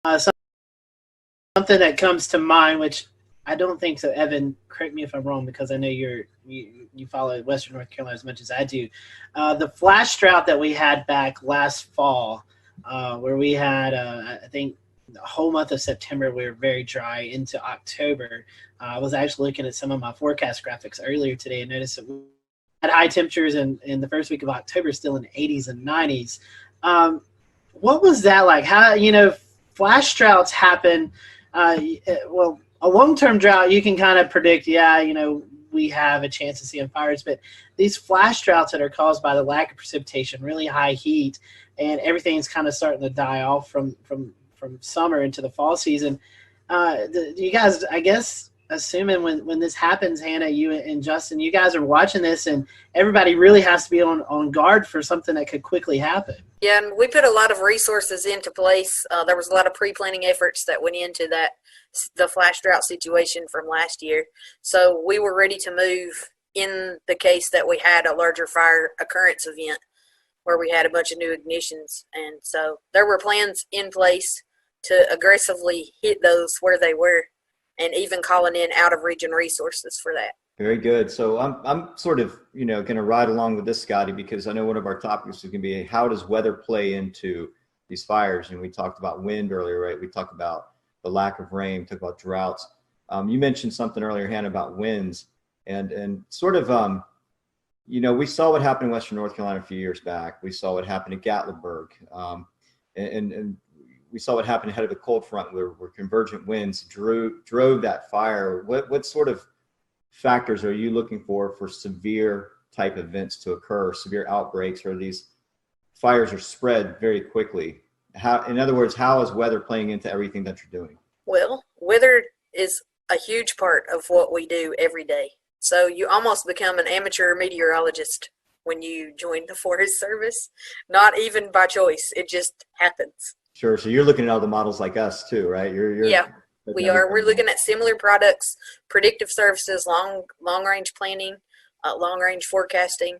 Something that comes to mind, which I don't think so. Evan, correct me if I'm wrong, because I know you follow Western North Carolina as much as I do. The flash drought that we had back last fall, where we had, I think, the whole month of September we were very dry into October. I was actually looking at some of my forecast graphics earlier today and noticed that we had high temperatures in the first week of October, still in the 80s and 90s. What was that like? How, flash droughts happen. Well, a long-term drought, you can kind of predict, we have a chance of seeing fires, but these flash droughts that are caused by the lack of precipitation, really high heat, and everything's kind of starting to die off from summer into the fall season. You guys, I guess, assuming when this happens, Hannah, you and Justin, you guys are watching this, and everybody really has to be on guard for something that could quickly happen. Yeah, and we put a lot of resources into place. There was a lot of pre-planning efforts that went into the flash drought situation from last year. So we were ready to move in the case that we had a larger fire occurrence event where we had a bunch of new ignitions. And so there were plans in place to aggressively hit those where they were, and even calling in out-of-region resources for that. Very good. So I'm sort of, going to ride along with this, Scotty, because I know one of our topics is going to be how does weather play into these fires? And we talked about wind earlier, right? We talked about the lack of rain, talked about droughts. You mentioned something earlier, Hannah, about winds, and sort of, we saw what happened in Western North Carolina a few years back. We saw what happened at Gatlinburg, and we saw what happened ahead of the cold front where convergent winds drove that fire. What sort of factors are you looking for severe type events to occur, severe outbreaks, or these fires are spread very quickly? In other words, how is weather playing into everything that you're doing? Well, weather is a huge part of what we do every day. So you almost become an amateur meteorologist when you join the Forest Service, not even by choice. It just happens. Sure. So you're looking at all the models like us too, right? Yeah, we are. We're looking at similar products, predictive services, long range planning, long range forecasting,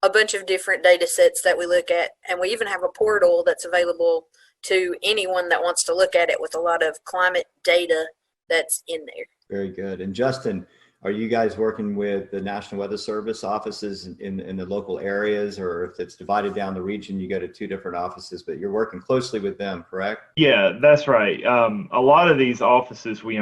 a bunch of different data sets that we look at. And we even have a portal that's available to anyone that wants to look at it with a lot of climate data that's in there. Very good. And Justin, are you guys working with the National Weather Service offices in the local areas, or if it's divided down the region, you go to two different offices, but you're working closely with them, correct? Yeah, that's right. A lot of these offices, we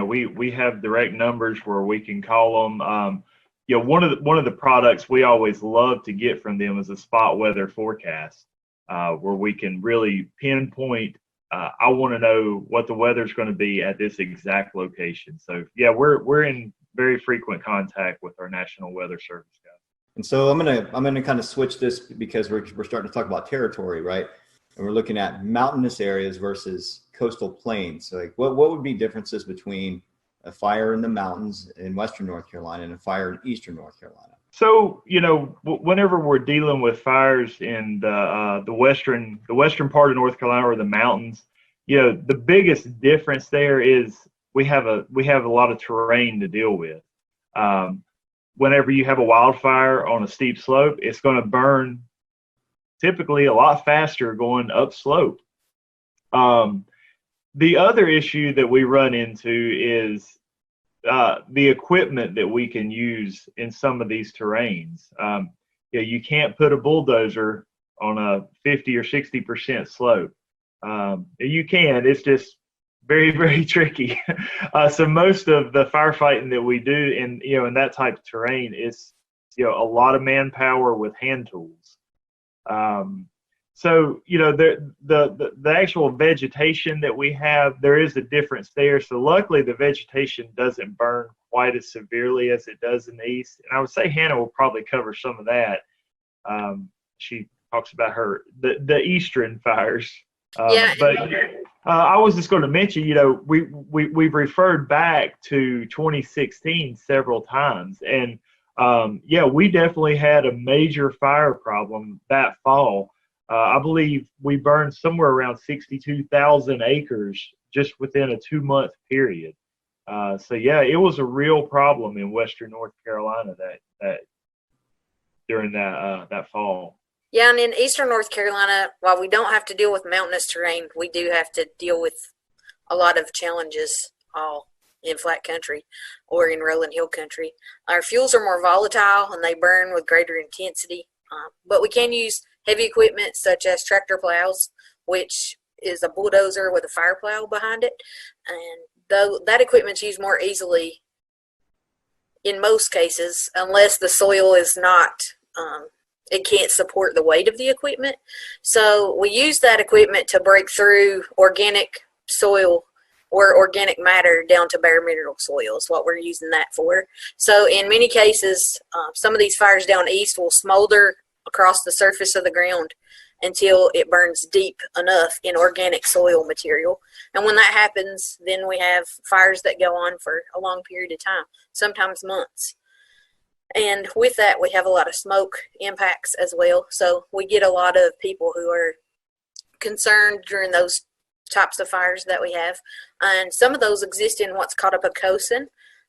have direct numbers where we can call them. One of the products we always love to get from them is a spot weather forecast, where we can really pinpoint. I want to know what the weather's going to be at this exact location. So yeah, we're in very frequent contact with our National Weather Service guys. And so I'm gonna kind of switch this because we're starting to talk about territory, right? And we're looking at mountainous areas versus coastal plains. So like what would be differences between a fire in the mountains in Western North Carolina and a fire in Eastern North Carolina? So, whenever we're dealing with fires in the western part of North Carolina or the mountains, the biggest difference there is we have a lot of terrain to deal with. Whenever you have a wildfire on a steep slope, it's going to burn typically a lot faster going upslope. The other issue that we run into is the equipment that we can use in some of these terrains. You can't put a bulldozer on a 50 or 60% slope. You can, it's just very, very tricky. So most of the firefighting that we do in that type of terrain is, a lot of manpower with hand tools. So, the actual vegetation that we have, there is a difference there. So luckily the vegetation doesn't burn quite as severely as it does in the east. And I would say Hannah will probably cover some of that. She talks about the eastern fires. But I was just going to mention, we've referred back to 2016 several times. And we definitely had a major fire problem that fall. I believe we burned somewhere around 62,000 acres just within a 2-month period. It was a real problem in Western North Carolina that during that fall. Yeah, and in eastern North Carolina, while we don't have to deal with mountainous terrain, we do have to deal with a lot of challenges all in flat country or in rolling hill country. Our fuels are more volatile and they burn with greater intensity, but we can use heavy equipment such as tractor plows, which is a bulldozer with a fire plow behind it. And though that equipment's used more easily in most cases, unless the soil is not, it can't support the weight of the equipment. So we use that equipment to break through organic soil or organic matter down to bare mineral soil is what we're using that for. So in many cases, some of these fires down east will smolder across the surface of the ground until it burns deep enough in organic soil material. And when that happens, then we have fires that go on for a long period of time, sometimes months. And with that, we have a lot of smoke impacts as well. So we get a lot of people who are concerned during those types of fires that we have. And some of those exist in what's called a carousel,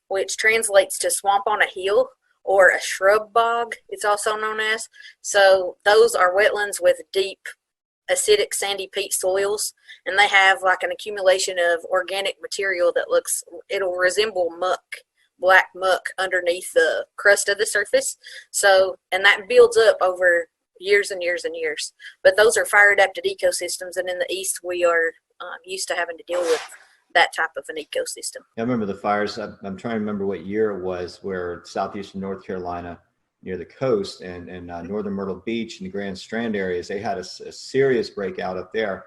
which translates to swamp on a hill, or a shrub bog, it's also known as. So those are wetlands with deep acidic sandy peat soils, and they have like an accumulation of organic material that it'll resemble muck, black muck underneath the crust of the surface. So, and that builds up over years and years and years. But those are fire adapted ecosystems, and in the east we are used to having to deal with that type of an ecosystem. I remember the fires. I'm trying to remember what year it was, where southeastern North Carolina, near the coast, and northern Myrtle Beach and the Grand Strand areas, they had a serious breakout up there,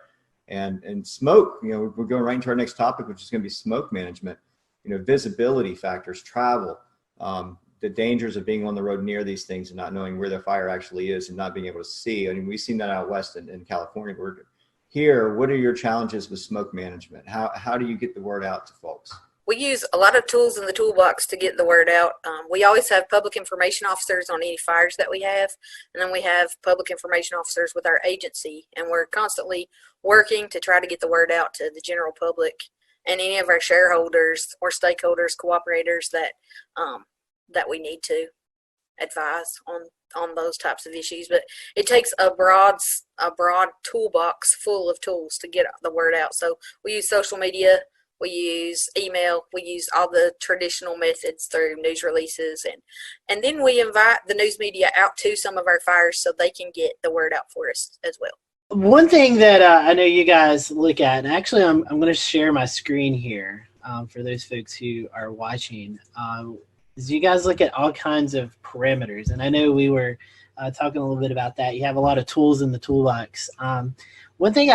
and smoke. We're going right into our next topic, which is going to be smoke management. Visibility factors, travel, the dangers of being on the road near these things and not knowing where the fire actually is and not being able to see. I mean, we've seen that out west in California. Here, what are your challenges with smoke management? How do you get the word out to folks? We use a lot of tools in the toolbox to get the word out. We always have public information officers on any fires that we have, and then we have public information officers with our agency, and we're constantly working to try to get the word out to the general public and any of our shareholders or stakeholders, cooperators that we need to advise on those types of issues. But it takes a broad toolbox full of tools to get the word out. So we use social media, we use email, we use all the traditional methods through news releases, and then we invite the news media out to some of our fires so they can get the word out for us as well. One thing that I know you guys look at, and actually I'm going to share my screen here for those folks who are watching, is you guys look at all kinds of parameters. And I know we were talking a little bit about that. You have a lot of tools in the toolbox. One thing,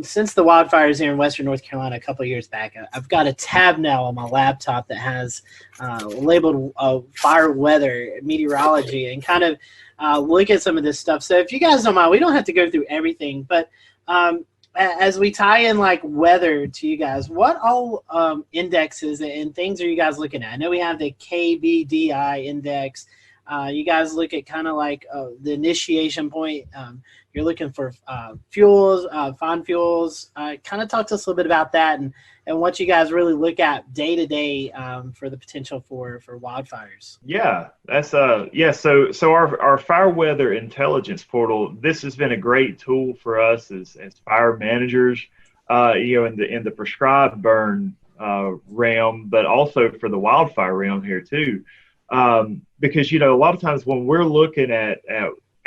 since the wildfires here in Western North Carolina a couple of years back, I've got a tab now on my laptop that has labeled fire weather, meteorology, and kind of look at some of this stuff. So if you guys don't mind, we don't have to go through everything, but as we tie in like weather to you guys, what all indexes and things are you guys looking at? I know we have the KBDI index. You guys look at kind of like the initiation point. You're looking for fuels, fine fuels. Kind of talk to us a little bit about that and what you guys really look at day to day for the potential for wildfires. Yeah, that's So our fire weather intelligence portal. This has been a great tool for us as fire managers. In the prescribed burn realm, but also for the wildfire realm here too. Because a lot of times when we're looking at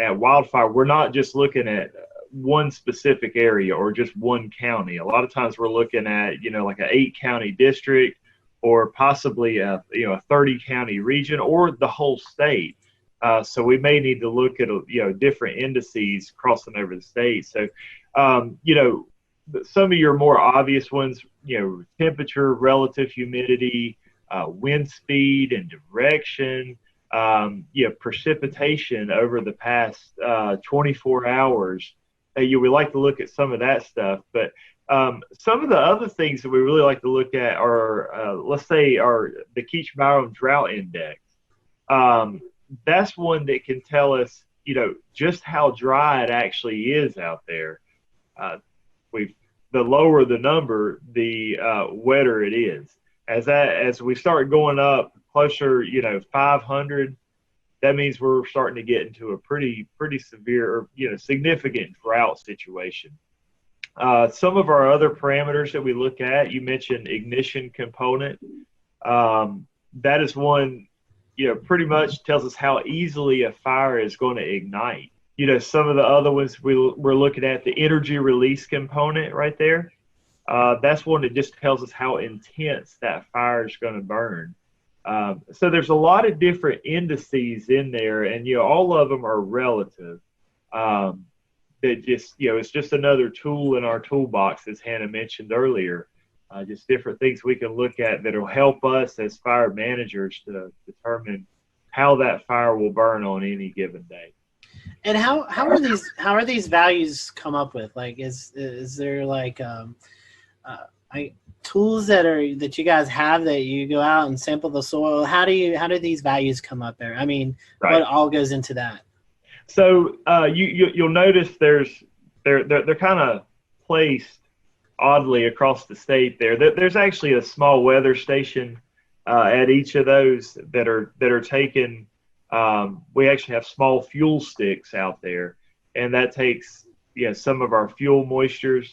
wildfire, we're not just looking at one specific area or just one county. A lot of times we're looking at like an 8-county district, or possibly a 30-county region, or the whole state. So we may need to look at different indices crossing over the state. So some of your more obvious ones, temperature, relative humidity, wind speed and direction, precipitation over the past 24 hours. We like to look at some of that stuff, but some of the other things that we really like to look at are, let's say, the Keach-Byram Drought Index. That's one that can tell us, just how dry it actually is out there. The lower the number, the wetter it is. As we start going up closer, 500, that means we're starting to get into a pretty severe, or, significant drought situation. Some of our other parameters that we look at, you mentioned ignition component. That is one, pretty much tells us how easily a fire is going to ignite. Some of the other ones we're looking at, the energy release component right there. That's one that just tells us how intense that fire is going to burn. So there's a lot of different indices in there, and all of them are relative. That just it's just another tool in our toolbox, as Hannah mentioned earlier. Just different things we can look at that'll help us as fire managers to determine how that fire will burn on any given day. And how are these values come up with? Like, is there like tools that you guys have that you go out and sample the soil? How do these values come up there? I mean, right. What all goes into that? So you'll notice they're kind of placed oddly across the state there. There's actually a small weather station at each of those that are taken. We actually have small fuel sticks out there, and that takes some of our fuel moistures,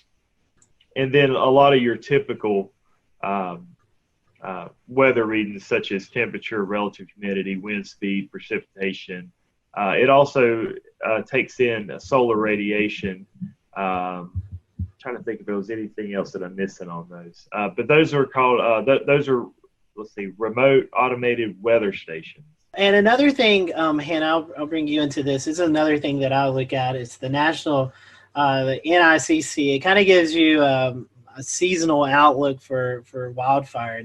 and then a lot of your typical weather readings such as temperature, relative humidity, wind speed, precipitation. It also takes in solar radiation. Trying to think if there was anything else that I'm missing on those. But those are called, remote automated weather stations. And another thing, Hannah, I'll bring you into this. This is another thing that I look at. It's the national, the NICC. It kind of gives you a seasonal outlook for wildfire.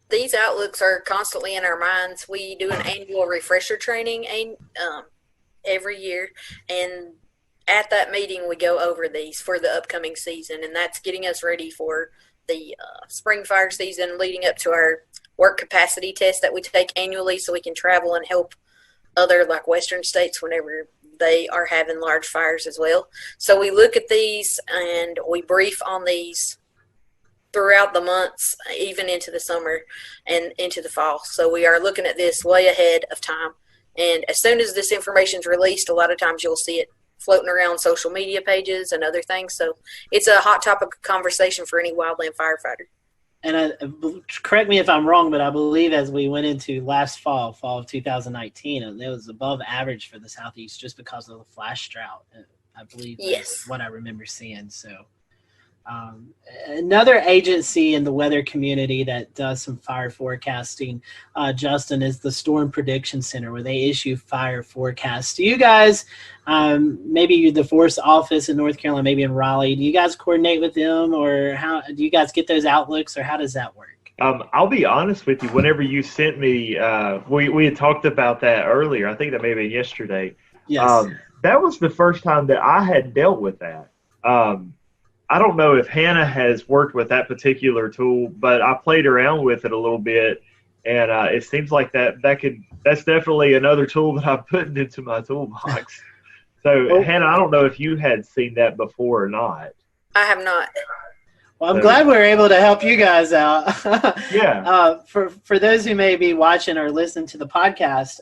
These outlooks are constantly in our minds. We do an annual refresher training every year, and at that meeting we go over these for the upcoming season, and that's getting us ready for the spring fire season, leading up to our work capacity test that we take annually so we can travel and help other like western states whenever they are having large fires as well. So we look at these and we brief on these throughout the months, even into the summer and into the fall. So we are looking at this way ahead of time. And as soon as this information is released, a lot of times you'll see it floating around social media pages and other things. So it's a hot topic of conversation for any wildland firefighter. And correct me if I'm wrong, but I believe as we went into last fall of 2019, it was above average for the Southeast just because of the flash drought. I believe that's what I remember seeing. So another agency in the weather community that does some fire forecasting, Justin, is the Storm Prediction Center, where they issue fire forecasts. Do you guys, maybe the Forest office in North Carolina, maybe in Raleigh, do you guys coordinate with them, or how do you guys get those outlooks, or how does that work? I'll be honest with you. Whenever you sent me, we had talked about that earlier. I think that may have been yesterday. Yes. That was the first time that I had dealt with that. I don't know if Hannah has worked with that particular tool, but I played around with it a little bit, and it seems like that's definitely another tool that I'm putting into my toolbox. So, Hannah, I don't know if you had seen that before or not. I have not. Well, I'm glad we were able to help you guys out. Yeah. For those who may be watching or listening to the podcast,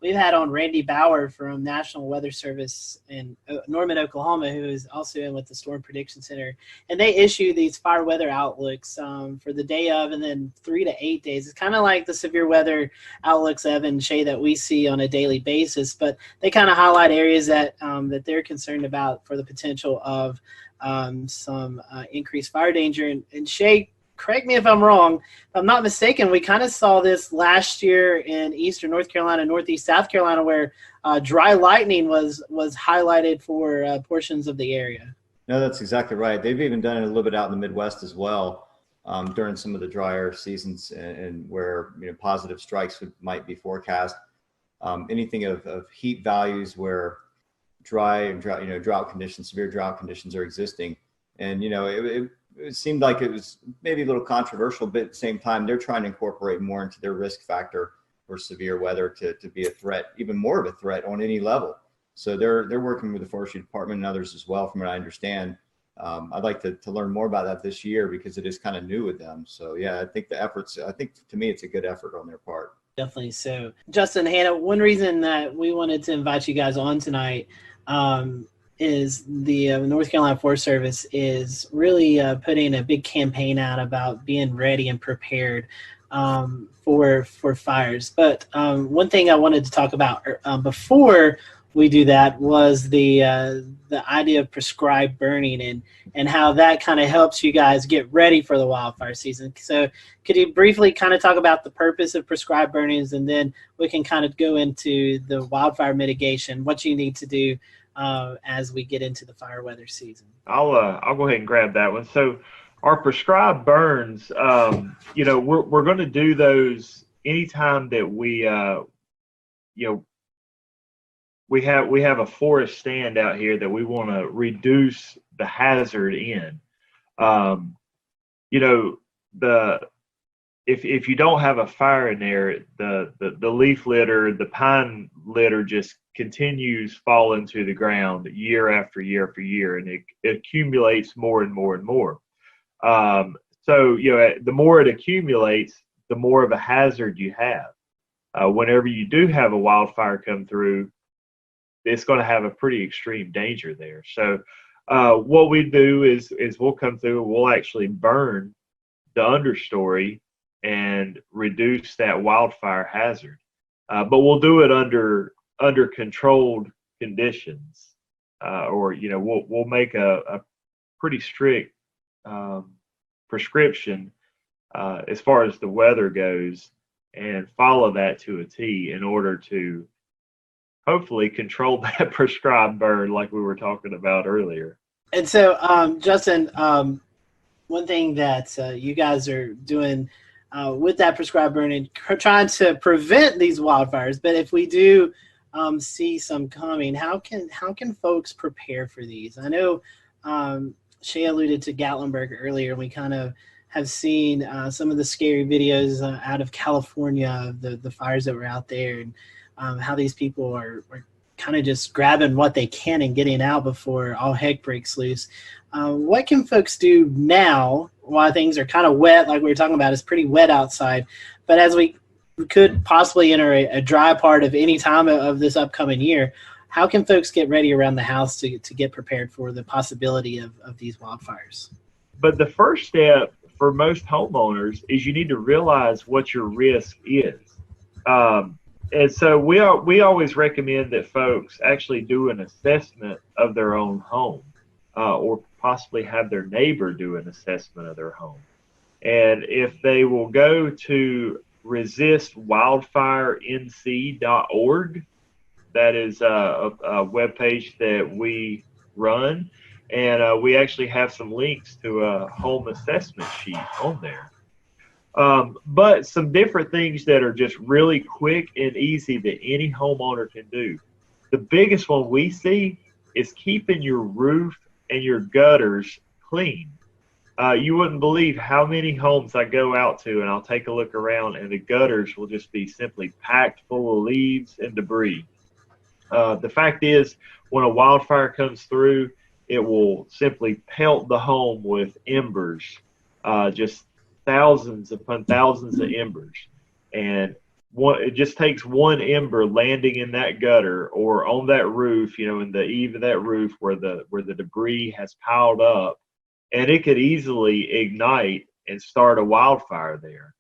we've had on Randy Bauer from National Weather Service in Norman, Oklahoma, who is also in with the Storm Prediction Center. And they issue these fire weather outlooks for the day of and then 3 to 8 days. It's kind of like the severe weather outlooks, Evan and Shay, that we see on a daily basis. But they kind of highlight areas that they're concerned about for the potential of some increased fire danger. And Shay, correct me if I'm wrong. If I'm not mistaken, we kind of saw this last year in eastern North Carolina, northeast South Carolina, where dry lightning was highlighted for portions of the area. No, that's exactly right. They've even done it a little bit out in the Midwest as well during some of the drier seasons and where positive strikes might be forecast. Anything of heat values where drought conditions, severe drought conditions are existing, and it seemed like it was maybe a little controversial, but at the same time, they're trying to incorporate more into their risk factor for severe weather to be a threat, even more of a threat on any level. So they're working with the Forestry Department and others as well, from what I understand. I'd like to learn more about that this year because it is kind of new with them. So yeah, I think to me, it's a good effort on their part. Definitely. So, Justin, Hannah, one reason that we wanted to invite you guys on tonight is the North Carolina Forest Service is really putting a big campaign out about being ready and prepared for fires. But one thing I wanted to talk about before we do that was the idea of prescribed burning and how that kind of helps you guys get ready for the wildfire season. So could you briefly kind of talk about the purpose of prescribed burnings, and then we can kind of go into the wildfire mitigation, what you need to do as we get into the fire weather season? I'll go ahead and grab that one. So our prescribed burns, we're going to do those anytime that we we have a forest stand out here that we want to reduce the hazard in. If you don't have a fire in there, the leaf litter, the pine litter just continues falling to the ground year after year after year, and it accumulates more and more and more. So the more it accumulates, the more of a hazard you have. Whenever you do have a wildfire come through, it's going to have a pretty extreme danger there. So what we do is we'll come through and we'll actually burn the understory and reduce that wildfire hazard. But we'll do it under controlled conditions, or we'll make a pretty strict prescription as far as the weather goes, and follow that to a T in order to hopefully control that prescribed burn like we were talking about earlier. And so, Justin, one thing that you guys are doing with that prescribed burning, trying to prevent these wildfires, but if we do see some coming, how can folks prepare for these? I know Shay alluded to Gatlinburg earlier, and we kind of have seen some of the scary videos out of California, the fires that were out there, and how these people are kind of just grabbing what they can and getting out before all heck breaks loose. What can folks do now while things are kind of wet, like we were talking about? It's pretty wet outside, but as we could possibly enter a dry part of any time of this upcoming year, how can folks get ready around the house to get prepared for the possibility of these wildfires? But the first step for most homeowners is you need to realize what your risk is. And so we always recommend that folks actually do an assessment of their own home, or possibly have their neighbor do an assessment of their home. And if they will go to resistwildfirenc.org, that is a webpage that we run, and we actually have some links to a home assessment sheet on there. But some different things that are just really quick and easy that any homeowner can do. The biggest one we see is keeping your roof and your gutters clean. You wouldn't believe how many homes I go out to and I'll take a look around and the gutters will just be simply packed full of leaves and debris. The fact is, when a wildfire comes through, it will simply pelt the home with embers, just thousands upon thousands of embers. And it just takes one ember landing in that gutter or on that roof, in the eave of that roof where the debris has piled up, and it could easily ignite and start a wildfire there,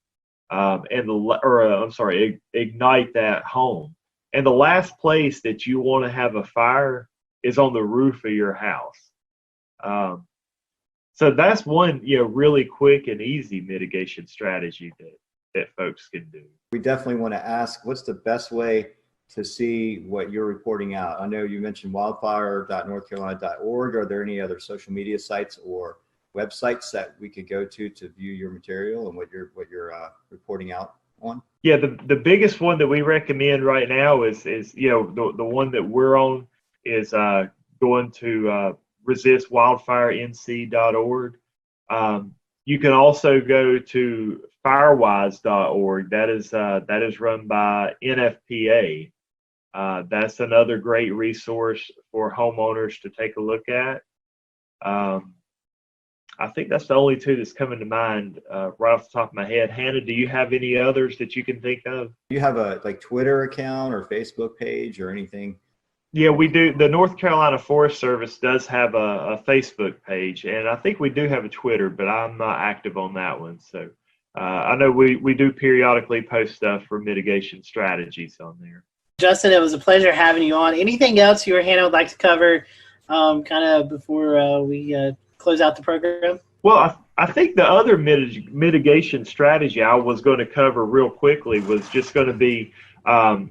ignite that home. And the last place that you want to have a fire is on the roof of your house. So that's one, really quick and easy mitigation strategy that folks can do. We definitely want to ask, what's the best way to see what you're reporting out? I know you mentioned wildfire.northcarolina.org. Are there any other social media sites or websites that we could go to view your material and what you're reporting out on? Yeah, the biggest one that we recommend right now is the one that we're on is going to resistwildfirenc.org. You can also go to firewise.org. That is run by NFPA. That's another great resource for homeowners to take a look at. I think that's the only two that's coming to mind right off the top of my head. Hannah, do you have any others that you can think of? Do you have a Twitter account or Facebook page or anything? Yeah, we do. The North Carolina Forest Service does have a Facebook page, and I think we do have a Twitter, but I'm not active on that one. So I know we do periodically post stuff for mitigation strategies on there. Justin, it was a pleasure having you on. Anything else you or Hannah would like to cover kind of before we close out the program? Well, I think the other mitigation strategy I was going to cover real quickly was just going to be, the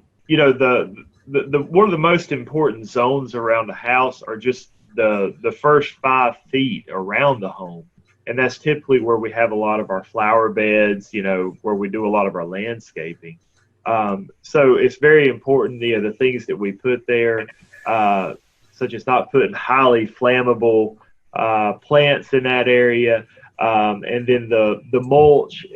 one of the most important zones around a house are just the first 5 feet around the home. And that's typically where we have a lot of our flower beds, where we do a lot of our landscaping. So it's very important, the things that we put there, such as not putting highly flammable plants in that area, and then the mulch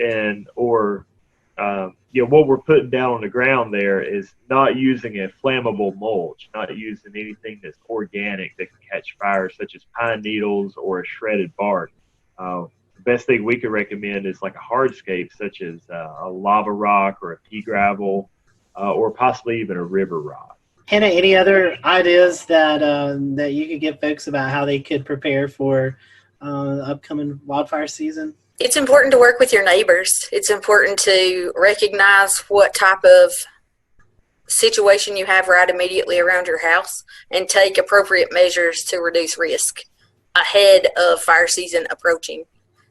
what we're putting down on the ground there is not using a flammable mulch, not using anything that's organic that can catch fire, such as pine needles or a shredded bark. The best thing we could recommend is like a hardscape, such as a lava rock or a pea gravel, or possibly even a river rock. Hannah, any other ideas that you could give folks about how they could prepare for upcoming wildfire season? It's important to work with your neighbors. It's important to recognize what type of situation you have right immediately around your house and take appropriate measures to reduce risk ahead of fire season approaching.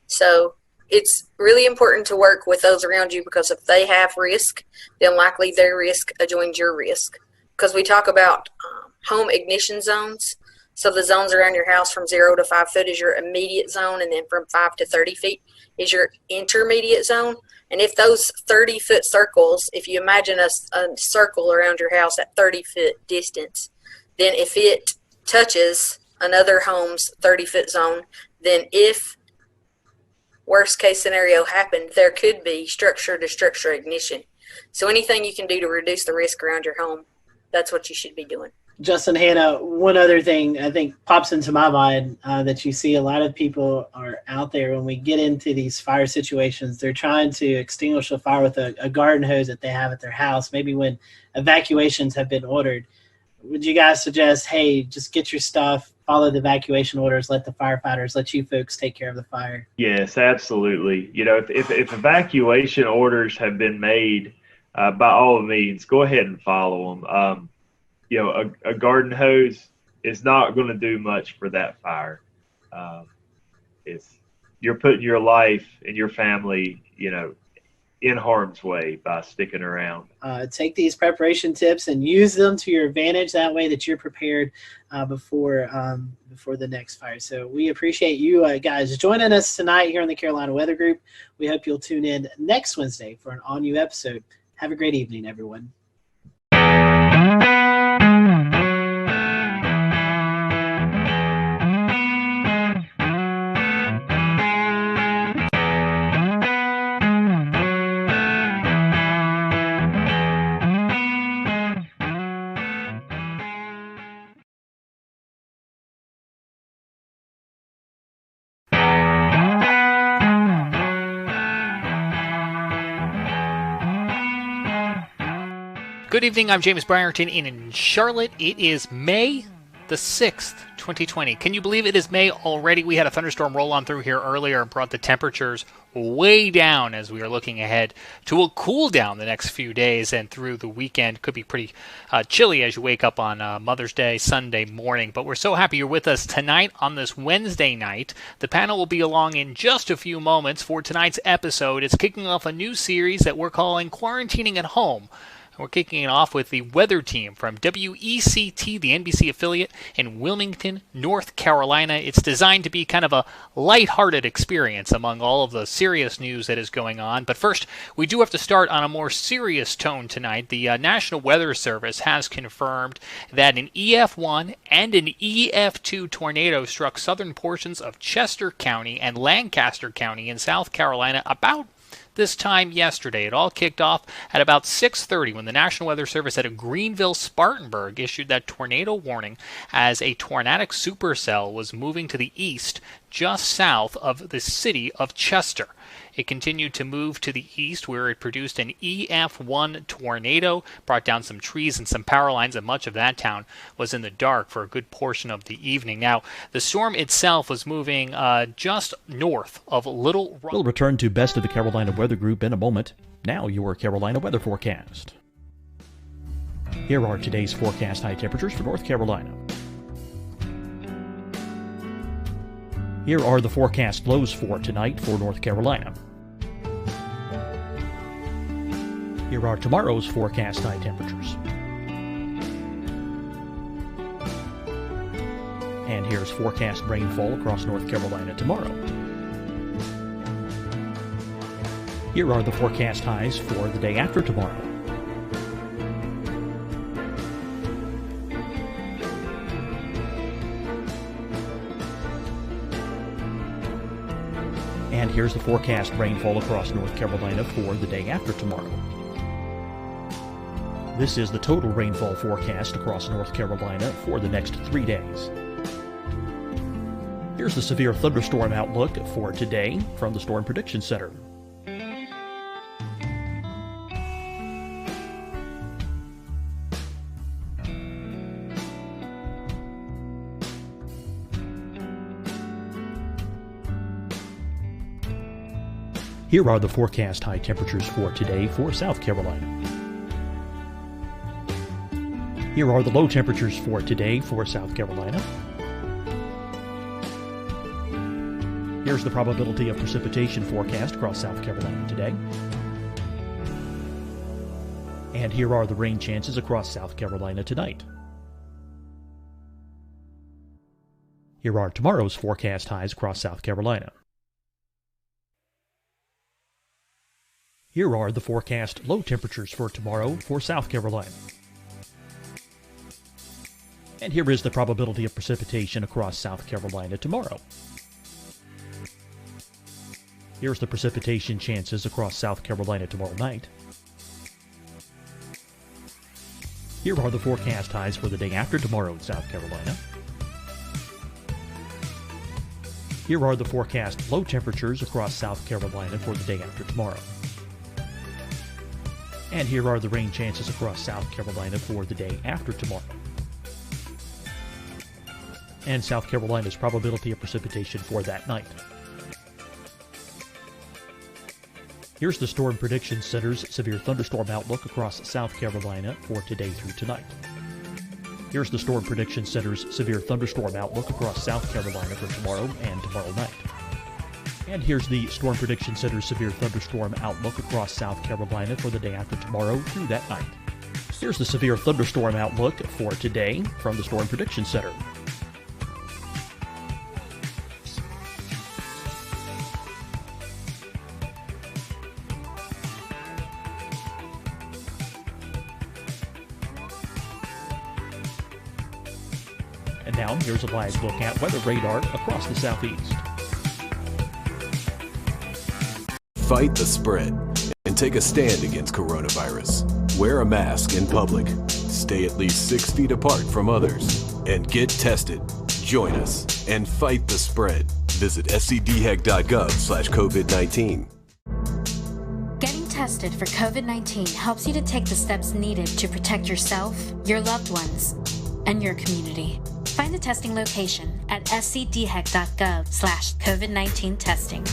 So it's really important to work with those around you, because if they have risk, then likely their risk adjoins your risk. Because we talk about home ignition zones. So the zones around your house from 0 to 5 foot is your immediate zone, and then from 5 to 30 feet is your intermediate zone. And if those 30-foot circles, if you imagine a circle around your house at 30-foot distance, then if it touches another home's 30-foot zone, then if worst case scenario happened, there could be structure-to-structure ignition. So anything you can do to reduce the risk around your home, that's what you should be doing. Justin, Hannah, one other thing I think pops into my mind that you see a lot of people are out there when we get into these fire situations. They're trying to extinguish a fire with a garden hose that they have at their house, maybe when evacuations have been ordered. Would you guys suggest, hey, just get your stuff, follow the evacuation orders, let the firefighters, let you folks take care of the fire? Yes, absolutely. If evacuation orders have been made, by all means, go ahead and follow them. A garden hose is not going to do much for that fire. You're putting your life and your family, in harm's way by sticking around. Take these preparation tips and use them to your advantage. That way that you're prepared before the next fire. So we appreciate you guys joining us tonight here on the Carolina Weather Group. We hope you'll tune in next Wednesday for an all-new episode. Have a great evening, everyone. Good evening, I'm James Brierton, and in Charlotte, it is May the 6th, 2020. Can you believe it is May already? We had a thunderstorm roll on through here earlier and brought the temperatures way down as we are looking ahead to a cool down the next few days, and through the weekend could be pretty chilly as you wake up on Mother's Day, Sunday morning. But we're so happy you're with us tonight on this Wednesday night. The panel will be along in just a few moments for tonight's episode. It's kicking off a new series that we're calling Quarantining at Home. We're kicking it off with the weather team from WECT, the NBC affiliate in Wilmington, North Carolina. It's designed to be kind of a lighthearted experience among all of the serious news that is going on. But first, we do have to start on a more serious tone tonight. The National Weather Service has confirmed that an EF1 and an EF2 tornado struck southern portions of Chester County and Lancaster County in South Carolina about this time yesterday. It all kicked off at about 6:30 when the National Weather Service at Greenville, Spartanburg issued that tornado warning as a tornadic supercell was moving to the east just south of the city of Chester. It continued to move to the east where it produced an EF1 tornado, brought down some trees and some power lines, and much of that town was in the dark for a good portion of the evening. Now, the storm itself was moving just north of Little Rock. We'll return to Best of the Carolina Weather Group in a moment. Now, your Carolina weather forecast. Here are today's forecast high temperatures for North Carolina. Here are the forecast lows for tonight for North Carolina. Here are tomorrow's forecast high temperatures. And here's forecast rainfall across North Carolina tomorrow. Here are the forecast highs for the day after tomorrow. And here's the forecast rainfall across North Carolina for the day after tomorrow. This is the total rainfall forecast across North Carolina for the next 3 days. Here's the severe thunderstorm outlook for today from the Storm Prediction Center. Here are the forecast high temperatures for today for South Carolina. Here are the low temperatures for today for South Carolina. Here's the probability of precipitation forecast across South Carolina today. And here are the rain chances across South Carolina tonight. Here are tomorrow's forecast highs across South Carolina. Here are the forecast low temperatures for tomorrow for South Carolina. And here is the probability of precipitation across South Carolina tomorrow. Here's the precipitation chances across South Carolina tomorrow night. Here are the forecast highs for the day after tomorrow in South Carolina. Here are the forecast low temperatures across South Carolina for the day after tomorrow. And here are the rain chances across South Carolina for the day after tomorrow. And South Carolina's probability of precipitation for that night. Here's the Storm Prediction Center's severe thunderstorm outlook across South Carolina for today through tonight. Here's the Storm Prediction Center's severe thunderstorm outlook across South Carolina for tomorrow and tomorrow night. And here's the Storm Prediction Center's severe thunderstorm outlook across South Carolina for the day after tomorrow through that night. Here's the severe thunderstorm outlook for today from the Storm Prediction Center. And now here's a live look at weather radar across the southeast. Fight the spread and take a stand against coronavirus. Wear a mask in public. Stay at least 6 feet apart from others. And get tested. Join us and fight the spread. Visit scdhec.gov/COVID-19. Getting tested for COVID-19 helps you to take the steps needed to protect yourself, your loved ones, and your community. Find the testing location at scdhec.gov/COVID-19 testing.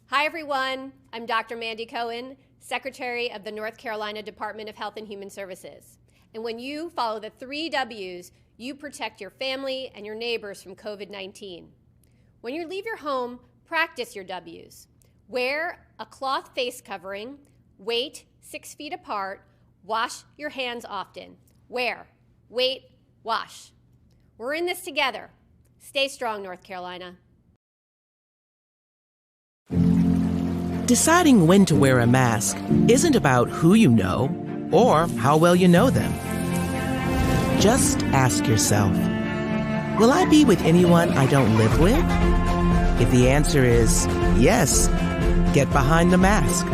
Hi everyone, I'm Dr. Mandy Cohen, Secretary of the North Carolina Department of Health and Human Services. And when you follow the 3 W's, you protect your family and your neighbors from COVID-19. When you leave your home, practice your W's. Wear a cloth face covering, wait 6 feet apart, wash your hands often. Wear, wait, wash. We're in this together. Stay strong, North Carolina. Deciding when to wear a mask isn't about who you know or how well you know them. Just ask yourself, will I be with anyone I don't live with? If the answer is yes, get behind the mask.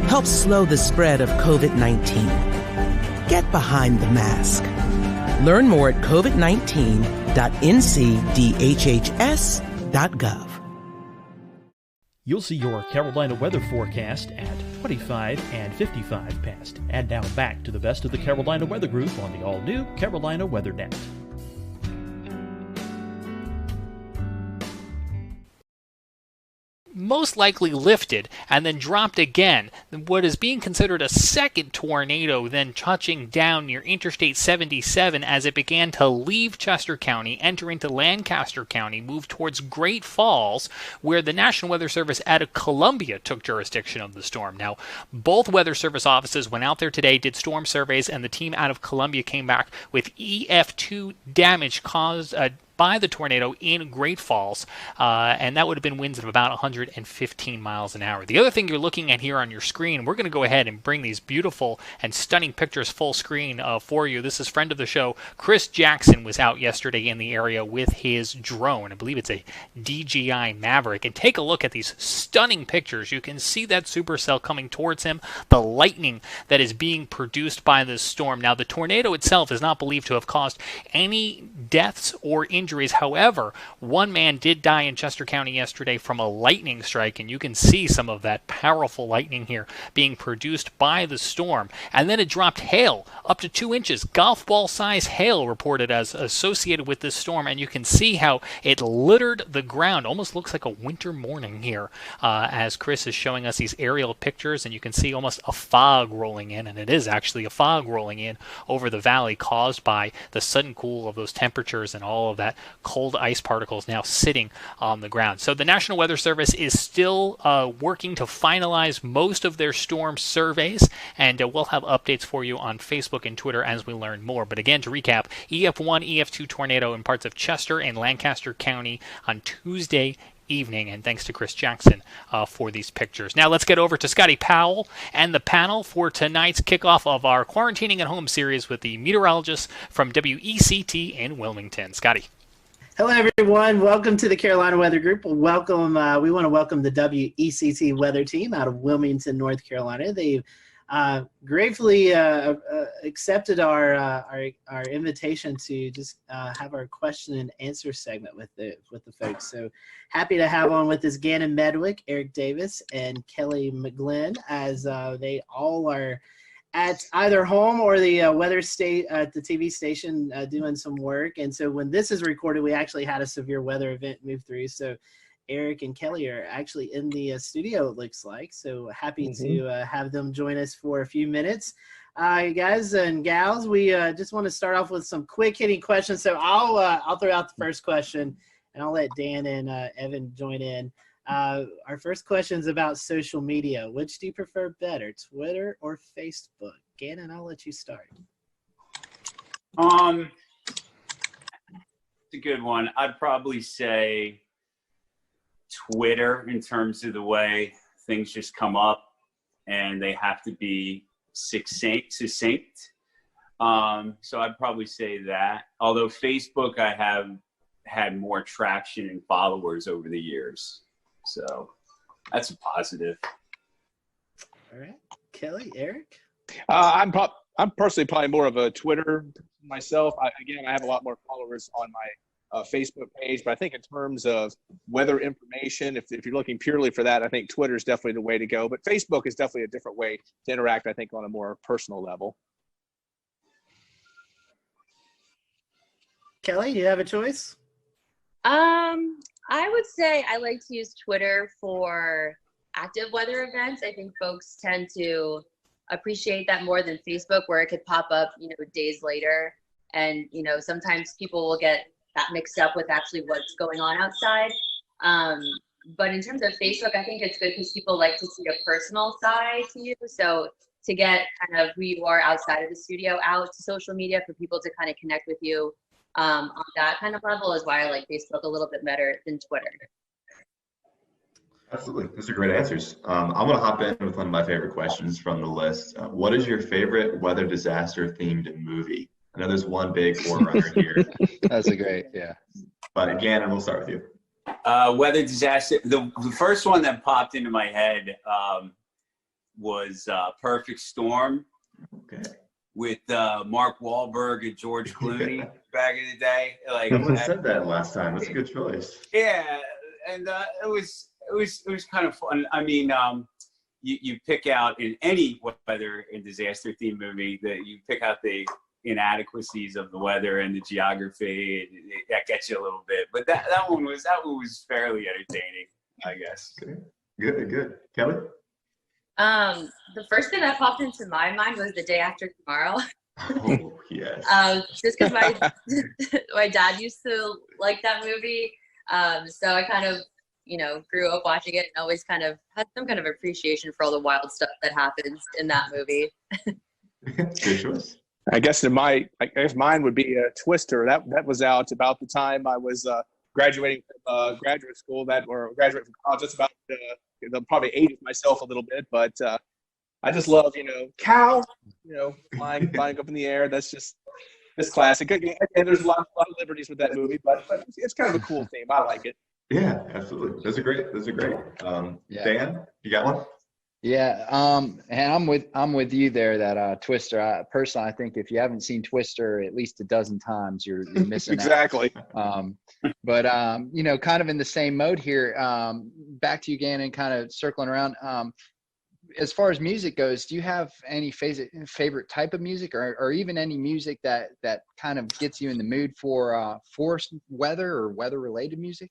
Help slow the spread of COVID-19. Get behind the mask. Learn more at covid19.ncdhhs.gov. You'll see your Carolina weather forecast at 25 and 55 past. And now back to the best of the Carolina Weather Group on the all-new Carolina Weather Net. Most likely lifted and then dropped again. What is being considered a second tornado then touching down near Interstate 77 as it began to leave Chester County, enter into Lancaster County, move towards Great Falls, where the National Weather Service out of Columbia took jurisdiction of the storm. Now, both Weather Service offices went out there today, did storm surveys, and the team out of Columbia came back with EF2 damage caused by the tornado in Great Falls, and that would have been winds of about 115 miles an hour. The other thing you're looking at here on your screen, we're going to go ahead and bring these beautiful and stunning pictures full screen for you. This is friend of the show, Chris Jackson, was out yesterday in the area with his drone. I believe it's a DJI Maverick. And take a look at these stunning pictures. You can see that supercell coming towards him, the lightning that is being produced by this storm. Now, the tornado itself is not believed to have caused any deaths or injuries. However, one man did die in Chester County yesterday from a lightning strike, and you can see some of that powerful lightning here being produced by the storm. And then it dropped hail up to 2 inches, golf ball size hail reported as associated with this storm, and you can see how it littered the ground. Almost looks like a winter morning here as Chris is showing us these aerial pictures, and you can see almost a fog rolling in, and it is actually a fog rolling in over the valley caused by the sudden cool of those temperatures and all of that cold ice particles now sitting on the ground. So the National Weather Service is still working to finalize most of their storm surveys, and we'll have updates for you on Facebook and Twitter as we learn more. But again, to recap, EF1, EF2 tornado in parts of Chester and Lancaster County on Tuesday evening, and thanks to Chris Jackson for these pictures. Now let's get over to Scotty Powell and the panel for tonight's kickoff of our Quarantining at Home series with the meteorologist from WECT in Wilmington. Scotty. Hello, everyone. Welcome to the Carolina Weather Group. Welcome. We want to welcome the WECT weather team out of Wilmington, North Carolina. They've gratefully accepted our invitation to just have our question and answer segment with the folks. So happy to have on with us Gannon Medwick, Eric Davis, and Kelly McGlynn, as they all are at either home or the weather state at the TV station doing some work. And so when this is recorded, we actually had a severe weather event move through. So Eric and Kelly are actually in the studio, it looks like. So happy to have them join us for a few minutes. Guys and gals, we just want to start off with some quick hitting questions. So I'll throw out the first question, and I'll let Dan and Evan join in. Our first question is about social media. Which do you prefer better, Twitter or Facebook? Gannon, I'll let you start. It's a good one. I'd probably say Twitter in terms of the way things just come up and they have to be succinct. So I'd probably say that. Although Facebook, I have had more traction and followers over the years. So that's a positive. All right. Kelly, Eric? I'm personally probably more of a Twitter myself. I have a lot more followers on my Facebook page, but I think in terms of weather information, if you're looking purely for that, I think Twitter is definitely the way to go. But Facebook is definitely a different way to interact, I think, on a more personal level. Kelly, do you have a choice? I would say I like to use Twitter for active weather events. I think folks tend to appreciate that more than Facebook, where it could pop up, days later. And, sometimes people will get that mixed up with actually what's going on outside. But in terms of Facebook, I think it's good because people like to see a personal side to you. So to get kind of who you are outside of the studio out to social media for people to kind of connect with you on that kind of level is why I like Facebook a little bit better than Twitter. Absolutely. Those are great answers. I'm going to hop in with one of my favorite questions from the list. What is your favorite weather disaster themed movie? I know there's one big forerunner here. That's a great, yeah. But again, we'll start with you. Weather disaster. The first one that popped into my head was Perfect Storm. Okay. With Mark Wahlberg and George Clooney back in the day. Like Someone said that last time. That's a good choice. Yeah, and it was kind of fun. I mean, you pick out in any weather and disaster themed movie that you pick out the inadequacies of the weather and the geography. That gets you a little bit, but that one was fairly entertaining, I guess. Good. Kelly? The first thing that popped into my mind was The Day After Tomorrow. Oh, yes. Just because my dad used to like that movie. So I kind of, grew up watching it and always kind of had some kind of appreciation for all the wild stuff that happens in that movie. Good choice. I guess mine would be Twister. That was out about the time I was graduating from graduate school or graduating from college. That's about probably aged myself a little bit, but I just love cow, flying up in the air. That's classic. And there's a lot of liberties with that movie, but it's kind of a cool theme. I like it. Yeah, absolutely. Those are great. Dan, you got one? Yeah, and I'm with you there. That Twister. Personally, I think if you haven't seen Twister at least a dozen times, you're missing exactly. out. But kind of in the same mode here. Back to you, Gannon. Kind of circling around. As far as music goes, do you have any favorite type of music, or even any music that kind of gets you in the mood for weather or weather related music?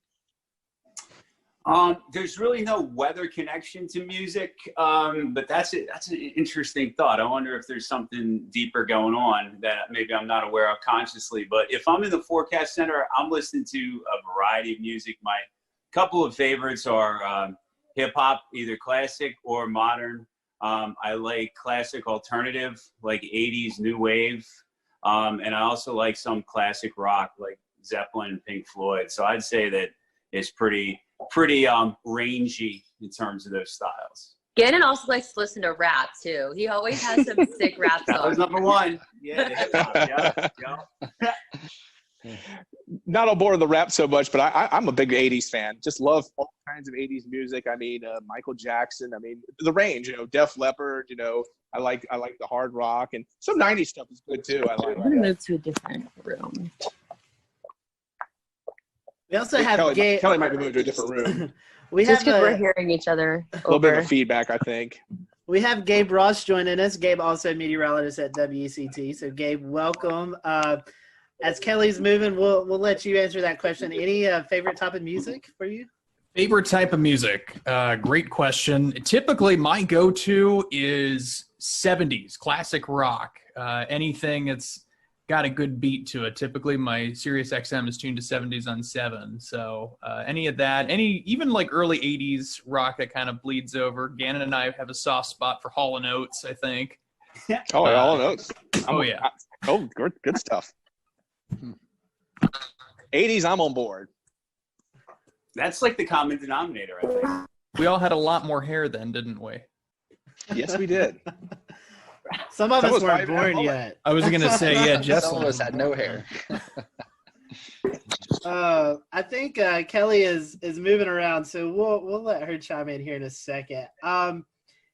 There's really no weather connection to music, but that's an interesting thought. I wonder if there's something deeper going on that maybe I'm not aware of consciously. But if I'm in the forecast center, I'm listening to a variety of music. My couple of favorites are hip hop, either classic or modern. I like classic alternative, like 80s new wave, and I also like some classic rock, like Zeppelin and Pink Floyd. So I'd say that it's pretty rangy in terms of those styles. Gannon also likes to listen to rap too. He always has some sick rap songs. That was number one. Yeah. Not on board with the rap so much, but I'm a big 80s fan. Just love all kinds of 80s music. I mean, Michael Jackson. I mean, the range. Def Leppard. I like the hard rock, and some 90s stuff is good too. I like. I'm gonna move to a different room. We also have Kelly might be moving to a different room. Just because we're hearing each other. A little bit of feedback, I think. We have Gabe Ross joining us. Gabe also meteorologist at WCT. So Gabe, welcome. As Kelly's moving, we'll let you answer that question. Any favorite type of music for you? Favorite type of music? Great question. Typically, my go-to is 70s classic rock. Anything that's got a good beat to it. Typically, my Sirius XM is tuned to 70s on 7. So any of that, even like early 80s rock that kind of bleeds over. Gannon and I have a soft spot for Hall & Oates, I think. Oh, Hall & Oates. Yeah. Good stuff. 80s, I'm on board. That's like the common denominator, I think. We all had a lot more hair then, didn't we? Yes, we did. Some of us weren't born yet. I was going to say, yeah, Jess. Some of us had no hair. I think Kelly is moving around, so we'll let her chime in here in a second.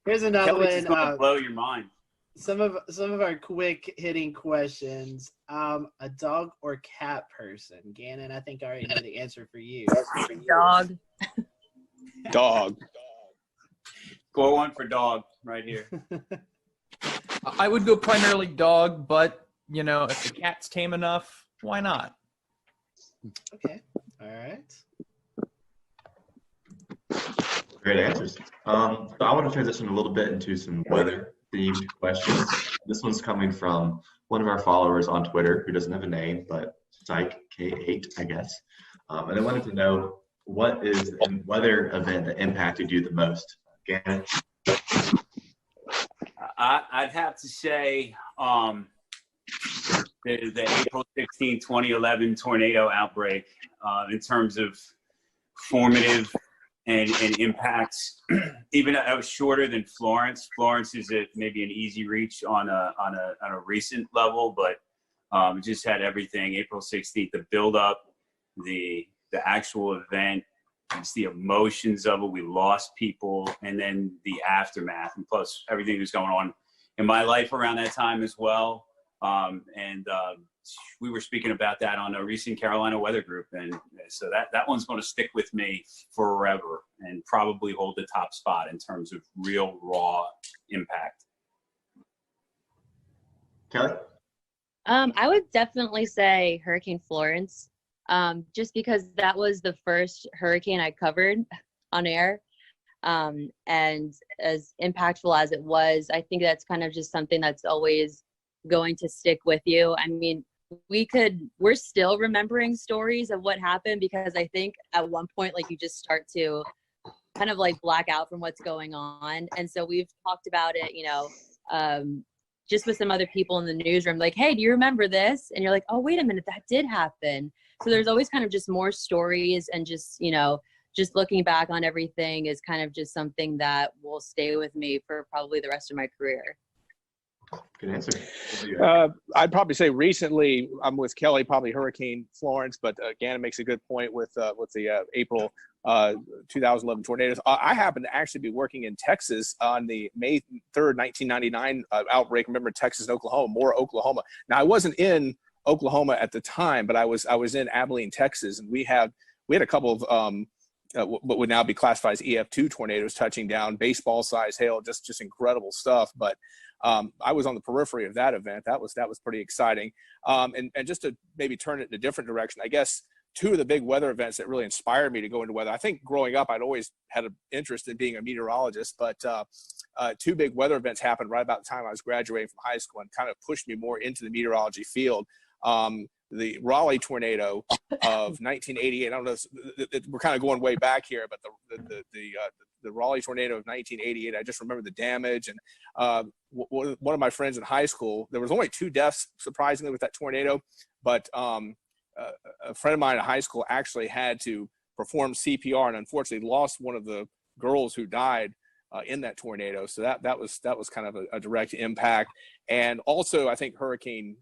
Here's another Kelly's just one. going to blow your mind. Some of our quick hitting questions. A dog or cat person? Gannon, I think I already know the answer for you. Dog. Dog. Score one for dog right here. I would go primarily dog, but if the cat's tame enough, why not? Okay. All right. Great answers. So I want to transition a little bit into some weather-themed questions. This one's coming from one of our followers on Twitter who doesn't have a name, but Psych K8, I guess. And I wanted to know, what is a weather event that impacted you the most? Gannon? I'd have to say the April 16, 2011 tornado outbreak in terms of formative and impacts. Even though I was shorter than Florence. Florence is maybe an easy reach on a recent level, but just had everything. April 16th, the build up, the actual event, it's the emotions of it. We lost people, and then the aftermath, and plus everything that was going on in my life around that time as well. We were speaking about that on a recent Carolina Weather Group, and so that one's going to stick with me forever and probably hold the top spot in terms of real raw impact. Kelly? I would definitely say Hurricane Florence, just because that was the first hurricane I covered on air. And as impactful as it was, I think that's kind of just something that's always going to stick with you. I mean, we're still remembering stories of what happened, because I think at one point, like, you just start to kind of like black out from what's going on. And so we've talked about it, just with some other people in the newsroom, like, hey, do you remember this? And you're like, oh, wait a minute, that did happen. So there's always kind of just more stories, and just, just looking back on everything is kind of just something that will stay with me for probably the rest of my career. Good answer. I'd probably say recently, I'm with Kelly, probably Hurricane Florence, but Gannon makes a good point with the April 2011 tornadoes. I happened to actually be working in Texas on the May 3rd, 1999 outbreak. Remember Texas and Oklahoma, Moore, Oklahoma. Now, I wasn't in Oklahoma at the time, but I was in Abilene, Texas, and we had a couple of what would now be classified as EF2 tornadoes touching down, baseball size hail, just incredible stuff. But I was on the periphery of that event. That was pretty exciting. And just to maybe turn it in a different direction, I guess two of the big weather events that really inspired me to go into weather. I think growing up, I'd always had an interest in being a meteorologist, but two big weather events happened right about the time I was graduating from high school and kind of pushed me more into the meteorology field. The Raleigh tornado of 1988. I don't know, we're kind of going way back here, but the Raleigh tornado of 1988, I just remember the damage. And one of my friends in high school, there was only 2 deaths, surprisingly, with that tornado, but a friend of mine in high school actually had to perform CPR and unfortunately lost one of the girls who died in that tornado. So that was kind of a direct impact. And also, I think Hurricane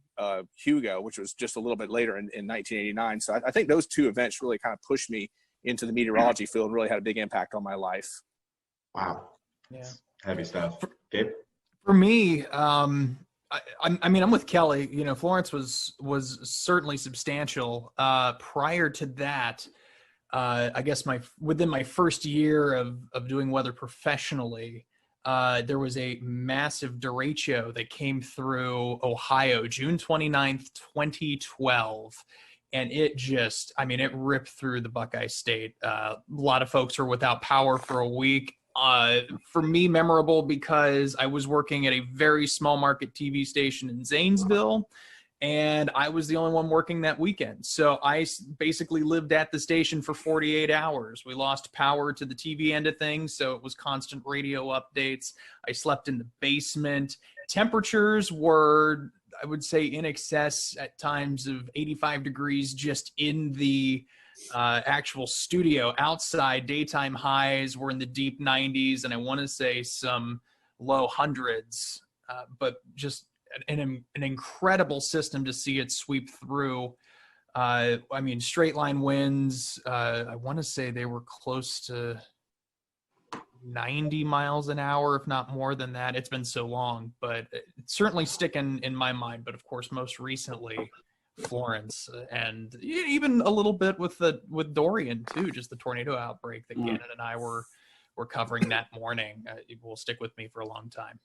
Hugo, which was just a little bit later in 1989. So I think those 2 events really kind of pushed me into the meteorology field and really had a big impact on my life. Wow. Yeah. Heavy stuff. Gabe? For me, I'm with Kelly. Florence was certainly substantial. Prior to that, I guess within my first year of doing weather professionally, there was a massive derecho that came through Ohio, June 29th, 2012. And it ripped through the Buckeye State. A lot of folks were without power for a week. For me, memorable because I was working at a very small market TV station in Zanesville, and I was the only one working that weekend. So I basically lived at the station for 48 hours. We lost power to the TV end of things, so it was constant radio updates. I slept in the basement. Temperatures were, I would say, in excess at times of 85 degrees just in the actual studio. Outside, daytime highs were in the deep 90s, and I want to say some low hundreds, but just an incredible system to see it sweep through. Straight line winds, I want to say they were close to 90 miles an hour, if not more than that. It's been so long, but it's certainly sticking in my mind. But of course, most recently, Florence, and even a little bit with Dorian too, just the tornado outbreak that Gannon and I were covering that morning. It will stick with me for a long time.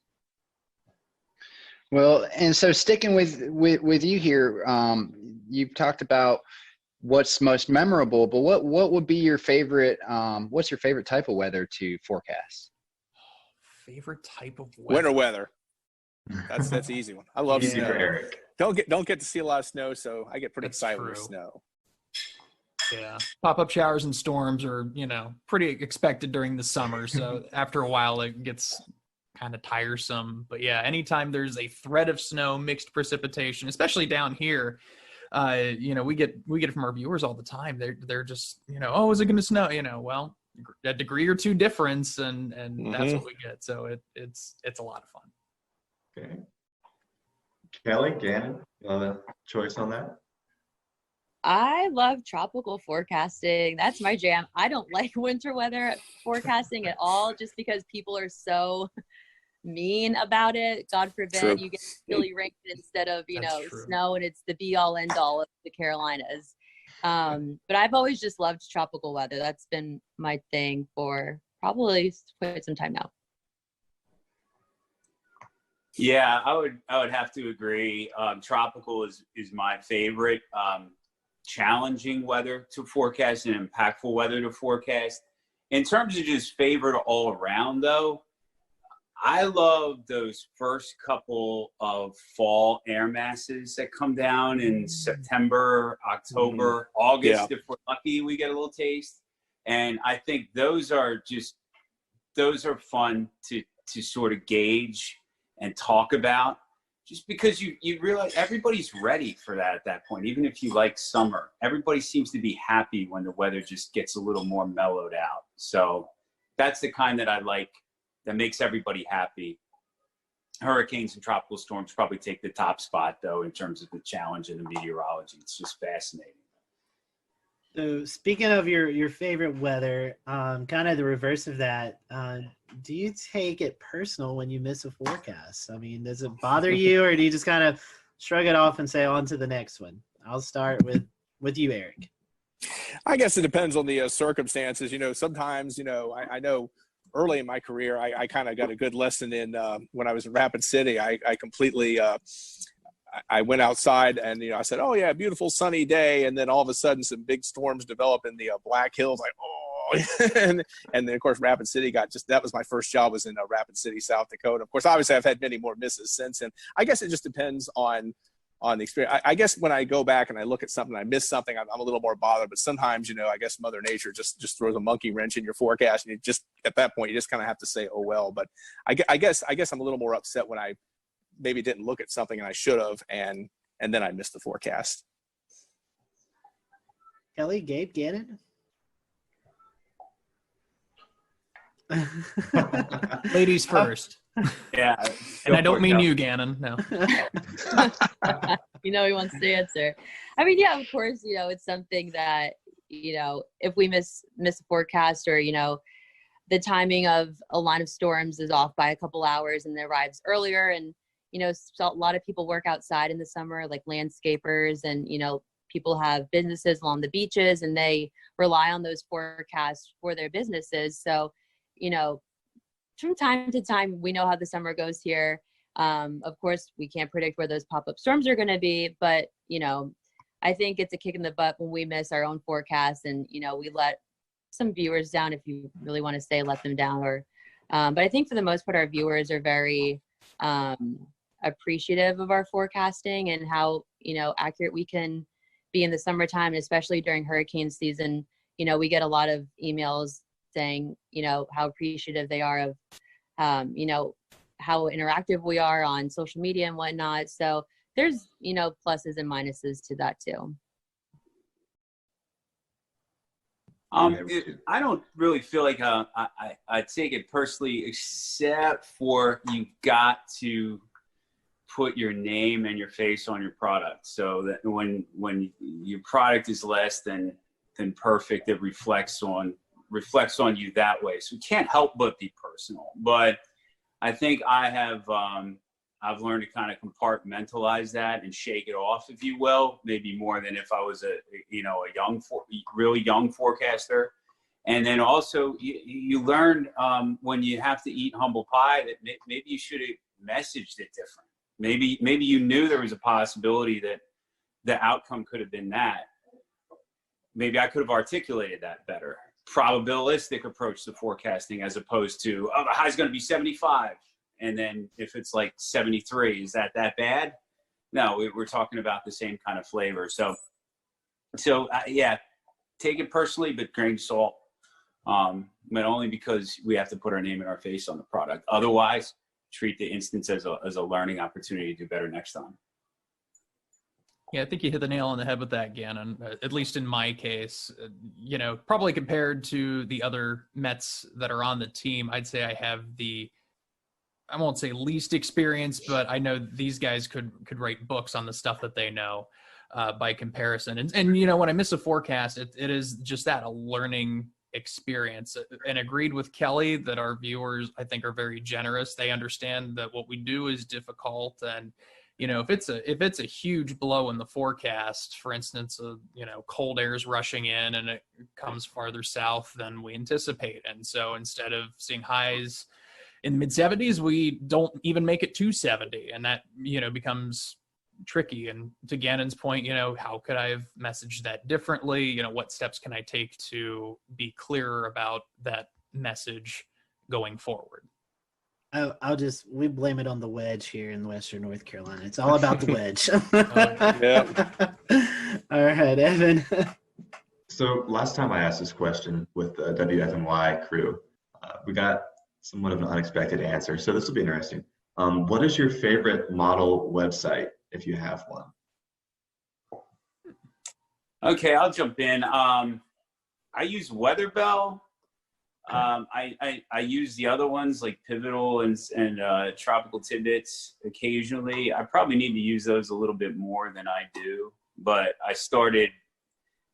Well, and so sticking with you here, you've talked about what's most memorable, but what would be your favorite? What's your favorite type of weather to forecast? Favorite type of weather? Winter weather. That's an easy one. I love snow. Eric. Don't get to see a lot of snow, so I get pretty excited with snow. Yeah, pop-up showers and storms are pretty expected during the summer. So after a while, it gets kind of tiresome. But yeah, anytime there's a threat of snow, mixed precipitation, especially down here, we get it from our viewers all the time. They're just oh, is it going to snow? Well, a degree or two difference, and that's what we get. So it's a lot of fun. Okay. Kelly, Gannon, you have a choice on that? I love tropical forecasting. That's my jam. I don't like winter weather forecasting at all, just because people are so mean about it. God forbid you get chilly rain instead of, snow, and it's the be all end all of the Carolinas. But I've always just loved tropical weather. That's been my thing for probably quite some time now. Yeah, I would have to agree. Tropical is my favorite. Challenging weather to forecast and impactful weather to forecast. In terms of just favorite all around, though, I love those first couple of fall air masses that come down in September, October, August. Yeah. If we're lucky, we get a little taste. And I think those are fun to sort of gauge and talk about, just because you realize everybody's ready for that at that point. Even if you like summer, everybody seems to be happy when the weather just gets a little more mellowed out. So that's the kind that I like, that makes everybody happy. Hurricanes and tropical storms probably take the top spot, though, in terms of the challenge in the meteorology. It's just fascinating. So speaking of your favorite weather, kind of the reverse of that, do you take it personal when you miss a forecast? I mean, does it bother you, or do you just kind of shrug it off and say on to the next one? I'll start with you, Eric. I guess it depends on the circumstances. Sometimes, I know early in my career, I kind of got a good lesson in when I was in Rapid City. I completely I went outside and, I said, oh yeah, beautiful sunny day. And then all of a sudden some big storms develop in the Black Hills. Like, oh, and then of course, Rapid City that was my first job, was in Rapid City, South Dakota. Of course, obviously I've had many more misses since. And I guess it just depends on the experience. I guess when I go back and I look at something, I miss something, I'm a little more bothered, but sometimes, I guess Mother Nature just throws a monkey wrench in your forecast. And at that point, you just kind of have to say, oh, well, but I guess I'm a little more upset when I maybe didn't look at something and I should have, and then I missed the forecast. Kelly, Gabe, Gannon? Ladies first. Yeah. And I don't mean you, Gannon. No. He wants to answer. I mean, yeah, of course, it's something that, if we miss a forecast, or, the timing of a line of storms is off by a couple hours and it arrives earlier, and a lot of people work outside in the summer, like landscapers, and, people have businesses along the beaches, and they rely on those forecasts for their businesses. So, from time to time, we know how the summer goes here. Of course, we can't predict where those pop-up storms are going to be, but, I think it's a kick in the butt when we miss our own forecast, and, we let some viewers down. If you really want to say let them down, or, but I think for the most part, our viewers are very, appreciative of our forecasting and how accurate we can be in the summertime, especially during hurricane season. We get a lot of emails saying how appreciative they are of how interactive we are on social media and whatnot. So there's pluses and minuses to that too. I don't really feel like I take it personally, except for you got to put your name and your face on your product, so that when your product is less than perfect, it reflects on you that way. So you can't help but be personal. But I think I've learned to kind of compartmentalize that and shake it off, if you will, maybe more than if I was a really young forecaster. And then also you learn when you have to eat humble pie that maybe you should have messaged it different. Maybe you knew there was a possibility that the outcome could have been that. Maybe I could have articulated that better. Probabilistic approach to forecasting, as opposed to, oh, the high's going to be 75. And then if it's like 73, is that bad? No, we're talking about the same kind of flavor. So yeah, take it personally, but grain of salt. But only because we have to put our name and our face on the product. Otherwise, treat the instance as a learning opportunity to do better next time. Yeah, I think you hit the nail on the head with that, Gannon. At least in my case, probably compared to the other Mets that are on the team, I'd say I have I won't say least experience, but I know these guys could write books on the stuff that they know. by comparison. And you know, when I miss a forecast, it is just that, a learning experience. And agreed with Kelly that our viewers, I think, are very generous. They understand that what we do is difficult, and you know, if it's a huge blow in the forecast, for instance, you know, cold air is rushing in and it comes farther south than we anticipate, and so instead of seeing highs in the mid 70s, we don't even make it to 70, and that, you know, becomes tricky. And to Gannon's point, you know, how could I have messaged that differently? You know, what steps can I take to be clearer about that message going forward? We blame it on the wedge here in Western North Carolina. It's all about the wedge. All right, Evan. So last time I asked this question with the WFNY crew, we got somewhat of an unexpected answer. So this will be interesting. What is your favorite model website, if you have one? Okay, I'll jump in. I use Weatherbell. I use the other ones like Pivotal and Tropical Tidbits occasionally. I probably need to use those a little bit more than I do, but I started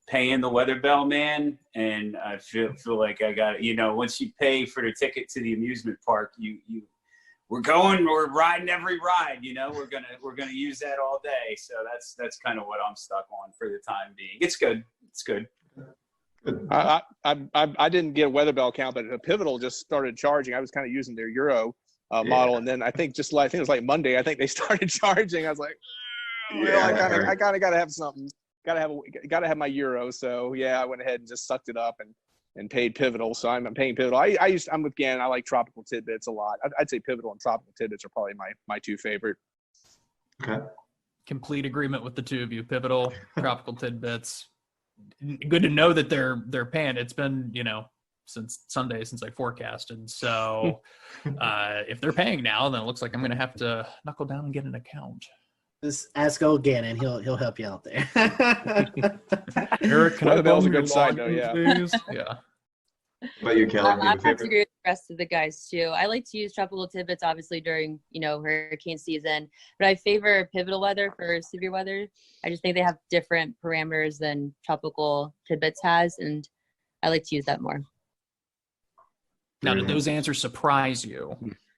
paying the Weatherbell man, and I feel like I got, you know, once you pay for the ticket to the amusement park, we're riding every ride, you know, we're gonna use that all day. So that's kind of what I'm stuck on for the time being. It's good. I didn't get a Weatherbell account, but Pivotal just started charging. I was kind of using their Euro model, and then I think it was like Monday, I think they started charging. I was like, I kind of got to have something. Got to have my Euro. So yeah, I went ahead and just sucked it up and paid Pivotal. So I'm paying Pivotal. I'm with Gannon. I like Tropical Tidbits a lot. I'd say Pivotal and Tropical Tidbits are probably my two favorite. Okay. Complete agreement with the two of you. Pivotal, Tropical Tidbits. Good to know that they're paying. It's been, you know, since Sunday since I forecasted. So if they're paying now, then it looks like I'm going to have to knuckle down and get an account. Just ask old Gannon. He'll help you out there. Eric, can I Weatherbell's a good side note, yeah. Yeah. What about you, Kelly? I have to agree with the rest of the guys too. I like to use Tropical Tidbits obviously during, you know, hurricane season, but I favor Pivotal Weather for severe weather. I just think they have different parameters than Tropical Tidbits has, and I like to use that more. Now, did those answers surprise you?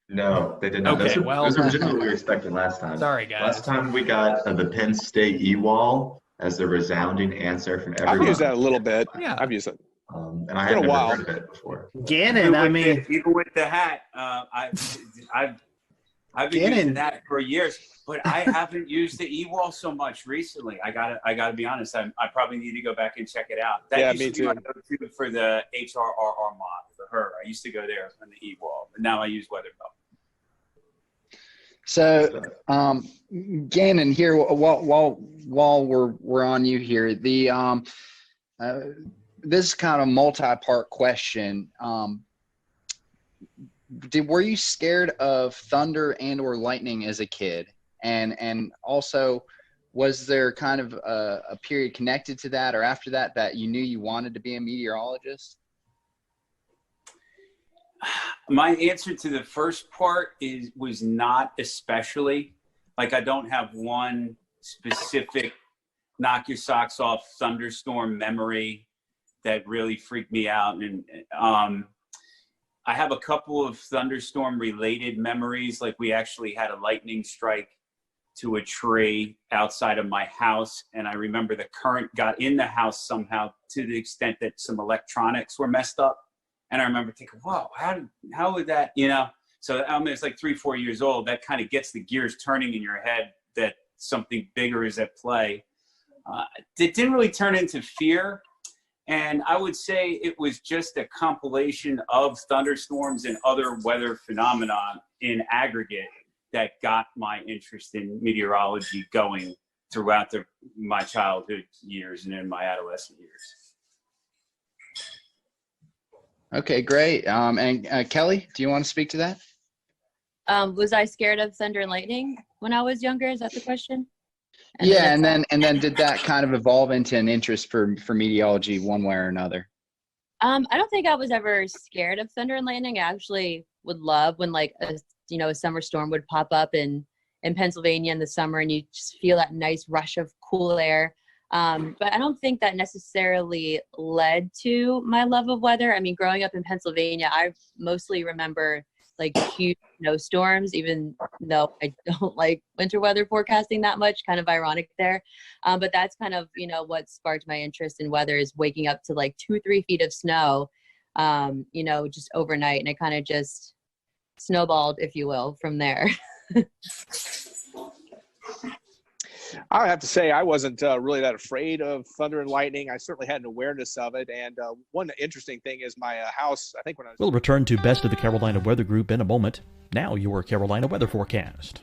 No, they did not. Okay, those are generally what we were expecting last time. Sorry, guys. Last time we got the Penn State E-Wall as the resounding answer from everyone. I've used that a little bit. Yeah. I've used it. And I had never heard of it before. Gannon, I mean, even with the hat, I've been using that for years, but I haven't used the E-Wall so much recently. I gotta be honest. I probably need to go back and check it out. That used to be my go-to for the HRRR mod for her. I used to go there on the E-Wall, but now I use Weatherbell. So, Gannon, here while we're on you here, the this is kind of a multi-part question. Were you scared of thunder and or lightning as a kid? And also, was there kind of a period connected to that or after that you knew you wanted to be a meteorologist? My answer to the first part was not especially. Like, I don't have one specific knock your socks off thunderstorm memory that really freaked me out. And I have a couple of thunderstorm related memories. Like, we actually had a lightning strike to a tree outside of my house, and I remember the current got in the house somehow to the extent that some electronics were messed up. And I remember thinking, whoa, how would that, you know? So I mean, it's like 3-4 years old. That kind of gets the gears turning in your head that something bigger is at play. It didn't really turn into fear. And I would say it was just a compilation of thunderstorms and other weather phenomena in aggregate that got my interest in meteorology going throughout my childhood years and in my adolescent years. Okay, great. And Kelly, do you want to speak to that? Was I scared of thunder and lightning when I was younger? Is that the question? And then did that kind of evolve into an interest for meteorology one way or another? I don't think I was ever scared of thunder and lightning. I actually would love when like a summer storm would pop up and in Pennsylvania in the summer, and you just feel that nice rush of cool air. But I don't think that necessarily led to my love of weather. I mean, growing up in Pennsylvania, I mostly remember like huge snowstorms, even though I don't like winter weather forecasting that much, kind of ironic there. But that's kind of, what sparked my interest in weather, is waking up to like 2-3 feet of snow, just overnight. And it kind of just snowballed, if you will, from there. I have to say, I wasn't really that afraid of thunder and lightning. I certainly had an awareness of it. And one interesting thing is my house, I think when I was... We'll return to Best of the Carolina Weather Group in a moment. Now your Carolina weather forecast.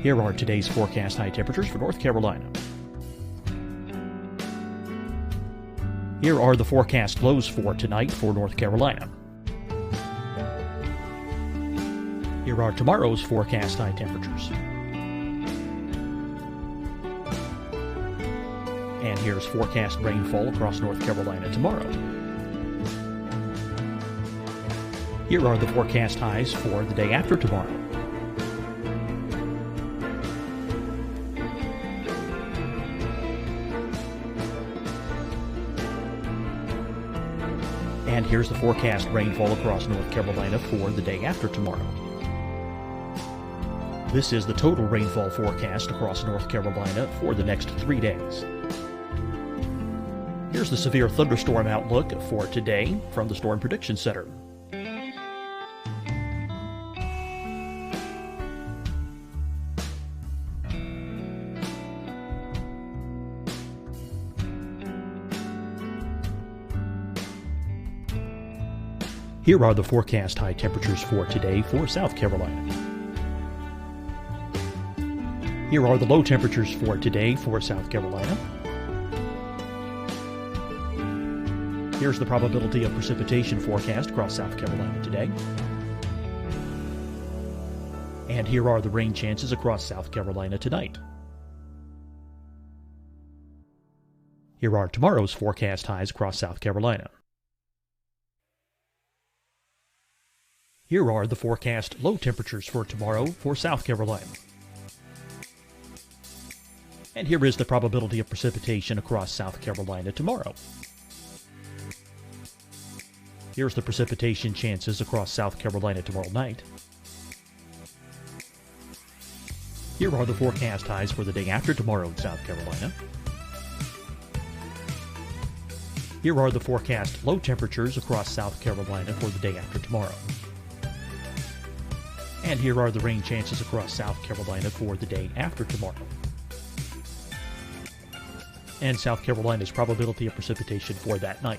Here are today's forecast high temperatures for North Carolina. Here are the forecast lows for tonight for North Carolina. Here are tomorrow's forecast high temperatures. And here's forecast rainfall across North Carolina tomorrow. Here are the forecast highs for the day after tomorrow. And here's the forecast rainfall across North Carolina for the day after tomorrow. This is the total rainfall forecast across North Carolina for the next 3 days. Here's the severe thunderstorm outlook for today from the Storm Prediction Center. Here are the forecast high temperatures for today for South Carolina. Here are the low temperatures for today for South Carolina. Here's the probability of precipitation forecast across South Carolina today. And here are the rain chances across South Carolina tonight. Here are tomorrow's forecast highs across South Carolina. Here are the forecast low temperatures for tomorrow for South Carolina. And here is the probability of precipitation across South Carolina tomorrow. Here's the precipitation chances across South Carolina tomorrow night. Here are the forecast highs for the day after tomorrow in South Carolina. Here are the forecast low temperatures across South Carolina for the day after tomorrow. And here are the rain chances across South Carolina for the day after tomorrow. And South Carolina's probability of precipitation for that night.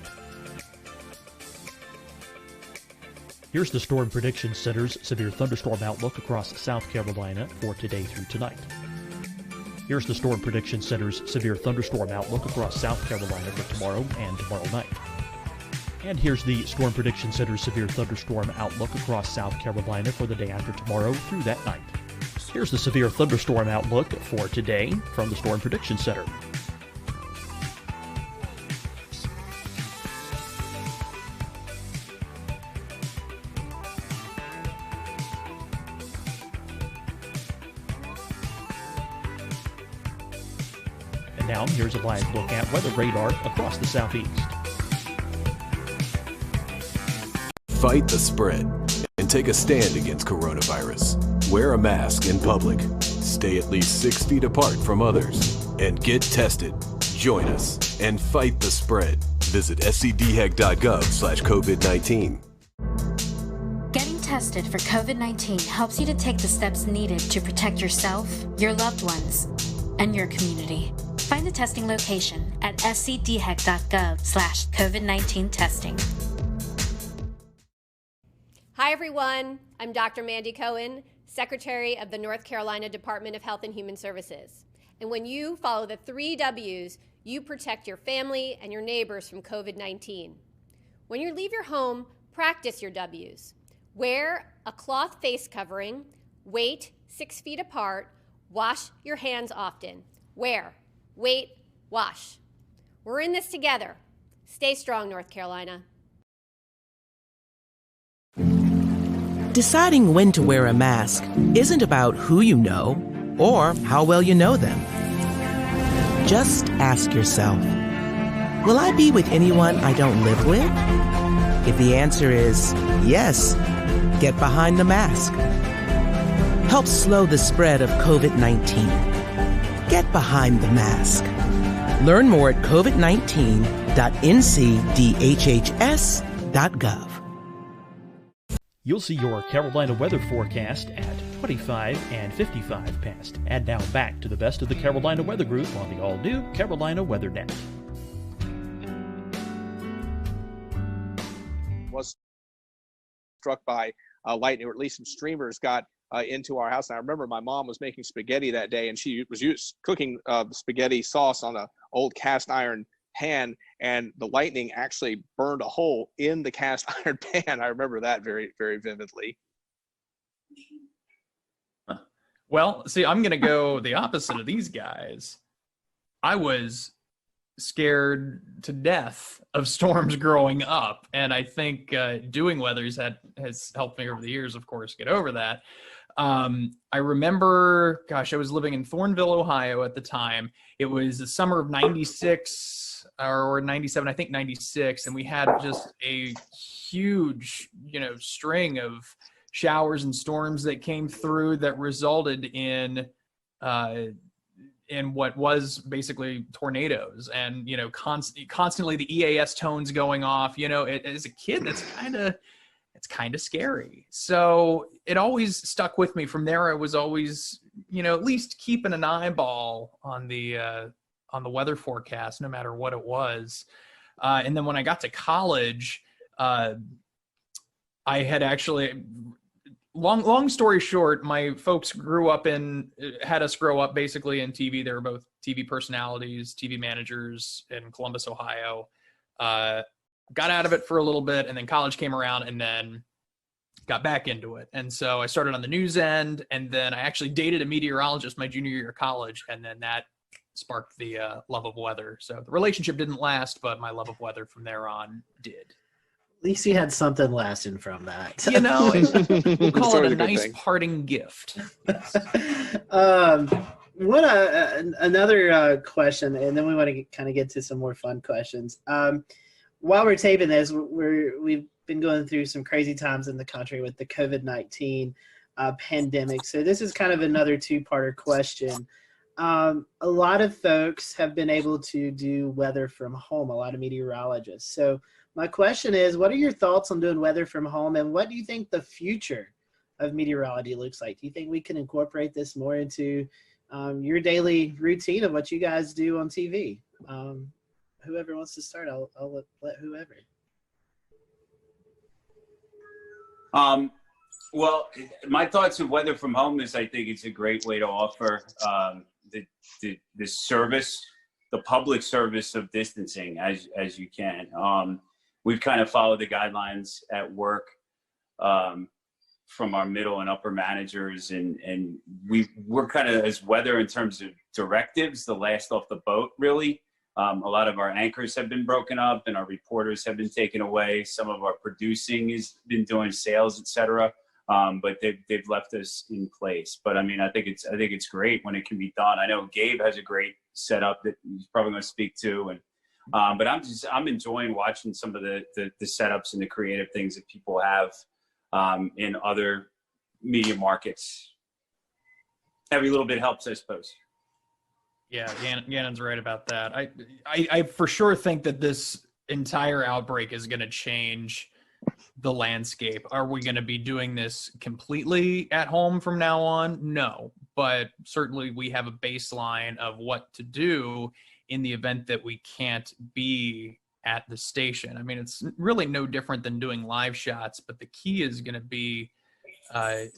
Here's the Storm Prediction Center's severe thunderstorm outlook across South Carolina for today through tonight. Here's the Storm Prediction Center's severe thunderstorm outlook across South Carolina for tomorrow and tomorrow night. And here's the Storm Prediction Center's severe thunderstorm outlook across South Carolina for the day after tomorrow through that night. Here's the severe thunderstorm outlook for today from the Storm Prediction Center. Now, here's a live look at weather radar across the southeast. Fight the spread and take a stand against coronavirus. Wear a mask in public. Stay at least 6 feet apart from others. And get tested. Join us and fight the spread. Visit scdhec.gov/COVID-19. Getting tested for COVID-19 helps you to take the steps needed to protect yourself, your loved ones, and your community. Find the testing location at scdhec.gov/COVID-19 testing. Hi, everyone. I'm Dr. Mandy Cohen, Secretary of the North Carolina Department of Health and Human Services. And when you follow the 3 W's, you protect your family and your neighbors from COVID-19. When you leave your home, practice your W's. Wear a cloth face covering, wait 6 feet apart, wash your hands often. Wear, wait, wash. We're in this together. Stay strong, North Carolina. Deciding when to wear a mask isn't about who you know or how well you know them. Just ask yourself, will I be with anyone I don't live with? If the answer is yes, get behind the mask. Help slow the spread of COVID-19. Get behind the mask. Learn more at covid19.ncdhhs.gov. You'll see your Carolina weather forecast at 25 and 55 past. And now back to the best of the Carolina Weather Group on the all-new Carolina Weather Net. Was struck by lightning, or at least some streamers got into our house. And I remember my mom was making spaghetti that day, and she was cooking spaghetti sauce on an old cast iron pan, and the lightning actually burned a hole in the cast iron pan. I remember that very, very vividly. Well, see, I'm going to go the opposite of these guys. I was scared to death of storms growing up, and I think doing weathers has helped me over the years, of course, get over that. I remember, I was living in Thornville, Ohio at the time. It was the summer of 96 or 97, I think 96, and we had just a huge, string of showers and storms that came through that resulted in what was basically tornadoes, and constantly the EAS tones going off. As a kid, it's kind of scary. So it always stuck with me. From there, I was always at least keeping an eyeball on the weather forecast, no matter what it was. And then when I got to college, I had actually. Long story short, my folks had us grow up basically in TV. They were both TV personalities, TV managers in Columbus, Ohio. Got out of it for a little bit, and then college came around, and then got back into it. And so I started on the news end, and then I actually dated a meteorologist my junior year of college, and then that sparked the love of weather. So the relationship didn't last, but my love of weather from there on did. At least you had something lasting from that. We'll call it a nice parting gift. Another question, and then we want to kind of get to some more fun questions. While we're taping this, we've been going through some crazy times in the country with the COVID-19 pandemic. So this is kind of another two-parter question. A lot of folks have been able to do weather from home, a lot of meteorologists. So my question is, what are your thoughts on doing weather from home, and what do you think the future of meteorology looks like? Do you think we can incorporate this more into your daily routine of what you guys do on TV? Whoever wants to start, I'll let whoever. Well, my thoughts of weather from home is I think it's a great way to offer the service, the public service of distancing as you can. We've kind of followed the guidelines at work from our middle and upper managers, and we're kind of, as weather in terms of directives, the last off the boat, really. A lot of our anchors have been broken up, and our reporters have been taken away. Some of our producing has been doing sales, etc. But they've left us in place. But I mean, I think it's great when it can be done. I know Gabe has a great setup that he's probably going to speak to, and but I'm enjoying watching some of the setups and the creative things that people have in other media markets. Every little bit helps, I suppose. Yeah, Gannon's right about that. I for sure think that this entire outbreak is going to change the landscape. Are we going to be doing this completely at home from now on? No, but certainly we have a baseline of what to do in the event that we can't be at the station. I mean, it's really no different than doing live shots, but the key is going to be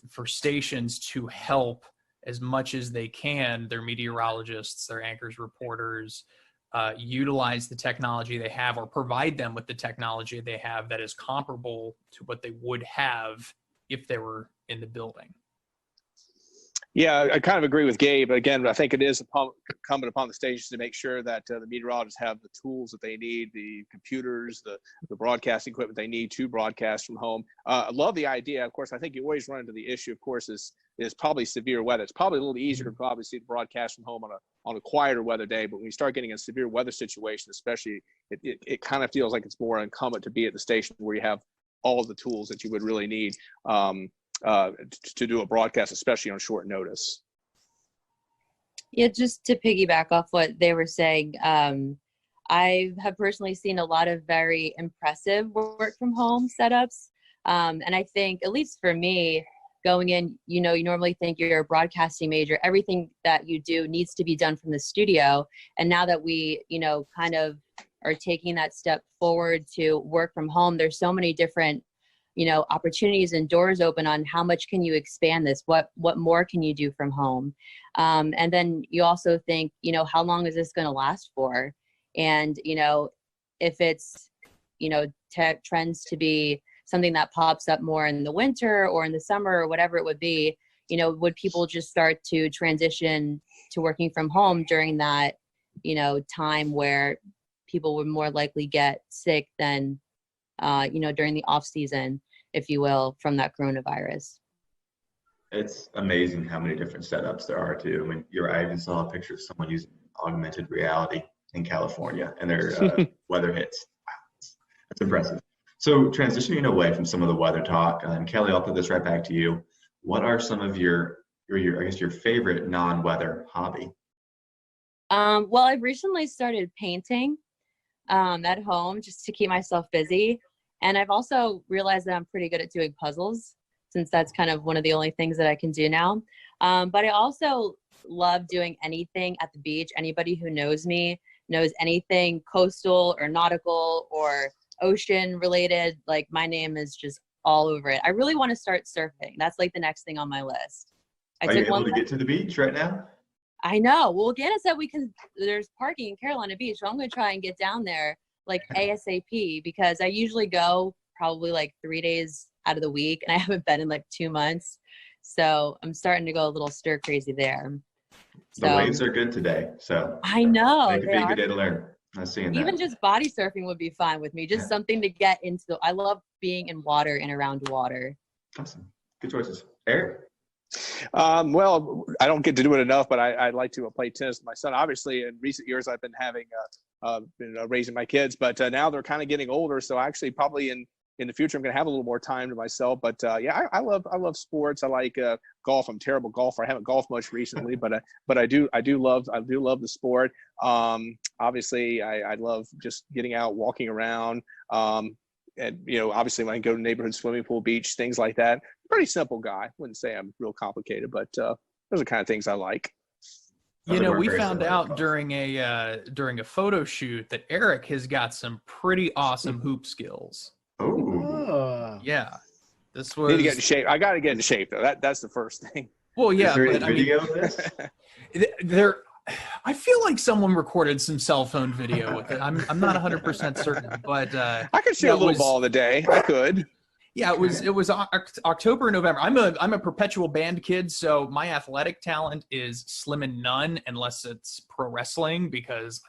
for stations to help as much as they can their meteorologists, their anchors, reporters, utilize the technology they have, or provide them with the technology they have that is comparable to what they would have if they were in the building. Yeah, I kind of agree with Gabe. Again, I think it is incumbent upon the stations to make sure that the meteorologists have the tools that they need, the computers, the broadcasting equipment they need to broadcast from home. I love the idea. Of course, I think you always run into the issue, of course, is probably severe weather. It's probably a little easier to probably see the broadcast from home on a quieter weather day, but when you start getting a severe weather situation, especially, it kind of feels like it's more incumbent to be at the station where you have all of the tools that you would really need to do a broadcast, especially on short notice. Yeah, just to piggyback off what they were saying, I have personally seen a lot of very impressive work from home setups. And I think, at least for me, going in, you normally think you're a broadcasting major. Everything that you do needs to be done from the studio. And now that we, kind of are taking that step forward to work from home, there's so many different opportunities and doors open on how much can you expand this? What more can you do from home? And then you also think, how long is this going to last for? And, if it's, tech trends to be something that pops up more in the winter or in the summer or whatever it would be, would people just start to transition to working from home during that, time where people would more likely get sick than during the off season, if you will, from that coronavirus? It's amazing how many different setups there are too. I mean, I even saw a picture of someone using augmented reality in California and their weather hits. Wow, that's impressive. So transitioning away from some of the weather talk, and Kelly, I'll put this right back to you. What are some of your I guess your favorite non-weather hobby? Well, I've recently started painting at home just to keep myself busy. And I've also realized that I'm pretty good at doing puzzles, since that's kind of one of the only things that I can do now. But I also love doing anything at the beach. Anybody who knows me knows anything coastal or nautical or ocean related. Like, my name is just all over it. I really want to start surfing. That's like the next thing on my list. Are you able to get to the beach right now? I know. Well, Ganna said there's parking in Carolina Beach, so I'm going to try and get down there like ASAP, because I usually go probably like 3 days out of the week, and I haven't been in like 2 months. So I'm starting to go a little stir crazy there. The waves are good today, so I know. It could be a good day to learn. I'm seeing that. Even just body surfing would be fine with me. Just something to get into. I love being in water and around water. Awesome. Good choices. Eric? Well, I don't get to do it enough, but I like to play tennis with my son. Obviously, in recent years, I've been having raising my kids, but now they're kind of getting older. So actually, probably in the future, I'm going to have a little more time to myself. But yeah, I love sports. I like golf. I'm a terrible golfer. I haven't golfed much recently, but I do love the sport. Obviously, I love just getting out, walking around. And obviously, when I go to neighborhood swimming pool, beach, things like that. Pretty simple guy. Wouldn't say I'm real complicated, but those are the kind of things I like. We found out during a photo shoot that Eric has got some pretty awesome hoop skills. Oh, yeah. This was. Need to get in shape. I got to get in shape though. That's the first thing. Well, yeah, is there but any video of this? I feel like someone recorded some cell phone video with it. I'm not 100% certain, but I could shoot a little ball of the day. I could. Yeah, it was October and November. I'm a perpetual band kid, so my athletic talent is slim and none unless it's pro wrestling, because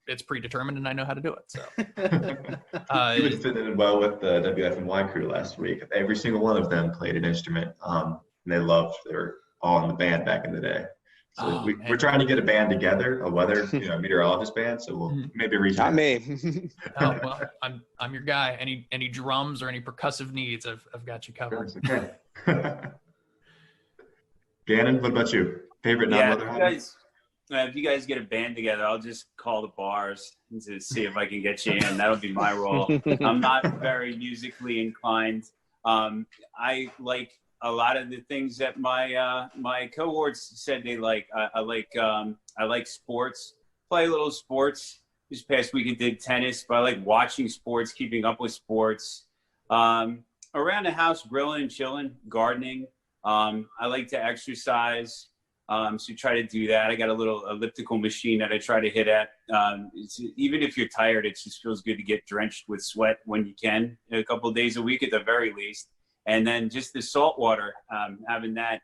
it's predetermined and I know how to do it. So you would fit in well with the WFNY crew last week. Every single one of them played an instrument, and they were all in the band back in the day. So we're trying to get a band together, a weather meteorologist band. So we'll maybe reach out. Not me. Oh well, I'm your guy. Any drums or any percussive needs, I've got you covered. Okay. Gannon, what about you? Favorite non-weather hobby? If you guys get a band together, I'll just call the bars to see if I can get you in. That'll be my role. I'm not very musically inclined. I like a lot of the things that my cohorts said they like. I like sports. Play a little sports. This past week I did tennis, but I like watching sports, keeping up with sports. Around the house, grilling and chilling, gardening. I like to exercise, so try to do that. I got a little elliptical machine that I try to hit at. Even if you're tired, it just feels good to get drenched with sweat when you can, a couple of days a week at the very least. And then just the salt water, having that,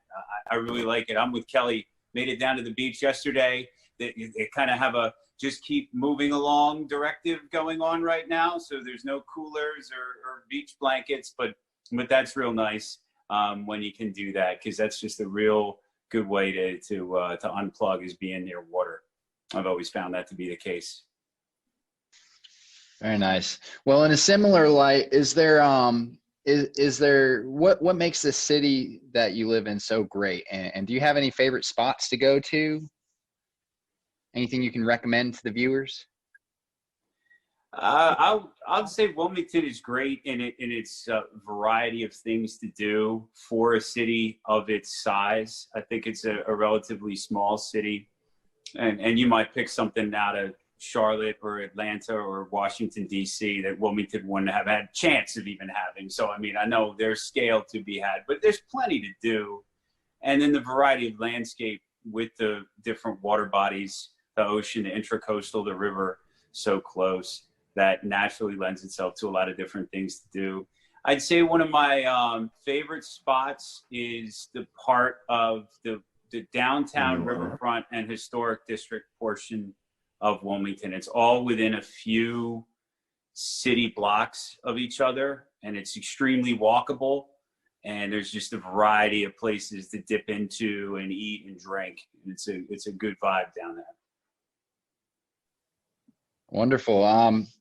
I really like it. I'm with Kelly. Made it down to the beach yesterday. They kind of have a just keep moving along directive going on right now. So there's no coolers or beach blankets, but that's real nice when you can do that, because that's just a real good way to unplug, is being near water. I've always found that to be the case. Very nice. Well, in a similar light, is there what makes the city that you live in so great? And do you have any favorite spots to go to? Anything you can recommend to the viewers? I'll say Wilmington is great in its variety of things to do for a city of its size. I think it's a relatively small city, and you might pick something out of Charlotte or Atlanta or Washington, D.C. that Wilmington wouldn't have had a chance of even having. So, I mean, I know there's scale to be had, but there's plenty to do. And then the variety of landscape with the different water bodies, the ocean, the intracoastal, the river, so close, that naturally lends itself to a lot of different things to do. I'd say one of my favorite spots is the part of the downtown riverfront and historic district portion of Wilmington. It's all within a few city blocks of each other, and it's extremely walkable. And there's just a variety of places to dip into and eat and drink. It's a good vibe down there. Wonderful.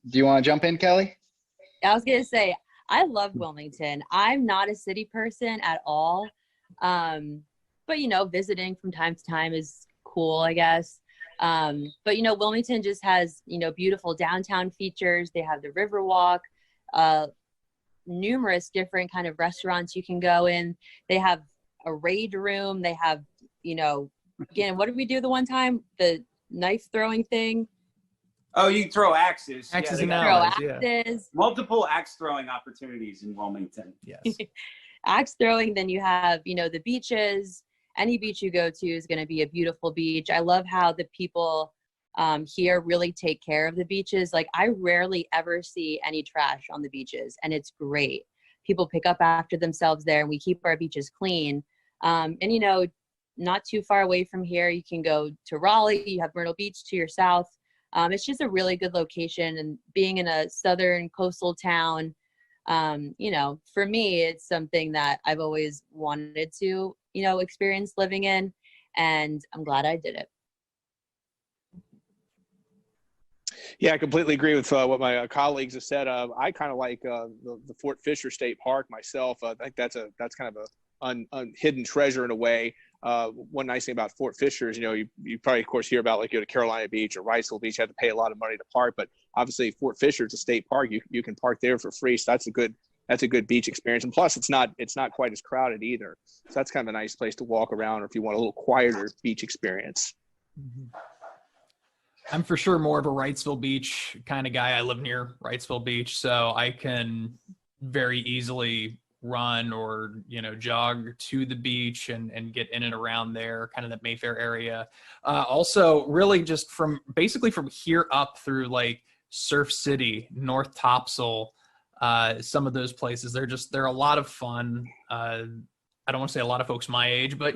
Do you want to jump in, Kelly? I was going to say, I love Wilmington. I'm not a city person at all. But, visiting from time to time is cool, I guess. But, Wilmington just has, beautiful downtown features. They have the Riverwalk, numerous different kind of restaurants you can go in. They have a raid room. They have, again, what did we do the one time? The knife throwing thing. Oh, you can throw axes. Axes and allies, axes. Multiple axe throwing opportunities in Wilmington. Yes. Axe throwing. Then you have, the beaches. Any beach you go to is going to be a beautiful beach. I love how the people here really take care of the beaches. Like, I rarely ever see any trash on the beaches, and it's great. People pick up after themselves there, and we keep our beaches clean. And, not too far away from here, you can go to Raleigh. You have Myrtle Beach to your south. It's just a really good location, and being in a southern coastal town, for me, it's something that I've always wanted to, experience living in, and I'm glad I did it. Yeah, I completely agree with what my colleagues have said. I kind of like the Fort Fisher State Park myself. I think that's kind of a hidden treasure in a way. One nice thing about Fort Fisher is, you probably, of course, hear about, like, you go to Carolina Beach or Riceville Beach, you have to pay a lot of money to park. But obviously, Fort Fisher is a state park. You can park there for free. So that's a good beach experience. And plus, it's not quite as crowded either. So that's kind of a nice place to walk around, or if you want a little quieter beach experience. Mm-hmm. I'm for sure more of a Wrightsville Beach kind of guy. I live near Wrightsville Beach, so I can very easily run or jog to the beach and get in and around there, kind of the Mayfair area. Also, really just from here up through like Surf City, North Topsail, some of those places, they're a lot of fun. I don't want to say a lot of folks my age, but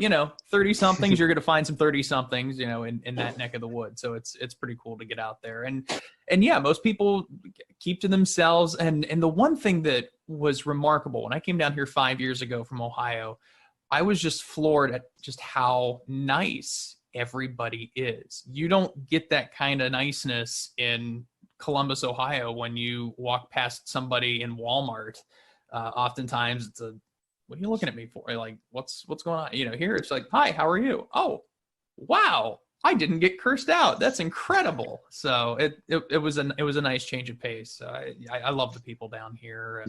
30 somethings, you're going to find some 30 somethings, in that neck of the woods. So it's pretty cool to get out there. And yeah, most people keep to themselves. And the one thing that was remarkable, when I came down here 5 years ago from Ohio, I was just floored at just how nice everybody is. You don't get that kind of niceness in Columbus, Ohio, when you walk past somebody in Walmart. Oftentimes it's what are you looking at me for? Like, what's going on? Here it's like, hi, how are you? Oh, wow, I didn't get cursed out. That's incredible. So it was a nice change of pace. I love the people down here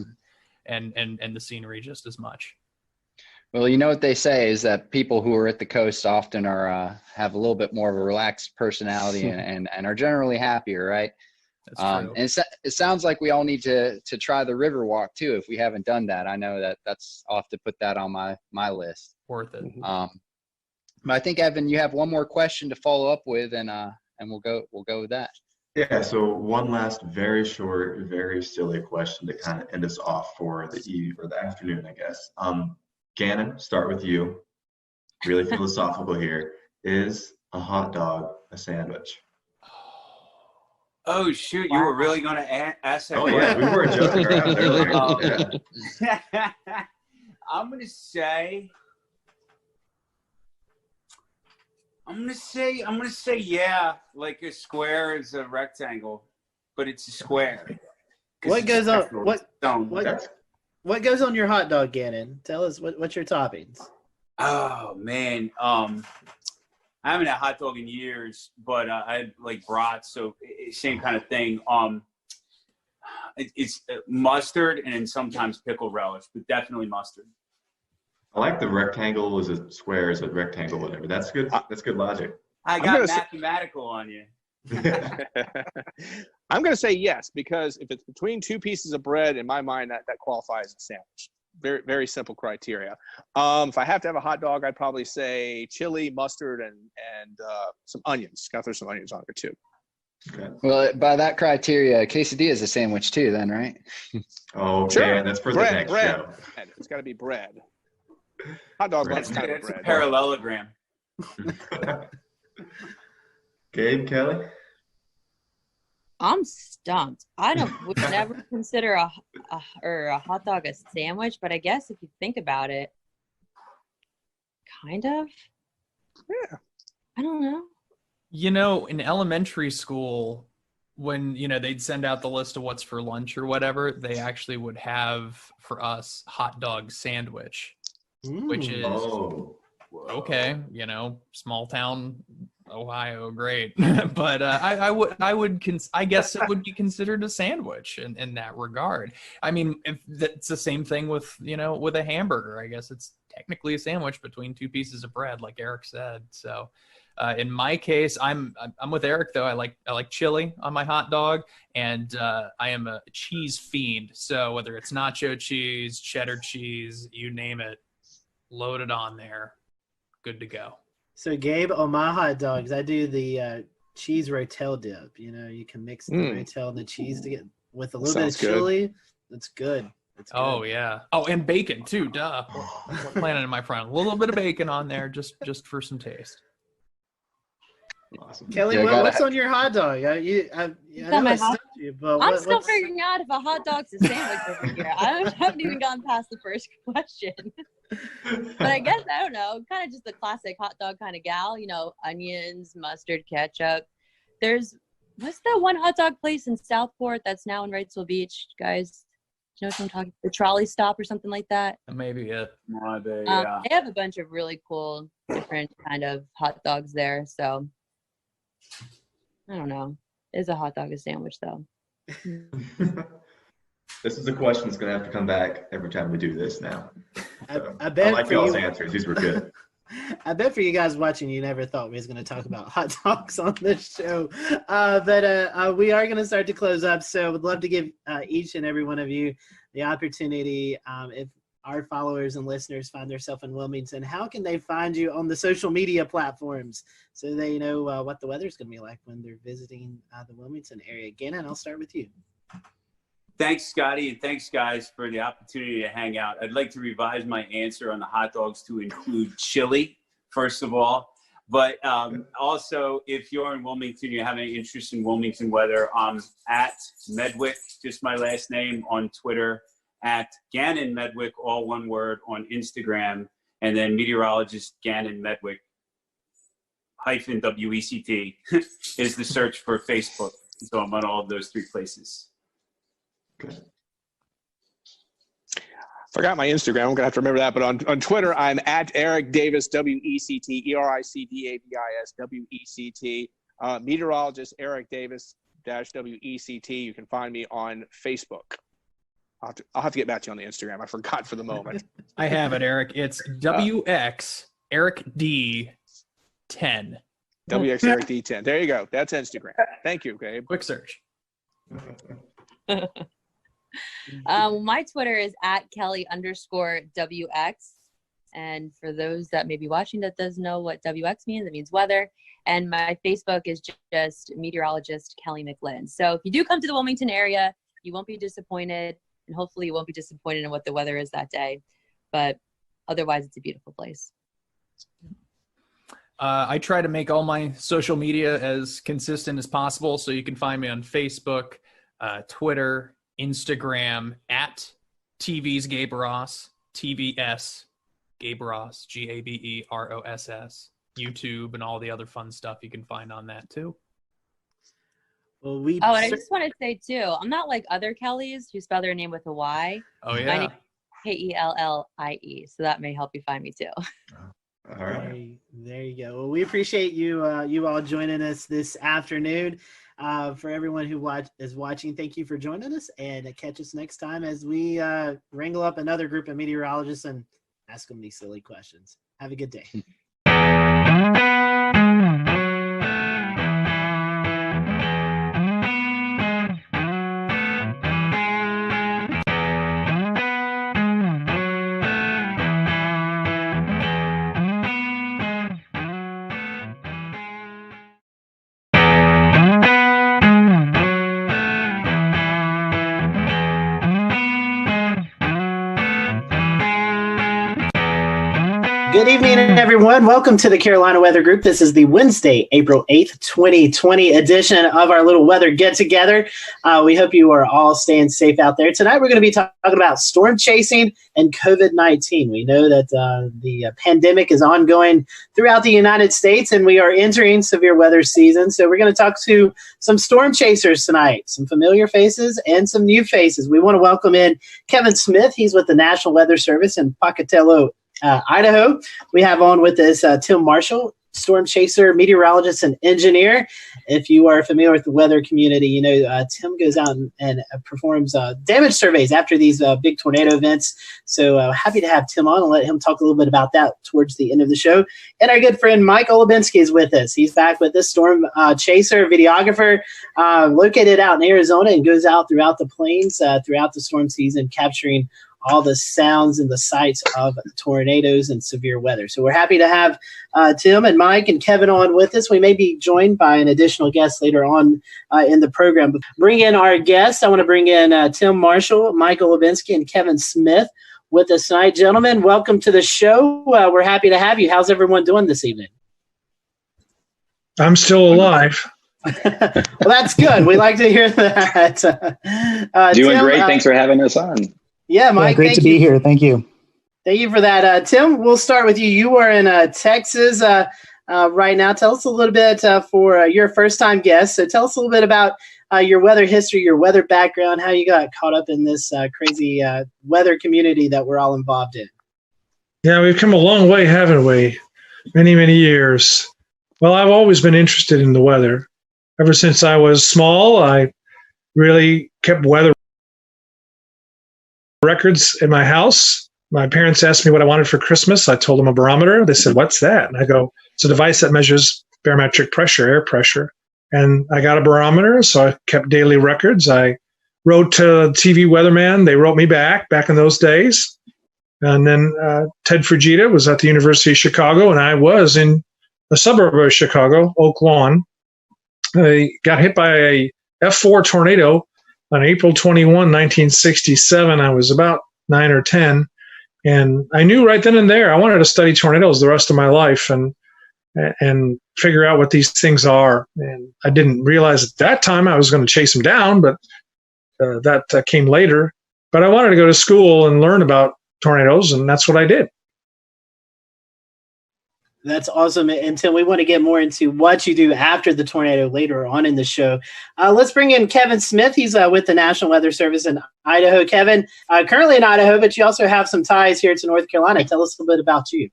and the scenery just as much. Well, what they say is that people who are at the coast often are have a little bit more of a relaxed personality and are generally happier, right? That's true. And it sounds like we all need to try the Riverwalk too, if we haven't done that. I know that's I'll have to put that on my list. Worth it. But I think, Evan, you have one more question to follow up with, and we'll go with that. Yeah, so one last very short, very silly question to kind of end us off for the eve or the afternoon, I guess. Gannon, start with you. Really philosophical here. Is a hot dog a sandwich? Oh shoot! You were really going to ask that? Oh yeah, we weren't joking around earlier. Yeah. I'm gonna say yeah. Like a square is a rectangle, but it's a square. What goes on? What goes on your hot dog, Gannon? Tell us what's your toppings. Oh man, I haven't had hot dog in years, but I had like brats, so same kind of thing. It's mustard and then sometimes pickle relish, but definitely mustard. I like the rectangle is a square is a rectangle, whatever. That's good. That's good logic. I got mathematical on you. I'm going to say yes, because if it's between two pieces of bread, in my mind, that qualifies as a sandwich. Very, very simple criteria. If I have to have a hot dog, I'd probably say chili, mustard, and some onions. Got to throw some onions on there too. Okay. Well, by that criteria, quesadilla is a sandwich too, then, right? Oh, okay. Sure. That's for bread, the next bread. show. It's got to be bread. Hot dog Bread. bun's kind of It's bread. a parallelogram. Gabe, Kelly? I'm stumped. Would never consider a hot dog a sandwich, but I guess if you think about it, kind of. Yeah. I don't know. You know, in elementary school, when, they'd send out the list of what's for lunch or whatever, they actually would have for us hot dog sandwich, which is okay, small town Ohio, great. But I guess it would be considered a sandwich in that regard. I mean, if that's the same thing with, with a hamburger, I guess it's technically a sandwich between two pieces of bread, like Eric said. So in my case, I'm with Eric though. I like chili on my hot dog, and I am a cheese fiend. So whether it's nacho cheese, cheddar cheese, you name it, load it on there, good to go. So Gabe, on my hot dogs, I do the cheese rotel dip. You can mix the rotel and the cheese to get with a little bit of chili. It's good. It's good. Oh yeah. Oh, and bacon too. Duh. We're planning in my front. A little bit of bacon on there, just for some taste. Awesome. Kelly, what's on your hot dog? I'm still figuring out if a hot dog's a sandwich over here. I haven't even gone past the first question. But I guess, I don't know, kind of just the classic hot dog kind of gal, onions, mustard, ketchup. What's that one hot dog place in Southport that's now in Wrightsville Beach, guys? Do you know what I'm talking? The Trolley Stop or something like that? Maybe it. Yeah. They have a bunch of really cool, different kind of hot dogs there. So I don't know. Is a hot dog a sandwich though? This is a question that's going to have to come back every time we do this now. So, I bet I like y'all's answers. These were good. I bet for you guys watching, you never thought we was going to talk about hot dogs on this show. But we are going to start to close up. So would love to give each and every one of you the opportunity, if our followers and listeners find themselves in Wilmington, how can they find you on the social media platforms so they know what the weather's going to be like when they're visiting the Wilmington area? Gannon, I'll start with you. Thanks, Scotty, and thanks, guys, for the opportunity to hang out. I'd like to revise my answer on the hot dogs to include chili, first of all. But also, if you're in Wilmington, you have any interest in Wilmington weather, I'm at Medwick, just my last name, on Twitter, at Gannon Medwick, all one word, on Instagram, and then meteorologist Gannon Medwick -WECT is the search for Facebook. So I'm on all of those three places. Okay. Forgot my Instagram. I'm gonna have to remember that. But on Twitter, I'm at Eric Davis, WECT, ERICDAVIS, WECT. Meteorologist Eric Davis -WECT. You can find me on Facebook. I'll have to get back to you on the Instagram. I forgot for the moment. I have it, Eric. It's WX Eric D 10. WX Eric D10. There you go. That's Instagram. Thank you, Gabe. Quick search. My Twitter is at Kelly _WX. And for those that may be watching that doesn't know what WX means, it means weather. And my Facebook is just meteorologist Kelly McLinn. So if you do come to the Wilmington area, you won't be disappointed, and hopefully you won't be disappointed in what the weather is that day. But otherwise, it's a beautiful place. I try to make all my social media as consistent as possible, so you can find me on Facebook, Twitter, Instagram at TV's Gabe Ross, TVS Gabe Ross, GABEROSS, YouTube, and all the other fun stuff you can find on that too. Well, and I just want to say too, I'm not like other Kellys who spell their name with a Y. Oh yeah. My name is Kellie, so that may help you find me too. All right. There you go. Well, we appreciate you you all joining us this afternoon. For everyone who is watching, thank you for joining us, and catch us next time as we wrangle up another group of meteorologists and ask them these silly questions. Have a good day. Good evening, everyone. Welcome to the Carolina Weather Group. This is the Wednesday, April 8th, 2020 edition of our little weather get-together. We hope you are all staying safe out there. Tonight, we're going to be talking about storm chasing and COVID-19. We know that the pandemic is ongoing throughout the United States, and we are entering severe weather season. So we're going to talk to some storm chasers tonight, some familiar faces and some new faces. We want to welcome in Kevin Smith. He's with the National Weather Service in Pocatello, Idaho. We have on with us Tim Marshall, storm chaser, meteorologist, and engineer. If you are familiar with the weather community, you know Tim goes out and performs damage surveys after these big tornado events. So happy to have Tim on and let him talk a little bit about that towards the end of the show. And our good friend Mike Olubinski is with us. He's back with this storm chaser, videographer, located out in Arizona, and goes out throughout the plains throughout the storm season, capturing all the sounds and the sights of tornadoes and severe weather. So we're happy to have Tim and Mike and Kevin on with us. We may be joined by an additional guest later on in the program. But bring in our guests. I want to bring in Tim Marshall, Michael Levinsky, and Kevin Smith with us tonight. Gentlemen, welcome to the show. We're happy to have you. How's everyone doing this evening? I'm still alive. Well, that's good. We like to hear that. Doing Tim, great. Thanks for having us on. Yeah, Mike. Great to be here. Thank you. Thank you for that. Tim, we'll start with you. You are in Texas right now. Tell us a little bit for your first-time guest. So tell us a little bit about your weather history, your weather background, how you got caught up in this crazy weather community that we're all involved in. Yeah, we've come a long way, haven't we? Many, many years. Well, I've always been interested in the weather. Ever since I was small, I really kept weather records in my house. My parents asked me what I wanted for Christmas. I told them a barometer. They said, "What's that?" And I go, "It's a device that measures barometric pressure, air pressure." And I got a barometer, so I kept daily records. I wrote to TV weatherman. They wrote me back in those days. And then Ted Fujita was at the University of Chicago, and I was in a suburb of Chicago, Oak Lawn. I got hit by a F4 tornado on April 21, 1967. I was about 9 or 10. And I knew right then and there I wanted to study tornadoes the rest of my life and figure out what these things are. And I didn't realize at that time I was going to chase them down, but that came later. But I wanted to go to school and learn about tornadoes, and that's what I did. That's awesome. And Tim, we want to get more into what you do after the tornado later on in the show. Let's bring in Kevin Smith. He's with the National Weather Service in Idaho. Kevin, currently in Idaho, but you also have some ties here to North Carolina. Tell us a little bit about you.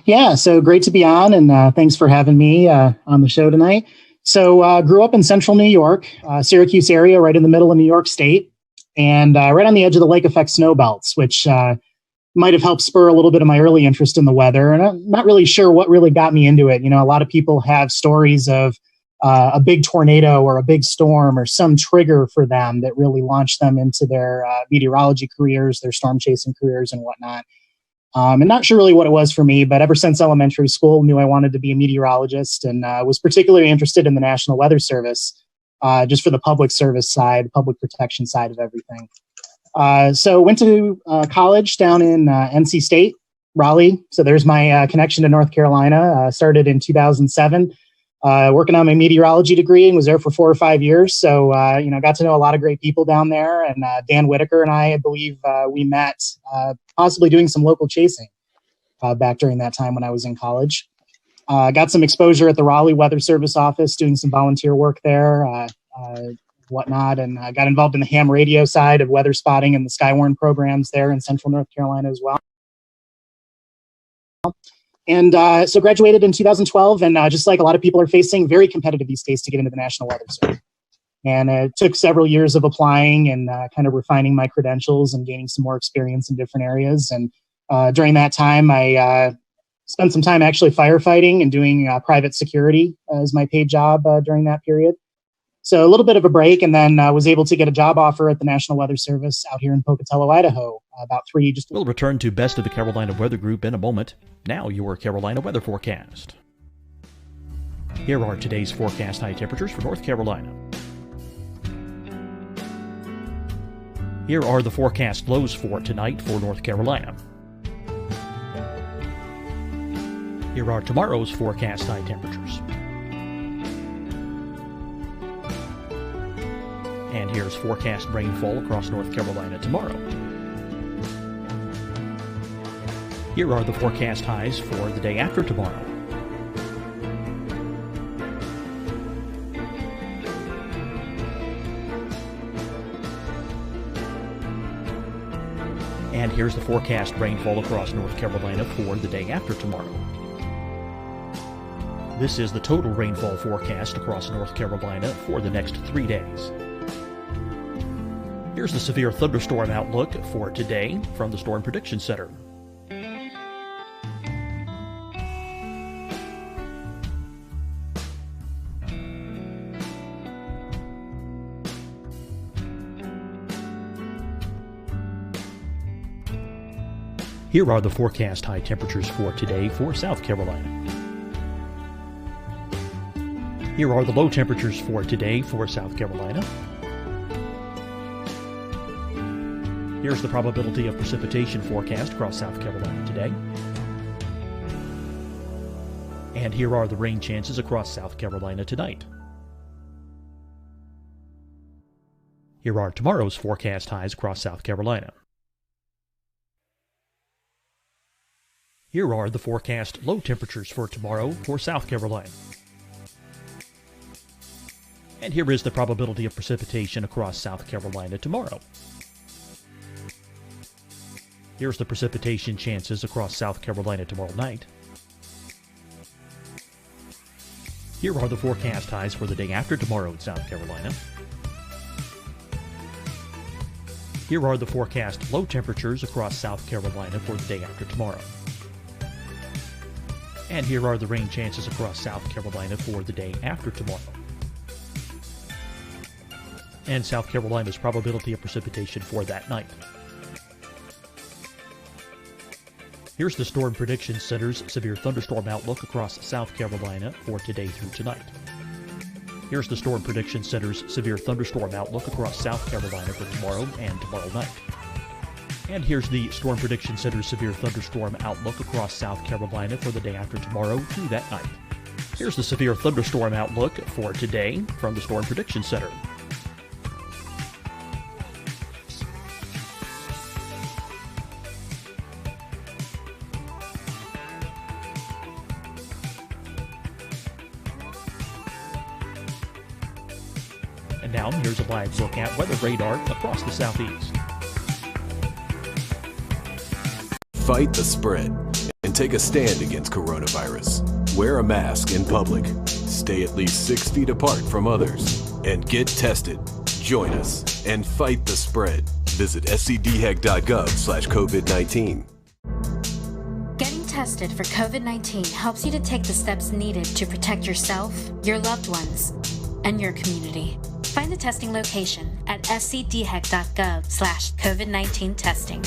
Yeah, so great to be on, and thanks for having me on the show tonight. So grew up in central New York, Syracuse area, right in the middle of New York State, and right on the edge of the lake effect snow belts, which might have helped spur a little bit of my early interest in the weather. And I'm not really sure what really got me into it. You know, a lot of people have stories of a big tornado or a big storm or some trigger for them that really launched them into their meteorology careers, their storm chasing careers and whatnot. And not sure really what it was for me, but ever since elementary school, knew I wanted to be a meteorologist, and was particularly interested in the National Weather Service, just for the public service side, public protection side of everything. So went to college down in NC State, Raleigh. So there's my connection to North Carolina. Started in 2007, working on my meteorology degree, and was there for 4 or 5 years. So, got to know a lot of great people down there. And Dan Whitaker and I believe we met possibly doing some local chasing back during that time when I was in college. Got some exposure at the Raleigh Weather Service office, doing some volunteer work there, whatnot, and got involved in the ham radio side of weather spotting and the Skywarn programs there in Central North Carolina as well. And so graduated in 2012, and just like a lot of people are facing, very competitive these days to get into the National Weather Service. And it took several years of applying and kind of refining my credentials and gaining some more experience in different areas. And during that time, I spent some time actually firefighting and doing private security as my paid job during that period. So a little bit of a break, and then was able to get a job offer at the National Weather Service out here in Pocatello, Idaho, about 3. We'll return to Best of the Carolina Weather Group in a moment. Now your Carolina weather forecast. Here are today's forecast high temperatures for North Carolina. Here are the forecast lows for tonight for North Carolina. Here are tomorrow's forecast high temperatures. And here's forecast rainfall across North Carolina tomorrow. Here are the forecast highs for the day after tomorrow. And here's the forecast rainfall across North Carolina for the day after tomorrow. This is the total rainfall forecast across North Carolina for the next 3 days. Here's the severe thunderstorm outlook for today from the Storm Prediction Center. Here are the forecast high temperatures for today for South Carolina. Here are the low temperatures for today for South Carolina. Here's the probability of precipitation forecast across South Carolina today. And here are the rain chances across South Carolina tonight. Here are tomorrow's forecast highs across South Carolina. Here are the forecast low temperatures for tomorrow for South Carolina. And here is the probability of precipitation across South Carolina tomorrow. Here's the precipitation chances across South Carolina tomorrow night. Here are the forecast highs for the day after tomorrow in South Carolina. Here are the forecast low temperatures across South Carolina for the day after tomorrow. And here are the rain chances across South Carolina for the day after tomorrow. And South Carolina's probability of precipitation for that night. Here's the Storm Prediction Center's severe thunderstorm outlook across South Carolina for today through tonight. Here's the Storm Prediction Center's severe thunderstorm outlook across South Carolina for tomorrow and tomorrow night. And here's the Storm Prediction Center's severe thunderstorm outlook across South Carolina for the day after tomorrow through that night. Here's the severe thunderstorm outlook for today from the Storm Prediction Center. And now here's a live look at weather radar across the southeast. Fight the spread and take a stand against coronavirus. Wear a mask in public. Stay at least 6 feet apart from others. And get tested. Join us and fight the spread. Visit scdhec.gov/COVID-19. Getting tested for COVID-19 helps you to take the steps needed to protect yourself, your loved ones, and your community. Find the testing location at scdhec.gov/COVID-19 testing.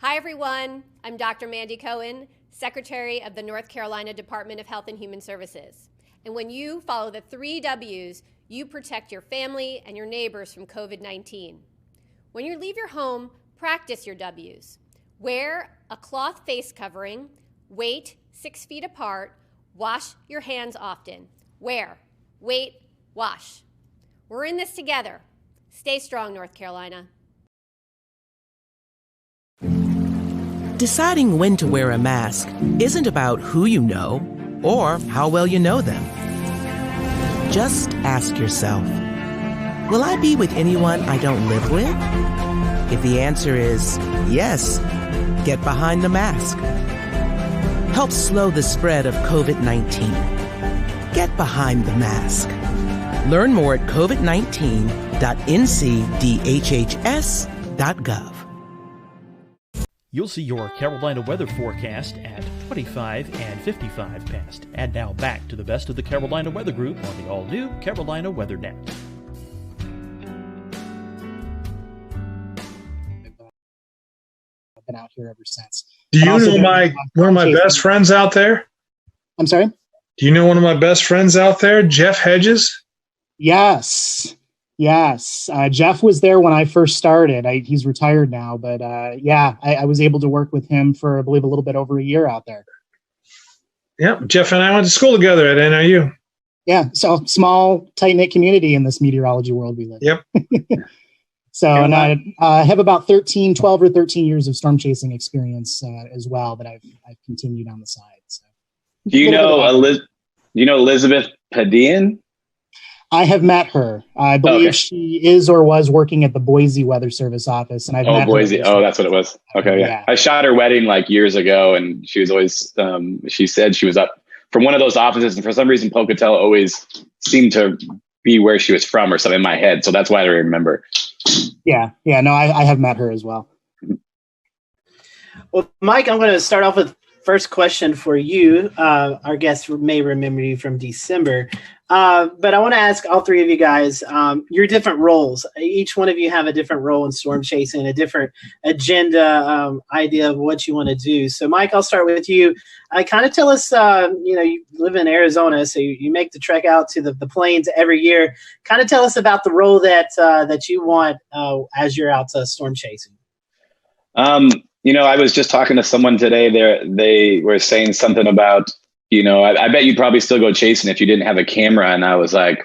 Hi, everyone. I'm Dr. Mandy Cohen, Secretary of the North Carolina Department of Health and Human Services. And when you follow the 3 W's, you protect your family and your neighbors from COVID-19. When you leave your home, practice your W's. Wear a cloth face covering, wait 6 feet apart, wash your hands often. Wear, wait, wash. We're in this together. Stay strong, North Carolina. Deciding when to wear a mask isn't about who you know or how well you know them. Just ask yourself, will I be with anyone I don't live with? If the answer is yes, get behind the mask. Help slow the spread of COVID-19. Get behind the mask. Learn more at covid19.ncdhhs.gov. You'll see your Carolina weather forecast at 25 and 55 past. And now back to the best of the Carolina Weather Group on the all-new Carolina Weather Net. I've been out here ever since. Do you know one of my best friends out there? I'm sorry? Do you know one of my best friends out there, Jeff Hedges? Yes. Jeff was there when I first started. He's retired now, but I was able to work with him for, I believe, a little bit over a year out there. Yep, Jeff and I went to school together at NIU. Yeah, so small, tight-knit community in this meteorology world we live in. Yep. So, and I have about 12 or 13 years of storm chasing experience as well that I've continued on the side. So. Do you know Elizabeth Padian? I have met her. I believe she is or was working at the Boise Weather Service office, and I've met Boise. her. Oh, that's what it was. Okay, yeah. I shot her wedding like years ago, and she was always. She said she was up from one of those offices, and for some reason, Pocatello always seemed to be where she was from, or something in my head. So that's why I remember. Yeah. No, I have met her as well. Well, Mike, I'm going to start off with first question for you. Our guests may remember you from December. But I want to ask all three of you guys your different roles. Each one of you have a different role in storm chasing, a different agenda, idea of what you want to do. So, Mike, I'll start with you. Kind of tell us, you live in Arizona, so you make the trek out to the plains every year. Kind of tell us about the role that you want as you're out storm chasing. I was just talking to someone today. They were saying something about, I bet you'd probably still go chasing if you didn't have a camera. And I was like,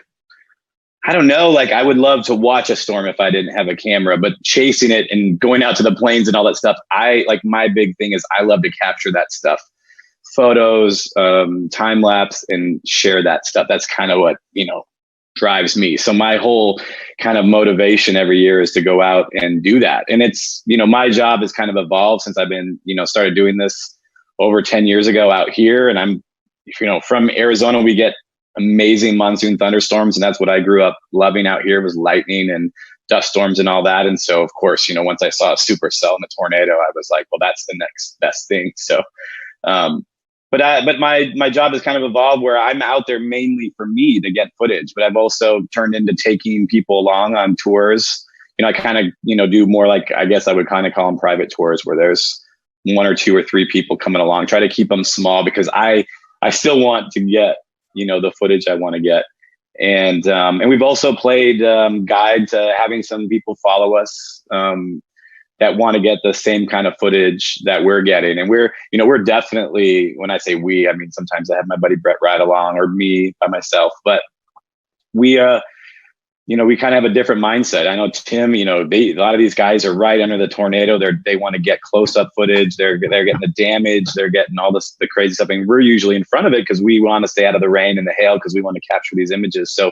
I don't know. Like, I would love to watch a storm if I didn't have a camera, but chasing it and going out to the plains and all that stuff. My big thing is I love to capture that stuff, photos, time lapse, and share that stuff. That's kind of what, drives me. So my whole kind of motivation every year is to go out and do that. And it's, my job has kind of evolved since I've been, started doing this over 10 years ago out here. And I'm, from Arizona, we get amazing monsoon thunderstorms. And that's what I grew up loving out here, was lightning and dust storms and all that. And so, of course, once I saw a supercell and a tornado, I was like, well, that's the next best thing. So, but my job has kind of evolved where I'm out there mainly for me to get footage, but I've also turned into taking people along on tours. I kind of, do more like, I guess I would kind of call them private tours, where there's 1 or 2 or 3 people coming along, try to keep them small because I still want to get, the footage I want to get. And we've also played guide to having some people follow us that want to get the same kind of footage that we're getting. And we're definitely, when I say we, I mean, sometimes I have my buddy Brett ride along or me by myself, but we, we kind of have a different mindset. I know Tim, a lot of these guys are right under the tornado. They want to get close up footage. They're getting the damage. They're getting all the crazy stuff. And we're usually in front of it because we want to stay out of the rain and the hail because we want to capture these images. So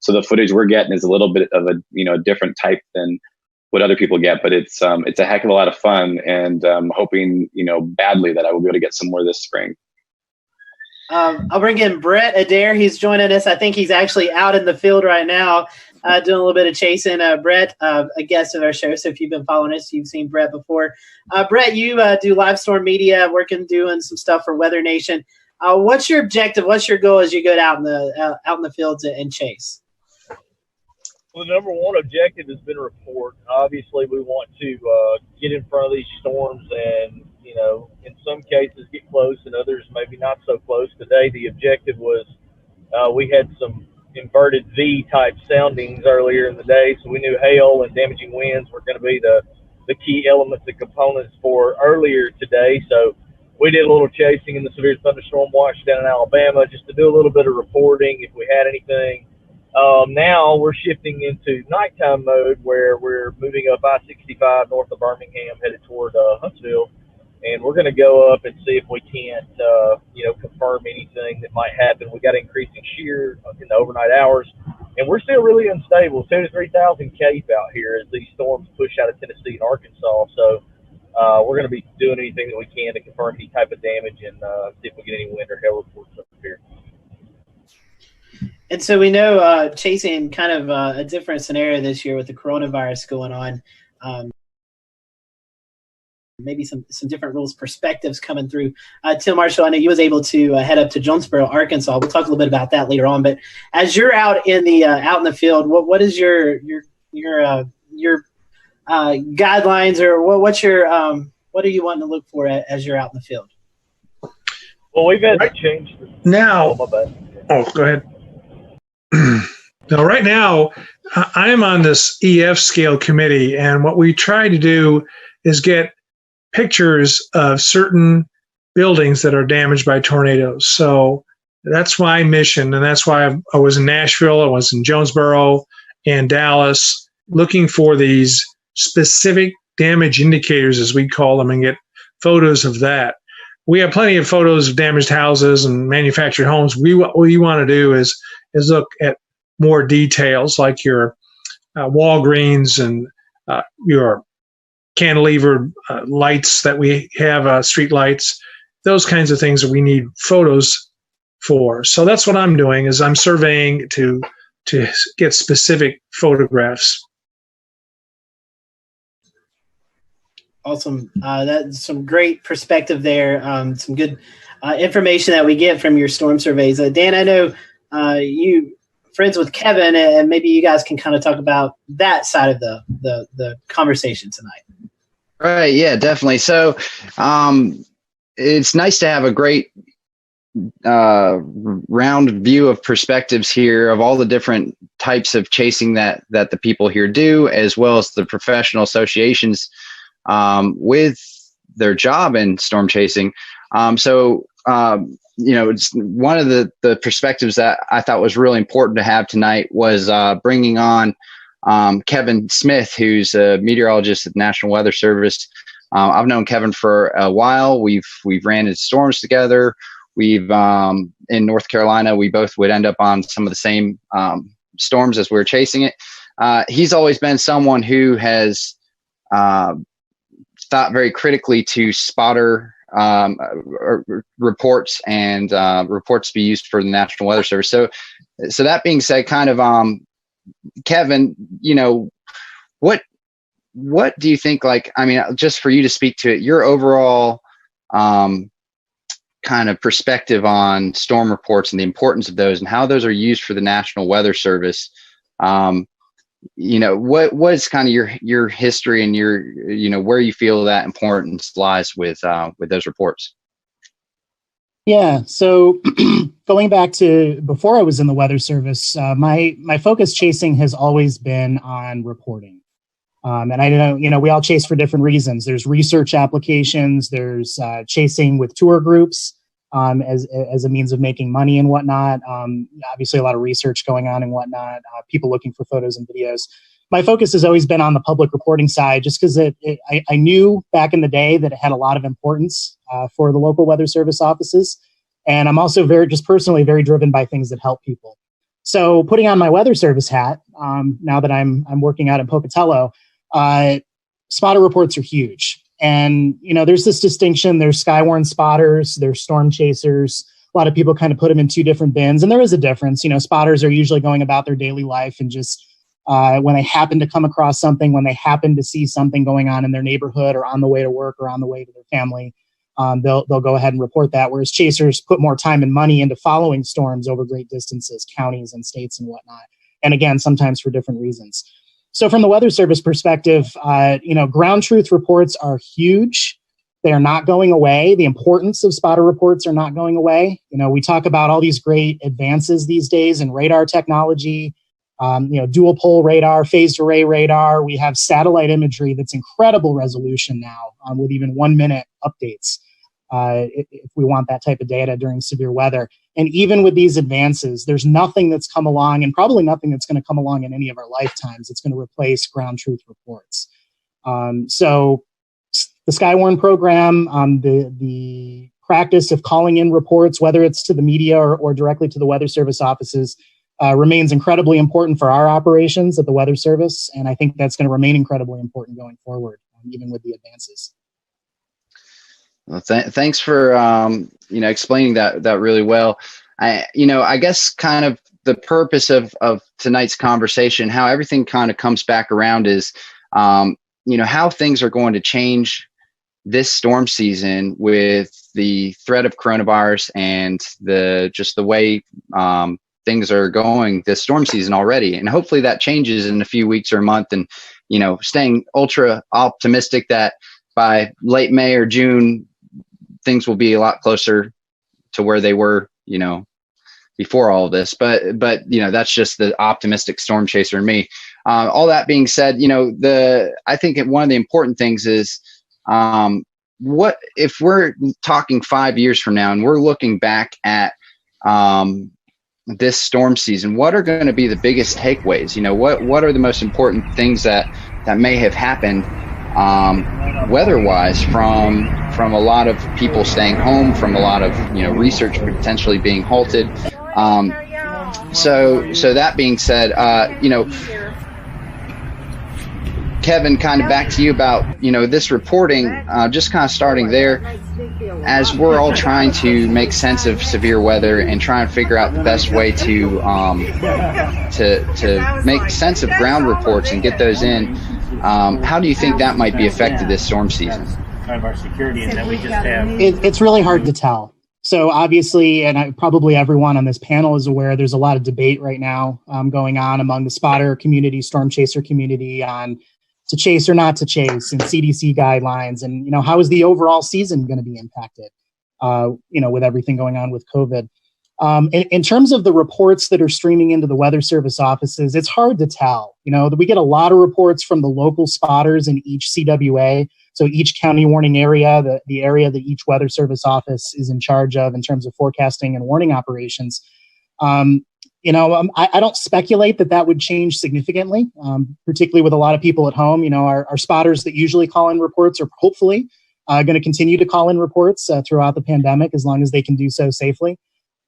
the footage we're getting is a little bit of a different type than what other people get, but it's a heck of a lot of fun, and I'm hoping, badly that I will be able to get some more this spring. I'll bring in Brett Adair. He's joining us. I think he's actually out in the field right now, doing a little bit of chasing. Brett, a guest of our show, so if you've been following us, you've seen Brett before. Brett, you do live storm media, doing some stuff for Weather Nation. What's your objective? What's your goal as you go out in the fields and chase? Well, the number one objective has been report. Obviously, we want to get in front of these storms and, in some cases get close and others maybe not so close. Today, the objective was we had some inverted V type soundings earlier in the day, so we knew hail and damaging winds were going to be the key elements and components for earlier today. So we did a little chasing in the severe thunderstorm watch down in Alabama just to do a little bit of reporting if we had anything. Now we're shifting into nighttime mode where we're moving up I-65 north of Birmingham headed toward Huntsville. And we're going to go up and see if we can't, confirm anything that might happen. We got increasing shear in the overnight hours, and we're still really unstable. 2,000 to 3,000 cape out here as these storms push out of Tennessee and Arkansas. So we're going to be doing anything that we can to confirm any type of damage and see if we get any wind or hail reports up here. And so we know chasing kind of a different scenario this year with the coronavirus going on. Maybe some different rules, perspectives coming through. Tim Marshall, I know you was able to head up to Jonesboro, Arkansas. We'll talk a little bit about that later on. But as you're out in the field, what is your guidelines, or what are you wanting to look for as you're out in the field? Well, we've had to change now. Oh, my bad. Oh, go ahead. Now, right now, I'm on this EF scale committee, and what we try to do is get pictures of certain buildings that are damaged by tornadoes. So that's my mission, and that's why I was in Nashville, I was in Jonesboro and Dallas, looking for these specific damage indicators, as we call them, and get photos of that. We have plenty of photos of damaged houses and manufactured homes. What we want to do is look at more details, like your Walgreens and your cantilever lights that we have, street lights, those kinds of things that we need photos for. So that's what I'm doing, is I'm surveying to get specific photographs. Awesome. That's some great perspective there. Some good information that we get from your storm surveys. Dan, I know you friends with Kevin, and maybe you guys can kind of talk about that side of the conversation tonight. Right. Yeah, definitely. So it's nice to have a great round view of perspectives here of all the different types of chasing that the people here do, as well as the professional associations with their job in storm chasing. It's one of the perspectives that I thought was really important to have tonight was bringing on Kevin Smith, who's a meteorologist at the National Weather Service. I've known Kevin for a while. We've ran into storms together. We've in North Carolina, we both would end up on some of the same storms as we were chasing it. He's always been someone who has thought very critically to spotter reports and reports to be used for the National Weather Service. So that being said, kind of Kevin, what do you think, just for you to speak to it, your overall kind of perspective on storm reports and the importance of those and how those are used for the National Weather Service? What's kind of your history and your, where you feel that importance lies with those reports? Yeah. So going back to before I was in the Weather Service, my focus chasing has always been on reporting. And I know, we all chase for different reasons. There's research applications, there's chasing with tour groups as a means of making money and whatnot. Obviously a lot of research going on and whatnot, people looking for photos and videos. My focus has always been on the public reporting side, just because I knew back in the day that it had a lot of importance for the local Weather Service offices. And I'm also just personally very driven by things that help people. So putting on my Weather Service hat, now that I'm working out in Pocatello, spotter reports are huge. And, there's this distinction. There's skywarn spotters, there's storm chasers. A lot of people kind of put them in two different bins. And there is a difference. Spotters are usually going about their daily life and just when they happen to come across something, when they happen to see something going on in their neighborhood or on the way to work or on the way to their family, they'll go ahead and report that. Whereas chasers put more time and money into following storms over great distances, counties and states and whatnot. And again, sometimes for different reasons. So from the Weather Service perspective, ground truth reports are huge. They are not going away. The importance of spotter reports are not going away. We talk about all these great advances these days in radar technology, dual pole radar, phased array radar. We have satellite imagery that's incredible resolution now with even 1 minute updates if we want that type of data during severe weather. And even with these advances, there's nothing that's come along, and probably nothing that's going to come along in any of our lifetimes, that's going to replace ground truth reports. So the Skywarn program, the practice of calling in reports, whether it's to the media or directly to the Weather Service offices, remains incredibly important for our operations at the Weather Service. And I think that's going to remain incredibly important going forward, even with the advances. Well, thanks for explaining that really well. I guess kind of the purpose of tonight's conversation, how everything kind of comes back around, is how things are going to change this storm season with the threat of coronavirus and the way things are going this storm season already. And hopefully that changes in a few weeks or a month, and staying ultra optimistic that by late May or June things will be a lot closer to where they were, before all of this. But that's just the optimistic storm chaser in me. All that being said, I think one of the important things is, what if we're talking 5 years from now and we're looking back at this storm season, what are going to be the biggest takeaways? What are the most important things that may have happened weather-wise from a lot of people staying home, from a lot of research potentially being halted. So that being said, Kevin, kind of back to you about this reporting. Just kind of starting there, as we're all trying to make sense of severe weather and try and figure out the best way to make sense of ground reports and get those in. How do you think that might be affected this storm season? Of our security, and that we just have. It's really hard to tell. So obviously, and probably everyone on this panel is aware, there's a lot of debate right now going on among the spotter community, storm chaser community on to chase or not to chase, and CDC guidelines, and how is the overall season going to be impacted? With everything going on with COVID. In terms of the reports that are streaming into the Weather Service offices, it's hard to tell. We get a lot of reports from the local spotters in each CWA. So each county warning area, the area that each Weather Service office is in charge of in terms of forecasting and warning operations. I don't speculate that would change significantly, particularly with a lot of people at home. Our spotters that usually call in reports are hopefully going to continue to call in reports throughout the pandemic, as long as they can do so safely.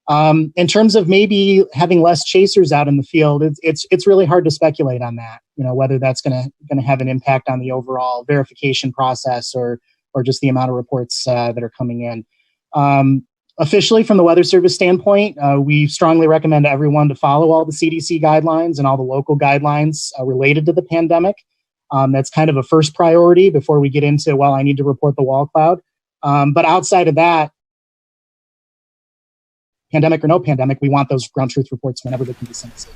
In terms of maybe having less chasers out in the field, it's really hard to speculate on that. Whether that's going to have an impact on the overall verification process or just the amount of reports that are coming in. Officially, from the Weather Service standpoint, we strongly recommend everyone to follow all the CDC guidelines and all the local guidelines related to the pandemic. That's kind of a first priority before we get into, I need to report the wall cloud. But outside of that, pandemic or no pandemic, we want those ground truth reports whenever they can be sent.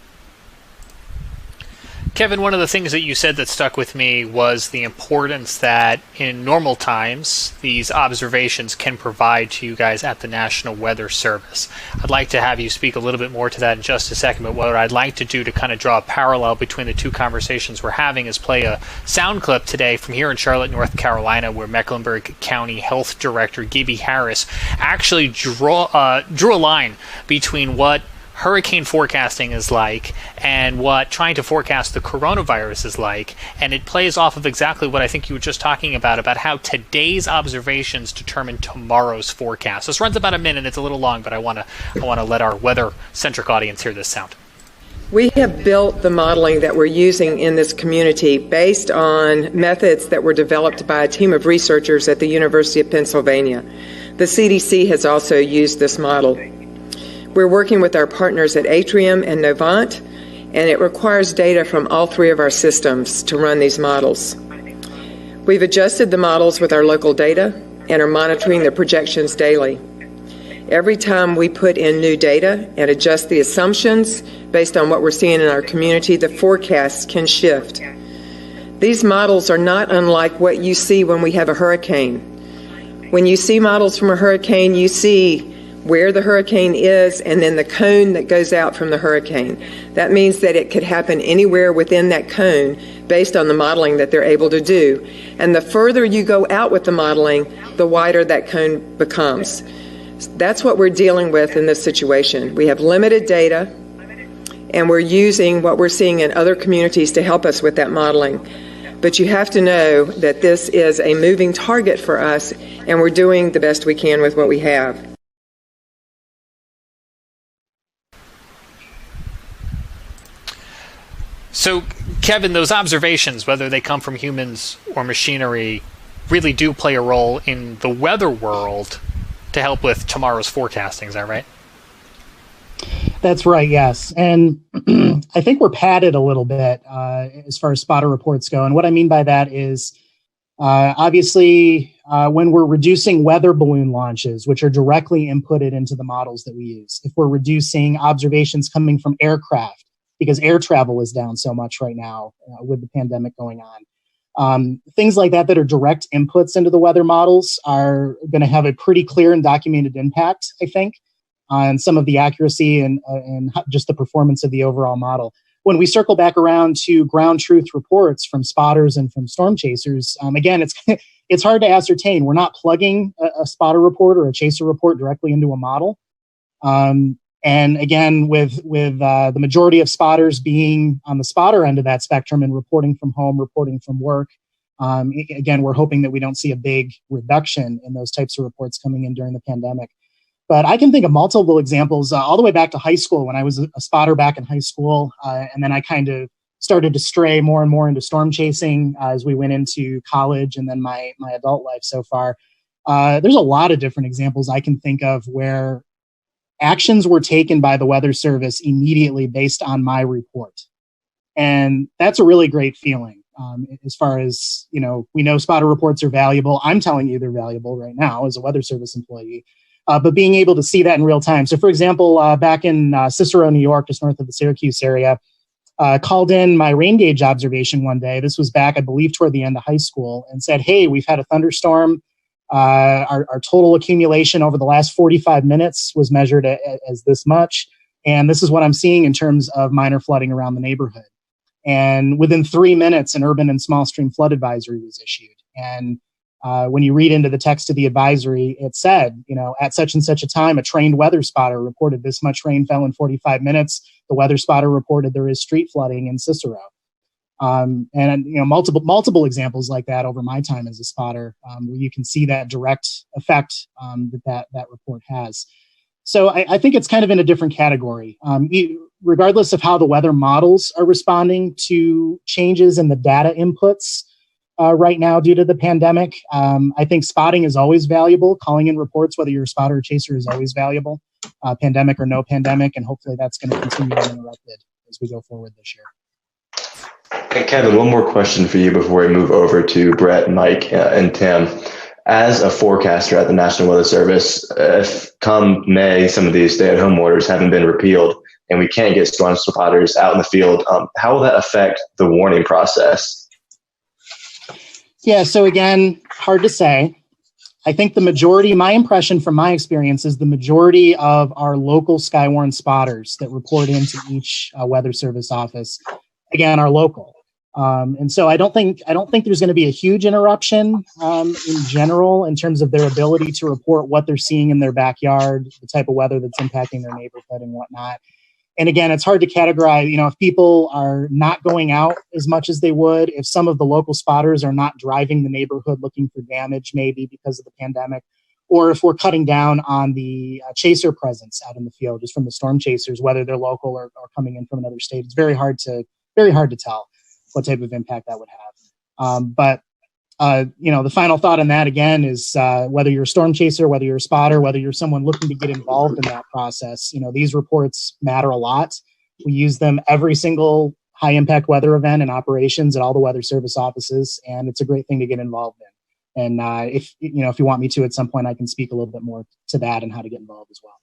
Kevin, one of the things that you said that stuck with me was the importance that in normal times these observations can provide to you guys at the National Weather Service. I'd like to have you speak a little bit more to that in just a second, but what I'd like to do to kind of draw a parallel between the two conversations we're having is play a sound clip today from here in Charlotte, North Carolina, where Mecklenburg County Health Director Gibby Harris actually drew a line between what hurricane forecasting is like and what trying to forecast the coronavirus is like, and it plays off of exactly what I think you were just talking about how today's observations determine tomorrow's forecast. This runs about a minute. It's a little long, but I want to let our weather-centric audience hear this sound. We have built the modeling that we're using in this community based on methods that were developed by a team of researchers at the University of Pennsylvania. The CDC has also used this model. We're working with our partners at Atrium and Novant, and it requires data from all three of our systems to run these models. We've adjusted the models with our local data and are monitoring the projections daily. Every time we put in new data and adjust the assumptions based on what we're seeing in our community, the forecasts can shift. These models are not unlike what you see when we have a hurricane. When you see models from a hurricane, you see where the hurricane is and then the cone that goes out from the hurricane. That means that it could happen anywhere within that cone based on the modeling that they're able to do. And the further you go out with the modeling, the wider that cone becomes. That's what we're dealing with in this situation. We have limited data, and we're using what we're seeing in other communities to help us with that modeling. But you have to know that this is a moving target for us, and we're doing the best we can with what we have. So, Kevin, those observations, whether they come from humans or machinery, really do play a role in the weather world to help with tomorrow's forecasting. Is that right? That's right, yes. And I think we're padded a little bit as far as spotter reports go. And what I mean by that is, obviously, when we're reducing weather balloon launches, which are directly inputted into the models that we use, if we're reducing observations coming from aircraft, because air travel is down so much right now with the pandemic going on. Things like that are direct inputs into the weather models are going to have a pretty clear and documented impact, I think, on some of the accuracy and just the performance of the overall model. When we circle back around to ground truth reports from spotters and from storm chasers, again, it's hard to ascertain. We're not plugging a spotter report or a chaser report directly into a model. And again, with the majority of spotters being on the spotter end of that spectrum and reporting from home, reporting from work, again, we're hoping that we don't see a big reduction in those types of reports coming in during the pandemic. But I can think of multiple examples all the way back to high school when I was a spotter back in high school. And then I kind of started to stray more and more into storm chasing as we went into college and then my adult life so far. There's a lot of different examples I can think of where actions were taken by the Weather Service immediately based on my report. And that's a really great feeling. As far as, we know spotter reports are valuable. I'm telling you they're valuable right now as a Weather Service employee. But being able to see that in real time. So for example, back in Cicero, New York, just north of the Syracuse area, called in my rain gauge observation one day. This was back, I believe, toward the end of high school, and said, hey, we've had a thunderstorm. Our total accumulation over the last 45 minutes was measured as this much. And this is what I'm seeing in terms of minor flooding around the neighborhood. And within 3 minutes, an urban and small stream flood advisory was issued. And when you read into the text of the advisory, it said, at such and such a time, a trained weather spotter reported this much rain fell in 45 minutes. The weather spotter reported there is street flooding in Cicero. And multiple examples like that over my time as a spotter, where you can see that direct effect that report has. So I think it's kind of in a different category. Regardless of how the weather models are responding to changes in the data inputs right now due to the pandemic, I think spotting is always valuable. Calling in reports, whether you're a spotter or chaser, is always valuable, pandemic or no pandemic, and hopefully that's going to continue uninterrupted as we go forward this year. Hey, Kevin, one more question for you before we move over to Brett, Mike, and Tim. As a forecaster at the National Weather Service, if come May, some of these stay-at-home orders haven't been repealed and we can't get storm spotters out in the field, how will that affect the warning process? Yeah, so again, hard to say. I think the majority, my impression from my experience is the majority of our local Skywarn spotters that report into each Weather Service office, again, are local. And so I don't think there's going to be a huge interruption in general in terms of their ability to report what they're seeing in their backyard, the type of weather that's impacting their neighborhood and whatnot. And again, it's hard to categorize, if people are not going out as much as they would, if some of the local spotters are not driving the neighborhood looking for damage, maybe because of the pandemic, or if we're cutting down on the chaser presence out in the field, just from the storm chasers, whether they're local or coming in from another state. It's very hard to tell what type of impact that would have. But the final thought on that, again, is whether you're a storm chaser, whether you're a spotter, whether you're someone looking to get involved in that process, these reports matter a lot. We use them every single high impact weather event and operations at all the Weather Service offices, and it's a great thing to get involved in. And if you want me to at some point, I can speak a little bit more to that and how to get involved as well.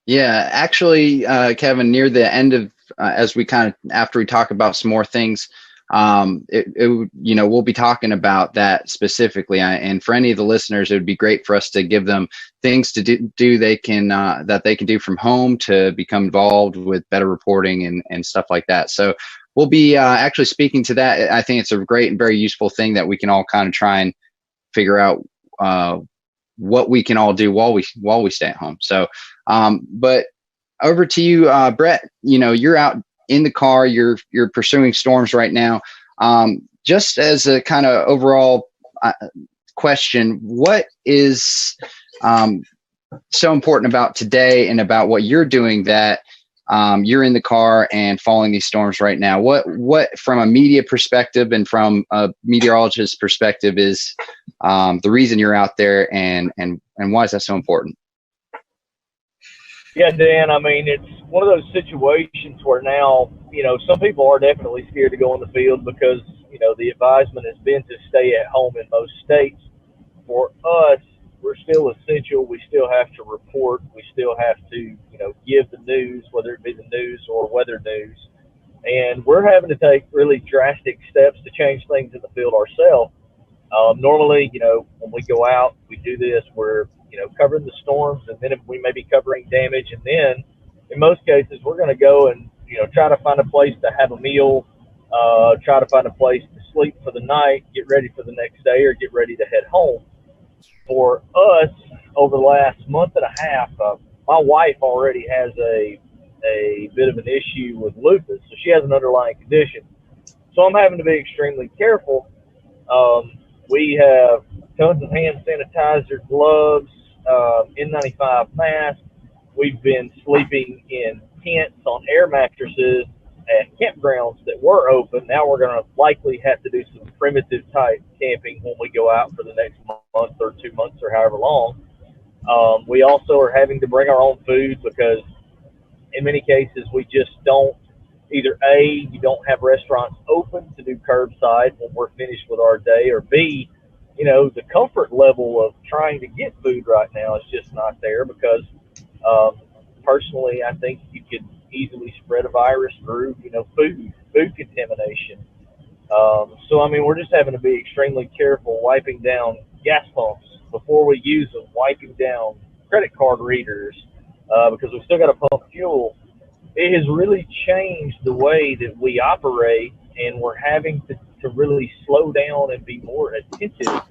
Yeah, actually, Kevin, near the end of as we after we talk about some more things, we'll be talking about that specifically. And for any of the listeners, it would be great for us to give them things to do they can that they can do from home to become involved with better reporting and stuff like that. So we'll be actually speaking to that. I think it's a great and very useful thing that we can all kind of try and figure out what we can all do while we stay at home. So, but over to you, Brett. You're out in the car. You're pursuing storms right now. Just as a kind of overall question, what is so important about today and about what you're doing that you're in the car and following these storms right now? What from a media perspective and from a meteorologist's perspective is the reason you're out there, and why is that so important? Yeah, Dan, I mean, it's one of those situations where now, some people are definitely scared to go in the field because, the advisement has been to stay at home in most states. For us, we're still essential. We still have to report. We still have to, give the news, whether it be the news or weather news. And we're having to take really drastic steps to change things in the field ourselves. Normally, when we go out, we do this, we're, covering the storms, and then if we may be covering damage. And then in most cases, we're going to go and, try to find a place to have a meal, try to find a place to sleep for the night, get ready for the next day, or get ready to head home. For us, over the last month and a half, my wife already has a bit of an issue with lupus, so she has an underlying condition. So I'm having to be extremely careful. We have tons of hand sanitizer, gloves, N95 masks. We've been sleeping in tents on air mattresses at campgrounds that were open. Now we're going to likely have to do some primitive type camping when we go out for the next month or 2 months or however long. We also are having to bring our own food because in many cases we just don't, either A, you don't have restaurants open to do curbside when we're finished with our day, or B, the comfort level of trying to get food right now is just not there because personally I think you could easily spread a virus through, food contamination. So, I mean, we're just having to be extremely careful wiping down gas pumps before we use them, wiping down credit card readers because we've still got to pump fuel. It has really changed the way that we operate, and we're having to really slow down and be more attentive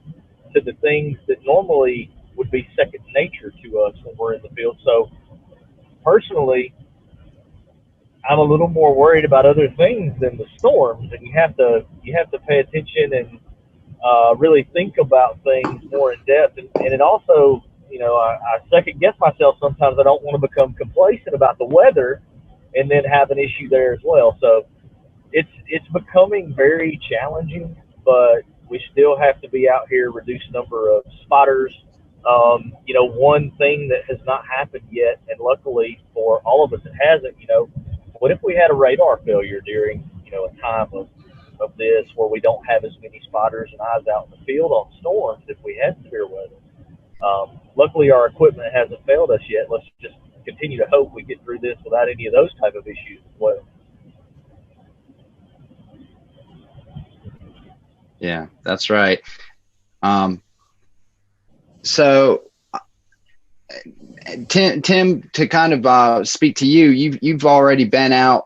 to the things that normally would be second nature to us when we're in the field. So personally, I'm a little more worried about other things than the storms, and you have to pay attention and really think about things more in depth. And it also, I second guess myself sometimes. I don't want to become complacent about the weather and then have an issue there as well. So it's becoming very challenging, but we still have to be out here, reduce number of spotters. One thing that has not happened yet, and luckily for all of us it hasn't, what if we had a radar failure during, a time of this where we don't have as many spotters and eyes out in the field on storms if we had severe weather? Luckily our equipment hasn't failed us yet. Let's just continue to hope we get through this without any of those type of issues as well. Yeah, that's right. So Tim, to kind of speak to you, you've already been out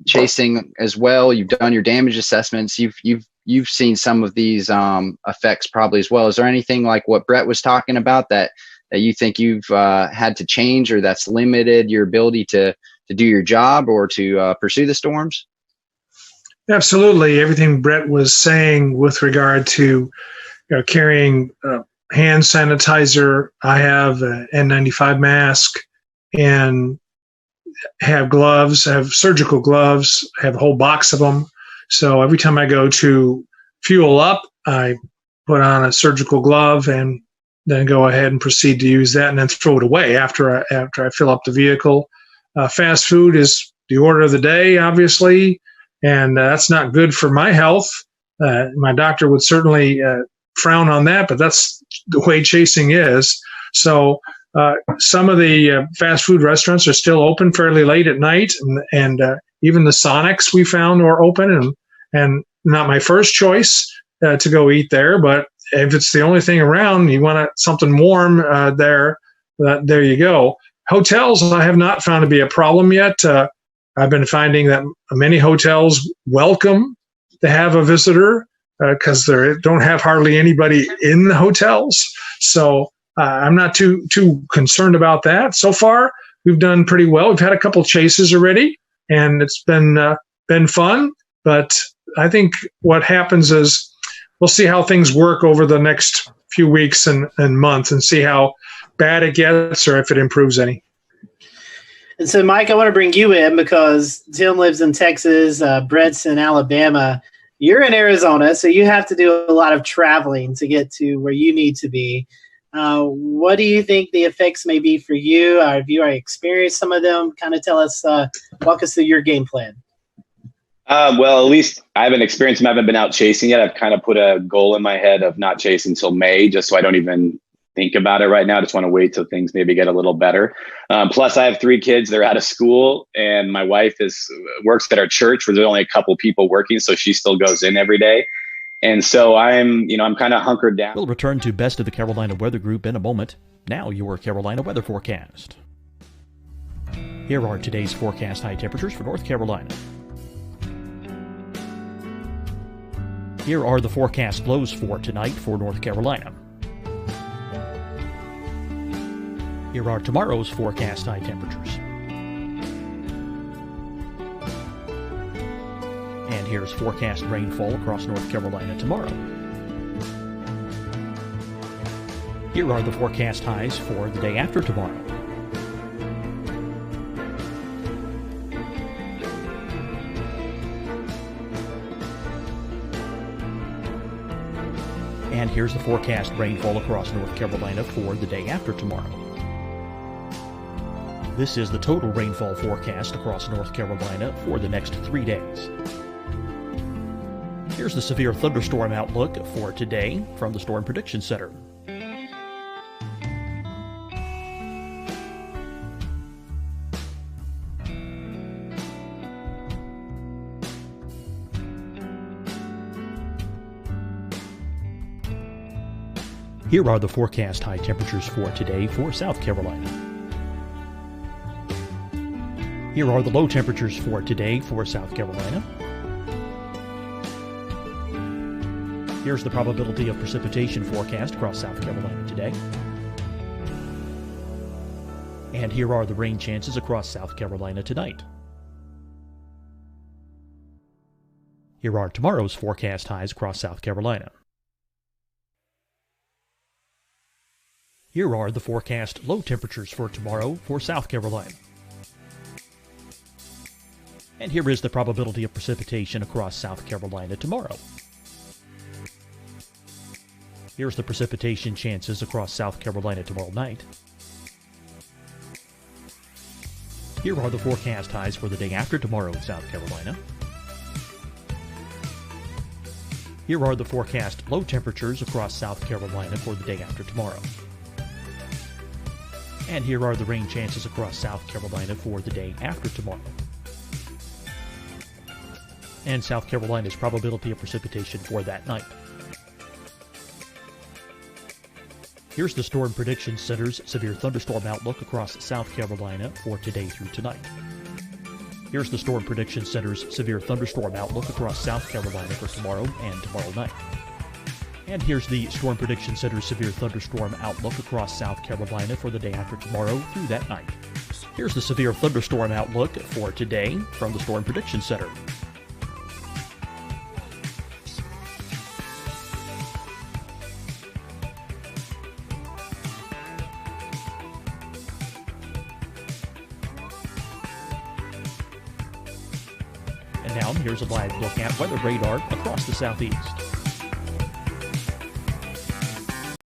chasing as well. You've done your damage assessments. You've seen some of these effects probably as well. Is there anything like what Brett was talking about that you think you've had to change, or that's limited your ability to do your job or to pursue the storms? Absolutely. Everything Brett was saying with regard to carrying hand sanitizer. I have an N95 mask and have gloves, have surgical gloves, have a whole box of them. So every time I go to fuel up, I put on a surgical glove and then go ahead and proceed to use that and then throw it away after I fill up the vehicle. Fast food is the order of the day, obviously, and that's not good for my health. My doctor would certainly frown on that, but that's the way chasing is. So some of the fast food restaurants are still open fairly late at night, and even the Sonics we found are open, and not my first choice to go eat there, but if it's the only thing around, you want something warm there you go. Hotels, I have not found to be a problem yet. I've been finding that many hotels welcome to have a visitor because they don't have hardly anybody in the hotels. So I'm not too concerned about that. So far, we've done pretty well. We've had a couple chases already, and it's been fun. But I think what happens is we'll see how things work over the next few weeks and months, and see how bad it gets or if it improves any. And so, Mike, I want to bring you in because Tim lives in Texas, Brett's in Alabama. You're in Arizona, so you have to do a lot of traveling to get to where you need to be. What do you think the effects may be for you? Have you already experienced some of them? Kind of tell us, walk us through your game plan. Well, at least I haven't experienced them. I haven't been out chasing yet. I've kind of put a goal in my head of not chasing until May, just so I don't even think about it right now. I just want to wait till things maybe get a little better. Plus, I have 3 kids. They're out of school, and my wife works at our church where there's only a couple people working, so she still goes in every day. And so I'm kind of hunkered down. We'll return to Best of the Carolina Weather Group in a moment. Now your Carolina weather forecast. Here are today's forecast high temperatures for North Carolina. Here are the forecast lows for tonight for North Carolina. Here are tomorrow's forecast high temperatures. And here's forecast rainfall across North Carolina tomorrow. Here are the forecast highs for the day after tomorrow. And here's the forecast rainfall across North Carolina for the day after tomorrow. This is the total rainfall forecast across North Carolina for the next 3 days. Here's the severe thunderstorm outlook for today from the Storm Prediction Center. Here are the forecast high temperatures for today for South Carolina. Here are the low temperatures for today for South Carolina. Here's the probability of precipitation forecast across South Carolina today. And here are the rain chances across South Carolina tonight. Here are tomorrow's forecast highs across South Carolina. Here are the forecast low temperatures for tomorrow for South Carolina. And here is the probability of precipitation across South Carolina tomorrow. Here's the precipitation chances across South Carolina tomorrow night. Here are the forecast highs for the day after tomorrow in South Carolina. Here are the forecast low temperatures across South Carolina for the day after tomorrow. And here are the rain chances across South Carolina for the day after tomorrow. And South Carolina's probability of precipitation for that night. Here's the Storm Prediction Center's severe thunderstorm outlook across South Carolina for today through tonight. Here's the Storm Prediction Center's severe thunderstorm outlook across South Carolina for tomorrow and tomorrow night. And here's the Storm Prediction Center's severe thunderstorm outlook across South Carolina for the day after tomorrow through that night. Here's the severe thunderstorm outlook for today from the Storm Prediction Center. And now here's a live look at weather radar across the southeast.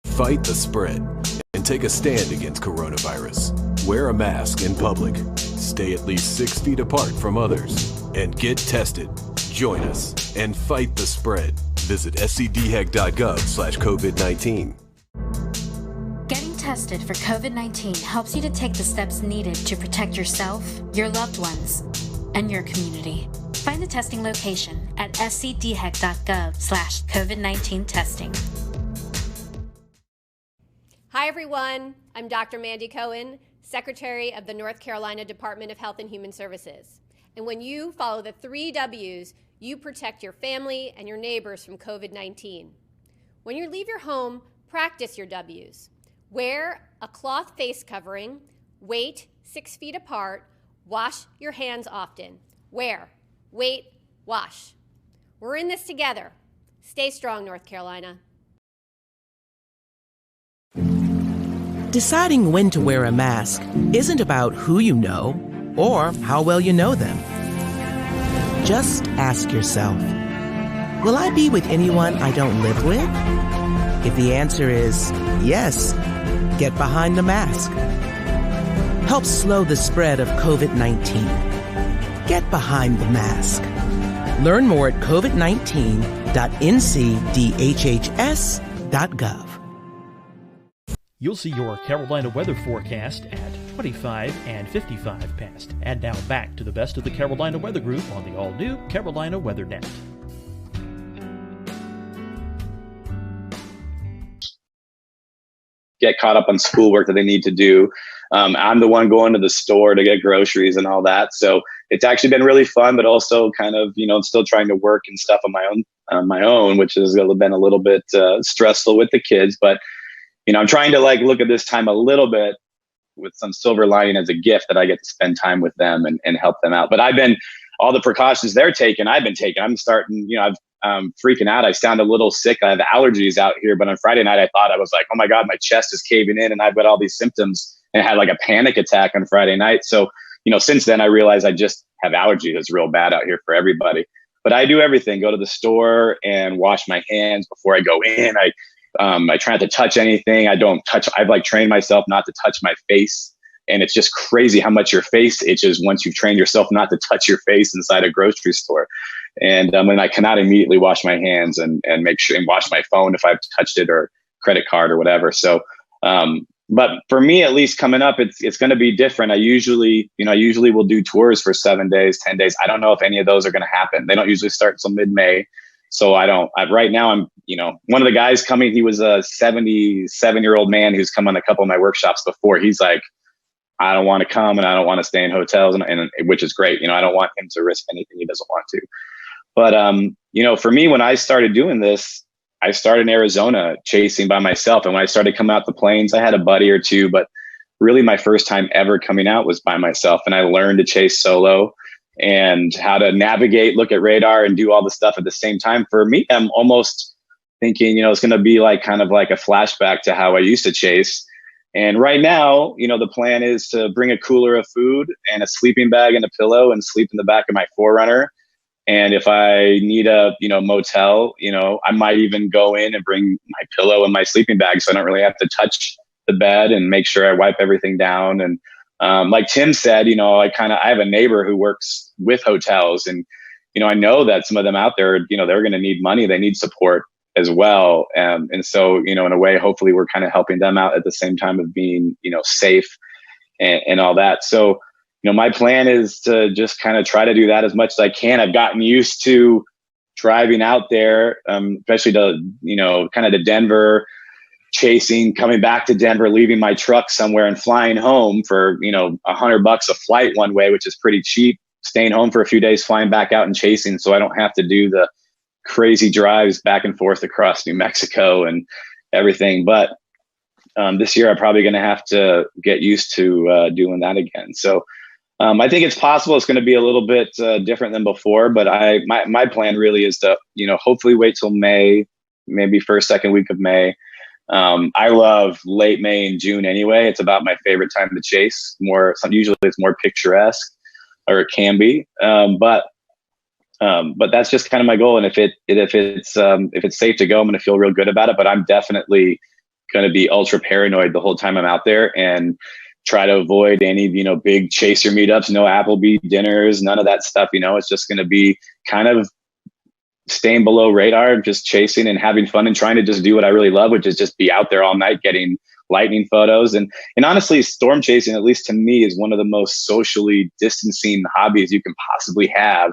Fight the spread and take a stand against coronavirus. Wear a mask in public. Stay at least 6 feet apart from others. And get tested. Join us and fight the spread. Visit scdhec.gov/COVID-19. Getting tested for COVID-19 helps you to take the steps needed to protect yourself, your loved ones, and your community. Find the testing location at scdhec.gov/COVID-19 testing. Hi, everyone. I'm Dr. Mandy Cohen, Secretary of the North Carolina Department of Health and Human Services. And when you follow the 3 W's, you protect your family and your neighbors from COVID-19. When you leave your home, practice your W's. Wear a cloth face covering, wait 6 feet apart, wash your hands often. Wear, wait, wash. We're in this together. Stay strong, North Carolina. Deciding when to wear a mask isn't about who you know or how well you know them. Just ask yourself, will I be with anyone I don't live with? If the answer is yes, get behind the mask. Help slow the spread of COVID-19. Get behind the mask. Learn more at covid19.ncdhhs.gov. You'll see your Carolina weather forecast at 25 and 55 past. And now back to the best of the Carolina Weather Group on the all-new Carolina Weather Net. Get caught up on schoolwork that they need to do. I'm the one going to the store to get groceries and all that. So it's actually been really fun, but also kind of, still trying to work and stuff on my own, which has been a little bit stressful with the kids. But I'm trying to look at this time a little bit with some silver lining as a gift that I get to spend time with them and help them out. But all the precautions they're taking, I've been taking. I'm starting, I'm freaking out. I sound a little sick. I have allergies out here. But on Friday night, I thought, I was like, oh my God, my chest is caving in and I've got all these symptoms, and I had a panic attack on Friday night. So, since then I realized I just have allergies. It's real bad out here for everybody. But I do everything, go to the store and wash my hands before I go in. I try not to touch anything. I've trained myself not to touch my face. And it's just crazy how much your face itches once you've trained yourself not to touch your face inside a grocery store. And then I cannot immediately wash my hands and make sure and wash my phone if I've touched it, or credit card or whatever. So, but for me, at least coming up, it's going to be different. I usually will do tours for 7 days, 10 days. I don't know if any of those are going to happen. They don't usually start until mid-May. So right now I'm, one of the guys coming, he was a 77-year-old man who's come on a couple of my workshops before. He's like, I don't want to come and I don't want to stay in hotels, and which is great. I don't want him to risk anything he doesn't want to. But, for me, when I started doing this, I started in Arizona chasing by myself. And when I started coming out the plains, I had a buddy or two, but really my first time ever coming out was by myself. And I learned to chase solo and how to navigate, look at radar, and do all the stuff at the same time. For me, I'm almost thinking, it's going to be kind of like a flashback to how I used to chase. And right now, the plan is to bring a cooler of food and a sleeping bag and a pillow and sleep in the back of my 4Runner. And if I need a, motel, I might even go in and bring my pillow and my sleeping bag, so I don't really have to touch the bed, and make sure I wipe everything down. And like Tim said, I have a neighbor who works with hotels, and, I know that some of them out there, they're going to need money. They need support as well. And so, in a way, hopefully we're kind of helping them out at the same time of being, safe and all that. So, my plan is to just kind of try to do that as much as I can. I've gotten used to driving out there, especially to, kind of to Denver, chasing, coming back to Denver, leaving my truck somewhere and flying home for, $100 a flight one way, which is pretty cheap, staying home for a few days, flying back out and chasing. So I don't have to do the crazy drives back and forth across New Mexico and everything. But this year I'm probably going to have to get used to doing that again. So I think it's possible it's going to be a little bit different than before, but my plan really is to, hopefully wait till May, maybe first, second week of May. I love late May and June anyway. It's about my favorite time to chase. Usually it's more picturesque, or it can be. But that's just kind of my goal. And if it's safe to go, I'm going to feel real good about it. But I'm definitely going to be ultra paranoid the whole time I'm out there, and try to avoid any, big chaser meetups, no Applebee dinners, none of that stuff. It's just going to be kind of staying below radar, just chasing and having fun and trying to just do what I really love, which is just be out there all night getting lightning photos. And honestly, storm chasing, at least to me, is one of the most socially distancing hobbies you can possibly have.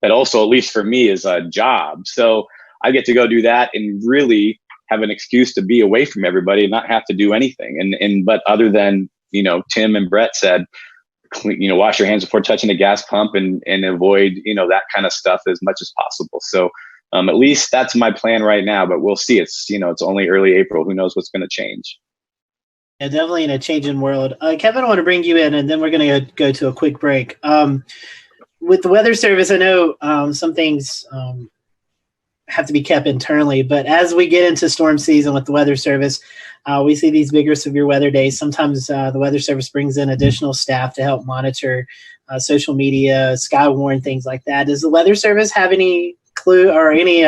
That also, at least for me, is a job. So I get to go do that and really have an excuse to be away from everybody and not have to do anything. But other than, Tim and Brett said, wash your hands before touching the gas pump and avoid, that kind of stuff as much as possible. So at least that's my plan right now, but we'll see. It's only early April. Who knows what's going to change? Yeah, definitely in a changing world. Kevin, I want to bring you in, and then we're going to go to a quick break. With the Weather Service, I know some things have to be kept internally, but as we get into storm season with the Weather Service, we see these bigger severe weather days. Sometimes the Weather Service brings in additional staff to help monitor social media, Skywarn, things like that. Does the Weather Service have any clue or any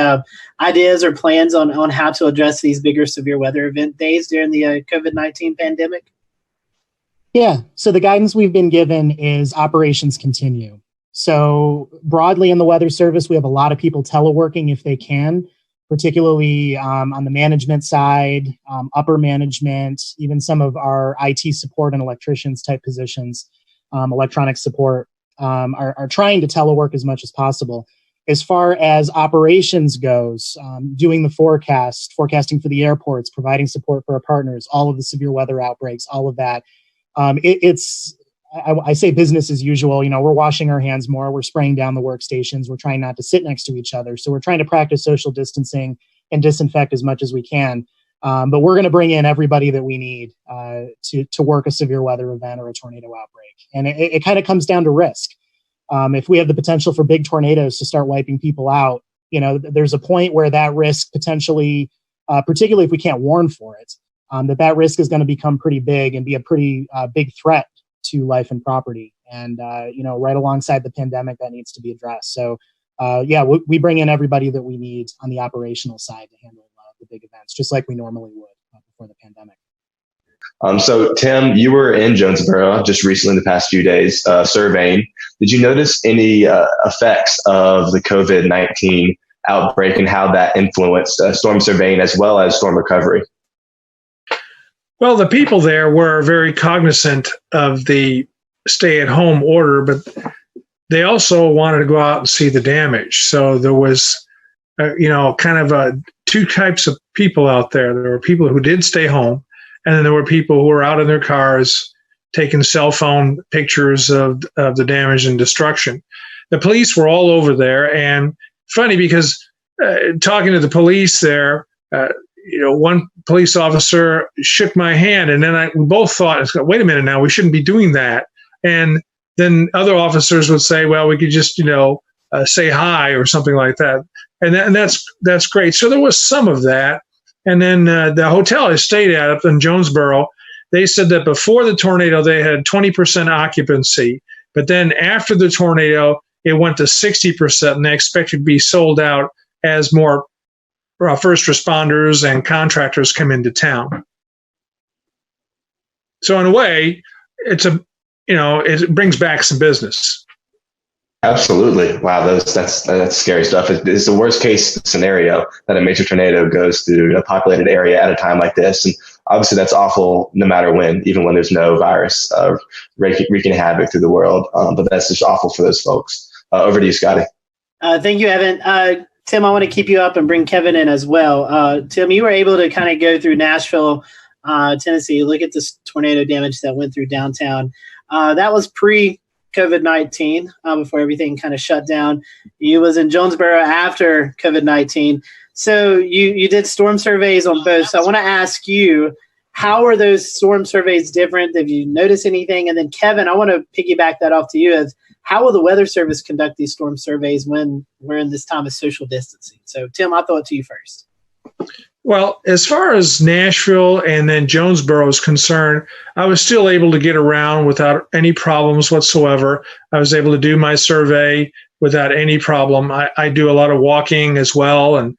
ideas or plans on how to address these bigger severe weather event days during the COVID-19 pandemic? Yeah, so the guidance we've been given is operations continue. So broadly in the Weather Service, we have a lot of people teleworking if they can, particularly on the management side, upper management, even some of our IT support and electricians type positions, electronic support, are trying to telework as much as possible. As far as operations goes, doing the forecasting for the airports, providing support for our partners, all of the severe weather outbreaks, all of that. I say business as usual. We're washing our hands more. We're spraying down the workstations. We're trying not to sit next to each other. So we're trying to practice social distancing and disinfect as much as we can. But we're going to bring in everybody that we need to work a severe weather event or a tornado outbreak. And it kind of comes down to risk. If we have the potential for big tornadoes to start wiping people out, there's a point where that risk potentially, particularly if we can't warn for it, that risk is going to become pretty big and be a pretty big threat to life and property. And, right alongside the pandemic, that needs to be addressed. So, we bring in everybody that we need on the operational side to handle the big events, just like we normally would before the pandemic. So, Tim, you were in Jonesboro just recently in the past few days surveying. Did you notice any effects of the COVID-19 outbreak and how that influenced storm surveying as well as storm recovery? Well, the people there were very cognizant of the stay-at-home order, but they also wanted to go out and see the damage. So there was, two types of people out there. There were people who did stay home, and then there were people who were out in their cars taking cell phone pictures of the damage and destruction. The police were all over there, and funny because talking to the police there, one police officer shook my hand, and then we both thought, wait a minute now, we shouldn't be doing that. And then other officers would say, well, we could just, say hi or something like that. And that's great. So there was some of that. And then the hotel I stayed at up in Jonesboro, they said that before the tornado, they had 20% occupancy. But then after the tornado, it went to 60%, and they expected to be sold out as more first responders and contractors come into town. So in a way, it brings back some business. Absolutely. Wow, that's scary stuff. It's the worst case scenario that a major tornado goes through a populated area at a time like this. And obviously that's awful no matter when, even when there's no virus wreaking havoc through the world. But that's just awful for those folks. Over to you, Scotty. Thank you, Evan. Tim, I want to keep you up and bring Kevin in as well. Tim, you were able to kind of go through Nashville, Tennessee, look at this tornado damage that went through downtown. That was pre-COVID-19, before everything kind of shut down. You was in Jonesboro after COVID-19. So you did storm surveys on both. So I want to ask you, how are those storm surveys different? Have you noticed anything? And then Kevin, I want to piggyback that off to you as how will the Weather Service conduct these storm surveys when we're in this time of social distancing? So, Tim, I'll throw it to you first. Well, as far as Nashville and then Jonesboro is concerned, I was still able to get around without any problems whatsoever. I was able to do my survey without any problem. I do a lot of walking as well, and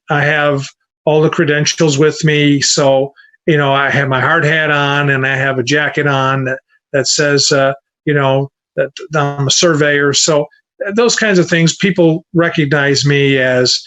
I have all the credentials with me. So, I have my hard hat on and I have a jacket on that says, that I'm a surveyor. So those kinds of things, people recognize me as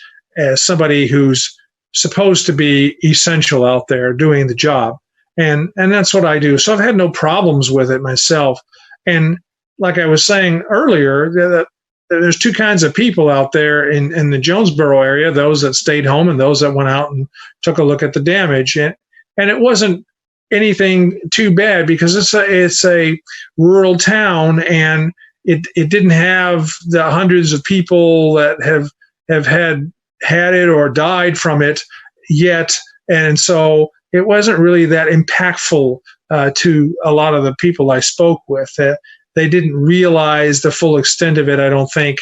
somebody who's supposed to be essential out there doing the job. And that's what I do. So I've had no problems with it myself. And like I was saying earlier, there's two kinds of people out there in the Jonesboro area, those that stayed home and those that went out and took a look at the damage. And it wasn't anything too bad because it's a rural town, and it didn't have the hundreds of people that have had it or died from it yet. And so it wasn't really that impactful to a lot of the people I spoke with. They didn't realize the full extent of it, I don't think,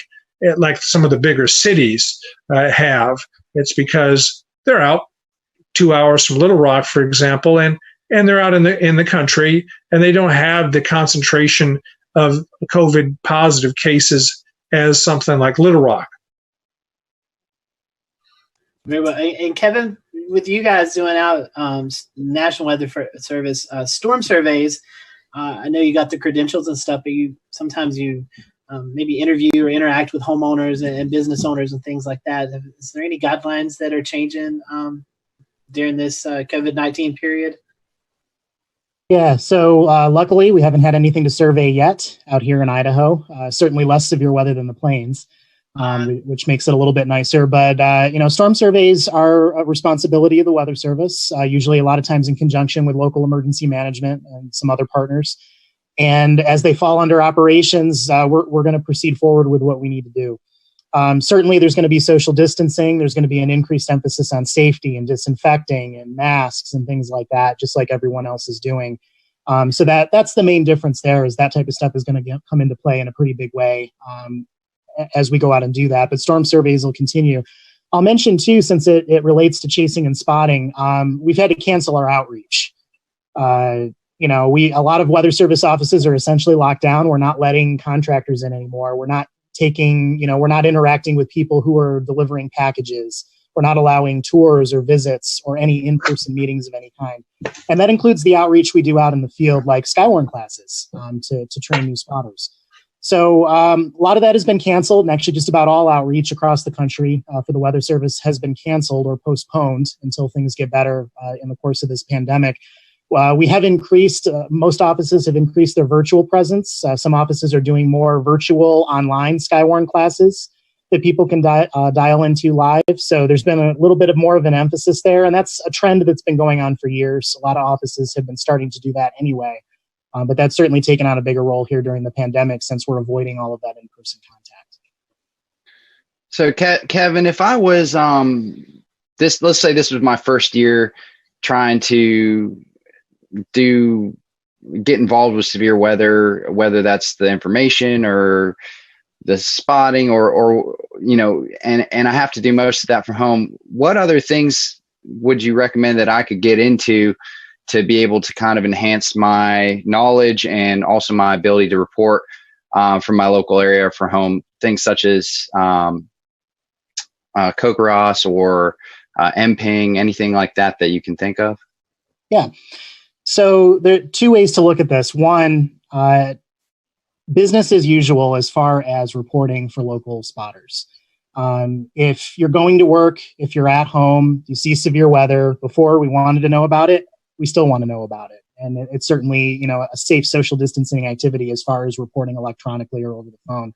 like some of the bigger cities have. It's because they're out 2 hours from Little Rock, for example, and they're out in the country, and they don't have the concentration of COVID positive cases as something like Little Rock. Very well. And Kevin, with you guys doing out National Weather Service storm surveys, I know you got the credentials and stuff, but sometimes you maybe interview or interact with homeowners and business owners and things like that. Is there any guidelines that are changing during this COVID-19 period? Yeah, so luckily we haven't had anything to survey yet out here in Idaho. Certainly less severe weather than the plains, which makes it a little bit nicer. But, storm surveys are a responsibility of the Weather Service, usually a lot of times in conjunction with local emergency management and some other partners. And as they fall under operations, we're going to proceed forward with what we need to do. Certainly there's going to be social distancing. There's going to be an increased emphasis on safety and disinfecting and masks and things like that, just like everyone else is doing. So that's the main difference there, is that type of stuff is going to come into play in a pretty big way as we go out and do that. But storm surveys will continue. I'll mention too, since it relates to chasing and spotting, we've had to cancel our outreach. A lot of Weather Service offices are essentially locked down. We're not letting contractors in anymore. We're not interacting with people who are delivering packages. We're not allowing tours or visits or any in-person meetings of any kind. And that includes the outreach we do out in the field, like Skywarn classes to train new spotters. So a lot of that has been canceled, and actually just about all outreach across the country for the Weather Service has been canceled or postponed until things get better in the course of this pandemic. We have increased, most offices have increased their virtual presence. Some offices are doing more virtual online Skywarn classes that people can dial into live. So there's been a little bit of more of an emphasis there. And that's a trend that's been going on for years. A lot of offices have been starting to do that anyway. But that's certainly taken on a bigger role here during the pandemic, since we're avoiding all of that in-person contact. So Kevin, if I was, let's say this was my first year trying to get involved with severe weather, whether that's the information or the spotting or and I have to do most of that from home. What other things would you recommend that I could get into to be able to kind of enhance my knowledge and also my ability to report from my local area for home? Things such as CoCoRaHS or MPing, anything like that you can think of? Yeah. So there are two ways to look at this. One, business as usual as far as reporting for local spotters. If you're going to work, if you're at home, you see severe weather. Before we wanted to know about it, we still want to know about it. And it's certainly, a safe social distancing activity as far as reporting electronically or over the phone.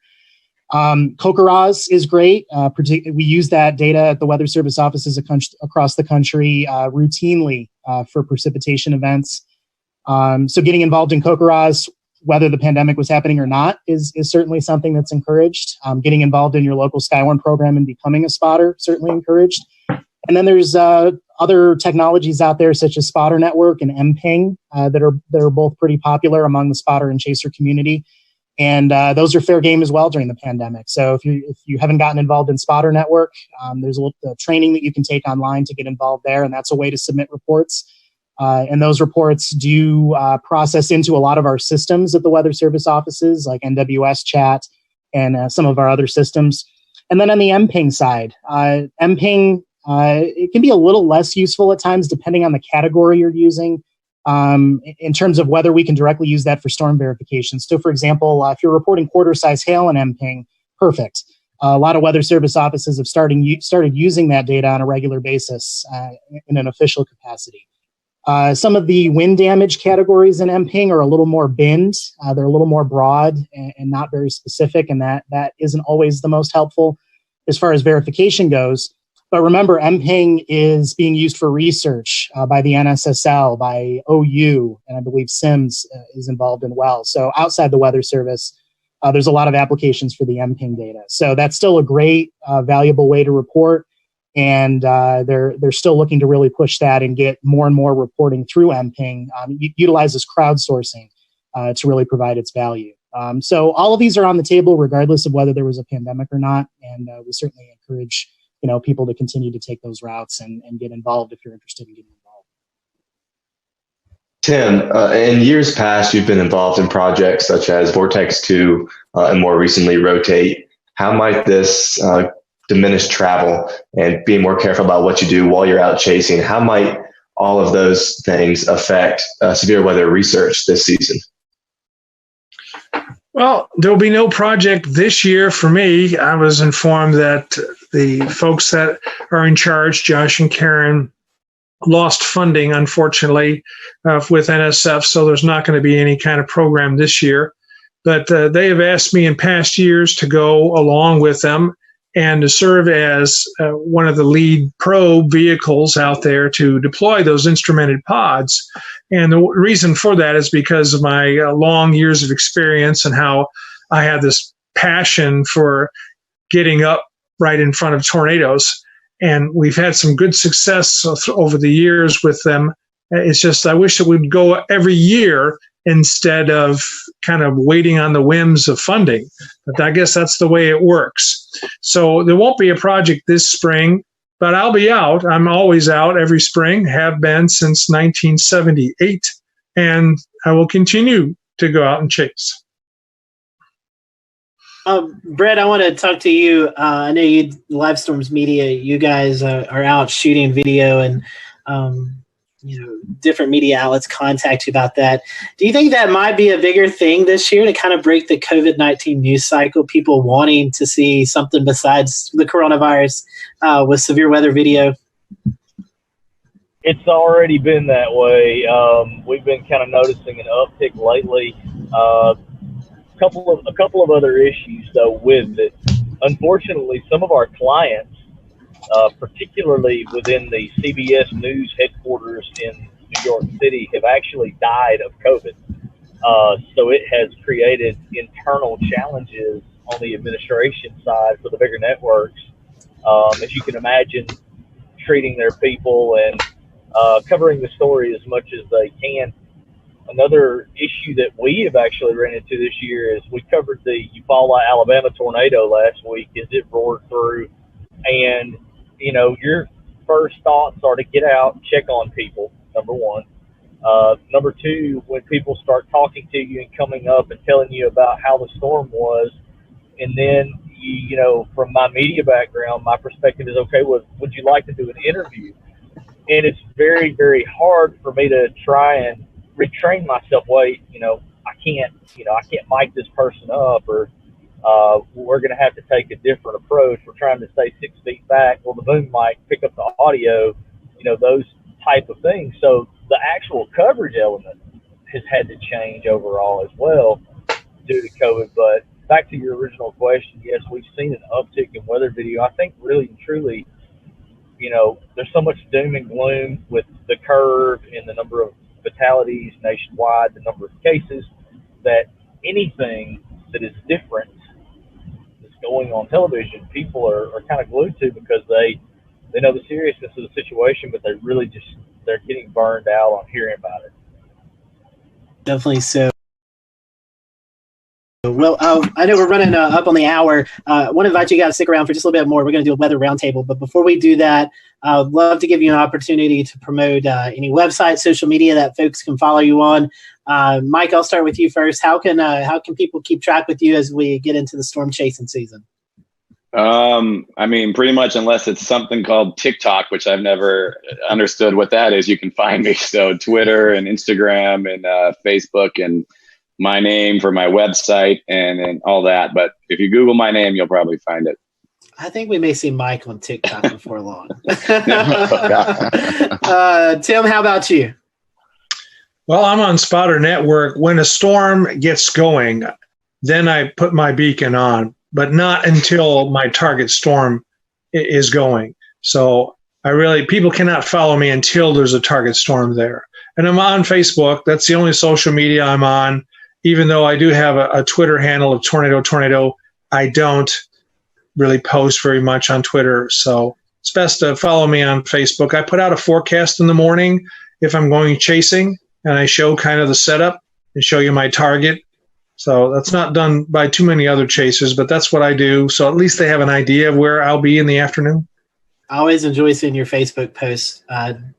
CoCoRaHS is great. We use that data at the Weather Service offices across the country routinely for precipitation events. So getting involved in CoCoRaHS, whether the pandemic was happening or not, is certainly something that's encouraged. Getting involved in your local Skywarn program and becoming a spotter, certainly encouraged. And then there's other technologies out there such as Spotter Network and MPing that are both pretty popular among the spotter and chaser community. And those are fair game as well during the pandemic. So if you haven't gotten involved in Spotter Network, there's a little training that you can take online to get involved there, and that's a way to submit reports. And those reports do process into a lot of our systems at the Weather Service offices, like NWS Chat and some of our other systems. And then on the MPing side, MPing, it can be a little less useful at times depending on the category you're using. In terms of whether we can directly use that for storm verification. So for example, if you're reporting quarter size hail in MPing, perfect. A lot of Weather Service offices have started using that data on a regular basis in an official capacity. Some of the wind damage categories in MPing are a little more binned. They're a little more broad and not very specific, and that isn't always the most helpful as far as verification goes. But remember, MPing is being used for research by the NSSL, by OU, and I believe SIMS is involved in well. So outside the Weather Service, there's a lot of applications for the MPing data. So that's still a great, valuable way to report. And they're still looking to really push that and get more and more reporting through MPing. Utilizes crowdsourcing to really provide its value. So all of these are on the table, regardless of whether there was a pandemic or not. And we certainly encourage people to continue to take those routes and get involved if you're interested in getting involved. Tim, in years past, you've been involved in projects such as Vortex 2 and more recently Rotate. How might this diminish travel and being more careful about what you do while you're out chasing? How might all of those things affect severe weather research this season? Well, there will be no project this year for me. I was informed that the folks that are in charge, Josh and Karen, lost funding, unfortunately, with NSF, so there's not going to be any kind of program this year. But they have asked me in past years to go along with them and to serve as one of the lead probe vehicles out there to deploy those instrumented pods. And the reason for that is because of my long years of experience and how I had this passion for getting up right in front of tornadoes. And we've had some good success over the years with them. It's just, I wish that we'd go every year instead of kind of waiting on the whims of funding. But I guess that's the way it works. So there won't be a project this spring, but I'll be out. I'm always out every spring, have been since 1978, and I will continue to go out and chase. Brett, I want to talk to you. I know you, Live Storms Media, you guys are out shooting video and different media outlets contact you about that. Do you think that might be a bigger thing this year to kind of break the COVID-19 news cycle, people wanting to see something besides the coronavirus with severe weather video? It's already been that way. We've been kind of noticing an uptick lately. A couple of other issues though with it. Unfortunately, some of our clients, particularly within the CBS News headquarters in New York City, have actually died of COVID. So it has created internal challenges on the administration side for the bigger networks. As you can imagine, treating their people and covering the story as much as they can. Another issue that we have actually ran into this year is we covered the Eufaula, Alabama tornado last week as it roared through. And, your first thoughts are to get out, check on people, number one. Number two, when people start talking to you and coming up and telling you about how the storm was, and then, from my media background, my perspective is, okay, well, would you like to do an interview? And it's very, very hard for me to try and retrain myself. Wait, I can't mic this person up, or we're going to have to take a different approach. We're trying to stay 6 feet back. Well, the boom mic pick up the audio, those type of things. So the actual coverage element has had to change overall as well due to COVID. But back to your original question, yes, we've seen an uptick in weather video. I think really and truly, there's so much doom and gloom with the curve and the number of fatalities nationwide, the number of cases, that anything that is different that's going on television, people are kind of glued to, because they know the seriousness of the situation, but they're getting burned out on hearing about it. Definitely so. Well, I know we're running up on the hour. I want to invite you guys to stick around for just a little bit more. We're going to do a weather roundtable. But before we do that, I would love to give you an opportunity to promote any website, social media that folks can follow you on. Mike, I'll start with you first. How can people keep track with you as we get into the storm chasing season? Pretty much, unless it's something called TikTok, which I've never understood what that is, you can find me. So Twitter and Instagram and Facebook and my name for my website and all that. But if you Google my name, you'll probably find it. I think we may see Mike on TikTok before long. Tim, how about you? Well, I'm on Spotter Network. When a storm gets going, then I put my beacon on, but not until my target storm is going. So people cannot follow me until there's a target storm there. And I'm on Facebook. That's the only social media I'm on. Even though I do have a Twitter handle of Tornado, I don't really post very much on Twitter. So it's best to follow me on Facebook. I put out a forecast in the morning if I'm going chasing, and I show kind of the setup and show you my target. So that's not done by too many other chasers, but that's what I do. So at least they have an idea of where I'll be in the afternoon. I always enjoy seeing your Facebook posts,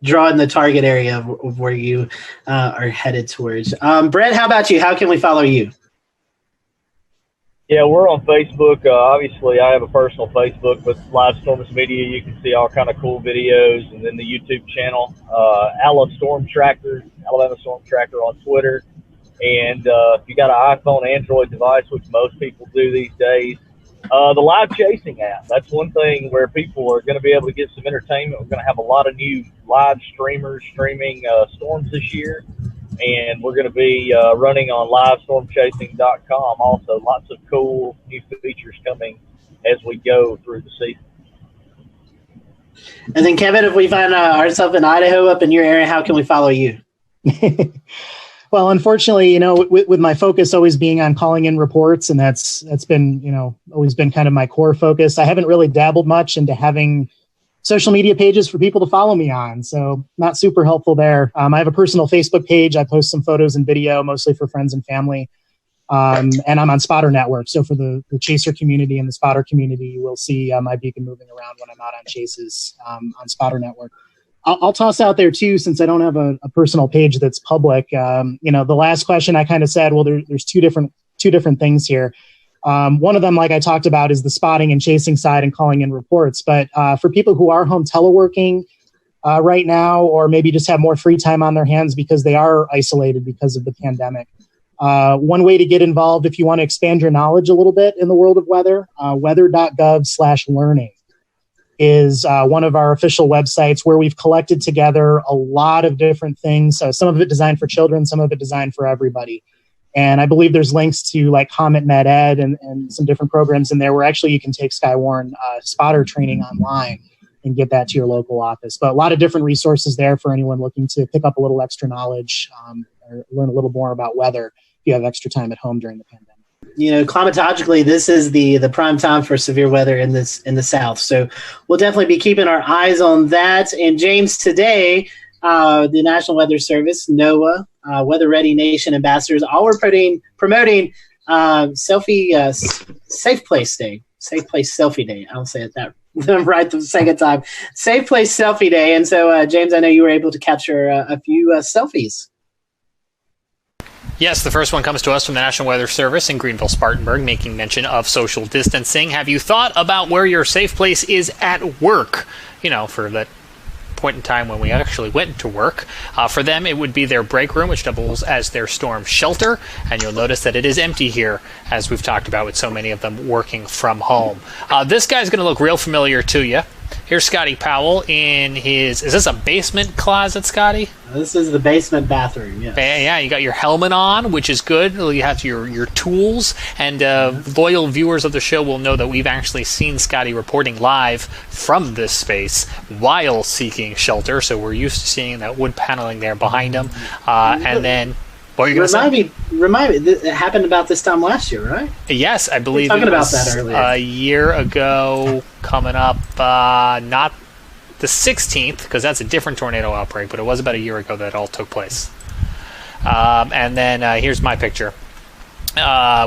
drawing the target area of where you are headed towards. Brett, how about you? How can we follow you? Yeah, we're on Facebook. Obviously, I have a personal Facebook, but Live Storms Media, you can see all kind of cool videos, and then the YouTube channel, Alabama Storm Tracker on Twitter. And if you got an iPhone, Android device, which most people do these days, the live chasing app. That's one thing where people are going to be able to get some entertainment. We're going to have a lot of new live streamers streaming storms this year. And we're going to be running on livestormchasing.com. Also, lots of cool new features coming as we go through the season. And then, Kevin, if we find ourselves in Idaho up in your area, how can we follow you? Well, unfortunately, with my focus always being on calling in reports, and that's been, always been kind of my core focus. I haven't really dabbled much into having social media pages for people to follow me on. So not super helpful there. I have a personal Facebook page. I post some photos and video, mostly for friends and family. And I'm on Spotter Network. So for the chaser community and the spotter community, you will see my beacon moving around when I'm out on chases on Spotter Network. I'll toss out there too, since I don't have a personal page that's public. The last question I kind of said, well, there's two different things here. One of them, like I talked about, is the spotting and chasing side and calling in reports. But for people who are home teleworking right now, or maybe just have more free time on their hands because they are isolated because of the pandemic, one way to get involved if you want to expand your knowledge a little bit in the world of weather, weather.gov/learning is one of our official websites where we've collected together a lot of different things. Some of it designed for children, some of it designed for everybody. And I believe there's links to like Comet Med Ed and some different programs in there where actually you can take Skywarn spotter training online and get that to your local office. But a lot of different resources there for anyone looking to pick up a little extra knowledge or learn a little more about weather if you have extra time at home during the pandemic. Climatologically, this is the prime time for severe weather in the South. So we'll definitely be keeping our eyes on that. And James, today, the National Weather Service, NOAA, Weather Ready Nation ambassadors, all were promoting Safe Place Day, Safe Place Selfie Day. I'll say it that right the second time. Safe Place Selfie Day. And so, James, I know you were able to capture a few selfies. Yes, the first one comes to us from the National Weather Service in Greenville-Spartanburg, making mention of social distancing. Have you thought about where your safe place is at work? For that point in time when we actually went to work. For them, it would be their break room, which doubles as their storm shelter. And you'll notice that it is empty here, as we've talked about with so many of them working from home. This guy's going to look real familiar to you. Here's Scotty Powell in his, is this a basement closet, Scotty? This is the basement bathroom, yes. Yeah, you got your helmet on, which is good. You have your tools, and loyal viewers of the show will know that we've actually seen Scotty reporting live from this space while seeking shelter, so we're used to seeing that wood paneling there behind him. And then, what are you going to say? Remind me, it happened about this time last year, right? Yes, I believe we were talking it was about that earlier. A year ago, coming up, not the 16th, because that's a different tornado outbreak, but it was about a year ago that it all took place. And then here's my picture.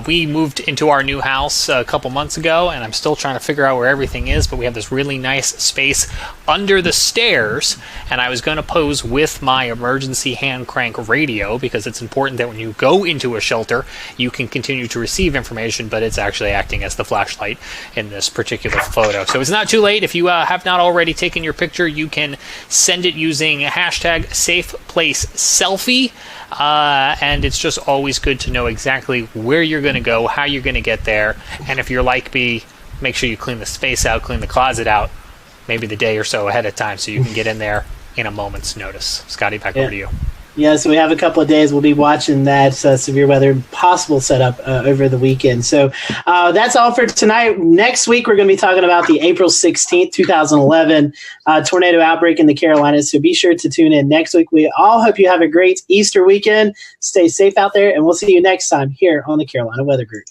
We moved into our new house a couple months ago, and I'm still trying to figure out where everything is, but we have this really nice space under the stairs, and I was going to pose with my emergency hand crank radio, because it's important that when you go into a shelter, you can continue to receive information, but it's actually acting as the flashlight in this particular photo. So it's not too late. If you have not already taken your picture, you can send it using hashtag SafePlaceSelfie. and it's just always good to know exactly where you're going to go, how you're going to get there, and if you're like me, make sure you clean the space out, clean the closet out, maybe the day or so ahead of time so you can get in there in a moment's notice. Scotty, back over to you. Yeah, so we have a couple of days. We'll be watching that severe weather possible setup over the weekend. So that's all for tonight. Next week, we're going to be talking about the April 16th, 2011 tornado outbreak in the Carolinas. So be sure to tune in next week. We all hope you have a great Easter weekend. Stay safe out there, and we'll see you next time here on the Carolina Weather Group.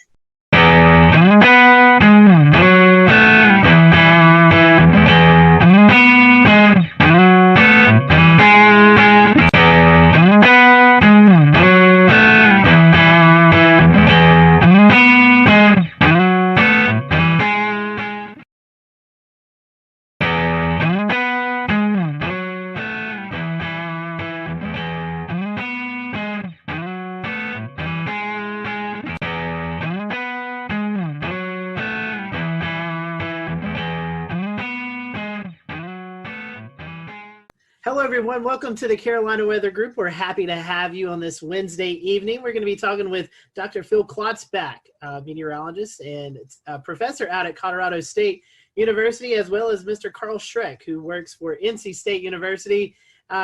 Hello, everyone. Welcome to the Carolina Weather Group. We're happy to have you on this Wednesday evening. We're going to be talking with Dr. Phil Klotzbach, meteorologist and professor out at Colorado State University, as well as Mr. Carl Schreck, who works for NC State University.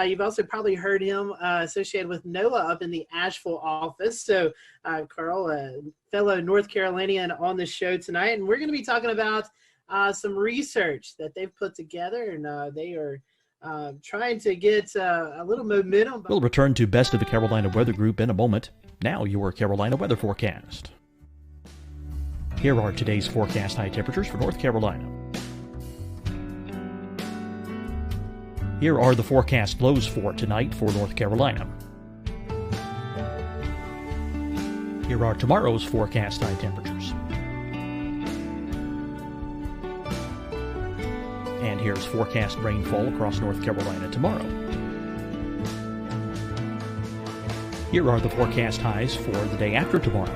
You've also probably heard him associated with NOAA up in the Asheville office. So, Carl, a fellow North Carolinian on the show tonight, and we're going to be talking about some research that they've put together, and they are trying to get a little momentum. We'll return to Best of the Carolina Weather Group in a moment. Now your Carolina weather forecast. Here are today's forecast high temperatures for North Carolina. Here are the forecast lows for tonight for North Carolina. Here are tomorrow's forecast high temperatures. And here's forecast rainfall across North Carolina tomorrow. Here are the forecast highs for the day after tomorrow.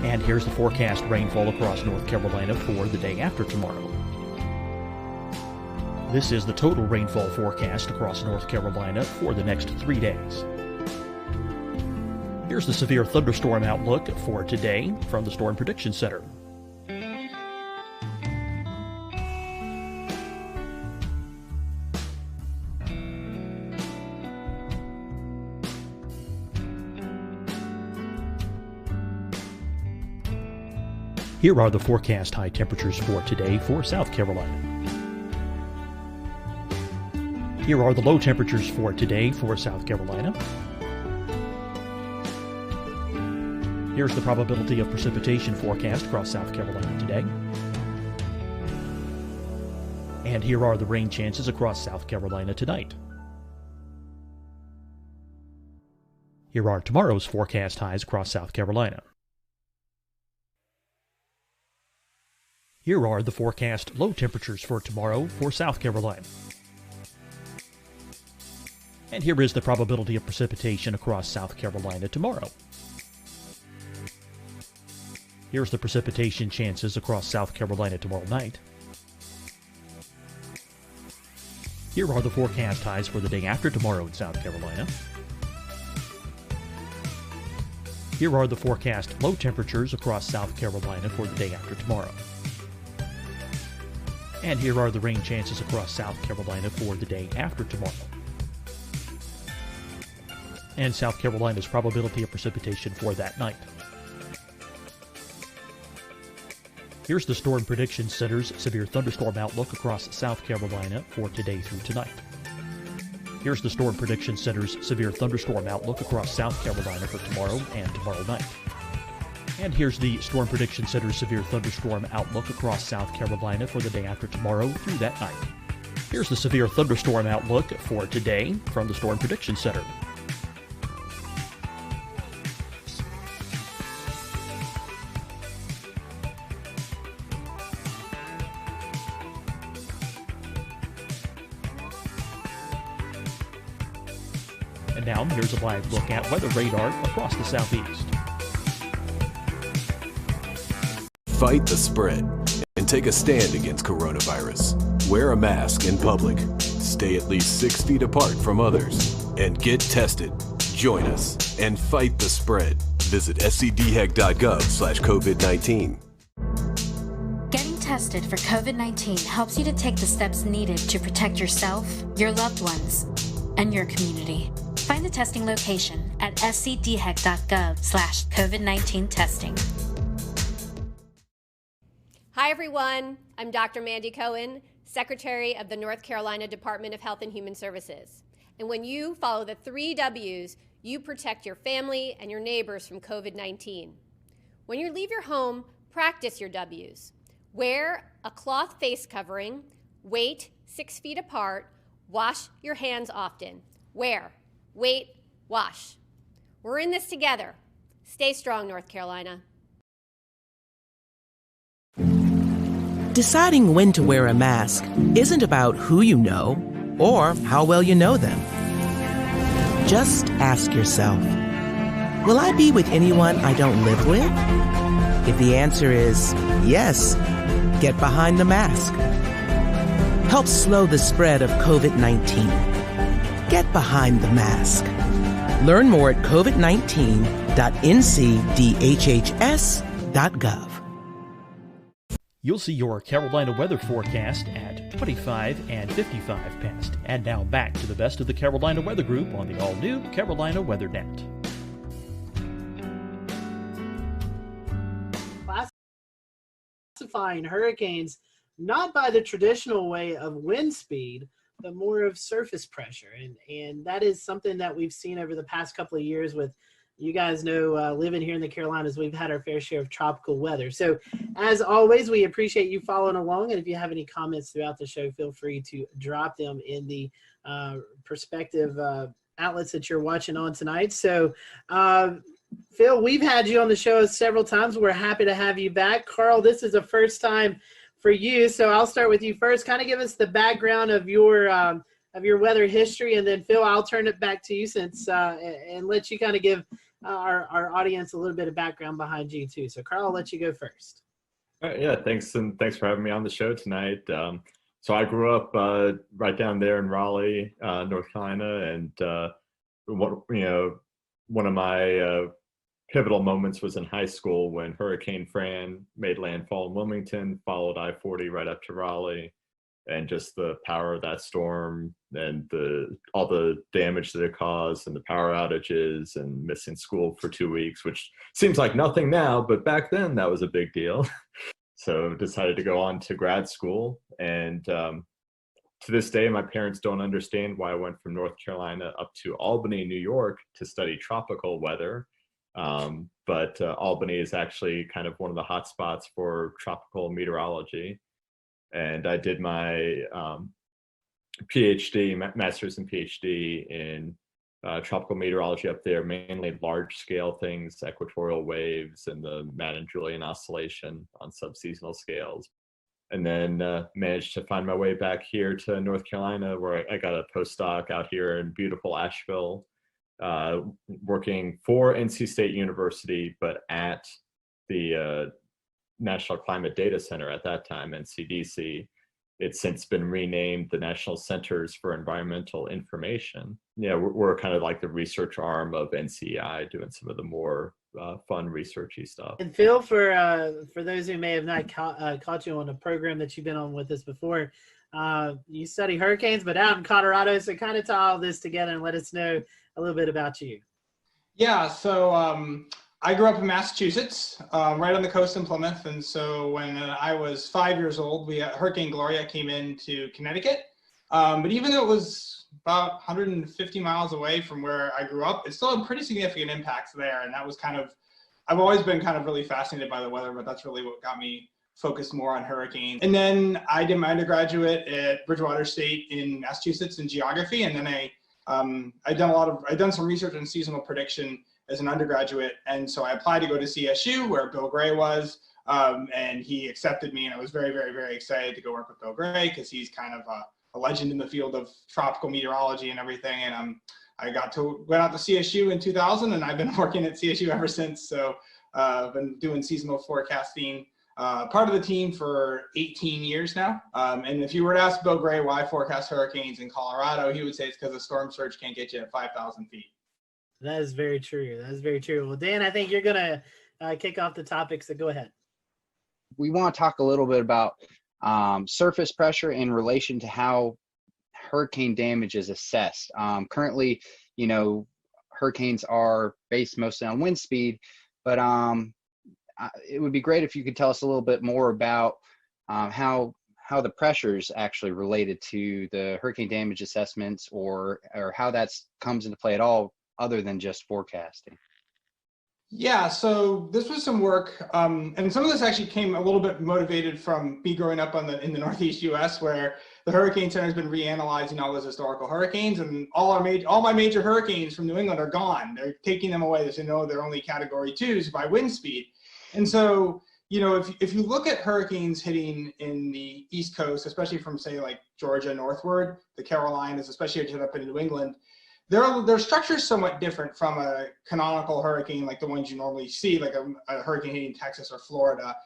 And here's the forecast rainfall across North Carolina for the day after tomorrow. This is the total rainfall forecast across North Carolina for the next 3 days. Here's the severe thunderstorm outlook for today from the Storm Prediction Center. Here are the forecast high temperatures for today for South Carolina. Here are the low temperatures for today for South Carolina. Here's the probability of precipitation forecast across South Carolina today. And here are the rain chances across South Carolina tonight. Here are tomorrow's forecast highs across South Carolina. Here are the forecast low temperatures for tomorrow for South Carolina. And here is the probability of precipitation across South Carolina tomorrow. Here's the precipitation chances across South Carolina tomorrow night. Here are the forecast highs for the day after tomorrow in South Carolina. Here are the forecast low temperatures across South Carolina for the day after tomorrow. And here are the rain chances across South Carolina for the day after tomorrow. And South Carolina's probability of precipitation for that night. Here's the Storm Prediction Center's severe thunderstorm outlook across South Carolina for today through tonight. Here's the Storm Prediction Center's severe thunderstorm outlook across South Carolina for tomorrow and tomorrow night. And here's the Storm Prediction Center's severe thunderstorm outlook across South Carolina for the day after tomorrow through that night. Here's the severe thunderstorm outlook for today from the Storm Prediction Center. And now, here's a live look at weather radar across the southeast. Fight the spread and take a stand against coronavirus. Wear a mask in public. Stay at least 6 feet apart from others. And get tested. Join us and fight the spread. Visit scdhec.gov/COVID-19. Getting tested for COVID-19 helps you to take the steps needed to protect yourself, your loved ones, and your community. Find the testing location at scdhec.gov/COVID-19 testing. Hi, everyone. I'm Dr. Mandy Cohen, Secretary of the North Carolina Department of Health and Human Services. And when you follow the 3 W's, you protect your family and your neighbors from COVID-19. When you leave your home, practice your W's. Wear a cloth face covering, wait 6 feet apart, wash your hands often. Wear, wait, wash. We're in this together. Stay strong, North Carolina. Deciding when to wear a mask isn't about who you know or how well you know them. Just ask yourself, will I be with anyone I don't live with? If the answer is yes, get behind the mask. Help slow the spread of COVID-19. Get behind the mask. Learn more at covid19.ncdhhs.gov. You'll see your Carolina weather forecast at 25 and 55 past. And now back to the best of the Carolina Weather Group on the all-new Carolina Weather Net. Classifying hurricanes not by the traditional way of wind speed, but more of surface pressure. And that is something that we've seen over the past couple of years with, you guys know, living here in the Carolinas, we've had our fair share of tropical weather. So as always, we appreciate you following along. And if you have any comments throughout the show, feel free to drop them in the perspective outlets that you're watching on tonight. So Phil, we've had you on the show several times. We're happy to have you back. Carl, this is the first time for you. So I'll start with you first. Kind of give us the background of your weather history, and then Phil, I'll turn it back to you since and let you kind of give our audience a little bit of background behind you too. So Carl, I'll let you go first. Yeah, thanks, and thanks for having me on the show tonight. So I grew up right down there in Raleigh, North Carolina, and one of my pivotal moments was in high school when Hurricane Fran made landfall in Wilmington, followed I-40 right up to Raleigh. And just the power of that storm and all the damage that it caused and the power outages and missing school for 2 weeks, which seems like nothing now, but back then that was a big deal. So decided to go on to grad school. And to this day, my parents don't understand why I went from North Carolina up to Albany, New York to study tropical weather. But Albany is actually kind of one of the hot spots for tropical meteorology. And I did my PhD, master's and PhD in tropical meteorology up there, mainly large scale things, equatorial waves and the Madden-Julian oscillation on subseasonal scales. And then managed to find my way back here to North Carolina, where I got a postdoc out here in beautiful Asheville, working for NC State University, but at the National Climate Data Center at that time, NCDC. It's since been renamed the National Centers for Environmental Information. Yeah, we're kind of like the research arm of NCEI, doing some of the more fun researchy stuff. And Phil, for those who may have not caught you on a program that you've been on with us before, you study hurricanes, but out in Colorado. So kind of tie all this together and let us know a little bit about you. Yeah, so I grew up in Massachusetts, right on the coast in Plymouth. And so when I was 5 years old, Hurricane Gloria came into Connecticut. But even though it was about 150 miles away from where I grew up, it still had pretty significant impacts there. And that was I've always been kind of really fascinated by the weather, but that's really what got me focused more on hurricanes. And then I did my undergraduate at Bridgewater State in Massachusetts in geography. And then I'd done some research on seasonal prediction as an undergraduate. And so I applied to go to CSU, where Bill Gray was, and he accepted me. And I was very, very, very excited to go work with Bill Gray, because he's kind of a legend in the field of tropical meteorology and everything. And I went out to CSU in 2000, and I've been working at CSU ever since. So I've been doing seasonal forecasting part of the team for 18 years now. And if you were to ask Bill Gray why forecast hurricanes in Colorado, he would say it's because the storm surge can't get you at 5,000 feet. That is very true. That is very true. Well, Dan, I think you're going to kick off the topic, so go ahead. We want to talk a little bit about surface pressure in relation to how hurricane damage is assessed. Currently, hurricanes are based mostly on wind speed, but it would be great if you could tell us a little bit more about how the pressure is actually related to the hurricane damage assessments, or how that comes into play at all, other than just forecasting. Yeah, so this was some work, and some of this actually came a little bit motivated from me growing up in the Northeast U.S., where the Hurricane Center has been reanalyzing all those historical hurricanes, and all my major hurricanes from New England are gone. They're taking them away. They know they're only Category 2s by wind speed. And so, if you look at hurricanes hitting in the East Coast, especially from, say, like Georgia northward, the Carolinas, especially up in New England, their structure is somewhat different from a canonical hurricane like the ones you normally see, like a hurricane hitting Texas or Florida.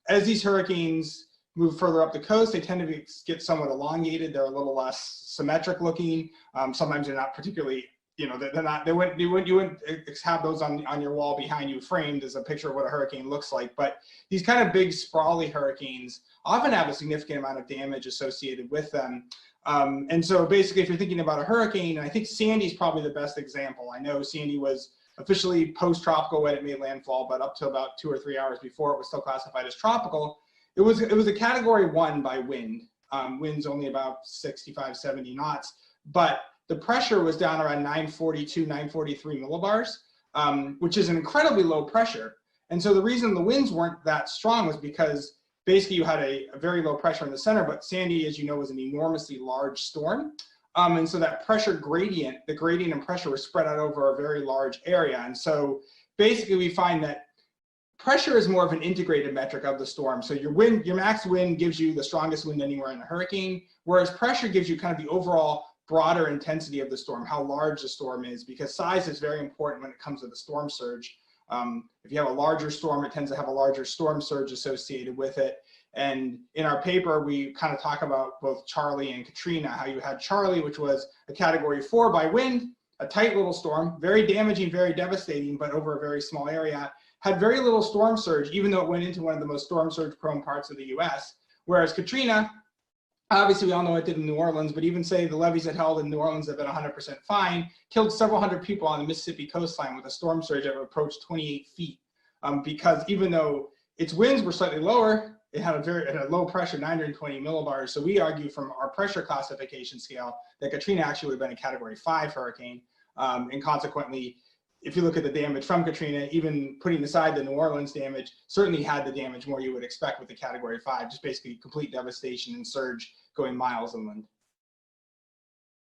As these hurricanes move further up the coast, they tend to get somewhat elongated. They're a little less symmetric looking. Sometimes they're not particularly, you wouldn't have those on your wall behind you framed as a picture of what a hurricane looks like. But these kind of big sprawly hurricanes often have a significant amount of damage associated with them. And so basically, if you're thinking about a hurricane, and I think Sandy's probably the best example. I know Sandy was officially post-tropical when it made landfall, but up to about 2 or 3 hours before, it was still classified as tropical. It was a Category 1 by wind. Wind's only about 65, 70 knots, but the pressure was down around 942, 943 millibars, which is an incredibly low pressure. And so the reason the winds weren't that strong was because basically you had a very low pressure in the center, but Sandy, as you know, was an enormously large storm. And so that pressure gradient, the gradient and pressure was spread out over a very large area. And so basically we find that pressure is more of an integrated metric of the storm. So your max wind gives you the strongest wind anywhere in a hurricane, whereas pressure gives you kind of the overall broader intensity of the storm, how large the storm is, because size is very important when it comes to the storm surge. If you have a larger storm, it tends to have a larger storm surge associated with it. And in our paper, we kind of talk about both Charlie and Katrina, how you had Charlie, which was a Category 4 by wind, a tight little storm, very damaging, very devastating, but over a very small area, had very little storm surge, even though it went into one of the most storm surge prone parts of the US. Whereas Katrina, obviously we all know it did in New Orleans, but even say the levees it held in New Orleans have been 100% fine, killed several hundred people on the Mississippi coastline with a storm surge that approached 28 feet. Because even though its winds were slightly lower, it had a low pressure, 920 millibars. So we argue from our pressure classification scale that Katrina actually would have been a Category 5 hurricane. And consequently, if you look at the damage from Katrina, even putting aside the New Orleans damage, certainly had the damage more you would expect with the Category 5, just basically complete devastation and surge going miles inland.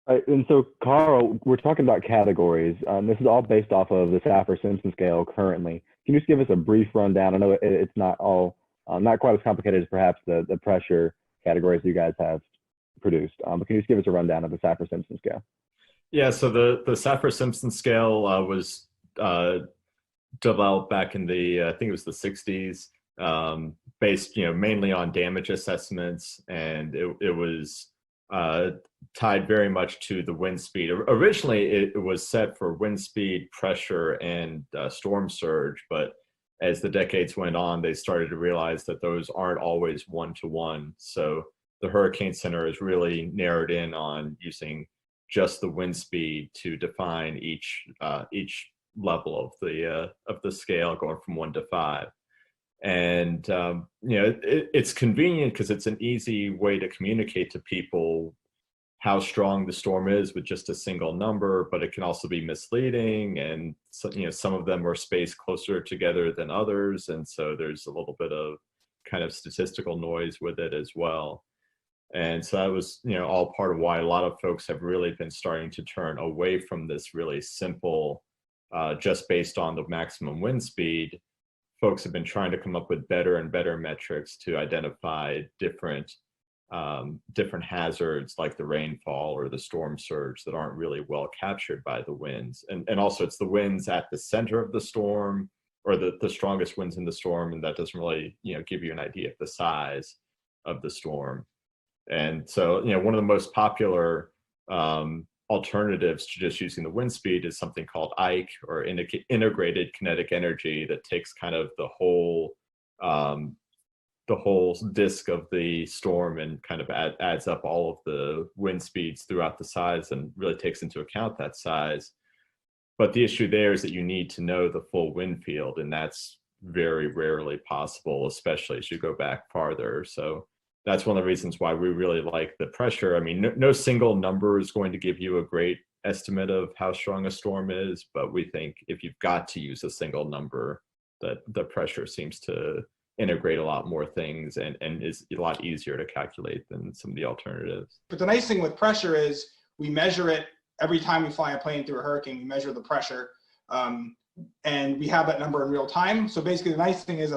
And so, Carl, we're talking about categories. This is all based off of the Saffir-Simpson scale currently. Can you just give us a brief rundown? I know it's not all, not quite as complicated as perhaps the pressure categories you guys have produced, but can you just give us a rundown of the Saffir-Simpson scale? Yeah, so the Saffir-Simpson scale was developed back in the, I think it was the 60s, based mainly on damage assessments, and it was tied very much to the wind speed. Originally, it was set for wind speed, pressure, and storm surge, but as the decades went on, they started to realize that those aren't always one-to-one. So the Hurricane Center is really narrowed in on using just the wind speed to define each level of the scale, going from 1 to 5. And it's convenient because it's an easy way to communicate to people how strong the storm is with just a single number, but it can also be misleading, and some of them are spaced closer together than others, and so there's a little bit of kind of statistical noise with it as well. And so that was, all part of why a lot of folks have really been starting to turn away from this really simple, just based on the maximum wind speed. Folks have been trying to come up with better and better metrics to identify different hazards like the rainfall or the storm surge that aren't really well captured by the winds. And also it's the winds at the center of the storm or the strongest winds in the storm, and that doesn't really, give you an idea of the size of the storm. And so, one of the most popular alternatives to just using the wind speed is something called IKE, or integrated kinetic energy, that takes kind of the whole disk of the storm and kind of adds up all of the wind speeds throughout the size and really takes into account that size. But the issue there is that you need to know the full wind field, and that's very rarely possible, especially as you go back farther. So that's one of the reasons why we really like the pressure. I mean, no single number is going to give you a great estimate of how strong a storm is, but we think if you've got to use a single number, that the pressure seems to integrate a lot more things and is a lot easier to calculate than some of the alternatives. But the nice thing with pressure is we measure it every time we fly a plane through a hurricane. We measure the pressure, and we have that number in real time. So basically, the nice thing is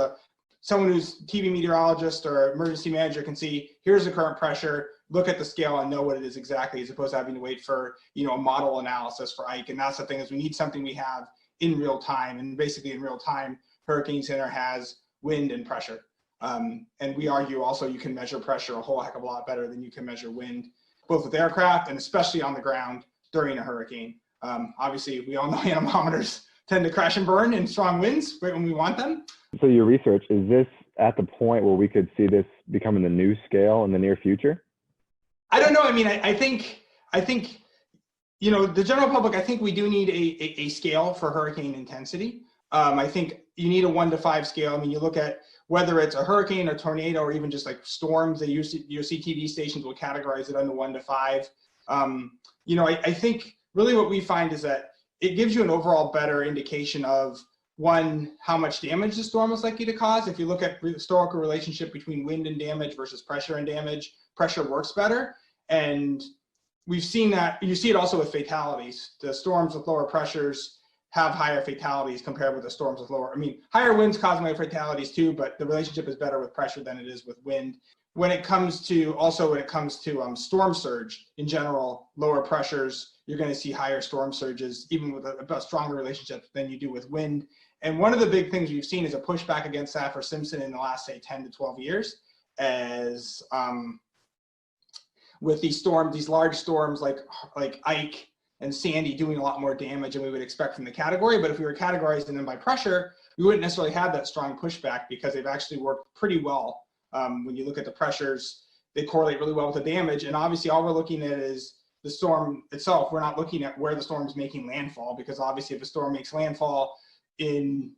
someone who's TV meteorologist or emergency manager can see, here's the current pressure, look at the scale and know what it is exactly, as opposed to having to wait for a model analysis for Ike. And that's the thing, is we need something we have in real time. And basically in real time, Hurricane Center has wind and pressure. And we argue also you can measure pressure a whole heck of a lot better than you can measure wind, both with aircraft and especially on the ground during a hurricane. Obviously, we all know anemometers tend to crash and burn in strong winds when we want them. So your research, is this at the point where we could see this becoming the new scale in the near future? I don't know. I mean, I think, the general public, I think we do need a scale for hurricane intensity. I think you need a 1 to 5 scale. I mean, you look at whether it's a hurricane, a tornado, or even just like storms, your CTV stations will categorize it under 1 to 5. I think really what we find is that it gives you an overall better indication of, one, how much damage the storm is likely to cause. If you look at the historical relationship between wind and damage versus pressure and damage, pressure works better. And we've seen that. You see it also with fatalities. The storms with lower pressures have higher fatalities compared with the storms with lower. I mean, higher winds cause more fatalities too, but the relationship is better with pressure than it is with wind. When it comes to storm surge in general, lower pressures, you're going to see higher storm surges, even with a stronger relationship than you do with wind. And one of the big things we've seen is a pushback against Saffir-Simpson in the last, say, 10 to 12 years, as with these large storms like Ike and Sandy doing a lot more damage than we would expect from the category. But if we were categorizing them by pressure, we wouldn't necessarily have that strong pushback, because they've actually worked pretty well. When you look at the pressures, they correlate really well with the damage. And obviously all we're looking at is the storm itself. We're not looking at where the storm is making landfall, because obviously if a storm makes landfall in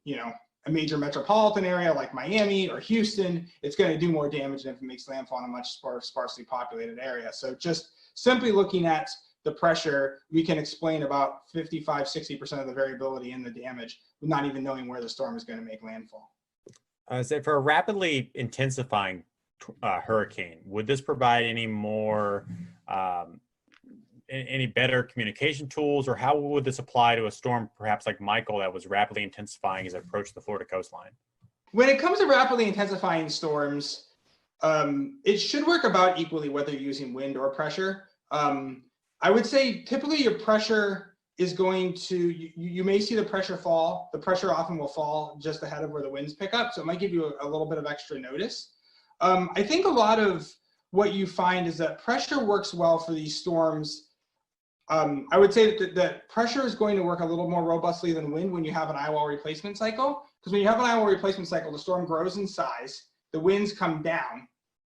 a major metropolitan area like Miami or Houston, it's going to do more damage than if it makes landfall in a much sparsely populated area. So just simply looking at the pressure, we can explain about 55-60% of the variability in the damage, not even knowing where the storm is going to make landfall. So for a rapidly intensifying hurricane, would this provide any more, any better communication tools, or how would this apply to a storm perhaps like Michael that was rapidly intensifying as it approached the Florida coastline? When it comes to rapidly intensifying storms, it should work about equally whether you're using wind or pressure. I would say typically your pressure is going to, you may see the pressure fall. The pressure often will fall just ahead of where the winds pick up. So it might give you a little bit of extra notice. I think a lot of what you find is that pressure works well for these storms. I would say that pressure is going to work a little more robustly than wind when you have an eye wall replacement cycle. Because when you have an eye wall replacement cycle, the storm grows in size, the winds come down,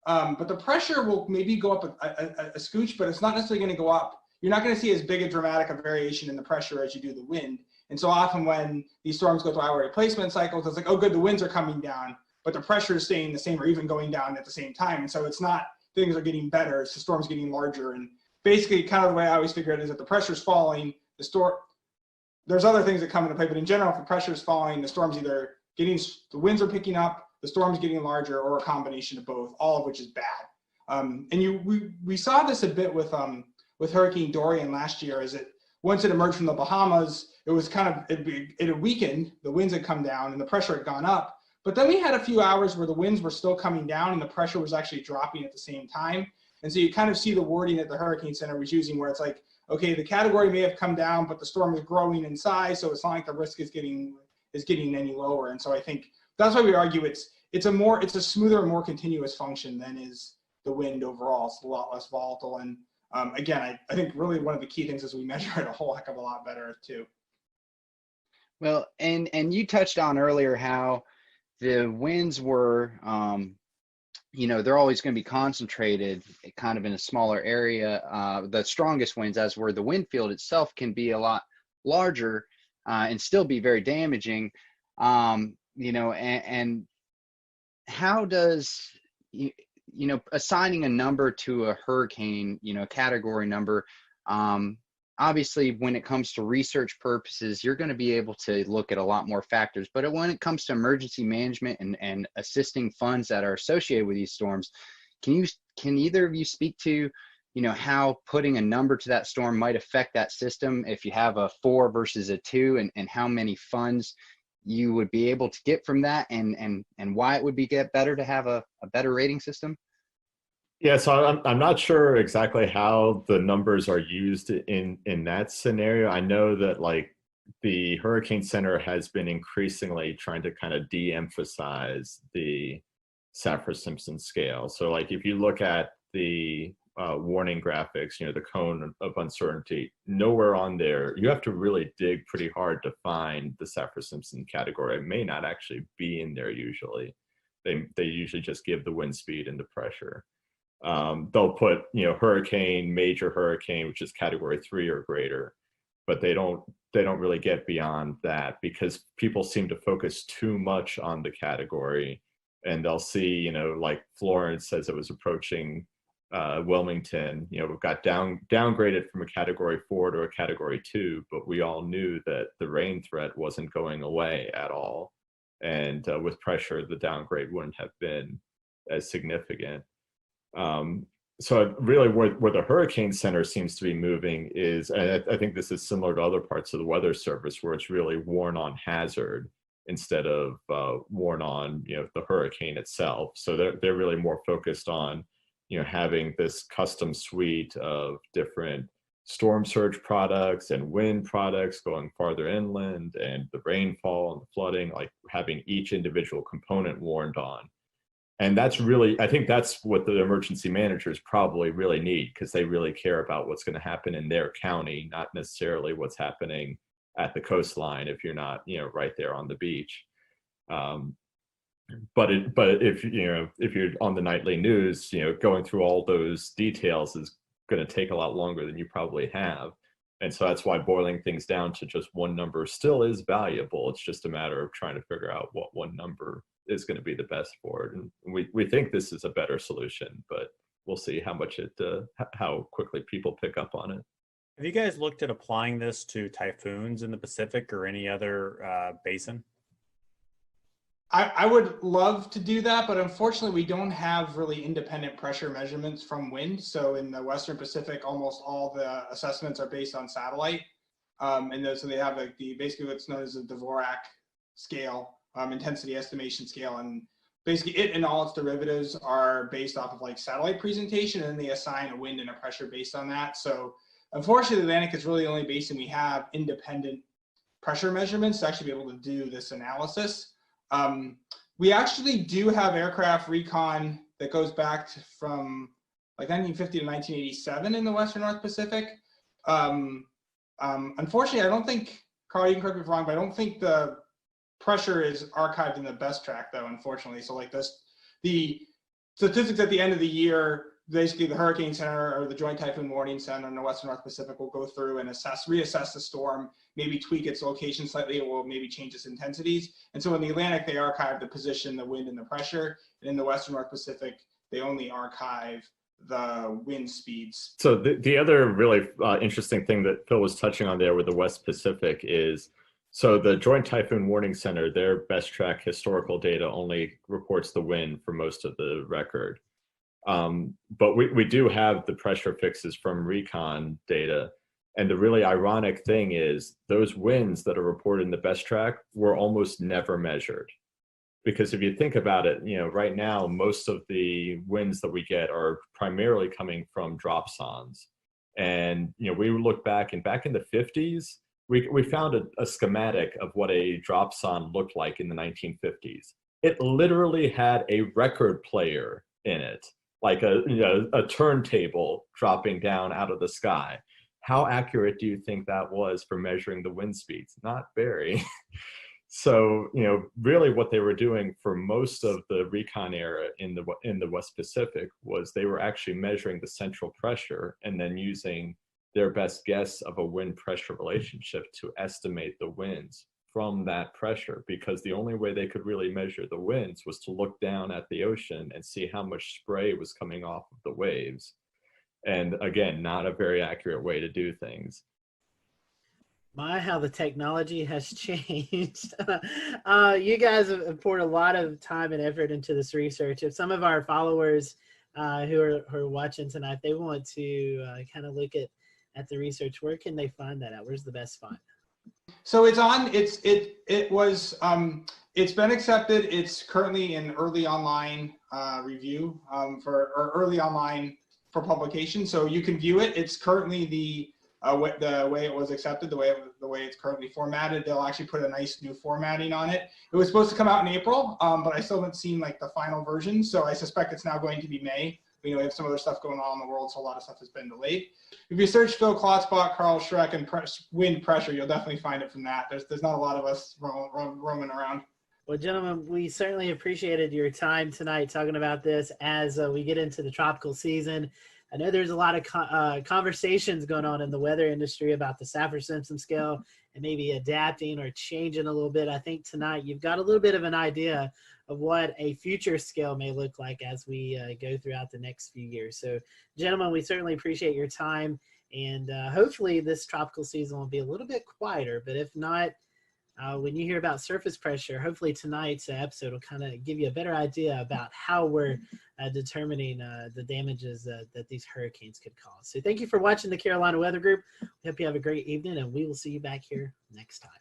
but the pressure will maybe go up a scooch, but it's not necessarily going to go up. You're not going to see as big a dramatic a variation in the pressure as you do the wind. And so often when these storms go through eye wall replacement cycles, it's like, oh good, the winds are coming down, but the pressure is staying the same or even going down at the same time. And so it's not, things are getting better, it's the storm's getting larger. And basically kind of the way I always figure it is that the pressure's falling, there's other things that come into play, but in general, if the pressure's falling, the storm's either the winds are picking up, the storm's getting larger, or a combination of both, all of which is bad. We saw this a bit with Hurricane Dorian last year, is that once it emerged from the Bahamas, it was it had weakened, the winds had come down and the pressure had gone up. But then we had a few hours where the winds were still coming down and the pressure was actually dropping at the same time. And so you kind of see the wording that the Hurricane Center was using, where it's like, okay, the category may have come down, but the storm is growing in size, so it's not like the risk is getting is getting any lower. And so I think that's why we argue it's a smoother and more continuous function than is the wind overall. It's a lot less volatile. And again, I think really one of the key things is we measure it a whole heck of a lot better too. Well, and you touched on earlier how the winds were, they're always going to be concentrated kind of in a smaller area. The strongest winds, as where the wind field itself can be a lot larger and still be very damaging. And how does, assigning a number to a hurricane, a category number, obviously, when it comes to research purposes, you're going to be able to look at a lot more factors. But when it comes to emergency management and assisting funds that are associated with these storms, can either of you speak to, how putting a number to that storm might affect that system if you have a 4 versus a 2, and how many funds you would be able to get from that, and why it would get better to have a better rating system? Yeah, so I'm not sure exactly how the numbers are used in that scenario. I know that like the Hurricane Center has been increasingly trying to kind of de-emphasize the Saffir-Simpson scale. So like if you look at the warning graphics, the cone of uncertainty, nowhere on there, you have to really dig pretty hard to find the Saffir-Simpson category. It may not actually be in there usually. They usually just give the wind speed and the pressure. They'll put, hurricane, major hurricane, which is category 3 or greater, but they don't really get beyond that because people seem to focus too much on the category, and they'll see, like Florence as it was approaching Wilmington, we've got downgraded from a category 4 to a category 2, but we all knew that the rain threat wasn't going away at all. And with pressure, the downgrade wouldn't have been as significant. So really where the Hurricane Center seems to be moving is, and I think this is similar to other parts of the Weather Service, where it's really warn on hazard instead of warn on the hurricane itself. So they're really more focused on having this custom suite of different storm surge products and wind products going farther inland, and the rainfall and the flooding, like having each individual component warned on. And that's really, I think that's what the emergency managers probably really need, because they really care about what's going to happen in their county, not necessarily what's happening at the coastline if you're not, right there on the beach. But if you're on the nightly news, going through all those details is going to take a lot longer than you probably have. And so that's why boiling things down to just one number still is valuable. It's just a matter of trying to figure out what one number is going to be the best for it. And we think this is a better solution, but we'll see how quickly people pick up on it. Have you guys looked at applying this to typhoons in the Pacific or any other basin? I would love to do that, but unfortunately we don't have really independent pressure measurements from wind. So in the Western Pacific, almost all the assessments are based on satellite. So they have basically what's known as a Dvorak scale, intensity estimation scale. And basically it and all its derivatives are based off of like satellite presentation, and they assign a wind and a pressure based on that. So unfortunately, the Atlantic is really the only basin we have independent pressure measurements to actually be able to do this analysis. We actually do have aircraft recon that goes back from like 1950 to 1987 in the Western North Pacific. Unfortunately, I don't think, Carl, you can correct me if I'm wrong, but I don't think the pressure is archived in the best track though, unfortunately. So like the statistics at the end of the year, basically the Hurricane Center or the Joint Typhoon Warning Center in the Western North Pacific will go through and reassess the storm, maybe tweak its location slightly, or maybe change its intensities. And so in the Atlantic, they archive the position, the wind, and the pressure. And in the Western North Pacific, they only archive the wind speeds. So the other really interesting thing that Phil was touching on there with the West Pacific is, so the Joint Typhoon Warning Center, their best track historical data only reports the wind for most of the record. But we do have the pressure fixes from recon data. And the really ironic thing is those winds that are reported in the best track were almost never measured. Because if you think about it, right now, most of the winds that we get are primarily coming from dropsons. And, we look back in the 50s, we found a schematic of what a dropson looked like in the 1950s. It literally had a record player in it, like a turntable dropping down out of the sky. How accurate do you think that was for measuring the wind speeds? Not very. So, really what they were doing for most of the recon era in the West Pacific was they were actually measuring the central pressure and then using their best guess of a wind pressure relationship to estimate the winds from that pressure, because the only way they could really measure the winds was to look down at the ocean and see how much spray was coming off of the waves. And again, not a very accurate way to do things. My, how the technology has changed. You guys have poured a lot of time and effort into this research. If some of our followers who are watching tonight, they want to kind of look at the research, where can they find that at? Where's the best spot? So it's been accepted. It's currently in early online review or early online for publication. So you can view it. It's currently the way it was accepted, the way it's currently formatted. They'll actually put a nice new formatting on it. It was supposed to come out in April, but I still haven't seen like the final version. So I suspect it's now going to be May. We have some other stuff going on in the world, so a lot of stuff has been delayed. If you search Phil Klotzbach, Carl Schreck, and wind pressure, you'll definitely find it from that. There's not a lot of us roaming around. Well, gentlemen, we certainly appreciated your time tonight talking about this as we get into the tropical season. I know there's a lot of conversations going on in the weather industry about the Saffir-Simpson scale and maybe adapting or changing a little bit. I think tonight you've got a little bit of an idea of what a future scale may look like as we go throughout the next few years. So, gentlemen, we certainly appreciate your time, and hopefully this tropical season will be a little bit quieter, but if not, when you hear about surface pressure, hopefully tonight's episode will kind of give you a better idea about how we're determining the damages that these hurricanes could cause. So thank you for watching the Carolina Weather Group. We hope you have a great evening, and we will see you back here next time.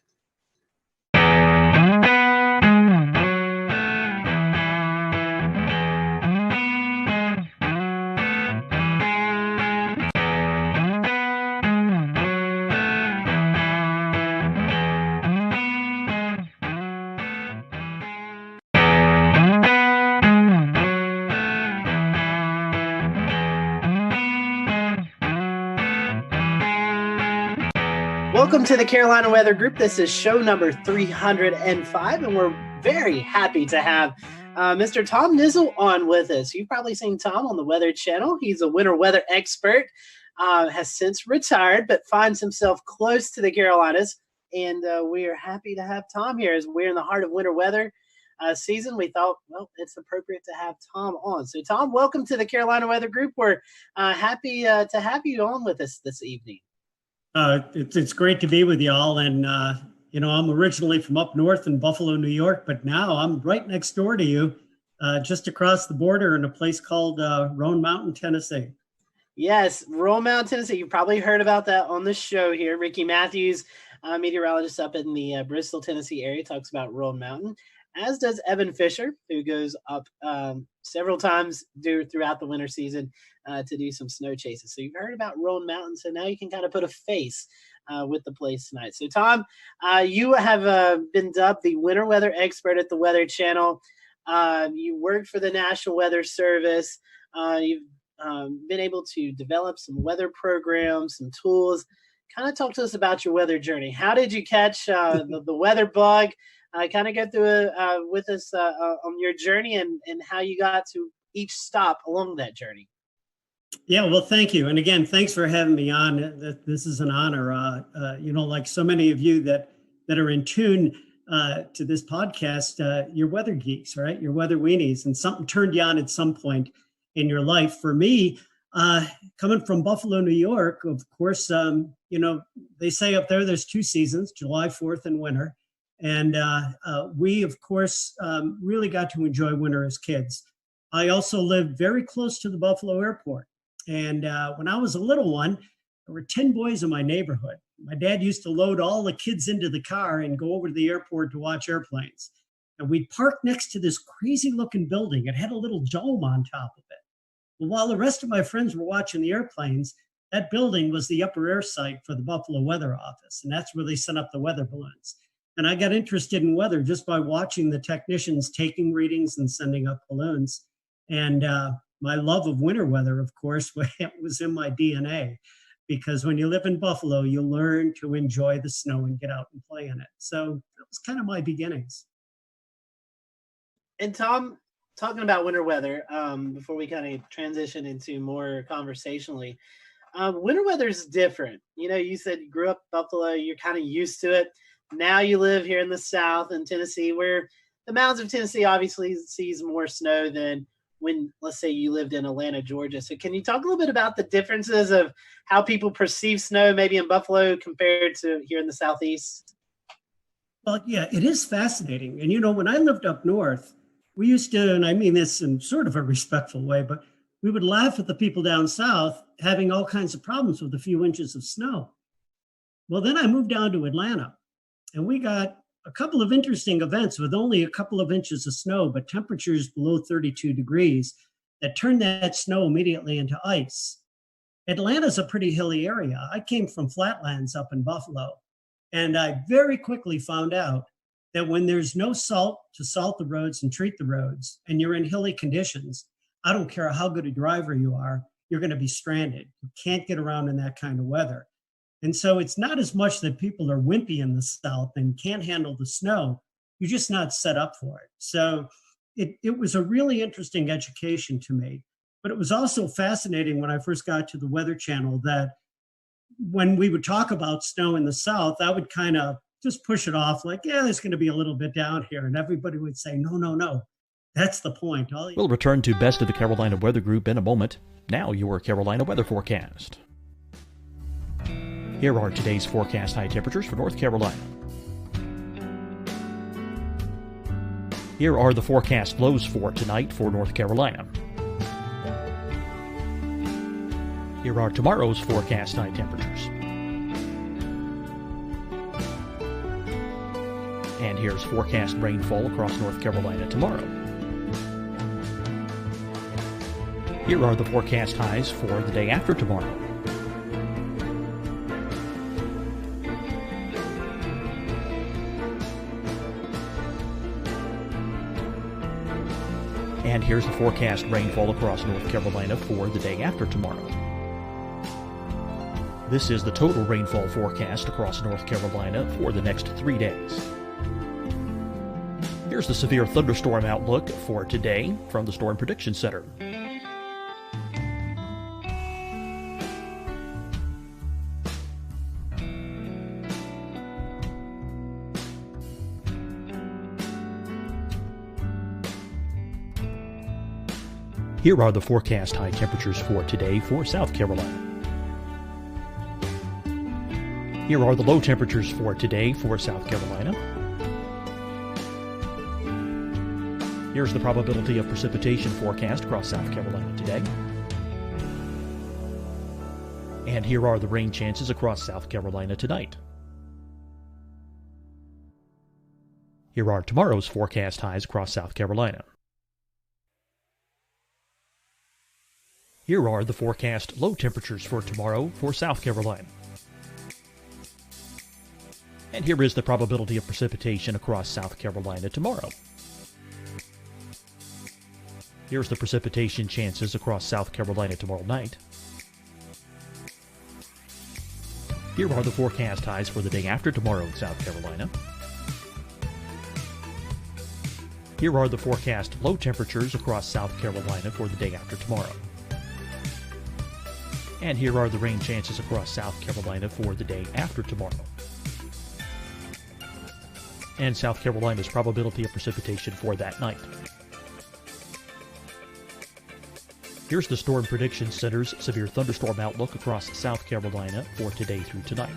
Welcome to the Carolina Weather Group. This is show number 305, and we're very happy to have Mr. Tom Nizzle on with us. You've probably seen Tom on the Weather Channel. He's a winter weather expert, has since retired, but finds himself close to the Carolinas, and we are happy to have Tom here. As we're in the heart of winter weather season, we thought, well, it's appropriate to have Tom on. So, Tom, welcome to the Carolina Weather Group. We're happy to have you on with us this evening. It's great to be with y'all, and I'm originally from up north in Buffalo, New York, but now I'm right next door to you, just across the border in a place called Roan Mountain, Tennessee. Yes, Roan Mountain, Tennessee. You've probably heard about that on the show here. Ricky Matthews, meteorologist up in the Bristol, Tennessee area, talks about Roan Mountain, as does Evan Fisher, who goes up several times throughout the winter season to do some snow chases. So you've heard about Roan Mountain, so now you can kind of put a face with the place tonight. So, Tom, you have been dubbed the winter weather expert at the Weather Channel. You worked for the National Weather Service. You've been able to develop some weather programs, some tools. Kind of talk to us about your weather journey. How did you catch the weather bug? Kind of go through with us on your journey and how you got to each stop along that journey. Yeah, well, thank you. And again, thanks for having me on. This is an honor. Like so many of you that are in tune to this podcast, you're weather geeks, right? You're weather weenies, and something turned you on at some point in your life. For me, coming from Buffalo, New York, of course, they say up there's two seasons, July 4th and winter. And we, of course, really got to enjoy winter as kids. I also lived very close to the Buffalo airport. And when I was a little one, there were 10 boys in my neighborhood. My dad used to load all the kids into the car and go over to the airport to watch airplanes. And we'd park next to this crazy looking building. It had a little dome on top of it. Well, while the rest of my friends were watching the airplanes, that building was the upper air site for the Buffalo Weather Office, and that's where they sent up the weather balloons. And I got interested in weather just by watching the technicians taking readings and sending up balloons. And my love of winter weather, of course, was in my DNA, because when you live in Buffalo, you learn to enjoy the snow and get out and play in it. So that was kind of my beginnings. And Tom, talking about winter weather, before we kind of transition into more conversationally, winter weather is different. You know, you said you grew up in Buffalo, you're kind of used to it. Now you live here in the South in Tennessee, where the mountains of Tennessee obviously sees more snow than when, let's say, you lived in Atlanta, Georgia. So can you talk a little bit about the differences of how people perceive snow maybe in Buffalo compared to here in the Southeast? Well, yeah, it is fascinating. And, you know, when I lived up north, we used to, and I mean this in sort of a respectful way, but we would laugh at the people down south having all kinds of problems with a few inches of snow. Well, then I moved down to Atlanta, and we got a couple of interesting events with only a couple of inches of snow, but temperatures below 32 degrees that turned that snow immediately into ice. Atlanta's a pretty hilly area. I came from flatlands up in Buffalo, and I very quickly found out that when there's no salt to salt the roads and treat the roads, and you're in hilly conditions, I don't care how good a driver you are, you're going to be stranded. You can't get around in that kind of weather. And so it's not as much that people are wimpy in the South and can't handle the snow. You're just not set up for it. So it was a really interesting education to me. But it was also fascinating when I first got to the Weather Channel that when we would talk about snow in the South, I would kind of just push it off like, yeah, there's going to be a little bit down here. And everybody would say, no. That's the point. We'll return to Best of the Carolina Weather Group in a moment. Now your Carolina weather forecast. Here are today's forecast high temperatures for North Carolina. Here are the forecast lows for tonight for North Carolina. Here are tomorrow's forecast high temperatures. And here's forecast rainfall across North Carolina tomorrow. Here are the forecast highs for the day after tomorrow. And here's the forecast rainfall across North Carolina for the day after tomorrow. This is the total rainfall forecast across North Carolina for the next 3 days. Here's the severe thunderstorm outlook for today from the Storm Prediction Center. Here are the forecast high temperatures for today for South Carolina. Here are the low temperatures for today for South Carolina. Here's the probability of precipitation forecast across South Carolina today. And here are the rain chances across South Carolina tonight. Here are tomorrow's forecast highs across South Carolina. Here are the forecast low temperatures for tomorrow for South Carolina. And here is the probability of precipitation across South Carolina tomorrow. Here's the precipitation chances across South Carolina tomorrow night. Here are the forecast highs for the day after tomorrow in South Carolina. Here are the forecast low temperatures across South Carolina for the day after tomorrow. And here are the rain chances across South Carolina for the day after tomorrow. And South Carolina's probability of precipitation for that night. Here's the Storm Prediction Center's severe thunderstorm outlook across South Carolina for today through tonight.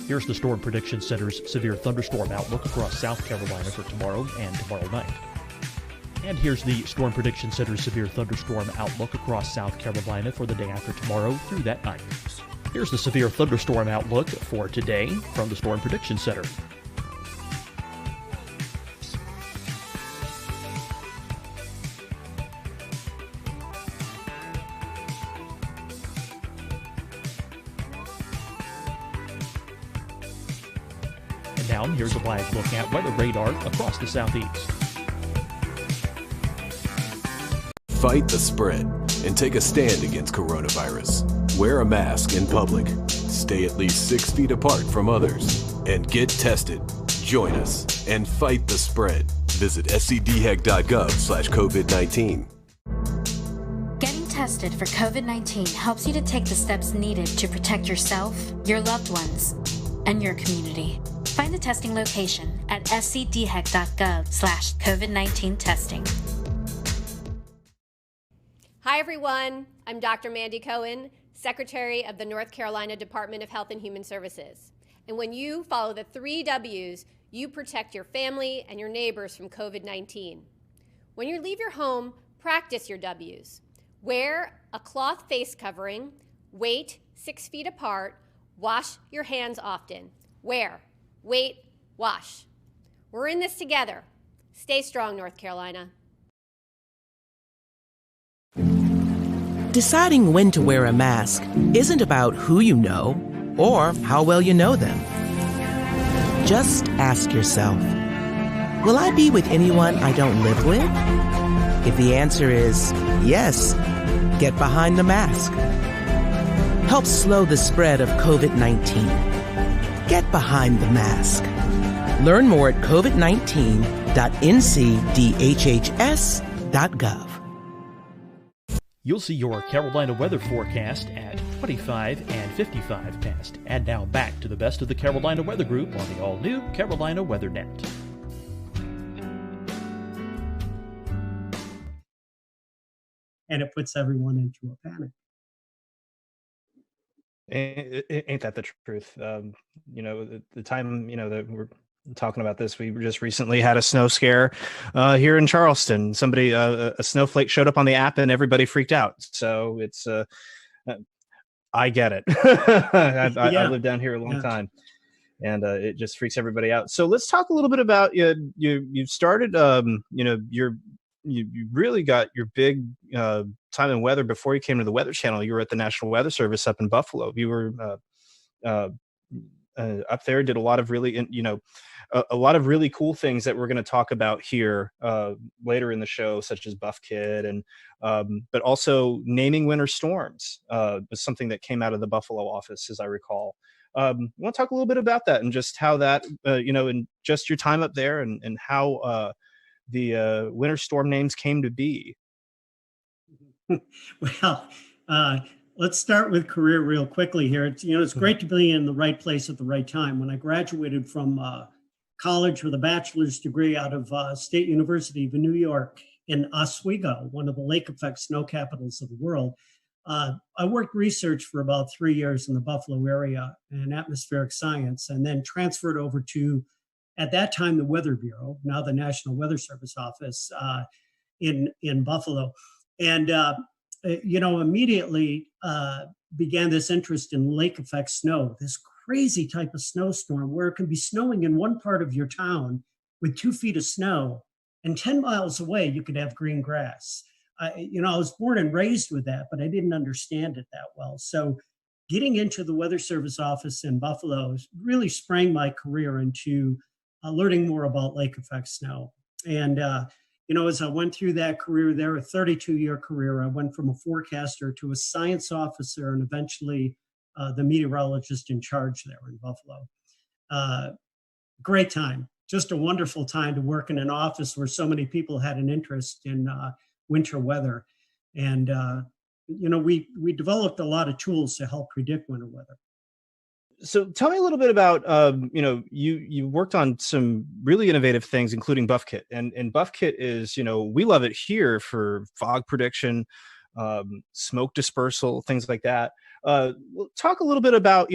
Here's the Storm Prediction Center's severe thunderstorm outlook across South Carolina for tomorrow and tomorrow night. And here's the Storm Prediction Center's severe thunderstorm outlook across South Carolina for the day after tomorrow through that night. Here's the severe thunderstorm outlook for today from the Storm Prediction Center. And now here's a live look at weather radar across the southeast. Fight the spread and take a stand against coronavirus. Wear a mask in public. Stay at least 6 feet apart from others. And get tested. Join us and fight the spread. Visit scdhec.gov/COVID-19. Getting tested for COVID-19 helps you to take the steps needed to protect yourself, your loved ones, and your community. Find the testing location at scdhec.gov/COVID-19 testing. Hi, everyone. I'm Dr. Mandy Cohen, Secretary of the North Carolina Department of Health and Human Services. And when you follow the 3 W's, you protect your family and your neighbors from COVID-19. When you leave your home, practice your W's. Wear a cloth face covering, wait 6 feet apart, wash your hands often. Wear, wait, wash. We're in this together. Stay strong, North Carolina. Deciding when to wear a mask isn't about who you know or how well you know them. Just ask yourself, will I be with anyone I don't live with? If the answer is yes, get behind the mask. Help slow the spread of COVID-19. Get behind the mask. Learn more at covid19.ncdhhs.gov. You'll see your Carolina weather forecast at 25 and 55 past. And now back to the best of the Carolina Weather Group on the all-new Carolina Weather Net. And it puts everyone into a panic. Ain't that the truth? The time, that we're talking about this, we just recently had a snow scare here in Charleston. Somebody, a snowflake showed up on the app and everybody freaked out. So it's, I get it. I lived down here a long time, and it just freaks everybody out. So let's talk a little bit about you started, you really got your big time in weather before you came to the Weather Channel. You were at the National Weather Service up in Buffalo. You were up there, did a lot of really, a lot of really cool things that we're going to talk about here later in the show, such as Buff Kid, and but also naming winter storms was something that came out of the Buffalo office, as I recall. You want to talk a little bit about that and just how that, and just your time up there and how the winter storm names came to be? Well, let's start with career real quickly here. It's great to be in the right place at the right time. When I graduated from college with a bachelor's degree out of State University of New York in Oswego, one of the lake effect snow capitals of the world, I worked research for about 3 years in the Buffalo area in atmospheric science, and then transferred over to, at that time, the Weather Bureau, now the National Weather Service office in Buffalo. And, immediately began this interest in lake effect snow, this crazy type of snowstorm where it can be snowing in one part of your town with 2 feet of snow, and 10 miles away, you could have green grass. I was born and raised with that, but I didn't understand it that well. So getting into the Weather Service office in Buffalo really sprang my career into learning more about lake effect snow. And, as I went through that career there, a 32-year career, I went from a forecaster to a science officer and eventually the meteorologist in charge there in Buffalo. Great time, just a wonderful time to work in an office where so many people had an interest in winter weather. And, we developed a lot of tools to help predict winter weather. So tell me a little bit about, you worked on some really innovative things, including Buff Kit. And Buff Kit is, we love it here for fog prediction, smoke dispersal, things like that. Talk a little bit about,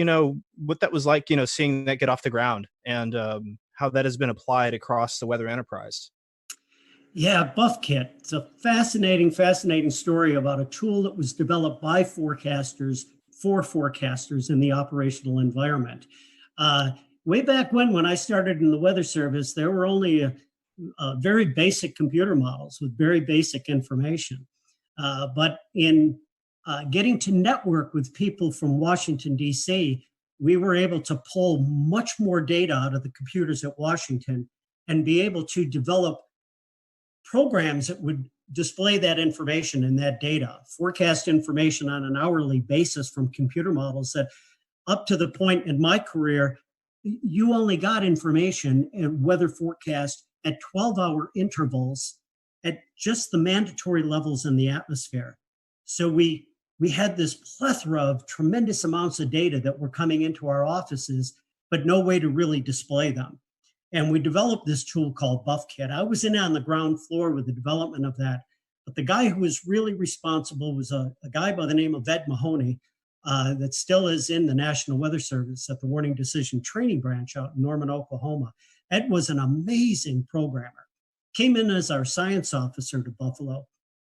what that was like, seeing that get off the ground and how that has been applied across the weather enterprise. Yeah, Buff Kit. It's a fascinating story about a tool that was developed by forecasters for forecasters in the operational environment. Way back when I started in the Weather Service, there were only very basic computer models with very basic information. But in getting to network with people from Washington, D.C., we were able to pull much more data out of the computers at Washington and be able to develop programs that would display that information and that data, forecast information on an hourly basis from computer models that up to the point in my career, you only got information and weather forecast at 12-hour intervals at just the mandatory levels in the atmosphere. So we had this plethora of tremendous amounts of data that were coming into our offices, but no way to really display them. And we developed this tool called BuffKit. I was in on the ground floor with the development of that, but the guy who was really responsible was a guy by the name of Ed Mahoney, that still is in the National Weather Service at the Warning Decision Training Branch out in Norman, Oklahoma. Ed was an amazing programmer. Came in as our science officer to Buffalo.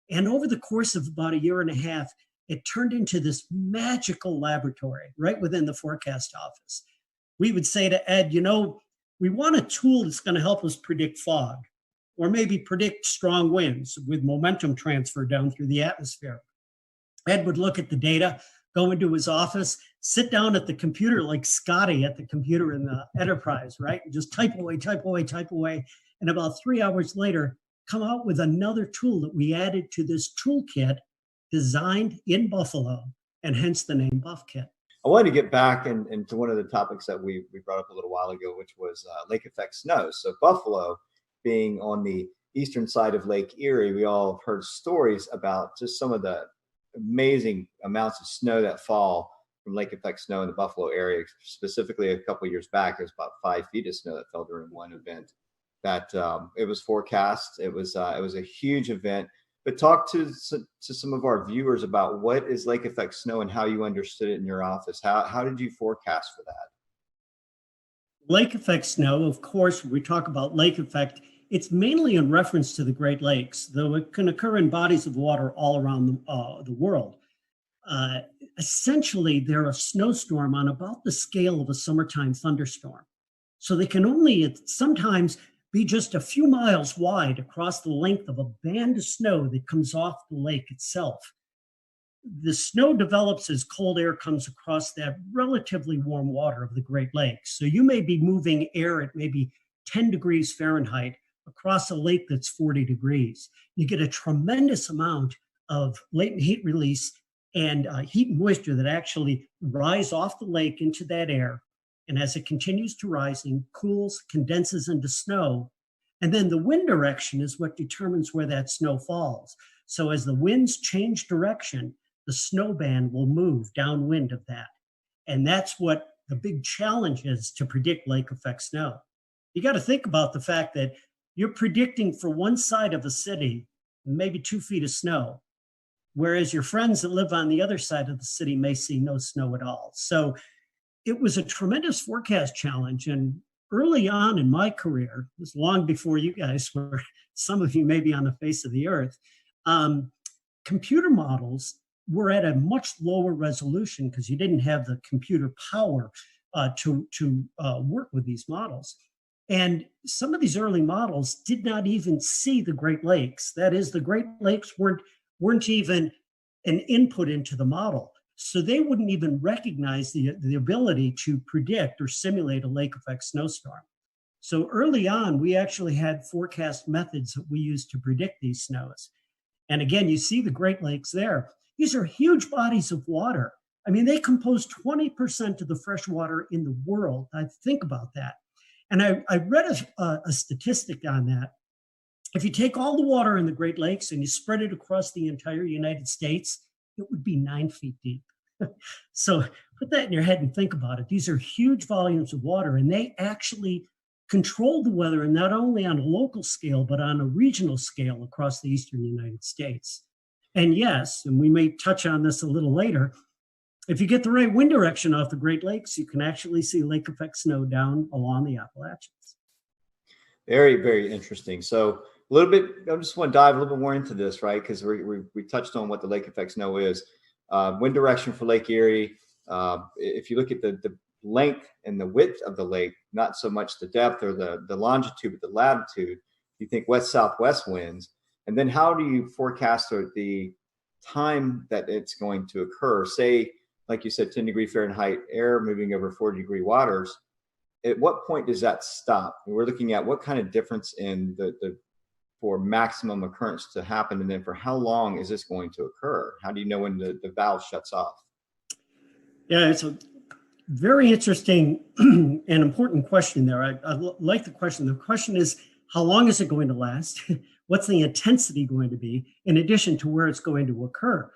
And over the course of about a year and a half, it turned into this magical laboratory right within the forecast office. We would say to Ed, we want a tool that's going to help us predict fog or maybe predict strong winds with momentum transfer down through the atmosphere. Ed would look at the data, go into his office, sit down at the computer like Scotty at the computer in the Enterprise, right? And just type away, type away, type away. And about 3 hours later, come out with another tool that we added to this toolkit designed in Buffalo, and hence the name BuffKit. I wanted to get back into one of the topics that we brought up a little while ago, which was lake effect snow. So Buffalo being on the eastern side of Lake Erie, we all have heard stories about just some of the amazing amounts of snow that fall from lake effect snow in the Buffalo area. Specifically, a couple of years back, there was about 5 feet of snow that fell during one event. That it was forecast. It was a huge event. But talk to some of our viewers about what is lake effect snow and how you understood it in your office. How did you forecast for that? Lake effect snow, of course, when we talk about lake effect, it's mainly in reference to the Great Lakes, though it can occur in bodies of water all around the world. Essentially, they're a snowstorm on about the scale of a summertime thunderstorm. So they can only sometimes be just a few miles wide across the length of a band of snow that comes off the lake itself. The snow develops as cold air comes across that relatively warm water of the Great Lakes. So you may be moving air at maybe 10 degrees Fahrenheit across a lake that's 40 degrees. You get a tremendous amount of latent heat release and heat and moisture that actually rise off the lake into that air. And as it continues to rising, cools, condenses into snow. And then the wind direction is what determines where that snow falls. So as the winds change direction, the snow band will move downwind of that. And that's what the big challenge is to predict lake effect snow. You got to think about the fact that you're predicting for one side of a city, maybe 2 feet of snow, whereas your friends that live on the other side of the city may see no snow at all. So it was a tremendous forecast challenge. And early on in my career, it was long before you guys were, some of you may be on the face of the earth, computer models were at a much lower resolution because you didn't have the computer power to work with these models. And some of these early models did not even see the Great Lakes. That is, the Great Lakes weren't even an input into the model. So they wouldn't even recognize the ability to predict or simulate a lake effect snowstorm. So early on, we actually had forecast methods that we used to predict these snows. And again, you see the Great Lakes there. These are huge bodies of water. I mean, they compose 20% of the fresh water in the world. I think about that. And I read a statistic on that. If you take all the water in the Great Lakes and you spread it across the entire United States, it would be 9 feet deep. So put that in your head and think about it. These are huge volumes of water, and they actually control the weather, and not only on a local scale, but on a regional scale across the eastern United States. And yes, and we may touch on this a little later, if you get the right wind direction off the Great Lakes, you can actually see lake effect snow down along the Appalachians. Very, very interesting. So a little bit, I just want to dive a little bit more into this, right? Because we touched on what the lake effect snow is. Wind direction for Lake Erie. If you look at the length and the width of the lake, not so much the depth or the longitude, but the latitude, you think west-southwest winds. And then how do you forecast the time that it's going to occur? Say, like you said, 10 degree Fahrenheit air moving over 40-degree waters. At what point does that stop? And we're looking at what kind of difference in the for maximum occurrence to happen, and then for how long is this going to occur? How do you know when the valve shuts off? Yeah, it's a very interesting and important question there. I like the question. The question is, how long is it going to last? What's the intensity going to be, in addition to where it's going to occur?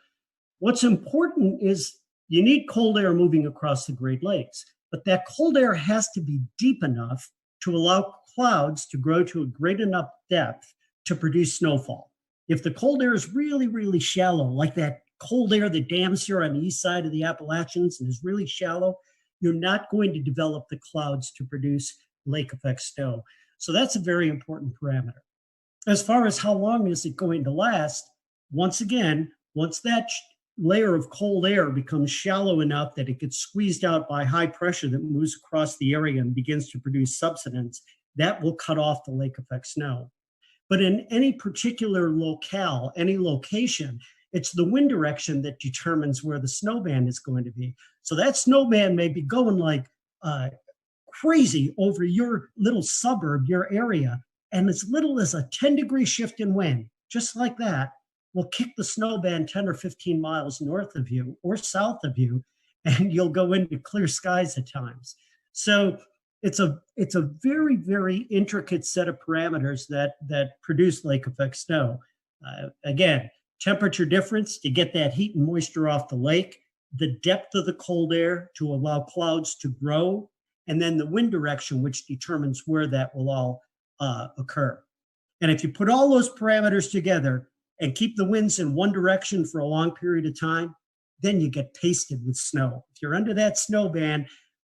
What's important is you need cold air moving across the Great Lakes, but that cold air has to be deep enough to allow clouds to grow to a great enough depth to produce snowfall. If the cold air is really, really shallow, like that cold air that dams here on the east side of the Appalachians and is really shallow, you're not going to develop the clouds to produce lake effect snow. So that's a very important parameter. As far as how long is it going to last, once again, once that layer of cold air becomes shallow enough that it gets squeezed out by high pressure that moves across the area and begins to produce subsidence, that will cut off the lake effect snow. But in any particular locale, any location, it's the wind direction that determines where the snowband is going to be. So that snowband may be going like crazy over your little suburb, your area, and as little as a 10-degree shift in wind, just like that, will kick the snowband 10 or 15 miles north of you or south of you, and you'll go into clear skies at times. So it's a very, very intricate set of parameters that produce lake effect snow. Again, temperature difference to get that heat and moisture off the lake, the depth of the cold air to allow clouds to grow, and then the wind direction, which determines where that will all occur. And if you put all those parameters together and keep the winds in one direction for a long period of time, then you get pasted with snow. If you're under that snow band,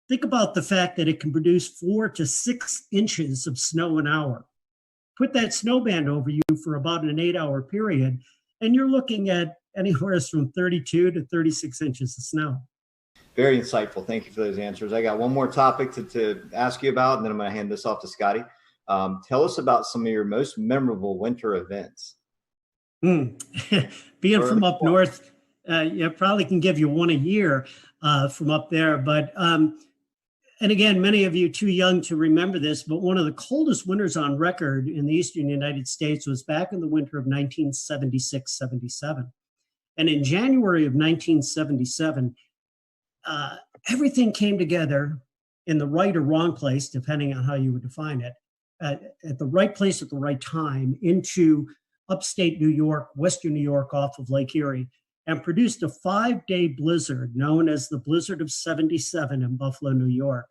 think about the fact that it can produce 4 to 6 inches of snow an hour. Put that snow band over you for about an 8-hour period, and you're looking at anywhere from 32 to 36 inches of snow. Very insightful. Thank you for those answers. I got one more topic to ask you about, and then I'm going to hand this off to Scotty. Tell us about some of your most memorable winter events. Being from up north, probably can give you one a year from up there. But, and again, many of you too young to remember this, but one of the coldest winters on record in the eastern United States was back in the winter of 1976-77. And in January of 1977, everything came together in the right or wrong place, depending on how you would define it, at the right place at the right time into upstate New York, western New York off of Lake Erie, and produced a 5-day blizzard known as the Blizzard of 77 in Buffalo, New York.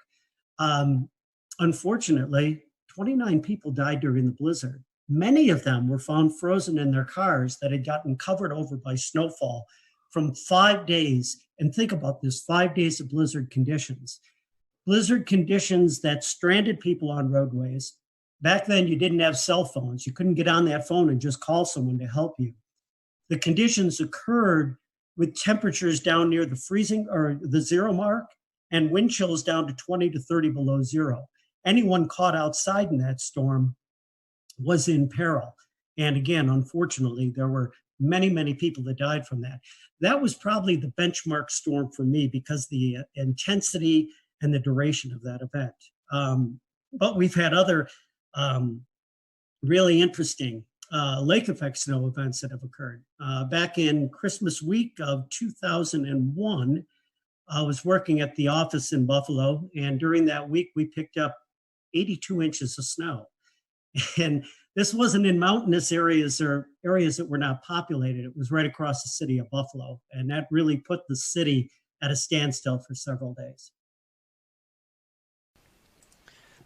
Unfortunately, 29 people died during the blizzard. Many of them were found frozen in their cars that had gotten covered over by snowfall from 5 days. And think about this, 5 days of blizzard conditions. Blizzard conditions that stranded people on roadways. Back then, you didn't have cell phones. You couldn't get on that phone and just call someone to help you. The conditions occurred with temperatures down near the freezing or the zero mark and wind chills down to 20 to 30 below zero. Anyone caught outside in that storm was in peril. And again, unfortunately, there were many, many people that died from that. That was probably the benchmark storm for me because the intensity and the duration of that event. But we've had other really interesting lake effect snow events that have occurred. Back in Christmas week of 2001, I was working at the office in Buffalo, and during that week, we picked up 82 inches of snow. And this wasn't in mountainous areas or areas that were not populated. It was right across the city of Buffalo, and that really put the city at a standstill for several days.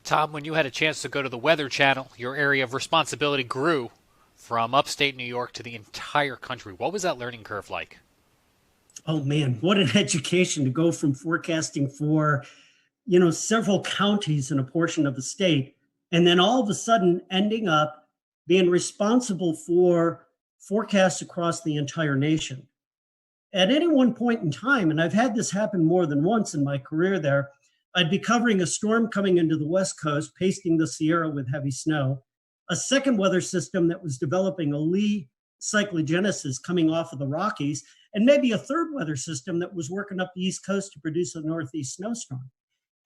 Tom, when you had a chance to go to the Weather Channel, your area of responsibility grew from upstate New York to the entire country. What was that learning curve like? Oh man, what an education to go from forecasting for, several counties in a portion of the state, and then all of a sudden ending up being responsible for forecasts across the entire nation. At any one point in time, and I've had this happen more than once in my career there, I'd be covering a storm coming into the West Coast, pasting the Sierra with heavy snow, a second weather system that was developing a lee cyclogenesis coming off of the Rockies, and maybe a third weather system that was working up the East Coast to produce a Northeast snowstorm.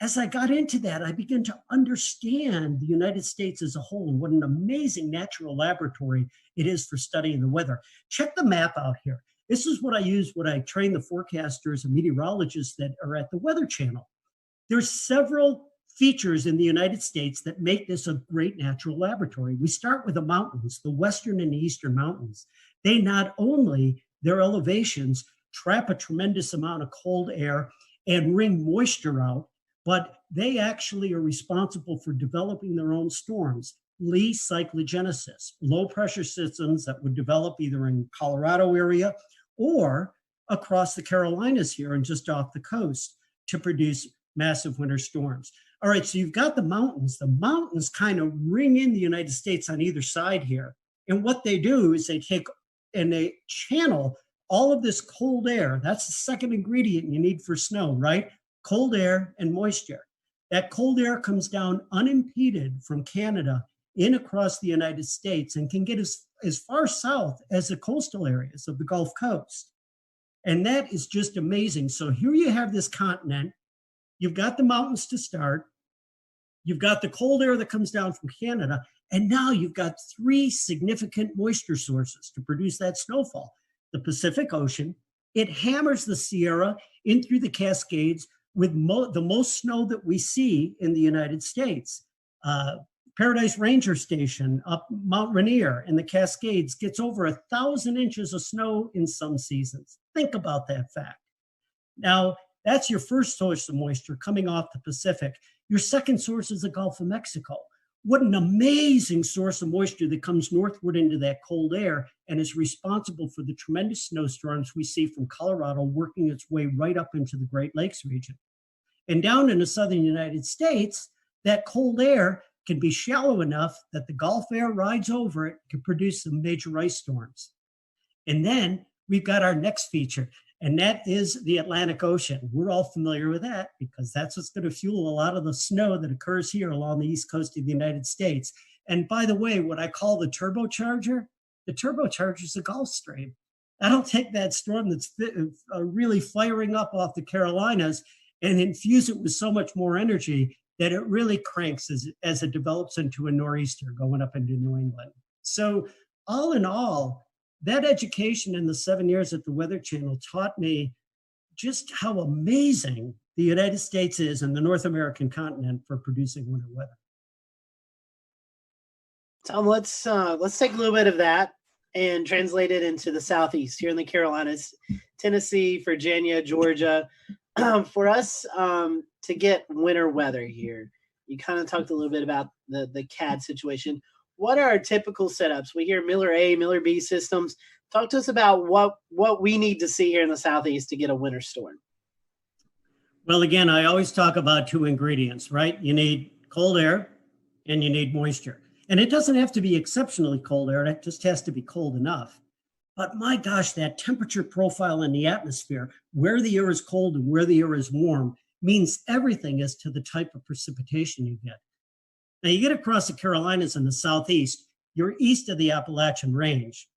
As I got into that, I began to understand the United States as a whole and what an amazing natural laboratory it is for studying the weather. Check the map out here. This is what I use when I train the forecasters and meteorologists that are at the Weather Channel. There's several features in the United States that make this a great natural laboratory. We start with the mountains, the western and the eastern mountains. They not only, their elevations, trap a tremendous amount of cold air and wring moisture out, but they actually are responsible for developing their own storms. Lee cyclogenesis, low pressure systems that would develop either in Colorado area or across the Carolinas here and just off the coast to produce massive winter storms. All right, so you've got the mountains. The mountains kind of ring in the United States on either side here. And what they do is they take and they channel all of this cold air. That's the second ingredient you need for snow, right? Cold air and moisture. That cold air comes down unimpeded from Canada in across the United States and can get as far south as the coastal areas of the Gulf Coast. And that is just amazing. So here you have this continent. You've got the mountains to start. You've got the cold air that comes down from Canada. And now you've got three significant moisture sources to produce that snowfall. The Pacific Ocean, it hammers the Sierra in through the Cascades with the most snow that we see in the United States. Paradise Ranger Station up Mount Rainier in the Cascades gets over 1,000 inches of snow in some seasons. Think about that fact. Now, that's your first source of moisture coming off the Pacific. Your second source is the Gulf of Mexico. What an amazing source of moisture that comes northward into that cold air and is responsible for the tremendous snowstorms we see from Colorado working its way right up into the Great Lakes region. And down in the southern United States, that cold air can be shallow enough that the Gulf air rides over it to produce some major ice storms. And then we've got our next feature, and that is the Atlantic Ocean. We're all familiar with that because that's what's going to fuel a lot of the snow that occurs here along the east coast of the United States. And by the way, what I call the turbocharger is the Gulf Stream. That'll take that storm that's really firing up off the Carolinas and infuse it with so much more energy that it really cranks as it develops into a nor'easter going up into New England. So all in all, that education in the 7 years at the Weather Channel taught me just how amazing the United States is and the North American continent for producing winter weather. Tom, let's take a little bit of that and translate it into the Southeast here in the Carolinas, Tennessee, Virginia, Georgia. For us to get winter weather here, you kind of talked a little bit about the CAD situation. What are our typical setups? We hear Miller A, Miller B systems. Talk to us about what we need to see here in the Southeast to get a winter storm. Well, again, I always talk about two ingredients, right? You need cold air and you need moisture. And it doesn't have to be exceptionally cold air. It just has to be cold enough. But my gosh, that temperature profile in the atmosphere, where the air is cold and where the air is warm, means everything as to the type of precipitation you get. Now, you get across the Carolinas in the Southeast, you're east of the Appalachian Range.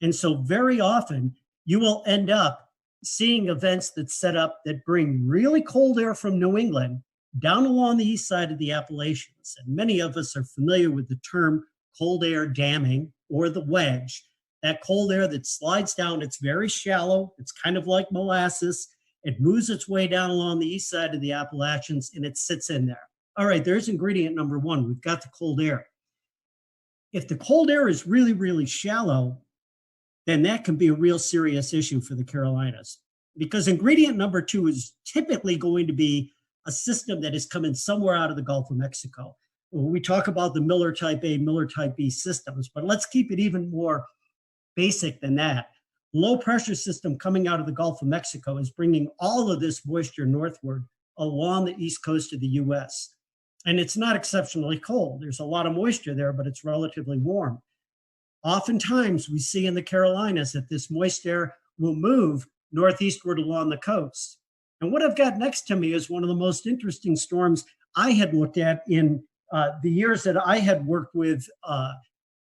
And so very often you will end up seeing events that set up that bring really cold air from New England down along the east side of the Appalachians. And many of us are familiar with the term cold air damming or the wedge. That cold air that slides down, it's very shallow. It's kind of like molasses. It moves its way down along the east side of the Appalachians and it sits in there. All right, there's ingredient number one. We've got the cold air. If the cold air is really, really shallow, then that can be a real serious issue for the Carolinas. Because ingredient number two is typically going to be a system that is coming somewhere out of the Gulf of Mexico. Well, we talk about the Miller Type A, Miller Type B systems, but let's keep it even more basic than that. Low pressure system coming out of the Gulf of Mexico is bringing all of this moisture northward along the east coast of the US. And it's not exceptionally cold. There's a lot of moisture there, but it's relatively warm. Oftentimes we see in the Carolinas that this moist air will move northeastward along the coast. And what I've got next to me is one of the most interesting storms I had looked at in the years that I had worked with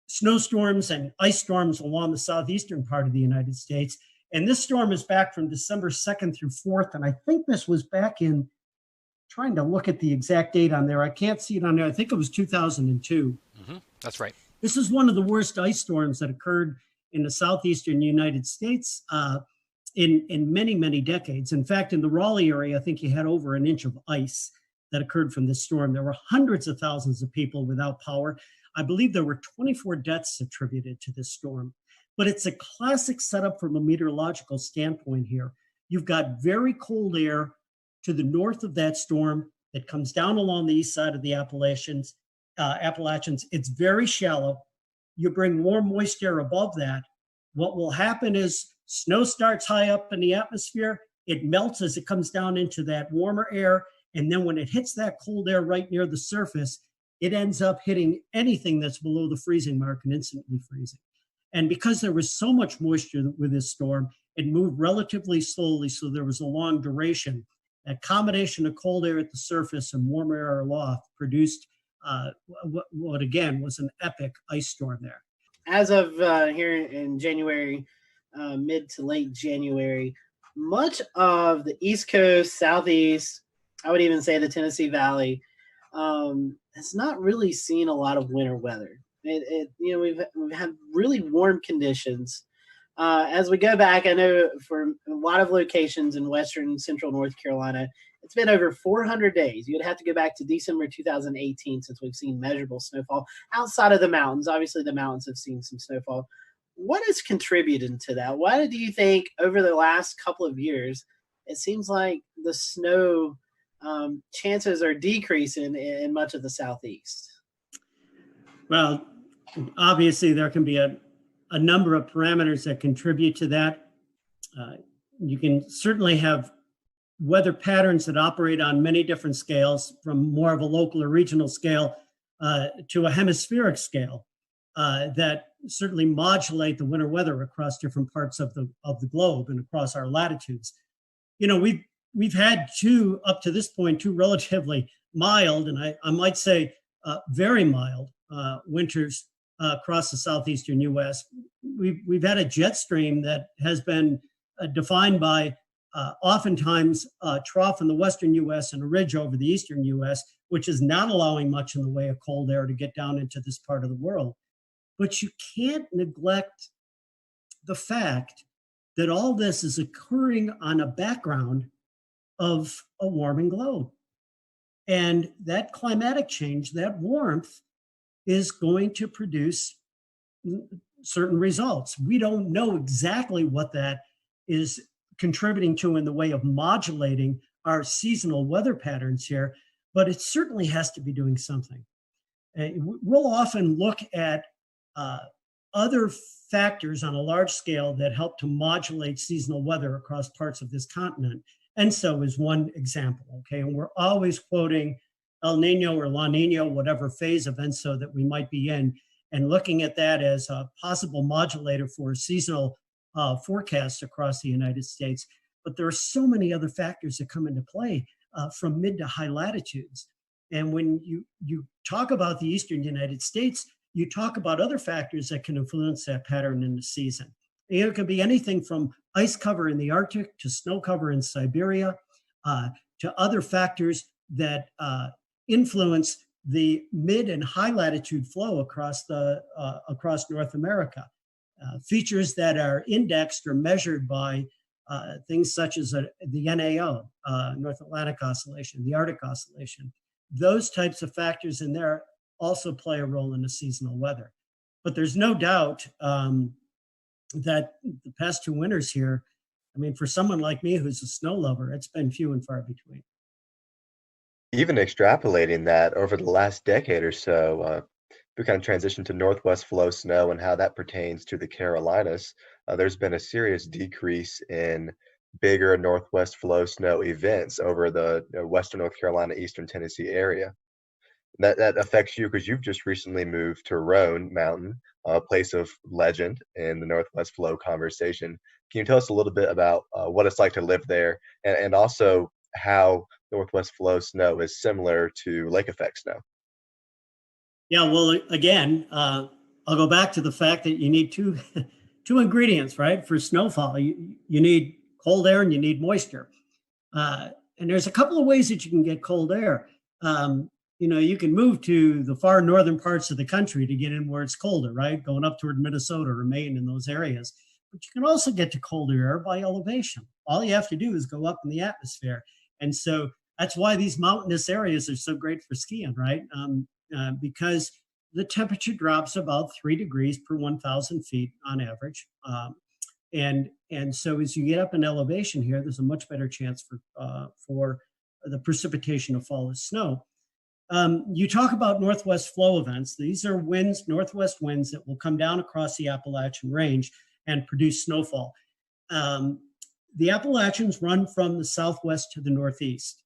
snowstorms and ice storms along the southeastern part of the United States. And this storm is back from December 2nd through 4th. And I think this was back in, trying to look at the exact date on there. I can't see it on there. I think it was 2002. That's right. This is one of the worst ice storms that occurred in the southeastern United States in many, many decades. In fact, in the Raleigh area, I think you had over an inch of ice that occurred from this storm. There were hundreds of thousands of people without power. I believe there were 24 deaths attributed to this storm. But it's a classic setup from a meteorological standpoint here. You've got very cold air to the north of that storm that comes down along the east side of the Appalachians. It's very shallow. You bring warm moist air above that. What will happen is snow starts high up in the atmosphere. It melts as it comes down into that warmer air. And then when it hits that cold air right near the surface, it ends up hitting anything that's below the freezing mark and instantly freezing. And because there was so much moisture with this storm, it moved relatively slowly, so there was a long duration. A combination of cold air at the surface and warm air aloft produced what again was an epic ice storm there. As of here in January, mid to late January, much of the East Coast, Southeast, I would even say the Tennessee Valley, has not really seen a lot of winter weather. We've had really warm conditions. As we go back, I know for a lot of locations in western central North Carolina, it's been over 400 days. You'd have to go back to December 2018 since we've seen measurable snowfall outside of the mountains. Obviously, the mountains have seen some snowfall. What is contributing to that? Why do you think over the last couple of years, it seems like the snow chances are decreasing in much of the Southeast? Well, obviously, there can be a number of parameters that contribute to that. You can certainly have weather patterns that operate on many different scales, from more of a local or regional scale to a hemispheric scale, that certainly modulate the winter weather across different parts of the globe and across our latitudes. We've had up to this point, two relatively mild, and I might say very mild winters across the southeastern U.S. We've had a jet stream that has been defined by oftentimes a trough in the western U.S. and a ridge over the eastern U.S., which is not allowing much in the way of cold air to get down into this part of the world. But you can't neglect the fact that all this is occurring on a background of a warming globe. And that climatic change, that warmth, is going to produce certain results. We don't know exactly what that is contributing to in the way of modulating our seasonal weather patterns here, but it certainly has to be doing something. We'll often look at other factors on a large scale that help to modulate seasonal weather across parts of this continent. ENSO is one example, okay? And we're always quoting El Nino or La Nina, whatever phase of ENSO that we might be in, and looking at that as a possible modulator for seasonal forecasts across the United States. But there are so many other factors that come into play from mid to high latitudes. And when you talk about the eastern United States, you talk about other factors that can influence that pattern in the season. It can be anything from ice cover in the Arctic to snow cover in Siberia to other factors that influence the mid and high latitude flow across North America. Features that are indexed or measured by things such as the NAO, North Atlantic Oscillation, the Arctic Oscillation. Those types of factors in there also play a role in the seasonal weather. But there's no doubt that the past two winters here, I mean, for someone like me who's a snow lover, it's been few and far between. Even extrapolating that over the last decade or so, we kind of transitioned to northwest flow snow and how that pertains to the Carolinas. There's been a serious decrease in bigger northwest flow snow events over the western North Carolina, eastern Tennessee area. That affects you because you've just recently moved to Roan Mountain, a place of legend in the Northwest Flow conversation. Can you tell us a little bit about what it's like to live there, and also how Northwest Flow snow is similar to lake effect snow? Yeah, well, again, I'll go back to the fact that you need two ingredients, right? For snowfall, you need cold air and you need moisture. And there's a couple of ways that you can get cold air. You can move to the far northern parts of the country to get in where it's colder, right? Going up toward Minnesota or Maine in those areas. But you can also get to colder air by elevation. All you have to do is go up in the atmosphere. And so that's why these mountainous areas are so great for skiing, right? Because the temperature drops about 3 degrees per 1,000 feet on average. And so as you get up in elevation here, there's a much better chance for the precipitation of fall as snow. You talk about northwest flow events. These are winds, northwest winds that will come down across the Appalachian Range and produce snowfall. The Appalachians run from the southwest to the northeast.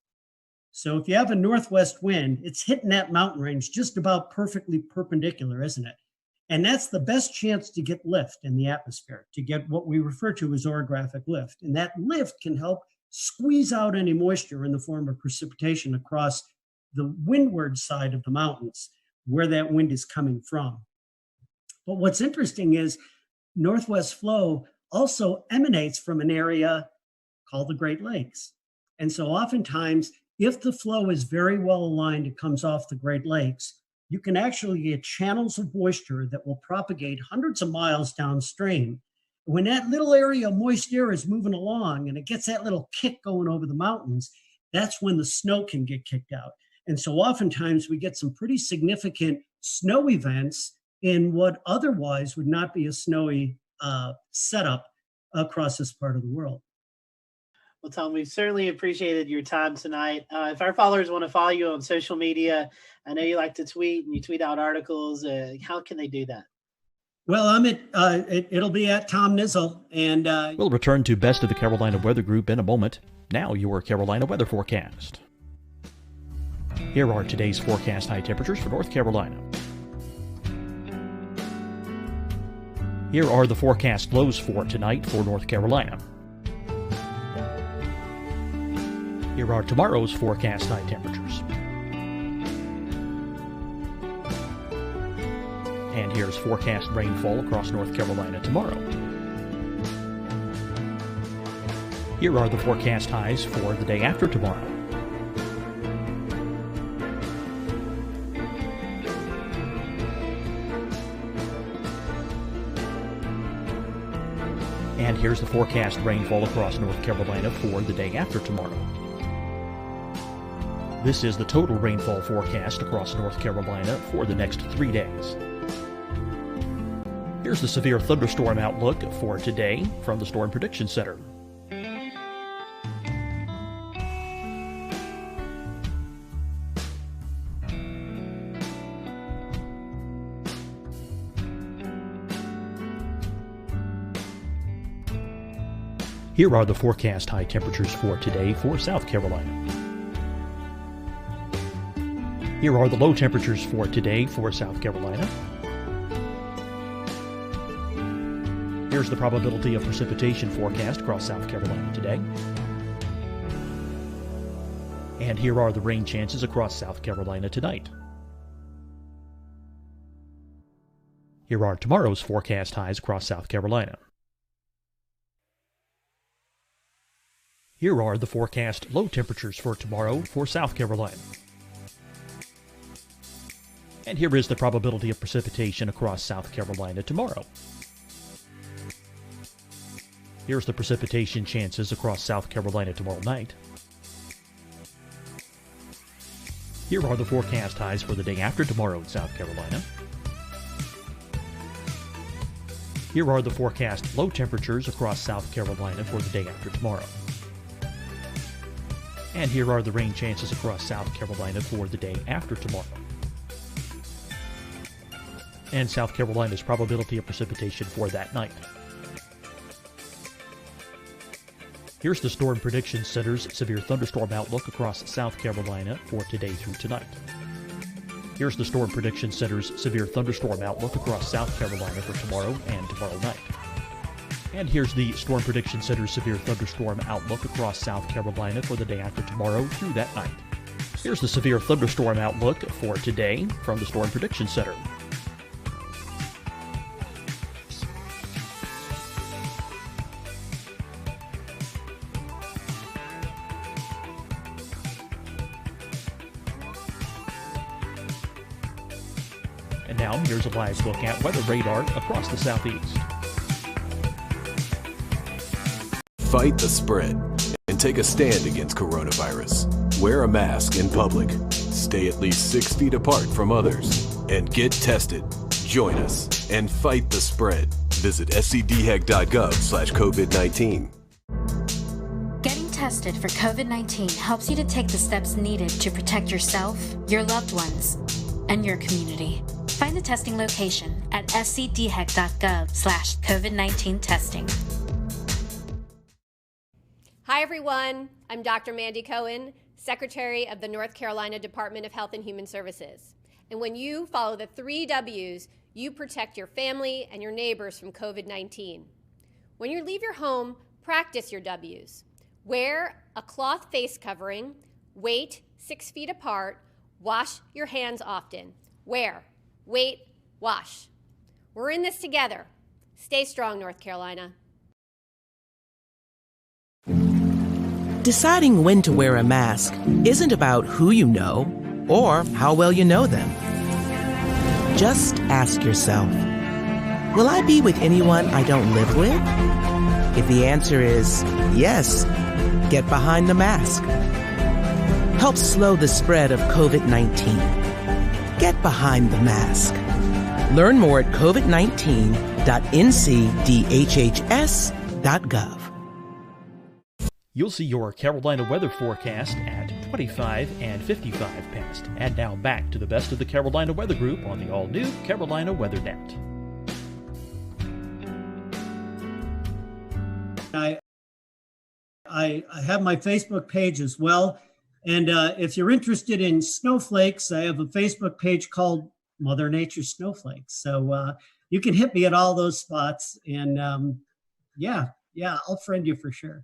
So if you have a northwest wind, it's hitting that mountain range just about perfectly perpendicular, isn't it? And that's the best chance to get lift in the atmosphere, to get what we refer to as orographic lift. And that lift can help squeeze out any moisture in the form of precipitation across the windward side of the mountains, where that wind is coming from. But what's interesting is northwest flow also emanates from an area called the Great Lakes. And so oftentimes, if the flow is very well aligned, it comes off the Great Lakes, you can actually get channels of moisture that will propagate hundreds of miles downstream. When that little area of moist air is moving along and it gets that little kick going over the mountains, that's when the snow can get kicked out. And so oftentimes we get some pretty significant snow events in what otherwise would not be a snowy setup across this part of the world. Well, Tom, we've certainly appreciated your time tonight. If our followers want to follow you on social media, I know you like to tweet and you tweet out articles. How can they do that? Well, it'll be at Tom Nizzle. And we'll return to Best of the Carolina Weather Group in a moment. Now your Carolina weather forecast. Here are today's forecast high temperatures for North Carolina. Here are the forecast lows for tonight for North Carolina. Here are tomorrow's forecast high temperatures. And here's forecast rainfall across North Carolina tomorrow. Here are the forecast highs for the day after tomorrow. And here's the forecast rainfall across North Carolina for the day after tomorrow. This is the total rainfall forecast across North Carolina for the next 3 days. Here's the severe thunderstorm outlook for today from the Storm Prediction Center. Here are the forecast high temperatures for today for South Carolina. Here are the low temperatures for today for South Carolina. Here's the probability of precipitation forecast across South Carolina today. And here are the rain chances across South Carolina tonight. Here are tomorrow's forecast highs across South Carolina. Here are the forecast low temperatures for tomorrow for South Carolina. And here is the probability of precipitation across South Carolina tomorrow. Here's the precipitation chances across South Carolina tomorrow night. Here are the forecast highs for the day after tomorrow in South Carolina. Here are the forecast low temperatures across South Carolina for the day after tomorrow. And here are the rain chances across South Carolina for the day after tomorrow. And South Carolina's probability of precipitation for that night. Here's the Storm Prediction Center's severe thunderstorm outlook across South Carolina for today through tonight. Here's the Storm Prediction Center's severe thunderstorm outlook across South Carolina for tomorrow and tomorrow night. And here's the Storm Prediction Center's severe thunderstorm outlook across South Carolina for the day after tomorrow through that night. Here's the severe thunderstorm outlook for today from the Storm Prediction Center. And now here's a live look at weather radar across the southeast. Fight the spread and take a stand against coronavirus. Wear a mask in public. Stay at least 6 feet apart from others. And get tested. Join us and fight the spread. Visit scdhec.gov/COVID-19. Getting tested for COVID-19 helps you to take the steps needed to protect yourself, your loved ones, and your community. Find the testing location at scdhec.gov/COVID-19 testing. Hi, everyone. I'm Dr. Mandy Cohen, Secretary of the North Carolina Department of Health and Human Services. And when you follow the 3 W's, you protect your family and your neighbors from COVID-19. When you leave your home, practice your W's. Wear a cloth face covering, wait 6 feet apart, wash your hands often. Wear, wait, wash. We're in this together. Stay strong, North Carolina. Deciding when to wear a mask isn't about who you know or how well you know them. Just ask yourself, will I be with anyone I don't live with? If the answer is yes, get behind the mask. Help slow the spread of COVID-19. Get behind the mask. Learn more at covid19.ncdhhs.gov. You'll see your Carolina weather forecast at 25 and 55 past. And now back to the best of the Carolina Weather Group on the all-new Carolina Weather Net. I have my Facebook page as well. And if you're interested in snowflakes, I have a Facebook page called Mother Nature Snowflakes. So you can hit me at all those spots. And yeah, I'll friend you for sure.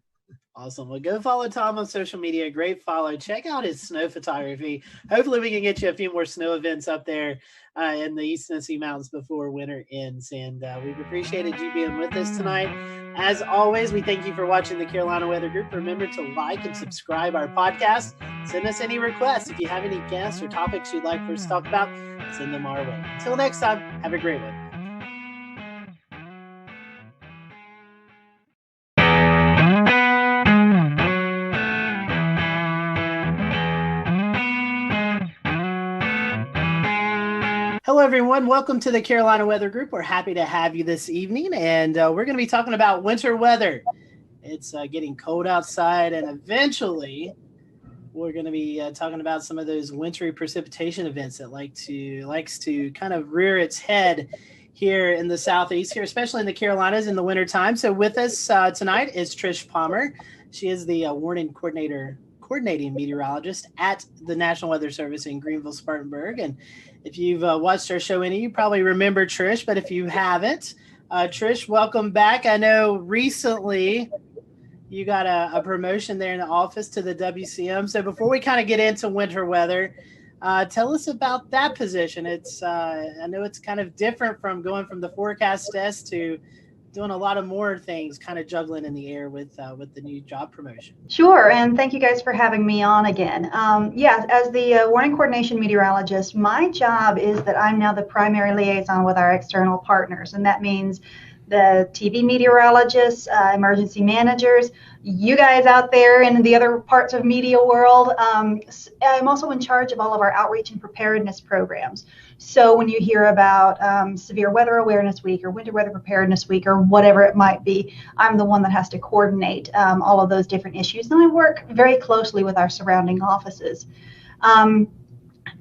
Awesome. Well, go follow Tom on social media. Great follow. Check out his snow photography. Hopefully we can get you a few more snow events up there in the East Tennessee Mountains before winter ends. And we've appreciated you being with us tonight. As always, we thank you for watching the Carolina Weather Group. Remember to like and subscribe our podcast. Send us any requests. If you have any guests or topics you'd like for us to talk about, send them our way. Until next time, have a great one. Hello, everyone. Welcome to the Carolina Weather Group. We're happy to have you this evening, and we're going to be talking about winter weather. It's getting cold outside, and eventually we're going to be talking about some of those wintry precipitation events that likes to kind of rear its head here in the southeast, here, especially in the Carolinas in the wintertime. So with us tonight is Trish Palmer. She is the coordinating meteorologist at the National Weather Service in Greenville, Spartanburg. And if you've watched our show you probably remember Trish, but if you haven't, Trish, welcome back. I know recently you got a promotion there in the office to the WCM. So before we kind of get into winter weather, tell us about that position. It's I know it's kind of different from going from the forecast desk to doing a lot of more things, kind of juggling in the air with the new job promotion. Sure, and thank you guys for having me on again. As the warning coordination meteorologist, my job is that I'm now the primary liaison with our external partners, and that means the TV meteorologists, emergency managers, you guys out there in the other parts of media world. I'm also in charge of all of our outreach and preparedness programs. So when you hear about Severe Weather Awareness Week or Winter Weather Preparedness Week or whatever it might be, I'm the one that has to coordinate all of those different issues. And I work very closely with our surrounding offices.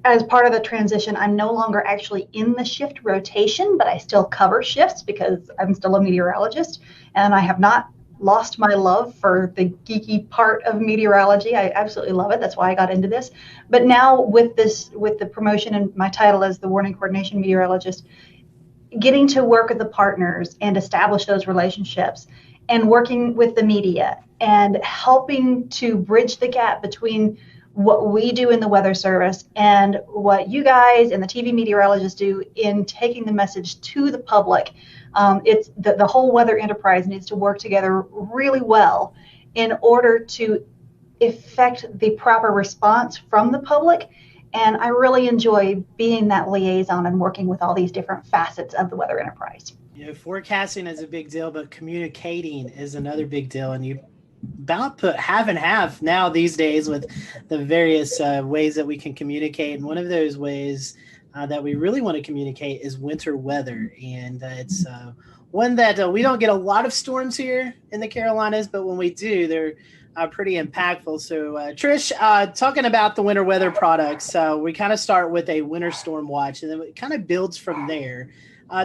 As part of the transition, I'm no longer actually in the shift rotation, but I still cover shifts because I'm still a meteorologist, and I have not lost my love for the geeky part of meteorology. I absolutely love it. That's why I got into this. But now with the promotion and my title as the warning coordination meteorologist, getting to work with the partners and establish those relationships and working with the media and helping to bridge the gap between what we do in the Weather Service and what you guys and the TV meteorologists do in taking the message to the public. It's the whole weather enterprise needs to work together really well in order to effect the proper response from the public And I really enjoy being that liaison and working with all these different facets of the weather enterprise. Forecasting is a big deal, but communicating is another big deal. And you about put half and half now these days with the various ways that we can communicate. And one of those ways that we really want to communicate is winter weather. And it's one that we don't get a lot of storms here in the Carolinas, but when we do, they're pretty impactful. So Trish, talking about the winter weather products, we kind of start with a winter storm watch, and then it kind of builds from there.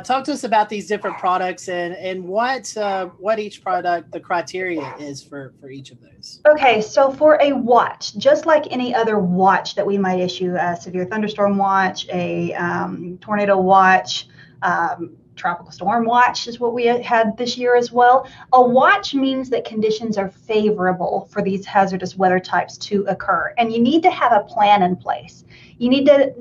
Talk to us about these different products and what each product, the criteria is for each of those. Okay, so for a watch, just like any other watch that we might issue, a severe thunderstorm watch, a tornado watch, tropical storm watch is what we had this year as well. A watch means that conditions are favorable for these hazardous weather types to occur, and you need to have a plan in place. You need to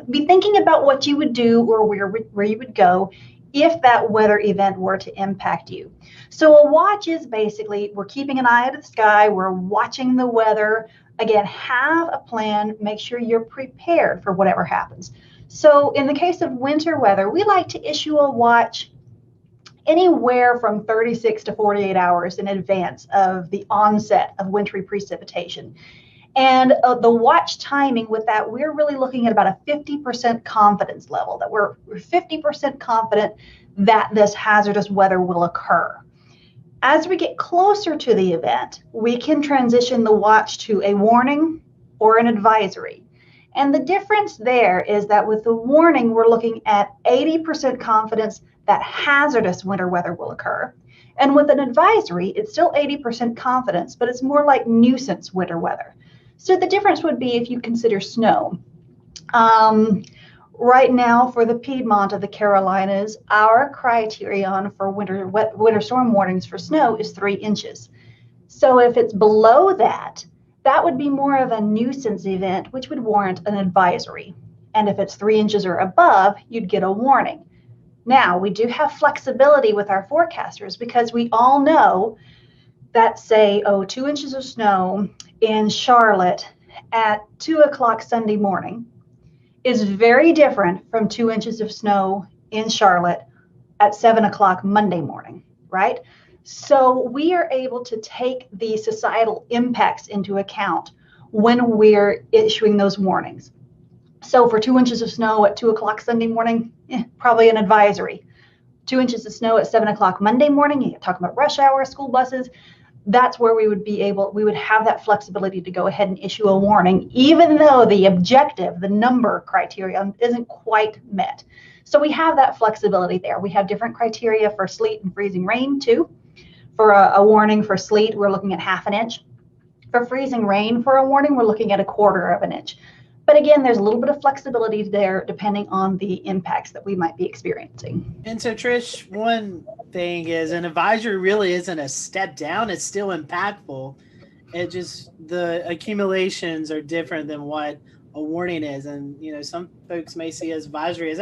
be thinking about what you would do or where you would go if that weather event were to impact you. So a watch is basically, we're keeping an eye out of the sky, we're watching the weather. Again, have a plan, make sure you're prepared for whatever happens. So in the case of winter weather, we like to issue a watch anywhere from 36 to 48 hours in advance of the onset of wintry precipitation. And the watch timing with that, we're really looking at about a 50% confidence level, that we're 50% confident that this hazardous weather will occur. As we get closer to the event, we can transition the watch to a warning or an advisory. And the difference there is that with the warning, we're looking at 80% confidence that hazardous winter weather will occur. And with an advisory, it's still 80% confidence, but it's more like nuisance winter weather. So the difference would be if you consider snow. Right now, for the Piedmont of the Carolinas, our criterion for winter storm warnings for snow is 3 inches. So if it's below that, that would be more of a nuisance event, which would warrant an advisory. And if it's 3 inches or above, you'd get a warning. Now, we do have flexibility with our forecasters because we all know that, say, 2 inches of snow in Charlotte at 2 o'clock Sunday morning is very different from 2 inches of snow in Charlotte at 7 o'clock Monday morning, right? So we are able to take the societal impacts into account when we're issuing those warnings. So for 2 inches of snow at 2 o'clock Sunday morning, probably an advisory. 2 inches of snow at 7 o'clock Monday morning, you're talking about rush hour, school buses, that's where we would have that flexibility to go ahead and issue a warning, even though the objective, the number criterion isn't quite met. So we have that flexibility there. We have different criteria for sleet and freezing rain too. For a warning for sleet, we're looking at 1/2 inch. For freezing rain, for a warning, we're looking at 1/4 inch. But again, there's a little bit of flexibility there depending on the impacts that we might be experiencing. And so, Trish, one thing is an advisory really isn't a step down. It's still impactful. It just, the accumulations are different than what a warning is. And, some folks may see advisory as,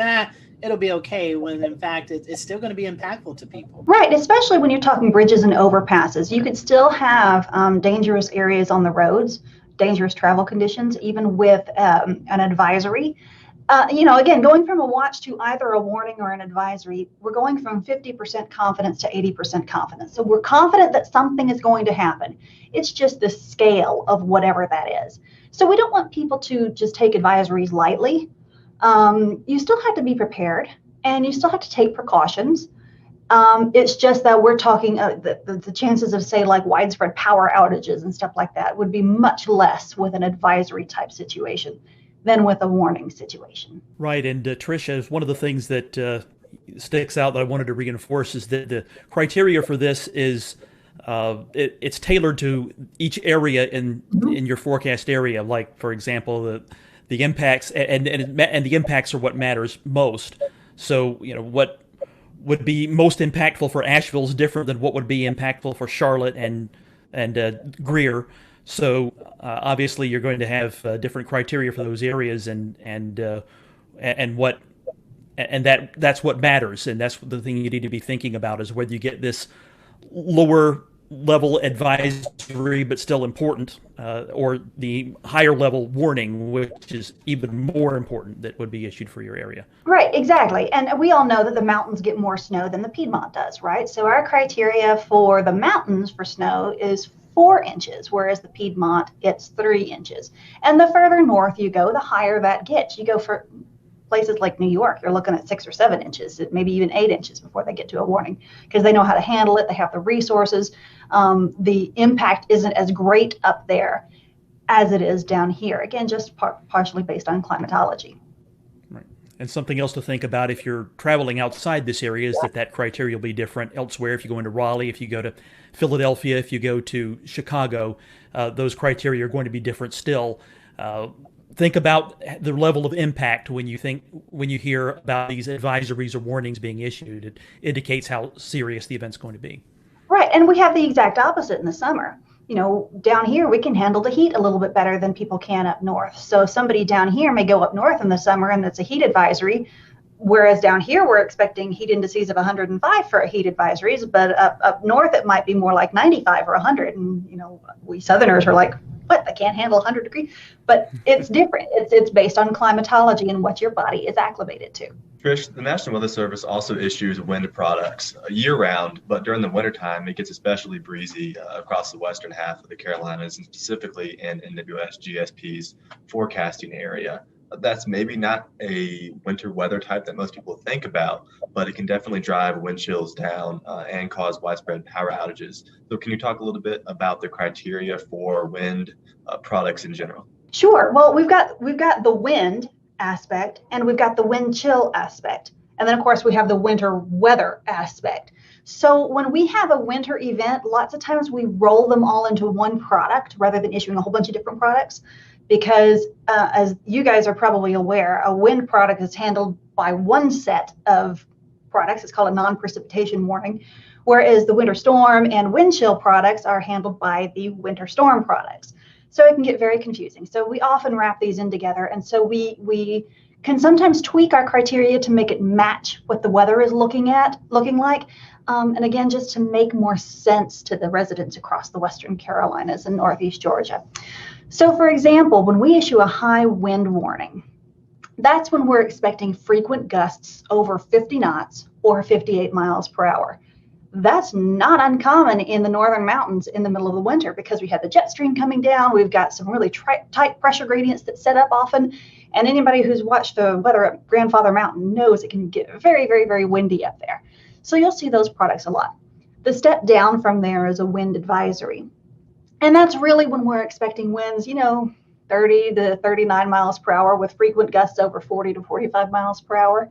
it'll be okay, when in fact it's still going to be impactful to people. Right, especially when you're talking bridges and overpasses. You could still have dangerous areas on the roads, dangerous travel conditions, even with an advisory. Again, going from a watch to either a warning or an advisory, we're going from 50% confidence to 80% confidence. So we're confident that something is going to happen. It's just the scale of whatever that is. So we don't want people to just take advisories lightly. You still have to be prepared, and you still have to take precautions. It's just that we're talking the chances of, say, like widespread power outages and stuff like that would be much less with an advisory type situation than with a warning situation. Right. And Tricia, one of the things that sticks out that I wanted to reinforce is that the criteria for this is it's tailored to each area in your forecast area. Like, for example, the impacts and the impacts are what matters most. So, what would be most impactful for Asheville is different than what would be impactful for Charlotte and Greer. So obviously you're going to have different criteria for those areas, that's what matters, and that's the thing you need to be thinking about is whether you get this lower level advisory, but still important, or the higher level warning, which is even more important, that would be issued for your area. Right, exactly. And we all know that the mountains get more snow than the Piedmont does, right? So our criteria for the mountains for snow is 4 inches, whereas the Piedmont gets 3 inches. And the further north you go, the higher that gets. You go for places like New York, you're looking at 6 or 7 inches, maybe even 8 inches before they get to a warning, because they know how to handle it. They have the resources. The impact isn't as great up there as it is down here. Again, just partially based on climatology. Right. And something else to think about if you're traveling outside this area is that criteria will be different elsewhere. If you go into Raleigh, if you go to Philadelphia, if you go to Chicago, those criteria are going to be different still. Think about the level of impact when you hear about these advisories or warnings being issued. It indicates how serious the event's going to be. Right, and we have the exact opposite in the summer. You know, down here we can handle the heat a little bit better than people can up north. So somebody down here may go up north in the summer and it's a heat advisory, whereas down here we're expecting heat indices of 105 for heat advisories, but up north it might be more like 95 or 100. And, you know, we Southerners are like, what, they can't handle 100 degrees? But it's different. It's based on climatology and what your body is acclimated to. Trish, the National Weather Service also issues wind products year-round, but during the wintertime, it gets especially breezy across the western half of the Carolinas, and specifically in NWS GSP's forecasting area. That's maybe not a winter weather type that most people think about, but it can definitely drive wind chills down and cause widespread power outages. So can you talk a little bit about the criteria for wind products in general? Sure. Well, we've got the wind aspect and we've got the wind chill aspect. And then of course we have the winter weather aspect. So when we have a winter event, lots of times we roll them all into one product rather than issuing a whole bunch of different products, because as you guys are probably aware, a wind product is handled by one set of products. It's called a non-precipitation warning, whereas the winter storm and wind chill products are handled by the winter storm products. So it can get very confusing. So we often wrap these in together. And so we can sometimes tweak our criteria to make it match what the weather is looking like. And again, just to make more sense to the residents across the Western Carolinas and Northeast Georgia. So for example, when we issue a high wind warning, that's when we're expecting frequent gusts over 50 knots or 58 miles per hour. That's not uncommon in the northern mountains in the middle of the winter, because we have the jet stream coming down. We've got some really tight pressure gradients that set up often. And anybody who's watched the weather at Grandfather Mountain knows it can get very, very, very windy up there. So you'll see those products a lot. The step down from there is a wind advisory. And that's really when we're expecting winds, 30 to 39 miles per hour with frequent gusts over 40 to 45 miles per hour.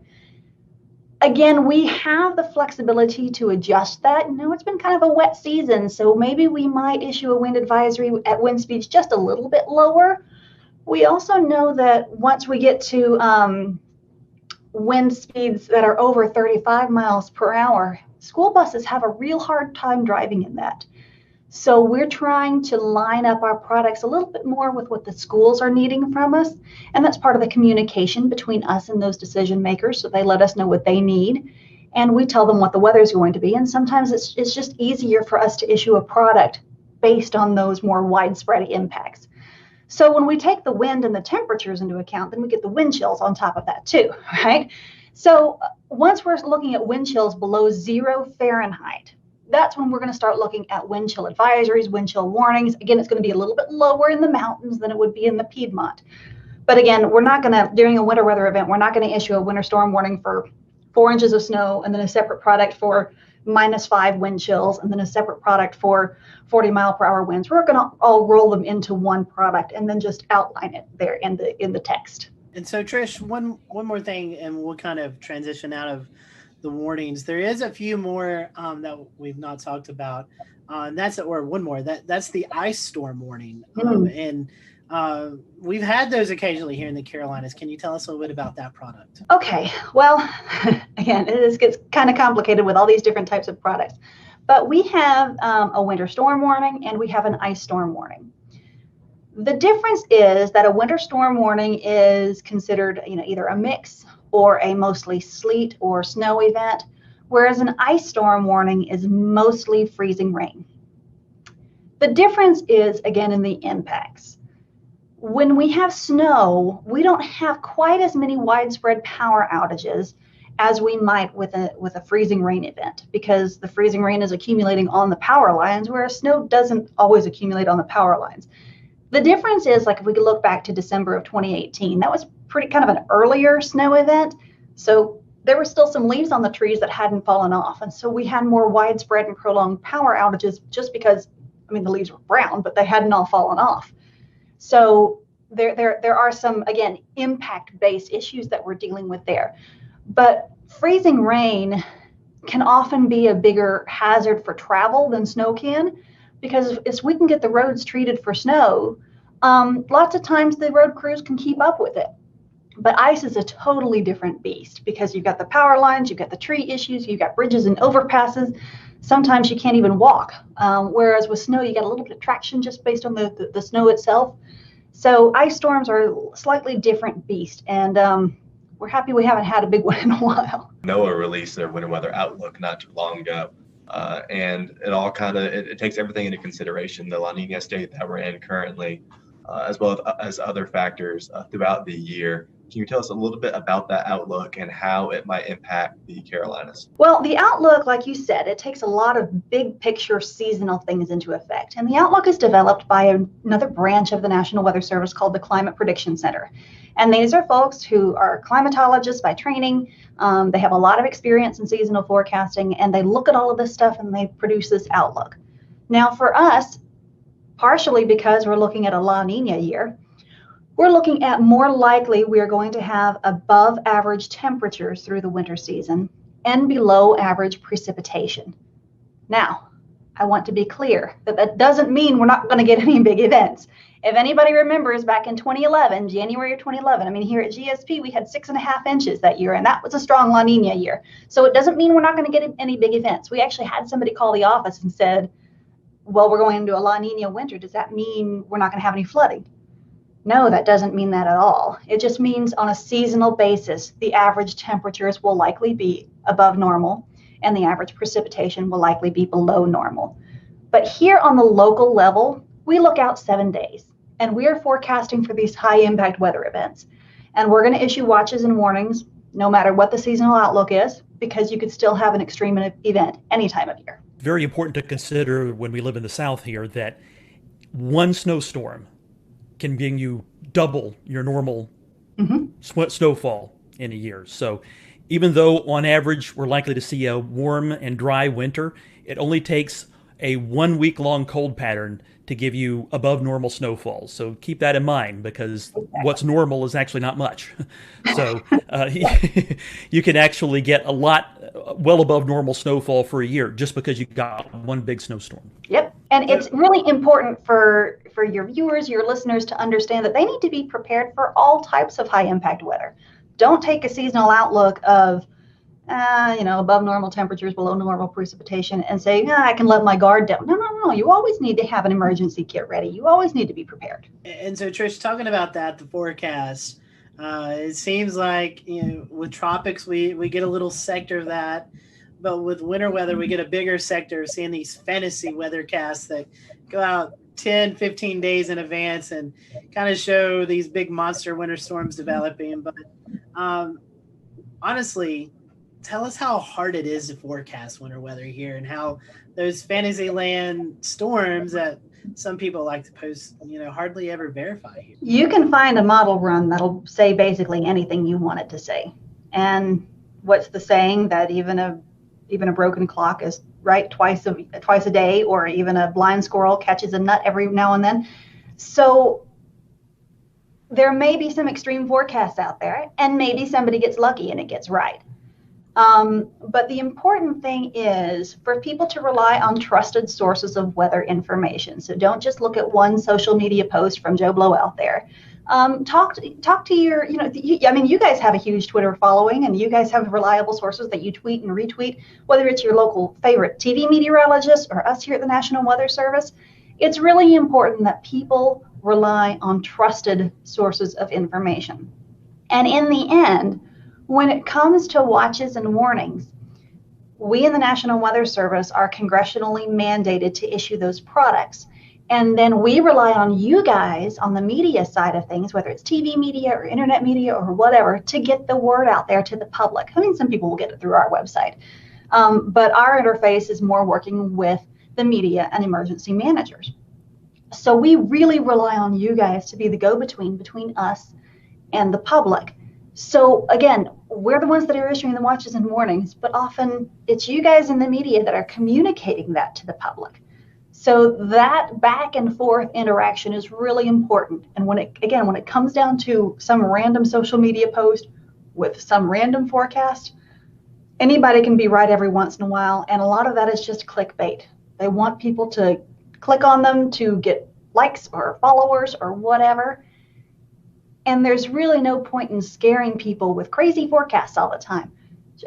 Again, we have the flexibility to adjust that. It's been kind of a wet season, so maybe we might issue a wind advisory at wind speeds just a little bit lower. We also know that once we get to wind speeds that are over 35 miles per hour, school buses have a real hard time driving in that. So we're trying to line up our products a little bit more with what the schools are needing from us. And that's part of the communication between us and those decision makers. So they let us know what they need and we tell them what the weather is going to be. And sometimes it's just easier for us to issue a product based on those more widespread impacts. So when we take the wind and the temperatures into account, then we get the wind chills on top of that too, right? So once we're looking at wind chills below 0 Fahrenheit, that's when we're going to start looking at wind chill advisories, wind chill warnings. Again, it's going to be a little bit lower in the mountains than it would be in the Piedmont. But again, we're not going to, during a winter weather event, we're not going to issue a winter storm warning for 4 inches of snow and then a separate product for -5 wind chills and then a separate product for 40 mile per hour winds. We're going to all roll them into one product and then just outline it there in the text. And so, Trish, one more thing, and we'll kind of transition out of the warnings. There is a few more that we've not talked about, and that's the ice storm warning. And we've had those occasionally here in the Carolinas. Can you tell us a little bit about that product? Okay, well, again, this gets kind of complicated with all these different types of products, but we have a winter storm warning and we have an ice storm warning. The difference is that a winter storm warning is considered, either a mix or a mostly sleet or snow event, whereas an ice storm warning is mostly freezing rain. The difference is, again, in the impacts. When we have snow, we don't have quite as many widespread power outages as we might with a freezing rain event, because the freezing rain is accumulating on the power lines, whereas snow doesn't always accumulate on the power lines. The difference is, like, if we could look back to December of 2018, that was pretty kind of an earlier snow event. So there were still some leaves on the trees that hadn't fallen off. And so we had more widespread and prolonged power outages just because, I mean, the leaves were brown, but they hadn't all fallen off. So there are some, again, impact-based issues that we're dealing with there. But freezing rain can often be a bigger hazard for travel than snow can, because if we can get the roads treated for snow, lots of times the road crews can keep up with it. But ice is a totally different beast, because you've got the power lines, you've got the tree issues, you've got bridges and overpasses. Sometimes you can't even walk. Whereas with snow, you get a little bit of traction just based on the snow itself. So ice storms are a slightly different beast. And we're happy we haven't had a big one in a while. NOAA released their winter weather outlook not too long ago. And it all kind of, it takes everything into consideration, the La Nina state that we're in currently, as well as other factors throughout the year. Can you tell us a little bit about that outlook and how it might impact the Carolinas? Well, the outlook, like you said, it takes a lot of big picture seasonal things into effect. And the outlook is developed by another branch of the National Weather Service called the Climate Prediction Center. And these are folks who are climatologists by training. They have a lot of experience in seasonal forecasting, and they look at all of this stuff and they produce this outlook. Now, for us, partially because we're looking at a La Nina year, we're looking at more likely we're going to have above average temperatures through the winter season and below average precipitation. Now, I want to be clear that that doesn't mean we're not going to get any big events. If anybody remembers back in 2011, January of 2011, I mean, here at GSP, we had 6.5 inches that year, and that was a strong La Nina year. So it doesn't mean we're not going to get any big events. We actually had somebody call the office and said, well, we're going into a La Nina winter. Does that mean we're not going to have any flooding? No, that doesn't mean that at all. It just means on a seasonal basis, the average temperatures will likely be above normal and the average precipitation will likely be below normal. But here on the local level, we look out 7 days and we are forecasting for these high impact weather events. And we're going to issue watches and warnings no matter what the seasonal outlook is, because you could still have an extreme event any time of year. Very important to consider when we live in the South here that one snowstorm can bring you double your normal snowfall in a year. So even though on average we're likely to see a warm and dry winter, it only takes a 1 week long cold pattern to give you above normal snowfall. So keep that in mind, because what's normal is actually not much. So you can actually get a lot well above normal snowfall for a year just because you got one big snowstorm. Yep. And it's really important for your viewers, your listeners, to understand that they need to be prepared for all types of high impact weather. Don't take a seasonal outlook of, above normal temperatures, below normal precipitation, and say, I can let my guard down. No. You always need to have an emergency kit ready. You always need to be prepared. And so, Trish, talking about that, the forecast, it seems like, with tropics, we get a little sector of that. But with winter weather, we get a bigger sector, seeing these fantasy weathercasts that go out 10, 15 days in advance and kind of show these big monster winter storms developing. But honestly, tell us how hard it is to forecast winter weather here, and how those Fantasyland storms that some people like to post, hardly ever verify here. You can find a model run that'll say basically anything you want it to say. And what's the saying that even a broken clock is right twice a day, or even a blind squirrel catches a nut every now and then. So there may be some extreme forecasts out there, and maybe somebody gets lucky and it gets right. But the important thing is for people to rely on trusted sources of weather information. So don't just look at one social media post from Joe Blow out there. Talk to your, you guys have a huge Twitter following, and you guys have reliable sources that you tweet and retweet, whether it's your local favorite TV meteorologist or us here at the National Weather Service. It's really important that people rely on trusted sources of information. And in the end, when it comes to watches and warnings, we in the National Weather Service are congressionally mandated to issue those products. And then we rely on you guys on the media side of things, whether it's TV media or internet media or whatever, to get the word out there to the public. I mean, some people will get it through our website. But our interface is more working with the media and emergency managers. So we really rely on you guys to be the go-between between us and the public. So again, we're the ones that are issuing the watches and warnings, but often it's you guys in the media that are communicating that to the public. So that back and forth interaction is really important. And when it comes down to some random social media post with some random forecast, anybody can be right every once in a while. And a lot of that is just clickbait. They want people to click on them to get likes or followers or whatever. And there's really no point in scaring people with crazy forecasts all the time.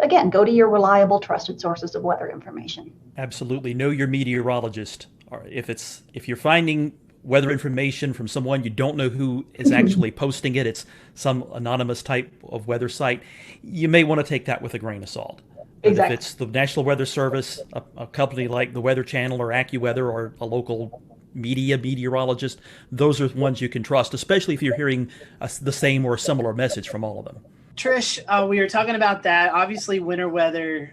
Again, go to your reliable, trusted sources of weather information. Absolutely. Know your meteorologist. Or if you're finding weather information from someone you don't know who is actually posting it, it's some anonymous type of weather site, you may want to take that with a grain of salt. But exactly. If it's the National Weather Service, a company like the Weather Channel or AccuWeather, or a local meteorologist, those are the ones you can trust, especially if you're hearing the same or similar message from all of them. Trish, we were talking about that. Obviously, winter weather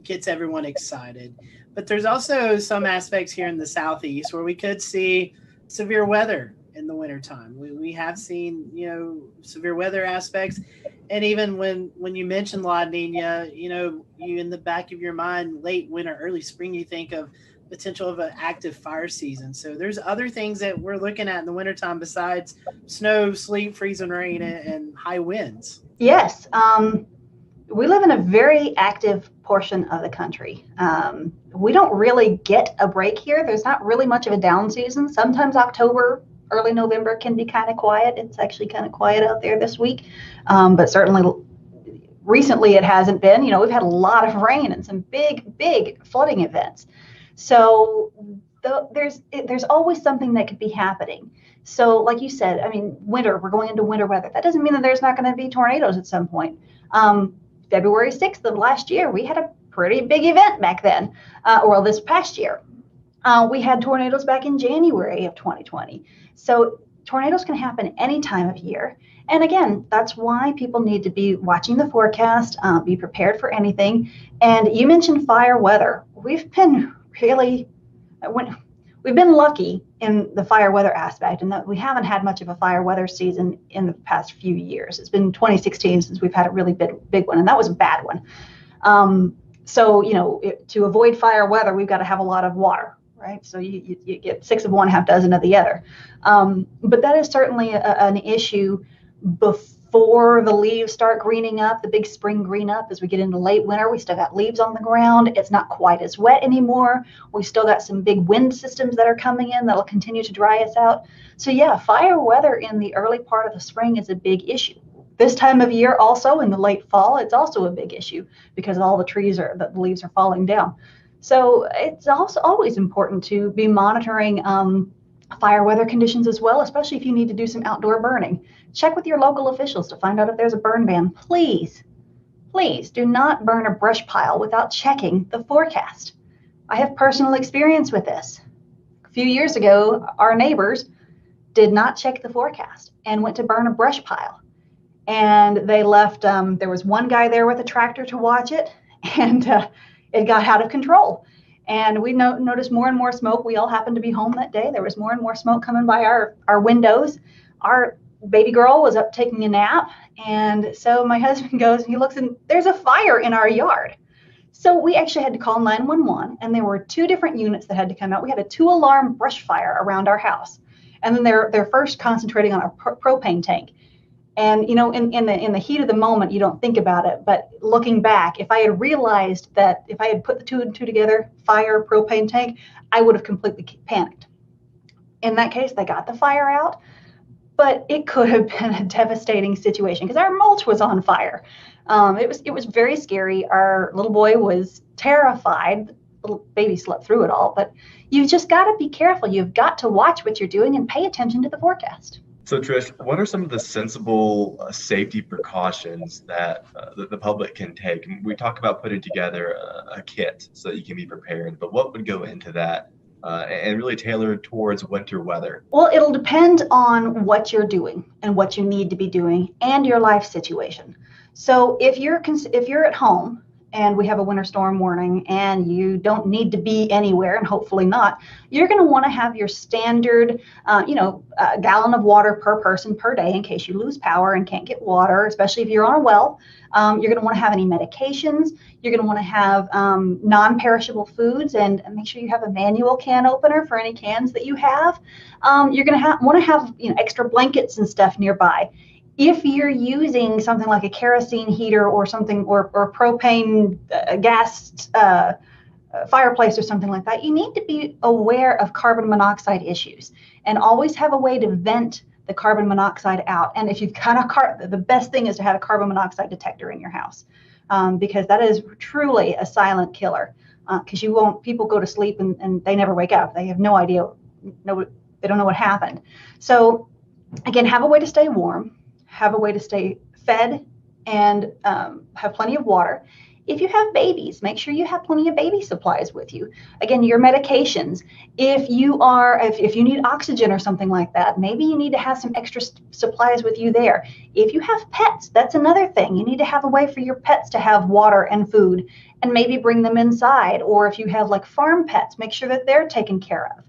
gets everyone excited. But there's also some aspects here in the Southeast where we could see severe weather in the wintertime. We have seen, severe weather aspects. And even when you mention La Nina, you in the back of your mind, late winter, early spring, you think of potential of an active fire season. So there's other things that we're looking at in the wintertime besides snow, sleet, freezing rain, and high winds. Yes. We live in a very active portion of the country. We don't really get a break here. There's not really much of a down season. Sometimes October, early November can be kind of quiet. It's actually kind of quiet out there this week. But certainly recently it hasn't been. We've had a lot of rain and some big flooding events. So there's always something that could be happening. So like you said, winter, we're going into winter weather. That doesn't mean that there's not going to be tornadoes at some point. February 6th of last year, we had a pretty big event back then, this past year. We had tornadoes back in January of 2020. So tornadoes can happen any time of year. And again, that's why people need to be watching the forecast, be prepared for anything. And you mentioned fire weather. We've been lucky in the fire weather aspect, and that we haven't had much of a fire weather season in the past few years. It's been 2016 since we've had a really big one, and that was a bad one. To avoid fire weather, we've got to have a lot of water, right? So you get 6 of one, half dozen of the other. But that is certainly an issue before the leaves start greening up, the big spring green up. As we get into late winter, we still got leaves on the ground. It's not quite as wet anymore. We still got some big wind systems that are coming in that'll continue to dry us out. So yeah, fire weather in the early part of the spring is a big issue. This time of year also in the late fall, it's also a big issue because all the leaves are falling down. So it's also always important to be monitoring fire weather conditions as well, especially if you need to do some outdoor burning. Check with your local officials to find out if there's a burn ban. Please do not burn a brush pile without checking the forecast. I have personal experience with this. A few years ago, our neighbors did not check the forecast and went to burn a brush pile. And they left, there was one guy there with a tractor to watch it, and it got out of control. And we noticed more and more smoke. We all happened to be home that day. There was more and more smoke coming by our windows. Our baby girl was up taking a nap. And so my husband goes and he looks, and there's a fire in our yard. So we actually had to call 911, and there were 2 different units that had to come out. We had a 2-alarm brush fire around our house. And then they're first concentrating on our propane tank. And, in the heat of the moment, you don't think about it. But looking back, if I had realized that if I had put the 2 and 2 together, fire, propane tank, I would have completely panicked. In that case, they got the fire out, but it could have been a devastating situation because our mulch was on fire. It was very scary. Our little boy was terrified. The little baby slept through it all, but you've just got to be careful. You've got to watch what you're doing and pay attention to the forecast. So Trish, what are some of the sensible safety precautions that the public can take? We talk about putting together a kit so that you can be prepared, but what would go into that and really tailored towards winter weather? Well, it'll depend on what you're doing and what you need to be doing and your life situation. So if you're at home and we have a winter storm warning and you don't need to be anywhere, and hopefully not, you're going to want to have your standard, gallon of water per person per day in case you lose power and can't get water, especially if you're on a well. You're going to want to have any medications. You're going to want to have non-perishable foods, and make sure you have a manual can opener for any cans that you have. You're going to want to have extra blankets and stuff nearby. If you're using something like a kerosene heater or something, or propane gas fireplace or something like that, you need to be aware of carbon monoxide issues and always have a way to vent the carbon monoxide out. And if you've got the best thing is to have a carbon monoxide detector in your house, because that is truly a silent killer. Because people go to sleep and they never wake up. They have no idea, they don't know what happened. So again, have a way to stay warm, have a way to stay fed, and have plenty of water. If you have babies, make sure you have plenty of baby supplies with you. Again, your medications. If you need oxygen or something like that, maybe you need to have some extra supplies with you there. If you have pets, that's another thing. You need to have a way for your pets to have water and food, and maybe bring them inside. Or if you have like farm pets, make sure that they're taken care of.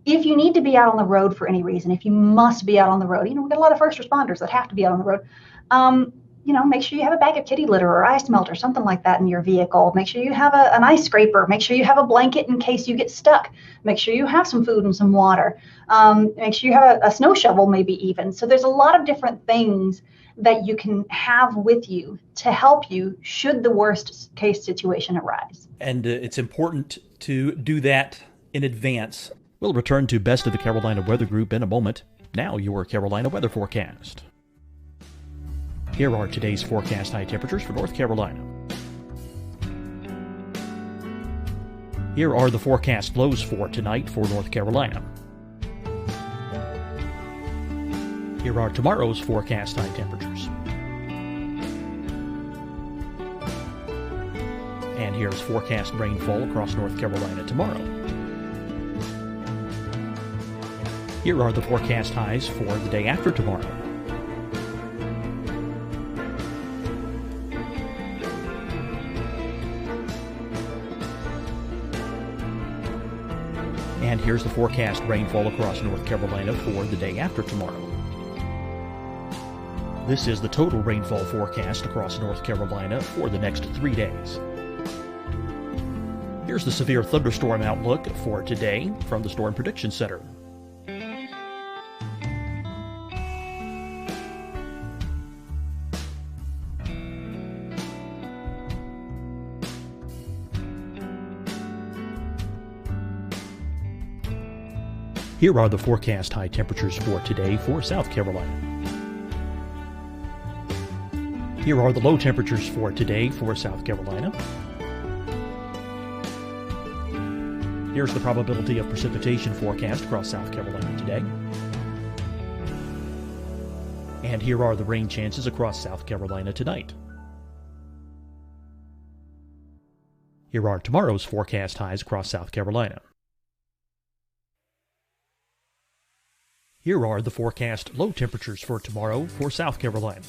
If you need to be out on the road for any reason, if you must be out on the road, we got a lot of first responders that have to be out on the road. Make sure you have a bag of kitty litter or ice melt or something like that in your vehicle. Make sure you have an ice scraper. Make sure you have a blanket in case you get stuck. Make sure you have some food and some water. Make sure you have a snow shovel, maybe even. So there's a lot of different things that you can have with you to help you should the worst case situation arise. And it's important to do that in advance. We'll return to Best of the Carolina Weather Group in a moment. Now your Carolina weather forecast. Here are today's forecast high temperatures for North Carolina. Here are the forecast lows for tonight for North Carolina. Here are tomorrow's forecast high temperatures. And here's forecast rainfall across North Carolina tomorrow. Here are the forecast highs for the day after tomorrow. And here's the forecast rainfall across North Carolina for the day after tomorrow. This is the total rainfall forecast across North Carolina for the next 3 days. Here's the severe thunderstorm outlook for today from the Storm Prediction Center. Here are the forecast high temperatures for today for South Carolina. Here are the low temperatures for today for South Carolina. Here's the probability of precipitation forecast across South Carolina today. And here are the rain chances across South Carolina tonight. Here are tomorrow's forecast highs across South Carolina. Here are the forecast low temperatures for tomorrow for South Carolina.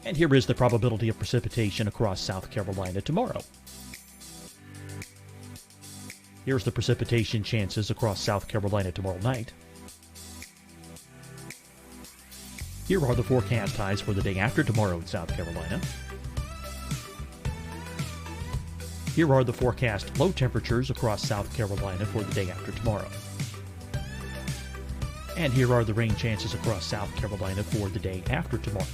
And here is the probability of precipitation across South Carolina tomorrow. Here's the precipitation chances across South Carolina tomorrow night. Here are the forecast highs for the day after tomorrow in South Carolina. Here are the forecast low temperatures across South Carolina for the day after tomorrow. And here are the rain chances across South Carolina for the day after tomorrow.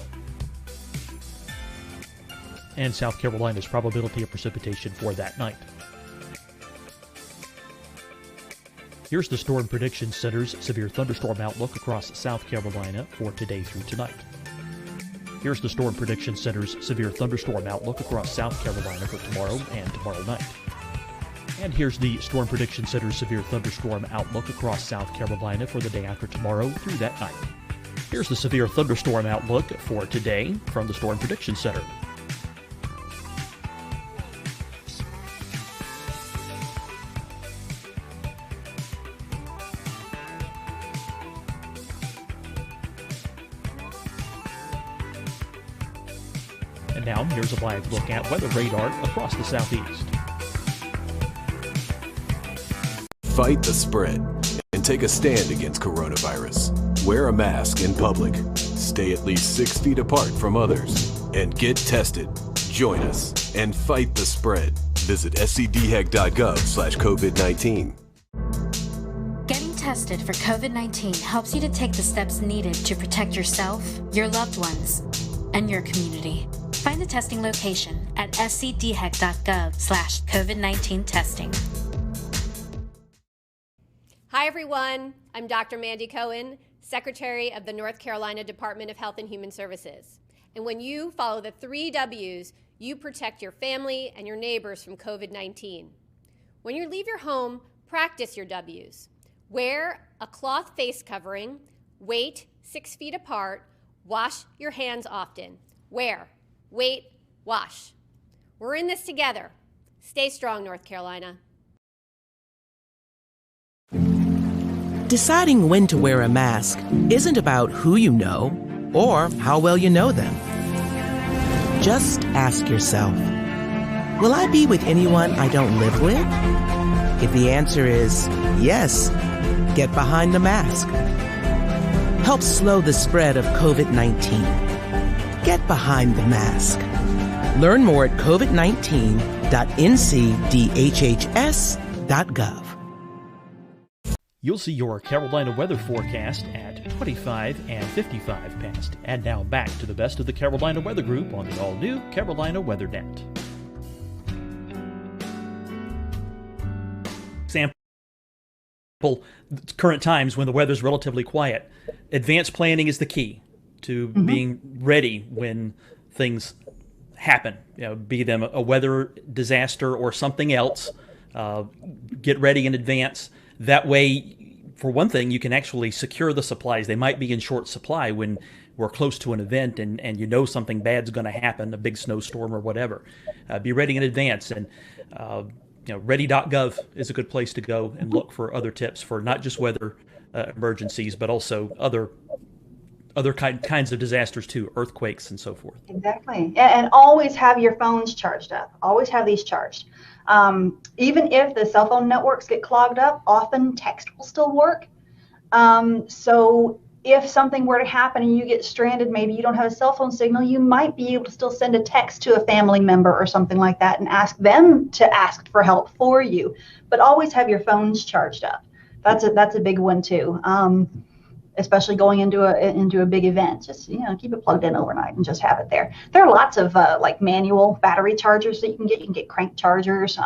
And South Carolina's probability of precipitation for that night. Here's the Storm Prediction Center's severe thunderstorm outlook across South Carolina for today through tonight. Here's the Storm Prediction Center's severe thunderstorm outlook across South Carolina for tomorrow and tomorrow night. And here's the Storm Prediction Center's severe thunderstorm outlook across South Carolina for the day after tomorrow through that night. Here's the severe thunderstorm outlook for today from the Storm Prediction Center. And now here's a live look at weather radar across the southeast. Fight the spread and take a stand against coronavirus. Wear a mask in public. Stay at least 6 feet apart from others. And get tested. Join us and fight the spread. Visit scdhec.gov/COVID-19. Getting tested for COVID-19 helps you to take the steps needed to protect yourself, your loved ones, and your community. Find the testing location at scdhec.gov/COVID-19 testing. Hi, everyone. I'm Dr. Mandy Cohen, Secretary of the North Carolina Department of Health and Human Services. And when you follow the 3 W's, you protect your family and your neighbors from COVID-19. When you leave your home, practice your W's. Wear a cloth face covering, wait 6 feet apart, wash your hands often. Wear, wait, wash. We're in this together. Stay strong, North Carolina. Deciding when to wear a mask isn't about who you know or how well you know them. Just ask yourself, will I be with anyone I don't live with? If the answer is yes, get behind the mask. Help slow the spread of COVID-19. Get behind the mask. Learn more at covid19.ncdhhs.gov. You'll see your Carolina weather forecast at 25 and 55 past. And now back to the best of the Carolina Weather Group on the all-new Carolina Weather Net. Example, current times when the weather's relatively quiet. Advanced planning is the key to being ready when things happen, be them a weather disaster or something else. Get ready in advance. That way, for one thing, you can actually secure the supplies. They might be in short supply when we're close to an event and something bad's going to happen, a big snowstorm or whatever. Be ready in advance. And ready.gov is a good place to go and look for other tips for not just weather emergencies, but also other kinds of disasters too, earthquakes and so forth. Exactly. And always have your phones charged up. Always have these charged. Even if the cell phone networks get clogged up, often text will still work. So if something were to happen and you get stranded, maybe you don't have a cell phone signal, you might be able to still send a text to a family member or something like that and ask them to ask for help for you. But always have your phones charged up. That's a big one too. Especially going into a big event, just keep it plugged in overnight and just have it there. There are lots of like manual battery chargers that you can get. You can get crank chargers,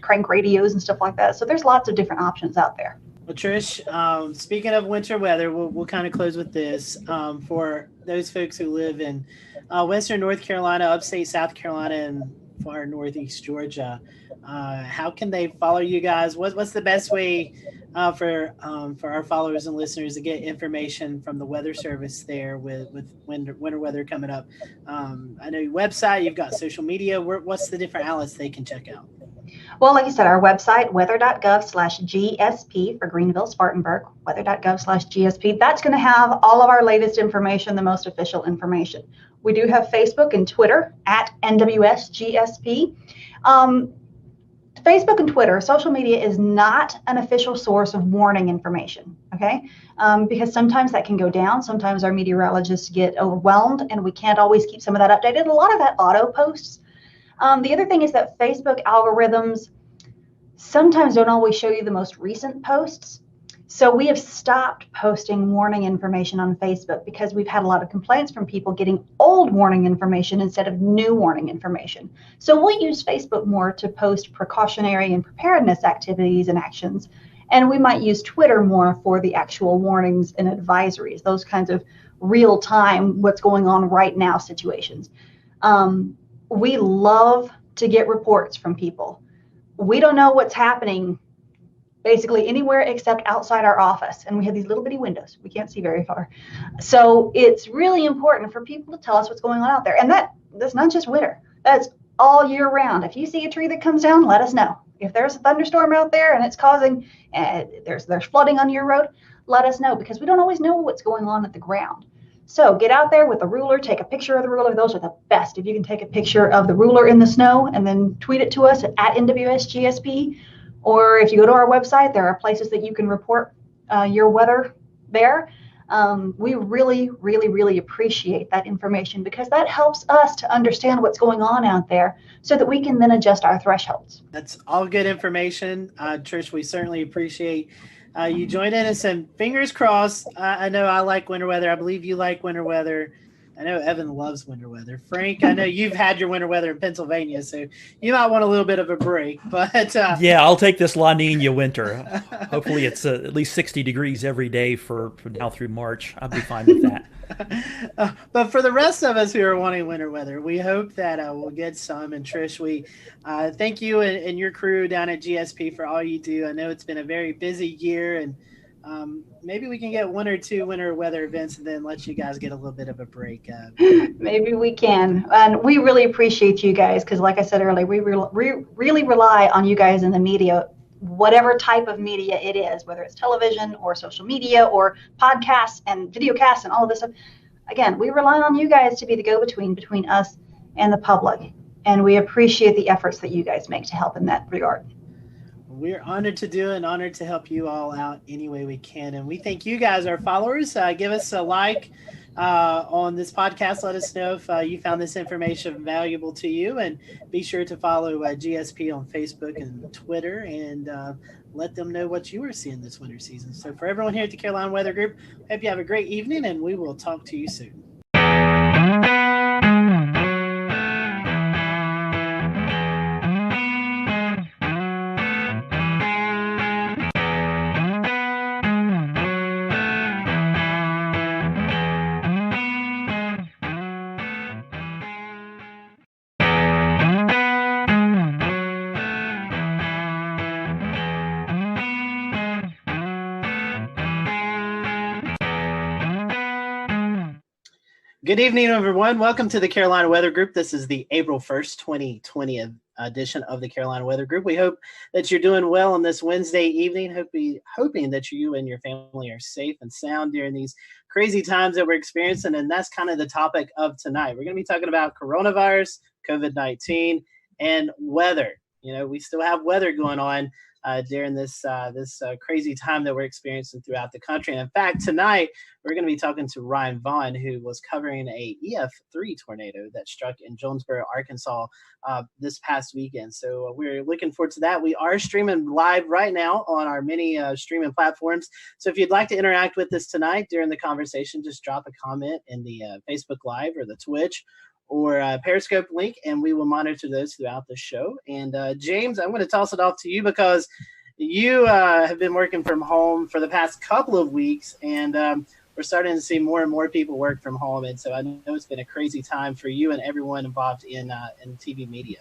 crank radios, and stuff like that. So there's lots of different options out there. Well, Trish, speaking of winter weather, we'll kind of close with this. For those folks who live in Western North Carolina, upstate South Carolina, and far northeast Georgia, how can they follow you guys? What's the best way for our followers and listeners to get information from the Weather Service there with winter weather coming up? I know your website, you've got social media. What's the different outlets they can check out? Well, like you said, our website, weather.gov/GSP for Greenville, Spartanburg, weather.gov/GSP. That's going to have all of our latest information, the most official information. We do have Facebook and Twitter at NWSGSP. Facebook and Twitter, social media is not an official source of warning information, okay? Because sometimes that can go down. Sometimes our meteorologists get overwhelmed and we can't always keep some of that updated. A lot of that auto posts. The other thing is that Facebook algorithms sometimes don't always show you the most recent posts. So we have stopped posting warning information on Facebook because we've had a lot of complaints from people getting old warning information instead of new warning information. So we'll use Facebook more to post precautionary and preparedness activities and actions. And we might use Twitter more for the actual warnings and advisories, those kinds of real time, what's going on right now situations. We love to get reports from people. We don't know what's happening basically anywhere except outside our office. And we have these little bitty windows. We can't see very far. So it's really important for people to tell us what's going on out there. And that's not just winter. That's all year round. If you see a tree that comes down, let us know. If there's a thunderstorm out there and it's causing, there's flooding on your road, let us know, because we don't always know what's going on at the ground. So get out there with a ruler, take a picture of the ruler. Those are the best. If you can take a picture of the ruler in the snow and then tweet it to us at NWSGSP, or if you go to our website, there are places that you can report your weather there. We really, really, really appreciate that information because that helps us to understand what's going on out there so that we can then adjust our thresholds. That's all good information. Trish, we certainly appreciate you joining us, and fingers crossed. I know I like winter weather. I believe you like winter weather. I know Evan loves winter weather. Frank, I know you've had your winter weather in Pennsylvania, so you might want a little bit of a break. But yeah, I'll take this La Nina winter. Hopefully it's at least 60 degrees every day for now through March. I'll be fine with that. But for the rest of us who are wanting winter weather, we hope that we'll get some. And Trish, we thank you and your crew down at GSP for all you do. I know it's been a very busy year, and maybe we can get one or two winter weather events and then let you guys get a little bit of a break. Maybe we can. And we really appreciate you guys because, like I said earlier, we really rely on you guys in the media, whatever type of media it is, whether it's television or social media or podcasts and videocasts and all of this stuff. Again, we rely on you guys to be the go-between between us and the public. And we appreciate the efforts that you guys make to help in that regard. We're honored to do it and honored to help you all out any way we can. And we thank you guys, our followers. Give us a like on this podcast. Let us know if you found this information valuable to you. And be sure to follow GSP on Facebook and Twitter and let them know what you are seeing this winter season. So for everyone here at the Carolina Weather Group, hope you have a great evening, and we will talk to you soon. Good evening, everyone. Welcome to the Carolina Weather Group. This is the April 1st, 2020 edition of the Carolina Weather Group. We hope that you're doing well on this Wednesday evening, hoping that you and your family are safe and sound during these crazy times that we're experiencing. And that's kind of the topic of tonight. We're going to be talking about coronavirus, COVID-19, and weather. You know, we still have weather going on during this crazy time that we're experiencing throughout the country. And in fact, tonight, we're going to be talking to Ryan Vaughn, who was covering a EF3 tornado that struck in Jonesboro, Arkansas this past weekend. So we're looking forward to that. We are streaming live right now on our many streaming platforms. So if you'd like to interact with us tonight during the conversation, just drop a comment in the Facebook Live or the Twitch or Periscope link, and we will monitor those throughout the show. And James, I'm going to toss it off to you because you have been working from home for the past couple of weeks, and we're starting to see more and more people work from home. And so I know it's been a crazy time for you and everyone involved in TV media.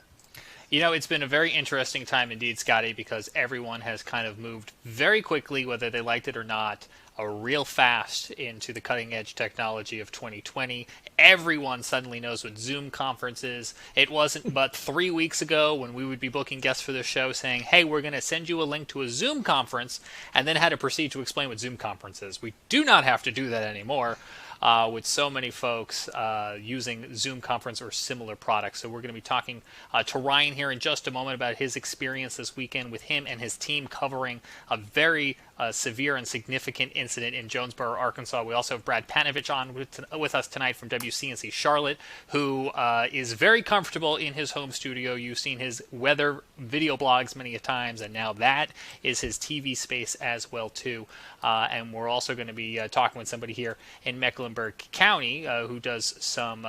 You know, it's been a very interesting time indeed, Scotty, because everyone has kind of moved very quickly, whether they liked it or not, real fast into the cutting-edge technology of 2020. Everyone suddenly knows what Zoom conference is. It wasn't but 3 weeks ago when we would be booking guests for the show saying, hey, we're going to send you a link to a Zoom conference, and then had to proceed to explain what Zoom conference is. We do not have to do that anymore. With so many folks using Zoom conference or similar products. So we're going to be talking to Ryan here in just a moment about his experience this weekend with him and his team covering a very severe and significant incident in Jonesboro, Arkansas. We also have Brad Panovich on with us tonight from WCNC Charlotte, who is very comfortable in his home studio. You've seen his weather video blogs many a times, and now that is his TV space as well too. And we're also going to be talking with somebody here in Mecklenburg County who does some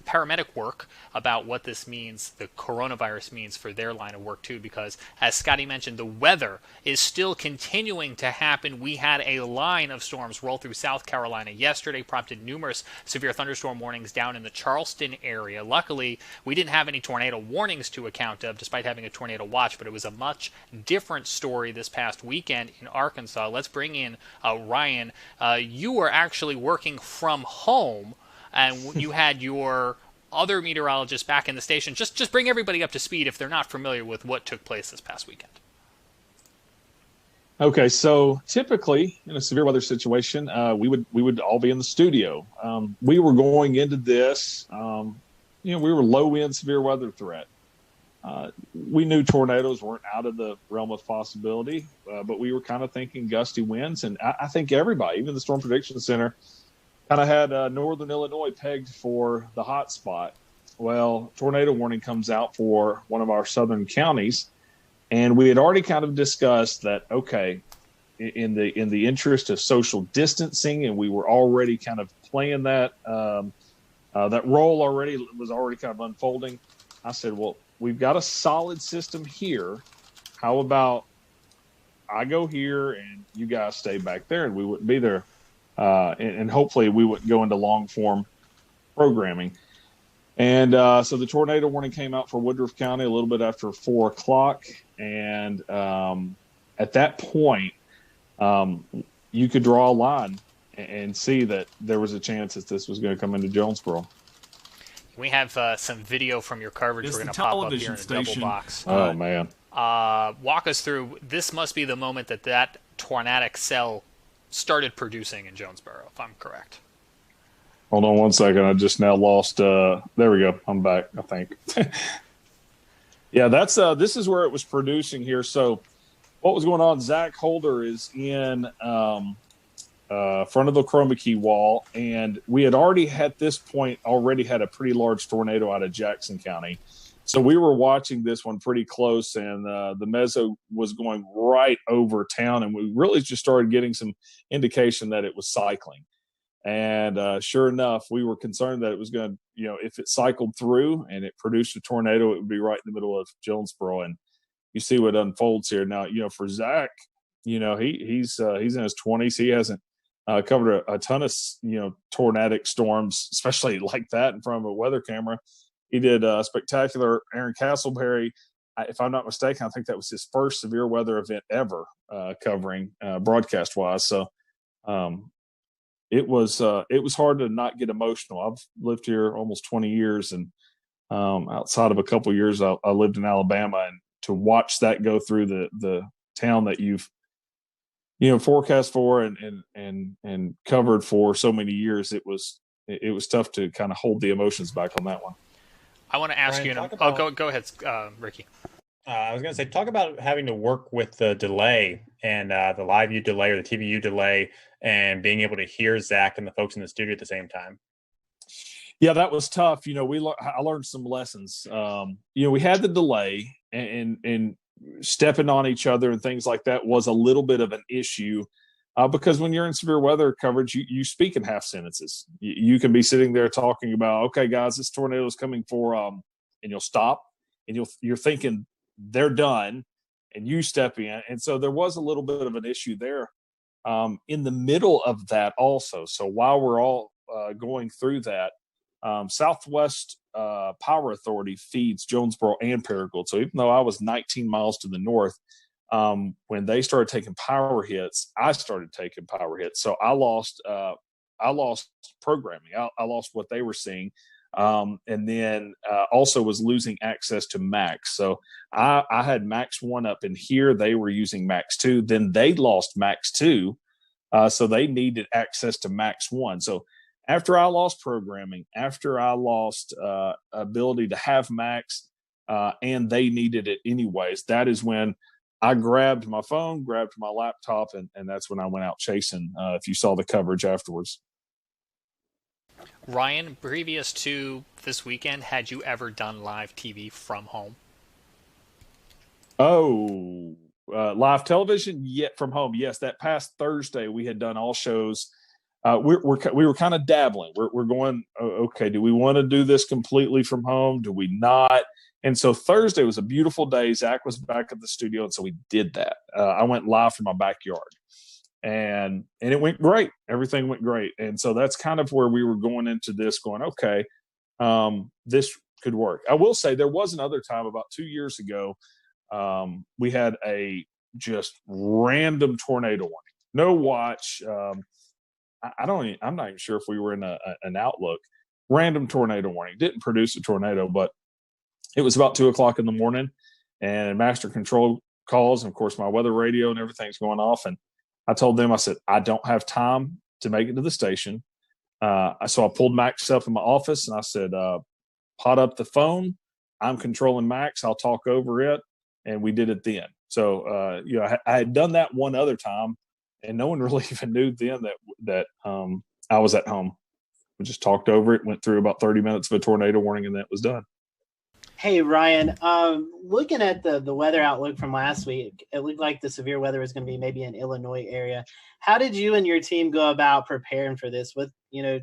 paramedic work about what this means, the coronavirus means for their line of work too, because as Scotty mentioned, the weather is still continuing to happen. We had a line of storms roll through South Carolina yesterday, prompted numerous severe thunderstorm warnings down in the Charleston area. Luckily, we didn't have any tornado warnings to account of, despite having a tornado watch, but it was a much different story this past weekend in Arkansas. Let's bring in Ryan. You were actually working from home, and you had your other meteorologist back in the station. Just bring everybody up to speed if they're not familiar with what took place this past weekend. Okay, so typically in a severe weather situation, we would all be in the studio. We were going into this, we were low end severe weather threat. We knew tornadoes weren't out of the realm of possibility, but we were kind of thinking gusty winds, and I think everybody, even the Storm Prediction Center, kind of had northern Illinois pegged for the hot spot. Well, tornado warning comes out for one of our southern counties. And we had already kind of discussed that, okay, in the interest of social distancing, and we were already kind of playing that that role already was already kind of unfolding. I said, well, we've got a solid system here. How about I go here and you guys stay back there, and we wouldn't be there, and hopefully we wouldn't go into long form programming. And so the tornado warning came out for Woodruff County a little bit after 4 o'clock. And at that point, you could draw a line and see that there was a chance that this was going to come into Jonesboro. We have some video from your coverage. We're going to pop up here in a double box. Oh, man. Walk us through. This must be the moment that tornadic cell started producing in Jonesboro, if I'm correct. Hold on one second. I just now lost. There we go. I'm back, I think. Yeah, that's this is where it was producing here. So what was going on? Zach Holder is in front of the chroma key wall, and we had already at this point had a pretty large tornado out of Jackson County. So we were watching this one pretty close, and the meso was going right over town, and we really just started getting some indication that it was cycling. And sure enough, we were concerned that it was going to, if it cycled through and it produced a tornado, it would be right in the middle of Jonesboro. And you see what unfolds here. Now, for Zach, he's in his 20s. He hasn't covered a ton of, tornadic storms, especially like that in front of a weather camera. He did spectacular. Aaron Castleberry, if I'm not mistaken, I think that was his first severe weather event ever covering broadcast wise. So, it was hard to not get emotional. I've lived here almost 20 years, and outside of a couple of years, I lived in Alabama, and to watch that go through the town that you've forecast for and covered for so many years, it was tough to kind of hold the emotions back on that one. I want to ask Ryan, you. Go ahead, Ricky. I was going to say, talk about having to work with the delay and the live view delay or the TVU delay, and being able to hear Zach and the folks in the studio at the same time. Yeah, that was tough. I learned some lessons. We had the delay, and stepping on each other and things like that was a little bit of an issue because when you're in severe weather coverage, you speak in half sentences. You can be sitting there talking about, okay, guys, this tornado is coming for, and you'll stop, and you're thinking they're done, and you step in. And so there was a little bit of an issue there in the middle of that also. So while we're all going through that, Southwest Power Authority feeds Jonesboro and Paragould. So even though I was 19 miles to the north, when they started taking power hits, I started taking power hits. So I lost programming. I lost what they were seeing. And then also was losing access to Max. So I had Max 1 up in here. They were using Max 2. Then they lost Max 2. So they needed access to Max 1. So after I lost programming, after I lost ability to have Max, and they needed it anyways, that is when I grabbed my phone, grabbed my laptop, and that's when I went out chasing, if you saw the coverage afterwards. Ryan, previous to this weekend, had you ever done live TV from home? Oh, live television yet from home? Yes, that past Thursday we had done all shows. We were kind of dabbling. We're going, okay, do we want to do this completely from home? Do we not? And so Thursday was a beautiful day. Zach was back at the studio, and so we did that. I went live from my backyard. And it went great. Everything went great. And so that's kind of where we were going into this, going, okay, this could work. I will say there was another time about 2 years ago, we had a just random tornado warning. No watch. I'm not even sure if we were in an Outlook. Random tornado warning. Didn't produce a tornado, but it was about 2 o'clock in the morning, and Master Control calls. And of course, my weather radio and everything's going off. And I told them, I said, I don't have time to make it to the station. So I pulled Max up in my office and I said, pot up the phone. I'm controlling Max. I'll talk over it. And we did it then. So, I had done that one other time and no one really even knew then that I was at home. We just talked over it, went through about 30 minutes of a tornado warning, and that was done. Hey, Ryan, looking at the weather outlook from last week, it looked like the severe weather was going to be maybe in Illinois area. How did you and your team go about preparing for this with,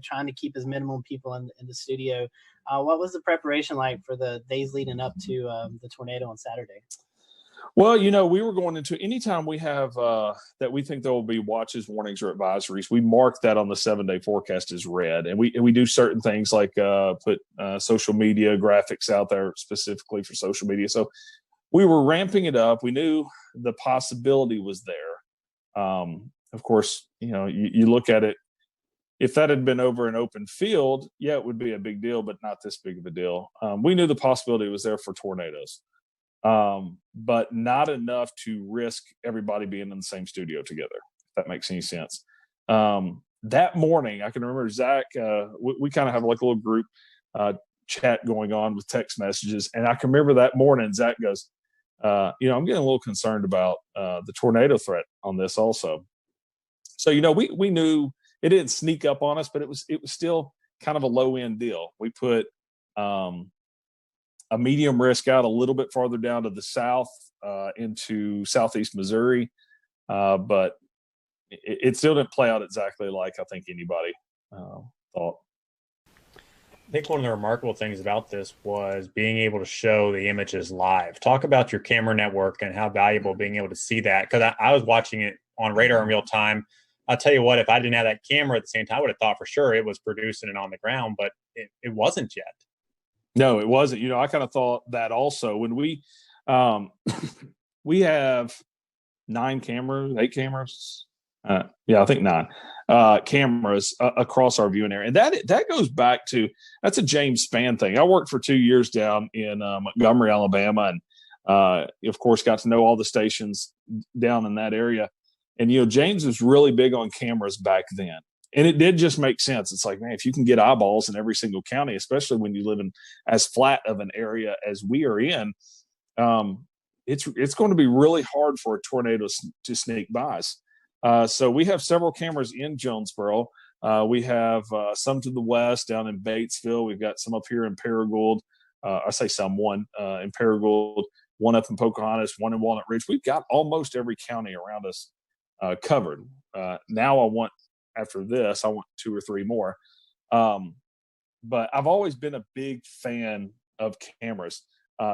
trying to keep as minimum people in the studio? What was the preparation like for the days leading up to the tornado on Saturday? Well, we were going into anytime we have that we think there will be watches, warnings, or advisories, we mark that on the 7-day forecast as red. And we do certain things like put social media graphics out there specifically for social media. So we were ramping it up. We knew the possibility was there. Of course, you look at it. If that had been over an open field, yeah, it would be a big deal, but not this big of a deal. We knew the possibility was there for tornadoes. But not enough to risk everybody being in the same studio together, if that makes any sense. That morning, I can remember Zach, we kind of have like a little group chat going on with text messages. And I can remember that morning, Zach goes, I'm getting a little concerned about the tornado threat on this also. So, we knew it didn't sneak up on us, but it was still kind of a low end deal. We put a medium risk out a little bit farther down to the south into southeast Missouri. But it still didn't play out exactly like I think anybody thought. I think one of the remarkable things about this was being able to show the images live. Talk about your camera network and how valuable being able to see that. Because I was watching it on radar in real time. I'll tell you what, if I didn't have that camera at the same time, I would have thought for sure it was producing it on the ground, but it wasn't yet. No, it wasn't. I kind of thought that also when we have 8 cameras. I think 9 cameras across our viewing area. And that goes back to, that's a James Spann thing. I worked for 2 years down in Montgomery, Alabama. And of course, got to know all the stations down in that area. And, James was really big on cameras back then. And it did just make sense. It's like, man, if you can get eyeballs in every single county, especially when you live in as flat of an area as we are in, it's going to be really hard for a tornado to sneak by us. So we have several cameras in Jonesboro. We have some to the west down in Batesville. We've got some up here in Paragould. I say some, one in Paragould, one up in Pocahontas, one in Walnut Ridge. We've got almost every county around us covered. Now after this, I want 2 or 3 more. But I've always been a big fan of cameras.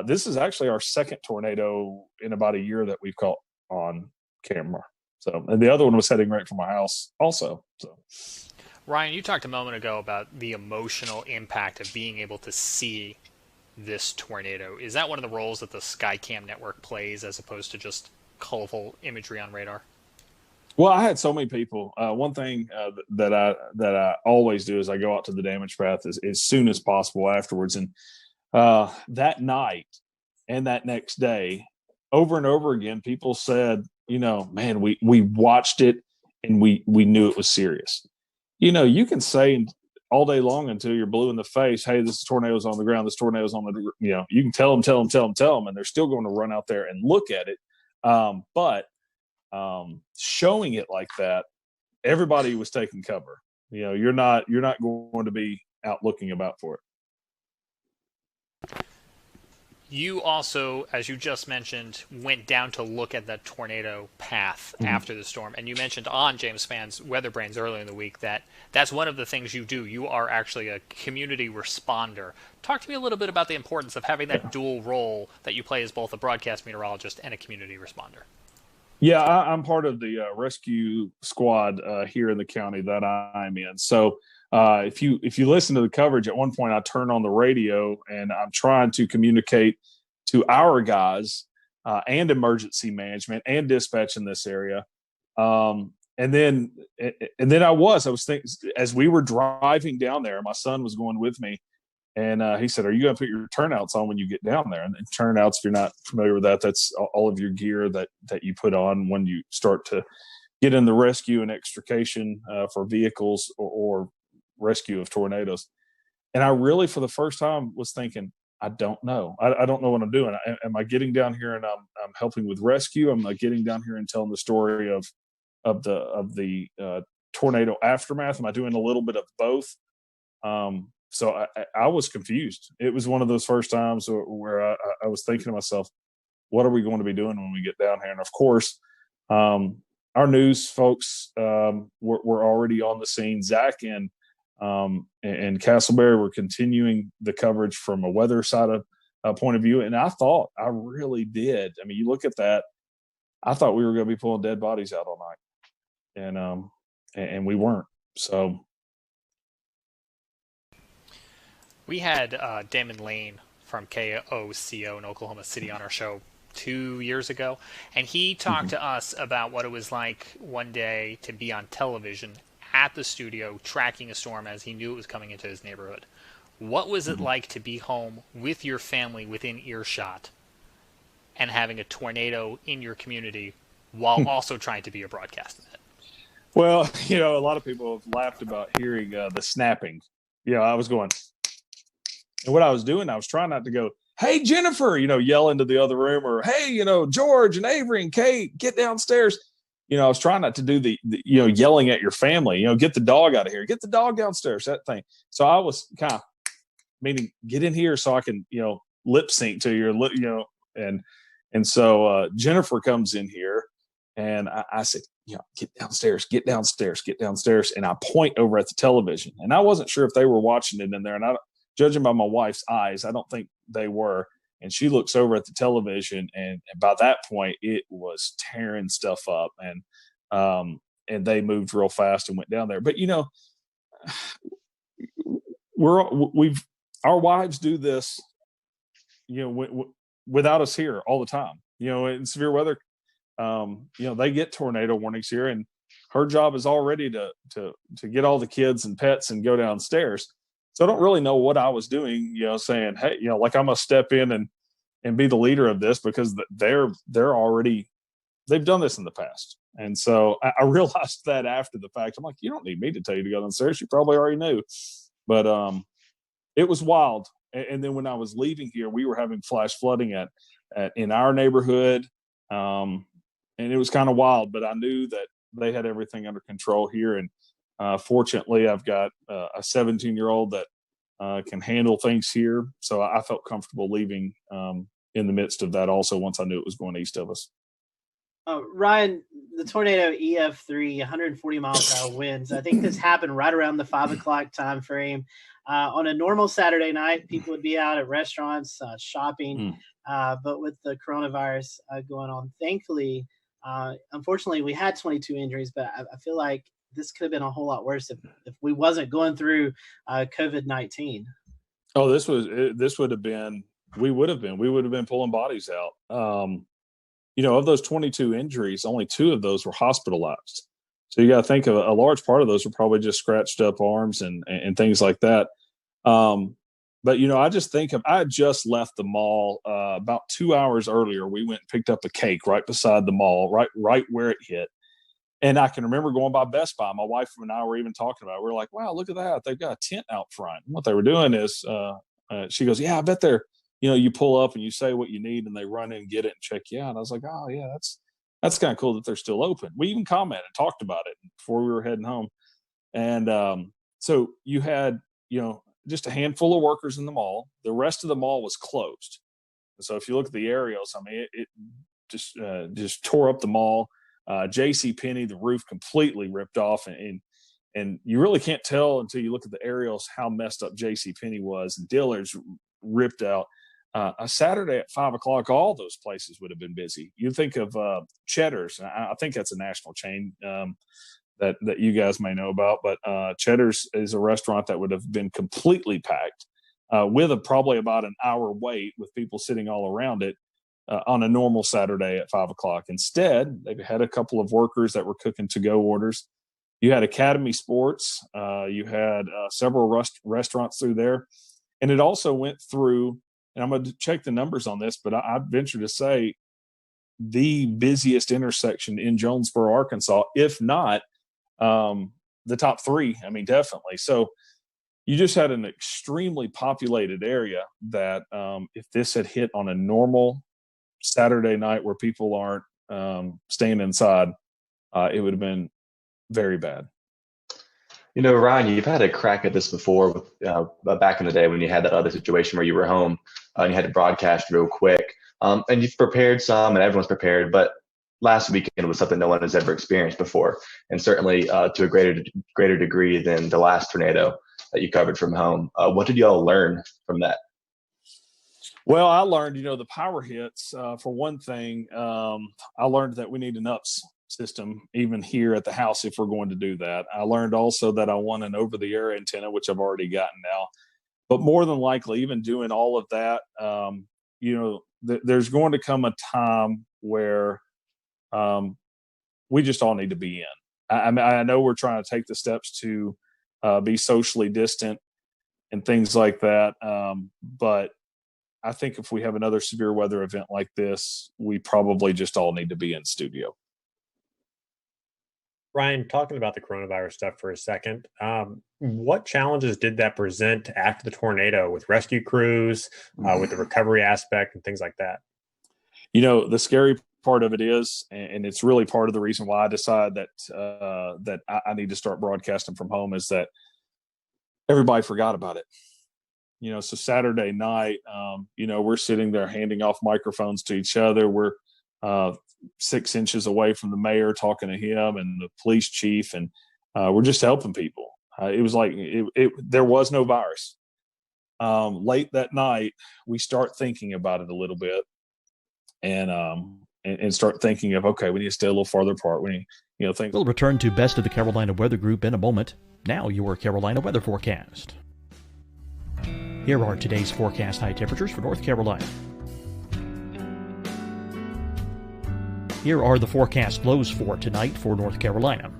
This is actually our second tornado in about a year that we've caught on camera. So, and the other one was heading right from my house also. So, Ryan, you talked a moment ago about the emotional impact of being able to see this tornado. Is that one of the roles that the Skycam network plays as opposed to just colorful imagery on radar? Well, I had so many people. One thing that I always do is I go out to the damage path as soon as possible afterwards. And that night and that next day, over and over again, people said, man, we watched it and we knew it was serious. You can say all day long until you're blue in the face, hey, this tornado's on the ground, this tornado's on the, you can tell them, and they're still going to run out there and look at it. But showing it like that, everybody was taking cover. You're not going to be out looking about for it. You also, as you just mentioned, went down to look at that tornado path after the storm. And you mentioned on James Spann's Weather Brains earlier in the week that that's one of the things you do. You are actually a community responder. Talk to me a little bit about the importance of having that dual role that you play as both a broadcast meteorologist and a community responder. Yeah, I'm part of the rescue squad here in the county that I'm in. So if you listen to the coverage, at one point I turn on the radio and I'm trying to communicate to our guys and emergency management and dispatch in this area. And then I was thinking, as we were driving down there, my son was going with me. And he said, "Are you going to put your turnouts on when you get down there?" And turnouts, if you're not familiar with that, that's all of your gear that you put on when you start to get in the rescue and extrication for vehicles or rescue of tornadoes. And I really, for the first time, was thinking, I don't know. I don't know what I'm doing. Am I getting down here and I'm helping with rescue? Am I getting down here and telling the story of the tornado aftermath? Am I doing a little bit of both? So I was confused. It was one of those first times where I was thinking to myself, what are we going to be doing when we get down here? And of course, our news folks were already on the scene. Zach and Castleberry were continuing the coverage from a weather side of point of view. And I really did. I mean, you look at that, I thought we were going to be pulling dead bodies out all night. And we weren't. So we had Damon Lane from KOCO in Oklahoma City on our show 2 years ago, and he talked to us about what it was like one day to be on television at the studio tracking a storm as he knew it was coming into his neighborhood. What was it like to be home with your family within earshot and having a tornado in your community while also trying to be a broadcast in it? Well, a lot of people have laughed about hearing the snapping. I was going, and what I was doing, I was trying not to go, "Hey, Jennifer," yell into the other room, or, "Hey, George and Avery and Kate, get downstairs." I was trying not to do the yelling at your family, "Get the dog out of here, get the dog downstairs," that thing. So I was kind of meaning, get in here so I can, lip sync to your lip, and so Jennifer comes in here, and I said, "Get downstairs, get downstairs, get downstairs." And I point over at the television, and I wasn't sure if they were watching it in there. And judging by my wife's eyes, I don't think they were. And she looks over at the television, and by that point, it was tearing stuff up, and they moved real fast and went down there. But our wives do this, without us here all the time. In severe weather, they get tornado warnings here, and her job is already to get all the kids and pets and go downstairs. So I don't really know what I was doing, saying, "Hey, like I'm gonna step in and be the leader of this," because they've done this in the past. And so I realized that after the fact. I'm like, you don't need me to tell you to go downstairs. You probably already knew. But it was wild. And then when I was leaving here, we were having flash flooding in our neighborhood. And it was kind of wild, but I knew that they had everything under control here. And fortunately, I've got a 17-year-old that can handle things here. So I felt comfortable leaving in the midst of that also, once I knew it was going east of us. Ryan, the tornado EF3, 140 miles per hour winds. I think this happened right around the 5 o'clock time frame. On a normal Saturday night, people would be out at restaurants, shopping. But with the coronavirus going on, thankfully, unfortunately, we had 22 injuries, but I feel like this could have been a whole lot worse if we wasn't going through COVID-19. Oh, this would have been, we would have been pulling bodies out. Of those 22 injuries, only 2 of those were hospitalized. So you got to think of a large part of those were probably just scratched up arms and things like that. But, I just think I had just left the mall about 2 hours earlier. We went and picked up a cake right beside the mall, right where it hit. And I can remember going by Best Buy. My wife and I were even talking about it. We were like, wow, look at that. They've got a tent out front. And what they were doing is she goes, yeah, I bet they're, you pull up and you say what you need and they run in and get it and check you out. And I was like, oh, yeah, that's kind of cool that they're still open. We even commented, talked about it before we were heading home. And so you had, just a handful of workers in the mall. The rest of the mall was closed. So if you look at the aerials, I mean, it just tore up the mall. JCPenney, the roof completely ripped off, and you really can't tell until you look at the aerials how messed up JCPenney was. Dillard's ripped out. A Saturday at 5 o'clock, all those places would have been busy. You think of Cheddar's. I think that's a national chain that you guys may know about, but Cheddar's is a restaurant that would have been completely packed with probably about an hour wait with people sitting all around it on a normal Saturday at 5 o'clock. Instead, they had a couple of workers that were cooking to-go orders. You had Academy Sports. You had several restaurants through there. And it also went through, and I'm going to check the numbers on this, but I venture to say the busiest intersection in Jonesboro, Arkansas, if not the top three. I mean, definitely. So you just had an extremely populated area that if this had hit on a normal Saturday night where people aren't staying inside, it would have been very bad. You know, Ryan, you've had a crack at this before with back in the day when you had that other situation where you were home and you had to broadcast real quick. And you've prepared some, and everyone's prepared, but last weekend was something no one has ever experienced before, and certainly to a greater degree than the last tornado that you covered from home. What did y'all learn from that? Well, I learned, the power hits. For one thing, I learned that we need an UPS system even here at the house if we're going to do that. I learned also that I want an over-the-air antenna, which I've already gotten now. But more than likely, even doing all of that, there's going to come a time where we just all need to be in. I know we're trying to take the steps to be socially distant and things like that, but I think if we have another severe weather event like this, we probably just all need to be in studio. Ryan, talking about the coronavirus stuff for a second, what challenges did that present after the tornado with rescue crews, with the recovery aspect and things like that? The scary part of it is, and it's really part of the reason why I decided that I need to start broadcasting from home, is that everybody forgot about it. So Saturday night, we're sitting there handing off microphones to each other. We're 6 inches away from the mayor talking to him and the police chief, and we're just helping people. It was like there was no virus. Late that night, we start thinking about it a little bit, and start thinking of, okay, we need to stay a little farther apart. We need, think. We'll return to Best of the Carolina Weather Group in a moment. Now your Carolina weather forecast. Here are today's forecast high temperatures for North Carolina. Here are the forecast lows for tonight for North Carolina.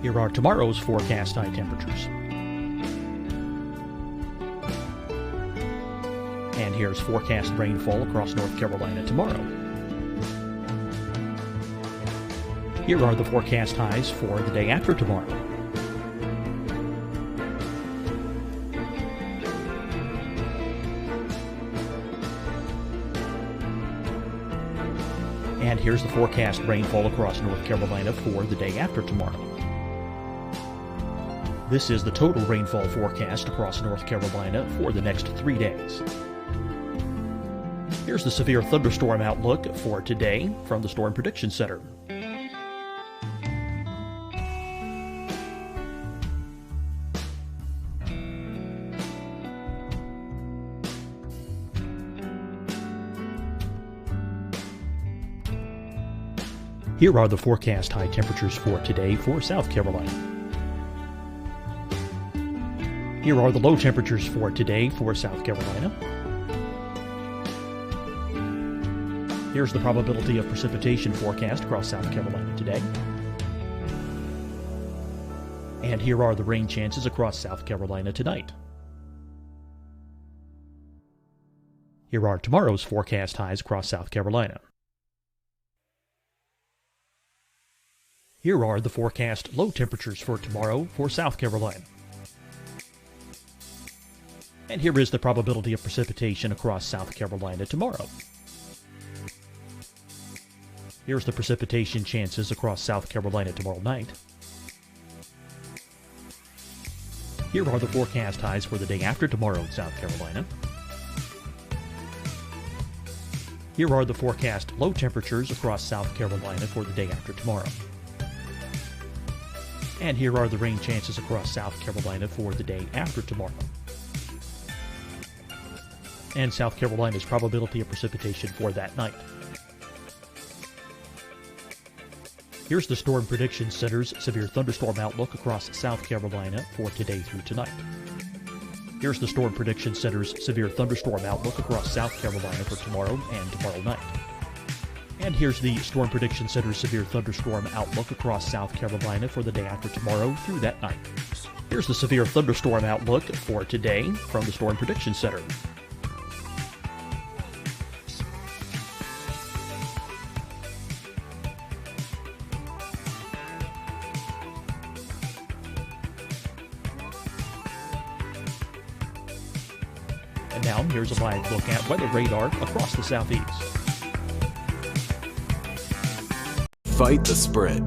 Here are tomorrow's forecast high temperatures. And here's forecast rainfall across North Carolina tomorrow. Here are the forecast highs for the day after tomorrow. And here's the forecast rainfall across North Carolina for the day after tomorrow. This is the total rainfall forecast across North Carolina for the next 3 days. Here's the severe thunderstorm outlook for today from the Storm Prediction Center. Here are the forecast high temperatures for today for South Carolina. Here are the low temperatures for today for South Carolina. Here's the probability of precipitation forecast across South Carolina today. And here are the rain chances across South Carolina tonight. Here are tomorrow's forecast highs across South Carolina. Here are the forecast low temperatures for tomorrow for South Carolina. And here is the probability of precipitation across South Carolina tomorrow. Here's the precipitation chances across South Carolina tomorrow night. Here are the forecast highs for the day after tomorrow in South Carolina. Here are the forecast low temperatures across South Carolina for the day after tomorrow. And here are the rain chances across South Carolina for the day after tomorrow. And South Carolina's probability of precipitation for that night. Here's the Storm Prediction Center's severe thunderstorm outlook across South Carolina for today through tonight. Here's the Storm Prediction Center's severe thunderstorm outlook across South Carolina for tomorrow and tomorrow night. And here's the Storm Prediction Center's severe thunderstorm outlook across South Carolina for the day after tomorrow through that night. Here's the severe thunderstorm outlook for today from the Storm Prediction Center. And now here's a live look at weather radar across the southeast. Fight the spread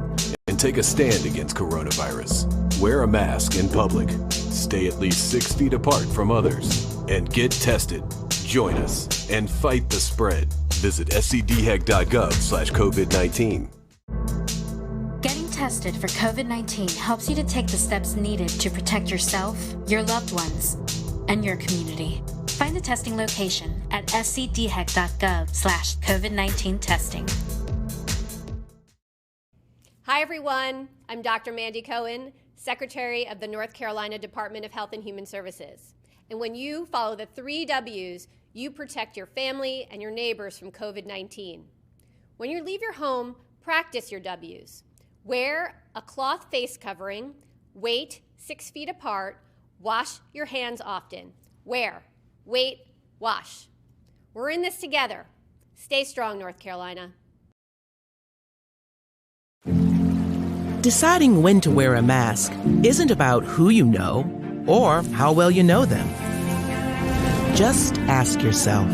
and take a stand against coronavirus. Wear a mask in public. Stay at least 6 feet apart from others. And get tested. Join us and fight the spread. Visit scdhec.gov/COVID-19. Getting tested for COVID-19 helps you to take the steps needed to protect yourself, your loved ones, and your community. Find the testing location at scdhec.gov/COVID-19 testing. Hi, everyone. I'm Dr. Mandy Cohen, Secretary of the North Carolina Department of Health and Human Services. And when you follow the 3 W's, you protect your family and your neighbors from COVID-19. When you leave your home, practice your W's. Wear a cloth face covering, wait 6 feet apart, wash your hands often. Wear, wait, wash. We're in this together. Stay strong, North Carolina. Deciding when to wear a mask isn't about who you know or how well you know them. Just ask yourself,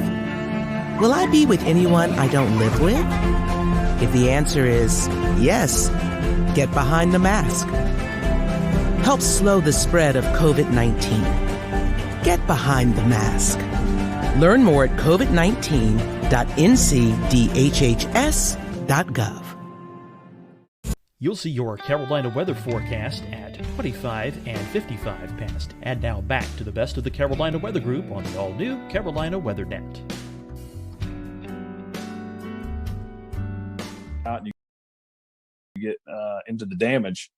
will I be with anyone I don't live with? If the answer is yes, get behind the mask. Help slow the spread of COVID-19. Get behind the mask. Learn more at covid19.ncdhhs.gov. You'll see your Carolina weather forecast at 25 and 55 past. And now back to the best of the Carolina Weather Group on the all-new Carolina Weather Net. You get into the damage.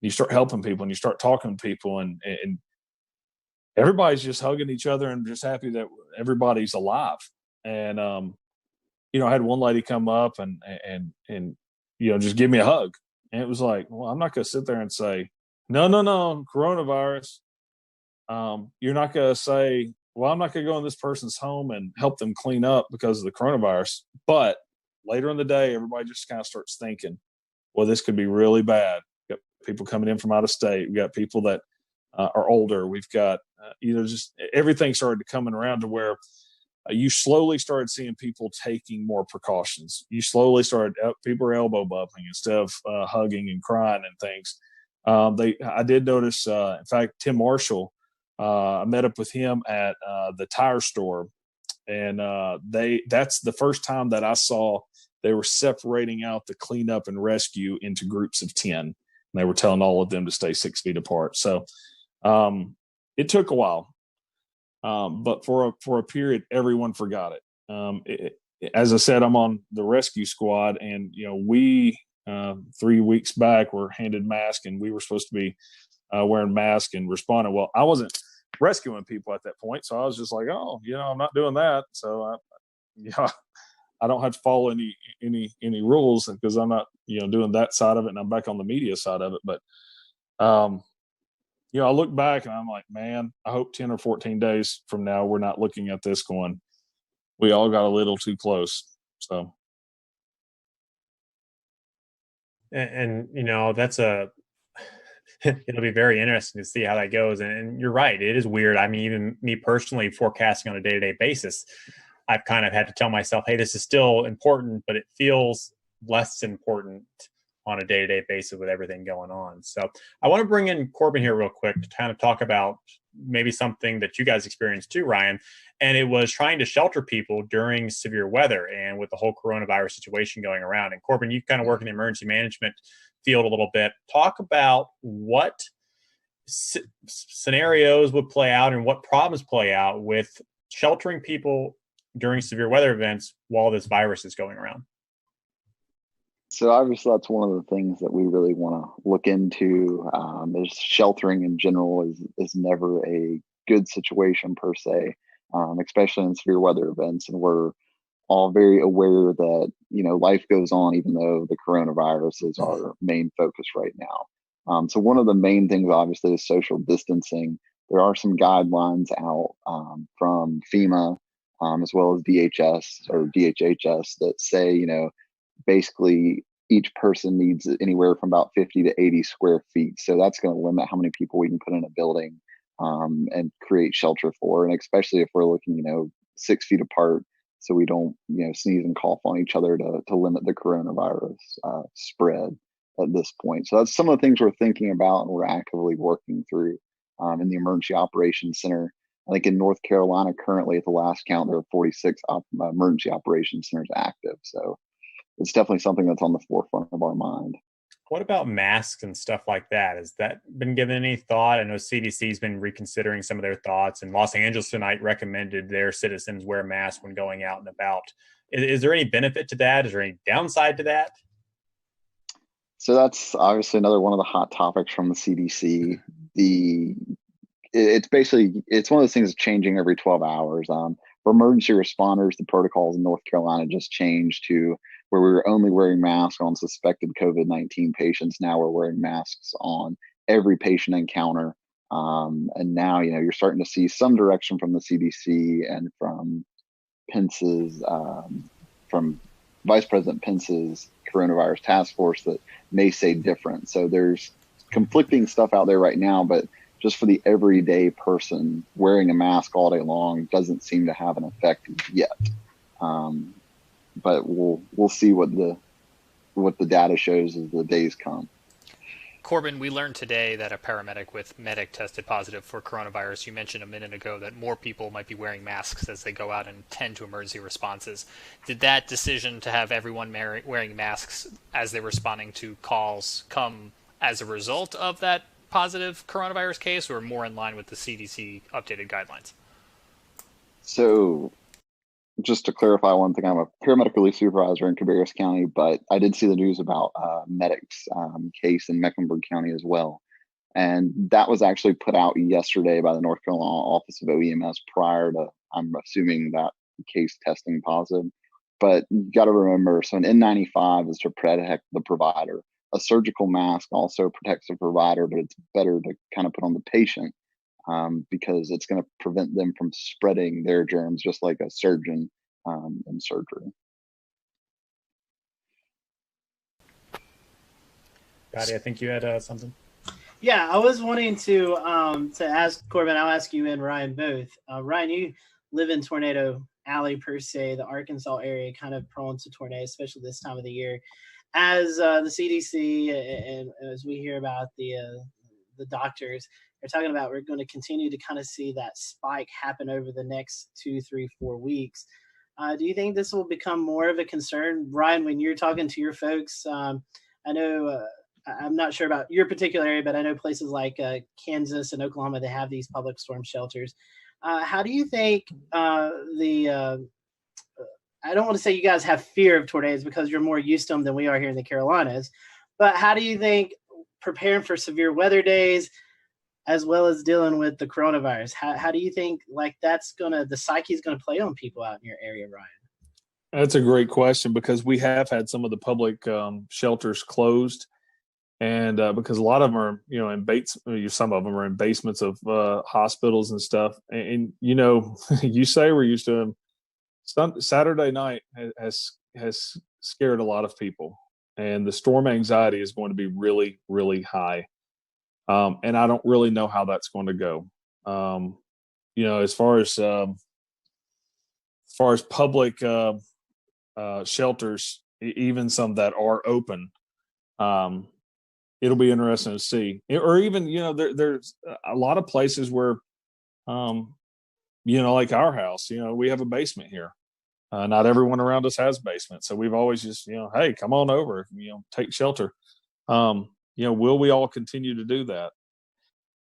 You start helping people and you start talking to people, and everybody's just hugging each other and just happy that everybody's alive. And I had one lady come up and just give me a hug. And it was like, well, I'm not going to sit there and say, no, coronavirus. You're not going to say, well, I'm not going to go in this person's home and help them clean up because of the coronavirus. But later in the day, everybody just kind of starts thinking, well, this could be really bad. We've got people coming in from out of state. We've got people that are older. We've got, just everything started coming around to where you slowly started seeing people taking more precautions. You slowly started, people are elbow bumping instead of hugging and crying and things. I did notice, in fact, Tim Marshall, I met up with him at the tire store, and that's the first time that I saw they were separating out the cleanup and rescue into groups of 10. And they were telling all of them to stay 6 feet apart. So it took a while. But for a period, everyone forgot it. As I said, I'm on the rescue squad, and we 3 weeks back were handed masks, and we were supposed to be wearing masks and responding. Well, I wasn't rescuing people at that point, so I was just like, oh, I'm not doing that. So I don't have to follow any rules because I'm not doing that side of it, and I'm back on the media side of it. But I look back and I'm like, man, I hope 10 or 14 days from now, we're not looking at this going, we all got a little too close. So. And that's it'll be very interesting to see how that goes. And you're right. It is weird. I mean, even me personally forecasting on a day-to-day basis, I've kind of had to tell myself, hey, this is still important, but it feels less important on a day-to-day basis with everything going on. So I want to bring in Corbin here real quick to kind of talk about maybe something that you guys experienced too, Ryan. And it was trying to shelter people during severe weather and with the whole coronavirus situation going around. And Corbin, you kind of work in the emergency management field a little bit. Talk about what scenarios would play out and what problems play out with sheltering people during severe weather events while this virus is going around. So obviously that's one of the things that we really want to look into. Is sheltering in general is never a good situation per se, especially in severe weather events. And we're all very aware that, life goes on even though the coronavirus is our main focus right now. So one of the main things, obviously, is social distancing. There are some guidelines out from FEMA as well as DHS or DHHS that say, basically each person needs anywhere from about 50 to 80 square feet. So that's going to limit how many people we can put in a building and create shelter for. And especially if we're looking, 6 feet apart, so we don't, sneeze and cough on each other to limit the coronavirus spread at this point. So that's some of the things we're thinking about and we're actively working through in the Emergency Operations Center. I think in North Carolina, currently at the last count, there are 46 emergency operations centers active. So it's definitely something that's on the forefront of our mind. What about masks and stuff like that? Has that been given any thought? I know CDC's been reconsidering some of their thoughts, and Los Angeles tonight recommended their citizens wear masks when going out and about. Is there any benefit to that? Is there any downside to that? So that's obviously another one of the hot topics from the CDC. It's one of those things that's changing every 12 hours. For emergency responders, the protocols in North Carolina just changed to where we were only wearing masks on suspected COVID-19 patients. Now we're wearing masks on every patient encounter. And now, you're starting to see some direction from the CDC and from Pence's, from Vice President Pence's coronavirus task force that may say different. So there's conflicting stuff out there right now, but just for the everyday person, wearing a mask all day long doesn't seem to have an effect yet. But we'll see what the data shows as the days come. Corbin, we learned today that a paramedic with Medic tested positive for coronavirus. You mentioned a minute ago that more people might be wearing masks as they go out and tend to emergency responses. Did that decision to have everyone wearing masks as they're responding to calls come as a result of that positive coronavirus case, or more in line with the CDC updated guidelines? So just to clarify one thing, I'm a paramedic relief supervisor in Cabarrus County, but I did see the news about Medic's case in Mecklenburg County as well. And that was actually put out yesterday by the North Carolina Office of OEMS prior to, I'm assuming, that case testing positive. But you got to remember, so an N95 is to protect the provider. A surgical mask also protects the provider, but it's better to kind of put on the patient because it's going to prevent them from spreading their germs, just like a surgeon in surgery. Patty, I think you had something. Yeah, I was wanting to ask Corbin. I'll ask you and Ryan both. Ryan, you live in Tornado Alley per se, the Arkansas area, kind of prone to tornadoes, especially this time of the year. As the CDC and as we hear about the doctors, they're talking about we're going to continue to kind of see that spike happen over the next 2, 3, 4 weeks. Do you think this will become more of a concern, Ryan, when you're talking to your folks? I know I'm not sure about your particular area, but I know places like Kansas and Oklahoma, they have these public storm shelters. How do you think I don't want to say you guys have fear of tornadoes because you're more used to them than we are here in the Carolinas, but how do you think preparing for severe weather days as well as dealing with the coronavirus, how do you think the psyche is going to play on people out in your area, Ryan? That's a great question because we have had some of the public shelters closed, and because a lot of them are, some of them are in basements of hospitals and stuff. And you say we're used to them. Saturday night has scared a lot of people, and the storm anxiety is going to be really, really high. And I don't really know how that's going to go. As far as public shelters, even some that are open, it'll be interesting to see. Or even, there's a lot of places where, like our house, we have a basement here. Not everyone around us has basements. So we've always just, hey, come on over, take shelter. Will we all continue to do that?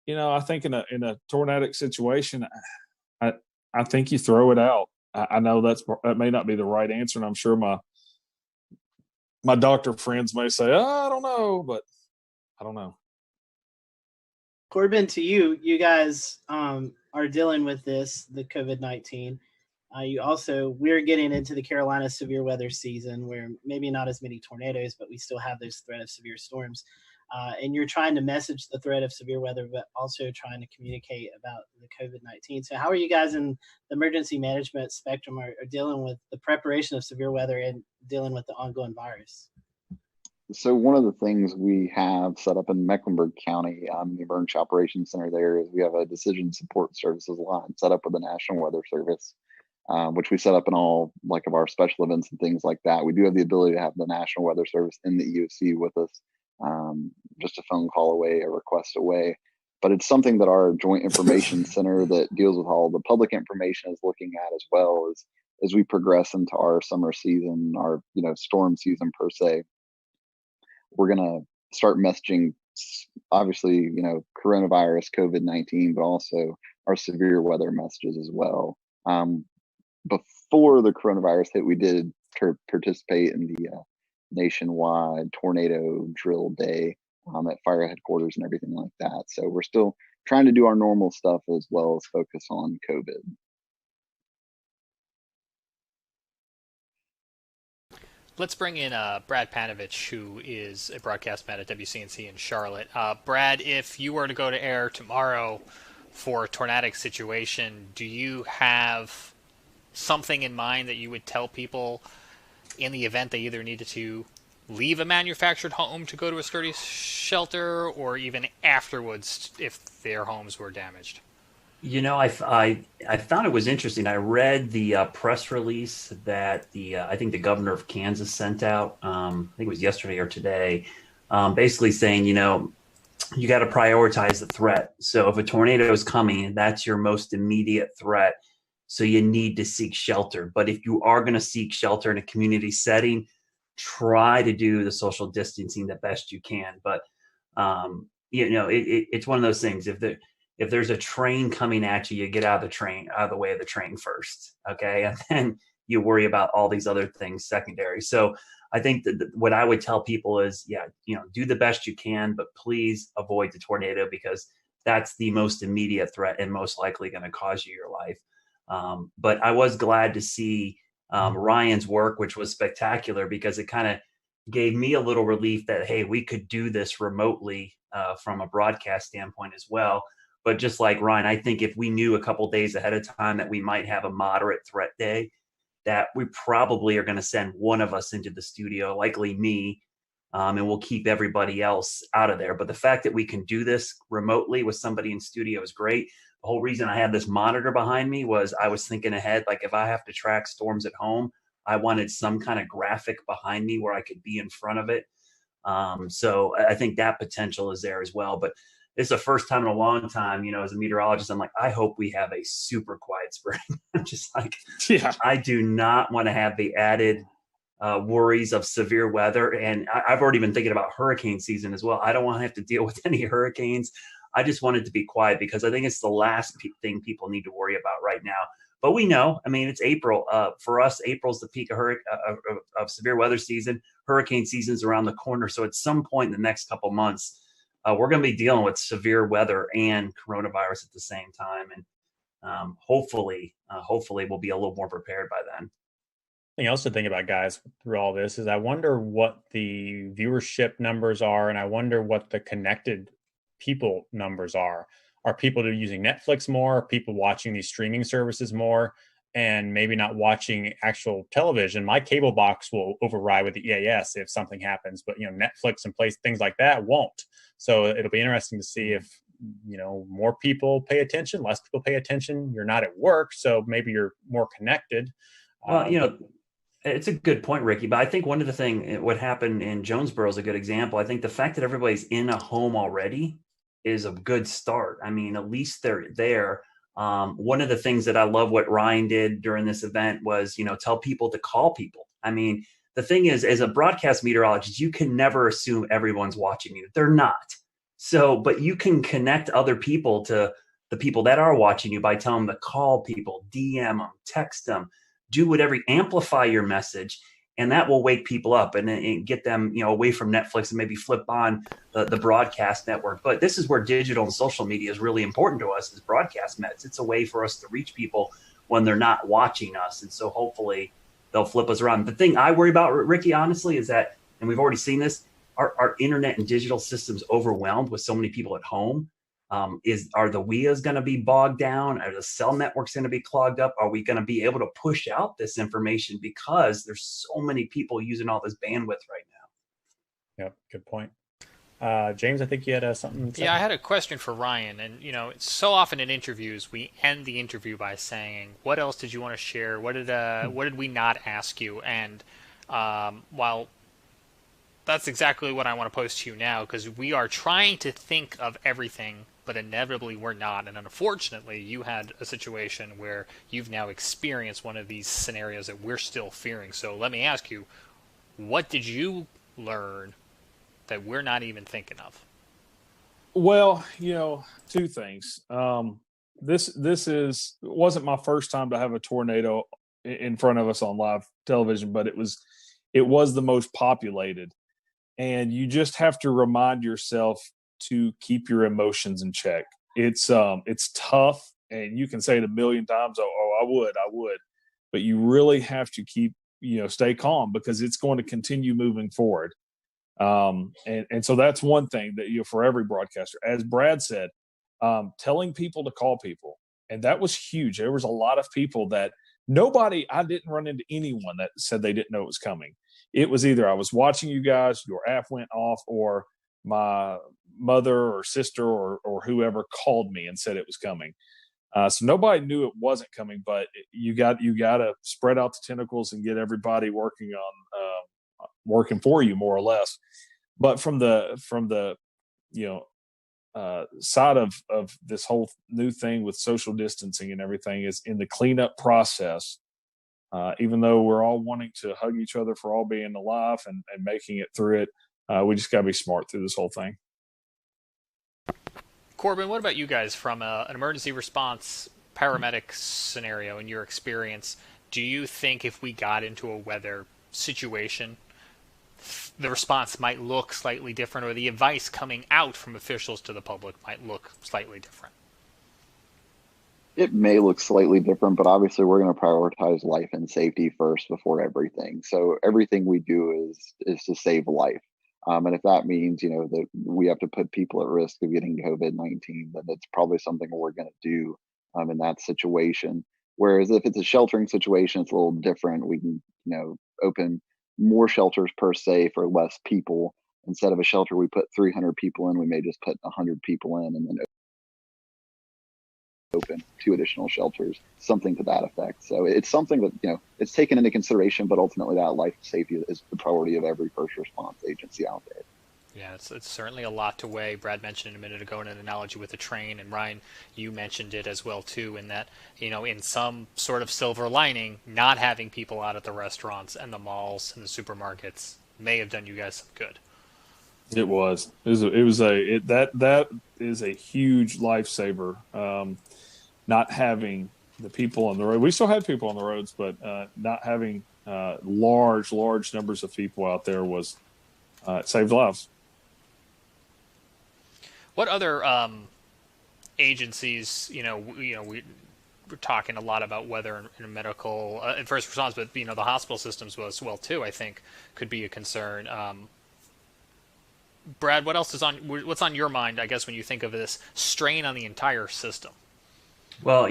I think in a tornadic situation, I think you throw it out. I know that may not be the right answer, and I'm sure my doctor friends may say, I don't know, but I don't know. Corbin, to you guys are dealing with the COVID-19. We're getting into the Carolina severe weather season where maybe not as many tornadoes, but we still have those threat of severe storms. and you're trying to message the threat of severe weather, but also trying to communicate about the COVID-19. So how are you guys in the emergency management spectrum are dealing with the preparation of severe weather and dealing with the ongoing virus? So one of the things we have set up in Mecklenburg County, the Emergency Operations Center there, is we have a decision support services line set up with the National Weather Service, which we set up in all like of our special events and things like that. We do have the ability to have the National Weather Service in the EOC with us, just a phone call away, a request away. But it's something that our Joint Information Center that deals with all the public information is looking at as well as we progress into our summer season, our storm season per se. We're going to start messaging, obviously, coronavirus, COVID-19, but also our severe weather messages as well. Before the coronavirus hit, we did participate in the nationwide tornado drill day at fire headquarters and everything like that. So we're still trying to do our normal stuff as well as focus on COVID. Let's bring in Brad Panovich, who is a broadcast man at WCNC in Charlotte. Brad, if you were to go to air tomorrow for a tornadic situation, do you have something in mind that you would tell people in the event they either needed to leave a manufactured home to go to a sturdy shelter, or even afterwards if their homes were damaged? I found it was interesting. I read the press release that I think the governor of Kansas sent out. I think it was yesterday or today, basically saying, you got to prioritize the threat. So if a tornado is coming, that's your most immediate threat. So you need to seek shelter. But if you are going to seek shelter in a community setting, try to do the social distancing the best you can. But it's one of those things. If there's a train coming at you, you get out of the way of the train first, okay? And then you worry about all these other things secondary. So I think that what I would tell people is, do the best you can, but please avoid the tornado, because that's the most immediate threat and most likely going to cause you your life. But I was glad to see Ryan's work, which was spectacular, because it kind of gave me a little relief that, hey, we could do this remotely from a broadcast standpoint as well. But just like Ryan, I think if we knew a couple days ahead of time that we might have a moderate threat day, that we probably are going to send one of us into the studio, likely me, and we'll keep everybody else out of there. But the fact that we can do this remotely with somebody in studio is great. The whole reason I had this monitor behind me was I was thinking ahead, like if I have to track storms at home, I wanted some kind of graphic behind me where I could be in front of it. So I think that potential is there as well. But it's the first time in a long time, as a meteorologist, I'm like, I hope we have a super quiet spring. I'm just like, I do not want to have the added worries of severe weather. And I've already been thinking about hurricane season as well. I don't want to have to deal with any hurricanes. I just want it to be quiet, because I think it's the last thing people need to worry about right now. But we know, it's April. For us, April's the peak of severe weather season. Hurricane season's around the corner. So at some point in the next couple months, we're going to be dealing with severe weather and coronavirus at the same time. And hopefully we'll be a little more prepared by then. Something else to think about, guys, through all this is I wonder what the viewership numbers are, and I wonder what the connected people numbers are. Are people using Netflix more? Are people watching these streaming services more? And maybe not watching actual television. My cable box will override with the EAS if something happens, but Netflix and things like that won't. So it'll be interesting to see if more people pay attention, less people pay attention. You're not at work, so maybe you're more connected. Well, it's a good point, Ricky. But I think one of the things, what happened in Jonesboro is a good example. I think the fact that everybody's in a home already is a good start. At least they're there. One of the things that I love what Ryan did during this event was, tell people to call people. The thing is, as a broadcast meteorologist, you can never assume everyone's watching you. They're not. So, but you can connect other people to the people that are watching you by telling them to call people, DM them, text them, do whatever, amplify your message. And that will wake people up and get them, away from Netflix and maybe flip on the broadcast network. But this is where digital and social media is really important to us as broadcast mets. It's a way for us to reach people when they're not watching us. And so hopefully they'll flip us around. The thing I worry about, Ricky, honestly, is that, and we've already seen this, our internet and digital systems overwhelmed with so many people at home? Are the WIAs going to be bogged down? Are the cell networks going to be clogged up? Are we going to be able to push out this information because there's so many people using all this bandwidth right now? Yep, good point. James, I think you had something. Yeah, I had a question for Ryan, and it's so often in interviews we end the interview by saying, "What else did you want to share? What did we not ask you?" And while that's exactly what I want to pose to you now, because we are trying to think of everything, but inevitably we're not. And unfortunately, you had a situation where you've now experienced one of these scenarios that we're still fearing. So let me ask you, what did you learn that we're not even thinking of? Well, two things. This wasn't my first time to have a tornado in front of us on live television, but it was the most populated. And you just have to remind yourself to keep your emotions in check. It's tough, and you can say it a million times. Oh, I would, but you really have to keep, stay calm, because it's going to continue moving forward. And so that's one thing that, for every broadcaster, as Brad said, telling people to call people. And that was huge. There was a lot of people that I didn't run into anyone that said they didn't know it was coming. It was either I was watching you guys, your app went off, or my mother or sister or whoever called me and said it was coming. So nobody knew it wasn't coming, but you got to spread out the tentacles and get everybody working for you, more or less. But from the side of this whole new thing with social distancing and everything, is in the cleanup process. Even though we're all wanting to hug each other for all being alive and making it through it, we just got to be smart through this whole thing. Corbin, what about you guys from an emergency response paramedic scenario in your experience? Do you think if we got into a weather situation, the response might look slightly different, or the advice coming out from officials to the public might look slightly different? It may look slightly different, but obviously we're going to prioritize life and safety first before everything. So everything we do is to save life. And if that means, that we have to put people at risk of getting COVID-19, then that's probably something we're going to do in that situation. Whereas if it's a sheltering situation, it's a little different. We can, open more shelters per se for less people. Instead of a shelter we put 300 people in, we may just put 100 people in and then open 2 additional shelters, something to that effect. So it's something that, it's taken into consideration, but ultimately that life safety is the priority of every first response agency out there. Yeah, it's certainly a lot to weigh. Brad mentioned it a minute ago in an analogy with a train, and Ryan, you mentioned it as well too, in that, in some sort of silver lining, not having people out at the restaurants and the malls and the supermarkets may have done you guys some good. That is a huge lifesaver. Not having the people on the road. We still had people on the roads, but not having large numbers of people out there was saved lives. What other agencies? We're talking a lot about weather and medical and first response, but the hospital systems as well too, I think, could be a concern. Brad, what's on your mind, I guess, when you think of this strain on the entire system? Well,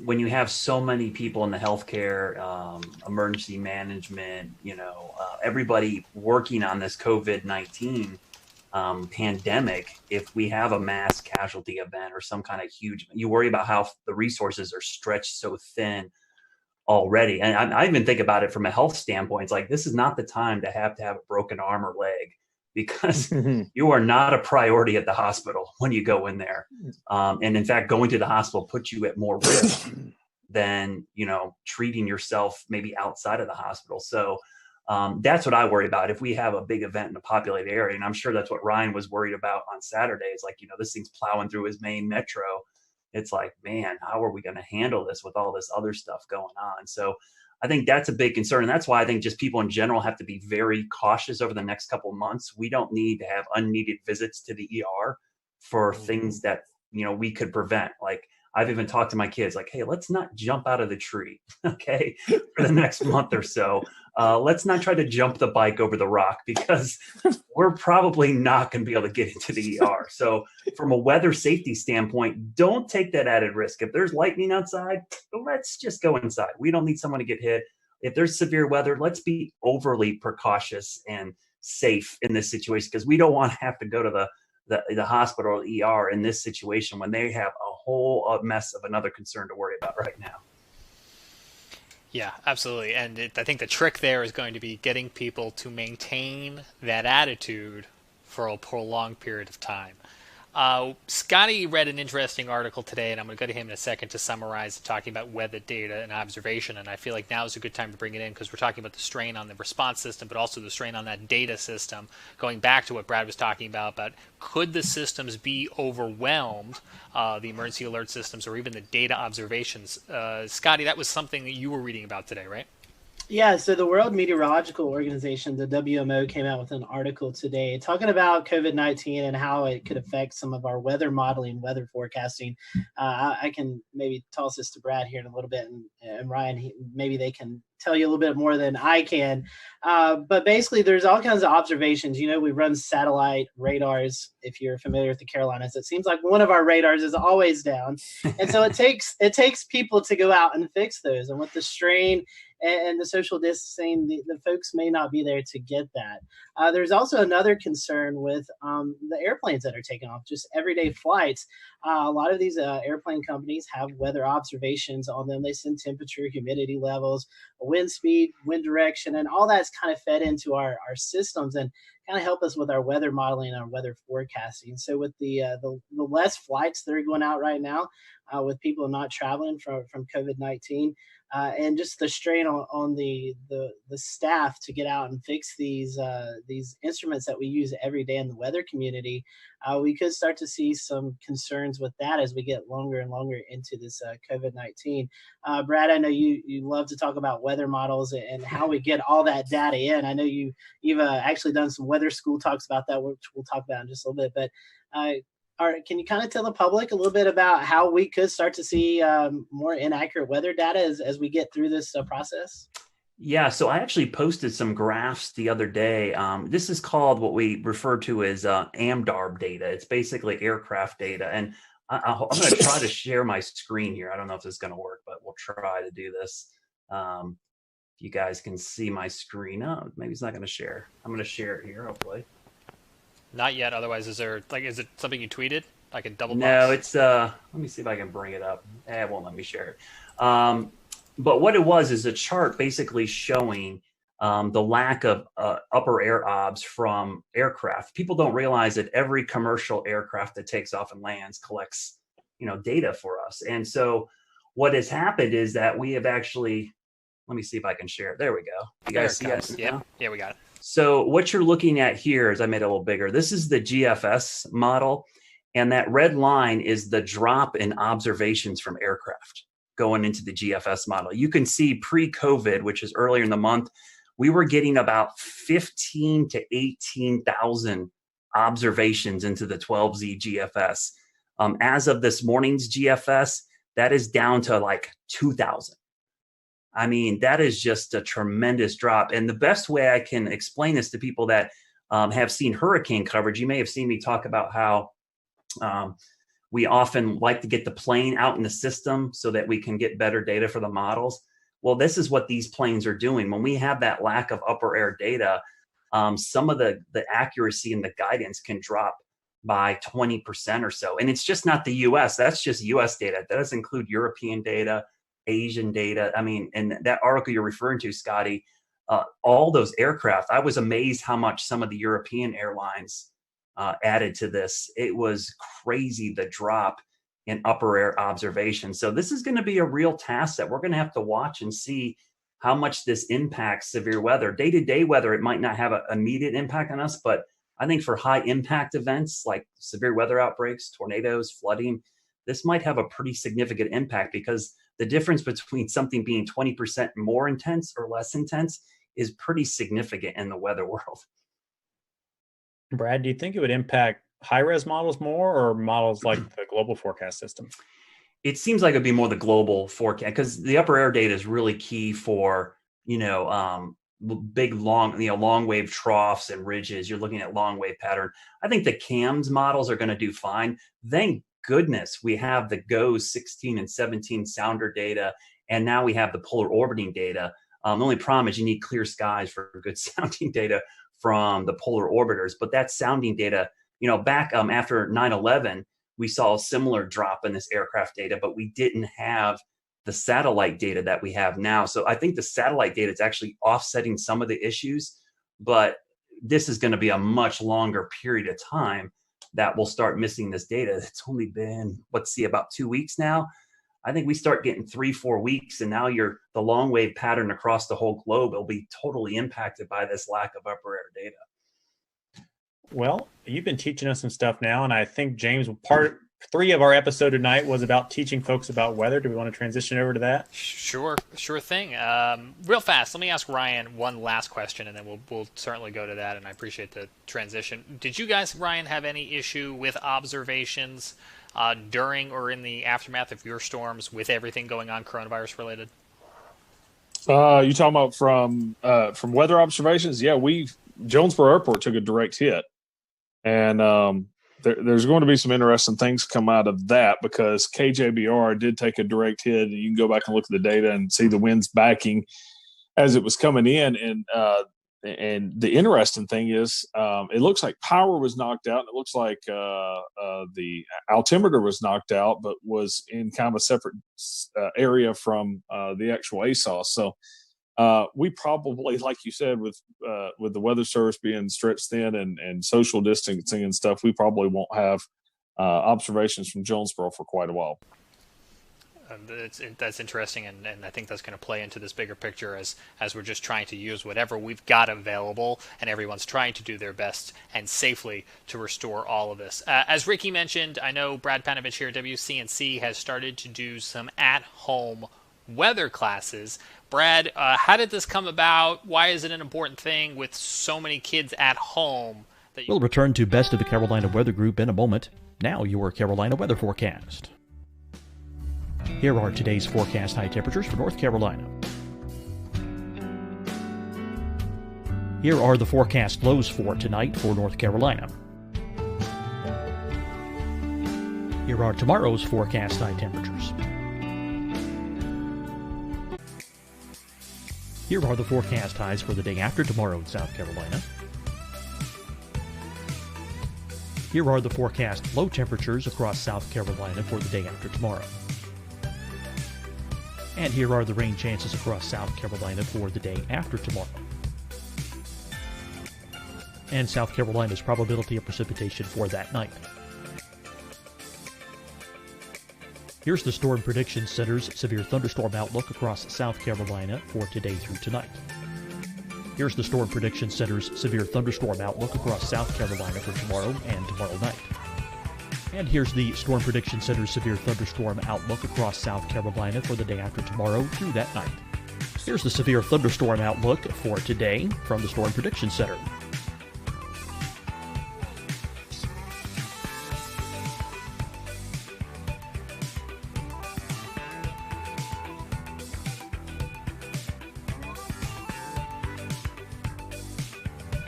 when you have so many people in the healthcare, emergency management, everybody working on this COVID-19 pandemic, if we have a mass casualty event or some kind of huge, you worry about how the resources are stretched so thin already. And I even think about it from a health standpoint. It's like, this is not the time to have a broken arm or leg, because you are not a priority at the hospital when you go in there. And in fact, going to the hospital puts you at more risk than, treating yourself maybe outside of the hospital. So that's what I worry about. If we have a big event in a populated area, and I'm sure that's what Ryan was worried about on Saturday, is like, this thing's plowing through his main metro. It's like, man, how are we going to handle this with all this other stuff going on? So I think that's a big concern. And that's why I think just people in general have to be very cautious over the next couple of months. We don't need to have unneeded visits to the ER for things that, we could prevent. Like, I've even talked to my kids like, hey, let's not jump out of the tree, okay, for the next month or so. Let's not try to jump the bike over the rock because we're probably not going to be able to get into the ER. So from a weather safety standpoint, don't take that added risk. If there's lightning outside, let's just go inside. We don't need someone to get hit. If there's severe weather, let's be overly precautious and safe in this situation, because we don't want to have to go to the hospital or ER in this situation when they have a whole mess of another concern to worry about right now. Yeah, absolutely. And I think the trick there is going to be getting people to maintain that attitude for a prolonged period of time. Scotty read an interesting article today, and I'm going to go to him in a second to summarize talking about weather data and observation. And I feel like now is a good time to bring it in because we're talking about the strain on the response system, but also the strain on that data system. Going back to what Brad was talking about could the systems be overwhelmed, the emergency alert systems, or even the data observations? Scotty, that was something that you were reading about today, right? Yeah, so the World Meteorological Organization, the WMO, came out with an article today talking about COVID-19 and how it could affect some of our weather modeling, weather forecasting. I can maybe toss this to Brad here in a little bit, and Ryan, maybe they can tell you a little bit more than I can. But basically, there's all kinds of observations. You know, we run satellite radars. If you're familiar with the Carolinas, it seems like one of our radars is always down. And so it takes people to go out and fix those. And with the strain and the social distancing, the folks may not be there to get that. There's also another concern with the airplanes that are taking off, just everyday flights. A lot of these airplane companies have weather observations on them. They send temperature, humidity levels, wind speed, wind direction, and all that's kind of fed into our systems and kind of help us with our weather modeling and our weather forecasting. So with the less flights that are going out right now, with people not traveling from COVID-19, and just the strain on the staff to get out and fix these instruments that we use every day in the weather community, we could start to see some concerns with that as we get longer and longer into this COVID-19. Brad, I know you love to talk about weather models and how we get all that data in. I know you've actually done some weather school talks about that, which we'll talk about in just a little bit. But can you kind of tell the public a little bit about how we could start to see more inaccurate weather data as we get through this process? Yeah, so I actually posted some graphs the other day. This is called what we refer to as AMDARB data. It's basically aircraft data. And I'm going to try to share my screen here. I don't know if this is going to work, but we'll try to do this. You guys can see my screen. Oh, maybe it's not going to share. I'm going to share it here, hopefully. Not yet. Otherwise, is it something you tweeted? I can double box? No, it's let me see if I can bring it up. It won't let me share it. But what it was is a chart basically showing the lack of upper air obs from aircraft. People don't realize that every commercial aircraft that takes off and lands collects, data for us. And so what has happened is that we have actually, let me see if I can share it. There we go. You guys see it? Yeah, we got it. So what you're looking at here is, I made it a little bigger. This is the GFS model. And that red line is the drop in observations from aircraft going into the GFS model. You can see pre-COVID, which is earlier in the month, we were getting about 15 to 18,000 observations into the 12Z GFS. As of this morning's GFS, that is down to like 2,000. I mean, that is just a tremendous drop. And the best way I can explain this to people that have seen hurricane coverage, you may have seen me talk about how we often like to get the plane out in the system so that we can get better data for the models. Well, this is what these planes are doing. When we have that lack of upper air data, some of the accuracy and the guidance can drop by 20% or so. And it's just not the US, that's just US data. That doesn't include European data, Asian data. I mean, and that article you're referring to, Scotty, all those aircraft, I was amazed how much some of the European airlines added to this. It was crazy, the drop in upper air observation. So this is going to be a real task that we're going to have to watch and see how much this impacts severe weather. Day-to-day weather, it might not have an immediate impact on us, but I think for high impact events like severe weather outbreaks, tornadoes, flooding, this might have a pretty significant impact, because the difference between something being 20% more intense or less intense is pretty significant in the weather world. Brad, do you think it would impact high-res models more, or models like the global forecast system? it seems like it'd be more the global forecast, because the upper air data is really key for, big, long wave troughs and ridges. You're looking at long wave pattern. I think the CAMS models are going to do fine. Thank goodness we have the GOES 16 and 17 sounder data, and now we have the polar orbiting data. The only problem is you need clear skies for good sounding data from the polar orbiters. But that sounding data, back after 9/11, we saw a similar drop in this aircraft data, but we didn't have the satellite data that we have now. So I think the satellite data is actually offsetting some of the issues, but this is going to be a much longer period of time that we'll start missing this data. It's only been, about 2 weeks now. I think we start getting 3-4 weeks, and now the long wave pattern across the whole globe will be totally impacted by this lack of upper air data. Well, you've been teaching us some stuff now, and I think, James, part 3 of our episode tonight was about teaching folks about weather. Do we want to transition over to that? Sure thing. Real fast, let me ask Ryan one last question, and then we'll certainly go to that, and I appreciate the transition. Did you guys, Ryan, have any issue with observations during or in the aftermath of your storms with everything going on coronavirus related? You talking about from weather observations? Yeah, Jonesboro Airport took a direct hit, and there's going to be some interesting things come out of that, because KJBR did take a direct hit, and you can go back and look at the data and see the winds backing as it was coming in. And the interesting thing is, it looks like power was knocked out, and it looks like the altimeter was knocked out, but was in kind of a separate area from the actual ASOS. So we probably, like you said, with the weather service being stretched thin and social distancing and stuff, we probably won't have observations from Jonesboro for quite a while. That's interesting, and I think that's going to play into this bigger picture as we're just trying to use whatever we've got available, and everyone's trying to do their best and safely to restore all of this. As Ricky mentioned, I know Brad Panovich here at WCNC has started to do some at-home weather classes. Brad, how did this come about? Why is it an important thing with so many kids at home? We'll return to Best of the Carolina Weather Group in a moment. Now your Carolina weather forecast. Here are today's forecast high temperatures for North Carolina. Here are the forecast lows for tonight for North Carolina. Here are tomorrow's forecast high temperatures. Here are the forecast highs for the day after tomorrow in South Carolina. Here are the forecast low temperatures across South Carolina for the day after tomorrow. And here are the rain chances across South Carolina for the day after tomorrow. And South Carolina's probability of precipitation for that night. Here's the Storm Prediction Center's severe thunderstorm outlook across South Carolina for today through tonight. Here's the Storm Prediction Center's severe thunderstorm outlook across South Carolina for tomorrow and tomorrow night. And here's the Storm Prediction Center's severe thunderstorm outlook across South Carolina for the day after tomorrow through that night. Here's the severe thunderstorm outlook for today from the Storm Prediction Center.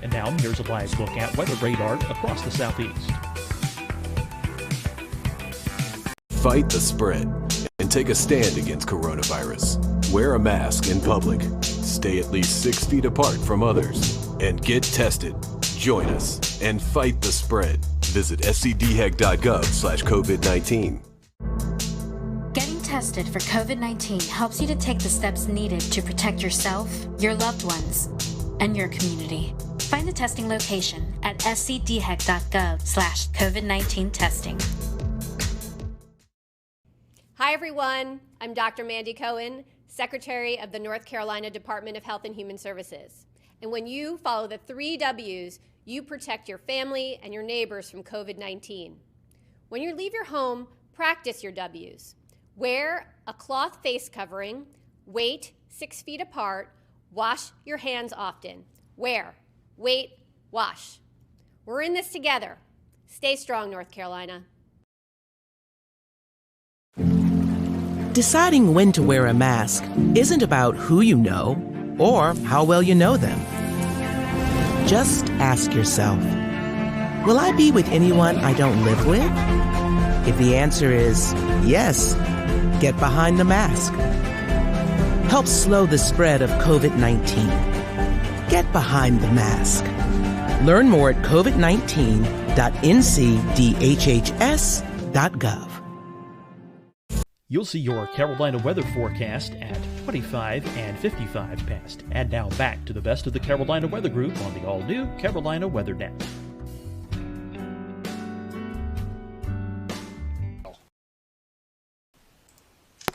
And now here's a live look at weather radar across the southeast. Fight the spread and take a stand against coronavirus. Wear a mask in public. Stay at least 6 feet apart from others. And get tested. Join us and fight the spread. Visit scdhec.gov/COVID-19. Getting tested for COVID-19 helps you to take the steps needed to protect yourself, your loved ones, and your community. Find the testing location at scdhec.gov/COVID-19 testing. Hi, everyone. I'm Dr. Mandy Cohen, Secretary of the North Carolina Department of Health and Human Services. And when you follow the 3 W's, you protect your family and your neighbors from COVID-19. When you leave your home, practice your W's. Wear a cloth face covering, wait 6 feet apart, wash your hands often. Wear, wait, wash. We're in this together. Stay strong, North Carolina. Deciding when to wear a mask isn't about who you know or how well you know them. Just ask yourself, will I be with anyone I don't live with? If the answer is yes, get behind the mask. Help slow the spread of COVID-19. Get behind the mask. Learn more at covid19.ncdhhs.gov. You'll see your Carolina weather forecast at 25 and 55 past. And now back to the best of the Carolina Weather Group on the all-new Carolina Weather Net.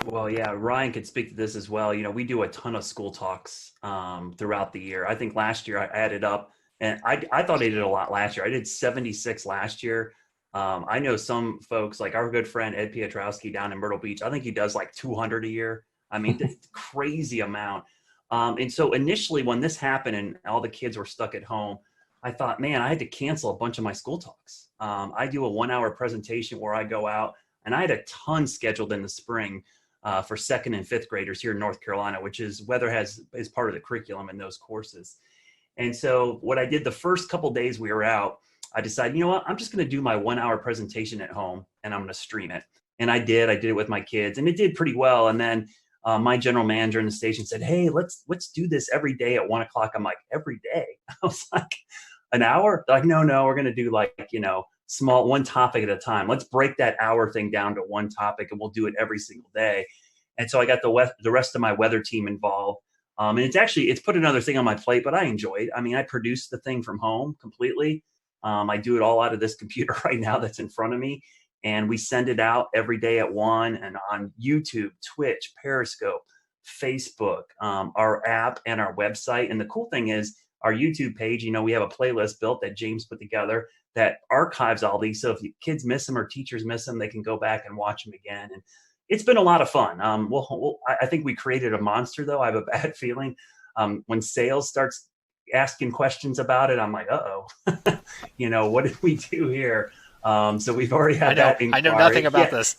Well, yeah, Ryan could speak to this as well. We do a ton of school talks throughout the year. I think last year I added up, and I thought I did a lot last year. I did 76 last year. I know some folks, like our good friend Ed Piotrowski down in Myrtle Beach, I think he does like 200 a year. I mean, it's a crazy amount. And so initially when this happened and all the kids were stuck at home, I thought, man, I had to cancel a bunch of my school talks. I do a 1-hour presentation where I go out, and I had a ton scheduled in the spring for 2nd and 5th graders here in North Carolina, which is weather is part of the curriculum in those courses. And so what I did the first couple days we were out, I decided, you know what, I'm just going to do my 1-hour presentation at home and I'm going to stream it. And I did it with my kids, and it did pretty well. And then my general manager in the station said, hey, let's do this every day at 1 o'clock. I'm like, every day? I was like, an hour? They're like, no, we're going to do small, one topic at a time. Let's break that hour thing down to one topic, and we'll do it every single day. And so I got the rest of my weather team involved. And it's put another thing on my plate, but I enjoy it. I mean, I produce the thing from home completely. I do it all out of this computer right now that's in front of me. And we send it out every day at 1 and on YouTube, Twitch, Periscope, Facebook, our app, and our website. And the cool thing is our YouTube page, we have a playlist built that James put together that archives all these. So if kids miss them or teachers miss them, they can go back and watch them again. And it's been a lot of fun. I think we created a monster, though. I have a bad feeling. When sales starts asking questions about it, I'm like, uh-oh, what did we do here? So we've already had that inquiry. I know nothing about this.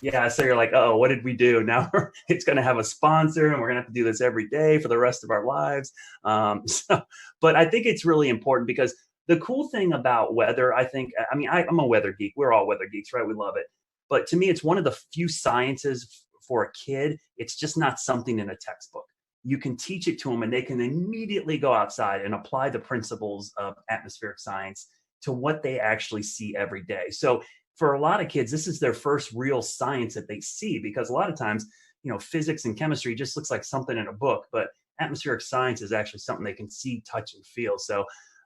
Yeah, so you're like, oh, what did we do? Now it's going to have a sponsor, and we're going to have to do this every day for the rest of our lives. But I think it's really important because the cool thing about weather, I'm a weather geek. We're all weather geeks, right? We love it. But to me, it's one of the few sciences for a kid. It's just not something in a textbook. You can teach it to them, and they can immediately go outside and apply the principles of atmospheric science to what they actually see every day. So for a lot of kids, this is their first real science that they see, because a lot of times, physics and chemistry just looks like something in a book, but atmospheric science is actually something they can see, touch, and feel. So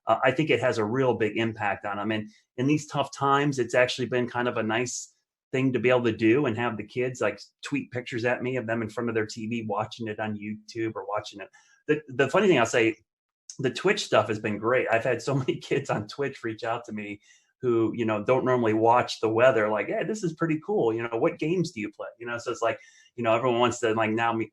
I think it has a real big impact on them. And in these tough times, it's actually been kind of a nice thing to be able to do and have the kids tweet pictures at me of them in front of their TV, watching it on YouTube or watching it. The funny thing I'll say, the Twitch stuff has been great. I've had so many kids on Twitch reach out to me who, don't normally watch the weather, like, hey, this is pretty cool. What games do you play? So it's like, everyone wants to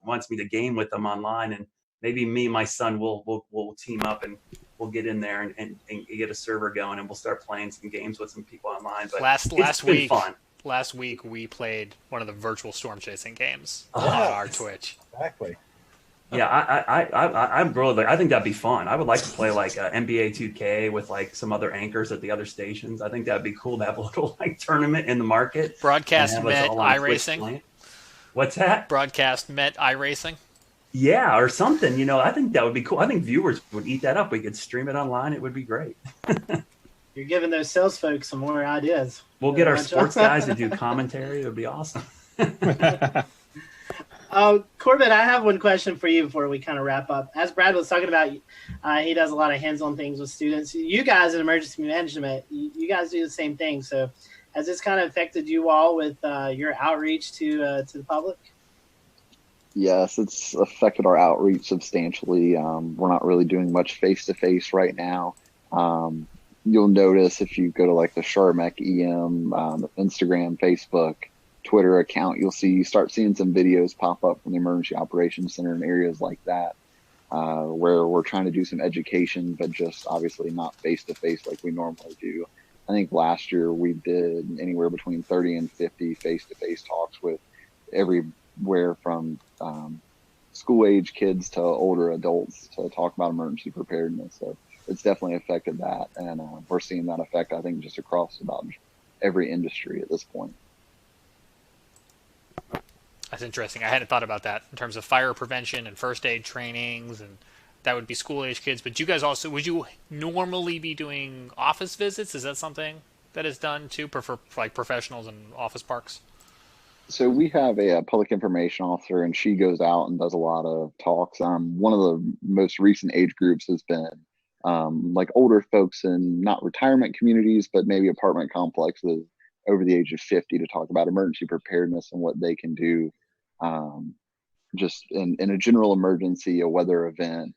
wants me to game with them online, and maybe me and my son will team up and we'll get in there and get a server going, and we'll start playing some games with some people online. But it's been fun. Last week we played one of the virtual storm chasing games on our Twitch. Exactly. Yeah, I'm really I think that'd be fun. I would like to play NBA 2K with some other anchors at the other stations. I think that'd be cool to have a little tournament in the market. Broadcast Met iRacing. What's that? Broadcast Met iRacing. Yeah, or something. I think that would be cool. I think viewers would eat that up. We could stream it online. It would be great. You're giving those sales folks some more ideas. We'll get our sports guys to do commentary. It would be awesome. Corbett, I have one question for you before we kind of wrap up. As Brad was talking about, he does a lot of hands-on things with students. You guys in emergency management, you guys do the same thing. So has this kind of affected you all with your outreach to the public? Yes, it's affected our outreach substantially. We're not really doing much face-to-face right now. You'll notice if you go to the Charmec EM, Instagram, Facebook, Twitter account, you start seeing some videos pop up from the Emergency Operations Center in areas like that, where we're trying to do some education, but just obviously not face-to-face like we normally do. I think last year we did anywhere between 30 and 50 face-to-face talks with every everywhere from school age kids to older adults to talk about emergency preparedness. So it's definitely affected that. And we're seeing that effect, I think, just across about every industry at this point. That's interesting. I hadn't thought about that in terms of fire prevention and first aid trainings, and that would be school age kids. But you guys also, would you normally be doing office visits? Is that something that is done too, for like professionals in office parks? So we have a public information officer, and she goes out and does a lot of talks. One of the most recent age groups has been like older folks in not retirement communities, but maybe apartment complexes over the age of 50 to talk about emergency preparedness and what they can do just in a general emergency, a weather event,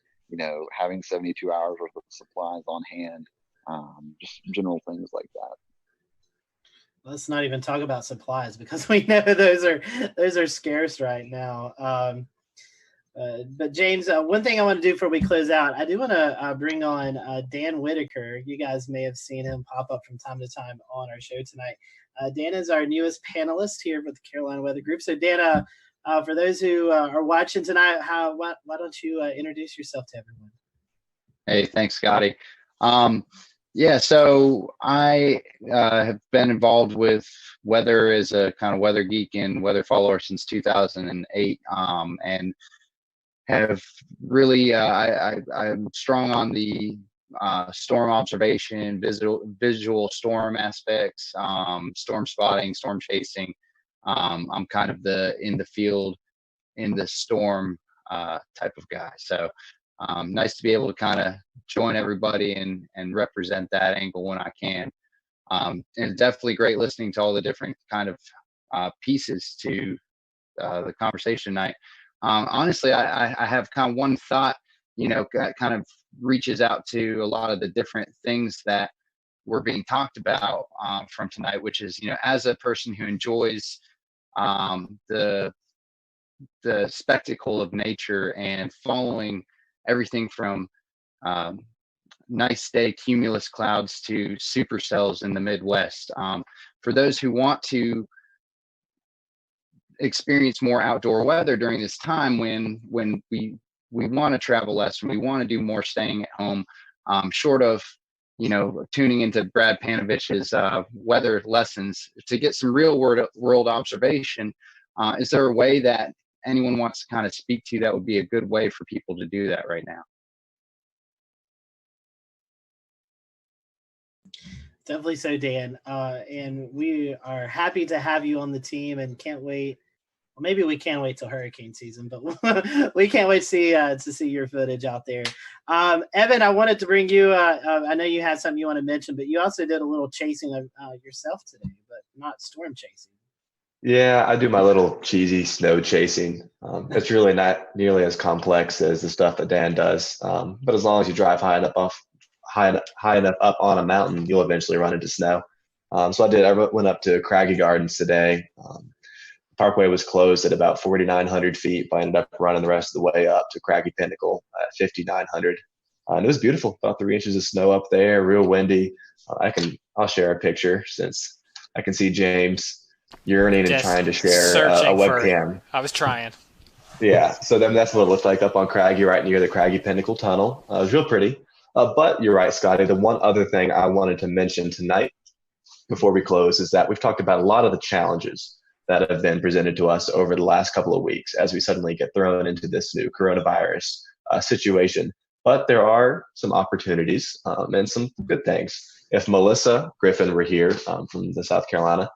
having 72 hours worth of supplies on hand, just general things like that. Let's not even talk about supplies because we know those are scarce right now. But James, one thing I want to do before we close out, I do want to bring on Dan Whitaker. You guys may have seen him pop up from time to time on our show tonight. Dan is our newest panelist here with the Carolina Weather Group. So Dan, for those who are watching tonight, why don't you introduce yourself to everyone? Hey, thanks, Scotty. Yeah, so I have been involved with weather as a kind of weather geek and weather follower since 2008, and have really I'm strong on the storm observation, visual storm aspects, storm spotting, storm chasing. I'm kind of in the field in the storm type of guy. So nice to be able to kind of join everybody and represent that angle when I can. And definitely great listening to all the different kind of pieces to the conversation tonight. Honestly, I have kind of one thought, kind of reaches out to a lot of the different things that were being talked about from tonight, which is, as a person who enjoys the spectacle of nature and following everything from nice day cumulus clouds to supercells in the Midwest. For those who want to experience more outdoor weather during this time when we want to travel less and we want to do more staying at home, short of tuning into Brad Panovich's weather lessons to get some real world observation, is there a way that anyone wants to kind of speak to that would be a good way for people to do that right now? Definitely so, Dan. And we are happy to have you on the team and can't wait. Well, maybe we can't wait till hurricane season, but we can't wait to see your footage out there. Evan, I wanted to bring you, I know you had something you want to mention, but you also did a little chasing of yourself today, but not storm chasing. Yeah, I do my little cheesy snow chasing. It's really not nearly as complex as the stuff that Dan does. But as long as you drive high enough up on a mountain, you'll eventually run into snow. So I went up to Craggy Gardens today. Parkway was closed at about 4,900 feet, but I ended up running the rest of the way up to Craggy Pinnacle at 5,900. And it was beautiful, about 3 inches of snow up there, real windy. I'll share a picture since I can see James yearning and trying to share a webcam. I was trying. Yeah, so then that's what it looked like up on Craggy, right near the Craggy Pinnacle Tunnel. It was real pretty. But you're right, Scotty. The one other thing I wanted to mention tonight before we close is that we've talked about a lot of the challenges that have been presented to us over the last couple of weeks as we suddenly get thrown into this new coronavirus situation. But there are some opportunities and some good things. If Melissa Griffin were here from the South Carolina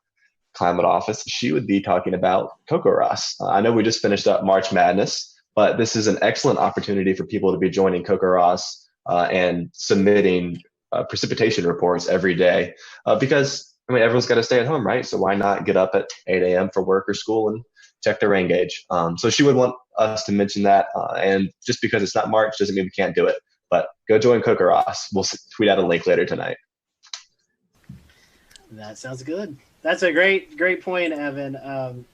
Climate Office, she would be talking about CocoRoss. I know we just finished up March Madness, but this is an excellent opportunity for people to be joining CocoRoss and submitting precipitation reports every day because everyone's got to stay at home, right? So why not get up at 8 a.m. for work or school and check the rain gauge? So she would want us to mention that. And just because it's not March doesn't mean we can't do it. But go join CocoRoss. We'll tweet out a link later tonight. That sounds good. That's a great point, Evan.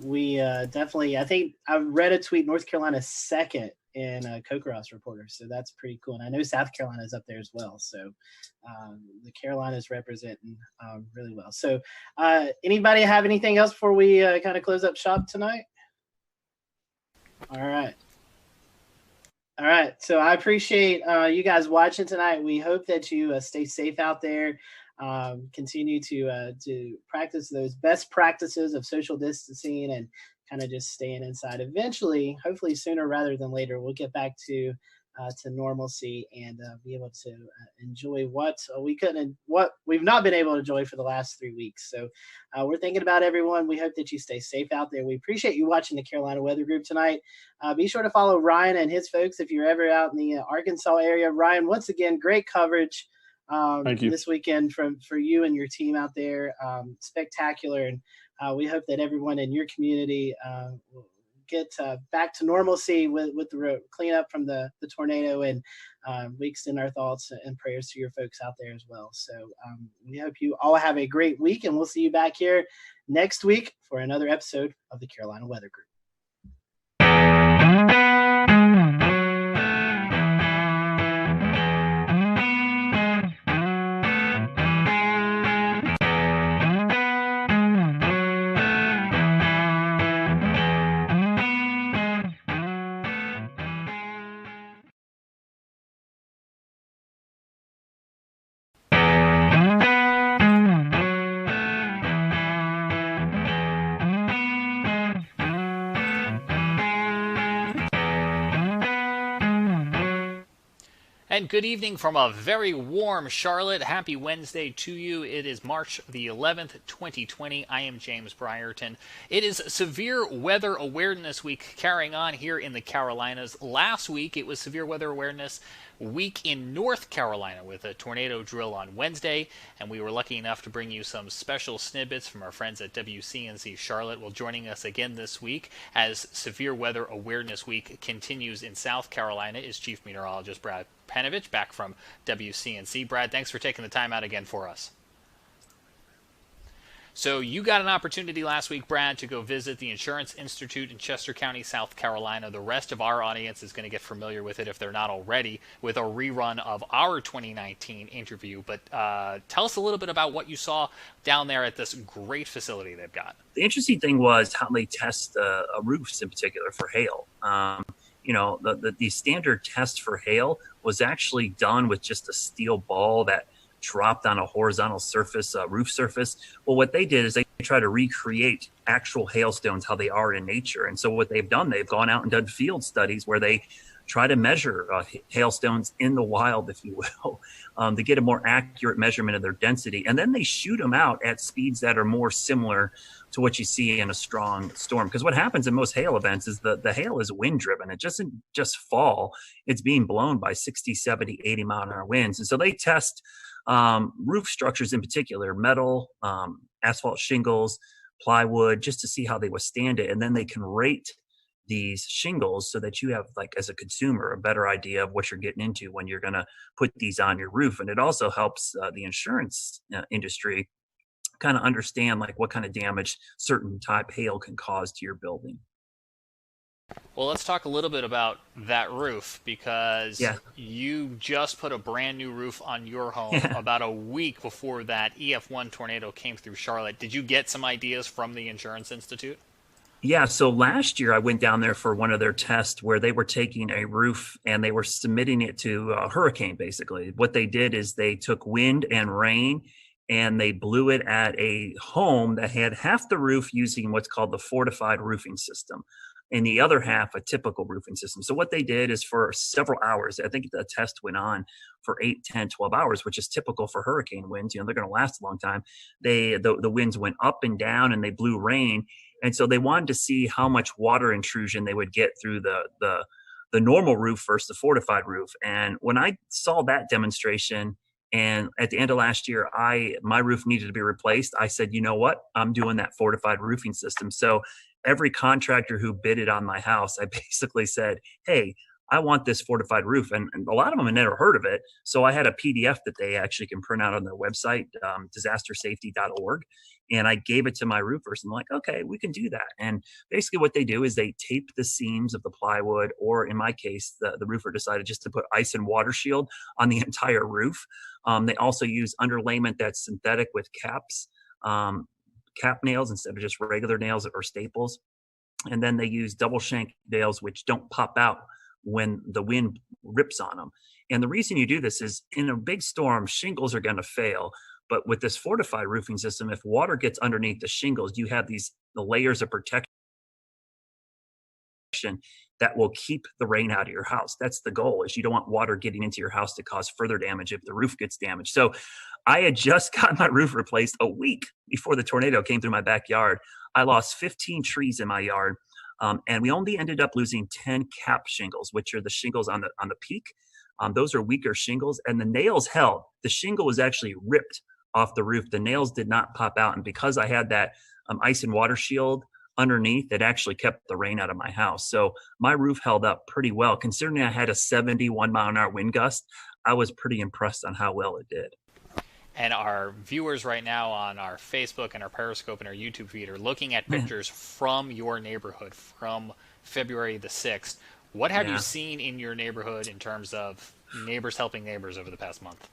We definitely, I think I read a tweet, North Carolina second in CocoRoss reporters, so that's pretty cool. And I know South Carolina is up there as well, so the Carolinas representing really well. So anybody have anything else before we kind of close up shop tonight? All right. All right. So I appreciate you guys watching tonight. We hope that you stay safe out there. Continue to practice those best practices of social distancing and kind of just staying inside. Eventually, hopefully sooner rather than later, we'll get back to normalcy and be able to enjoy what what we've not been able to enjoy for the last 3 weeks. So we're thinking about everyone. We hope that you stay safe out there. We appreciate you watching the Carolina Weather Group tonight. Be sure to follow Ryan and his folks if you're ever out in the Arkansas area. Ryan, once again, great coverage Thank you. this weekend for you and your team out there. Spectacular. And we hope that everyone in your community will get back to normalcy with the cleanup from the tornado. And we extend our thoughts and prayers to your folks out there as well. So we hope you all have a great week, and we'll see you back here next week for another episode of the Carolina Weather Group. And good evening from a very warm Charlotte. Happy Wednesday to you. It is March the 11th, 2020. I am James Brierton. It is Severe Weather Awareness Week carrying on here in the Carolinas. Last week, it was Severe Weather Awareness Week in North Carolina with a tornado drill on Wednesday, and we were lucky enough to bring you some special snippets from our friends at WCNC Charlotte. Well, joining us again this week as Severe Weather Awareness Week continues in South Carolina is Chief Meteorologist Brad Panovich, back from WCNC. Brad, thanks for taking the time out again for us. So you got an opportunity last week, Brad, to go visit the Insurance Institute in Chester County, South Carolina. The rest of our audience is going to get familiar with it if they're not already, with a rerun of our 2019 interview. But tell us a little bit about what you saw down there at this great facility they've got. The interesting thing was how they test roofs in particular for hail. The standard test for hail was actually done with just a steel ball that dropped on a horizontal surface, roof surface. Well, what they did is they try to recreate actual hailstones, how they are in nature. And so what they've done, they've gone out and done field studies where they try to measure hailstones in the wild, if you will, to get a more accurate measurement of their density. And then they shoot them out at speeds that are more similar to what you see in a strong storm. Because what happens in most hail events is the hail is wind driven. It doesn't just fall. It's being blown by 60, 70, 80 mile an hour winds. And so they test roof structures in particular, metal, asphalt shingles, plywood, just to see how they withstand it. And then they can rate these shingles so that you have, like, as a consumer, a better idea of what you're getting into when you're going to put these on your roof. And it also helps the insurance industry kind of understand like what kind of damage certain type hail can cause to your building. Well, let's talk a little bit about that roof, because you just put a brand new roof on your home about a week before that EF1 tornado came through Charlotte. Did you get some ideas from the Insurance Institute? Yeah, so last year I went down there for one of their tests where they were taking a roof and they were submitting it to a hurricane, basically. What they did is they took wind and rain and they blew it at a home that had half the roof using what's called the fortified roofing system, and the other half a typical roofing system. So what they did is for several hours, I think the test went on for 8, 10, 12 hours, which is typical for hurricane winds. They're going to last a long time. The winds went up and down and they blew rain. And so they wanted to see how much water intrusion they would get through the normal roof versus the fortified roof. And when I saw that demonstration, and at the end of last year, my roof needed to be replaced, I said, you know what? I'm doing that fortified roofing system. So every contractor who bidded on my house, I basically said, hey, I want this fortified roof. And a lot of them had never heard of it. So I had a PDF that they actually can print out on their website, disastersafety.org. And I gave it to my roofers and like, okay, we can do that. And basically what they do is they tape the seams of the plywood, or in my case, the roofer decided just to put ice and water shield on the entire roof. They also use underlayment that's synthetic with cap nails instead of just regular nails or staples. And then they use double shank nails, which don't pop out when the wind rips on them. And the reason you do this is in a big storm, shingles are going to fail. But with this fortified roofing system, if water gets underneath the shingles, you have the layers of protection that will keep the rain out of your house. That's the goal, is you don't want water getting into your house to cause further damage if the roof gets damaged. So I had just got my roof replaced a week before the tornado came through my backyard. I lost 15 trees in my yard. And we only ended up losing 10 cap shingles, which are the shingles on the peak. Those are weaker shingles, and the nails held. The shingle was actually ripped off the roof. The nails did not pop out. And because I had that ice and water shield underneath, it actually kept the rain out of my house. So my roof held up pretty well. Considering I had a 71 mile an hour wind gust, I was pretty impressed on how well it did. And our viewers right now on our Facebook and our Periscope and our YouTube feed are looking at pictures from your neighborhood from February the 6th. What have you seen in your neighborhood in terms of neighbors helping neighbors over the past month?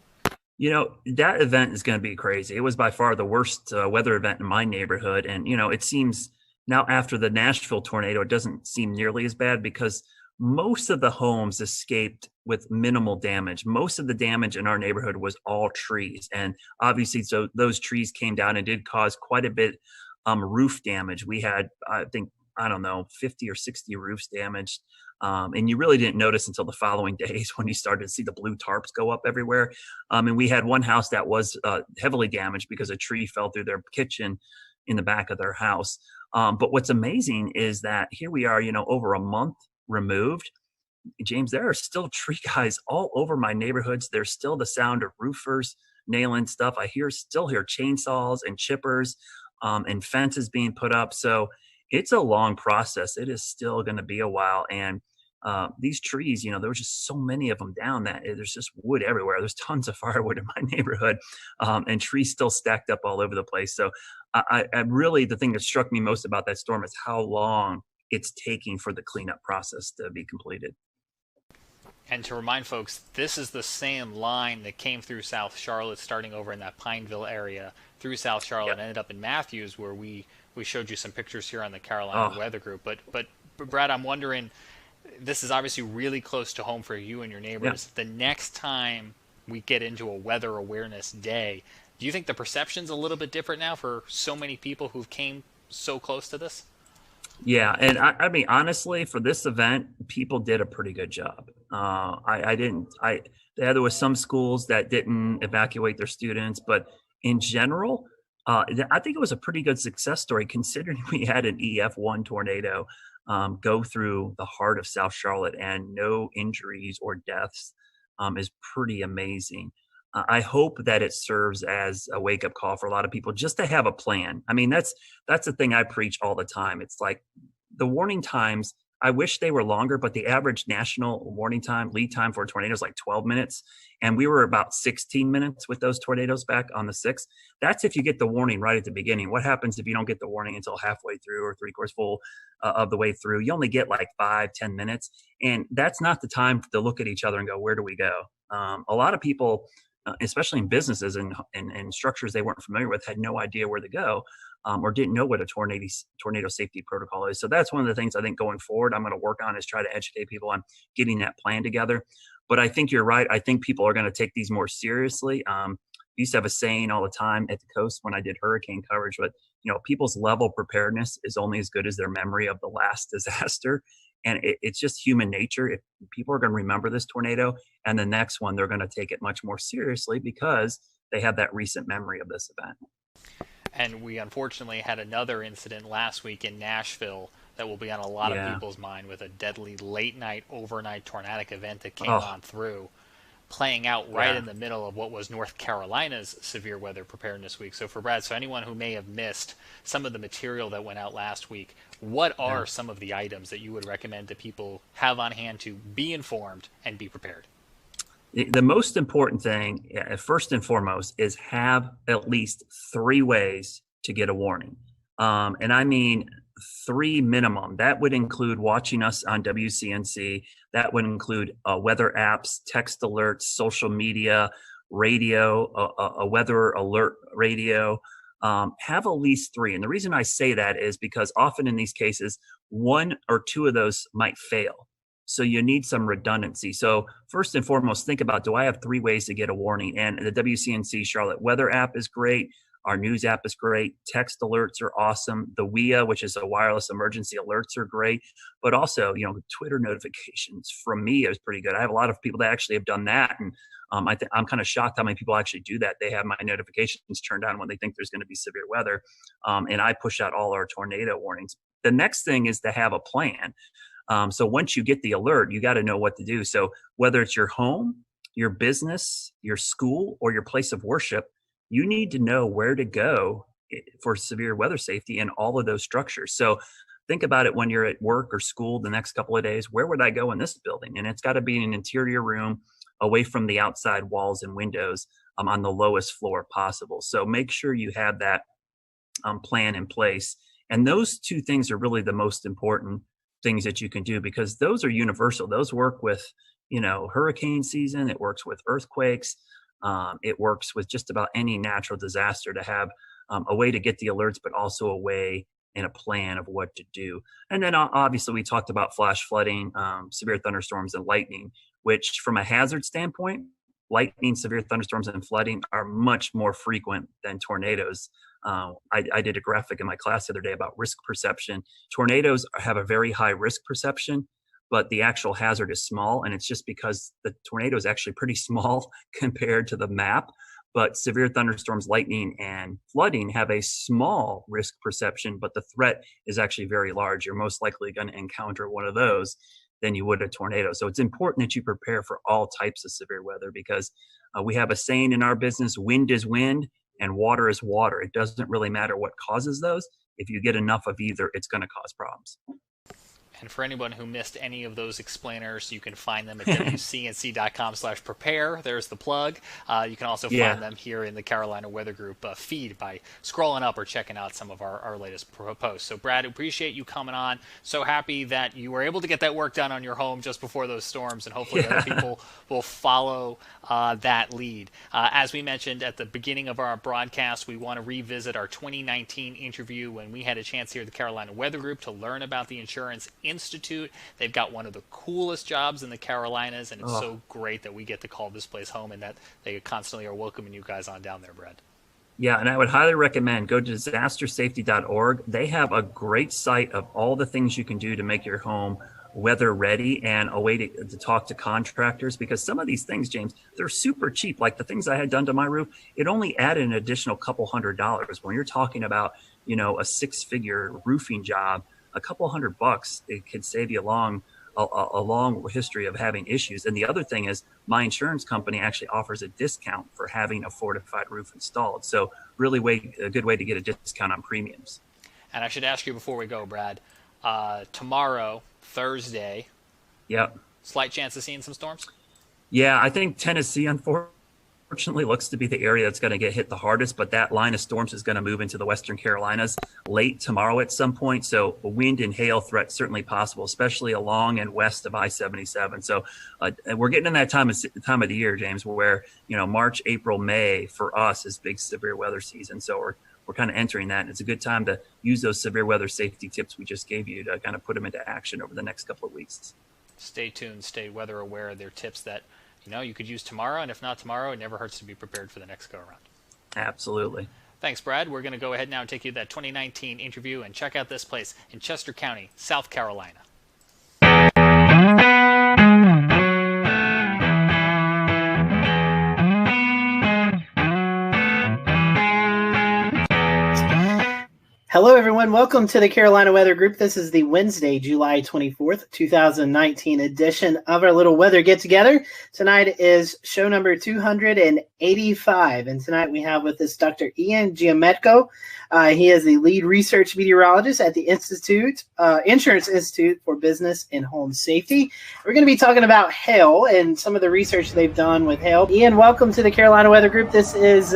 You know, that event is going to be crazy. It was by far the worst weather event in my neighborhood. And, you know, it seems now after the Nashville tornado, it doesn't seem nearly as bad because most of the homes escaped with minimal damage. Most of the damage in our neighborhood was all trees. And obviously, so those trees came down and did cause quite a bit roof damage. We had, I think, 50 or 60 roofs damaged. And you really didn't notice until the following days when you started to see the blue tarps go up everywhere. And we had one house that was heavily damaged because a tree fell through their kitchen in the back of their house. But what's amazing is that here we are, you know, over a month removed. James, there are still tree guys all over my neighborhoods. There's still the sound of roofers nailing stuff. I still hear chainsaws and chippers and fences being put up. So it's a long process. It is still going to be a while. And these trees, you know, there was just so many of them down that there's just wood everywhere. There's tons of firewood in my neighborhood and trees still stacked up all over the place. So I really, the thing that struck me most about that storm is how long it's taking for the cleanup process to be completed. And to remind folks, this is the same line that came through South Charlotte, starting over in that Pineville area, through South Charlotte, and ended up in Matthews, where we showed you some pictures here on the Carolina Weather Group. But Brad, I'm wondering, this is obviously really close to home for you and your neighbors. The next time we get into a weather awareness day, do you think the perception's a little bit different now for so many people who've came so close to this? Yeah, and I mean, honestly, for this event, people did a pretty good job. There was some schools that didn't evacuate their students, but in general, I think it was a pretty good success story considering we had an EF1 tornado go through the heart of South Charlotte and no injuries or deaths is pretty amazing. I hope that it serves as a wake-up call for a lot of people just to have a plan. I mean, that's the thing I preach all the time. It's like the warning times, I wish they were longer, but the average national warning time, lead time for a tornado is like 12 minutes. And we were about 16 minutes with those tornadoes back on the 6th. That's if you get the warning right at the beginning. What happens if you don't get the warning until halfway through or 3/4 full of the way through? You only get like 5-10 minutes. And that's not the time to look at each other and go, where do we go? A lot of people, especially in businesses and structures they weren't familiar with, had no idea where to go or didn't know what a tornado safety protocol is. So that's one of the things I think going forward I'm going to work on is try to educate people on getting that plan together. But I think you're right. I think people are going to take these more seriously. I used to have a saying all the time at the coast when I did hurricane coverage, but you know, people's level of preparedness is only as good as their memory of the last disaster. And it's just human nature. If people are going to remember this tornado and the next one, they're going to take it much more seriously because they have that recent memory of this event. And we unfortunately had another incident last week in Nashville that will be on a lot of people's mind with a deadly late night, overnight tornadic event that came on through, playing out right in the middle of what was North Carolina's severe weather preparedness week. So for Brad, so anyone who may have missed some of the material that went out last week, what are some of the items that you would recommend that people have on hand to be informed and be prepared? The most important thing, first and foremost, is have at least 3 ways to get a warning. And I mean 3 minimum. That would include watching us on WCNC. That would include weather apps, text alerts, social media, radio, a weather alert radio, have at least 3. And the reason I say that is because often in these cases, 1 or 2 of those might fail. So you need some redundancy. So first and foremost, think about, do I have 3 ways to get a warning? And the WCNC Charlotte Weather app is great. Our news app is great. Text alerts are awesome. The WIA, which is a wireless emergency alerts, are great. But also, Twitter notifications from me is pretty good. I have a lot of people that actually have done that. And I'm kind of shocked how many people actually do that. They have my notifications turned on when they think there's going to be severe weather. And I push out all our tornado warnings. The next thing is to have a plan. So once you get the alert, you got to know what to do. So whether it's your home, your business, your school, or your place of worship, you need to know where to go for severe weather safety in all of those structures. So think about it when you're at work or school the next couple of days. Where would I go in this building? And it's got to be in an interior room away from the outside walls and windows on the lowest floor possible. So make sure you have that plan in place. And those 2 things are really the most important things that you can do, because those are universal. Those work with, hurricane season. It works with earthquakes. It works with just about any natural disaster to have a way to get the alerts, but also a way and a plan of what to do. And then obviously we talked about flash flooding, severe thunderstorms, and lightning, which from a hazard standpoint, lightning, severe thunderstorms, and flooding are much more frequent than tornadoes. I did a graphic in my class the other day about risk perception. Tornadoes have a very high risk perception, but the actual hazard is small. And it's just because the tornado is actually pretty small compared to the map. But severe thunderstorms, lightning, and flooding have a small risk perception, but the threat is actually very large. You're most likely going to encounter one of those than you would a tornado. So it's important that you prepare for all types of severe weather, because we have a saying in our business: wind is wind and water is water. It doesn't really matter what causes those. If you get enough of either, it's going to cause problems. And for anyone who missed any of those explainers, you can find them at wcnc.com/prepare. There's the plug. You can also find them here in the Carolina Weather Group feed by scrolling up or checking out some of our latest posts. So, Brad, appreciate you coming on. So happy that you were able to get that work done on your home just before those storms, and hopefully other people will follow that lead. As we mentioned at the beginning of our broadcast, we want to revisit our 2019 interview when we had a chance here at the Carolina Weather Group to learn about the Insurance Institute. They've got one of the coolest jobs in the Carolinas, and it's so great that we get to call this place home and that they constantly are welcoming you guys on down there, Brad. Yeah, and I would highly recommend go to disastersafety.org. They have a great site of all the things you can do to make your home weather ready, and a way to talk to contractors, because some of these things, James, they're super cheap. Like the things I had done to my roof, it only added an additional couple $100. When you're talking about, a 6-figure roofing job, a couple $100, it could save you a long history of having issues. And the other thing is, my insurance company actually offers a discount for having a fortified roof installed. So really a good way to get a discount on premiums. And I should ask you before we go, Brad, tomorrow, Thursday, slight chance of seeing some storms? Yeah, I think Tennessee, unfortunately, looks to be the area that's going to get hit the hardest, but that line of storms is going to move into the Western Carolinas late tomorrow at some point. So a wind and hail threat certainly possible, especially along and west of I-77. So we're getting in that time of the year, James, where, March, April, May for us is big severe weather season. So we're kind of entering that, and it's a good time to use those severe weather safety tips we just gave you to kind of put them into action over the next couple of weeks. Stay tuned, stay weather aware. They're tips that you could use tomorrow, and if not tomorrow, it never hurts to be prepared for the next go around. Absolutely. Thanks, Brad. We're going to go ahead now and take you to that 2019 interview and check out this place in Chester County, South Carolina. Hello, everyone. Welcome to the Carolina Weather Group. This is the Wednesday, July 24th, 2019 edition of our little weather get-together. Tonight is show number 285, and tonight we have with us Dr. Ian Giametko. He is the lead research meteorologist at the Insurance Institute for Business and Home Safety. We're going to be talking about hail and some of the research they've done with hail. Ian, welcome to the Carolina Weather Group. This is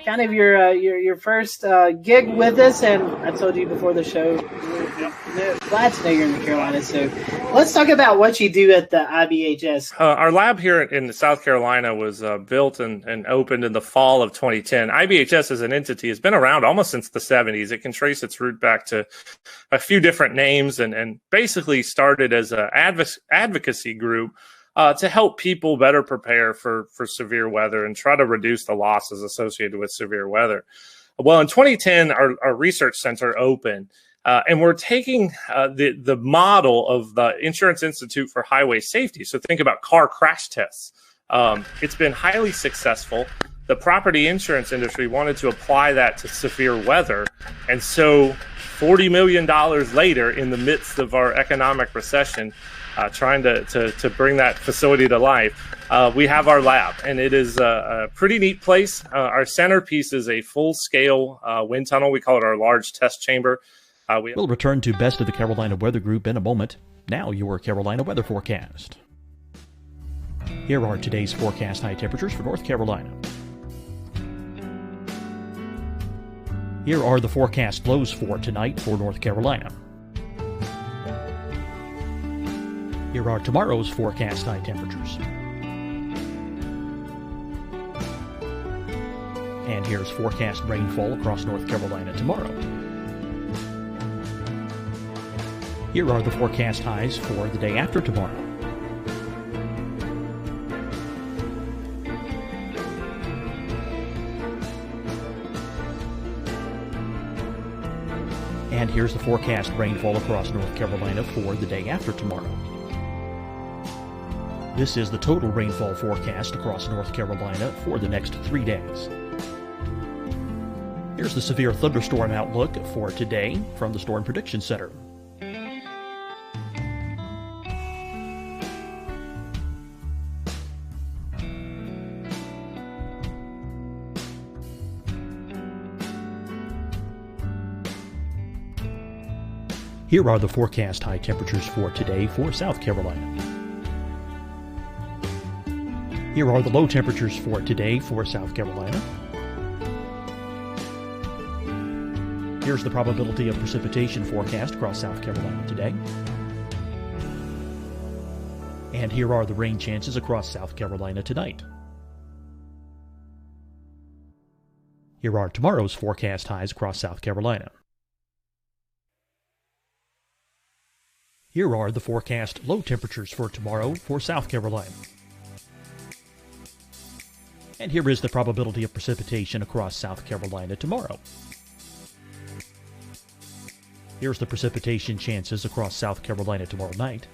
kind of your first gig with us, and I told you before the show, we're glad to know you're in the Carolinas. So let's talk about what you do at the IBHS. Our lab here in South Carolina was built and opened in the fall of 2010. IBHS as an entity has been around almost since the 70s. It can trace its root back to a few different names and basically started as an advocacy group to help people better prepare for severe weather and try to reduce the losses associated with severe weather. Well, in 2010, our research center opened, and we're taking the model of the Insurance Institute for Highway Safety. So think about car crash tests. It's been highly successful. The property insurance industry wanted to apply that to severe weather. And so $40 million later, in the midst of our economic recession, trying to bring that facility to life, we have our lab, and it is a pretty neat place. Our centerpiece is a full-scale wind tunnel. We call it our large test chamber. We'll return to Best of the Carolina Weather Group in a moment. Now your Carolina weather forecast. Here are today's forecast high temperatures for North Carolina. Here are the forecast lows for tonight for North Carolina. Here are tomorrow's forecast high temperatures. And here's forecast rainfall across North Carolina tomorrow. Here are the forecast highs for the day after tomorrow. And here's the forecast rainfall across North Carolina for the day after tomorrow. This is the total rainfall forecast across North Carolina for the next 3 days. Here's the severe thunderstorm outlook for today from the Storm Prediction Center. Here are the forecast high temperatures for today for South Carolina. Here are the low temperatures for today for South Carolina. Here's the probability of precipitation forecast across South Carolina today. And here are the rain chances across South Carolina tonight. Here are tomorrow's forecast highs across South Carolina. Here are the forecast low temperatures for tomorrow for South Carolina. And here is the probability of precipitation across South Carolina tomorrow. Here's the precipitation chances across South Carolina tomorrow night.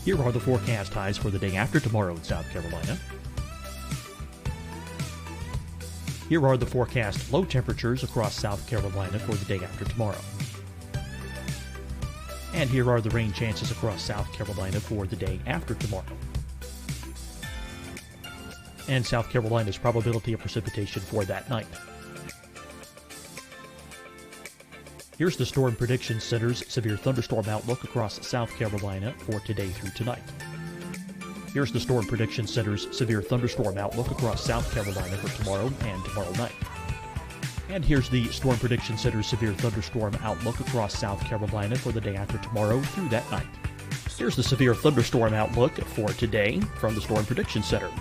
Here are the forecast highs for the day after tomorrow in South Carolina. Here are the forecast low temperatures across South Carolina for the day after tomorrow. And here are the rain chances across South Carolina for the day after tomorrow. And South Carolina's probability of precipitation for that night. Here's the Storm Prediction Center's severe thunderstorm outlook across South Carolina for today through tonight. Here's the Storm Prediction Center's severe thunderstorm outlook across South Carolina for tomorrow and tomorrow night. And here's the Storm Prediction Center's severe thunderstorm outlook across South Carolina for the day after tomorrow through that night. Here's the severe thunderstorm outlook for today from the Storm Prediction Center.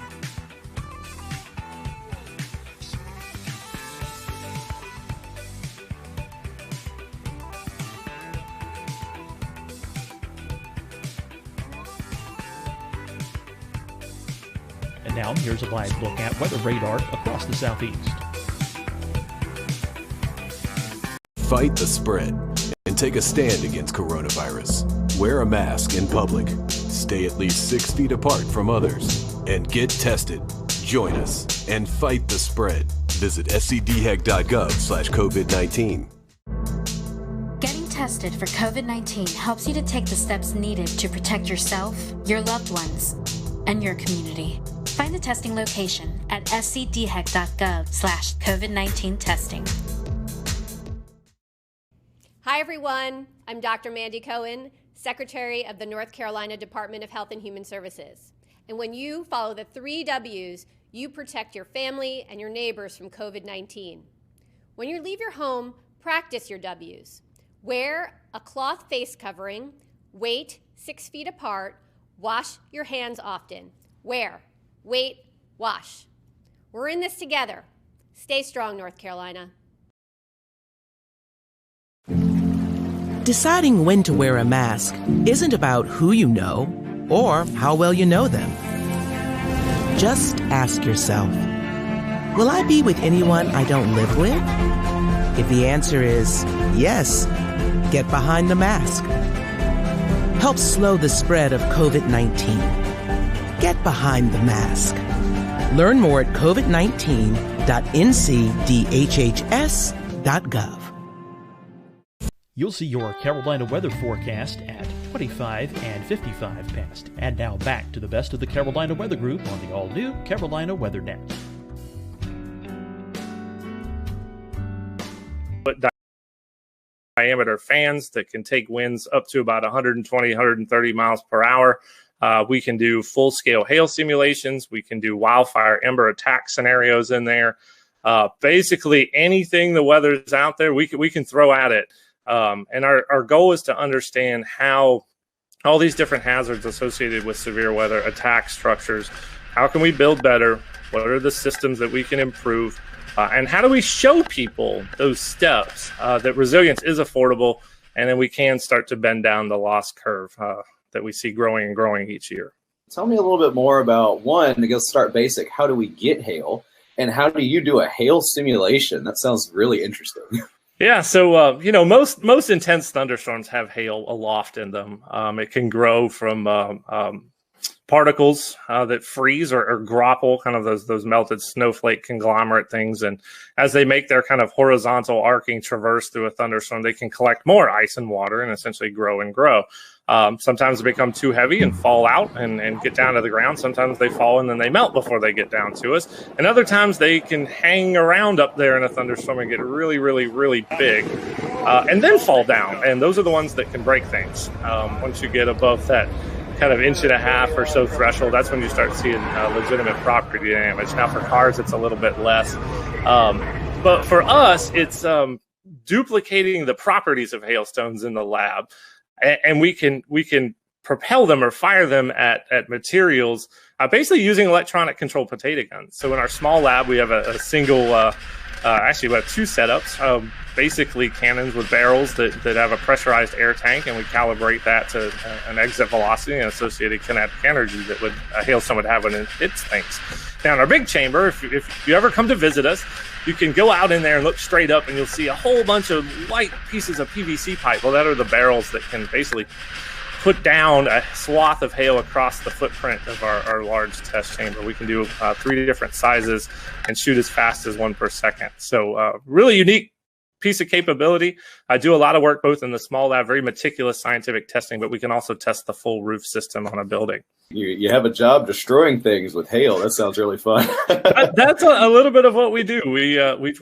And now here's a live look at weather radar across the southeast. Fight the spread and take a stand against coronavirus. Wear a mask in public. Stay at least 6 feet apart from others. And get tested. Join us and fight the spread. Visit scdhec.gov/COVID-19. Getting tested for COVID-19 helps you to take the steps needed to protect yourself, your loved ones, and your community. Find the testing location at scdhec.gov/COVID-19 testing. Hi, everyone. I'm Dr. Mandy Cohen, Secretary of the North Carolina Department of Health and Human Services. And when you follow the 3 W's, you protect your family and your neighbors from COVID-19. When you leave your home, practice your W's. Wear a cloth face covering, wait 6 feet apart, wash your hands often. Wear, wait, wash. We're in this together. Stay strong, North Carolina. Deciding when to wear a mask isn't about who you know or how well you know them. Just ask yourself, will I be with anyone I don't live with? If the answer is yes, get behind the mask. Help slow the spread of COVID-19. Get behind the mask. Learn more at covid19.ncdhhs.gov. You'll see your Carolina weather forecast at 25 and 55 past. And now back to the best of the Carolina Weather Group on the all-new Carolina Weather Net. Diameter fans that can take winds up to about 120, 130 miles per hour. We can do full-scale hail simulations. We can do wildfire ember attack scenarios in there. Basically, anything the weather's out there, we can throw at it. And our goal is to understand how all these different hazards associated with severe weather attack structures. How can we build better? What are the systems that we can improve? And how do we show people those steps that resilience is affordable, and then we can start to bend down the loss curve that we see growing and growing each year? Tell me a little bit more about, one, to go start basic, how do we get hail? And how do you do a hail simulation? That sounds really interesting. Yeah, so most intense thunderstorms have hail aloft in them. It can grow from particles that freeze or grapple, kind of those melted snowflake conglomerate things. And as they make their kind of horizontal arcing traverse through a thunderstorm, they can collect more ice and water and essentially grow and grow. Sometimes they become too heavy and fall out and get down to the ground. Sometimes they fall and then they melt before they get down to us. And other times they can hang around up there in a thunderstorm and get really, really, really big and then fall down. And those are the ones that can break things. Once you get above that kind of 1.5 inch or so threshold, that's when you start seeing legitimate property damage. Now for cars, it's a little bit less. But for us, it's duplicating the properties of hailstones in the lab. And we can propel them or fire them at materials, basically using electronic controlled potato guns. So in our small lab, we have a single, actually we have two setups, basically cannons with barrels that have a pressurized air tank, and we calibrate that to an exit velocity and associated kinetic energy that a hailstone would have when it hits things. Now in our big chamber, if you ever come to visit us, you can go out in there and look straight up and you'll see a whole bunch of light pieces of PVC pipe. Well, that are the barrels that can basically put down a swath of hail across the footprint of our large test chamber. We can do 3 different sizes and shoot as fast as 1 per second. So really unique piece of capability. I do a lot of work both in the small lab, very meticulous scientific testing, but we can also test the full roof system on a building. You have a job destroying things with hail. That sounds really fun. That's a little bit of what we do. We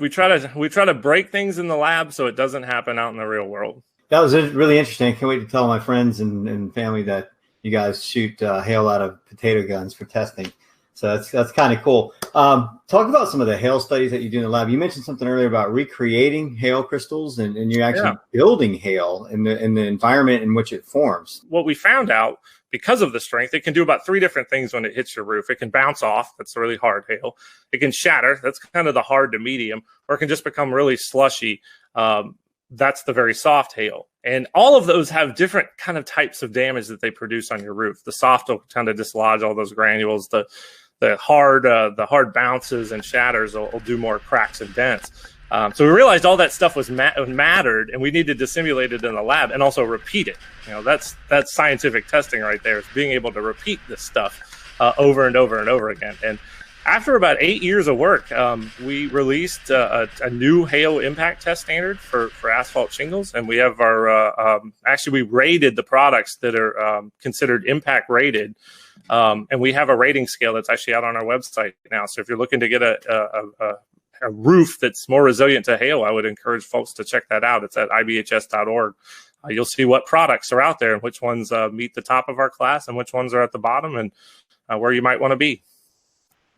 try to break things in the lab so it doesn't happen out in the real world. That was really interesting. I can't wait to tell my friends and family that you guys shoot hail out of potato guns for testing. So that's kind of cool. Talk about some of the hail studies that you do in the lab. You mentioned something earlier about recreating hail crystals, and you're actually building hail in the environment in which it forms. What we found out, because of the strength, it can do about 3 different things when it hits your roof. It can bounce off. That's really hard hail. It can shatter. That's kind of the hard to medium. Or it can just become really slushy. That's the very soft hail. And all of those have different kind of types of damage that they produce on your roof. The soft will kind of dislodge all those granules. The hard bounces and shatters will do more cracks and dents. So we realized all that stuff was mattered, and we needed to simulate it in the lab and also repeat it. That's scientific testing right there, is being able to repeat this stuff over and over and over again. And after about 8 years of work, we released a new hail impact test standard for asphalt shingles, and we have we rated the products that are considered impact rated. And we have a rating scale that's actually out on our website now. So if you're looking to get a roof that's more resilient to hail, I would encourage folks to check that out. It's at ibhs.org. You'll see what products are out there and which ones meet the top of our class and which ones are at the bottom, and where you might want to be.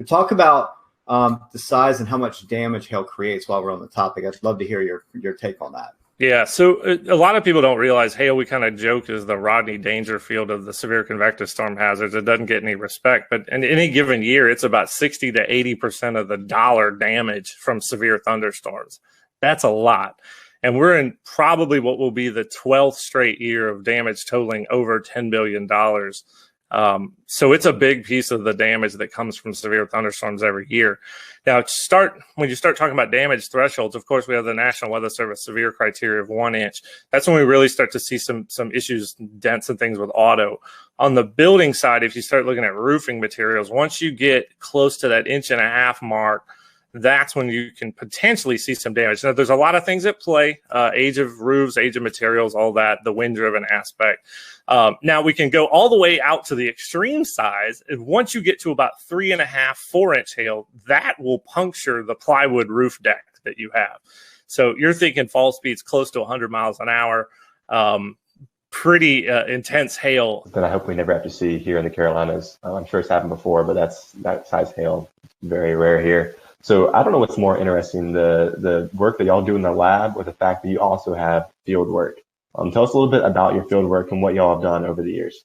Talk about the size and how much damage hail creates while we're on the topic. I'd love to hear your take on that. Yeah, so a lot of people don't realize hail, we kind of joke, is the Rodney Dangerfield of the severe convective storm hazards. It doesn't get any respect, but in any given year, it's about 60 to 80% of the dollar damage from severe thunderstorms. That's a lot. And we're in probably what will be the 12th straight year of damage totaling over $10 billion. So it's a big piece of the damage that comes from severe thunderstorms every year. Now, when you start talking about damage thresholds, of course, we have the National Weather Service severe criteria of 1 inch. That's when we really start to see some issues, dents and things with auto. On the building side, if you start looking at roofing materials, once you get close to that 1.5 inch mark, that's when you can potentially see some damage. Now, there's a lot of things at play, age of roofs, age of materials, all that, the wind-driven aspect. Now, we can go all the way out to the extreme size. And once you get to about 3.5, 4 inch hail, that will puncture the plywood roof deck that you have. So you're thinking fall speeds close to 100 miles an hour, pretty intense hail. That I hope we never have to see here in the Carolinas. I'm sure it's happened before, but that size hail, very rare here. So I don't know what's more interesting, the work that y'all do in the lab or the fact that you also have field work. Tell us a little bit about your field work and what y'all have done over the years.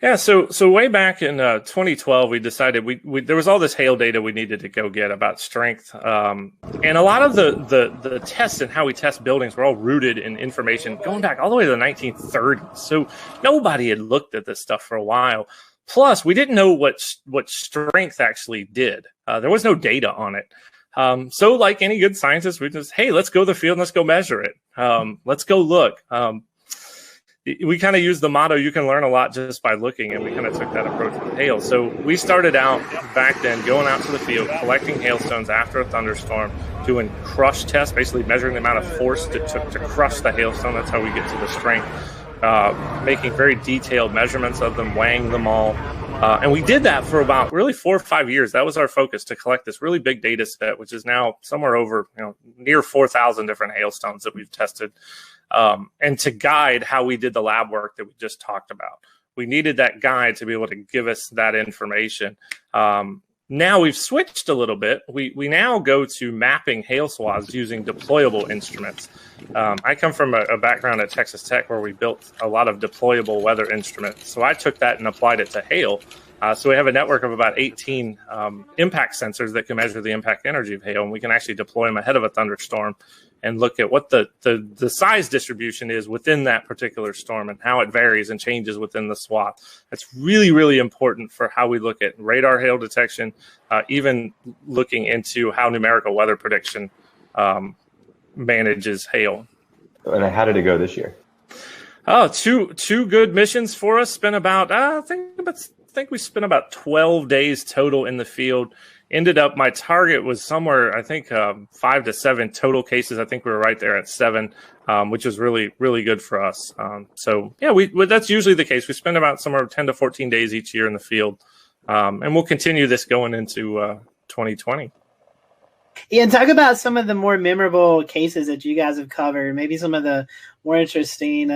Yeah, so way back in 2012, we decided there was all this hail data we needed to go get about strength. And a lot of the tests and how we test buildings were all rooted in information going back all the way to the 1930s. So nobody had looked at this stuff for a while. Plus, we didn't know what strength actually did. There was no data on it. So like any good scientist, we just, hey, let's go to the field and let's go measure it. Let's go look. We kind of use the motto, you can learn a lot just by looking, and we kind of took that approach with hail. So we started out back then going out to the field, collecting hailstones after a thunderstorm, doing crush tests, basically measuring the amount of force it took to crush the hailstone. That's how we get to the strength. Making very detailed measurements of them, weighing them all. And we did that for about really 4 or 5 years. That was our focus, to collect this really big data set, which is now somewhere over, near 4,000 different hailstones that we've tested. And to guide how we did the lab work that we just talked about. We needed that guide to be able to give us that information. Now we've switched a little bit. We now go to mapping hail swaths using deployable instruments. I come from a background at Texas Tech where we built a lot of deployable weather instruments. So I took that and applied it to hail. So we have a network of about 18 impact sensors that can measure the impact energy of hail, and we can actually deploy them ahead of a thunderstorm and look at what the size distribution is within that particular storm and how it varies and changes within the swath. That's really, really important for how we look at radar hail detection, even looking into how numerical weather prediction manages hail. And how did it go this year? Oh, two good missions for us. Spent about I think we spent about 12 days total in the field. Ended up, my target was somewhere, I think 5 to 7 total cases. I think we were right there at 7, which is really, really good for us. So yeah, that's usually the case. We spend about somewhere 10 to 14 days each year in the field. And we'll continue this going into 2020. Yeah, and talk about some of the more memorable cases that you guys have covered, maybe some of the more interesting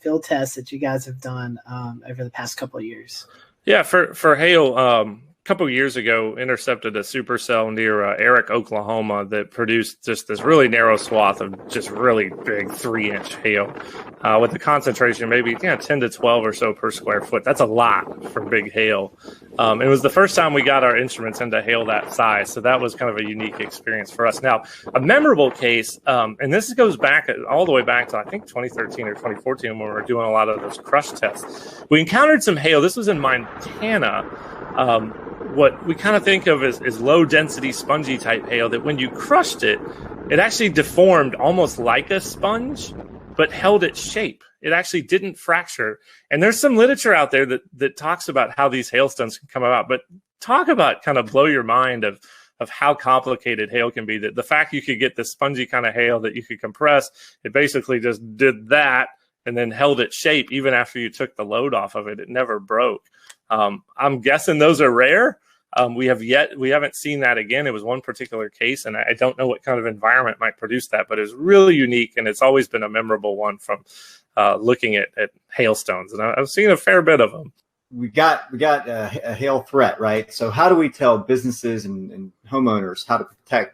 field tests that you guys have done over the past couple of years. Yeah, for hail, a couple of years ago, intercepted a supercell near Eric, Oklahoma, that produced just this really narrow swath of just really big 3-inch hail with the concentration maybe 10 to 12 or so per square foot. That's a lot for big hail. It was the first time we got our instruments into hail that size, so that was kind of a unique experience for us. Now, a memorable case, and this goes back all the way back to I think 2013 or 2014 when we were doing a lot of those crush tests. We encountered some hail. This was in Montana. What we kind of think of as low density spongy type hail, that when you crushed it, it actually deformed almost like a sponge, but held its shape. It actually didn't fracture. And there's some literature out there that talks about how these hailstones can come about, but talk about kind of blow your mind of how complicated hail can be. That the fact you could get this spongy kind of hail that you could compress, it basically just did that and then held its shape even after you took the load off of it. It never broke. I'm guessing those are rare. We haven't seen that again. It was one particular case, and I don't know what kind of environment might produce that, but it's really unique, and it's always been a memorable one from looking at hailstones. And I've seen a fair bit of them. we got a hail threat, right? So how do we tell businesses and homeowners how to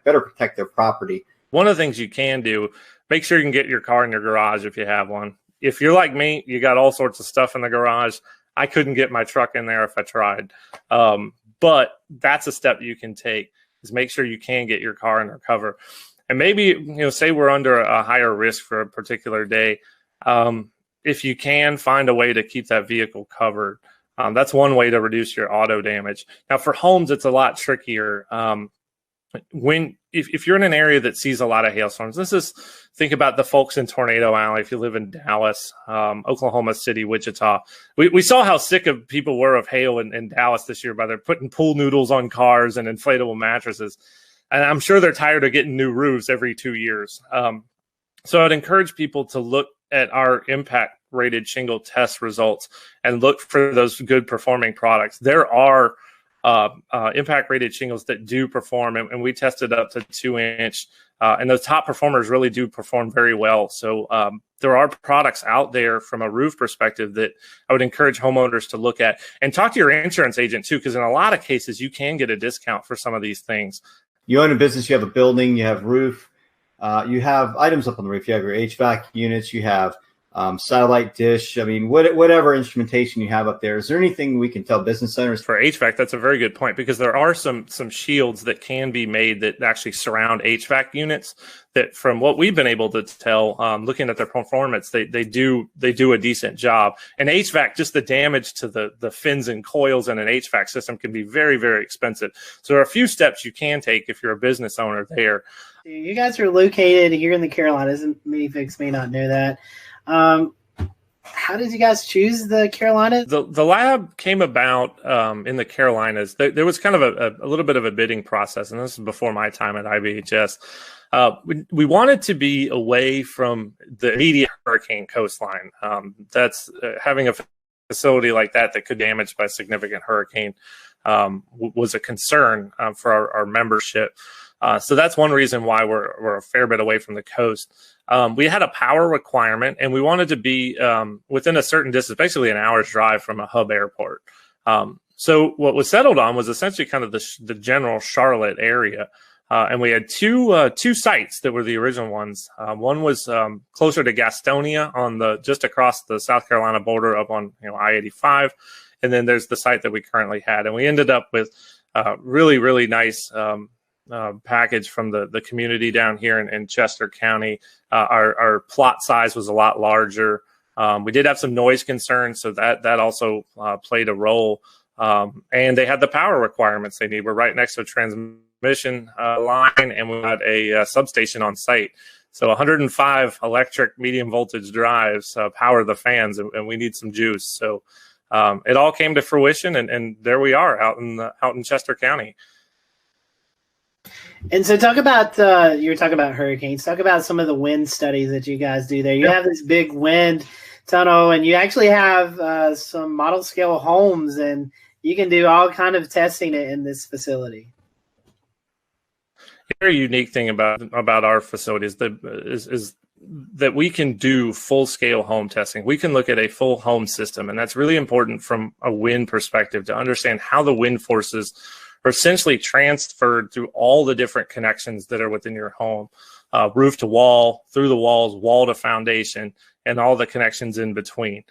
better protect their property? One of the things you can do, make sure you can get your car in your garage if you have one. If you're like me, you got all sorts of stuff in the garage. I couldn't get my truck in there if I tried. But that's a step you can take, is make sure you can get your car under cover. And maybe, say we're under a higher risk for a particular day. If you can find a way to keep that vehicle covered, that's one way to reduce your auto damage. Now, for homes, it's a lot trickier. If you're in an area that sees a lot of hailstorms, think about the folks in Tornado Alley. If you live in Dallas, Oklahoma City, Wichita, we saw how sick of people were of hail in Dallas this year by their putting pool noodles on cars and inflatable mattresses. And I'm sure they're tired of getting new roofs every 2 years. So I'd encourage people to look at our impact rated shingle test results and look for those good performing products. There are impact rated shingles that do perform, and we tested up to 2-inch, and those top performers really do perform very well. So there are products out there from a roof perspective that I would encourage homeowners to look at, and talk to your insurance agent too, because in a lot of cases you can get a discount for some of these things. You own a business, you have a building, you have roof, you have items up on the roof, you have your HVAC units, you have satellite dish. I mean, whatever instrumentation you have up there, is there anything we can tell business owners? For HVAC, that's a very good point, because there are some shields that can be made that actually surround HVAC units that, from what we've been able to tell, looking at their performance, they do a decent job. And HVAC, just the damage to the fins and coils in an HVAC system can be very, very expensive. So there are a few steps you can take if you're a business owner there. You guys are located here in the Carolinas, and many folks may not know that. How did you guys choose the Carolinas? The lab came about in the Carolinas. There was kind of a little bit of a bidding process, and this is before my time at IBHS. We wanted to be away from the immediate hurricane coastline. That's having a facility like that could be damaged by a significant hurricane was a concern for our membership. So that's one reason why we're a fair bit away from the coast. We had a power requirement, and we wanted to be within a certain distance, basically an hour's drive from a hub airport. So what was settled on was essentially kind of the general Charlotte area. And we had two sites that were the original ones. One was closer to Gastonia just across the South Carolina border up on I-85. And then there's the site that we currently had. And we ended up with really, really nice package from the community down here in Chester County. Our plot size was a lot larger. We did have some noise concerns, so that also played a role. And they had the power requirements they need. We're right next to a transmission line, and we had a substation on site. So 105 electric medium voltage drives power the fans, and we need some juice. So it all came to fruition, and there we are out in Chester County. And so talk about, you were talking about hurricanes. Talk about some of the wind studies that you guys do there. You have this big wind tunnel, and you actually have some model scale homes, and you can do all kind of testing in this facility. A very unique thing about our facility is that we can do full scale home testing. We can look at a full home system, and that's really important from a wind perspective to understand how the wind forces are essentially transferred through all the different connections that are within your home, roof to wall, through the walls, wall to foundation, and all the connections in between.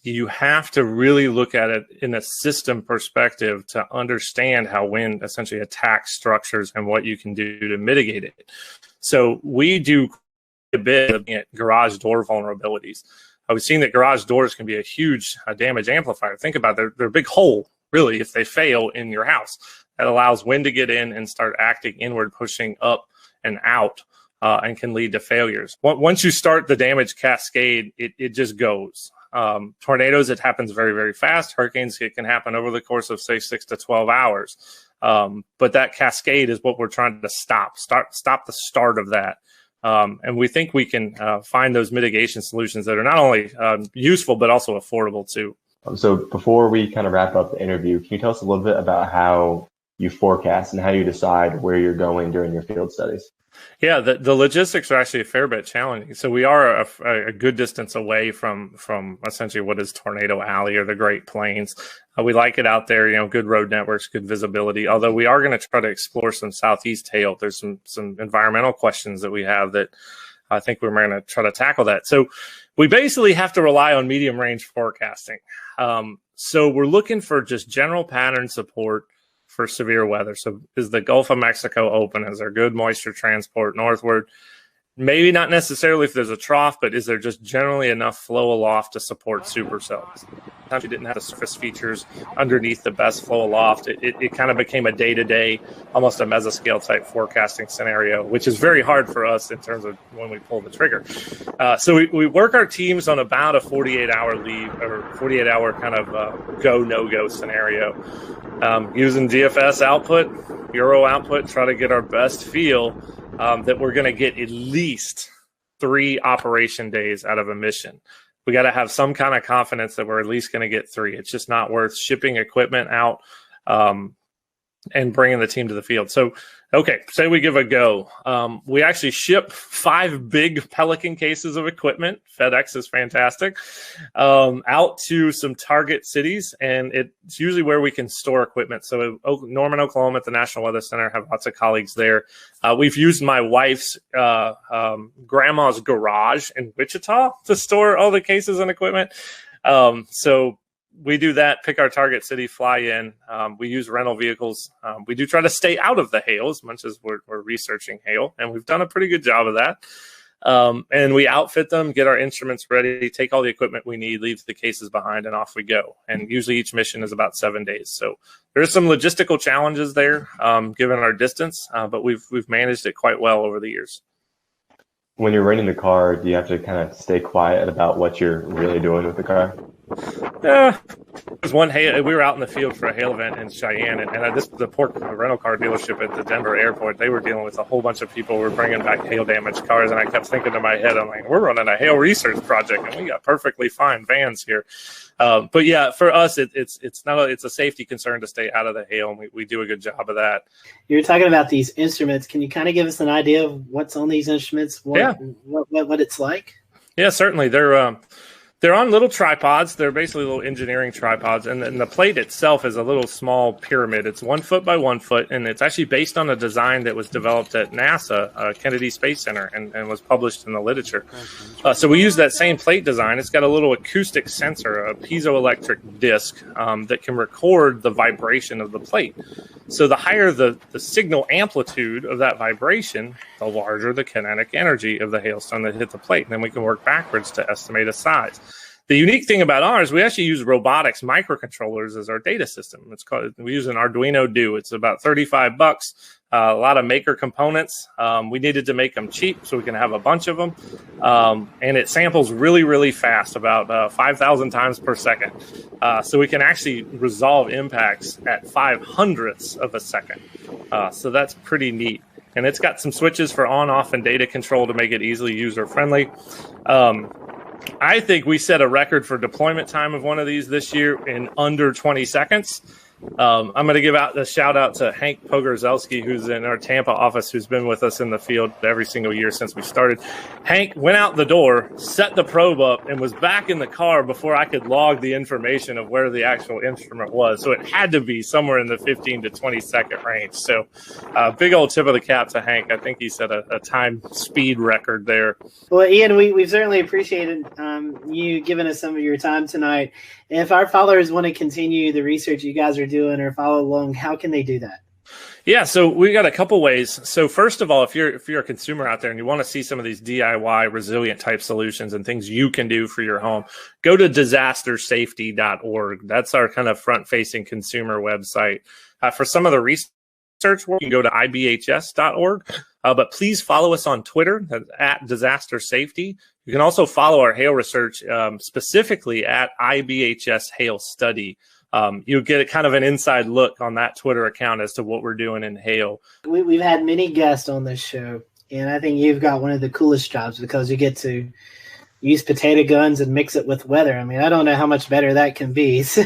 You have to really look at it in a system perspective to understand how wind essentially attacks structures and what you can do to mitigate it. So we do a bit of garage door vulnerabilities. We've seen that garage doors can be a huge damage amplifier. Think about it, they're a big hole, really, if they fail in your house. That allows wind to get in and start acting inward, pushing up and out, and can lead to failures. Once you start the damage cascade, it just goes. Tornadoes, it happens very, very fast. Hurricanes, it can happen over the course of, say, 6 to 12 hours. But that cascade is what we're trying to stop the start of that. And we think we can find those mitigation solutions that are not only useful, but also affordable too. So before we kind of wrap up the interview, can you tell us a little bit about how you forecast and how you decide where you're going during your field studies? Yeah, the logistics are actually a fair bit challenging. So we are a good distance away from essentially what is Tornado Alley or the Great Plains. We like it out there, good road networks, good visibility. Although we are going to try to explore some southeast hail. There's some environmental questions that we have that I think we're going to try to tackle that. So we basically have to rely on medium range forecasting. So we're looking for just general pattern support for severe weather. So is the Gulf of Mexico open? Is there good moisture transport northward? Maybe not necessarily if there's a trough, but is there just generally enough flow aloft to support supercells? Sometimes you didn't have the surface features underneath the best flow aloft. It kind of became a day-to-day, almost a mesoscale type forecasting scenario, which is very hard for us in terms of when we pull the trigger. So we work our teams on about a 48-hour leave or 48-hour kind of go, no-go scenario. Using GFS output, Euro output, try to get our best feel that we're going to get at least 3 operation days out of a mission. We got to have some kind of confidence that we're at least going to get 3. It's just not worth shipping equipment out and bringing the team to the field. So, okay, say we give a go. We actually ship 5 big Pelican cases of equipment. FedEx is fantastic. Out to some target cities, and it's usually where we can store equipment. So Norman, Oklahoma at the National Weather Center, have lots of colleagues there. We've used my wife's grandma's garage in Wichita to store all the cases and equipment. So we do that, pick our target city, fly in. We use rental vehicles. We do try to stay out of the hail as much as we're researching hail, and we've done a pretty good job of that. And we outfit them, get our instruments ready, take all the equipment we need, leave the cases behind, and off we go. And usually each mission is about 7 days. So there's some logistical challenges there, given our distance, but we've managed it quite well over the years. When you're renting the car, do you have to kind of stay quiet about what you're really doing with the car? There's one hail. We were out in the field for a hail event in Cheyenne, and the rental car dealership at the Denver airport, they were dealing with a whole bunch of people who were bringing back hail damaged cars, and I kept thinking to my head, I'm like, we're running a hail research project, and we got perfectly fine vans here. But yeah, for us, it's a safety concern to stay out of the hail, and we do a good job of that. You're talking about these instruments. Can you kind of give us an idea of what's on these instruments? What it's like? Yeah, certainly. They're on little tripods. They're basically little engineering tripods. And the plate itself is a little small pyramid. It's 1 foot by 1 foot. And it's actually based on a design that was developed at NASA, Kennedy Space Center, and was published in the literature. So we use that same plate design. It's got a little acoustic sensor, a piezoelectric disc that can record the vibration of the plate. So the higher the signal amplitude of that vibration, the larger the kinetic energy of the hailstone that hit the plate. And then we can work backwards to estimate a size. The unique thing about ours, we actually use robotics microcontrollers as our data system. We use an Arduino Do. It's about $35. A lot of maker components. We needed to make them cheap so we can have a bunch of them. And it samples really, really fast, about 5,000 times per second. So we can actually resolve impacts at 0.05 of a second. So that's pretty neat. And it's got some switches for on, off, and data control to make it easily user-friendly. I think we set a record for deployment time of one of these this year in under 20 seconds. I'm going to give out a shout out to Hank Pogorzelski, who's in our Tampa office, who's been with us in the field every single year since we started. Hank went out the door, set the probe up, and was back in the car before I could log the information of where the actual instrument was. So it had to be somewhere in the 15 to 20 second range. So big old tip of the cap to Hank. I think he set a time speed record there. Well, Ian, we've certainly appreciated you giving us some of your time tonight. If our followers want to continue the research you guys are doing or follow along, how can they do that? Yeah, so we got a couple ways. So first of all, if you're a consumer out there and you want to see some of these DIY resilient type solutions and things you can do for your home, go to disastersafety.org. That's our kind of front-facing consumer website. For some of the research work, you can go to ibhs.org. But please follow us on Twitter at Disaster Safety. You can also follow our hail research specifically at IBHS Hail Study. You'll get a kind of an inside look on that Twitter account as to what we're doing in hail. We've had many guests on this show, and I think you've got one of the coolest jobs because you get to use potato guns and mix it with weather. I mean, I don't know how much better that can be. So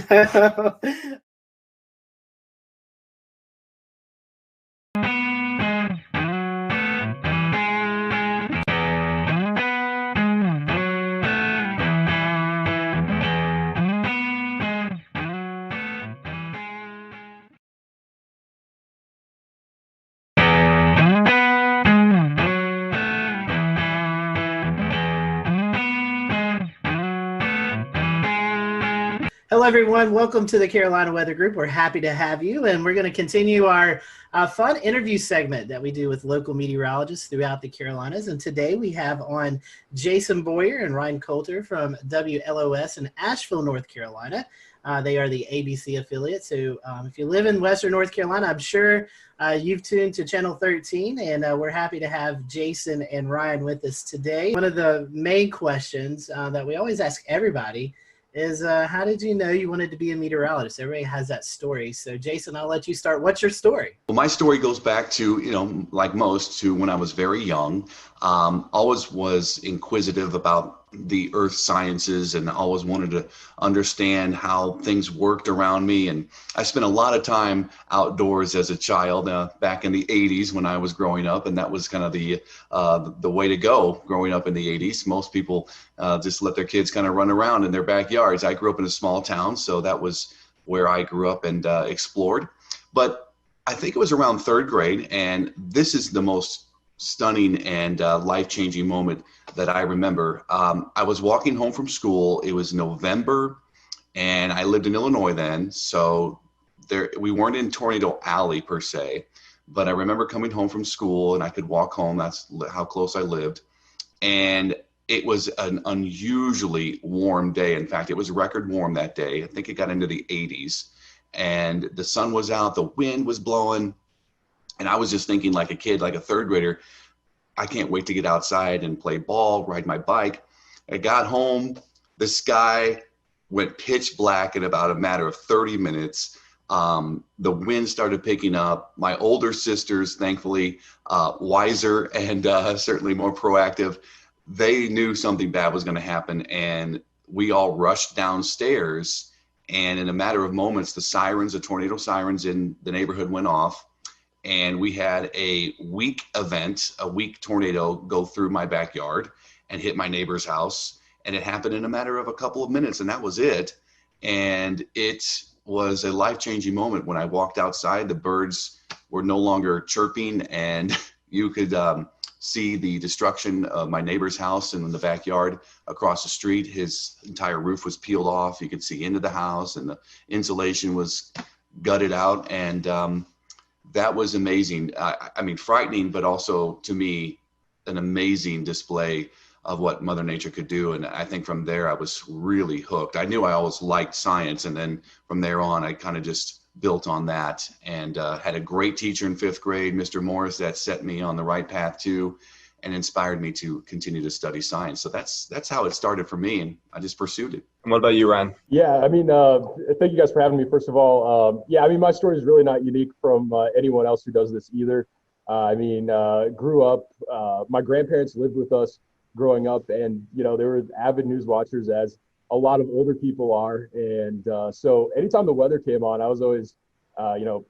Well, everyone, welcome to the Carolina Weather Group. We're happy to have you, and we're going to continue our fun interview segment that we do with local meteorologists throughout the Carolinas. And today we have on Jason Boyer and Ryan Coulter from WLOS in Asheville, North Carolina. They are the ABC affiliate. So if you live in Western North Carolina, I'm sure you've tuned to Channel 13, and we're happy to have Jason and Ryan with us today. One of the main questions that we always ask everybody is how did you know you wanted to be a meteorologist? Everybody has that story. So Jason, I'll let you start. What's your story? Well, my story goes back to, like most, to when I was very young. Always was inquisitive about the earth sciences and always wanted to understand how things worked around me. And I spent a lot of time outdoors as a child back in the 80s when I was growing up. And that was kind of the way to go growing up in the 80s. Most people just let their kids kind of run around in their backyards. I grew up in a small town, so that was where I grew up and explored. But I think it was around third grade, and this is the most stunning and life-changing moment that I remember. I was walking home from school. It was November, and I lived in Illinois then, so we weren't in Tornado Alley per se, but I remember coming home from school, and I could walk home. That's how close I lived, and it was an unusually warm day. In fact, it was record warm that day. I think it got into the 80s, and the sun was out, the wind was blowing, and I was just thinking like a kid, like a third grader, I can't wait to get outside and play ball, ride my bike. I got home, the sky went pitch black in about a matter of 30 minutes. The wind started picking up. My older sisters, thankfully, wiser and certainly more proactive, they knew something bad was going to happen, and we all rushed downstairs. And in a matter of moments, the tornado sirens in the neighborhood went off, and we had a weak tornado go through my backyard and hit my neighbor's house. And it happened in a matter of a couple of minutes, and that was it. And it was a life-changing moment. When I walked outside, the birds were no longer chirping, and you could see the destruction of my neighbor's house in the backyard across the street. His entire roof was peeled off. You could see into the house, and the insulation was gutted out. And that was amazing. I mean, frightening, but also to me, an amazing display of what Mother Nature could do. And I think from there, I was really hooked. I knew I always liked science. And then from there on, I kind of just built on that, and had a great teacher in fifth grade, Mr. Morris, that set me on the right path too, and inspired me to continue to study science. So that's how it started for me, and I just pursued it. And what about you, Ryan? Yeah, I mean, thank you guys for having me, first of all. Yeah, I mean, my story is really not unique from anyone else who does this either. I mean, grew up, my grandparents lived with us growing up, and, they were avid news watchers, as a lot of older people are. And so anytime the weather came on, I was always,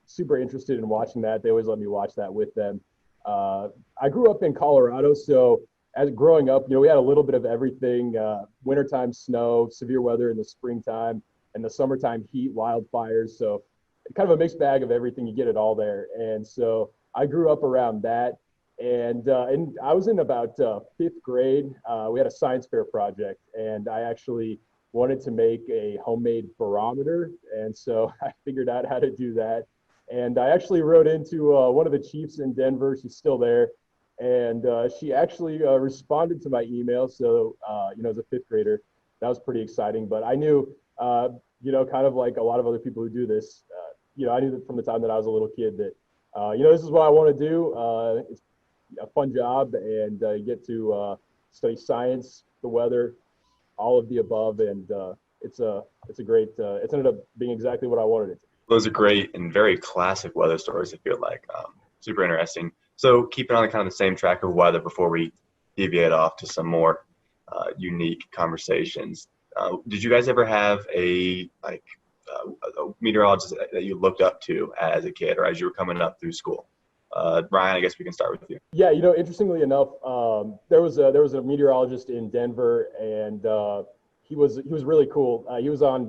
super interested in watching that. They always let me watch that with them. I grew up in Colorado, so as growing up, we had a little bit of everything, wintertime snow, severe weather in the springtime, and the summertime heat, wildfires. So kind of a mixed bag of everything. You get it all there. And so I grew up around that. And I was in about fifth grade. We had a science fair project, and I actually wanted to make a homemade barometer. And so I figured out how to do that. And I actually wrote into one of the chiefs in Denver. She's still there. And she actually responded to my email. So, as a fifth grader, that was pretty exciting. But I knew, kind of like a lot of other people who do this, I knew that from the time that I was a little kid that, this is what I want to do. It's a fun job, and you get to study science, the weather, all of the above. And it's a great, it's ended up being exactly what I wanted it to be. Those are great and very classic weather stories, I feel like. Super interesting. So keeping on kind of the same track of weather before we deviate off to some more unique conversations. Did you guys ever have a meteorologist that you looked up to as a kid or as you were coming up through school? Ryan, I guess we can start with you. Yeah, interestingly enough, there was a meteorologist in Denver, and he was really cool.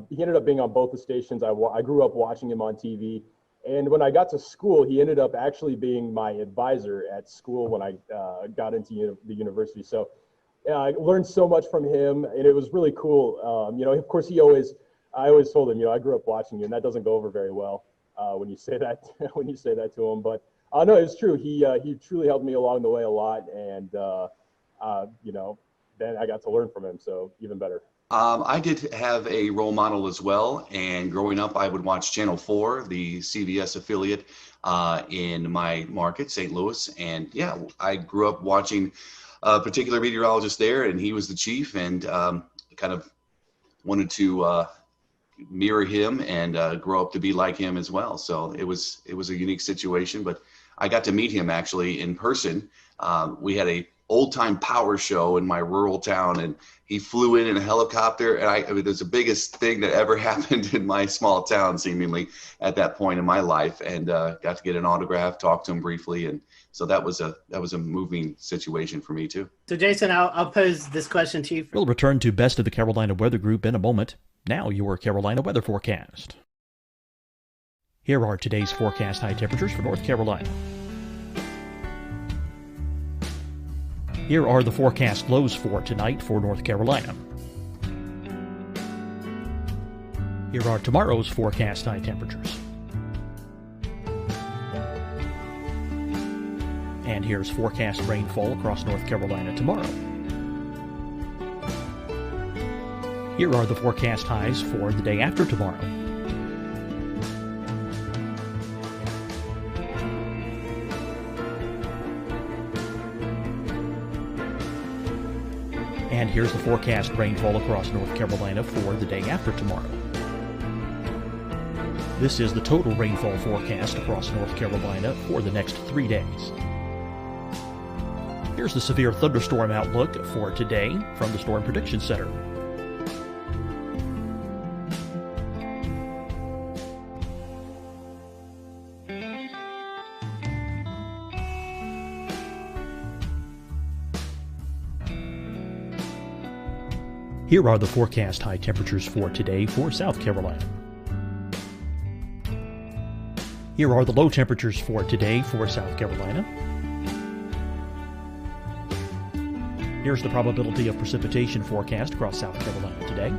He ended up being on both the stations. I grew up watching him on TV. And when I got to school, he ended up actually being my advisor at school when I got into the university. So I learned so much from him, and it was really cool. Of course, he always I always told him, I grew up watching you, and that doesn't go over very well when you say that when you say that to him. But no, it's true. He truly helped me along the way a lot, and then I got to learn from him, so even better. I did have a role model as well, and growing up, I would watch Channel 4, the CBS affiliate in my market, St. Louis, and yeah, I grew up watching a particular meteorologist there, and he was the chief, and kind of wanted to mirror him and grow up to be like him as well. So it was a unique situation, but I got to meet him actually in person. We had a old-time power show in my rural town, and he flew in a helicopter, and I mean, it was the biggest thing that ever happened in my small town, seemingly, at that point in my life, and got to get an autograph, talk to him briefly, and so that was a moving situation for me too. So Jason, I'll pose this question to you. We'll return to Best of the Carolina Weather Group in a moment. Now your Carolina weather forecast. Here are today's forecast high temperatures for North Carolina. Here are the forecast lows for tonight for North Carolina. Here are tomorrow's forecast high temperatures. And here's forecast rainfall across North Carolina tomorrow. Here are the forecast highs for the day after tomorrow. And here's the forecast rainfall across North Carolina for the day after tomorrow. This is the total rainfall forecast across North Carolina for the next 3 days. Here's the severe thunderstorm outlook for today from the Storm Prediction Center. Here are the forecast high temperatures for today for South Carolina. Here are the low temperatures for today for South Carolina. Here's the probability of precipitation forecast across South Carolina today.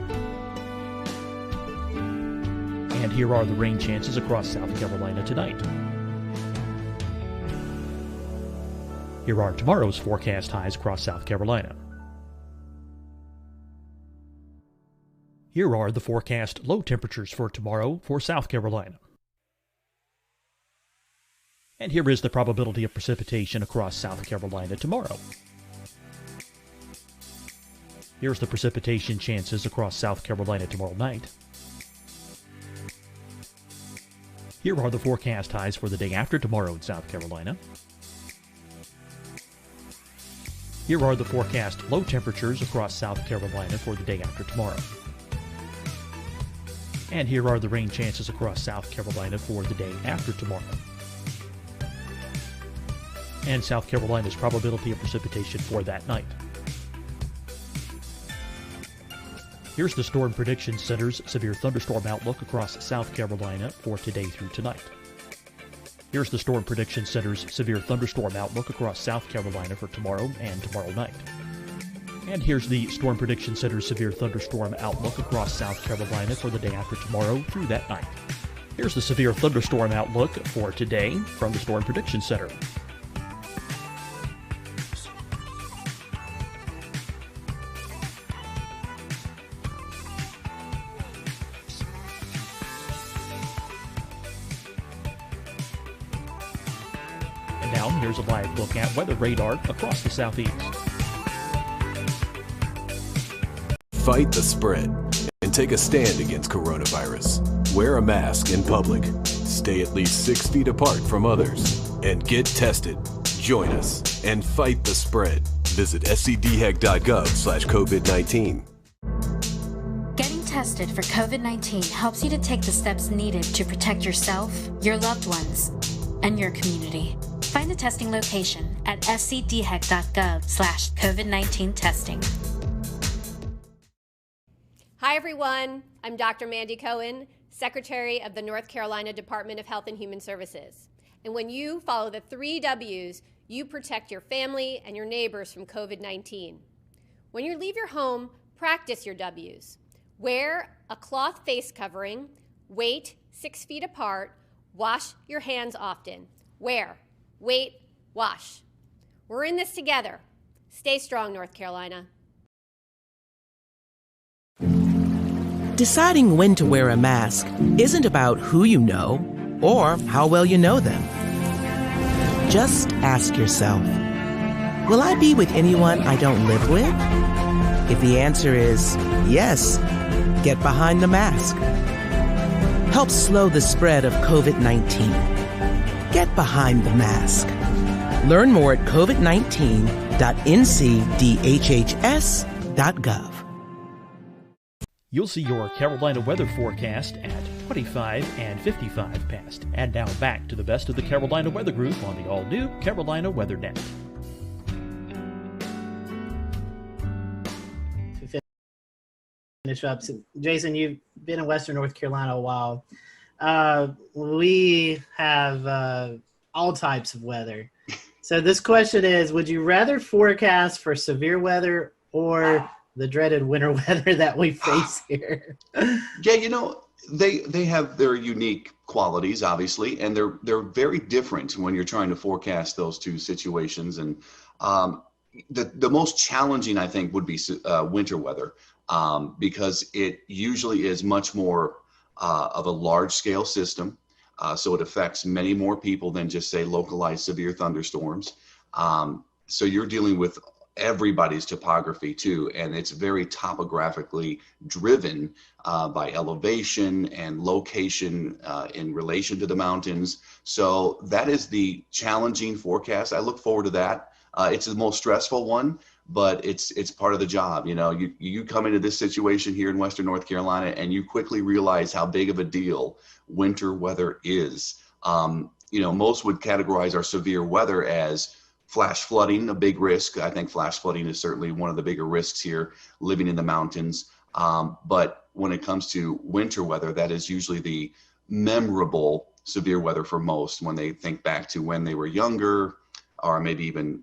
And here are the rain chances across South Carolina tonight. Here are tomorrow's forecast highs across South Carolina. Here are the forecast low temperatures for tomorrow for South Carolina. And here is the probability of precipitation across South Carolina tomorrow. Here's the precipitation chances across South Carolina tomorrow night. Here are the forecast highs for the day after tomorrow in South Carolina. Here are the forecast low temperatures across South Carolina for the day after tomorrow. And here are the rain chances across South Carolina for the day after tomorrow. And South Carolina's probability of precipitation for that night. Here's the Storm Prediction Center's severe thunderstorm outlook across South Carolina for today through tonight. Here's the Storm Prediction Center's severe thunderstorm outlook across South Carolina for tomorrow and tomorrow night. And here's the Storm Prediction Center's severe thunderstorm outlook across South Carolina for the day after tomorrow through that night. Here's the severe thunderstorm outlook for today from the Storm Prediction Center. And now here's a live look at weather radar across the southeast. Fight the spread and take a stand against coronavirus. Wear a mask in public. Stay at least 6 feet apart from others. And get tested. Join us and fight the spread. Visit scdhec.gov/COVID-19. Getting tested for COVID-19 helps you to take the steps needed to protect yourself, your loved ones, and your community. Find the testing location at scdhec.gov/COVID-19 testing. Hi, everyone. I'm Dr. Mandy Cohen, Secretary of the North Carolina Department of Health and Human Services. And when you follow the 3 W's, you protect your family and your neighbors from COVID-19. When you leave your home, practice your W's. Wear a cloth face covering, wait 6 feet apart, wash your hands often. Wear, wait, wash. We're in this together. Stay strong, North Carolina. Deciding when to wear a mask isn't about who you know or how well you know them. Just ask yourself, will I be with anyone I don't live with? If the answer is yes, get behind the mask. Help slow the spread of COVID-19. Get behind the mask. Learn more at covid19.ncdhhs.gov. You'll see your Carolina weather forecast at 25 and 55 past. And now back to the best of the Carolina Weather Group on the all-new Carolina Weather Net. Finish up. So, Jason, you've been in Western North Carolina a while. We have all types of weather. So this question is, would you rather forecast for severe weather or the dreaded winter weather that we face here? Yeah, they have their unique qualities, obviously, and they're very different when you're trying to forecast those two situations. And the most challenging, I think, would be winter weather, because it usually is much more of a large-scale system. So it affects many more people than just, say, localized severe thunderstorms. So you're dealing with everybody's topography too, and it's very topographically driven by elevation and location in relation to the mountains. So that is the challenging forecast. I look forward to that. It's the most stressful one, but it's part of the job. You come into this situation here in Western North Carolina and you quickly realize how big of a deal winter weather is. Most would categorize our severe weather as flash flooding, a big risk. I think flash flooding is certainly one of the bigger risks here living in the mountains. But when it comes to winter weather, that is usually the memorable severe weather for most when they think back to when they were younger, or maybe even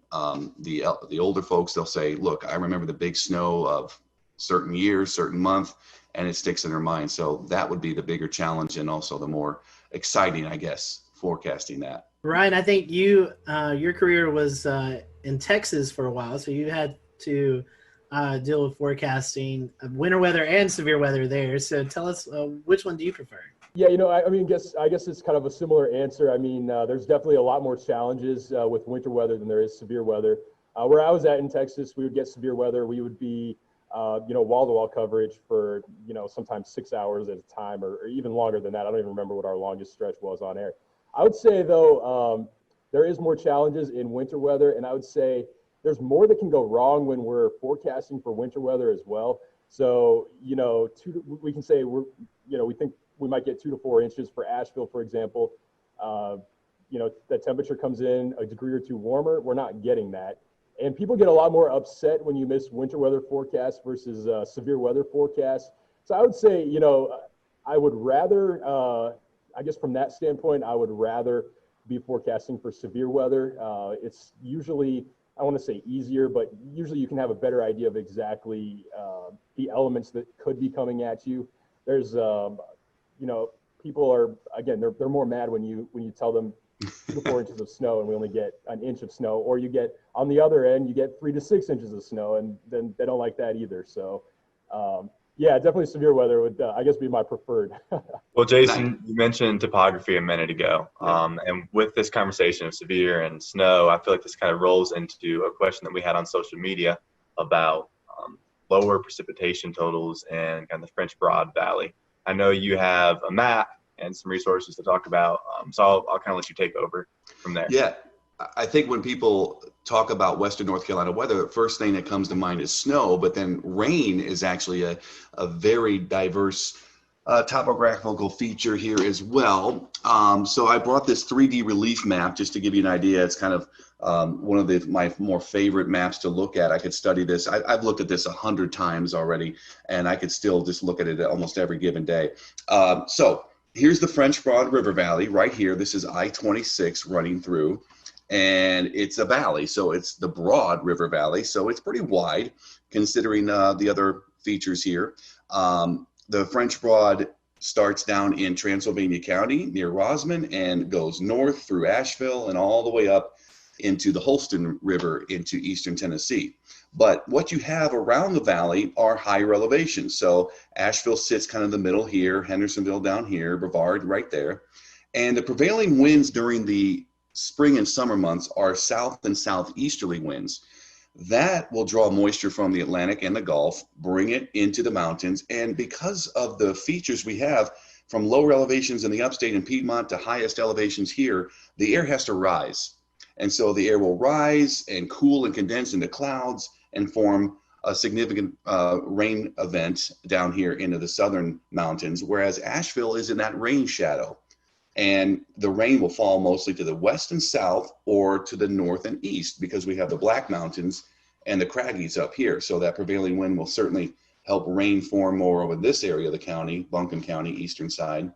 the older folks. They'll say, look, I remember the big snow of certain years, certain month, and it sticks in their mind. So that would be the bigger challenge and also the more exciting, I guess, forecasting that. Ryan, I think your career was in Texas for a while, so you had to deal with forecasting winter weather and severe weather there. So tell us, which one do you prefer? Yeah, I guess it's kind of a similar answer. I mean, there's definitely a lot more challenges with winter weather than there is severe weather. Where I was at in Texas, we would get severe weather. We would be, wall-to-wall coverage for, sometimes 6 hours at a time, or even longer than that. I don't even remember what our longest stretch was on air. I would say, though, there is more challenges in winter weather, and I would say there's more that can go wrong when we're forecasting for winter weather as well. So, we can say we think we might get 2 to 4 inches for Asheville, for example. The temperature comes in a degree or two warmer. We're not getting that. And people get a lot more upset when you miss winter weather forecasts versus severe weather forecasts. So I would say, I would rather, I guess from that standpoint, I would rather be forecasting for severe weather. It's usually, I want to say easier, but usually you can have a better idea of exactly the elements that could be coming at you. There's, people are, again, they're more mad when you tell them 2 to 4 inches of snow and we only get an inch of snow, or you get, on the other end, you get 3 to 6 inches of snow, and then they don't like that either. So, yeah, definitely severe weather would, I guess, be my preferred. Well, Jason, you mentioned topography a minute ago. And with this conversation of severe and snow, I feel like this kind of rolls into a question that we had on social media about lower precipitation totals in kind of the French Broad Valley. I know you have a map and some resources to talk about, so I'll kind of let you take over from there. Yeah, I think when people talk about Western North Carolina weather, the first thing that comes to mind is snow, but then rain is actually a very diverse topographical feature here as well. So I brought this 3D relief map just to give you an idea. It's kind of one of my more favorite maps to look at. I could study this. I've looked at this 100 times already, and I could still just look at it almost every given day. So here's the French Broad River Valley right here. This is I-26 running through, and it's a valley. So it's the Broad River Valley. So it's pretty wide considering the other features here. The French Broad starts down in Transylvania County near Rosman and goes north through Asheville and all the way up into the Holston River into eastern Tennessee. But what you have around the valley are higher elevations. So Asheville sits kind of in the middle here, Hendersonville down here, Brevard right there. And the prevailing winds during the spring and summer months are south and southeasterly winds. That will draw moisture from the Atlantic and the Gulf, bring it into the mountains. And because of the features we have from lower elevations in the upstate and Piedmont to highest elevations here, the air has to rise. And so the air will rise and cool and condense into clouds and form a significant rain event down here into the southern mountains, whereas Asheville is in that rain shadow. And the rain will fall mostly to the west and south or to the north and east because we have the Black Mountains and the Craggies up here. So that prevailing wind will certainly help rain form more over this area of the county, Buncombe County, eastern side,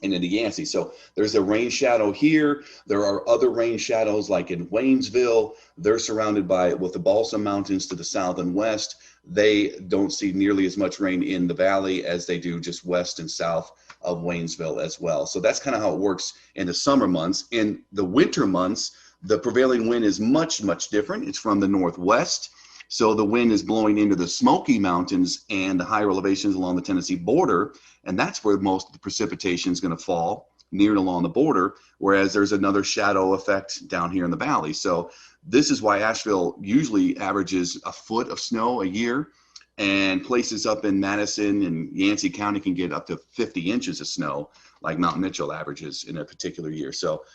and into Yancey. So there's a rain shadow here. There are other rain shadows like in Waynesville. They're surrounded with the Balsam Mountains to the south and west. They don't see nearly as much rain in the valley as they do just west and south of Waynesville as well. So that's kind of how it works in the summer months. In the winter months, the prevailing wind is much, much different. It's from the northwest. So the wind is blowing into the Smoky Mountains and the higher elevations along the Tennessee border. And that's where most of the precipitation is going to fall, near and along the border, whereas there's another shadow effect down here in the valley. So this is why Asheville usually averages a foot of snow a year, and places up in Madison and Yancey County can get up to 50 inches of snow, like Mount Mitchell averages in a particular year. So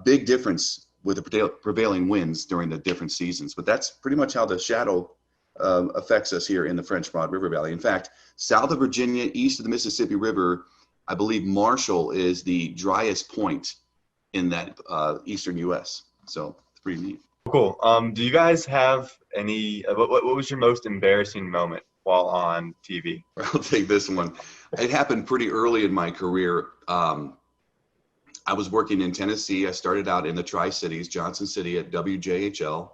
big difference with the prevailing winds during the different seasons. But that's pretty much how the shadow affects us here in the French Broad River Valley. In fact, south of Virginia, east of the Mississippi River, I believe Marshall is the driest point in that eastern U.S. So it's pretty neat. Cool. Do you guys have any, what was your most embarrassing moment while on TV? I'll take this one. It happened pretty early in my career. I was working in Tennessee. I started out in the Tri-Cities, Johnson City at WJHL.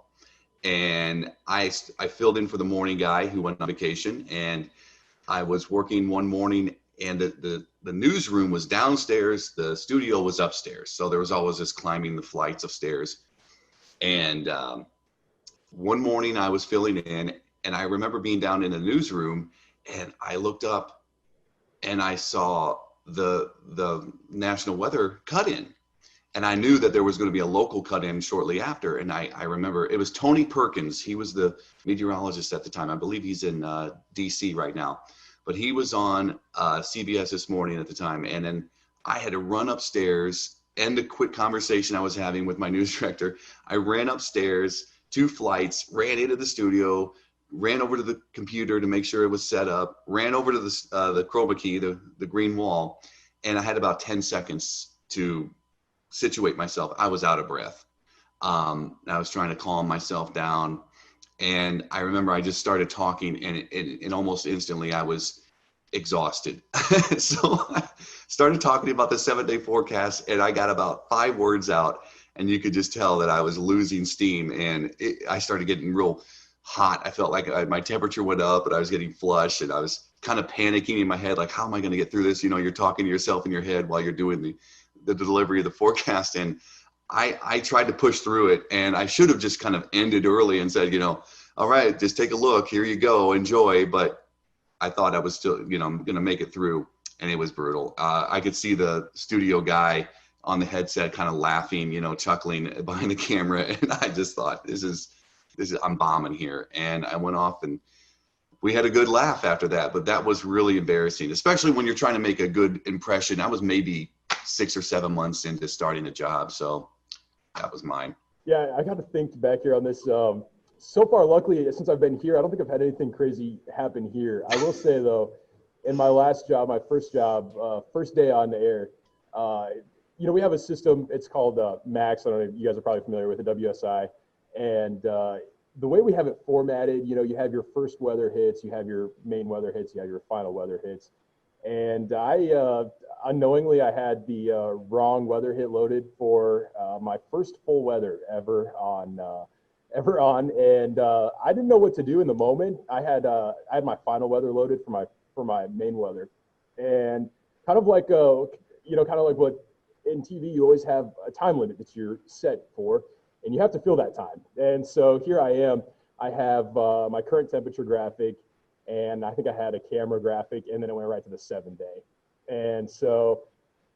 And I filled in for the morning guy who went on vacation. And I was working one morning, and the newsroom was downstairs. The studio was upstairs. So there was always this climbing the flights of stairs. And one morning I was filling in, and I remember being down in the newsroom, and I looked up and I saw the national weather cut-in. And I knew that there was going to be a local cut-in shortly after. And I remember it was Tony Perkins. He was the meteorologist at the time. I believe he's in DC right now. But he was on CBS This Morning at the time. And then I had to run upstairs, end a quick conversation I was having with my news director. I ran upstairs, 2 flights, ran into the studio, ran over to the computer to make sure it was set up, ran over to the chroma key, the green wall, and I had about 10 seconds to situate myself. I was out of breath. I was trying to calm myself down, and I remember I just started talking, and almost instantly I was exhausted. So I started talking about the 7-day forecast, and I got about 5 words out, and you could just tell that I was losing steam, and I started getting real hot. I felt like my temperature went up, and I was getting flushed, and I was kind of panicking in my head, like, how am I going to get through this? You know, you're talking to yourself in your head while you're doing the delivery of the forecast. And I tried to push through it, and I should have just kind of ended early and said, all right, just take a look, here you go, enjoy. But I thought I was still, I'm going to make it through, and it was brutal. I could see the studio guy on the headset kind of laughing, chuckling behind the camera. And I just thought, this is, I'm bombing here. And I went off, and we had a good laugh after that, but that was really embarrassing, especially when you're trying to make a good impression. I was maybe 6 or 7 months into starting a job. So that was mine. Yeah, I got to think back here on this. So far, luckily, since I've been here, I don't think I've had anything crazy happen here. I will say, though, in my last job, my first job, first day on the air, we have a system. It's called Max. I don't know if you guys are probably familiar with it, WSI. And the way we have it formatted, you have your first weather hits, you have your main weather hits, you have your final weather hits. And I unknowingly, I had the wrong weather hit loaded for my first full weather ever on ever on, and I didn't know what to do in the moment. I had my final weather loaded for my main weather, and kind of like kind of like what in TV you always have a time limit that you're set for, and you have to fill that time. And so here I am. I have my current temperature graphic, and I think I had a camera graphic, and then it went right to the 7-day. And so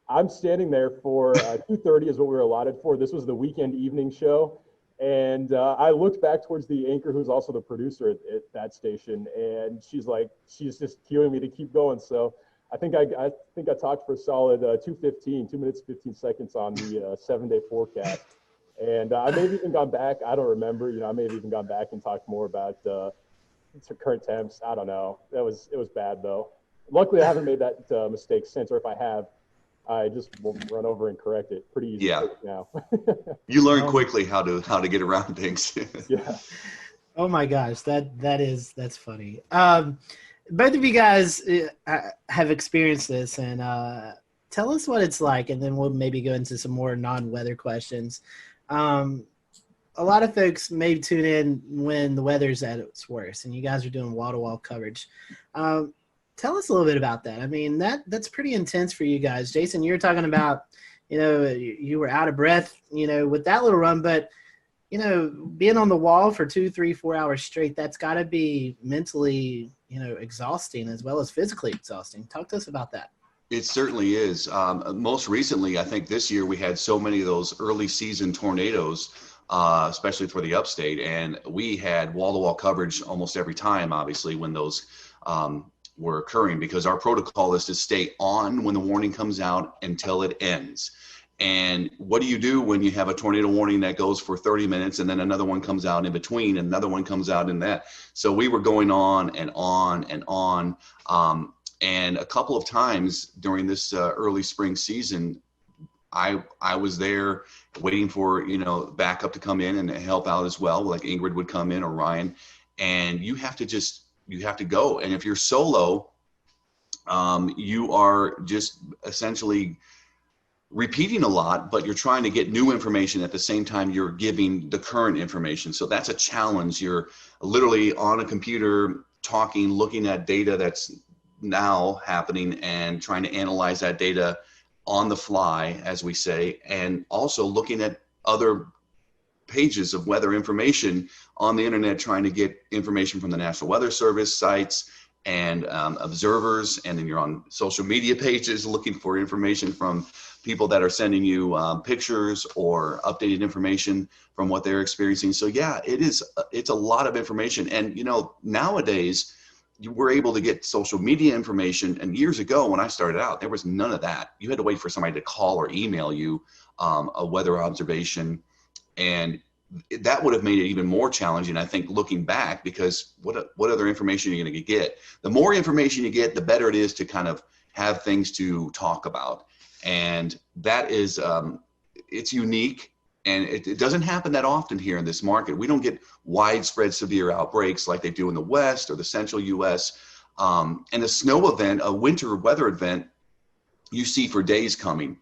I'm standing there for 2:30 is what we were allotted for. This was the weekend evening show. And I looked back towards the anchor, who's also the producer at that station, and she's just cueing me to keep going. So I think I talked for a solid 2:15, 2 minutes 15 seconds on the 7-day forecast. And I may have even gone back. I don't remember. I may have even gone back and talked more about current temps. I don't know. It was bad though. Luckily, I haven't made that mistake since, or if I have, I just will run over and correct it pretty easy now. You learn quickly how to get around things. Yeah. Oh my gosh, that's funny. Both of you guys have experienced this, and tell us what it's like, and then we'll maybe go into some more non-weather questions. A lot of folks may tune in when the weather's at its worst, and you guys are doing wall-to-wall coverage. Tell us a little bit about that. I mean, that's pretty intense for you guys. Jason, you were talking about, you were out of breath, with that little run, but, being on the wall for 2, 3, 4 hours straight, that's got to be mentally, exhausting as well as physically exhausting. Talk to us about that. It certainly is. Most recently, I think this year we had so many of those early season tornadoes, especially for the upstate, and we had wall-to-wall coverage almost every time, obviously, when those were occurring, because our protocol is to stay on when the warning comes out until it ends. And what do you do when you have a tornado warning that goes for 30 minutes and then another one comes out in between and another one comes out in that? So we were going on and on and on. And a couple of times during this early spring season, I was there waiting for, backup to come in and help out as well. Like Ingrid would come in or Ryan, and you have to go. And if you're solo, you are just essentially repeating a lot, but you're trying to get new information at the same time you're giving the current information. So that's a challenge. You're literally on a computer talking, looking at data that's now happening and trying to analyze that data on the fly, as we say, and also looking at other pages of weather information on the internet, trying to get information from the National Weather Service sites and observers, and then you're on social media pages looking for information from people that are sending you pictures or updated information from what they're experiencing. So yeah, it's a lot of information. And nowadays we're able to get social media information, and years ago when I started out, there was none of that. You had to wait for somebody to call or email you a weather observation, and that would have made it even more challenging, I think, looking back, because what other information are you going to get? The more information you get, the better it is to kind of have things to talk about. And that is, it's unique, and it doesn't happen that often here in this market. We don't get widespread severe outbreaks like they do in the West or the central US. And a snow event, a winter weather event, you see for days coming,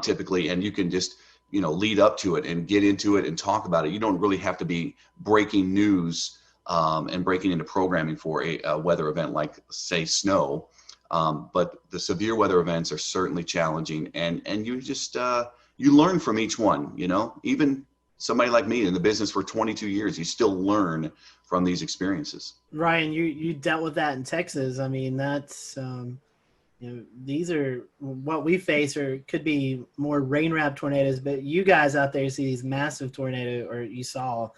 typically, and you can just lead up to it and get into it and talk about it. You don't really have to be breaking news and breaking into programming for a weather event like, say, snow. But the severe weather events are certainly challenging, and you just you learn from each one. Even somebody like me in the business for 22 years, you still learn from these experiences. Ryan, you dealt with that in Texas. I mean, that's these are what we face, or could be more rain-wrapped tornadoes, but you guys out there see these massive tornadoes, or you saw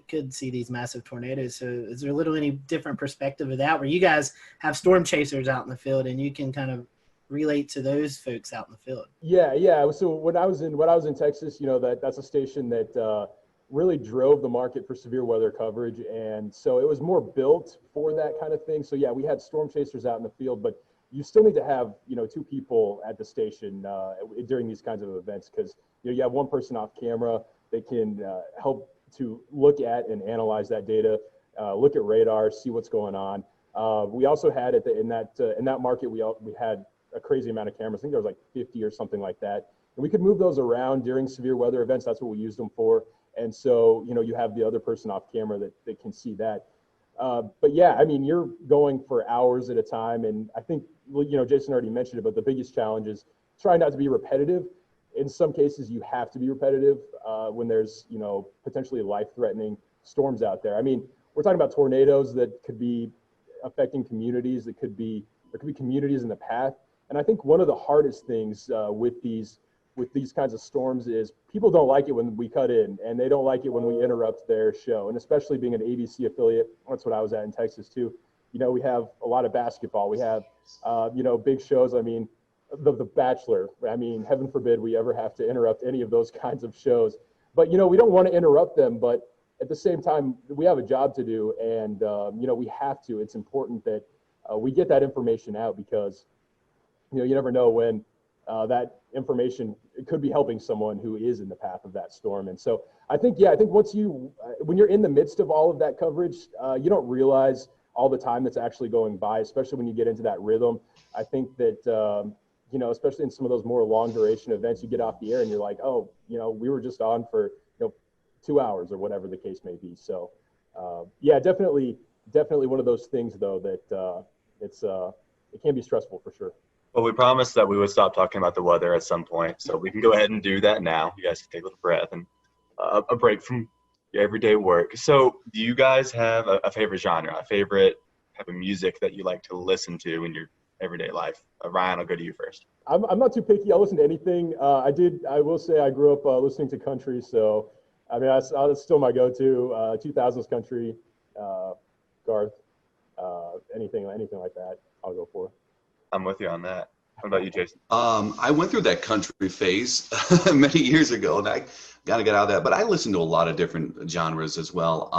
could see these massive tornadoes. So is there a little any different perspective of that, where you guys have storm chasers out in the field and you can kind of relate to those folks out in the field? Yeah. So when I was in Texas, that's a station that really drove the market for severe weather coverage, and so it was more built for that kind of thing. So yeah, we had storm chasers out in the field, but you still need to have 2 people at the station during these kinds of events, because you have one person off camera that can help to look at and analyze that data, look at radar, see what's going on. We also had in that market, we had a crazy amount of cameras. I think there was like 50 or something like that. And we could move those around during severe weather events. That's what we used them for. And so, you have the other person off camera that can see that. But yeah, I mean, you're going for hours at a time. And I think, Jason already mentioned it, but the biggest challenge is trying not to be repetitive. In some cases, you have to be repetitive when there's, potentially life-threatening storms out there. I mean, we're talking about tornadoes that could be affecting communities. There could be communities in the path. And I think one of the hardest things with these kinds of storms is people don't like it when we cut in, and they don't like it when we interrupt their show. And especially being an ABC affiliate, that's what I was at in Texas too. We have a lot of basketball. We have, big shows. I mean, the Bachelor. I mean, heaven forbid we ever have to interrupt any of those kinds of shows. But, we don't want to interrupt them. But at the same time, we have a job to do, and, we have to. It's important that we get that information out because, you never know when that information it could be helping someone who is in the path of that storm. And so I think when you're in the midst of all of that coverage, you don't realize all the time that's actually going by, especially when you get into that rhythm. I think that, especially in some of those more long duration events, you get off the air and you're like, oh, we were just on for, 2 hours or whatever the case may be. So yeah, definitely one of those things though, that it can be stressful for sure. Well, we promised that we would stop talking about the weather at some point, so we can go ahead and do that now. You guys can take a little breath and a break from your everyday work. So do you guys have a favorite genre, a favorite type of music that you like to listen to in your everyday life? Ryan, I'll go to you first. I'm not too picky. I'll listen to anything. I will say I grew up listening to country, so I mean, that's still my go-to. 2000s country, Garth, anything like that, I'll go for. I'm with you on that. What about you, Jason? I went through that country phase many years ago, and I got to get out of that. But I listen to a lot of different genres as well.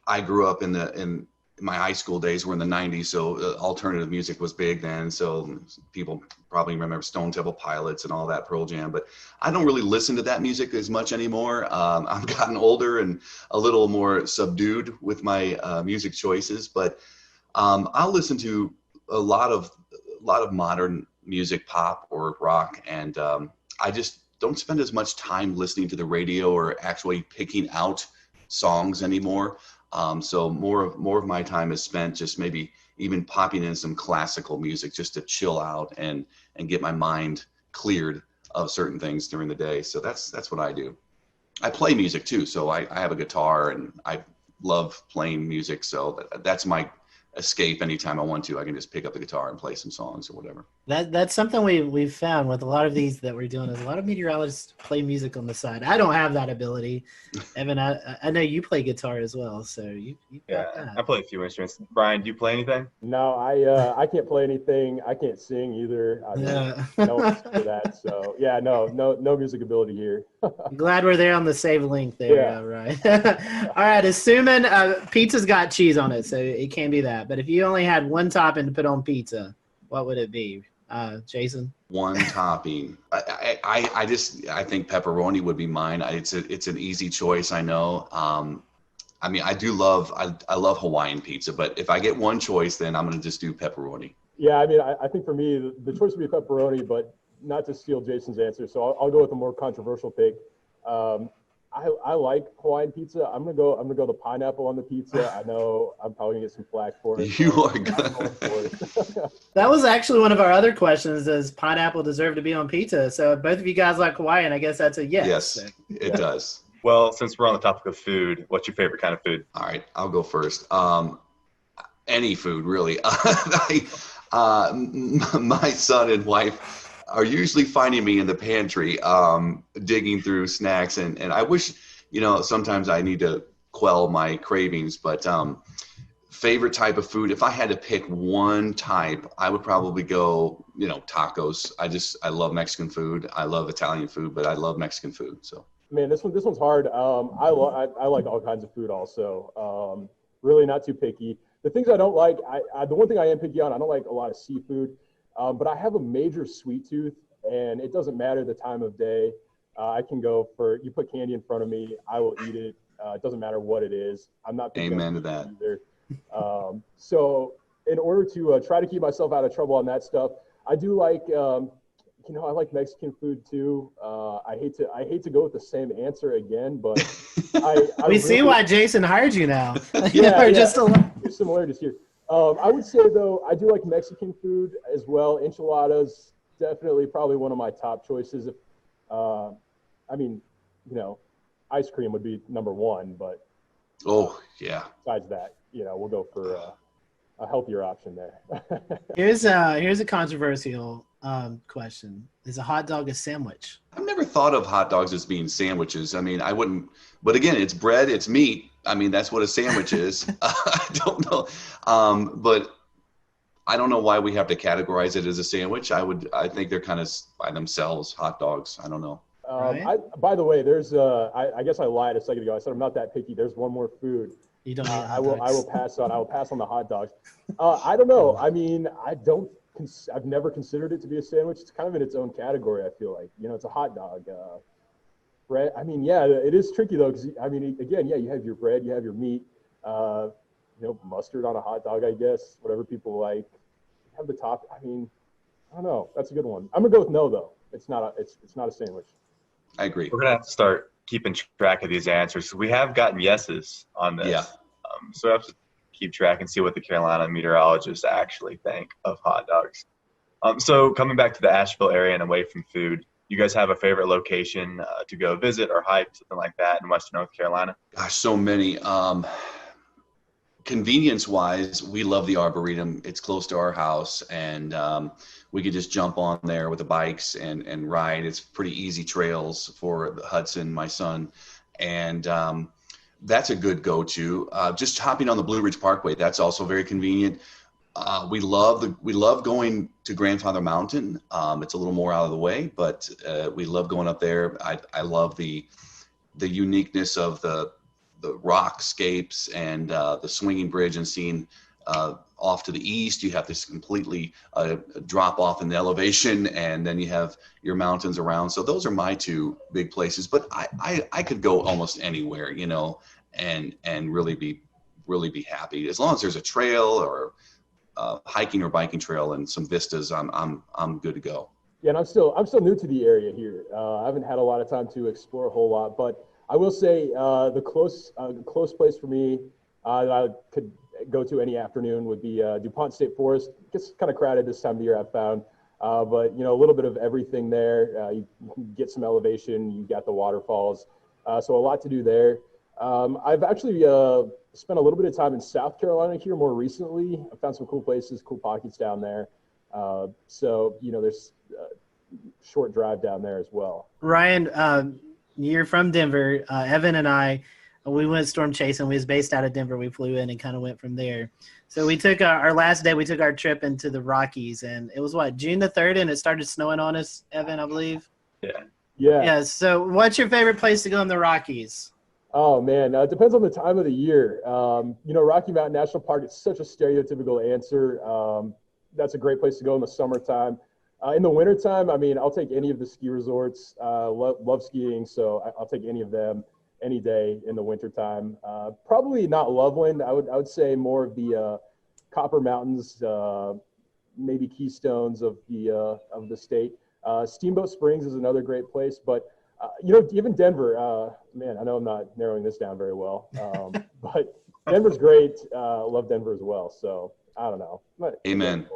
I grew up in my high school days were in the 90s, so alternative music was big then. So people probably remember Stone Temple Pilots and all that, Pearl Jam. But I don't really listen to that music as much anymore. I've gotten older and a little more subdued with my music choices. But I'll listen to a lot of modern music, pop or rock, and I just don't spend as much time listening to the radio or actually picking out songs anymore. So more of my time is spent just maybe even popping in some classical music just to chill out and get my mind cleared of certain things during the day. So that's what I do. I play music too, so I have a guitar and I love playing music. So that's my escape anytime I want to. I can just pick up the guitar and play some songs or whatever. That's something we've found with a lot of these that we're doing is a lot of meteorologists play music on the side. I don't have that ability. Evan, I know you play guitar as well, so you got that. I play a few instruments. Brian, do you play anything? No, I can't play anything. I can't sing either. No one for that. So yeah, no music ability here. Glad we're there on the save link there. Yeah. Right. All right. Assuming pizza's got cheese on it, so it can't be that. But if you only had one topping to put on pizza, what would it be? Jason? One topping. I think pepperoni would be mine. It's an easy choice. I know. I mean, I love Hawaiian pizza, but if I get one choice, then I'm going to just do pepperoni. Yeah. I mean, I think for me, the choice would be pepperoni, but not to steal Jason's answer. So I'll go with a more controversial pick. I like Hawaiian pizza. I'm gonna go the pineapple on the pizza. I know I'm probably gonna get some flack for it. You are good. That was actually one of our other questions. Does pineapple deserve to be on pizza? So if both of you guys like Hawaiian, I guess that's a yes. Yes, it does. Well, since we're on the topic of food, what's your favorite kind of food? All right, I'll go first. Any food, really. My son and wife are usually finding me in the pantry digging through snacks, and I wish, sometimes I need to quell my cravings, but favorite type of food, if I had to pick one type, I would probably go, tacos. I love Mexican food. I love Italian food, but I love Mexican food. So man, this one's hard. I like all kinds of food also. Really not too picky. The things I don't like, the one thing I am picky on, I don't like a lot of seafood. But I have a major sweet tooth, and it doesn't matter the time of day. I can go you put candy in front of me, I will eat it. It doesn't matter what it is. I'm not picky. Amen to that. Either. So in order to try to keep myself out of trouble on that stuff, I do like I like Mexican food too. I hate to go with the same answer again, but we see why Jason hired you now. Just there's similarities here. I would say though, I do like Mexican food as well. Enchiladas, definitely probably one of my top choices. Ice cream would be number one, but besides that, we'll go for a healthier option there. Here's a controversial question: is a hot dog a sandwich? I've never thought of hot dogs as being sandwiches. I mean, I wouldn't, but again, it's bread, it's meat. I mean, that's what a sandwich is. I don't know. But I don't know why we have to categorize it as a sandwich. I think they're kind of by themselves, hot dogs. I don't know. By the way, there's I guess I lied a second ago. I said I'm not that picky. There's one more food. You don't. I will pass on the hot dogs. I don't know. I mean, I've never considered it to be a sandwich. It's kind of in its own category. I feel like it's a hot dog. Bread. I mean, yeah, it is tricky though, because I mean, again, yeah, you have your bread, you have your meat. Mustard on a hot dog, I guess. Whatever people like. You have the top. I mean, I don't know. That's a good one. I'm gonna go with no though. It's not a sandwich. I agree. We're gonna have to start keeping track of these answers. We have gotten yeses on this. Yeah. So we have to keep track and see what the Carolina meteorologists actually think of hot dogs. So coming back to the Asheville area and away from food, you guys have a favorite location to go visit or hike, something like that in Western North Carolina? Gosh, so many. Convenience-wise, we love the Arboretum. It's close to our house, and we could just jump on there with the bikes and ride. It's pretty easy trails for Hudson, my son, and that's a good go-to. Just hopping on the Blue Ridge Parkway, that's also very convenient. We love going to Grandfather Mountain. It's a little more out of the way, but we love going up there. I love the uniqueness of the rockscapes and the swinging bridge, and seeing off to the east, you have this completely drop off in the elevation, and then you have your mountains around. So those are my two big places, but I could go almost anywhere, and really be happy as long as there's a trail or hiking or biking trail and some vistas. I'm good to go. Yeah, and I'm still new to the area here. I haven't had a lot of time to explore a whole lot, but I will say the close place for me that I could go to any afternoon would be DuPont State Forest. It gets kind of crowded this time of year, I've found, but a little bit of everything there. You can get some elevation. You got the waterfalls, so a lot to do there. I've actually spent a little bit of time in South Carolina here more recently. I found some cool places, cool pockets down there. So there's a short drive down there as well. Ryan, you're from Denver. Evan and I, we went storm chasing. We was based out of Denver. We flew in and kind of went from there. So we took our last day. We took our trip into the Rockies, and it was June the 3rd, and it started snowing on us, Evan, I believe. Yeah. So what's your favorite place to go in the Rockies? Oh man, it depends on the time of the year. Rocky Mountain National Park, it's such a stereotypical answer. That's a great place to go in the summertime. In the wintertime, I mean, I'll take any of the ski resorts. Love skiing, so I'll take any of them any day in the wintertime. Probably not Loveland. I would say more of the Copper Mountains, maybe Keystones of the state. Steamboat Springs is another great place, but even Denver. Man, I know I'm not narrowing this down very well, but Denver's great. Love Denver as well. So I don't know. Amen.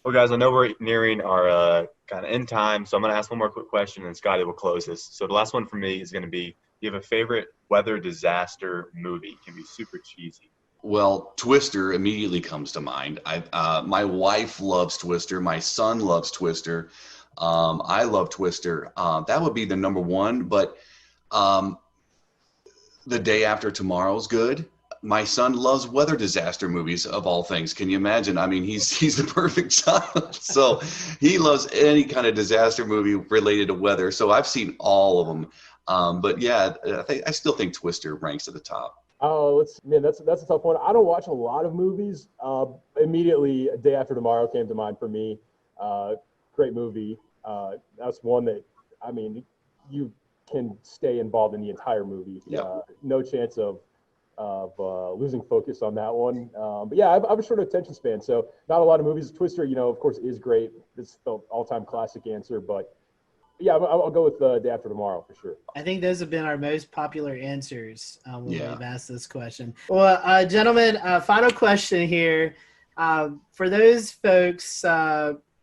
Well, guys, I know we're nearing our kind of end time, so I'm going to ask one more quick question, and Scotty will close this. So the last one for me is going to be, do you have a favorite weather disaster movie? It can be super cheesy. Well, Twister immediately comes to mind. My wife loves Twister. My son loves Twister. I love Twister. That would be the number one, but The Day After Tomorrow's good. My son loves weather disaster movies, of all things. Can you imagine? I mean, he's the perfect child. So he loves any kind of disaster movie related to weather. So I've seen all of them. But yeah, I still think Twister ranks at the top. Oh, that's a tough one. I don't watch a lot of movies. Immediately, A Day After Tomorrow came to mind for me. Great movie. That's one that, I mean, you can stay involved in the entire movie. Yep. No chance of of losing focus on that one. But yeah, I'm a short attention span, so not a lot of movies. Twister, of course, is great. It's the all-time classic answer, but yeah, I'll go with Day After Tomorrow for sure. I think those have been our most popular answers when we've asked this question. Well, gentlemen, final question here. For those folks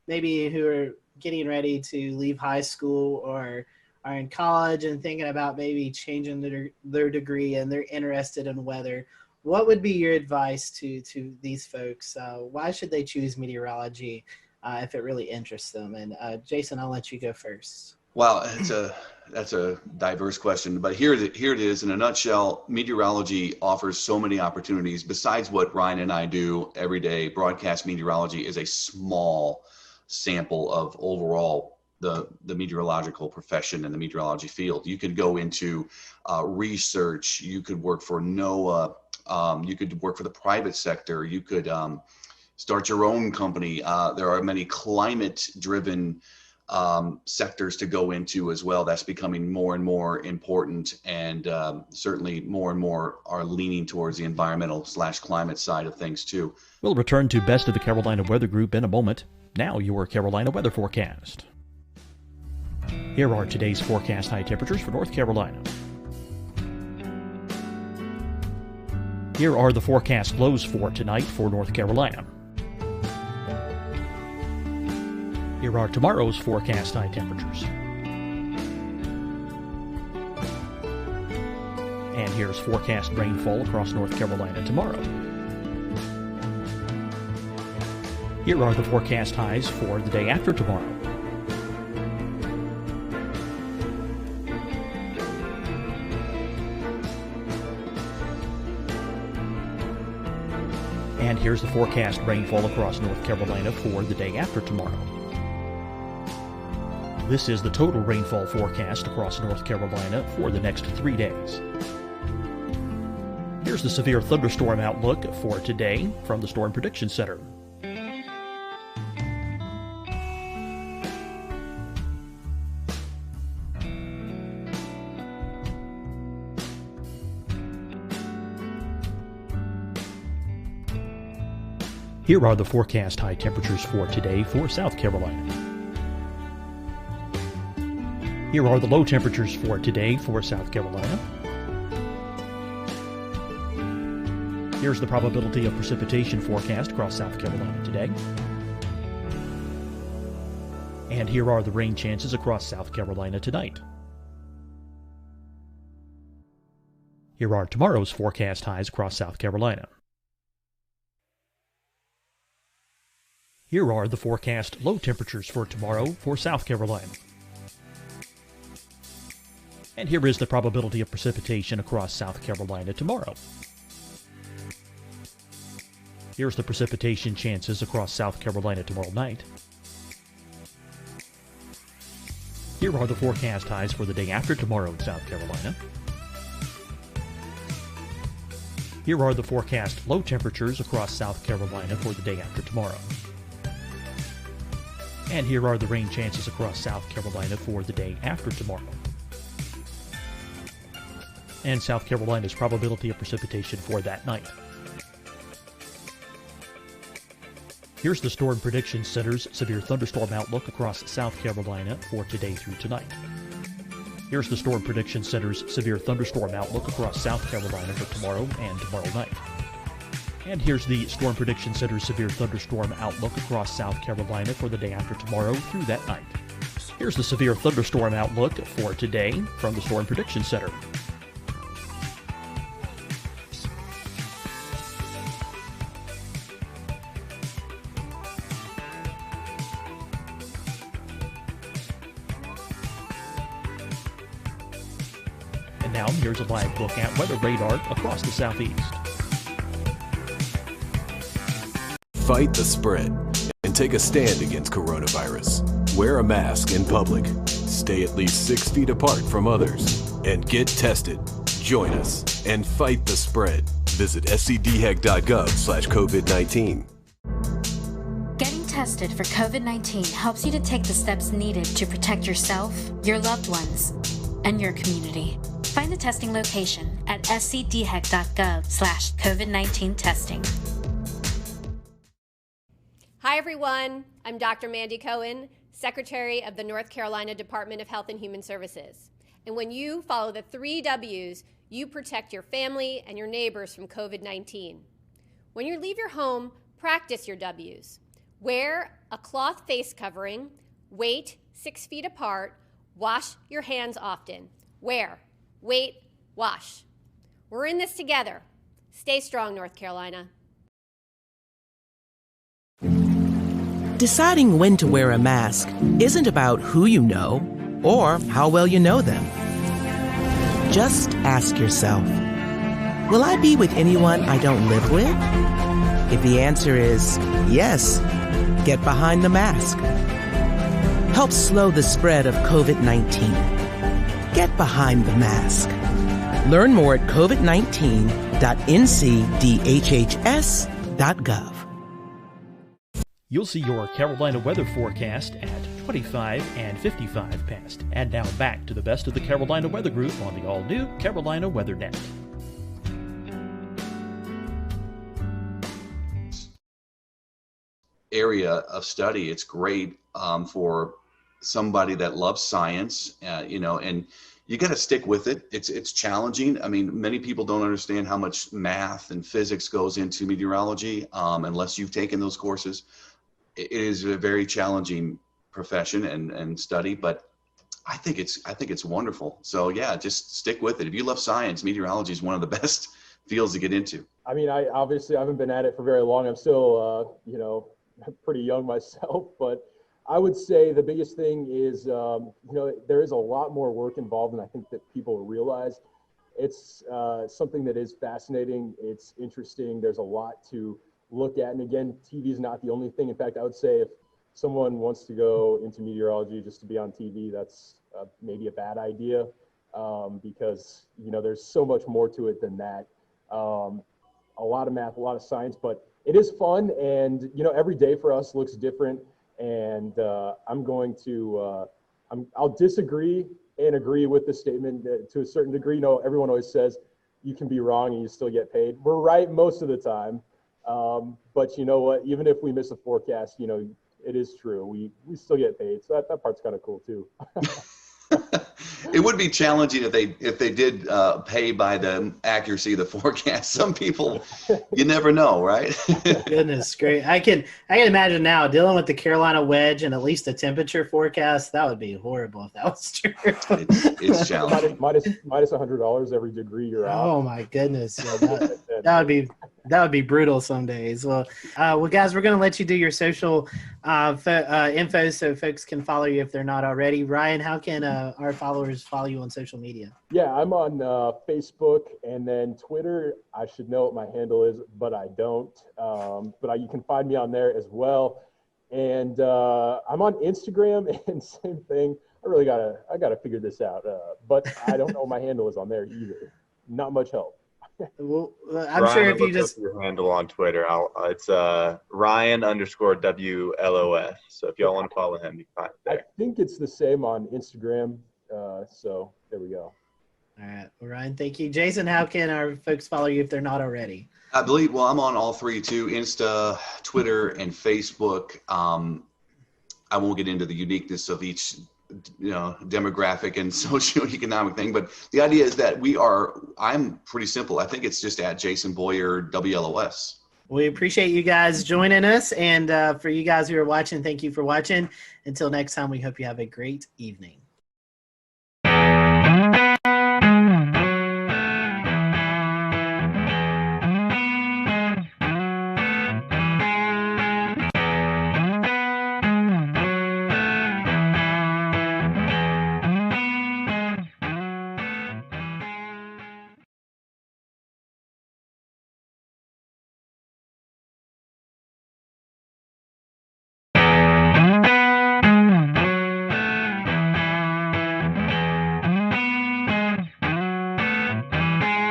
maybe who are getting ready to leave high school or are in college and thinking about maybe changing their degree and they're interested in weather, what would be your advice to these folks? Why should they choose meteorology if it really interests them? And Jason, I'll let you go first. Well, that's a diverse question, but here it is in a nutshell. Meteorology offers so many opportunities. Besides what Ryan and I do every day, broadcast meteorology is a small sample of overall the meteorological profession and the meteorology field. You could go into research. You could work for NOAA. You could work for the private sector. You could start your own company. There are many climate-driven sectors to go into as well. That's becoming more and more important, and certainly more and more are leaning towards the environmental/climate side of things too. We'll return to Best of the Carolina Weather Group in a moment. Now your Carolina weather forecast. Here are today's forecast high temperatures for North Carolina. Here are the forecast lows for tonight for North Carolina. Here are tomorrow's forecast high temperatures. And here's forecast rainfall across North Carolina tomorrow. Here are the forecast highs for the day after tomorrow. And here's the forecast rainfall across North Carolina for the day after tomorrow. This is the total rainfall forecast across North Carolina for the next 3 days. Here's the severe thunderstorm outlook for today from the Storm Prediction Center. Here are the forecast high temperatures for today for South Carolina. Here are the low temperatures for today for South Carolina. Here's the probability of precipitation forecast across South Carolina today. And here are the rain chances across South Carolina tonight. Here are tomorrow's forecast highs across South Carolina. Here are the forecast low temperatures for tomorrow for South Carolina. And here is the probability of precipitation across South Carolina tomorrow. Here's the precipitation chances across South Carolina tomorrow night. Here are the forecast highs for the day after tomorrow in South Carolina. Here are the forecast low temperatures across South Carolina for the day after tomorrow. And here are the rain chances across South Carolina for the day after tomorrow. And South Carolina's probability of precipitation for that night. Here's the Storm Prediction Center's severe thunderstorm outlook across South Carolina for today through tonight. Here's the Storm Prediction Center's severe thunderstorm outlook across South Carolina for tomorrow and tomorrow night. And here's the Storm Prediction Center's severe thunderstorm outlook across South Carolina for the day after tomorrow through that night. Here's the severe thunderstorm outlook for today from the Storm Prediction Center. And now here's a live look at weather radar across the southeast. Fight the spread and take a stand against coronavirus. Wear a mask in public. Stay at least 6 feet apart from others. And get tested. Join us and fight the spread. Visit scdhec.gov/COVID-19. Getting tested for COVID-19 helps you to take the steps needed to protect yourself, your loved ones, and your community. Find the testing location at scdhec.gov/COVID-19 testing. Hi, everyone. I'm Dr. Mandy Cohen, Secretary of the North Carolina Department of Health and Human Services. And when you follow the 3 W's, you protect your family and your neighbors from COVID-19. When you leave your home, practice your W's. Wear a cloth face covering, wait 6 feet apart, wash your hands often. Wear, wait, wash. We're in this together. Stay strong, North Carolina. Deciding when to wear a mask isn't about who you know or how well you know them. Just ask yourself, will I be with anyone I don't live with? If the answer is yes, get behind the mask. Help slow the spread of COVID-19. Get behind the mask. Learn more at covid19.ncdhhs.gov. You'll see your Carolina weather forecast at 25 and 55 past. And now back to the best of the Carolina Weather Group on the all-new Carolina Weather Net. Area of study. It's great for somebody that loves science, and you got to stick with it. It's challenging. I mean, many people don't understand how much math and physics goes into meteorology unless you've taken those courses. It is a very challenging profession and study, but I think it's wonderful. So yeah, just stick with it. If you love science, meteorology is one of the best fields to get into. I mean, I obviously haven't been at it for very long. I'm still, pretty young myself, but I would say the biggest thing is, there is a lot more work involved than I think that people realize. It's something that is fascinating. It's interesting. There's a lot to look at. And again, TV is not the only thing. In fact, I would say if someone wants to go into meteorology just to be on TV, that's maybe a bad idea because, there's so much more to it than that. A lot of math, a lot of science, but it is fun. And, every day for us looks different. And I'll disagree and agree with the statement to a certain degree. Everyone always says you can be wrong and you still get paid. We're right most of the time. But you know what, even if we miss a forecast, it is true. We still get paid. So that part's kind of cool too. It would be challenging if they did pay by the accuracy of the forecast. Some people, you never know, right? Goodness, great. I can imagine now dealing with the Carolina wedge and at least a temperature forecast. That would be horrible if that was true. It's challenging. minus $100 every degree you're out. Oh my goodness, yeah, that would be brutal some days. Well, guys, we're going to let you do your social info so folks can follow you if they're not already. Ryan, how can our followers follow you on social media? Yeah, I'm on Facebook and then Twitter. I should know what my handle is, but I don't. But you can find me on there as well. And I'm on Instagram, and same thing. I gotta figure this out. But I don't know what my handle is on there either. Not much help. Well, I'm Ryan, sure if you just your handle on Twitter, it's Ryan_WLOS. So if y'all want to follow him, you can find it there. I think it's the same on Instagram. So there we go. All right, well, Ryan, thank you. Jason, how can our folks follow you if they're not already? I believe, I'm on all three too, Insta, Twitter, and Facebook. I won't get into the uniqueness of each demographic and socioeconomic thing, but the idea is that I'm pretty simple. I think it's just at Jason Boyer WLOS. We appreciate you guys joining us, and for you guys who are watching, thank you for watching. Until next time, we hope you have a great evening.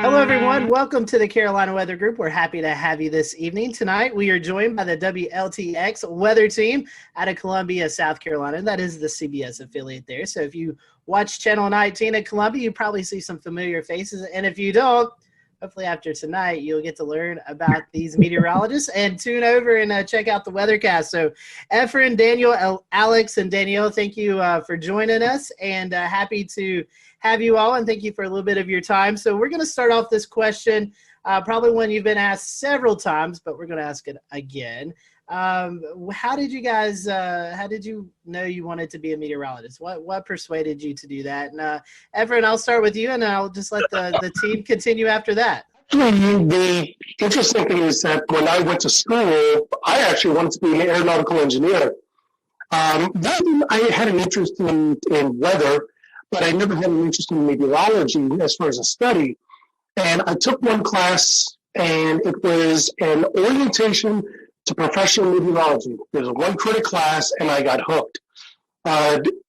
Hello, everyone. Welcome to the Carolina Weather Group. We're happy to have you this evening. Tonight, we are joined by the WLTX weather team out of Columbia, South Carolina. That is the CBS affiliate there. So if you watch Channel 19 at Columbia, you probably see some familiar faces. And if you don't, hopefully after tonight, you'll get to learn about these meteorologists and tune over and check out the weathercast. So Efren, Daniel, Alex, and Danielle, thank you for joining us, and happy to have you all, and thank you for a little bit of your time. So we're going to start off this question, probably one you've been asked several times, but we're going to ask it again. How did you guys, how did you know you wanted to be a meteorologist? What persuaded you to do that? And Everett, I'll start with you, and I'll just let the team continue after that. Actually, the interesting thing is that when I went to school, I actually wanted to be an aeronautical engineer. Then I had an interest in weather, but I never had an interest in meteorology as far as a study. And I took one class, and it was an orientation to professional meteorology. There was one credit class, and I got hooked.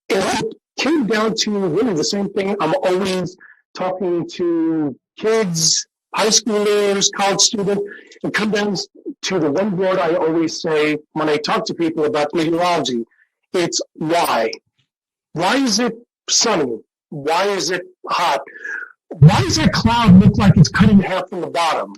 It came down to really the same thing. I'm always talking to kids, high schoolers, college students, and come down to the one word I always say when I talk to people about meteorology. It's why. Why is it sunny? Why is it hot? Why does that cloud look like it's cut in half from the bottom?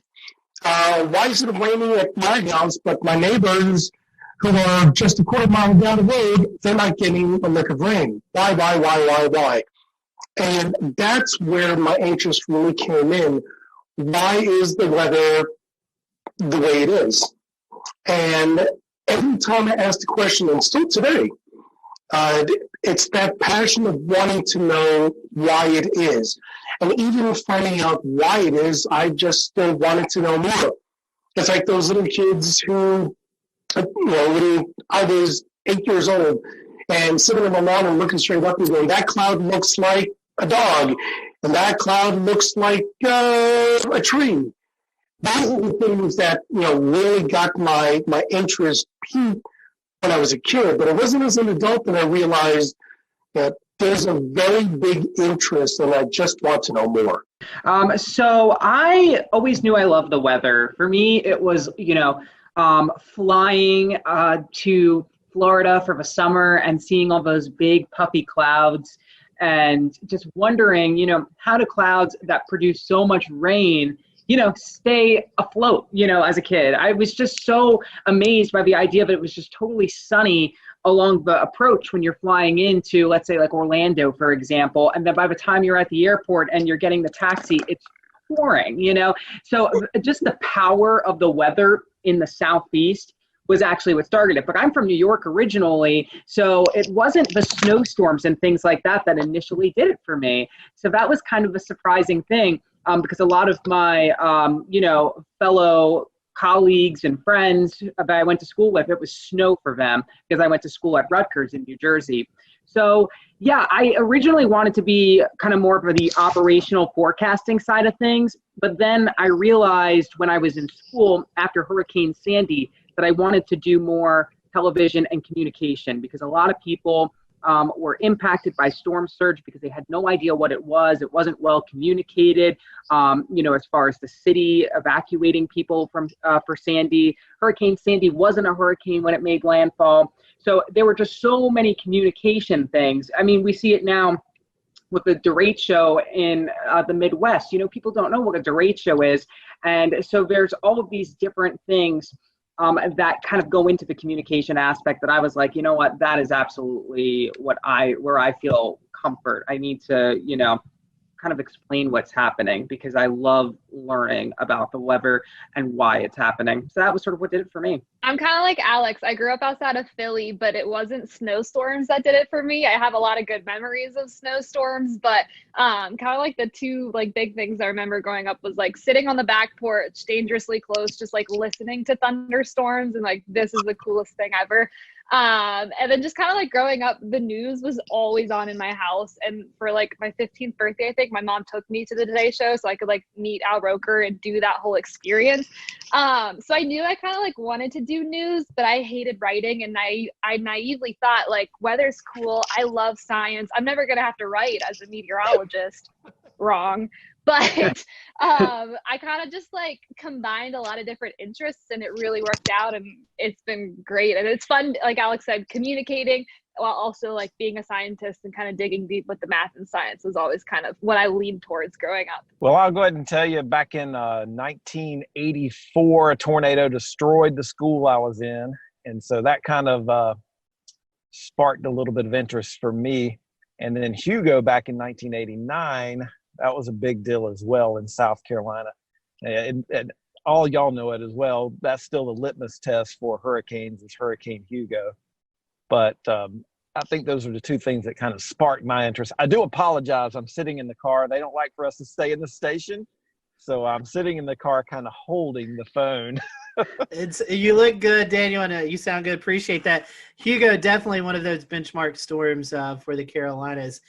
Why is it raining at my house, but my neighbors who are just a quarter mile down the road, they're not getting a lick of rain? Why? And that's where my interest really came in. Why is the weather the way it is? And every time I ask the question, and still today, it's that passion of wanting to know why it is. And even finding out why it is, I just still wanted to know more. It's like those little kids who, when I was 8 years old and sitting on the lawn and looking straight up and going, that cloud looks like a dog, and that cloud looks like a tree. Those are the things that, really got my interest peaked when I was a kid. But it wasn't as an adult that I realized that there's a very big interest, and I just want to know more. So I always knew I loved the weather. For me, it was, flying to Florida for the summer and seeing all those big puffy clouds and just wondering, how do clouds that produce so much rain, stay afloat, as a kid. I was just so amazed by the idea that it was just totally sunny along the approach when you're flying into, let's say, like Orlando, for example, and then by the time you're at the airport and you're getting the taxi, it's pouring, So just the power of the weather in the Southeast was actually what started it. But I'm from New York originally, so it wasn't the snowstorms and things like that that initially did it for me. So that was kind of a surprising thing, because a lot of my, fellow colleagues and friends that I went to school with, it was snow for them because I went to school at Rutgers in New Jersey. So yeah, I originally wanted to be kind of more of the operational forecasting side of things, but then I realized when I was in school after Hurricane Sandy that I wanted to do more television and communication, because a lot of people were impacted by storm surge because they had no idea what it was. It wasn't well communicated, as far as the city evacuating people from for Sandy. Hurricane Sandy wasn't a hurricane when it made landfall. So there were just so many communication things. I mean, we see it now with the derecho in the Midwest. People don't know what a derecho is. And so there's all of these different things that kind of go into the communication aspect that I was like, that is absolutely where I feel comfort. I need to, kind of explain what's happening because I love learning about the weather and why it's happening. So that was sort of what did it for me. I'm kind of like Alex. I grew up outside of Philly, but it wasn't snowstorms that did it for me. I have a lot of good memories of snowstorms, but kind of like the two big things I remember growing up was sitting on the back porch, dangerously close, just listening to thunderstorms and this is the coolest thing ever. And then just kind of growing up, the news was always on in my house. And for my 15th birthday, I think my mom took me to the Today Show so I could meet Al Roker and do that whole experience. So I knew I kind of wanted to do news, but I hated writing. And I naively thought weather's cool. I love science. I'm never going to have to write as a meteorologist. Wrong. But I kind of just combined a lot of different interests and it really worked out and it's been great. And it's fun, like Alex said, communicating, while also like being a scientist and kind of digging deep with the math and science was always kind of what I leaned towards growing up. Well, I'll go ahead and tell you, back in 1984, a tornado destroyed the school I was in. And so that kind of sparked a little bit of interest for me. And then Hugo back in 1989, that was a big deal as well in South Carolina. And all y'all know it as well. That's still the litmus test for hurricanes is Hurricane Hugo. But I think those are the two things that kind of sparked my interest. I do apologize. I'm sitting in the car. They don't like for us to stay in the station. So I'm sitting in the car kind of holding the phone. You look good, Daniel, and you sound good. Appreciate that. Hugo, definitely one of those benchmark storms for the Carolinas.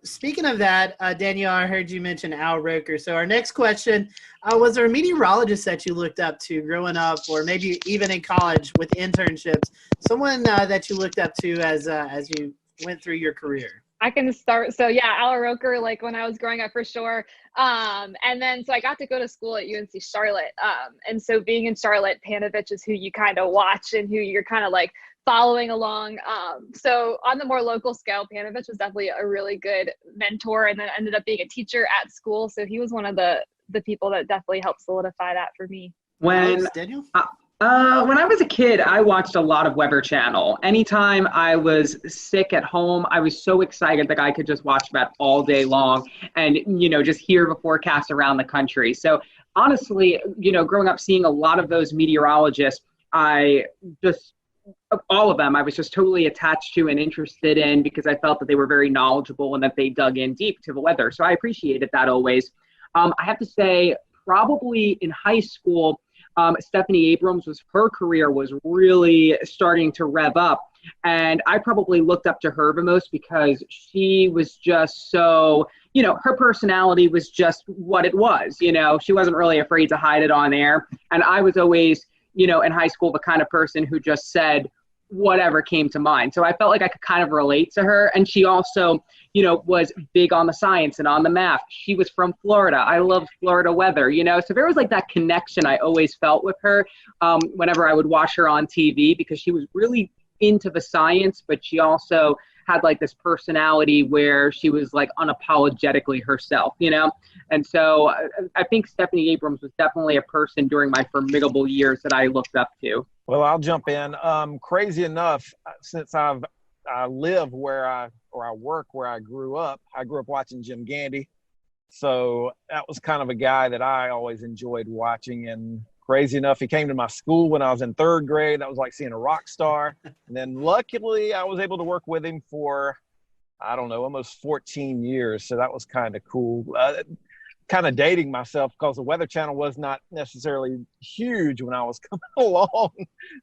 Speaking of that, Daniel, I heard you mention Al Roker. So our next question, was there a meteorologist that you looked up to growing up, or maybe even in college with internships, someone that you looked up to as you went through your career? I can start. So yeah, Al Roker, like when I was growing up for sure. And then, so I got to go to school at UNC Charlotte. And so being in Charlotte, Panovich is who you kind of watch and who you're kind of like following along. So on the more local scale, Panovich was definitely a really good mentor, and then ended up being a teacher at school. So he was one of the people that definitely helped solidify that for me. Daniel? When I was a kid, I watched a lot of Weather Channel. Anytime I was sick at home, I was so excited that I could just watch that all day long and, just hear the forecast around the country. So honestly, growing up, seeing a lot of those meteorologists, all of them, I was just totally attached to and interested in because I felt that they were very knowledgeable and that they dug in deep to the weather. So I appreciated that always. I have to say, probably in high school, Stephanie Abrams her career was really starting to rev up. And I probably looked up to her the most because she was just so, her personality was just what it was. She wasn't really afraid to hide it on air. And I was always, in high school, the kind of person who just said whatever came to mind. So I felt like I could kind of relate to her. And she also, was big on the science and on the math. She was from Florida. I loved Florida weather, so there was like that connection I always felt with her whenever I would watch her on TV, because she was really into the science, but she also had like this personality where she was like unapologetically herself, And so I think Stephanie Abrams was definitely a person during my formidable years that I looked up to. Well, I'll jump in. Crazy enough, since I live where I work where I grew up watching Jim Gandy. So that was kind of a guy that I always enjoyed watching. And crazy enough, he came to my school when I was in third grade. That was like seeing a rock star. And then luckily I was able to work with him for, almost 14 years. So that was kind of cool. Kind of dating myself because the Weather Channel was not necessarily huge when I was coming along.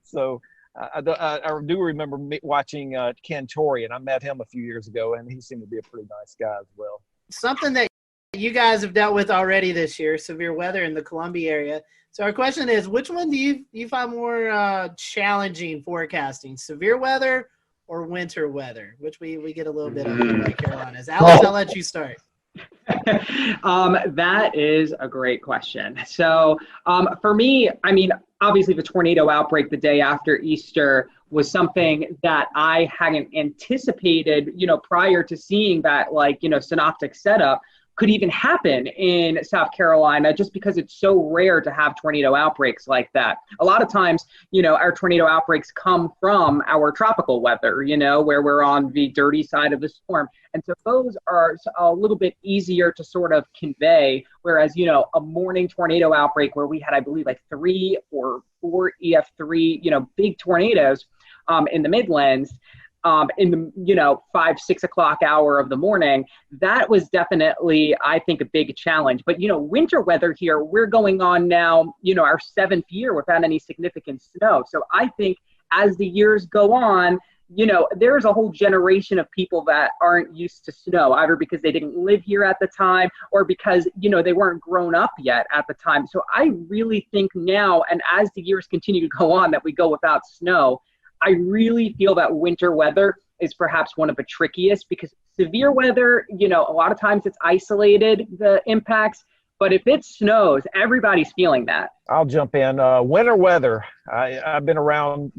So I do remember watching Ken Torrey, and I met him a few years ago, and he seemed to be a pretty nice guy as well. Something that you guys have dealt with already this year, severe weather in the Columbia area. So our question is, which one do you find more challenging forecasting, severe weather or winter weather, which we get a little bit of in the Carolinas? Alex, I'll let you start. That is a great question. So for me, obviously the tornado outbreak the day after Easter was something that I hadn't anticipated, prior to seeing that synoptic setup could even happen in South Carolina, just because it's so rare to have tornado outbreaks like that. A lot of times, our tornado outbreaks come from our tropical weather, where we're on the dirty side of the storm. And so those are a little bit easier to sort of convey, whereas, a morning tornado outbreak where we had, I believe, like 3 or 4 EF3, big tornadoes in the Midlands, in the 5-6 o'clock hour of the morning, that was definitely, I think, a big challenge. But winter weather here, we're going on now our 7th year without any significant snow. So I think as the years go on, there's a whole generation of people that aren't used to snow, either because they didn't live here at the time or because they weren't grown up yet at the time. So I really think now, and as the years continue to go on, that we go without snow, I really feel that winter weather is perhaps one of the trickiest, because severe weather, a lot of times it's isolated, the impacts, but if it snows, everybody's feeling that. I'll jump in. Winter weather, I've been around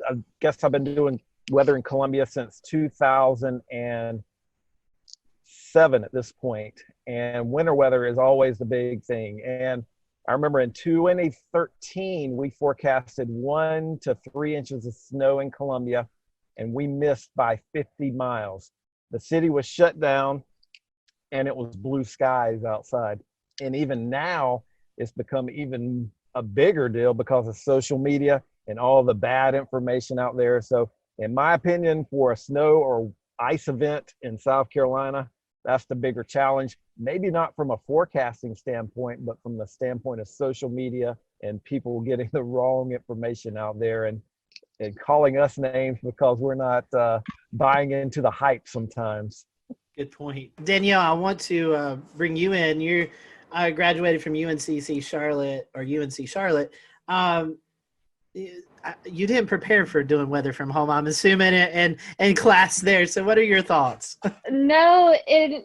I've been doing weather in Columbia since 2007 at this point, and winter weather is always the big thing. And I remember in 2013, we forecasted 1 to 3 inches of snow in Columbia, and we missed by 50 miles. The city was shut down, and it was blue skies outside. And even now, it's become even a bigger deal because of social media and all the bad information out there. So in my opinion, for a snow or ice event in South Carolina, that's the bigger challenge. Maybe not from a forecasting standpoint, but from the standpoint of social media and people getting the wrong information out there and calling us names because we're not buying into the hype sometimes. Good point. Danielle, I want to bring you in. You graduated from UNC Charlotte. You didn't prepare for doing weather from home, I'm assuming, and class there. So what are your thoughts? No, I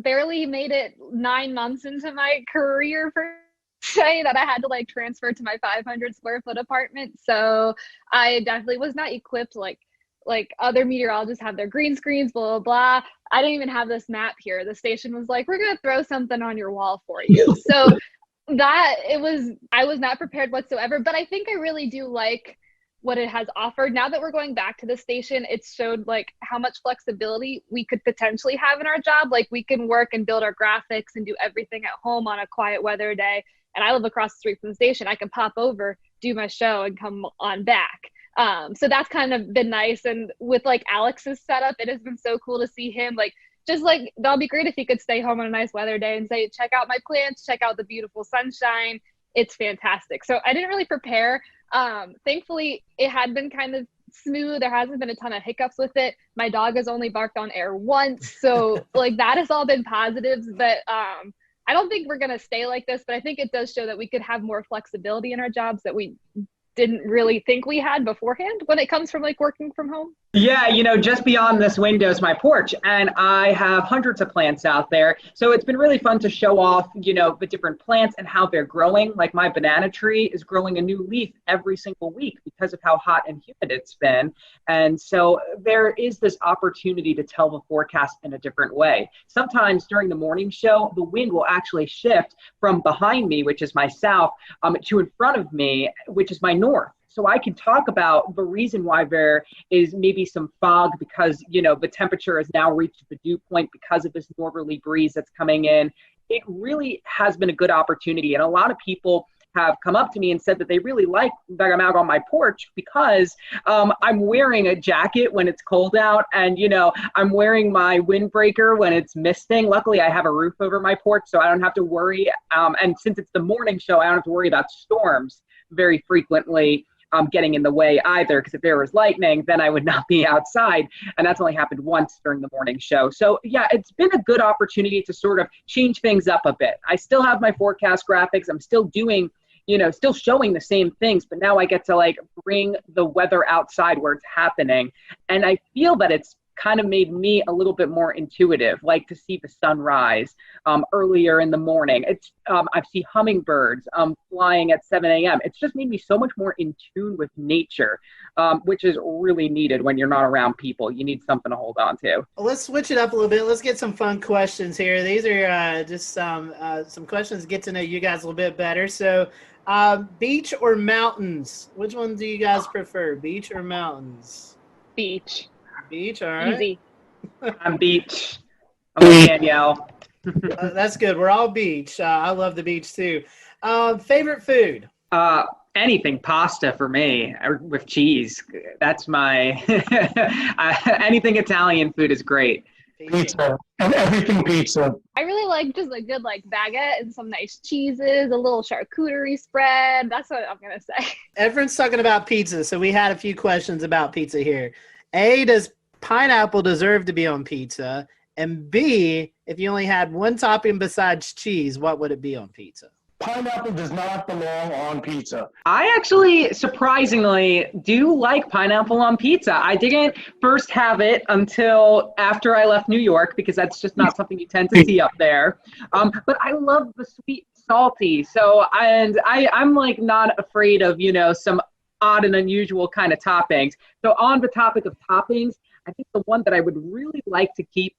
barely made it 9 months into my career per se that I had to like transfer to my 500 square foot apartment. So I definitely was not equipped like other meteorologists have their green screens, blah, blah, blah. I didn't even have this map here. The station was like, we're going to throw something on your wall for you. So I was not prepared whatsoever, but I think I really do like what it has offered. Now that we're going back to the station, it's showed like how much flexibility we could potentially have in our job. Like we can work and build our graphics and do everything at home on a quiet weather day. And I live across the street from the station. I can pop over, do my show and come on back. So that's kind of been nice. And with like Alex's setup, it has been so cool to see him like, just like, that'll be great if he could stay home on a nice weather day and say, check out my plants, check out the beautiful sunshine. It's fantastic. So I didn't really prepare. Thankfully, it had been kind of smooth. There hasn't been a ton of hiccups with it. My dog has only barked on air once. So like that has all been positives. But I don't think we're going to stay like this. But I think it does show that we could have more flexibility in our jobs that we didn't really think we had beforehand when it comes from like working from home. Yeah, just beyond this window is my porch, and I have hundreds of plants out there. So it's been really fun to show off, the different plants and how they're growing. Like my banana tree is growing a new leaf every single week because of how hot and humid it's been. And so there is this opportunity to tell the forecast in a different way. Sometimes during the morning show, the wind will actually shift from behind me, which is my south, to in front of me, which is my north. So I can talk about the reason why there is maybe some fog because, the temperature has now reached the dew point because of this northerly breeze that's coming in. It really has been a good opportunity. And a lot of people have come up to me and said that they really like that I'm out on my porch because I'm wearing a jacket when it's cold out and, I'm wearing my windbreaker when it's misting. Luckily, I have a roof over my porch, so I don't have to worry. And since it's the morning show, I don't have to worry about storms very frequently getting in the way either, because if there was lightning, then I would not be outside. And that's only happened once during the morning show. So yeah, it's been a good opportunity to sort of change things up a bit. I still have my forecast graphics. I'm still doing, still showing the same things, but now I get to like bring the weather outside where it's happening. And I feel that it's kind of made me a little bit more intuitive, like to see the sunrise earlier in the morning. It's I see hummingbirds flying at 7 a.m. It's just made me so much more in tune with nature, which is really needed when you're not around people. You need something to hold on to. Let's switch it up a little bit. Let's get some fun questions here. These are just some questions to get to know you guys a little bit better. So beach or mountains? Which one do you guys prefer, beach or mountains? Beach. Beach, all right. Easy. I'm beach. I'm with Danielle. That's good. We're all beach. I love the beach too. Favorite food? Anything pasta for me with cheese. That's my anything Italian food is great. Pizza and everything pizza. I really like just a good like baguette and some nice cheeses, a little charcuterie spread. That's what I'm gonna say. Everyone's talking about pizza, so we had a few questions about pizza here. A, does pineapple deserve to be on pizza? And B, if you only had one topping besides cheese, what would it be on pizza? Pineapple does not belong on pizza. I actually, surprisingly, do like pineapple on pizza. I didn't first have it until after I left New York because that's just not something you tend to see up there. But I love the sweet, salty. So, and I'm like not afraid of, some odd and unusual kind of toppings. So on the topic of toppings, I think the one that I would really like to keep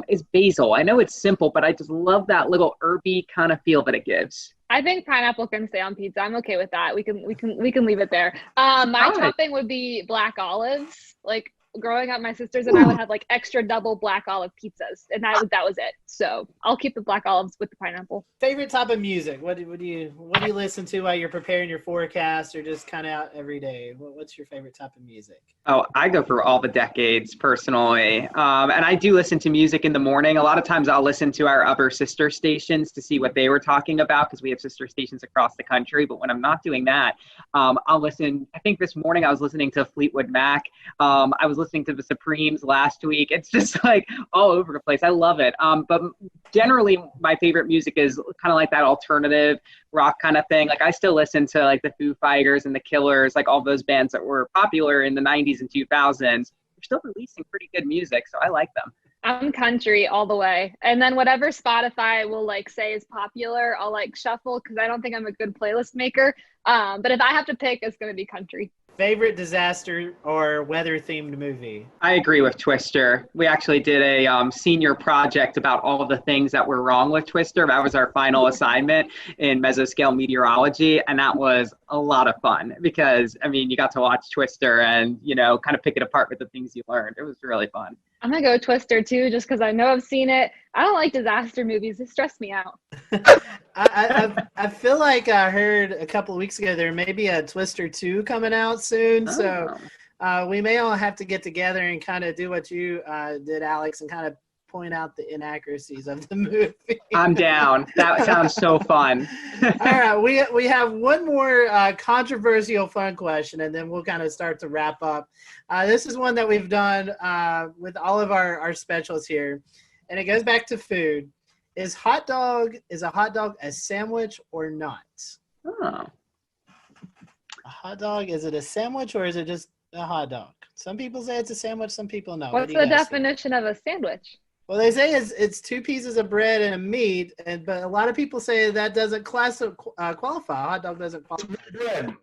is basil. I know it's simple, but I just love that little herby kind of feel that it gives. I think pineapple can stay on pizza. I'm okay with that. We can leave it there. My topping would be black olives. Like growing up, my sisters and I would have like extra double black olive pizzas, and that was it. So I'll keep the black olives with the pineapple. Favorite type of music? What do you listen to while you're preparing your forecast, or just kind of out every day? What's your favorite type of music? Oh, I go through all the decades personally. And I do listen to music in the morning. A lot of times I'll listen to our other sister stations to see what they were talking about, because we have sister stations across the country. But when I'm not doing that, I'll listen. I think this morning I was listening to Fleetwood Mac. I was listening to the Supremes last week. It's just like all over the place. I love it. But generally my favorite music is kind of like that alternative rock kind of thing. Like I still listen to like the Foo Fighters and the Killers, like all those bands that were popular in the 90s and 2000s. They're still releasing pretty good music, so I like them. I'm country all the way. And then whatever Spotify will like say is popular, I'll like shuffle, because I don't think I'm a good playlist maker. But if I have to pick, it's going to be country. Favorite disaster or weather-themed movie? I agree with Twister. We actually did a senior project about all of the things that were wrong with Twister. That was our final assignment in mesoscale meteorology, and that was a lot of fun because, I mean, you got to watch Twister and, you know, kind of pick it apart with the things you learned. It was really fun. I'm going to go Twister too, just because I know I've seen it. I don't like disaster movies. They stress me out. I feel like I heard a couple of weeks ago there may be a Twister 2 coming out soon. Oh. So we may all have to get together and kind of do what you did, Alex, and kind of point out the inaccuracies of the movie. I'm down. That sounds so fun. All right, we have one more controversial fun question, and then we'll kind of start to wrap up. This is one that we've done with all of our specials here, and it goes back to food. Is a hot dog a sandwich or not? Oh. A hot dog, is it a sandwich or is it just a hot dog? Some people say it's a sandwich, some people no. What's the definition of a sandwich? Well, they say it's two pieces of bread and a meat, but a lot of people say that doesn't qualify. A hot dog doesn't qualify. Bread.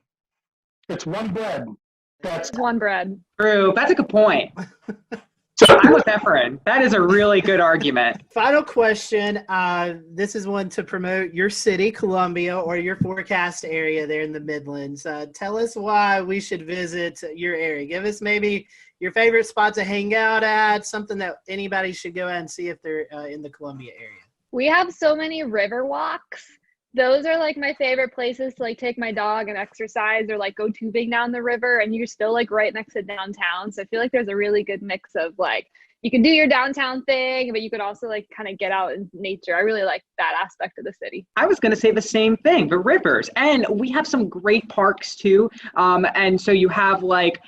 It's one bread. That's one bread. True. That's a good point. I'm with Efren. That is a really good argument. Final question. This is one to promote your city, Columbia, or your forecast area there in the Midlands. Tell us why we should visit your area. Give us maybe your favorite spot to hang out at, something that anybody should go out and see if they're in the Columbia area. We have so many river walks. Those are like my favorite places to like take my dog and exercise or like go tubing down the river, and you're still like right next to downtown. So I feel like there's a really good mix of like, you can do your downtown thing, but you could also like kind of get out in nature. I really like that aspect of the city. I was going to say the same thing, the rivers. And we have some great parks too. And so you have like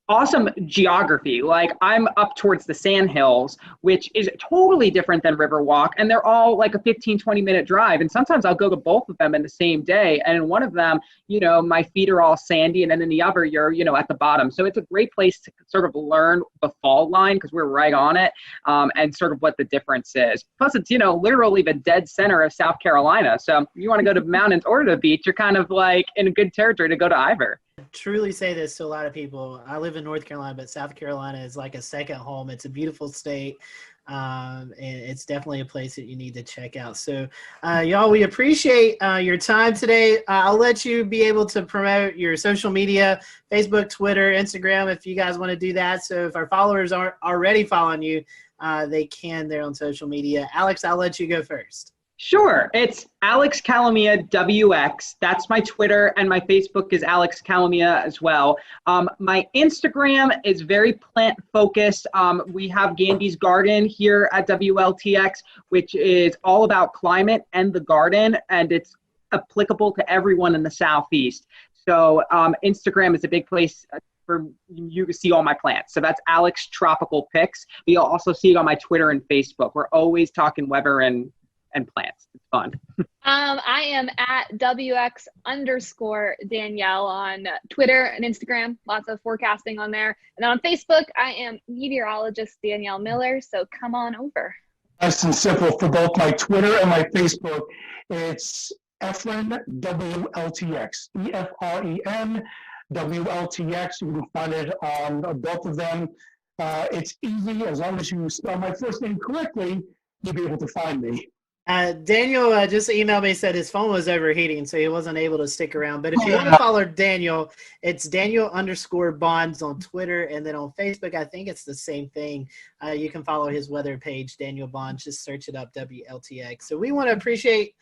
awesome geography. Like I'm up towards the Sandhills, which is totally different than Riverwalk, and they're all like a 15-20 minute drive, and sometimes I'll go to both of them in the same day, and in one of them, you know, my feet are all sandy, and then in the other you're, you know, at the bottom. So it's a great place to sort of learn the fault line because we're right on it, and sort of what the difference is. Plus it's, you know, literally the dead center of South Carolina, so if you want to go to the mountains or to the beach, you're kind of like in a good territory to go to either. Truly say this to a lot of people. I live in North Carolina, but South Carolina is like a second home. It's a beautiful state, and it's definitely a place that you need to check out. So y'all, we appreciate your time today. I'll let you be able to promote your social media, Facebook, Twitter, Instagram, if you guys want to do that. So if our followers aren't already following you, they can there on social media. Alex, I'll let you go first. Sure. It's Alex Calamia WX. That's my Twitter, and my Facebook is Alex Calamia as well. My Instagram is very plant focused. We have Gandy's Garden here at WLTX, which is all about climate and the garden, and it's applicable to everyone in the Southeast. So Instagram is a big place for you to see all my plants. So that's Alex Tropical Pics. But you'll also see it on my Twitter and Facebook. We're always talking weather and plants. It's fun. I am at WX_Danielle on Twitter and Instagram. Lots of forecasting on there. And then on Facebook, I am meteorologist Danielle Miller. So come on over. Nice and simple for both my Twitter and my Facebook. It's Efren WLTX. EFREN WLTX. You can find it on both of them. It's easy. As long as you spell my first name correctly, you'll be able to find me. Daniel just emailed me, said his phone was overheating, so he wasn't able to stick around. But if you want to follow Daniel, it's Daniel_Bonds on Twitter, and then on Facebook, I think it's the same thing. You can follow his weather page, Daniel Bonds. Just search it up, WLTX. So we want to appreciate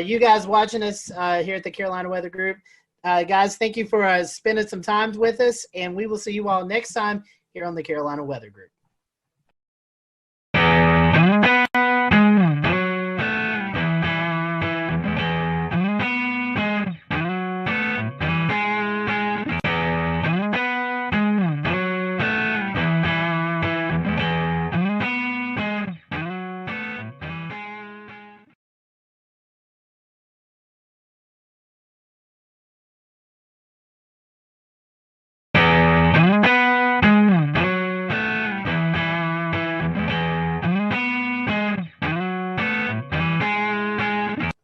you guys watching us here at the Carolina Weather Group. Guys, thank you for spending some time with us, and we will see you all next time here on the Carolina Weather Group.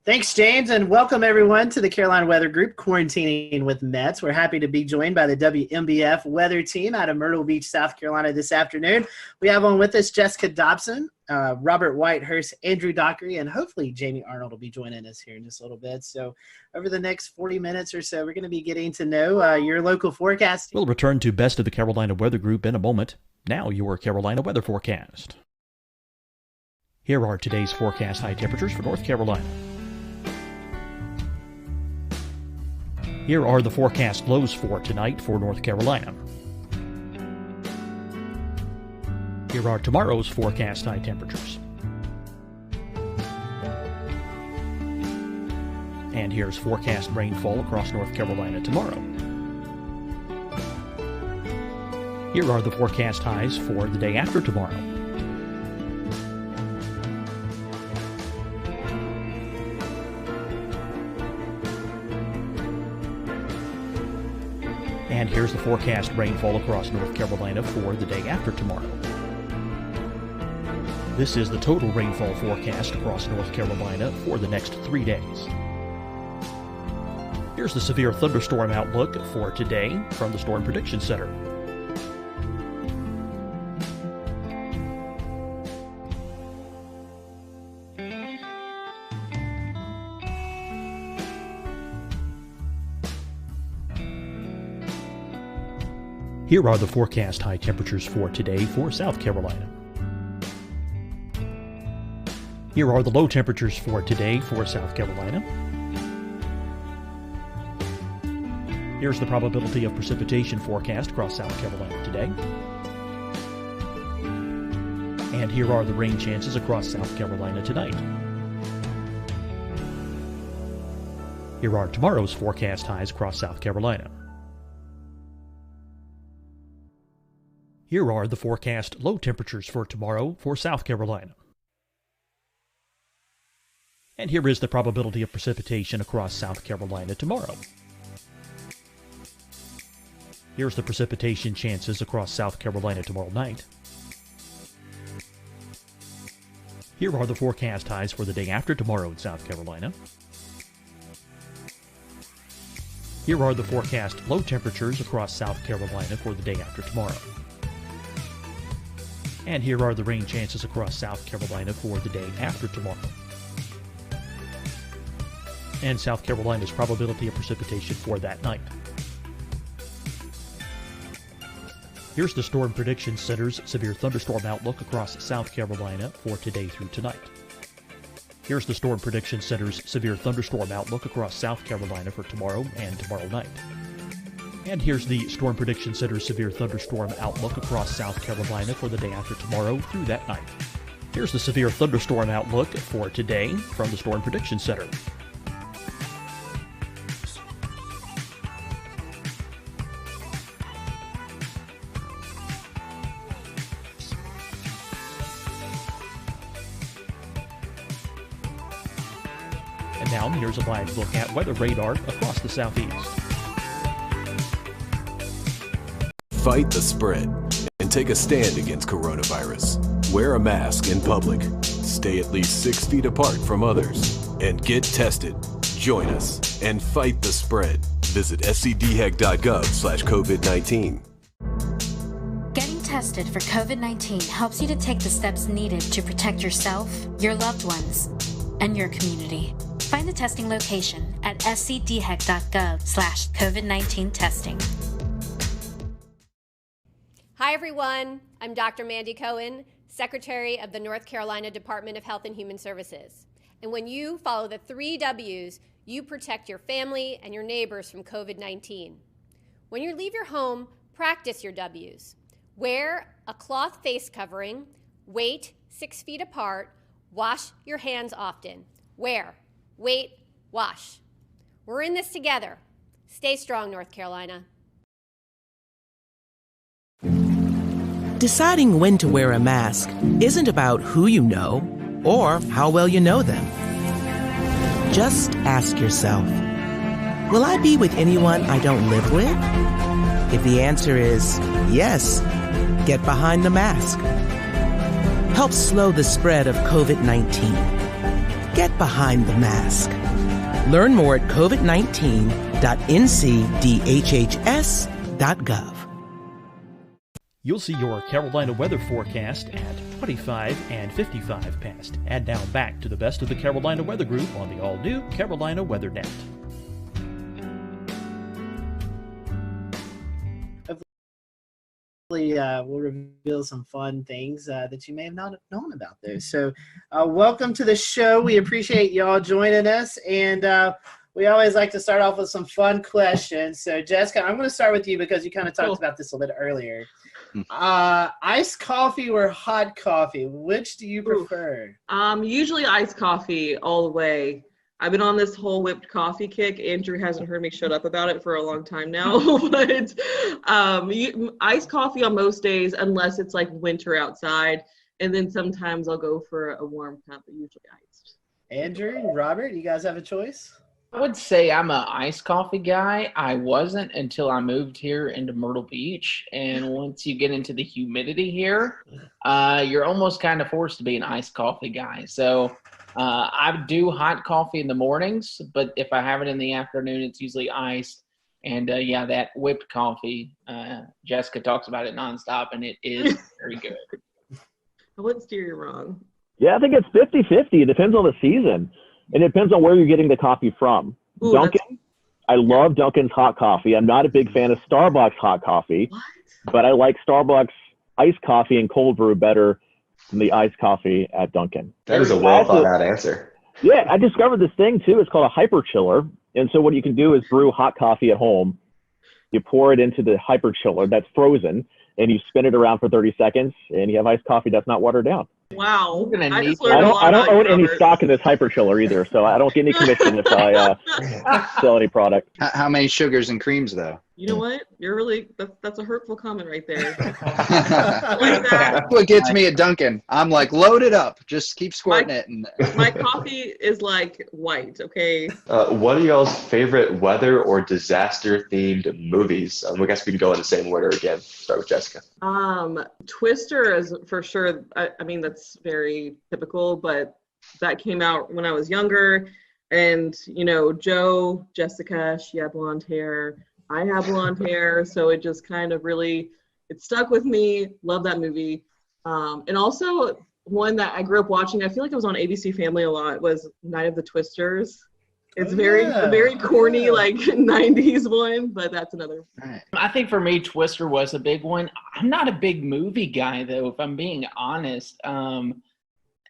Thanks, James, and welcome everyone to the Carolina Weather Group, Quarantining with Mets. We're happy to be joined by the WMBF weather team out of Myrtle Beach, South Carolina this afternoon. We have on with us Jessica Dobson, Robert Whitehurst, Andrew Dockery, and hopefully Jamie Arnold will be joining us here in just a little bit. So over the next 40 minutes or so, we're going to be getting to know your local forecast. We'll return to Best of the Carolina Weather Group in a moment. Now your Carolina weather forecast. Here are today's forecast high temperatures for North Carolina. Here are the forecast lows for tonight for North Carolina. Here are tomorrow's forecast high temperatures. And here's forecast rainfall across North Carolina tomorrow. Here are the forecast highs for the day after tomorrow. And here's the forecast rainfall across North Carolina for the day after tomorrow. This is the total rainfall forecast across North Carolina for the next 3 days. Here's the severe thunderstorm outlook for today from the Storm Prediction Center. Here are the forecast high temperatures for today for South Carolina. Here are the low temperatures for today for South Carolina. Here's the probability of precipitation forecast across South Carolina today. And here are the rain chances across South Carolina tonight. Here are tomorrow's forecast highs across South Carolina. Here are the forecast low temperatures for tomorrow for South Carolina. And here is the probability of precipitation across South Carolina tomorrow. Here's the precipitation chances across South Carolina tomorrow night. Here are the forecast highs for the day after tomorrow in South Carolina. Here are the forecast low temperatures across South Carolina for the day after tomorrow. And here are the rain chances across South Carolina for the day after tomorrow. And South Carolina's probability of precipitation for that night. Here's the Storm Prediction Center's severe thunderstorm outlook across South Carolina for today through tonight. Here's the Storm Prediction Center's severe thunderstorm outlook across South Carolina for tomorrow and tomorrow night. And here's the Storm Prediction Center's severe thunderstorm outlook across South Carolina for the day after tomorrow through that night. Here's the severe thunderstorm outlook for today from the Storm Prediction Center. And now here's a live look at weather radar across the southeast. Fight the spread and take a stand against coronavirus. Wear a mask in public. Stay at least 6 feet apart from others. And get tested. Join us and fight the spread. Visit scdhec.gov/COVID-19. Getting tested for COVID-19 helps you to take the steps needed to protect yourself, your loved ones, and your community. Find the testing location at scdhec.gov/COVID-19 testing. Hi, everyone. I'm Dr. Mandy Cohen, Secretary of the North Carolina Department of Health and Human Services. And when you follow the 3 W's, you protect your family and your neighbors from COVID-19. When you leave your home, practice your W's. Wear a cloth face covering, wait 6 feet apart, wash your hands often. Wear, wait, wash. We're in this together. Stay strong, North Carolina. Deciding when to wear a mask isn't about who you know or how well you know them. Just ask yourself, will I be with anyone I don't live with? If the answer is yes, get behind the mask. Help slow the spread of COVID-19. Get behind the mask. Learn more at covid19.ncdhhs.gov. You'll see your Carolina weather forecast at 25 and 55 past. And now back to the best of the Carolina Weather Group on the all-new Carolina Weather Net. We'll reveal some fun things that you may have not known about those. So welcome to the show. We appreciate y'all joining us. And we always like to start off with some fun questions. So Jessica, I'm going to start with you because you kind of talked about this a little bit earlier. Iced coffee or hot coffee? Which do you prefer? Usually iced coffee all the way. I've been on this whole whipped coffee kick. Andrew hasn't heard me shut up about it for a long time now. But iced coffee on most days, unless it's like winter outside. And then sometimes I'll go for a warm cup, but usually iced. Andrew and Robert, you guys have a choice? I would say I'm an iced coffee guy. I wasn't until I moved here into Myrtle Beach. And once you get into the humidity here, you're almost kind of forced to be an iced coffee guy. So I do hot coffee in the mornings, but if I have it in the afternoon, it's usually iced. And yeah, that whipped coffee, Jessica talks about it nonstop, and it is very good. I wouldn't steer you wrong. Yeah, I think it's 50-50. It depends on the season. And it depends on where you're getting the coffee from. Ooh, Dunkin', I love Dunkin's hot coffee. I'm not a big fan of Starbucks hot coffee, but I like Starbucks iced coffee and cold brew better than the iced coffee at Dunkin'. That is a well thought out answer. Yeah, I discovered this thing too. It's called a hyper chiller. And so what you can do is brew hot coffee at home. You pour it into the hyper chiller that's frozen, and you spin it around for 30 seconds, and you have iced coffee that's not watered down. Wow. I don't own any stock in this hyper chiller either, so I don't get any commission if I sell any product. How many sugars and creams, though? You know what? You're really, that's a hurtful comment right there. I like that. That's what gets me at Dunkin'. I'm like, load it up. Just keep squirting it. And my coffee is like white, okay? What are y'all's favorite weather or disaster themed movies? I guess we can go in the same order again. Start with Jessica. Twister is for sure. I mean, that's very typical, but that came out when I was younger. And, you know, Jessica, she had blonde hair. I have blonde hair, so it just kind of really, it stuck with me. Love that movie. And also one that I grew up watching, I feel like it was on ABC Family a lot, was Night of the Twisters. It's very corny, like 90s one, but that's another. Right. I think for me, Twister was a big one. I'm not a big movie guy, though, if I'm being honest.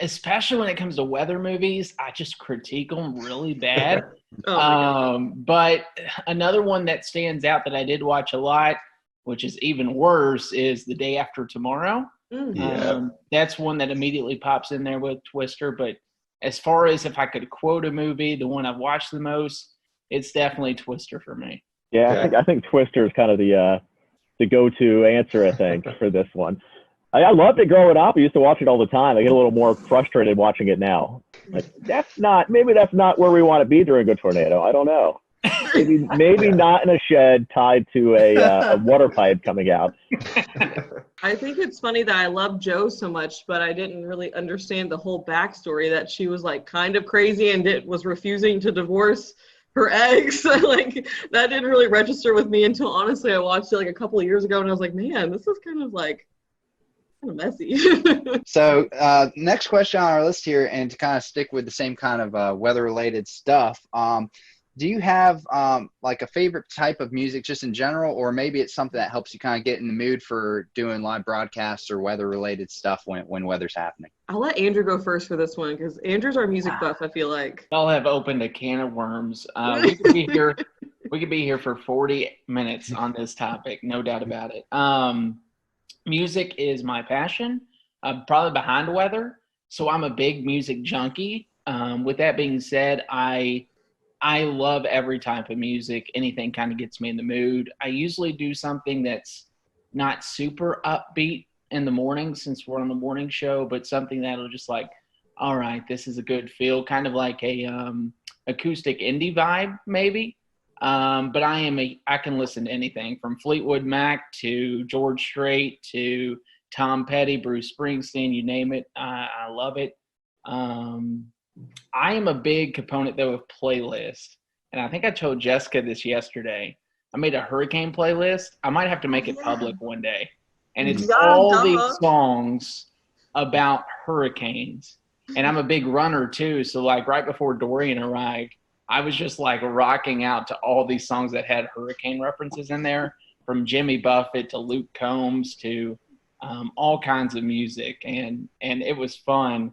Especially when it comes to weather movies, I just critique them really bad. But another one that stands out that I did watch a lot, which is even worse, is The Day After Tomorrow. That's one that immediately pops in there with Twister. But as far as if I could quote a movie, the one I've watched the most, it's definitely Twister for me. Yeah, I think Twister is kind of the go-to answer, I think, for this one. I loved it growing up. I used to watch it all the time. I get a little more frustrated watching it now. Like, maybe that's not where we want to be during a tornado. I don't know. maybe not in a shed tied to a water pipe coming out. I think it's funny that I love Jo so much, but I didn't really understand the whole backstory that she was like kind of crazy and was refusing to divorce her ex. Like that didn't really register with me until honestly I watched it like a couple of years ago, and I was like, man, this is kind of messy. So next question on our list here, and to kind of stick with the same kind of weather-related stuff, do you have like a favorite type of music just in general, or maybe it's something that helps you kind of get in the mood for doing live broadcasts or weather-related stuff when weather's happening? I'll let Andrew go first for this one because Andrew's our music buff, I feel like. Y'all have opened a can of worms. We could be here. We could be here for 40 minutes on this topic, no doubt about it. Music is my passion. I'm probably behind weather, so I'm a big music junkie. With that being said, I love every type of music. Anything kind of gets me in the mood. I usually do something that's not super upbeat in the morning since we're on the morning show, but something that'll just like, all right, this is a good feel, kind of like a acoustic indie vibe maybe. But I can listen to anything from Fleetwood Mac to George Strait to Tom Petty, Bruce Springsteen, you name it. I love it. I am a big component, though, of playlists. And I think I told Jessica this yesterday. I made a hurricane playlist. I might have to make it public one day. And it's all these songs about hurricanes. And I'm a big runner, too. So, like, right before Dorian arrived, I was just, like, rocking out to all these songs that had hurricane references in there, from Jimmy Buffett to Luke Combs to all kinds of music. And it was fun.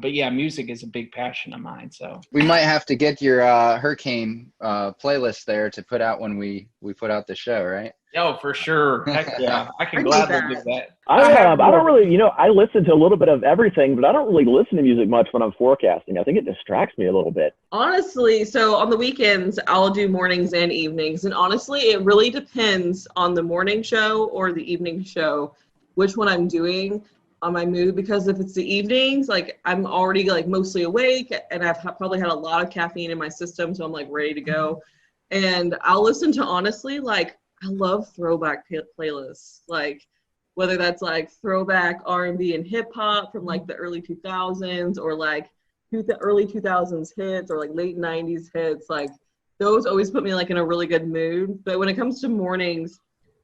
But yeah, music is a big passion of mine. So we might have to get your hurricane playlist there to put out when we put out the show, right? Oh, for sure. Heck yeah, I can gladly do that. I don't really, I listen to a little bit of everything, but I don't really listen to music much when I'm forecasting. I think it distracts me a little bit. Honestly, so on the weekends, I'll do mornings and evenings. And honestly, it really depends on the morning show or the evening show, which one I'm doing on my mood. Because if it's the evenings, like I'm already like mostly awake and I've probably had a lot of caffeine in my system. So I'm like ready to go. And I'll listen to, honestly, like I love throwback playlists. Like whether that's like throwback R&B and hip hop from like the early 2000s or like the early 2000s hits or like late 90s hits, like those always put me like in a really good mood. But when it comes to mornings,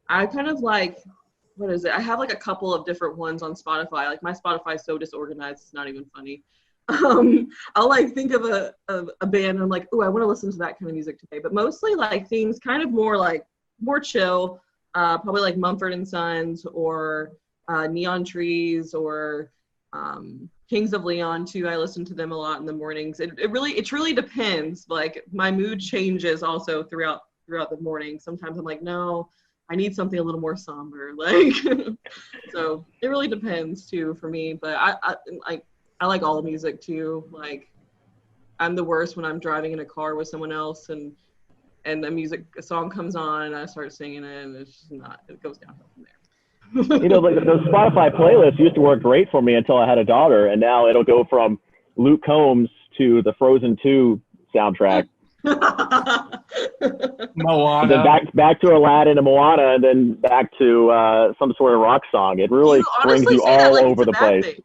I kind of like, what is it? I have like a couple of different ones on Spotify. Like my Spotify is so disorganized, it's not even funny. I'll like think of a band and I'm like, oh, I want to listen to that kind of music today. But mostly like things kind of more chill, probably like Mumford & Sons or Neon Trees or Kings of Leon too. I listen to them a lot in the mornings. It really depends. Like my mood changes also throughout the morning. Sometimes I'm like, no, I need something a little more somber. Like, so it really depends too for me. But I like all music too. Like I'm the worst when I'm driving in a car with someone else and a song comes on and I start singing it and it's just not, it goes downhill from there. Like those Spotify playlists used to work great for me until I had a daughter, and now it'll go from Luke Combs to the Frozen 2 soundtrack. Moana. Then back to Aladdin and Moana, and then back to some sort of rock song. It really brings you all over the place.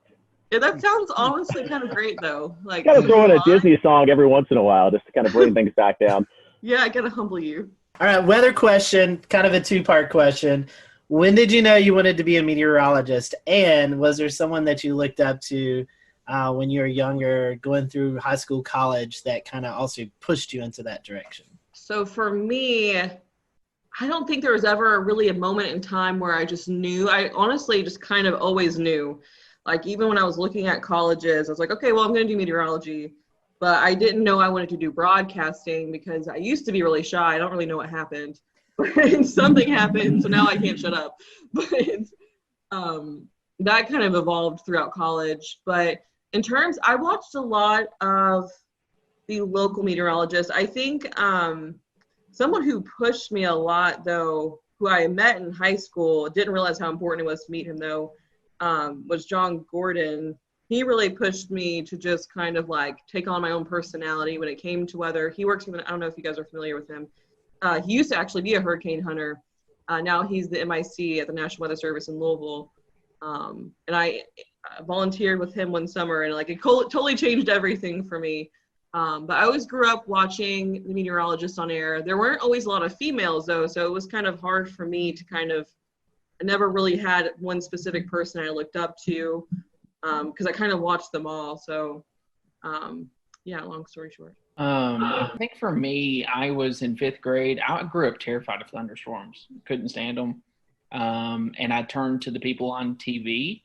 Yeah, that sounds honestly kind of great though. Like kind of throw in a Disney song every once in a while just to kind of bring things back down. Yeah, I gotta humble you. All right, weather question, kind of a two-part question. When did you know you wanted to be a meteorologist? And was there someone that you looked up to when you were younger, going through high school, college, that kind of also pushed you into that direction? So for me, I don't think there was ever really a moment in time where I just knew. I honestly just kind of always knew. Like even when I was looking at colleges, I was like, okay, well, I'm going to do meteorology. But I didn't know I wanted to do broadcasting because I used to be really shy. I don't really know what happened. But something happened, so now I can't shut up. But that kind of evolved throughout college. But in terms, I watched a lot of the local meteorologists. I think someone who pushed me a lot, though, who I met in high school, didn't realize how important it was to meet him, though, was John Gordon. he really pushed me to just kind of like take on my own personality when it came to weather. He works with, I don't know if you guys are familiar with him. He used to actually be a hurricane hunter. Now he's the MIC at the National Weather Service in Louisville. And I volunteered with him one summer, and like it totally changed everything for me. But I always grew up watching the meteorologist on air. There weren't always a lot of females though, so it was kind of hard for me to I never really had one specific person I looked up to, because I kind of watched them all. So yeah, long story short. I think for me, I was in 5th grade. I grew up terrified of thunderstorms, couldn't stand them. And I turned to the people on TV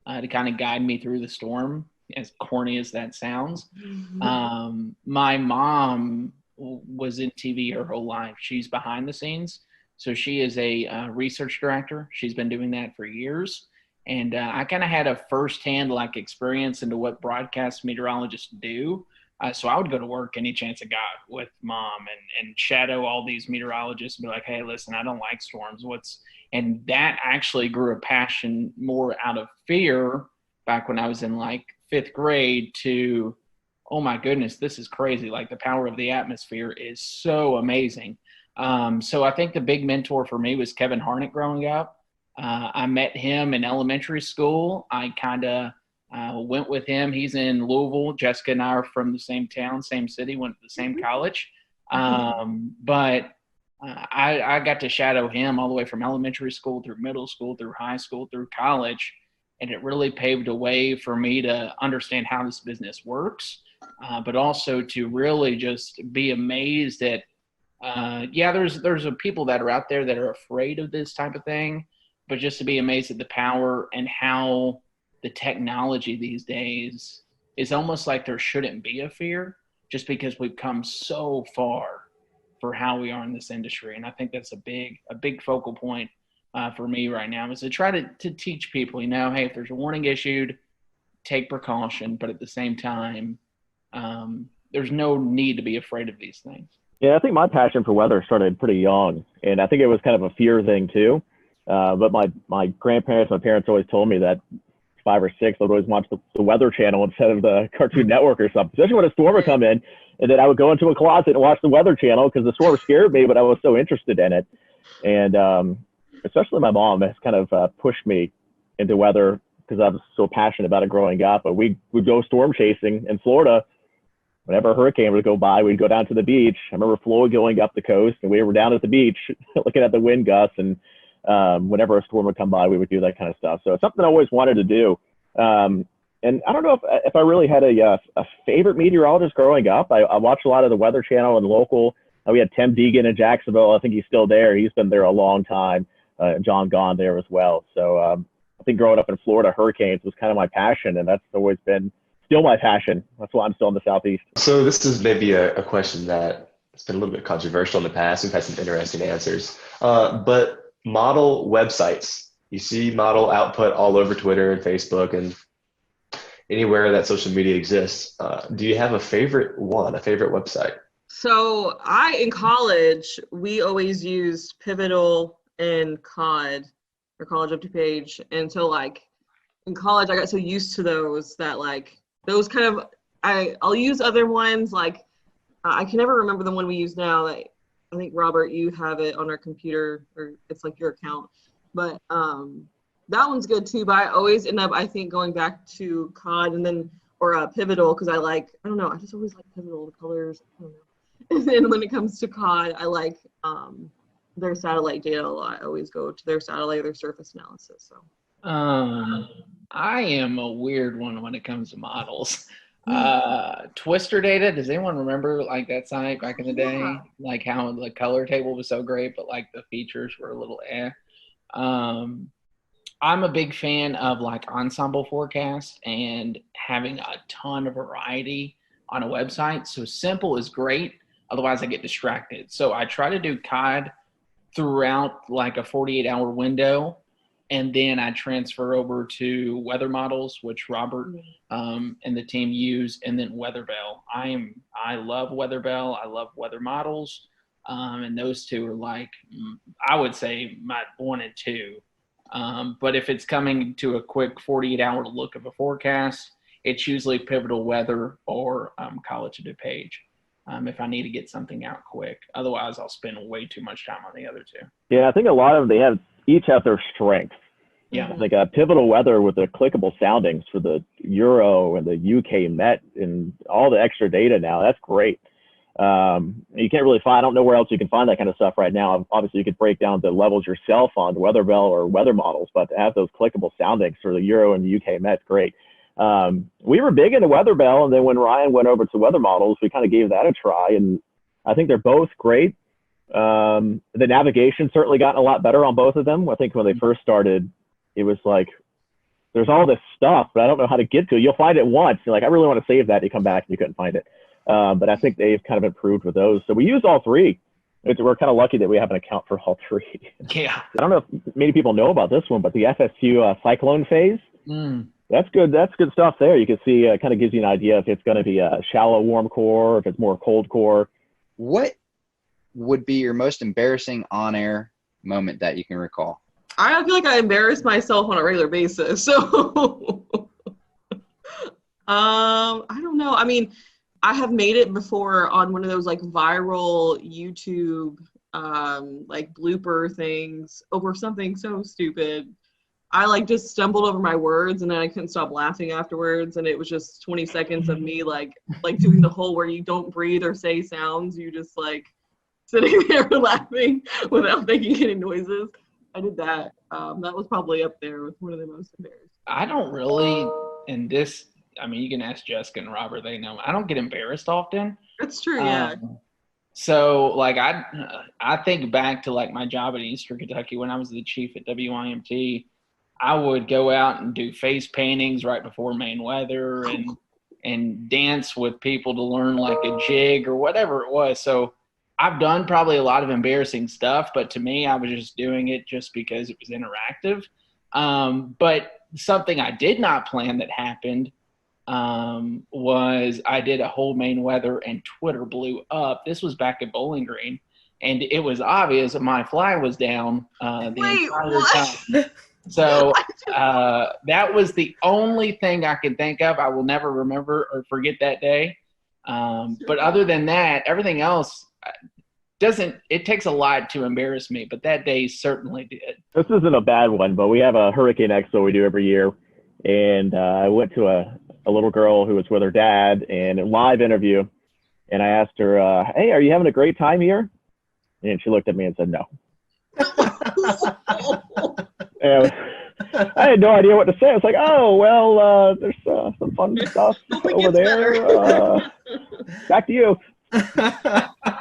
to kind of guide me through the storm, as corny as that sounds. My mom was in TV her whole life. She's behind the scenes. So she is a research director. She's been doing that for years. And I kind of had a firsthand like experience into what broadcast meteorologists do. So I would go to work any chance I got with mom and shadow all these meteorologists and be like, hey, listen, I don't like storms. And that actually grew a passion more out of fear back when I was in like 5th grade to, oh my goodness, this is crazy. Like the power of the atmosphere is so amazing. So I think the big mentor for me was Kevin Harnick growing up. I met him in elementary school. I kind of went with him. He's in Louisville. Jessica and I are from the same town, same city, went to the same college. But I got to shadow him all the way from elementary school through middle school, through high school, through college. And it really paved a way for me to understand how this business works, but also to really just be amazed at, there's people that are out there that are afraid of this type of thing, but just to be amazed at the power and how the technology these days is almost like there shouldn't be a fear just because we've come so far for how we are in this industry. And I think that's a big focal point for me right now is to try to teach people, hey, if there's a warning issued, take precaution, but at the same time, there's no need to be afraid of these things. Yeah, I think my passion for weather started pretty young, and I think it was kind of a fear thing too. But my grandparents, my parents always told me that 5 or 6, I would always watch the Weather Channel instead of the Cartoon Network or something, especially when a storm would come in. And then I would go into a closet and watch the Weather Channel because the storm scared me, but I was so interested in it. And especially my mom has kind of pushed me into weather because I was so passionate about it growing up. But we would go storm chasing in Florida. Whenever a hurricane would go by, we'd go down to the beach. I remember Flo going up the coast, and we were down at the beach looking at the wind gusts. And whenever a storm would come by, we would do that kind of stuff. So it's something I always wanted to do. And I don't know if I really had a favorite meteorologist growing up. I watched a lot of the Weather Channel and local. We had Tim Deegan in Jacksonville. I think he's still there. He's been there a long time. John Gahn there as well. So I think growing up in Florida, hurricanes was kind of my passion, and that's always been still my passion. That's why I'm still in the Southeast. So this is maybe a question that has been a little bit controversial in the past. We've had some interesting answers. But model websites. You see model output all over Twitter and Facebook and anywhere that social media exists. Do you have a favorite website? So in college, we always used Pivotal and COD, or College Up to Page. And so like in college, I got so used to those that like those kind of, I'll use other ones. Like I can never remember the one we use now. Like, I think Robert, you have it on our computer, or it's like your account. But that one's good too. But I always end up, I think, going back to COD and then or Pivotal because I don't know. I just always like Pivotal, the colors. I don't know. And then when it comes to COD, I like their satellite data a lot. I always go to their satellite, their surface analysis. So I am a weird one when it comes to models. Twister data, does anyone remember like that site back in the day? Yeah. Like how the color table was so great, but like the features were a little I'm a big fan of like ensemble forecast and having a ton of variety on a website. So simple is great. Otherwise I get distracted. So I try to do COD throughout like a 48-hour window. And then I transfer over to weather models, which Robert and the team use, and then Weatherbell. I love Weatherbell. I love weather models. And those two are like, I would say my 1 and 2. But if it's coming to a quick 48-hour look of a forecast, it's usually Pivotal Weather or College of DuPage. If I need to get something out quick. Otherwise, I'll spend way too much time on the other two. Yeah, I think a lot of them, each have their strengths. Yeah. Like Pivotal Weather with the clickable soundings for the Euro and the UK Met and all the extra data now. That's great. You can't really find, I don't know where else you can find that kind of stuff right now. Obviously, you could break down the levels yourself on the Weather Bell or weather models, but to have those clickable soundings for the Euro and the UK Met, great. We were big into Weather Bell, and then when Ryan went over to weather models, we kind of gave that a try, and I think they're both great. The navigation certainly gotten a lot better on both of them. I think when they first started, it was like, there's all this stuff, but I don't know how to get to it. You'll find it once. You're like, I really want to save that. You come back and you couldn't find it. But I think they've kind of improved with those. So we use all three. We're kind of lucky that we have an account for all three. Yeah. I don't know if many people know about this one, but the FSU cyclone phase, that's good. That's good stuff there. You can see, kind of gives you an idea if it's going to be a shallow warm core, if it's more cold core. What would be your most embarrassing on-air moment that you can recall? I feel like I embarrass myself on a regular basis. So, I don't know. I mean, I have made it before on one of those like viral YouTube, like blooper things over something so stupid. I like just stumbled over my words and then I couldn't stop laughing afterwards. And it was just 20 seconds of me like doing the whole where you don't breathe or say sounds. You just like sitting there laughing without making any noises. I did that. That was probably up there with one of the most embarrassing. I don't really, in this, I mean, you can ask Jessica and Robert, they know. I don't get embarrassed often. That's true, yeah. So, like, I think back to, like, my job at Eastern Kentucky when I was the chief at WIMT. I would go out and do face paintings right before main weather and dance with people to learn, like, a jig or whatever it was. So I've done probably a lot of embarrassing stuff, but to me, I was just doing it just because it was interactive. But something I did not plan that happened was I did a whole main weather and Twitter blew up. This was back at Bowling Green, and it was obvious that my fly was down the entire time. So that was the only thing I can think of. I will never remember or forget that day. But other than that, everything else it takes a lot to embarrass me, but that day certainly did. This isn't a bad one, but we have a Hurricane Expo we do every year. And I went to a little girl who was with her dad and a live interview. And I asked her, hey, are you having a great time here? And she looked at me and said, no. And I had no idea what to say. I was like, oh, well, there's some fun stuff over there. Back to you.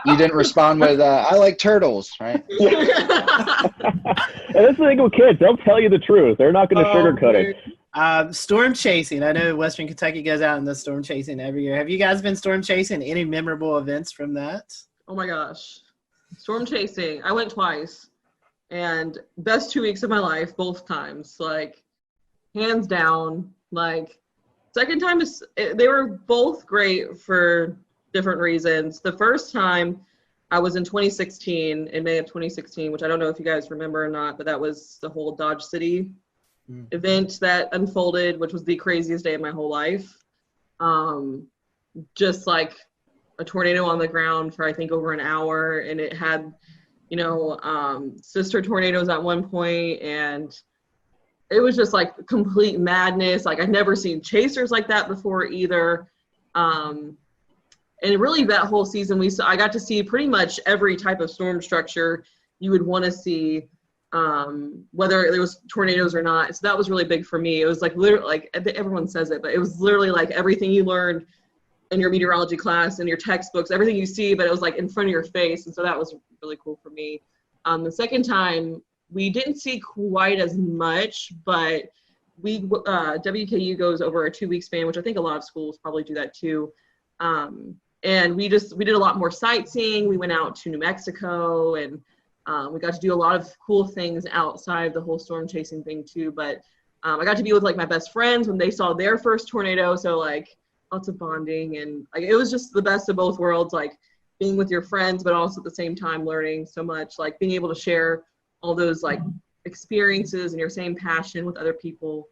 You didn't respond with, I like turtles, right? And that's the thing with kids. They'll tell you the truth. They're not going to sugarcoat it. Storm chasing. I know Western Kentucky goes out in the storm chasing every year. Have you guys been storm chasing? Any memorable events from that? Oh my gosh. Storm chasing. I went twice. And best 2 weeks of my life, both times. Like, hands down. Like, second time, they were both great for different reasons. The first time I was in 2016, in May of 2016, which I don't know if you guys remember or not, but that was the whole Dodge City event that unfolded, which was the craziest day of my whole life. Just like a tornado on the ground for I think over an hour, and it had, sister tornadoes at one point, and it was just like complete madness. Like, I'd never seen chasers like that before either. And really that whole season, I got to see pretty much every type of storm structure you would want to see, whether there was tornadoes or not. So that was really big for me. It was like literally, like everyone says it, but it was literally like everything you learned in your meteorology class and your textbooks, everything you see, but it was like in front of your face. And so that was really cool for me. The second time, we didn't see quite as much, but WKU goes over a 2 week span, which I think a lot of schools probably do that too. And we did a lot more sightseeing. We went out to New Mexico, and we got to do a lot of cool things outside the whole storm chasing thing too. But I got to be with like my best friends when they saw their first tornado. So like lots of bonding, and like it was just the best of both worlds, like being with your friends, but also at the same time learning so much, like being able to share all those like experiences and your same passion with other people.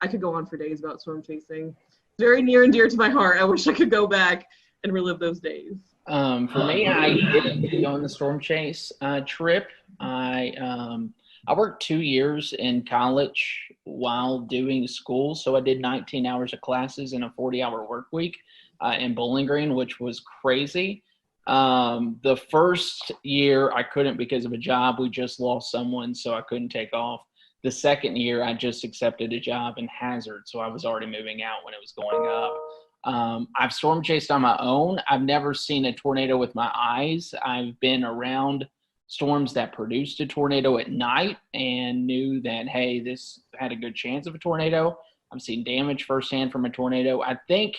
I could go on for days about storm chasing. very near and dear to my heart. I wish I could go back and relive those days. For me, I didn't go on the storm chase trip. I worked 2 years in college while doing school, so I did 19 hours of classes in a 40-hour work week in Bowling Green, which was crazy. The first year I couldn't because of a job. We just lost someone, so I couldn't take off. The second year I just accepted a job in Hazard, so I was already moving out when it was going up. I've storm chased on my own. I've never seen a tornado with my eyes. I've been around storms that produced a tornado at night and knew that, hey, this had a good chance of a tornado. I've seen damage firsthand from a tornado. I think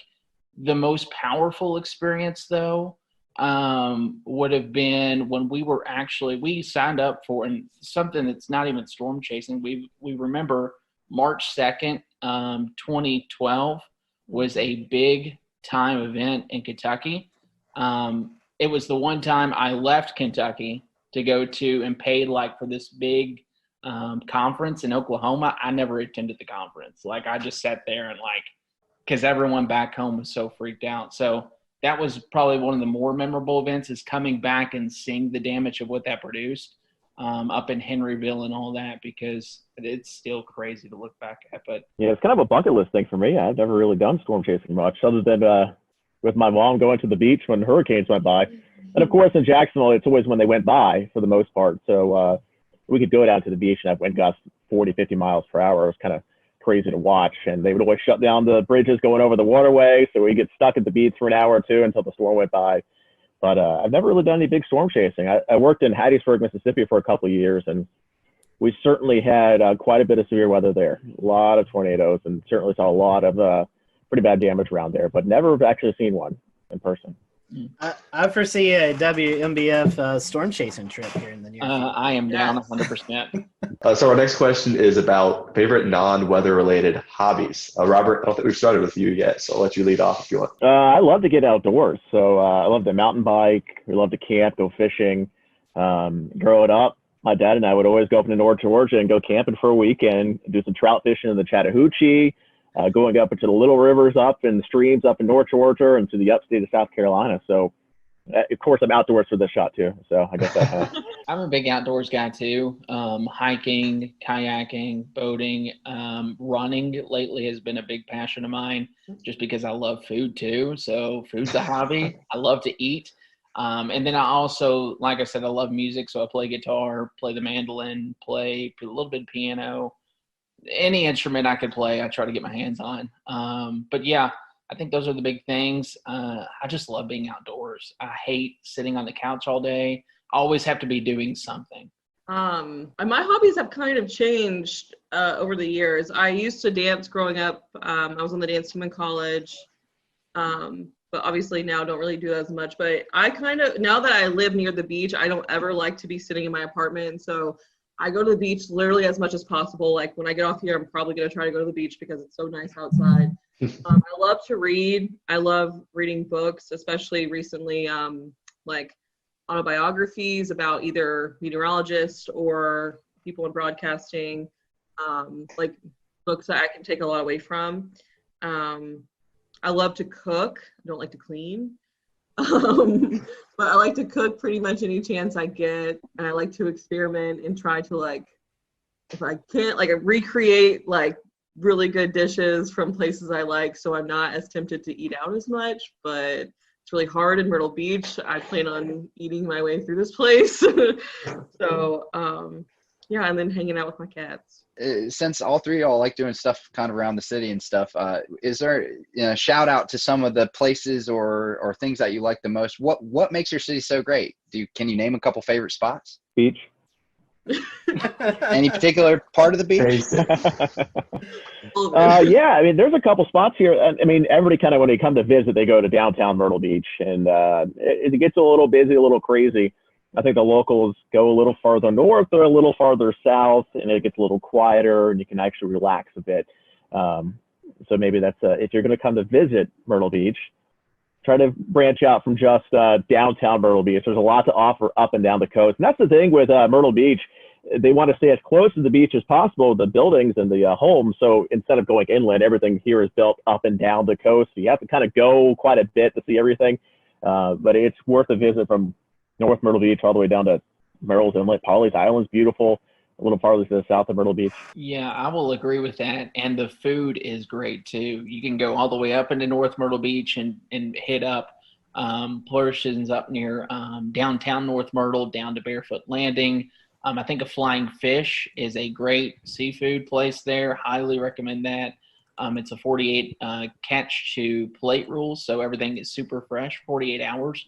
the most powerful experience, though, would have been when we signed up for something that's not even storm chasing. We remember March 2nd, 2012 was a big time event in Kentucky. It was the one time I left Kentucky to go to and paid for this big conference in Oklahoma. I never attended the conference. I just sat there and because everyone back home was so freaked out. So that was probably one of the more memorable events, is coming back and seeing the damage of what that produced up in Henryville and all that, because it's still crazy to look back at. But yeah, it's kind of a bucket list thing for me. I've never really done storm chasing much, other than with my mom going to the beach when hurricanes went by. And of course, in Jacksonville, it's always when they went by for the most part. So we could go down to the beach and have wind gusts 40, 50 miles per hour. It was kind of crazy to watch. And they would always shut down the bridges going over the waterway, so we get stuck at the beach for an hour or two until the storm went by. But I've never really done any big storm chasing. I worked in Hattiesburg, Mississippi for a couple of years, and we certainly had quite a bit of severe weather there. A lot of tornadoes, and certainly saw a lot of pretty bad damage around there, but never actually seen one in person. I foresee a WMBF storm chasing trip here in the near future. I am down 100%. So our next question is about favorite non-weather related hobbies. Robert, I don't think we've started with you yet, so I'll let you lead off if you want. I love to get outdoors. So I love to mountain bike. We love to camp, go fishing. Growing up, my dad and I would always go up into North Georgia and go camping for a week and do some trout fishing in the Chattahoochee, going up into the little rivers up and the streams up in North Georgia and to the upstate of South Carolina. So, of course, I'm outdoors for this shot too. So I guess that I'm a big outdoors guy too. Hiking, kayaking, boating, running lately has been a big passion of mine, just because I love food too. So food's a hobby. I love to eat. And then I also, like I said, I love music. So I play guitar, play the mandolin, play a little bit of piano. Any instrument I could play, I try to get my hands on. But yeah, I think those are the big things. I just love being outdoors. I hate sitting on the couch all day. I always have to be doing something. My hobbies have kind of changed over the years. I used to dance growing up. I was on the dance team in college. But obviously now don't really do that as much. But I now that I live near the beach, I don't ever like to be sitting in my apartment. So I go to the beach literally as much as possible. Like when I get off here, I'm probably going to try to go to the beach because it's so nice outside. I love to read. I love reading books, especially recently, like autobiographies about either meteorologists or people in broadcasting, like books that I can take a lot away from. I love to cook. I don't like to clean. But I like to cook pretty much any chance I get, and I like to experiment and try to, like, if I can't, like, recreate like really good dishes from places I like, so I'm not as tempted to eat out as much. But it's really hard in Myrtle Beach. I plan on eating my way through this place. So yeah, and then hanging out with my cats. Since all three of y'all like doing stuff kind of around the city and stuff, is there a shout out to some of the places or things that you like the most? What makes your city so great? Can you name a couple favorite spots? Beach. Any particular part of the beach? Yeah, I mean, there's a couple spots here. I mean, everybody kind of, when they come to visit, they go to downtown Myrtle Beach, and it gets a little busy, a little crazy. I think the locals go a little farther north or a little farther south, and it gets a little quieter, and you can actually relax a bit. So maybe that's if you're going to come to visit Myrtle Beach, try to branch out from just downtown Myrtle Beach. There's a lot to offer up and down the coast, and that's the thing with Myrtle Beach. they want to stay as close to the beach as possible, the buildings and the homes. So instead of going inland, everything here is built up and down the coast. So you have to kind of go quite a bit to see everything. But it's worth a visit from North Myrtle Beach all the way down to Merrill's Inlet. Pawleys Island's beautiful, a little farther to the south of Myrtle Beach. Yeah, I will agree with that. And the food is great too. You can go all the way up into North Myrtle Beach and hit up Flourishes up near downtown North Myrtle down to Barefoot Landing. I think a Flying Fish is a great seafood place there. Highly recommend that. It's a 48 catch to plate rule, so everything is super fresh, 48 hours.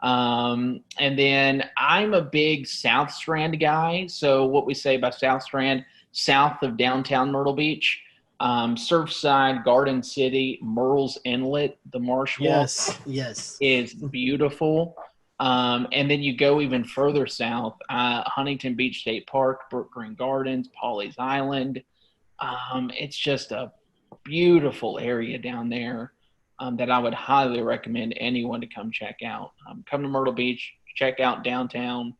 And then I'm a big South Strand guy. So what we say about South Strand, south of downtown Myrtle Beach, Surfside, Garden City, Merle's Inlet, the Marsh Walk is beautiful. And then you go even further south, Huntington Beach State Park, Brook Green Gardens, Pawleys Island. It's just a beautiful area down there that I would highly recommend anyone to come check out. Come to Myrtle Beach, check out downtown,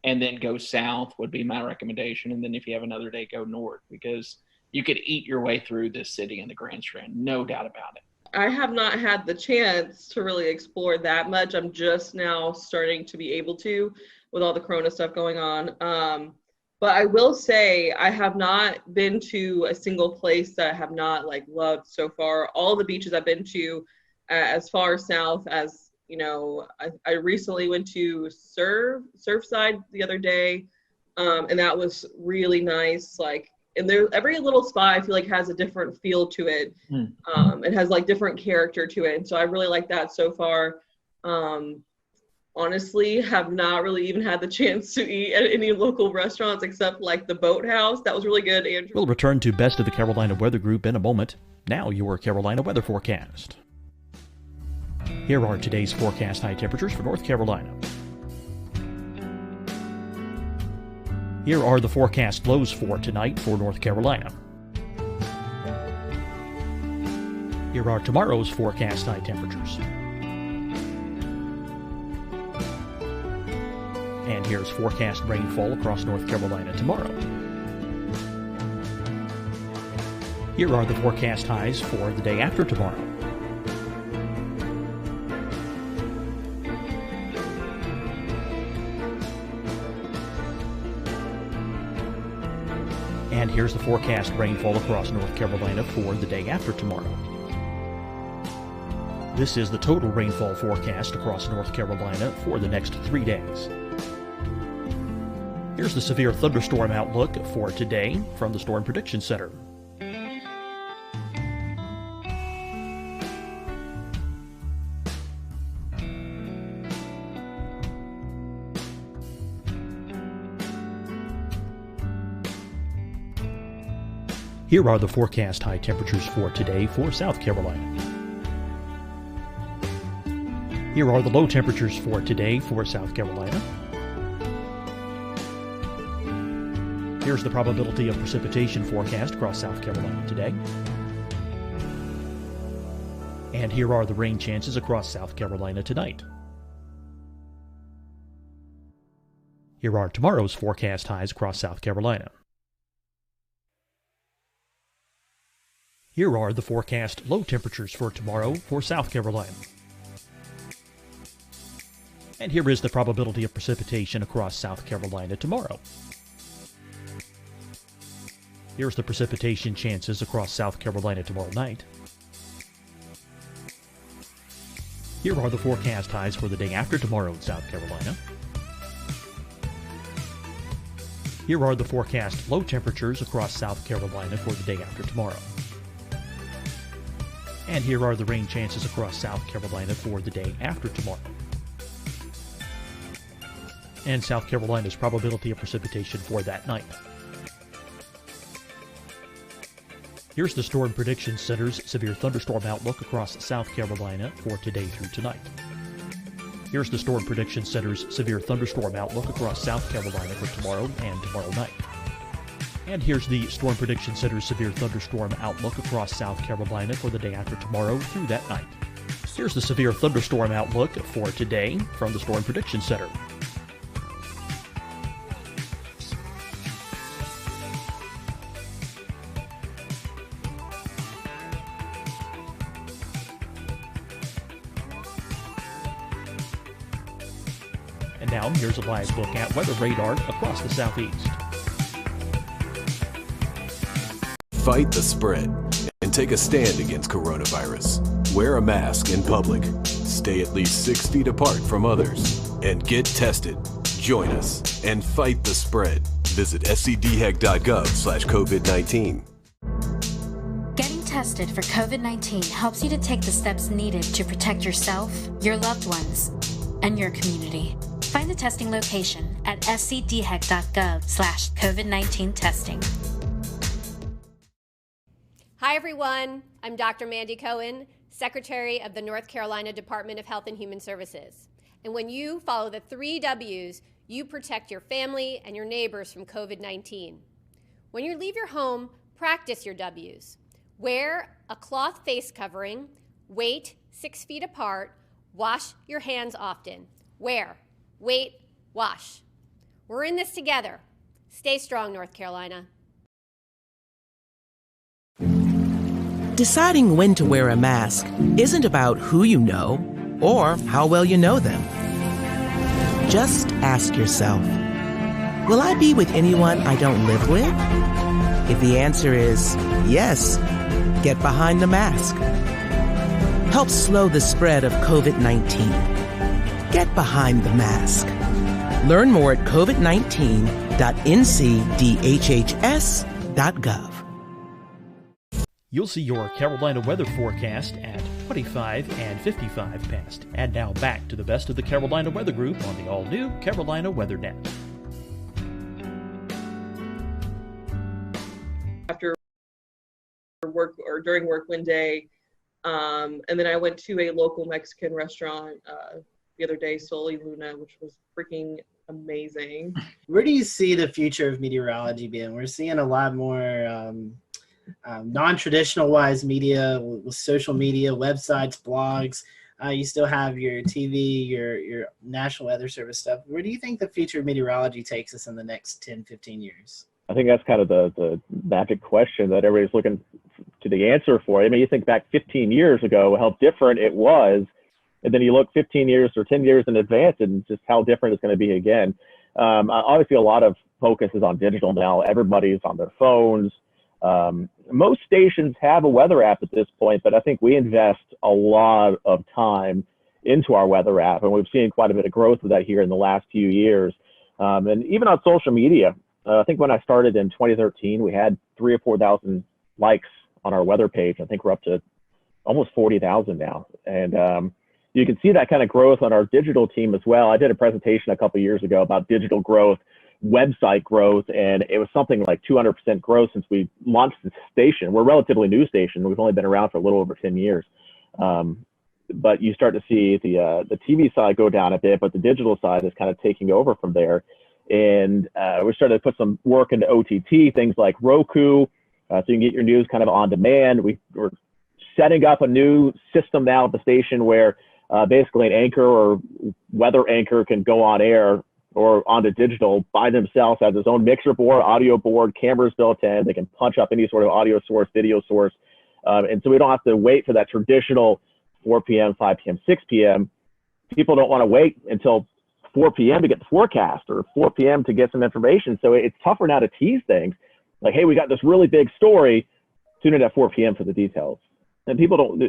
and then go south would be my recommendation. And then if you have another day, go north, because you could eat your way through this city in the Grand Strand, no doubt about it. I have not had the chance to really explore that much. I'm just now starting to be able to with all the Corona stuff going on. But I will say I have not been to a single place that I have not loved so far. All the beaches I've been to as far south as, I recently went to Surfside the other day. And that was really nice. And there, every little spot I feel like has a different feel to it. It has different character to it. And so I really like that so far. Honestly, have not really even had the chance to eat at any local restaurants except the Boathouse. That was really good, Andrew. We'll return to Best of the Carolina Weather Group in a moment. Now your Carolina weather forecast. Here are today's forecast high temperatures for North Carolina. Here are the forecast lows for tonight for North Carolina. Here are tomorrow's forecast high temperatures. And here's forecast rainfall across North Carolina tomorrow. Here are the forecast highs for the day after tomorrow. And here's the forecast rainfall across North Carolina for the day after tomorrow. This is the total rainfall forecast across North Carolina for the next 3 days. Here's the severe thunderstorm outlook for today from the Storm Prediction Center. Here are the forecast high temperatures for today for South Carolina. Here are the low temperatures for today for South Carolina. Here's the probability of precipitation forecast across South Carolina today. And here are the rain chances across South Carolina tonight. Here are tomorrow's forecast highs across South Carolina. Here are the forecast low temperatures for tomorrow for South Carolina. And here is the probability of precipitation across South Carolina tomorrow. Here's the precipitation chances across South Carolina tomorrow night. Here are the forecast highs for the day after tomorrow in South Carolina. Here are the forecast low temperatures across South Carolina for the day after tomorrow. And here are the rain chances across South Carolina for the day after tomorrow. And South Carolina's probability of precipitation for that night. Here's the Storm Prediction Center's severe thunderstorm outlook across South Carolina for today through tonight. Here's the Storm Prediction Center's severe thunderstorm outlook across South Carolina for tomorrow and tomorrow night. And here's the Storm Prediction Center's severe thunderstorm outlook across South Carolina for the day after tomorrow through that night. Here's the severe thunderstorm outlook for today from the Storm Prediction Center. now here's a live look at weather radar across the southeast. Fight the spread and take a stand against coronavirus. Wear a mask in public. Stay at least 6 feet apart from others. And get tested. Join us and fight the spread. Visit scdhec.gov/COVID-19. Getting tested for COVID-19 helps you to take the steps needed to protect yourself, your loved ones, and your community. Find the testing location at scdhec.gov/COVID-19 testing. Hi, everyone. I'm Dr. Mandy Cohen, Secretary of the North Carolina Department of Health and Human Services. And when you follow the 3 W's, you protect your family and your neighbors from COVID-19. When you leave your home, practice your W's. Wear a cloth face covering, wait 6 feet apart, wash your hands often. Wear, wait, wash. We're in this together. Stay strong, North Carolina. Deciding when to wear a mask isn't about who you know or how well you know them. Just ask yourself, will I be with anyone I don't live with? If the answer is yes, get behind the mask. Help slow the spread of COVID-19. Get behind the mask. Learn more at covid19.ncdhhs.gov. You'll see your Carolina weather forecast at 25 and 55 past. And now back to the best of the Carolina Weather Group on the all-new Carolina Weather Net. After work or during work one day, and then I went to a local Mexican restaurant the other day, Sol y Luna, which was freaking amazing. Where do you see the future of meteorology being? We're seeing a lot more non-traditional wise media with social media, websites, blogs. You still have your TV, your National Weather Service stuff. Where do you think the future of meteorology takes us in the next 10, 15 years? I think that's kind of the magic question that everybody's looking to the answer for. I mean, you think back 15 years ago, how different it was, and then you look 15 years or 10 years in advance and just how different it's going to be again. Obviously, a lot of focus is on digital now. Everybody's on their phones. Most stations have a weather app at this point, but I think we invest a lot of time into our weather app, and we've seen quite a bit of growth of that here in the last few years. And even on social media, I think when I started in 2013, we had 3,000 or 4,000 likes on our weather page. I think we're up to almost 40,000 now. And you can see that kind of growth on our digital team as well. I did a presentation a couple of years ago about digital growth, website growth, and it was something like 200% growth since we launched the station. We're a relatively new station. We've only been around for a little over 10 years. But you start to see the TV side go down a bit, but the digital side is kind of taking over from there. And we started to put some work into OTT, things like Roku, so you can get your news kind of on demand. We're setting up a new system now at the station where basically an anchor or weather anchor can go on air or onto digital by themselves, has its own mixer board, audio board, cameras built in. They can punch up any sort of audio source, video source. And so we don't have to wait for that traditional 4 p.m., 5 p.m., 6 p.m. People don't want to wait until 4 p.m. to get the forecast or 4 p.m. to get some information. So it's tougher now to tease things. Like, hey, we got this really big story. Tune in at 4 p.m. for the details. And people don't,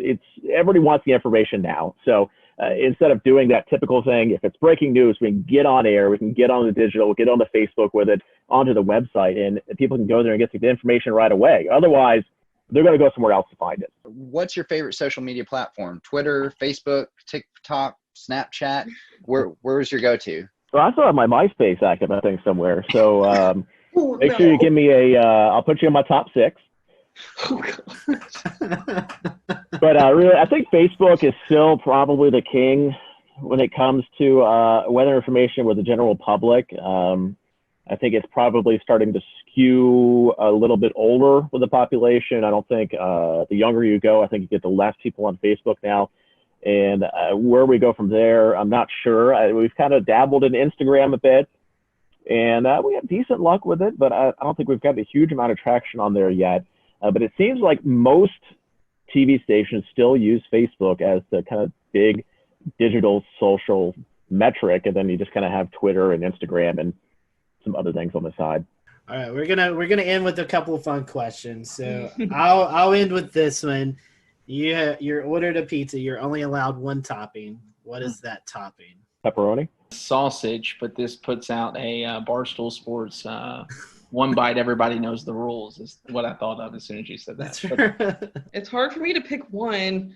everybody wants the information now. So instead of doing that typical thing, if it's breaking news, we can get on air, we can get on the digital, get on the Facebook with it, onto the website, and people can go there and get the information right away. Otherwise, they're going to go somewhere else to find it. What's your favorite social media platform? Twitter, Facebook, TikTok, Snapchat? Where's your go-to? Well, I still have my MySpace active, I think, somewhere. So make sure you give me I'll put you in my top 6. But really, I think Facebook is still probably the king when it comes to weather information with the general public. I think it's probably starting to skew a little bit older with the population. I don't think the younger you go, I think you get the less people on Facebook now. And where we go from there, I'm not sure. We've kind of dabbled in Instagram a bit, and we have decent luck with it, but I don't think we've got a huge amount of traction on there yet. But it seems like most TV stations still use Facebook as the kind of big digital social metric, and then you just kind of have Twitter and Instagram and some other things on the side. All right, we're gonna end with a couple of fun questions. So I'll end with this one. You're ordered a pizza. You're only allowed one topping. What is that topping? Pepperoni. Sausage, but this puts out a Barstool Sports one bite. Everybody knows the rules is what I thought of as soon as you said that. It's hard for me to pick one.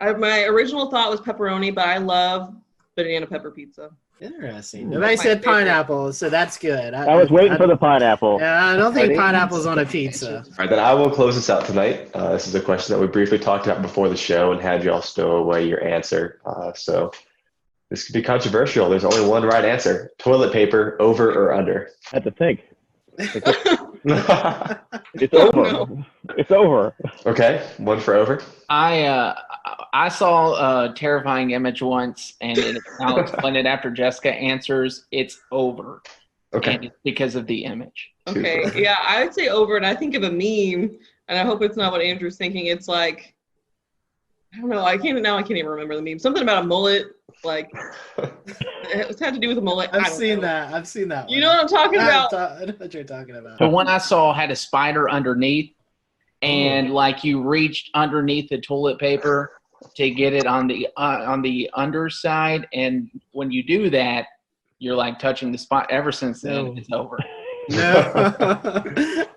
My original thought was pepperoni, but I love banana pepper pizza. Interesting. Nobody said pineapple, so that's good. I was waiting for the pineapple. Yeah, I don't think pineapple's on a pizza. All right, then I will close this out tonight. This is a question that we briefly talked about before the show and had you all stow away your answer. So this could be controversial. There's only one right answer. Toilet paper, over or under? I had to think. It's over. No. It's over. Okay, one for over. I saw a terrifying image once, and I'll explain it after Jessica answers. It's over. Okay. And it's because of the image. Okay, yeah, I would say over, and I think of a meme, and I hope it's not what Andrew's thinking. It's like, I don't know, I can't even remember the meme. Something about a mullet, like, it had to do with a mullet. I've seen that. You know what I'm talking about? I know what you're talking about. The one I saw had a spider underneath, and like you reached underneath the toilet paper to get it on the underside, and when you do that, you're like touching the spot. Ever since then, it's over. No.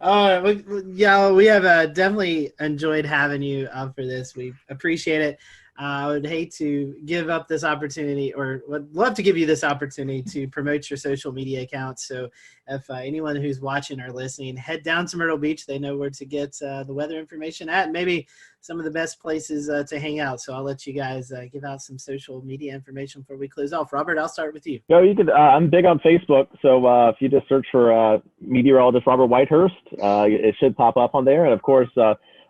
All right. Yeah, we have definitely enjoyed having you for this. We appreciate it. I would hate to give up this opportunity, or would love to give you this opportunity to promote your social media accounts. So if anyone who's watching or listening, head down to Myrtle Beach. They know where to get the weather information at, and maybe some of the best places to hang out. So I'll let you guys give out some social media information before we close off. Robert, I'll start with you. No, you could. I'm big on Facebook, so if you just search for meteorologist Robert Whitehurst, it should pop up on there. And of course,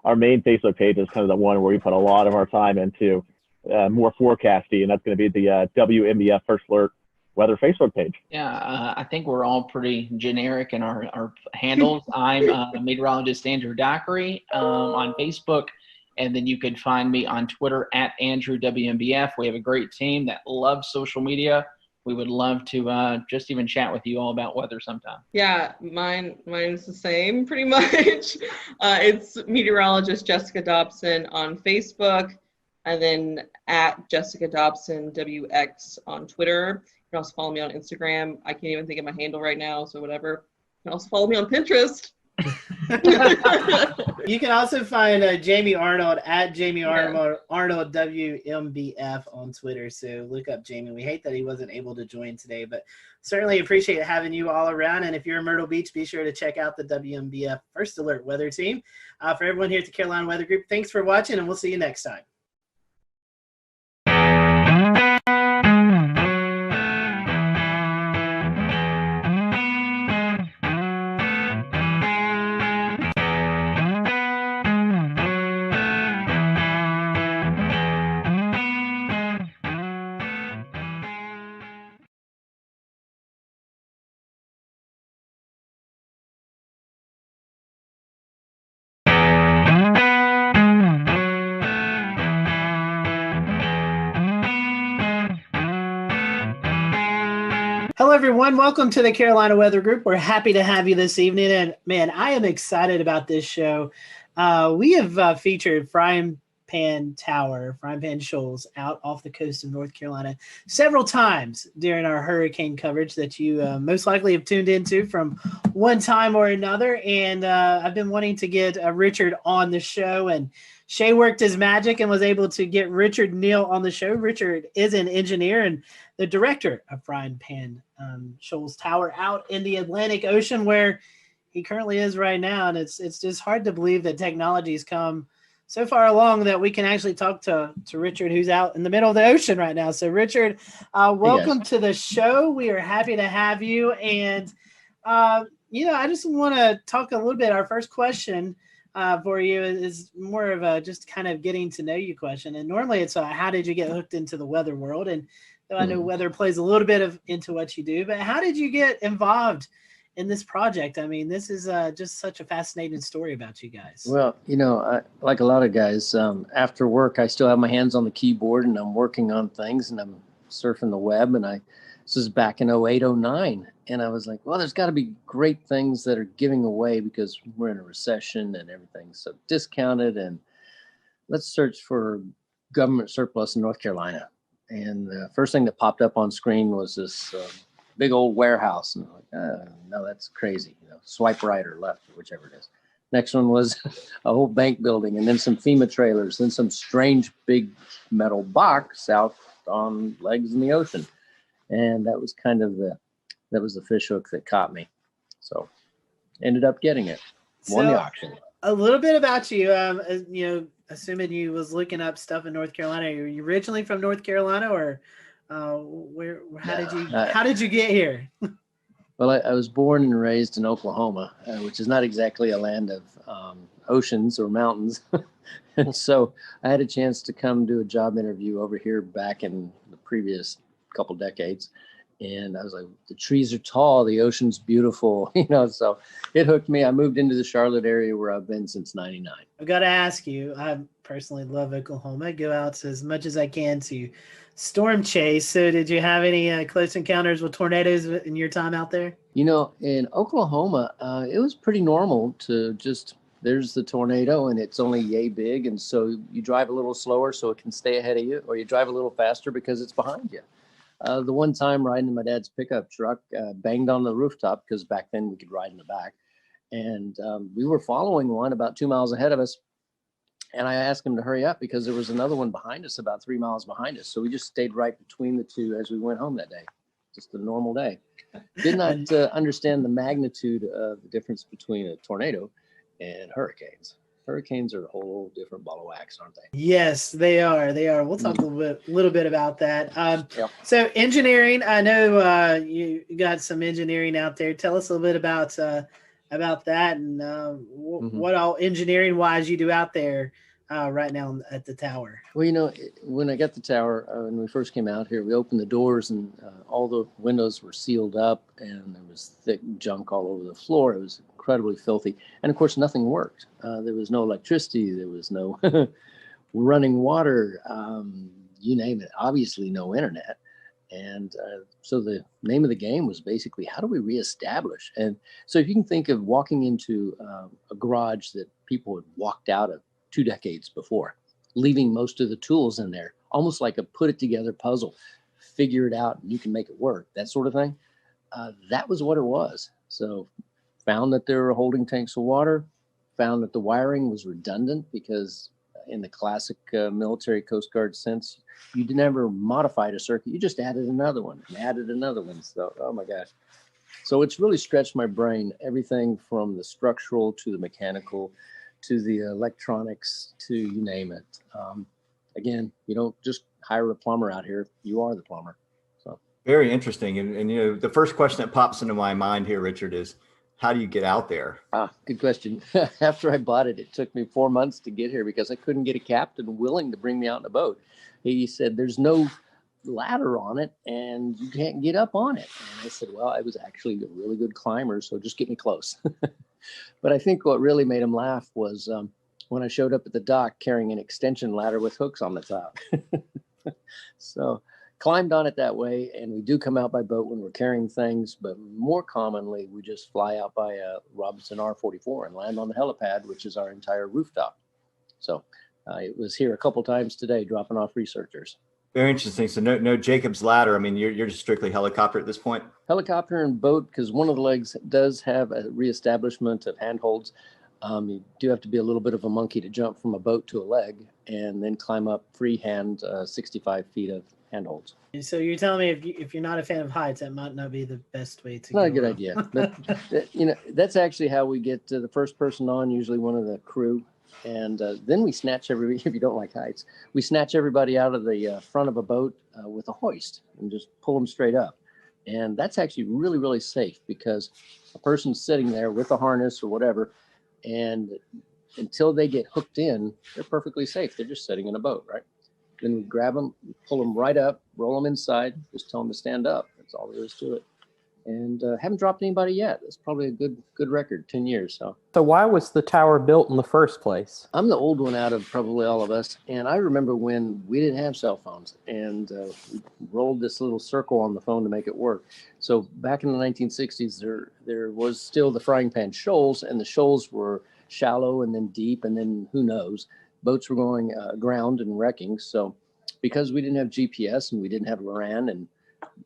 our main Facebook page is kind of the one where we put a lot of our time into more forecasting, and that's going to be the WMBF First Alert Weather Facebook page. Yeah, I think we're all pretty generic in our handles. I'm meteorologist Andrew Dockery on Facebook, and then you can find me on Twitter at AndrewWMBF. We have a great team that loves social media. We would love to just even chat with you all about weather sometime. Yeah, mine's the same pretty much. It's meteorologist Jessica Dobson on Facebook, and then at Jessica Dobson WX on Twitter. You can also follow me on Instagram. I can't even think of my handle right now, so whatever. You can also follow me on Pinterest. You can also find Jamie Arnold at Jamie Arnold WMBF on Twitter. So look up Jamie. We hate that he wasn't able to join today, but certainly appreciate having you all around. And if you're in Myrtle Beach, be sure to check out the WMBF First Alert Weather Team. For everyone here at the Carolina Weather Group, thanks for watching, and we'll see you next time. Hello, everyone. Welcome to the Carolina Weather Group. We're happy to have you this evening. And, man, I am excited about this show. We have featured Frying Pan Shoals out off the coast of North Carolina several times during our hurricane coverage that you most likely have tuned into from one time or another. And I've been wanting to get Richard on the show, and Shay worked his magic and was able to get Richard Neal on the show. Richard is an engineer and the director of Frying Pan Shoals Tower out in the Atlantic Ocean, where he currently is right now. And it's just hard to believe that technology's come so far along that we can actually talk to Richard, who's out in the middle of the ocean right now. So Richard, welcome to the show. We are happy to have you. And, I just want to talk a little bit. Our first question for you is more of a just kind of getting to know you question. And normally it's how did you get hooked into the weather world? And though I know weather plays a little bit into what you do, but how did you get involved in this project? I mean, this is just such a fascinating story about you guys. Well, like a lot of guys, after work, I still have my hands on the keyboard and I'm working on things, and I'm surfing the web, and this was back in 08, 09. And I was like, well, there's got to be great things that are giving away because we're in a recession and everything's so discounted. And let's search for government surplus in North Carolina. And the first thing that popped up on screen was this big old warehouse. And I'm like, no, that's crazy. Swipe right or left, or whichever it is. Next one was a whole bank building, and then some FEMA trailers, then some strange big metal box out on legs in the ocean. And that was kind of the fish hook that caught me. So ended up getting it. Won the auction. A little bit about you, assuming you was looking up stuff in North Carolina. Are you originally from North Carolina, or how did you get here? Well, I was born and raised in Oklahoma, which is not exactly a land of oceans or mountains. And so I had a chance to come do a job interview over here back in the previous couple decades. And I was like, the trees are tall, the ocean's beautiful, so it hooked me. I moved into the Charlotte area where I've been since 99. I've got to ask you, I personally love Oklahoma. I go out as much as I can to storm chase. So did you have any close encounters with tornadoes in your time out there? In Oklahoma, it was pretty normal to there's the tornado and it's only yay big. And so you drive a little slower so it can stay ahead of you, or you drive a little faster because it's behind you. The one time riding in my dad's pickup truck, banged on the rooftop because back then we could ride in the back. And we were following one about 2 miles ahead of us. And I asked him to hurry up because there was another one behind us, about 3 miles behind us. So we just stayed right between the two as we went home that day. Just a normal day. Did not understand the magnitude of the difference between a tornado and hurricanes. Hurricanes are a whole different ball of wax, aren't they? Yes, they are. We'll talk a little bit about that. So engineering, I know you got some engineering out there. Tell us a little bit about that and what all engineering wise you do out there right now at the tower. Well, when I got the tower, when we first came out here, we opened the doors and all the windows were sealed up and there was thick junk all over the floor. It was incredibly filthy. And of course, nothing worked. There was no electricity. There was no running water, you name it. Obviously, no internet. And so the name of the game was basically, how do we reestablish? And so if you can think of walking into a garage that people had walked out of 2 decades before, leaving most of the tools in there, almost like a put it together puzzle, figure it out and you can make it work, that sort of thing. That was what it was. So found that there were holding tanks of water, found that the wiring was redundant because in the classic military Coast Guard sense, you never modified a circuit, you just added another one and added another one. So, oh my gosh. So it's really stretched my brain, everything from the structural to the mechanical to the electronics to you name it. Again, you don't just hire a plumber out here, you are the plumber. So very interesting. And the first question that pops into my mind here, Richard, is how do you get out there? Good question. After I bought it, it took me 4 months to get here because I couldn't get a captain willing to bring me out in a boat. He said, there's no ladder on it and you can't get up on it. And I said, well, I was actually a really good climber, so just get me close. But I think what really made him laugh was when I showed up at the dock carrying an extension ladder with hooks on the top. So climbed on it that way, and we do come out by boat when we're carrying things, but more commonly we just fly out by a Robinson R-44 and land on the helipad, which is our entire rooftop. So it was here a couple times today dropping off researchers. Very interesting. So no Jacob's ladder. I mean, you're just strictly helicopter at this point? Helicopter and boat, because one of the legs does have a reestablishment of handholds. You do have to be a little bit of a monkey to jump from a boat to a leg and then climb up freehand 65 feet of handholds. So you're telling me if you're not a fan of heights, that might not be the best way to go. Not a good idea. But, that's actually how we get the first person on, usually one of the crew. And then we snatch everybody, if you don't like heights, we snatch everybody out of the front of a boat with a hoist and just pull them straight up. And that's actually really, really safe because a person's sitting there with a harness or whatever, and until they get hooked in, they're perfectly safe. They're just sitting in a boat, right? Then we grab them, pull them right up, roll them inside, just tell them to stand up. That's all there is to it. and haven't dropped anybody yet. It's probably a good record, 10 years. So why was the tower built in the first place? I'm the old one out of probably all of us, and I remember when we didn't have cell phones, and we rolled this little circle on the phone to make it work. So back in the 1960s, there was still the frying pan shoals, and the shoals were shallow and then deep, and then who knows, boats were going aground and wrecking. So because we didn't have GPS and we didn't have LORAN, and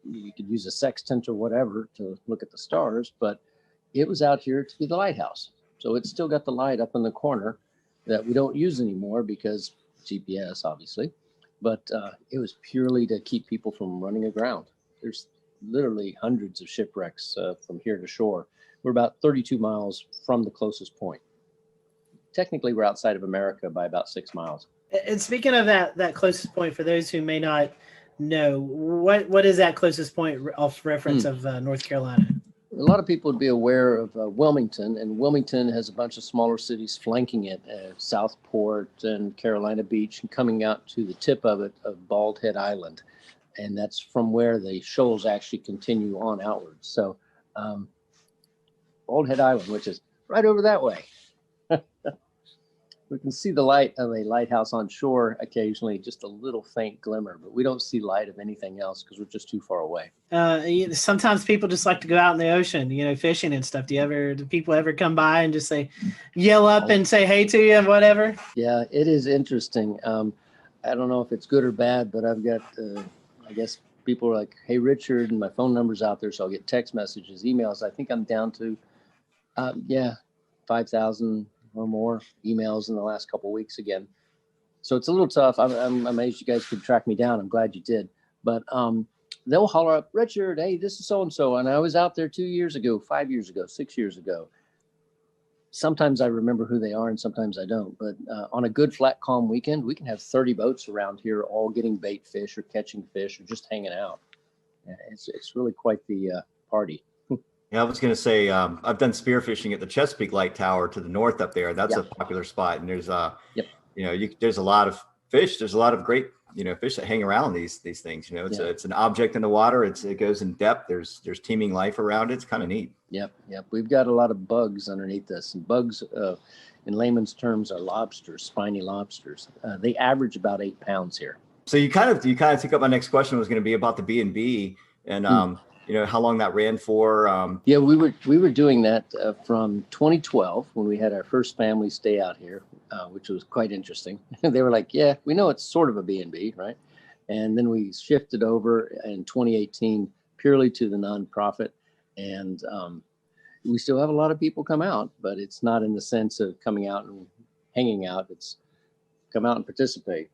you could use a sextant or whatever to look at the stars, but it was out here to be the lighthouse. So it's still got the light up in the corner that we don't use anymore because GPS, obviously, but it was purely to keep people from running aground. There's literally hundreds of shipwrecks from here to shore. We're about 32 miles from the closest point. Technically, we're outside of America by about 6 miles. And speaking of that closest point, for those who may not know, what is that closest point off reference of North Carolina? A lot of people would be aware of Wilmington, and Wilmington has a bunch of smaller cities flanking it, Southport and Carolina Beach, and coming out to the tip of it of Bald Head Island. And that's from where the shoals actually continue on outwards. So Bald Head Island, which is right over that way. We can see the light of a lighthouse on shore occasionally, just a little faint glimmer, but we don't see light of anything else because we're just too far away. Sometimes people just like to go out in the ocean, fishing and stuff. Do people ever come by and just yell up and say hey to you and whatever? Yeah, it is interesting. I don't know if it's good or bad, but I've got, I guess people are like, hey, Richard, and my phone number's out there, so I'll get text messages, emails. I think I'm down to, 5,000 or more emails in the last couple of weeks again. So it's a little tough. I'm amazed you guys could track me down. I'm glad you did. But they'll holler up, Richard, hey, this is so-and-so. And I was out there 2 years ago, 5 years ago, 6 years ago. Sometimes I remember who they are and sometimes I don't. But on a good, flat, calm weekend, we can have 30 boats around here all getting bait fish or catching fish or just hanging out. It's really quite the party. Yeah, I was going to say, I've done spearfishing at the Chesapeake Light Tower to the north up there. That's a popular spot. And there's, there's a lot of fish. There's a lot of great, fish that hang around these things. It's an object in the water. It goes in depth. There's teeming life around it. It's kind of neat. Yep. We've got a lot of bugs underneath this. And bugs, in layman's terms, are lobsters, spiny lobsters. They average about 8 pounds here. So you kind of took up my next question was going to be about the B&B and how long that ran for. Yeah, we were doing that from 2012 when we had our first family stay out here, which was quite interesting. They were like, yeah, we know it's sort of a B&B, right? And then we shifted over in 2018 purely to the nonprofit. And we still have a lot of people come out, but it's not in the sense of coming out and hanging out. It's come out and participate.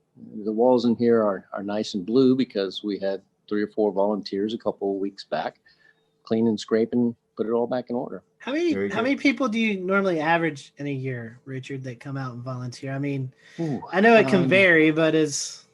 The walls in here are nice and blue because we had 3 or 4 volunteers a couple of weeks back, clean and scrape and put it all back in order. How many people do you normally average in a year, Richard, that come out and volunteer? I mean, I know it can vary, but it's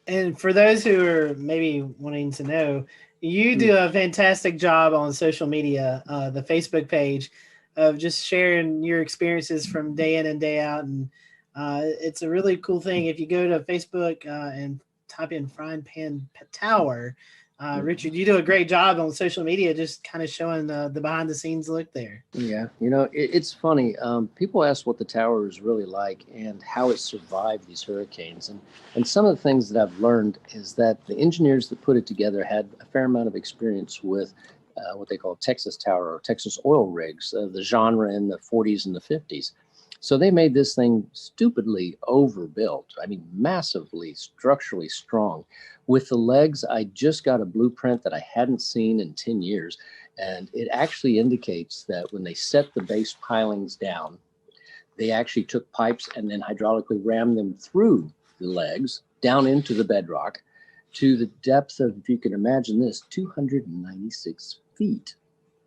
And for those who are maybe wanting to know, you do a fantastic job on social media, the Facebook page, of just sharing your experiences from day in and day out. And it's a really cool thing. If you go to Facebook and type in Frying Pan Tower, Richard, you do a great job on social media, just kind of showing the behind the scenes look there. Yeah. It's funny. People ask what the tower is really like and how it survived these hurricanes. And some of the things that I've learned is that the engineers that put it together had a fair amount of experience with what they call Texas tower or Texas oil rigs, the genre in the 40s and the 50s. So they made this thing stupidly overbuilt. I mean, massively structurally strong. With the legs, I just got a blueprint that I hadn't seen in 10 years. And it actually indicates that when they set the base pilings down, they actually took pipes and then hydraulically rammed them through the legs down into the bedrock to the depth of, if you can imagine this, 296 feet.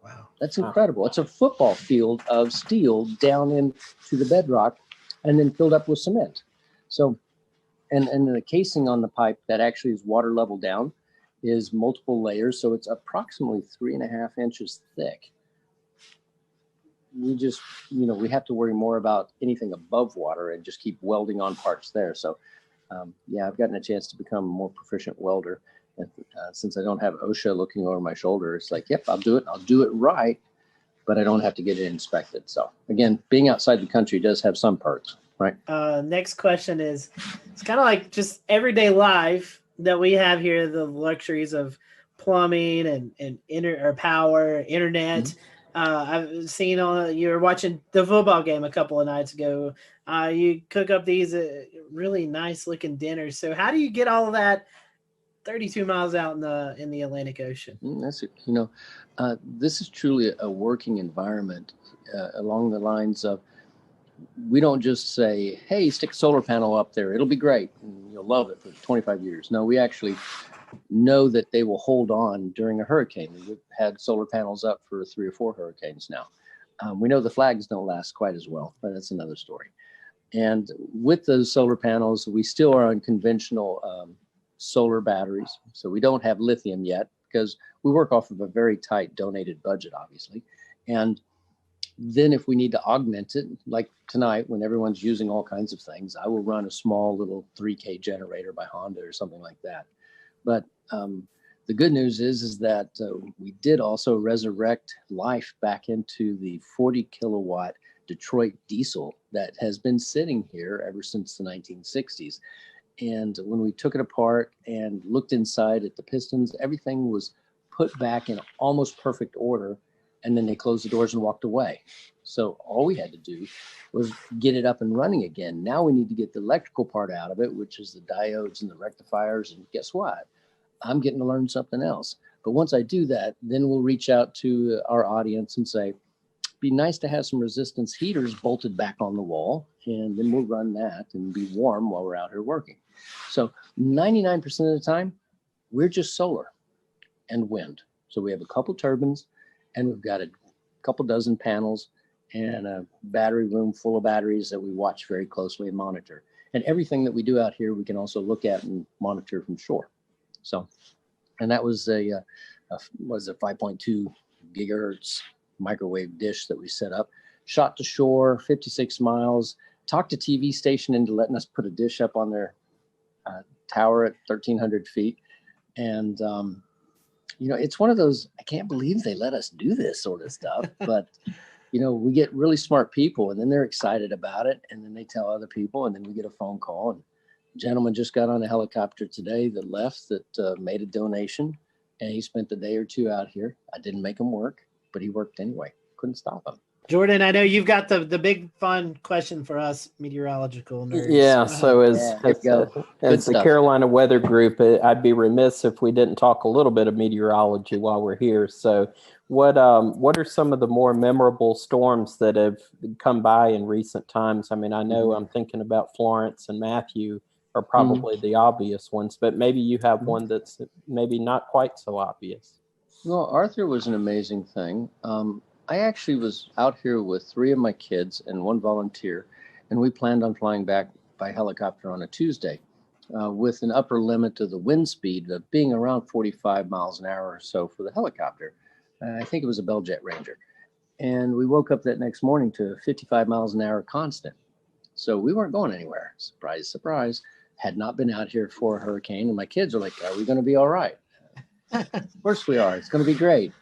Wow. That's incredible. It's a football field of steel down into the bedrock and then filled up with cement. So, and the casing on the pipe that actually is water level down is multiple layers. So it's approximately 3.5 inches thick. We just, we have to worry more about anything above water and just keep welding on parts there. So, yeah, I've gotten a chance to become a more proficient welder. And, since I don't have OSHA looking over my shoulder, it's like, yep, I'll do it. I'll do it right, but I don't have to get it inspected. So again, being outside the country does have some perks, right? Next question is, it's kind of like just everyday life that we have here, the luxuries of plumbing and power, internet. Mm-hmm. I've seen you were watching the football game a couple of nights ago. You cook up these really nice looking dinners. So how do you get all of that 32 miles out in the Atlantic Ocean? That's it. This is truly a working environment along the lines of, we don't just say, hey, stick a solar panel up there, it'll be great, and you'll love it for 25 years. No, we actually know that they will hold on during a hurricane. We've had solar panels up for 3 or 4 hurricanes now. We know the flags don't last quite as well, but that's another story. And with those solar panels, we still are on conventional solar batteries. So we don't have lithium yet because we work off of a very tight donated budget, obviously. And then if we need to augment it, like tonight when everyone's using all kinds of things, I will run a small little 3K generator by Honda or something like that. But the good news is that we did also resurrect life back into the 40 kilowatt Detroit diesel that has been sitting here ever since the 1960s. And when we took it apart and looked inside at the pistons, everything was put back in almost perfect order. And then they closed the doors and walked away. So all we had to do was get it up and running again. Now we need to get the electrical part out of it, which is the diodes and the rectifiers. And guess what? I'm getting to learn something else. But once I do that, then we'll reach out to our audience and say, be nice to have some resistance heaters bolted back on the wall, and then we'll run that and be warm while we're out here working. So 99% of the time, we're just solar and wind. So we have a couple turbines, and we've got a couple dozen panels and a battery room full of batteries that we watch very closely and monitor. And everything that we do out here, we can also look at and monitor from shore. So, and that was a 5.2 gigahertz microwave dish that we set up, shot to shore, 56 miles, talked to TV station into letting us put a dish up on their tower at 1,300 feet. And, it's one of those, I can't believe they let us do this sort of stuff, but, we get really smart people and then they're excited about it. And then they tell other people, and then we get a phone call. And a gentleman just got on a helicopter today that left that made a donation, and he spent the day or two out here. I didn't make him work, but he worked anyway. Couldn't stop him. Jordan, I know you've got the big fun question for us meteorological nerds. Yeah, so as the Carolina Weather Group, I'd be remiss if we didn't talk a little bit of meteorology while we're here. So what are some of the more memorable storms that have come by in recent times? I mean, I know I'm thinking about Florence and Matthew are probably the obvious ones, but maybe you have one that's maybe not quite so obvious. Well, Arthur was an amazing thing. I actually was out here with 3 of my kids and 1 volunteer, and we planned on flying back by helicopter on a Tuesday with an upper limit of the wind speed of being around 45 miles an hour or so for the helicopter. I think it was a Bell Jet Ranger. And we woke up that next morning to 55 miles an hour constant. So we weren't going anywhere. Surprise, surprise. Had not been out here for a hurricane. And my kids are like, are we going to be all right? Of course we are. It's going to be great.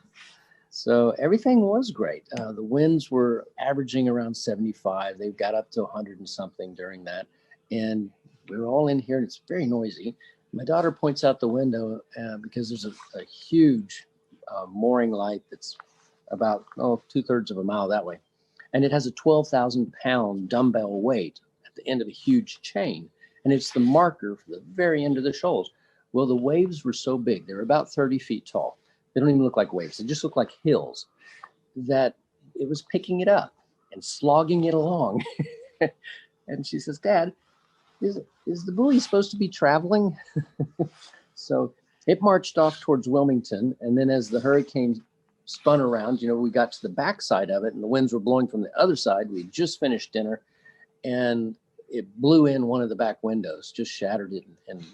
So everything was great. The winds were averaging around 75. They got up to 100 and something during that. And we were all in here, and it's very noisy. My daughter points out the window because there's a huge mooring light that's about 2/3 of a mile that way. And it has a 12,000-pound dumbbell weight at the end of a huge chain. And it's the marker for the very end of the shoals. Well, the waves were so big. They're about 30 feet tall. They don't even look like waves. They just look like hills, that it was picking it up and slogging it along. And she says, Dad, is the buoy supposed to be traveling? So it marched off towards Wilmington. And then as the hurricane spun around, we got to the backside of it and the winds were blowing from the other side. We just finished dinner and it blew in one of the back windows, just shattered it. And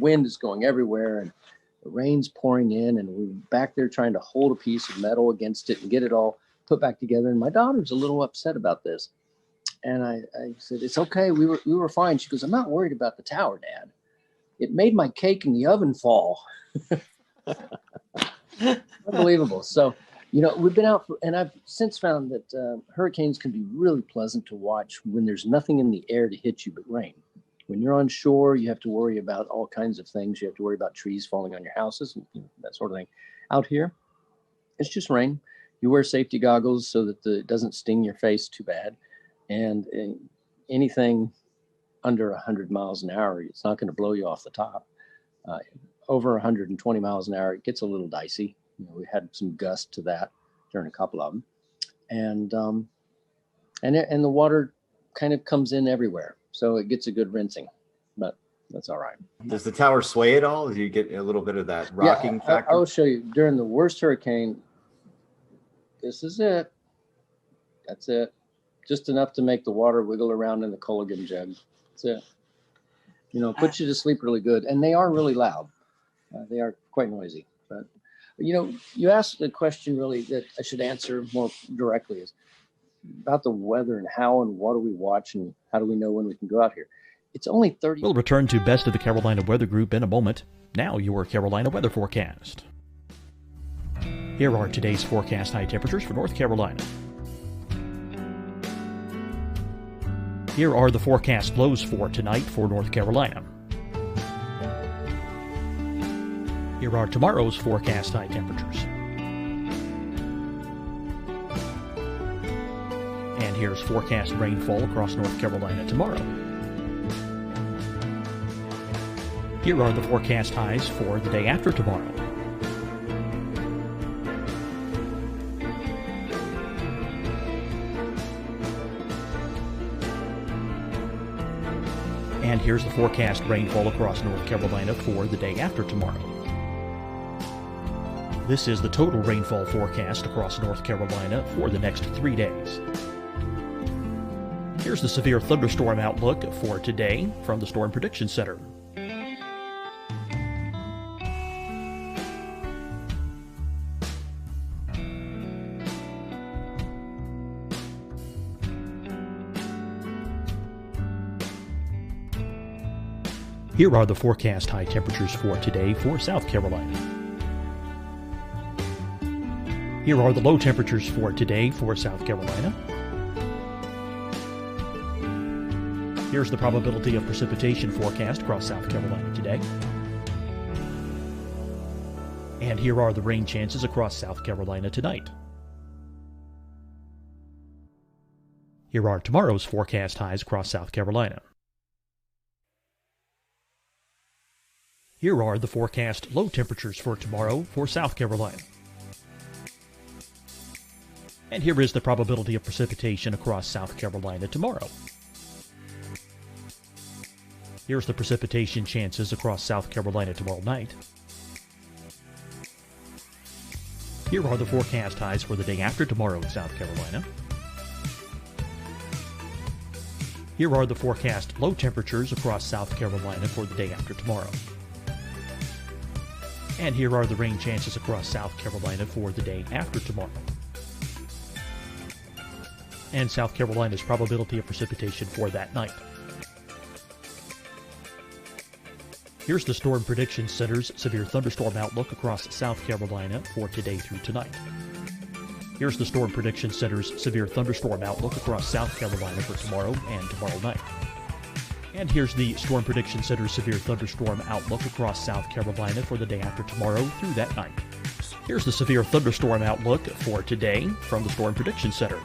wind is going everywhere and the rain's pouring in. And we're back there trying to hold a piece of metal against it and get it all put back together. And my daughter's a little upset about this. And I said, it's okay. We were fine. She goes, I'm not worried about the tower, Dad. It made my cake in the oven fall. Unbelievable. So, we've been out and I've since found that hurricanes can be really pleasant to watch when there's nothing in the air to hit you but rain. When you're on shore, you have to worry about all kinds of things. You have to worry about trees falling on your houses and that sort of thing. Out here, it's just rain. You wear safety goggles so that it doesn't sting your face too bad. And anything under 100 miles an hour, it's not going to blow you off the top. Over 120 miles an hour, it gets a little dicey. We had some gust to that during a couple of them. And the water kind of comes in everywhere. So it gets a good rinsing, but that's all right. Does the tower sway at all? Do you get a little bit of that rocking factor? I'll show you. During the worst hurricane, this is it. That's it. Just enough to make the water wiggle around in the Culligan jug. That's it. Puts you to sleep really good. And they are really loud. They are quite noisy. But, you asked the question really that I should answer more directly is about the weather and how and what do we watch and how do we know when we can go out here. It's only 30. We'll return to Best of the Carolina Weather Group in a moment. Now your Carolina weather forecast. Here are today's forecast high temperatures for North Carolina. Here are the forecast lows for tonight for North Carolina. Here are tomorrow's forecast high temperatures. And here's forecast rainfall across North Carolina tomorrow. Here are the forecast highs for the day after tomorrow. And here's the forecast rainfall across North Carolina for the day after tomorrow. This is the total rainfall forecast across North Carolina for the next 3 days. Here's the severe thunderstorm outlook for today from the Storm Prediction Center. Here are the forecast high temperatures for today for South Carolina. Here are the low temperatures for today for South Carolina. Here's the probability of precipitation forecast across South Carolina today. And here are the rain chances across South Carolina tonight. Here are tomorrow's forecast highs across South Carolina. Here are the forecast low temperatures for tomorrow for South Carolina. And here is the probability of precipitation across South Carolina tomorrow. Here's the precipitation chances across South Carolina tomorrow night. Here are the forecast highs for the day after tomorrow in South Carolina. Here are the forecast low temperatures across South Carolina for the day after tomorrow. And here are the rain chances across South Carolina for the day after tomorrow. And South Carolina's probability of precipitation for that night. Here's the Storm Prediction Center's severe thunderstorm outlook across South Carolina for today through tonight. Here's the Storm Prediction Center's severe thunderstorm outlook across South Carolina for tomorrow and tomorrow night. And here's the Storm Prediction Center's severe thunderstorm outlook across South Carolina for the day after tomorrow through that night. Here's the severe thunderstorm outlook for today from the Storm Prediction Center.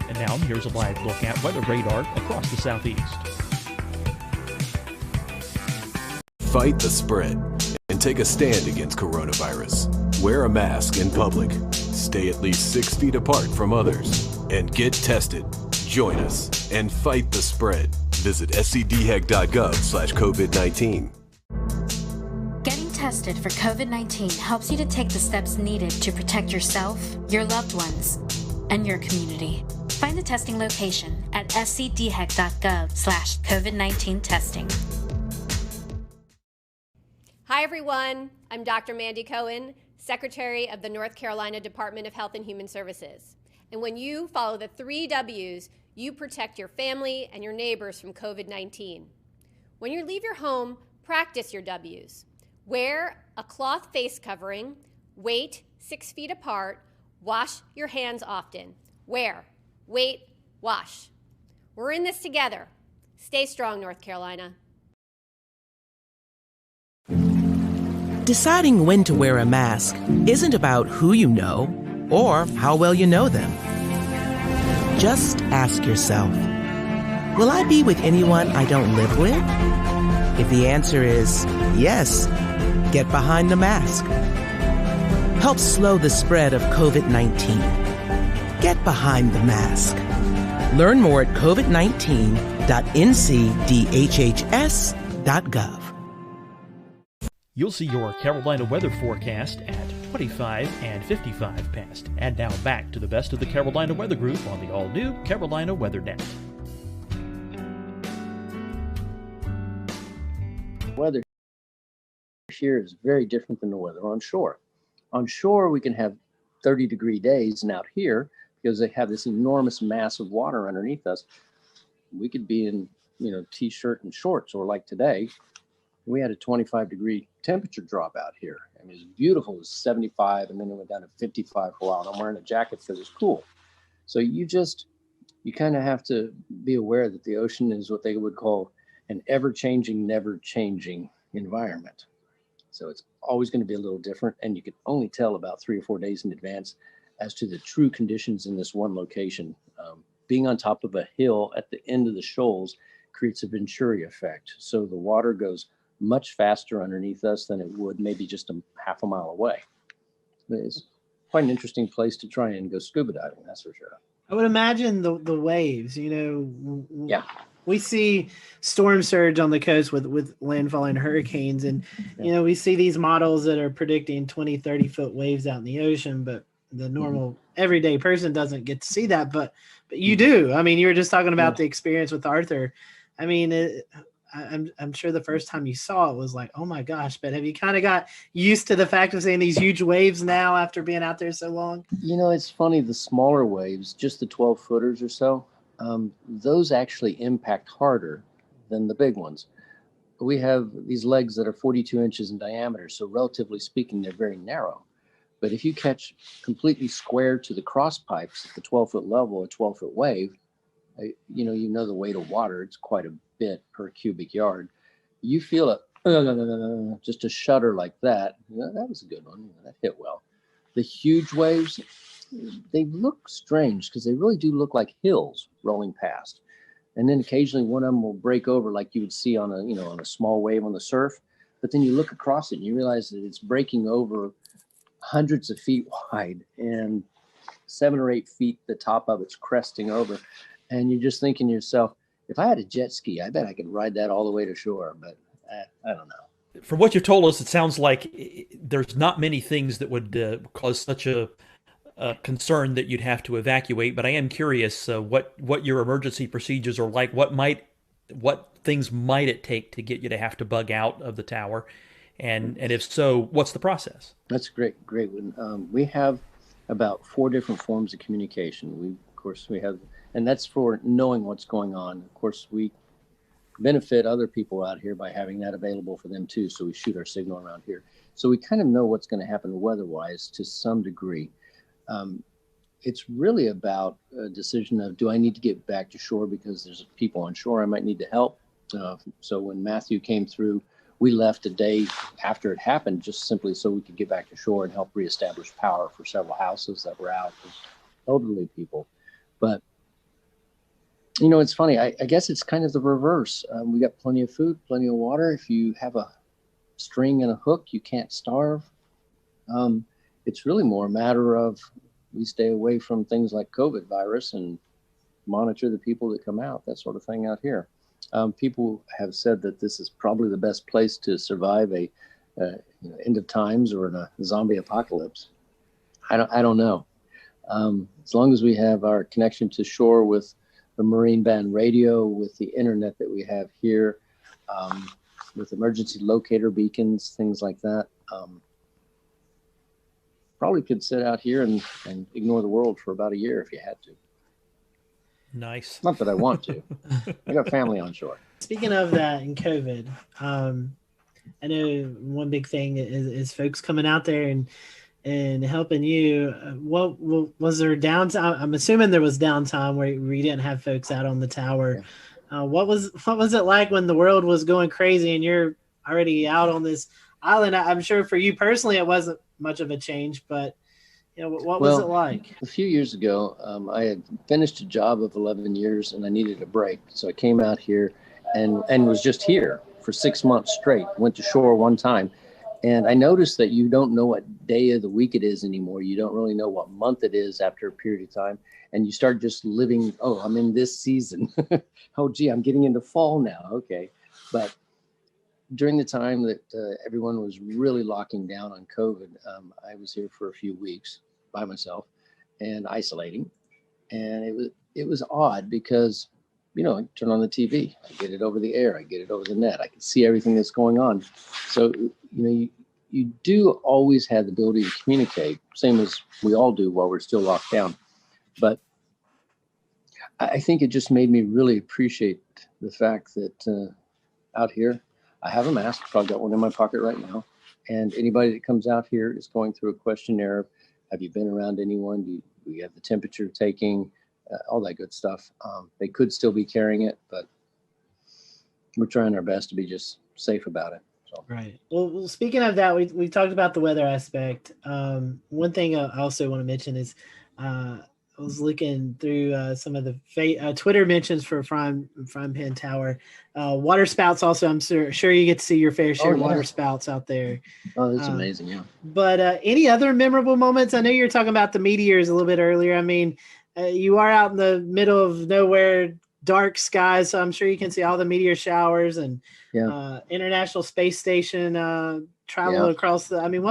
And now here's a live look at weather radar across the southeast. Fight the spread and take a stand against coronavirus. Wear a mask in public. Stay at least 6 feet apart from others. And get tested. Join us and fight the spread. Visit scdhec.gov/COVID-19. Getting tested for COVID-19 helps you to take the steps needed to protect yourself, your loved ones, and your community. Find the testing location at scdhec.gov/COVID-19 testing. Hi, everyone. I'm Dr. Mandy Cohen, Secretary of the North Carolina Department of Health and Human Services. And when you follow the 3 W's, you protect your family and your neighbors from COVID-19. When you leave your home, practice your W's. Wear a cloth face covering, wait 6 feet apart, wash your hands often. Wear, wait, wash. We're in this together. Stay strong, North Carolina. Deciding when to wear a mask isn't about who you know or how well you know them. Just ask yourself, will I be with anyone I don't live with? If the answer is yes, get behind the mask. Help slow the spread of COVID-19. Get behind the mask. Learn more at covid19.ncdhhs.gov. You'll see your Carolina weather forecast at 25 and 55 past. And now back to the best of the Carolina Weather Group on the all-new Carolina Weather Net. Weather here is very different than the weather on shore. On shore, we can have 30-degree days, and out here, because they have this enormous mass of water underneath us, we could be in, t-shirt and shorts, or like today, we had a 25-degree temperature drop out here. I mean, it was beautiful. It was 75, and then it went down to 55 for a while. And I'm wearing a jacket because it's cool. So you kind of have to be aware that the ocean is what they would call an ever-changing, never-changing environment. So it's always going to be a little different, and you can only tell about 3 or 4 days in advance as to the true conditions in this one location. Being on top of a hill at the end of the shoals creates a Venturi effect. So the water goes much faster underneath us than it would maybe just a half a mile away. It's quite an interesting place to try and go scuba diving, that's for sure. I would imagine the waves, Yeah. We see storm surge on the coast with landfall and hurricanes. And, we see these models that are predicting 20, 30-foot waves out in the ocean, but the normal everyday person doesn't get to see that. But you do. I mean, you were just talking about the experience with Arthur. I mean, I'm sure the first time you saw it was like, oh my gosh, but have you kind of got used to the fact of seeing these huge waves now after being out there so long? It's funny, the smaller waves, just the 12-footers or so, those actually impact harder than the big ones. We have these legs that are 42 inches in diameter, so relatively speaking, they're very narrow. But if you catch completely square to the cross pipes at the 12-foot level, a 12-foot wave, you know the weight of water, it's quite a bit per cubic yard. You feel it, just a shudder like that. That was a good one. That hit well. The huge waves, they look strange because they really do look like hills rolling past. And then occasionally one of them will break over like you would see on a small wave on the surf. But then you look across it and you realize that it's breaking over hundreds of feet wide and 7 or 8 feet, the top of it's cresting over. And you're just thinking to yourself, if I had a jet ski, I bet I could ride that all the way to shore, but I don't know. From what you've told us, it sounds like there's not many things that would cause such a concern that you'd have to evacuate. But I am curious what your emergency procedures are like. What things might it take to get you to have to bug out of the tower, and if so, what's the process? That's great one. We have about 4 different forms of communication. We have. And that's for knowing what's going on. Of course, we benefit other people out here by having that available for them too. So we shoot our signal around here. So we kind of know what's going to happen weather-wise to some degree. It's really about a decision of, do I need to get back to shore because there's people on shore I might need to help? So when Matthew came through, we left a day after it happened, just simply so we could get back to shore and help reestablish power for several houses that were out with elderly people. But, you know, it's funny. I guess it's kind of the reverse. We got plenty of food, plenty of water. If you have a string and a hook, you can't starve. It's really more a matter of, we stay away from things like COVID virus and monitor the people that come out, that sort of thing out here. People have said that this is probably the best place to survive a end of times or in a zombie apocalypse. I don't know. As long as we have our connection to shore with the marine band radio, with the internet that we have here, with emergency locator beacons, things like that, probably could sit out here and ignore the world for about a year if you had to. Nice. Not that I want to. I got family on shore. Speaking of that and COVID, I know one big thing is folks coming out there and helping you. What was there downtime? I'm assuming there was downtime where you didn't have folks out on the tower. Yeah. What was it like when the world was going crazy and you're already out on this island? I'm sure for you personally it wasn't much of a change, but you know, what was it like? A few years ago, I had finished a job of 11 years and I needed a break. So I came out here and was just here for 6 months straight. Went to shore one time. And I noticed that you don't know what day of the week it is anymore. You don't really know what month it is after a period of time. And you start just living, oh, I'm in this season. Oh, gee, I'm getting into fall now. Okay. But during the time that everyone was really locking down on COVID, I was here for a few weeks by myself and isolating. And it was odd because, you know, I turn on the TV, I get it over the air, I get it over the net, I can see everything that's going on. So, you know, you do always have the ability to communicate, same as we all do while we're still locked down. But I think it just made me really appreciate the fact that out here, I have a mask. I've got one in my pocket right now. And anybody that comes out here is going through a questionnaire of, have you been around anyone? Do you have the temperature taking? All that good stuff. They could still be carrying it, but we're trying our best to be just safe about it. So. Right. Well, speaking of that, we talked about the weather aspect. One thing I also want to mention is I was looking through some of the Twitter mentions for Frying Pan Tower. Water spouts also, I'm sure you get to see your fair share of water spouts out there. Oh, that's amazing, yeah. But any other memorable moments? I know you were talking about the meteors a little bit earlier. I mean, you are out in the middle of nowhere, dark skies, so I'm sure you can see all the meteor showers and International Space Station travel across the. I mean,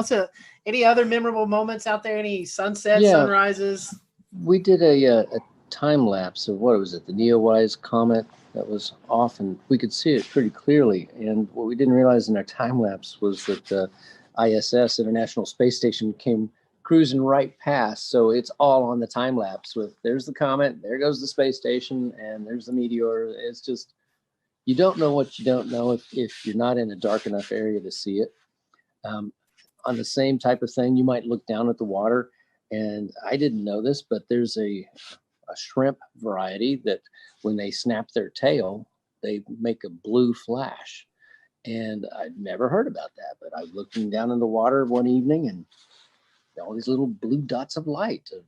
any other memorable moments out there? Any sunsets, sunrises? We did a time lapse of what was it, the Neowise comet that was off, and we could see it pretty clearly. And what we didn't realize in our time lapse was that the ISS, International Space Station, came cruising right past. So it's all on the time lapse with, there's the comet, there goes the space station, and there's the meteor. It's just, you don't know what you don't know if you're not in a dark enough area to see it. On the same type of thing, you might look down at the water, and I didn't know this, but there's a shrimp variety that when they snap their tail, they make a blue flash. And I'd never heard about that, but I was looking down in the water one evening and all these little blue dots of light of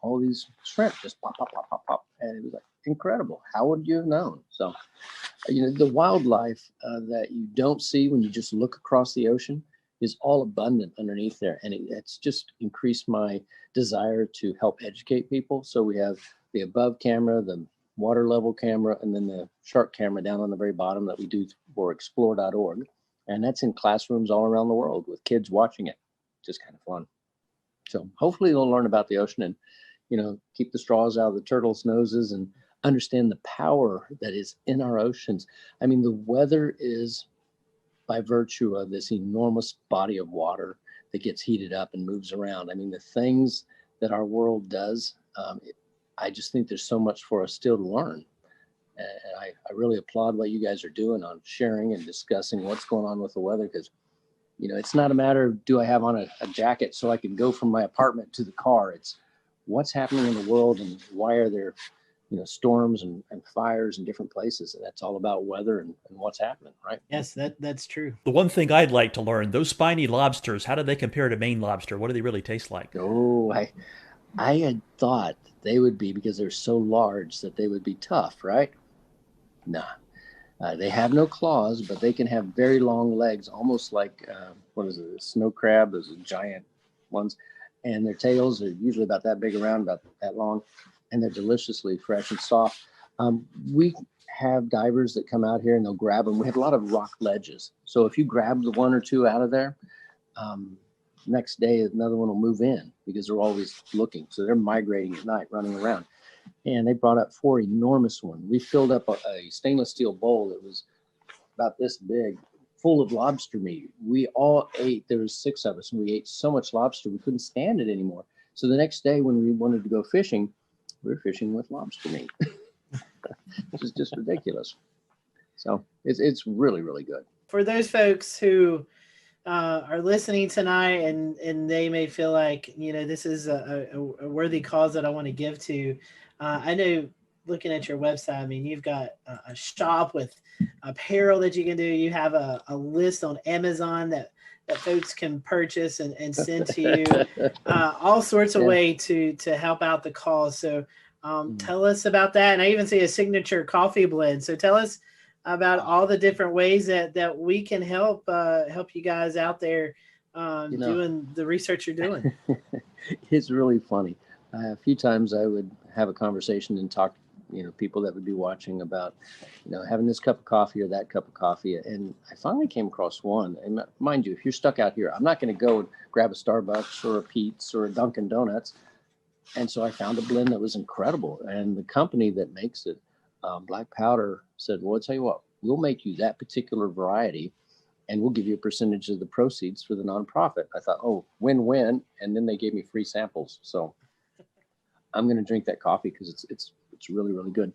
all these shrimp just pop, pop, pop, pop, pop. And it was like incredible. How would you have known? So, you know, the wildlife that you don't see when you just look across the ocean is all abundant underneath there. And it's just increased my desire to help educate people. So we have the above camera, the water level camera, and then the shark camera down on the very bottom that we do for explore.org. And that's in classrooms all around the world with kids watching it. Just kind of fun. So hopefully they'll learn about the ocean and, you know, keep the straws out of the turtles' noses and understand the power that is in our oceans. I mean, the weather is by virtue of this enormous body of water that gets heated up and moves around. I mean, the things that our world does, I just think there's so much for us still to learn. And I really applaud what you guys are doing on sharing and discussing what's going on with the weather, because, you know, it's not a matter of do I have on a jacket so I can go from my apartment to the car. It's what's happening in the world and why are there, you know, storms and fires in different places. And that's all about weather and what's happening, right? Yes, that's true. The one thing I'd like to learn, those spiny lobsters, how do they compare to Maine lobster? What do they really taste like? Oh, I had thought they would be, because they're so large, that they would be tough, right? Nah. They have no claws, but they can have very long legs, almost like, what is it, a snow crab, those giant ones. And their tails are usually about that big around, about that long, and they're deliciously fresh and soft. We have divers that come out here and they'll grab them. We have a lot of rock ledges. So if you grab the one or two out of there, next day another one will move in, because they're always looking. So they're migrating at night, running around. And they brought up 4 enormous ones. We filled up a stainless steel bowl that was about this big, full of lobster meat. We all ate. There was 6 of us, and we ate so much lobster we couldn't stand it anymore. So the next day when we wanted to go fishing, we were fishing with lobster meat, which is just ridiculous. So it's really, really good. For those folks who are listening tonight and they may feel like, you know, this is a worthy cause that I want to give to, I know, looking at your website, I mean, you've got a shop with apparel that you can do. You have a list on Amazon that folks can purchase and send to you, all sorts of way to help out the cause. So tell us about that. And I even see a signature coffee blend. So tell us about all the different ways that we can help you guys out there doing the research you're doing. It's really funny. A few times I would have a conversation and talk, you know, people that would be watching about, you know, having this cup of coffee or that cup of coffee. And I finally came across one. And mind you, if you're stuck out here, I'm not going to go and grab a Starbucks or a Pete's or a Dunkin' Donuts. And so I found a blend that was incredible. And the company that makes it, Black Powder, said, well, I'll tell you what, we'll make you that particular variety and we'll give you a percentage of the proceeds for the nonprofit. I thought, oh, win-win. And then they gave me free samples. So I'm going to drink that coffee because it's really, really good.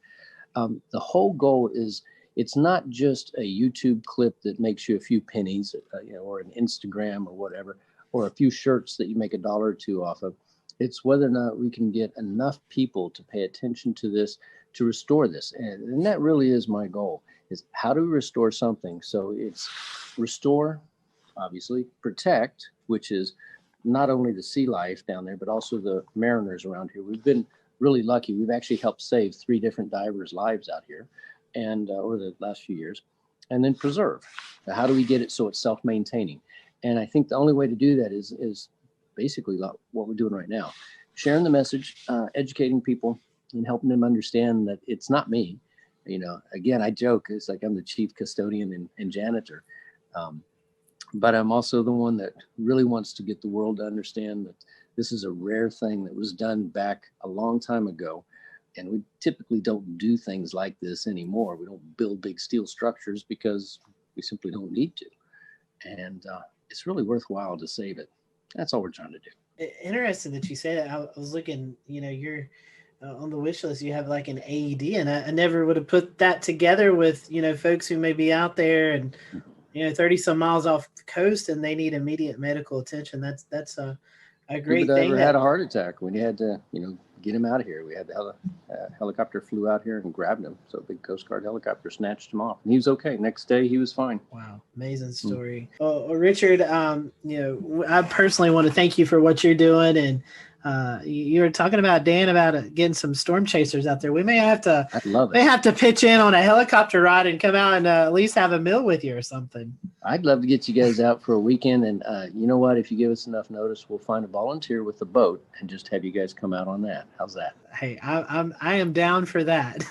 The whole goal is, it's not just a YouTube clip that makes you a few pennies, you know, or an Instagram or whatever, or a few shirts that you make $1 or $2 off of. It's whether or not we can get enough people to pay attention to this, to restore this. And that really is my goal, is how do we restore something? So it's restore, obviously, protect, which is not only the sea life down there, but also the mariners around here. We've been really lucky. We've actually helped save 3 different divers' lives out here, and over the last few years. And then preserve. Now, how do we get it so it's self-maintaining? And I think the only way to do that is basically what we're doing right now, sharing the message, educating people, and helping them understand that it's not me. You know, again, I joke, it's like I'm the chief custodian and janitor. But I'm also the one that really wants to get the world to understand that this is a rare thing that was done back a long time ago. And we typically don't do things like this anymore. We don't build big steel structures because we simply don't need to. And it's really worthwhile to save it. That's all we're trying to do. Interesting that you say that. I was looking, you know, you're on the wish list, you have like an AED, and I never would have put that together with, you know, folks who may be out there and, you know, 30 some miles off the coast and they need immediate medical attention. That's a great thing. Had a heart attack when you had to, you know, get him out of here. We had the helicopter flew out here and grabbed him. So a big Coast Guard helicopter snatched him off, and he was okay. Next day, he was fine. Wow, amazing story. Well, Richard, you know, I personally want to thank you for what you're doing, and you were talking about Dan about getting some storm chasers out there. We may have to pitch in on a helicopter ride and come out and at least have a meal with you or something. I'd love to get you guys out for a weekend, and you know what? If you give us enough notice, we'll find a volunteer with a boat and just have you guys come out on that. How's that? Hey, I am down for that.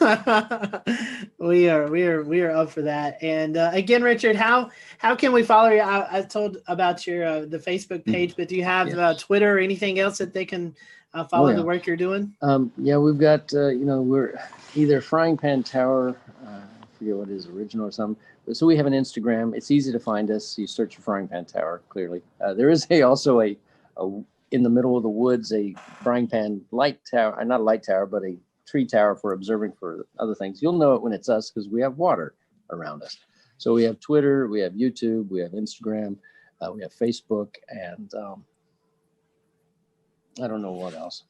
we are up for that. And again, Richard, how can we follow you? I told about your the Facebook page, but do you have Twitter or anything else that they can follow the work you're doing? Yeah, we've got you know, we're either Frying Pan Tower, I forget what it is, original or something. So we have an Instagram. It's easy to find us. You search for Frying Pan Tower, clearly. There is also a in the middle of the woods, a frying pan light tower, not a light tower, but a tree tower for observing for other things. You'll know it when it's us because we have water around us. So we have Twitter, we have YouTube, we have Instagram, we have Facebook, and I don't know what else.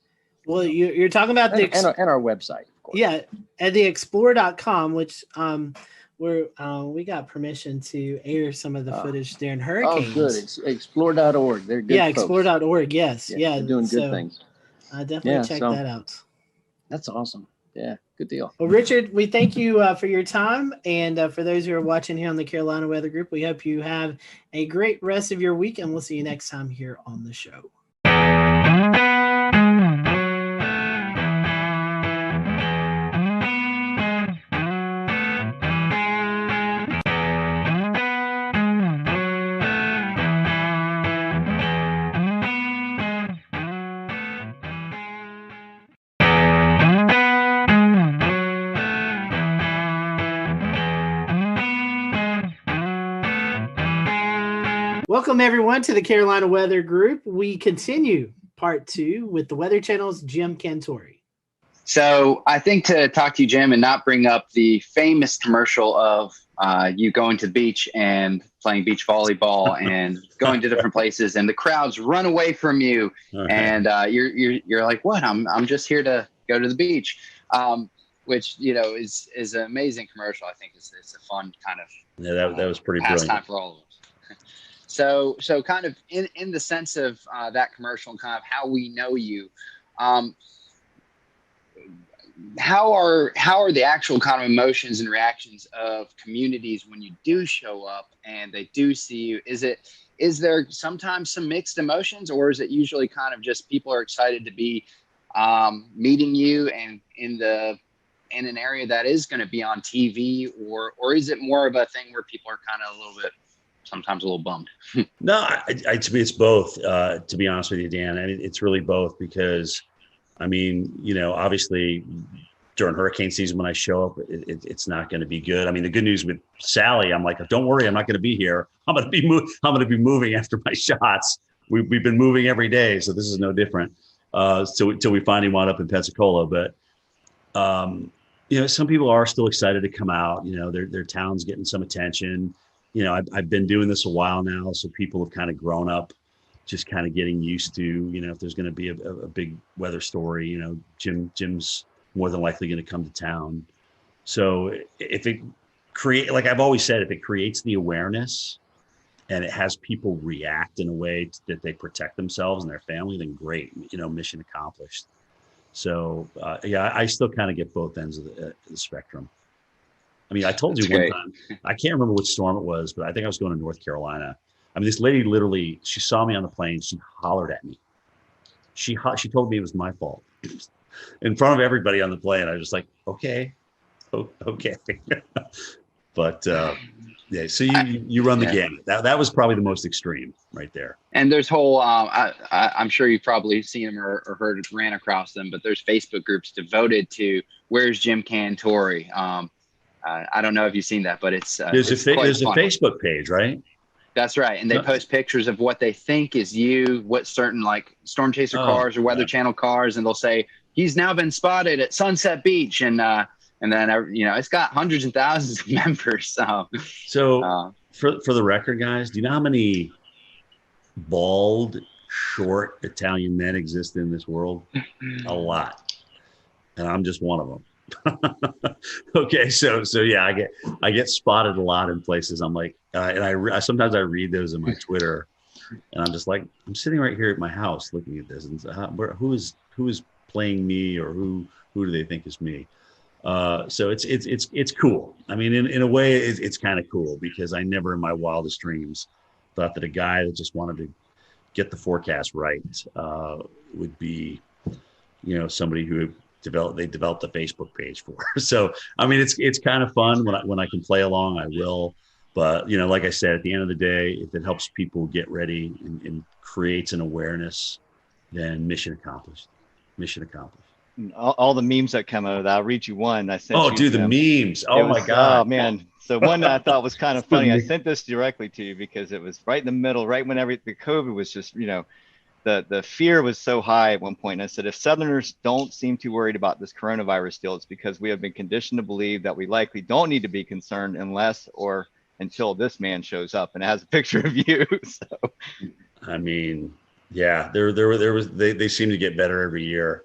Well, you're talking about and our website, of course. Yeah, at the explore.com, which we got permission to air some of the footage during hurricanes. Oh, good. Explore.org. They're good. Yeah, folks. Explore.org. Yes. Yeah. They're doing good things. Definitely check that out. That's awesome. Yeah, good deal. Well, Richard, we thank you for your time. And for those who are watching here on the Carolina Weather Group, we hope you have a great rest of your week, and we'll see you next time here on the show. Welcome, everyone, to the Carolina Weather Group. We continue part 2 with the Weather Channel's Jim Cantori. So I think to talk to you, Jim, and not bring up the famous commercial of you going to the beach and playing beach volleyball and going to different places, and the crowds run away from you, and you're like, what? I'm just here to go to the beach, which is an amazing commercial. I think it's a fun kind of that was pretty pastime brilliant for all of us. So kind of in the sense of that commercial and kind of how we know you, how are the actual kind of emotions and reactions of communities when you do show up and they do see you? Is there sometimes some mixed emotions, or is it usually kind of just people are excited to be meeting you and in an area that is going to be on TV, or is it more of a thing where people are kind of sometimes a little bummed? No, to me, it's both, to be honest with you, Dan. And it's really both because, I mean, obviously during hurricane season, when I show up, it's not going to be good. I mean, the good news with Sally, I'm like, don't worry, I'm not going to be here. I'm going to be moving after my shots. We've been moving every day, so this is no different. So until we finally wound up in Pensacola, but some people are still excited to come out. Their town's getting some attention. I've been doing this a while now, so people have kind of grown up, just kind of getting used to, if there's going to be a big weather story, Jim's more than likely going to come to town. So if it like I've always said, if it creates the awareness and it has people react in a way that they protect themselves and their family, then great, mission accomplished. So I still kind of get both ends of the spectrum. I mean, I told you one time, I can't remember which storm it was, but I think I was going to North Carolina. I mean, this lady literally, she saw me on the plane. She hollered at me. She told me it was my fault in front of everybody on the plane. I was just like, okay. But yeah, so you run the gamut. That was probably the most extreme right there. And there's whole, I'm sure you've probably seen them or ran across them, but there's Facebook groups devoted to Where's Jim Cantori? I don't know if you've seen that, but there's a Facebook page, right? That's right. And they post pictures of what they think is you, what certain like storm chaser cars or Weather Channel cars. And they'll say, he's now been spotted at Sunset Beach. And then, it's got hundreds and thousands of members. So for the record, guys, do you know how many bald, short Italian men exist in this world? A lot. And I'm just one of them. Okay, so yeah, I get spotted a lot in places. I'm like, and I sometimes I read those in my Twitter, and I'm just like, I'm sitting right here at my house looking at this, and who is playing me, or who do they think is me? So it's cool. I mean, in a way, it's kind of cool because I never in my wildest dreams thought that a guy that just wanted to get the forecast right would be, somebody who they developed a Facebook page for. So, I mean, it's kind of fun when I can play along, I will. But, like I said, at the end of the day, if it helps people get ready and creates an awareness, then mission accomplished. Mission accomplished. All the memes that come out of that, I'll read you one. I sent. Oh, dude, the memes. Oh my God. Oh man. So one that I thought was kind of funny. I sent this directly to you because it was right in the middle, right when the COVID was just, the fear was so high at one point. And I said, if Southerners don't seem too worried about this coronavirus deal, it's because we have been conditioned to believe that we likely don't need to be concerned unless or until this man shows up and has a picture of you. So, I mean, yeah, they seem to get better every year.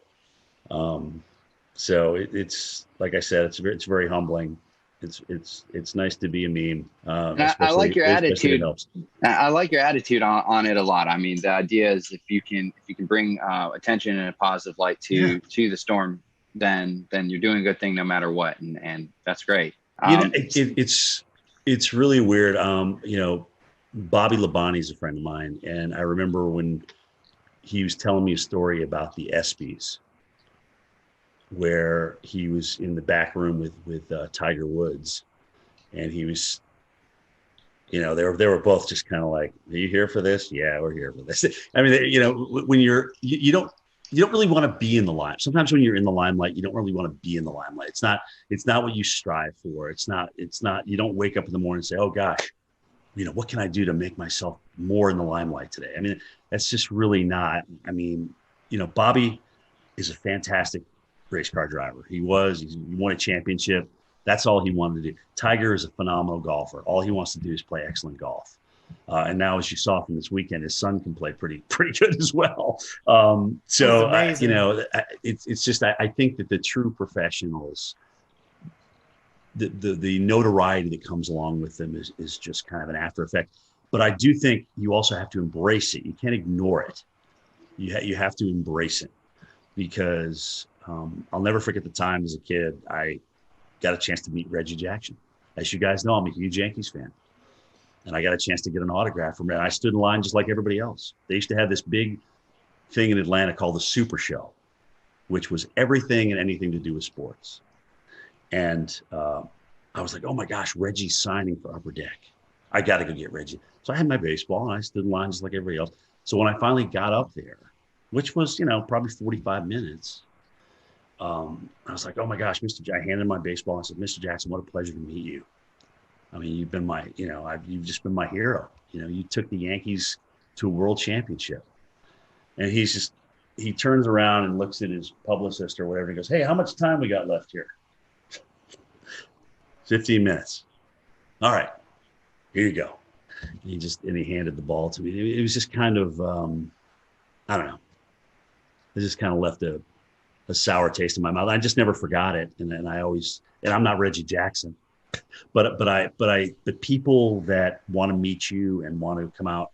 So it's like I said, it's very humbling. It's nice to be a meme. I like your attitude. Helps. I like your attitude on it a lot. I mean, the idea is if you can bring attention in a positive light to the storm, then you're doing a good thing no matter what, and that's great. It's really weird. Bobby Labonte is a friend of mine, and I remember when he was telling me a story about the ESPYs, where he was in the back room with Tiger Woods, and he was, they were both just kind of like, "Are you here for this?" "Yeah, we're here for this." I mean, when you don't really want to be in the limelight. Sometimes when you're in the limelight, you don't really want to be in the limelight. It's not what you strive for. It's not. You don't wake up in the morning and say, "Oh gosh, what can I do to make myself more in the limelight today?" I mean, that's just really not. I mean, Bobby is a fantastic race car driver. He won a championship. That's all he wanted to do. Tiger is a phenomenal golfer. All he wants to do is play excellent golf. And now, as you saw from this weekend, his son can play pretty good as well. It's just, I think that the true professionals, the notoriety that comes along with them is just kind of an after effect. But I do think you also have to embrace it. You can't ignore it. You have to embrace it, because I'll never forget the time as a kid I got a chance to meet Reggie Jackson. As you guys know, I'm a huge Yankees fan. And I got a chance to get an autograph from him. I stood in line just like everybody else. They used to have this big thing in Atlanta called the Super Show, which was everything and anything to do with sports. And I was like, oh my gosh, Reggie's signing for Upper Deck. I got to go get Reggie. So I had my baseball and I stood in line just like everybody else. So when I finally got up there, which was, probably 45 minutes, I was like, oh my gosh, I handed him my baseball. I said, Mr. Jackson, what a pleasure to meet you. I mean, you've been you've just been my hero. You took the Yankees to a world championship. And he turns around and looks at his publicist or whatever. And he goes, hey, how much time we got left here? 15 minutes. All right, here you go. And he handed the ball to me. It was just kind of, I don't know. It just kind of left a sour taste in my mouth. I just never forgot it. And I'm not Reggie Jackson. But the people that want to meet you and want to come out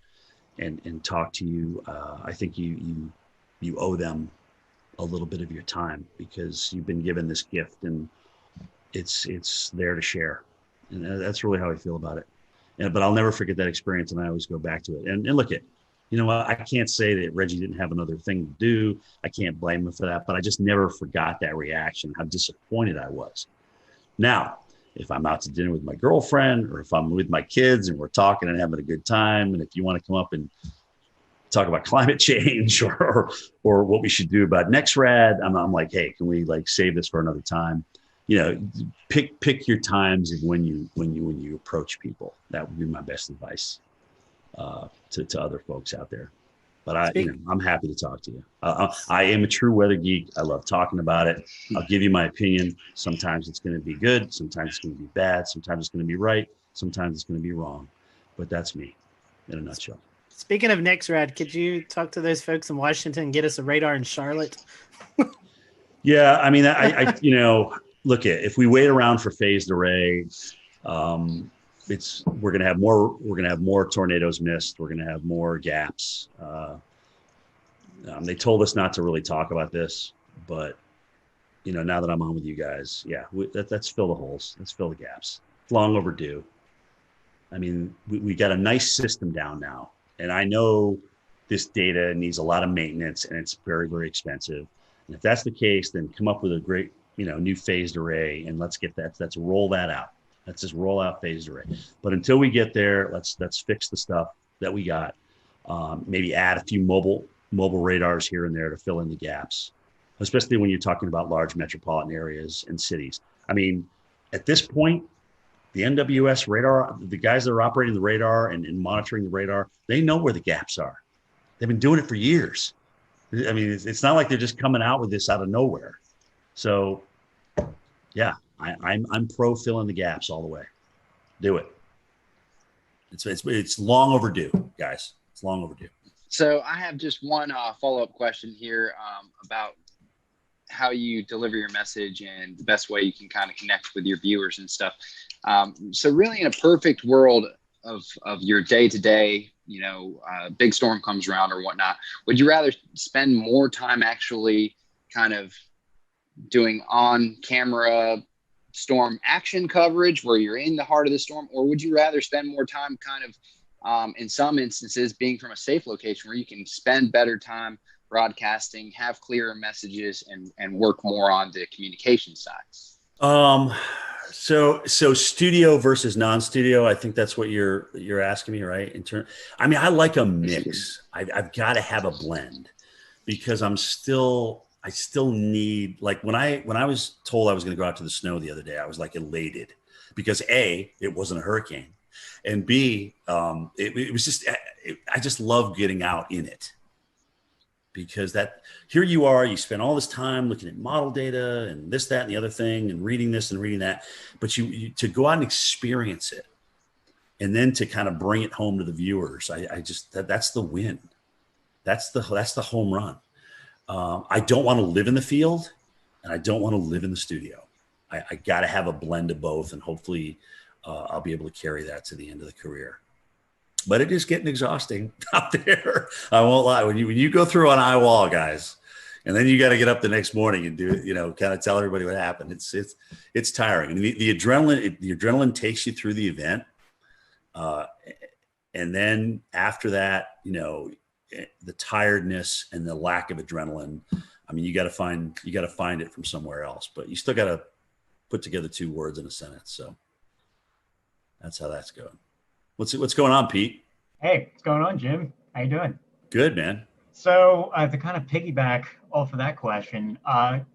and talk to you, I think you owe them a little bit of your time, because you've been given this gift and it's there to share. And that's really how I feel about it. But I'll never forget that experience, and I always go back to it. And look at, I can't say that Reggie didn't have another thing to do. I can't blame him for that, but I just never forgot that reaction, how disappointed I was. Now, if I'm out to dinner with my girlfriend, or if I'm with my kids and we're talking and having a good time, and if you want to come up and talk about climate change or what we should do about NextRad, I'm like, hey, can we save this for another time? Pick your times of when you approach people. That would be my best advice to other folks out there. But I'm happy to talk to you. I am a true weather geek. I love talking about it. I'll give you my opinion. Sometimes it's going to be good. Sometimes it's going to be bad. Sometimes it's going to be right. Sometimes it's going to be wrong. But that's me in a nutshell. Speaking of NextRad, could you talk to those folks in Washington and get us a radar in Charlotte? Yeah, I mean, I look at, if we wait around for phased array, we're gonna have more tornadoes missed. We're gonna have more gaps. They told us not to really talk about this, but now that I'm on with you guys, yeah, let's fill the holes. Let's fill the gaps. It's long overdue. I mean, we got a nice system down now, and I know this data needs a lot of maintenance, and it's very, very expensive. And if that's the case, then come up with a great, new phased array, and let's roll that out. Let's just roll out phased array. But until we get there, let's fix the stuff that we got. Maybe add a few mobile radars here and there to fill in the gaps, especially when you're talking about large metropolitan areas and cities. I mean, at this point, the NWS radar, the guys that are operating the radar and monitoring the radar, they know where the gaps are. They've been doing it for years. I mean, it's not like they're just coming out with this out of nowhere. So, yeah, I'm pro filling the gaps all the way. Do it. It's long overdue, guys. It's long overdue. So I have just one follow-up question here about how you deliver your message and the best way you can kind of connect with your viewers and stuff. So really, in a perfect world of your day-to-day, big storm comes around or whatnot, would you rather spend more time actually kind of doing on-camera storm action coverage where you're in the heart of the storm, or would you rather spend more time kind of in some instances being from a safe location where you can spend better time broadcasting, have clearer messages, and work more on the communication side? So studio versus non-studio, I think that's what you're asking me, right? I like a mix. I've got to have a blend because I still need, like when I was told I was going to go out to the snow the other day, I was like elated because A, it wasn't a hurricane, and B, it was just, I just love getting out in it. Because here you are, you spend all this time looking at model data and this, that, and the other thing, and reading this and reading that, but you to go out and experience it, and then to kind of bring it home to the viewers, that's the win, that's the home run. I don't want to live in the field, and I don't want to live in the studio. I got to have a blend of both, and hopefully, I'll be able to carry that to the end of the career. But it is getting exhausting out there. I won't lie. When you go through an eye wall, guys, and then you got to get up the next morning and do it, kind of tell everybody what happened. It's tiring. I mean, the adrenaline takes you through the event, and then after that, the tiredness and the lack of adrenaline. I mean, you got to find it from somewhere else. But you still got to put together 2 words in a sentence. So that's how that's going. What's going on, Pete? Hey, what's going on, Jim? How you doing? Good, man. So to kind of piggyback off of that question,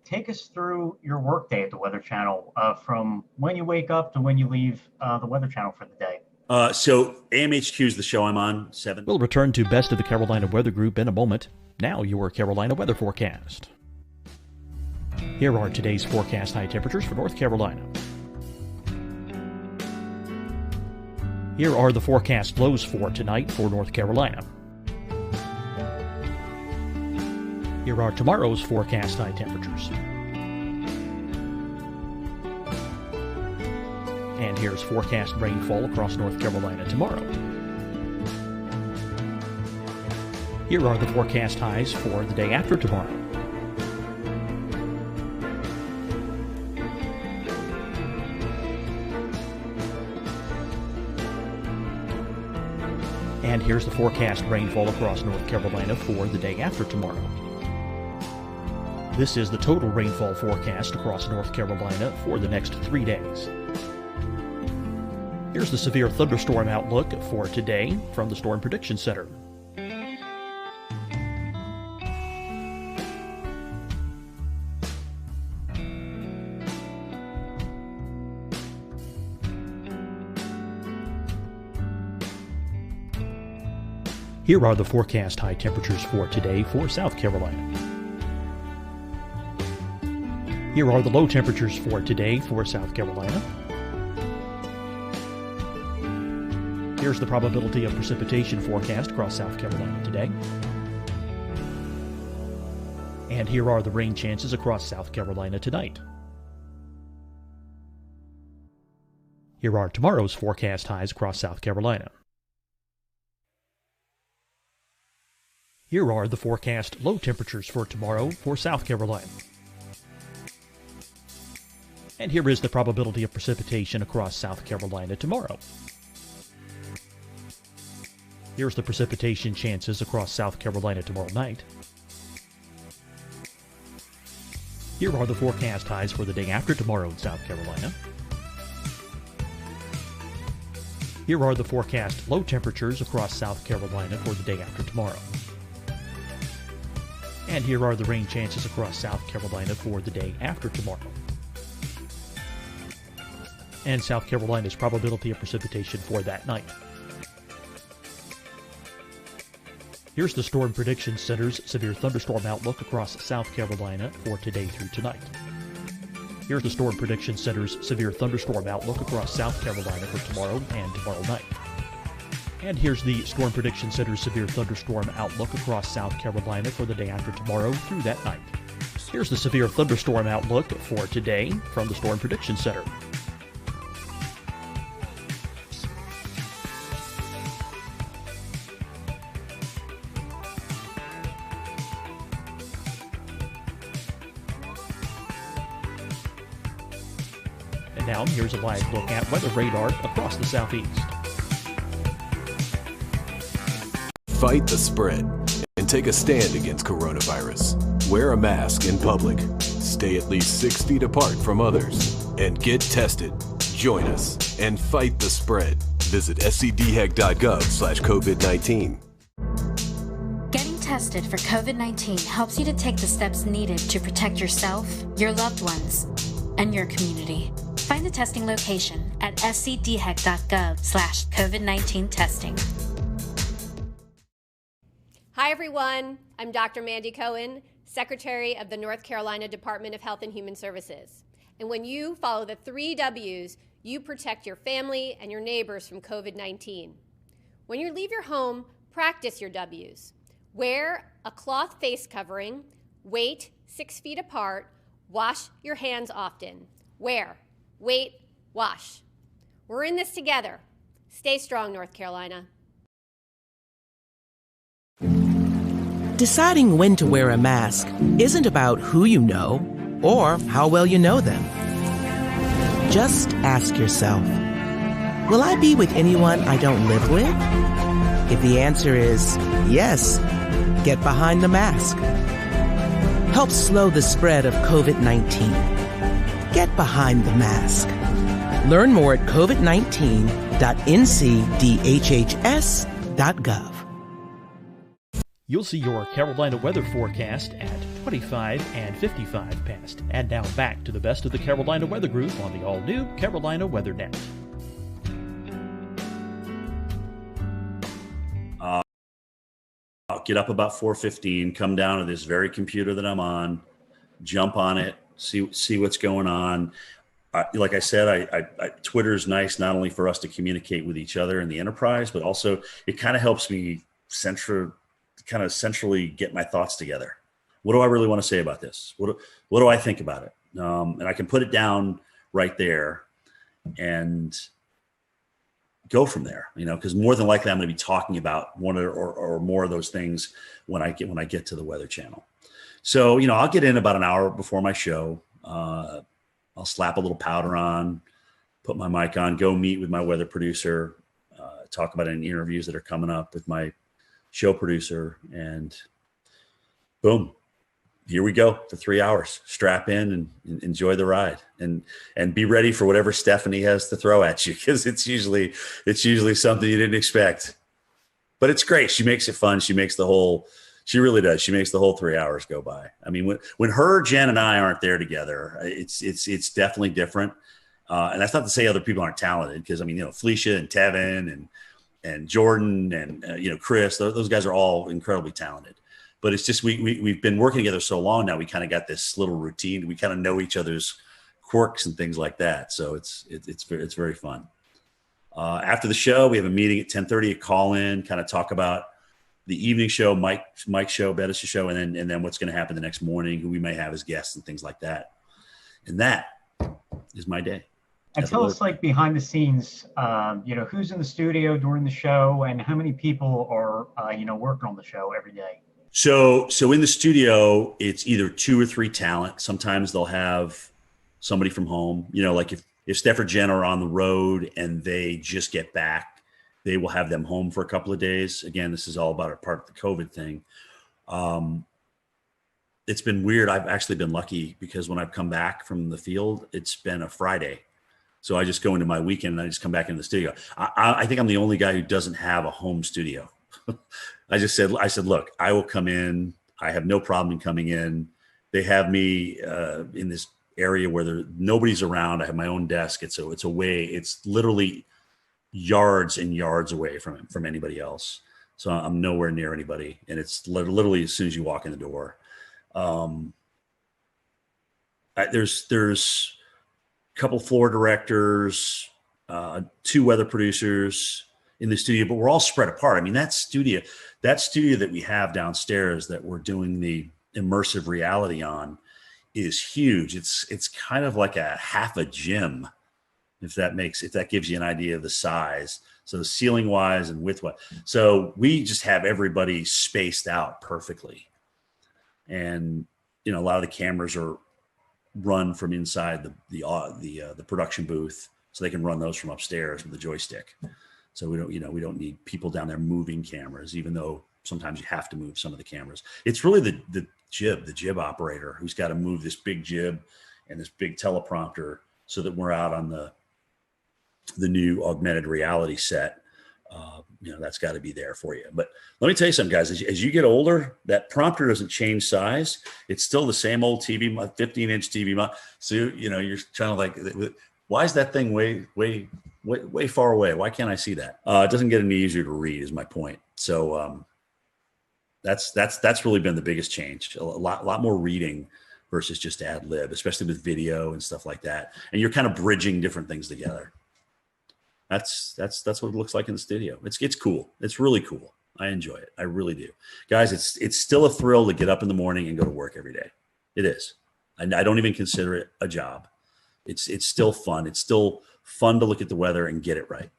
take us through your workday at the Weather Channel from when you wake up to when you leave the Weather Channel for the day. So AMHQ is the show I'm on, 7. We'll return to Best of the Carolina Weather Group in a moment. Now your Carolina weather forecast. Here are today's forecast high temperatures for North Carolina. Here are the forecast lows for tonight for North Carolina. Here are tomorrow's forecast high temperatures. And here's forecast rainfall across North Carolina tomorrow. Here are the forecast highs for the day after tomorrow. And here's the forecast rainfall across North Carolina for the day after tomorrow. This is the total rainfall forecast across North Carolina for the next 3 days. Here's the severe thunderstorm outlook for today from the Storm Prediction Center. Here are the forecast high temperatures for today for South Carolina. Here are the low temperatures for today for South Carolina. Here's the probability of precipitation forecast across South Carolina today. And here are the rain chances across South Carolina tonight. Here are tomorrow's forecast highs across South Carolina. Here are the forecast low temperatures for tomorrow for South Carolina. And here is the probability of precipitation across South Carolina tomorrow. Here's the precipitation chances across South Carolina tomorrow night. Here are the forecast highs for the day after tomorrow in South Carolina. Here are the forecast low temperatures across South Carolina for the day after tomorrow. And here are the rain chances across South Carolina for the day after tomorrow. And South Carolina's probability of precipitation for that night. Here's the Storm Prediction Center's severe thunderstorm outlook across South Carolina for today through tonight. Here's the Storm Prediction Center's severe thunderstorm outlook across South Carolina for tomorrow and tomorrow night. And here's the Storm Prediction Center's severe thunderstorm outlook across South Carolina for the day after tomorrow through that night. Here's the severe thunderstorm outlook for today from the Storm Prediction Center. And now here's a live look at weather radar across the southeast. Fight the spread and take a stand against coronavirus. Wear a mask in public. Stay at least 6 feet apart from others. And get tested. Join us and fight the spread. Visit scdhec.gov/COVID-19. Getting tested for COVID-19 helps you to take the steps needed to protect yourself, your loved ones, and your community. Find the testing location at scdhec.gov/COVID-19 testing. Hi, everyone. I'm Dr. Mandy Cohen, Secretary of the North Carolina Department of Health and Human Services. And when you follow the 3 W's, you protect your family and your neighbors from COVID-19. When you leave your home, practice your W's. Wear a cloth face covering, wait 6 feet apart, wash your hands often. Wear, wait, wash. We're in this together. Stay strong, North Carolina. Deciding when to wear a mask isn't about who you know or how well you know them. Just ask yourself, will I be with anyone I don't live with? If the answer is yes, get behind the mask. Help slow the spread of COVID-19. Get behind the mask. Learn more at covid19.ncdhhs.gov. You'll see your Carolina weather forecast at 25 and 55 past. And now back to the best of the Carolina Weather Group on the all-new Carolina Weather Net. I'll get up about 4:15, come down to this very computer that I'm on, jump on it, see what's going on. Like I said, Twitter's nice not only for us to communicate with each other in the enterprise, but also it kind of helps me centrally get my thoughts together. What do I really want to say about this? What do I think about it? And I can put it down right there and go from there, because more than likely I'm going to be talking about one or more of those things when I get to the Weather Channel. So, I'll get in about an hour before my show. I'll slap a little powder on, put my mic on, go meet with my weather producer, talk about any interviews that are coming up with my show producer, and boom, here we go for 3 hours. Strap in and enjoy the ride, and be ready for whatever Stephanie has to throw at you, because it's usually something you didn't expect. But it's great. She makes it fun. She really does. She makes the whole 3 hours go by. I mean, when her, Jen, and I aren't there together, it's definitely different. And that's not to say other people aren't talented, because Felicia and Tevin and Jordan and Chris, those guys are all incredibly talented. But it's just we've been working together so long now. We kind of got this little routine. We kind of know each other's quirks and things like that. So it's very fun. After the show, we have a meeting at 10:30. A call in, kind of talk about the evening show, Mike's show, Bettis' show, and then what's going to happen the next morning, who we may have as guests and things like that. And that is my day. And tell us, behind the scenes, who's in the studio during the show, and how many people are, working on the show every day? So in the studio, it's either 2 or 3 talent. Sometimes they'll have somebody from home. Like if Steph or Jen are on the road and they just get back, they will have them home for a couple of days. Again, this is all about a part of the COVID thing. It's been weird. I've actually been lucky, because when I've come back from the field, it's been a Friday. So I just go into my weekend and I just come back into the studio. I think I'm the only guy who doesn't have a home studio. I said, look, I will come in. I have no problem in coming in. They have me in this area where nobody's around. I have my own desk. It's literally yards and yards away from anybody else. So I'm nowhere near anybody. And it's literally as soon as you walk in the door. There's a couple floor directors, 2 weather producers in the studio, but we're all spread apart. I mean, that studio that we have downstairs that we're doing the immersive reality on is huge. It's kind of like a half a gym, if that gives you an idea of the size. So ceiling wise and width wise. So we just have everybody spaced out perfectly. And, a lot of the cameras are run from inside the production booth, so they can run those from upstairs with the joystick. So we don't need people down there moving cameras, even though sometimes you have to move some of the cameras. It's really the jib operator who's got to move this big jib and this big teleprompter so that we're out on the new augmented reality set. That's got to be there for you. But let me tell you something, guys, as you get older, that prompter doesn't change size. It's still the same old TV, 15-inch TV. So, you're trying to like, why is that thing way far away? Why can't I see that? It doesn't get any easier to read is my point. So that's really been the biggest change. A lot more reading versus just ad lib, especially with video and stuff like that. And you're kind of bridging different things together. That's what it looks like in the studio. It's cool. It's really cool. I enjoy it. I really do. Guys, it's still a thrill to get up in the morning and go to work every day. It is. I don't even consider it a job. It's still fun. It's still fun to look at the weather and get it right.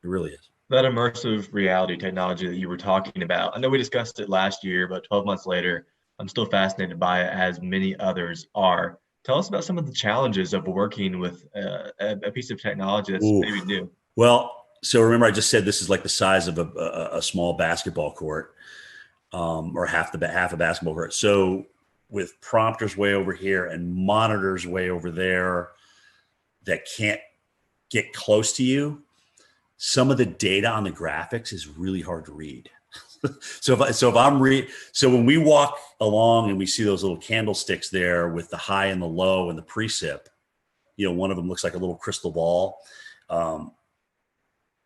It really is. That immersive reality technology that you were talking about, I know we discussed it last year, but 12 months later, I'm still fascinated by it, as many others are. Tell us about some of the challenges of working with a piece of technology that's maybe new. Well, so remember I just said this is like the size of a small basketball court, or half a basketball court. So with prompters way over here and monitors way over there that can't get close to you, some of the data on the graphics is really hard to read. So when we walk along and we see those little candlesticks there with the high and the low and the precip, one of them looks like a little crystal ball.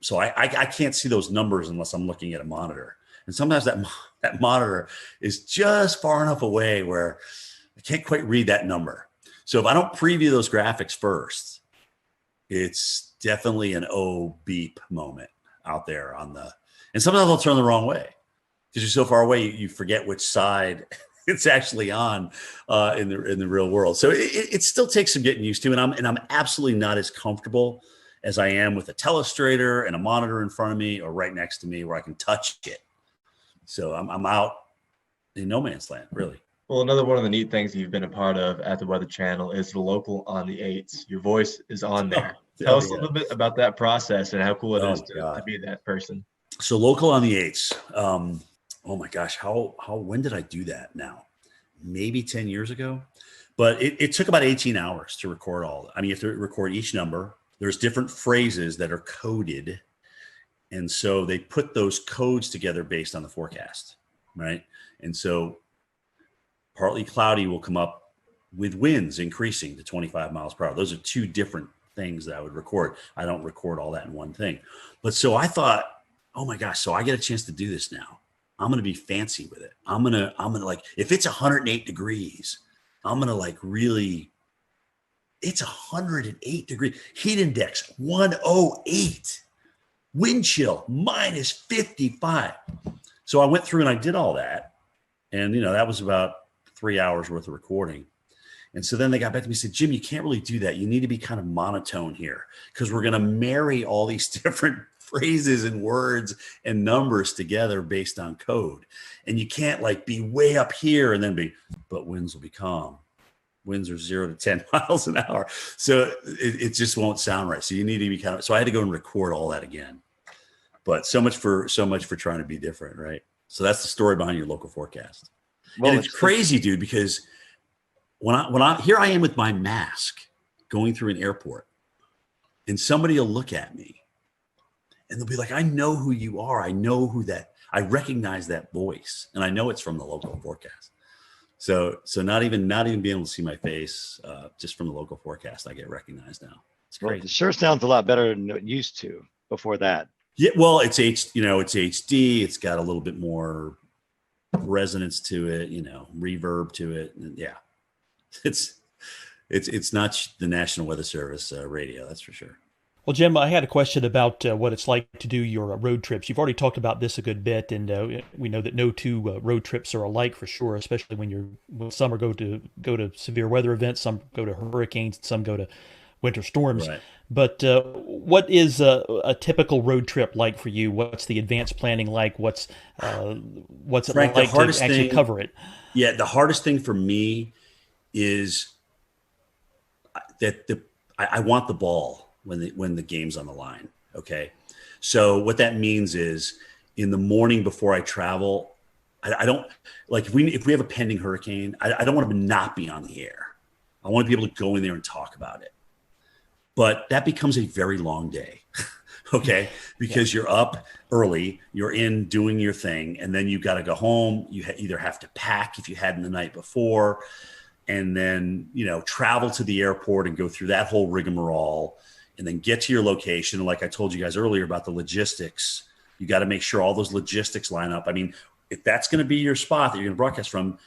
So I can't see those numbers unless I'm looking at a monitor. And sometimes that monitor is just far enough away where I can't quite read that number. So if I don't preview those graphics first, it's definitely an beep moment out there and sometimes I'll turn the wrong way because you're so far away, you forget which side it's actually on in the real world. So it still takes some getting used to, and I'm absolutely not as comfortable as I am with a telestrator and a monitor in front of me or right next to me where I can touch it. So I'm out in no man's land, really. Well, another one of the neat things you've been a part of at the Weather Channel is the Local on the 8s. Your voice is on there. Tell us a little bit about that process and how cool it is to be that person. So Local on the 8s. Oh my gosh, when did I do that now? Maybe 10 years ago, but it took about 18 hours to record you have to record each number. There's different phrases that are coded. And so they put those codes together based on the forecast, right? And so partly cloudy will come up with winds increasing to 25 miles per hour. Those are 2 different things that I would record. I don't record all that in one thing. But so I thought, oh my gosh, so I get a chance to do this now. I'm going to be fancy with it. I'm going to like, if it's 108 degrees, I'm going to like really, it's 108 degrees, heat index 108, wind chill minus 55. So I went through and I did all that. And, that was about 3 hours worth of recording. And so then they got back to me and said, Jim, you can't really do that. You need to be kind of monotone here because we're going to marry all these different phrases and words and numbers together based on code. And you can't like be way up here and then but winds will be calm. Winds are 0 to 10 miles an hour. So it just won't sound right. So you need to be so I had to go and record all that again. But so much for trying to be different, right? So that's the story behind your local forecast. Well, and it's crazy, dude, because when I here I am with my mask going through an airport and somebody will look at me and they'll be like, I know who you are. I recognize that voice and I know it's from the local forecast. So not even being able to see my face, just from the local forecast, I get recognized now. It's great. Well, it sure sounds a lot better than it used to before that. Yeah, well, it's it's HD. It's got a little bit more resonance to it, reverb to it. And yeah, it's not the National Weather Service radio, that's for sure. Well, Jim, I had a question about what it's like to do your road trips. You've already talked about this a good bit, and we know that no two road trips are alike for sure. Especially when some are go to severe weather events, some go to hurricanes, some go to winter storms. Right. But what is a typical road trip like for you? What's the advanced planning like? What's it Frank, like the hardest to actually thing, cover it? Yeah, the hardest thing for me is that I want the ball when the game's on the line. Okay, so what that means is in the morning before I travel, I don't like if we have a pending hurricane, I don't want to not be on the air. I want to be able to go in there and talk about it. But that becomes a very long day, okay? Because you're up early, you're in doing your thing, and then you've got to go home. You either have to pack if you hadn't the night before, and then travel to the airport and go through that whole rigmarole, and then get to your location. And like I told you guys earlier about the logistics, you got to make sure all those logistics line up. I mean, if that's going to be your spot that you're going to broadcast from,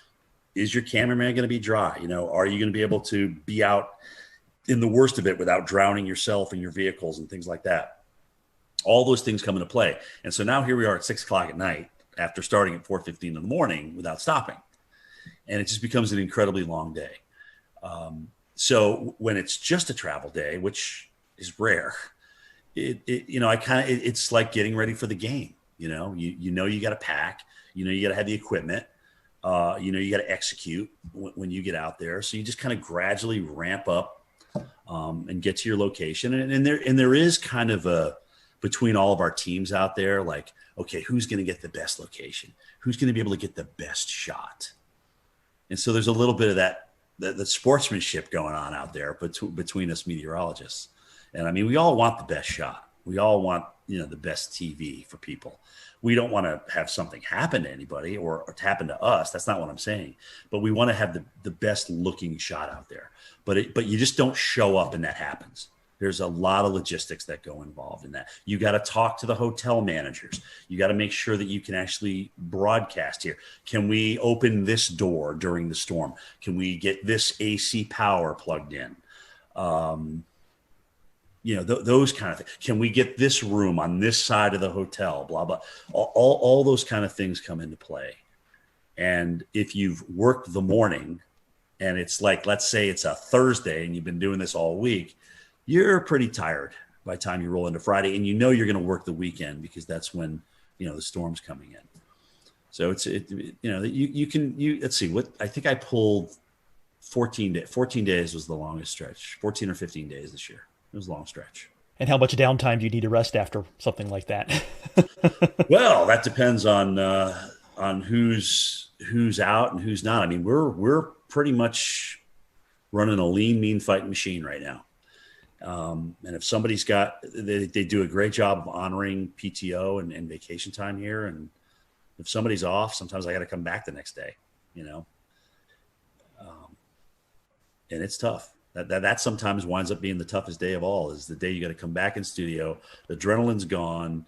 is your cameraman going to be dry? Are you going to be able to be out in the worst of it without drowning yourself and your vehicles and things like that? All those things come into play. And so now here we are at 6 o'clock at night after starting at 4:15 in the morning without stopping. And it just becomes an incredibly long day. So when it's just a travel day, which is rare, it's like getting ready for the game. You got to pack, you got to have the equipment, you got to execute when you get out there. So you just kind of gradually ramp up and get to your location. And there is kind of between all of our teams out there, like, okay, who's going to get the best location? Who's going to be able to get the best shot? And so there's a little bit of that sportsmanship going on out there between us meteorologists. And I mean, we all want the best shot. We all want, the best TV for people. We don't want to have something happen to anybody or to happen to us. That's not what I'm saying. But we want to have the best looking shot out there. But you just don't show up and that happens. There's a lot of logistics that go involved in that. You got to talk to the hotel managers. You got to make sure that you can actually broadcast here. Can we open this door during the storm? Can we get this AC power plugged in? Those kind of things. Can we get this room on this side of the hotel? Blah, blah. All those kind of things come into play. And if you've worked the morning and it's like, let's say it's a Thursday and you've been doing this all week, you're pretty tired by the time you roll into Friday, and you're going to work the weekend because that's when, the storm's coming in. So let's see what, I think I pulled 14 days was the longest stretch, 14 or 15 days this year. It was a long stretch. And how much downtime do you need to rest after something like that? Well, that depends on who's out and who's not. I mean, we're pretty much running a lean, mean fighting machine right now. And if somebody's they do a great job of honoring PTO and vacation time here. And if somebody's off, sometimes I got to come back the next day, and it's tough. That sometimes winds up being the toughest day of all, is the day you got to come back in studio. The adrenaline's gone.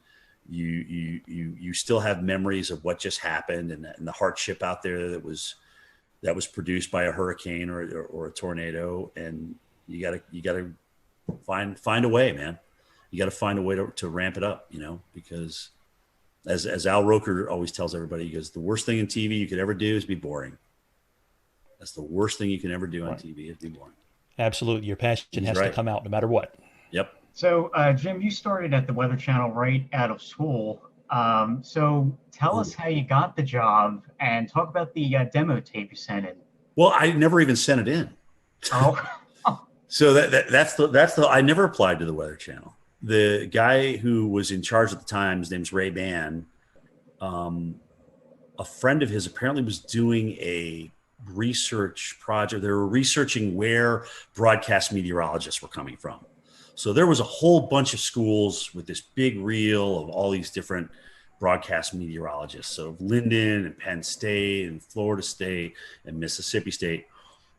You still have memories of what just happened and the hardship out there that was produced by a hurricane or a tornado. And you gotta find a way, man. You got to find a way to ramp it up, because as Al Roker always tells everybody, he goes, the worst thing in TV you could ever do is be boring. That's the worst thing you can ever do on TV is be boring. Absolutely. Your passion has to come out no matter what. Yep. So, Jim, you started at the Weather Channel right out of school. So tell us how you got the job and talk about the demo tape you sent in. Well, I never even sent it in. Oh. So that's the I never applied to the Weather Channel. The guy who was in charge at the time, his name's Ray Ban. A friend of his apparently was doing a research project. They were researching where broadcast meteorologists were coming from. So there was a whole bunch of schools with this big reel of all these different broadcast meteorologists. So Linden and Penn State and Florida State and Mississippi State.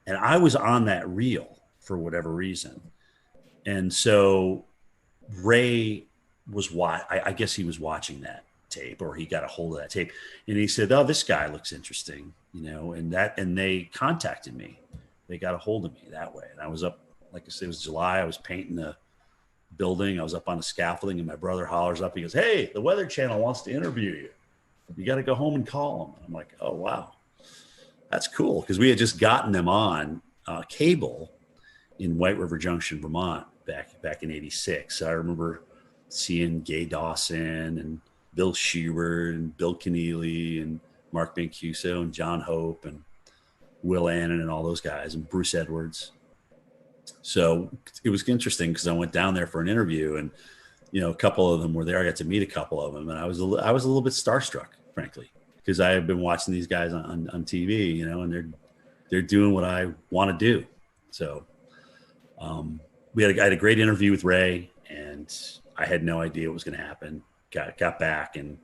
And I was on that reel for whatever reason. And so Ray I guess he was watching that tape, or he got a hold of that tape, and he said, "Oh, this guy looks interesting," and they contacted me. They got a hold of me that way, and I was up, like I said, it was July. I was painting a building. I was up on the scaffolding, and my brother hollers up. He goes, "Hey, the Weather Channel wants to interview you. You got to go home and call them." I'm like, "Oh wow, that's cool," because we had just gotten them on cable in White River Junction, Vermont, back in '86. So I remember seeing Gay Dawson and Bill Schubert and Bill Keneally and Mark Mancuso and John Hope and Will Annan and all those guys and Bruce Edwards. So it was interesting because I went down there for an interview, and a couple of them were there. I got to meet a couple of them, and I was a little bit starstruck, frankly, because I have been watching these guys on TV, and they're doing what I want to do. So I had a great interview with Ray, and I had no idea what was going to happen. Got back, and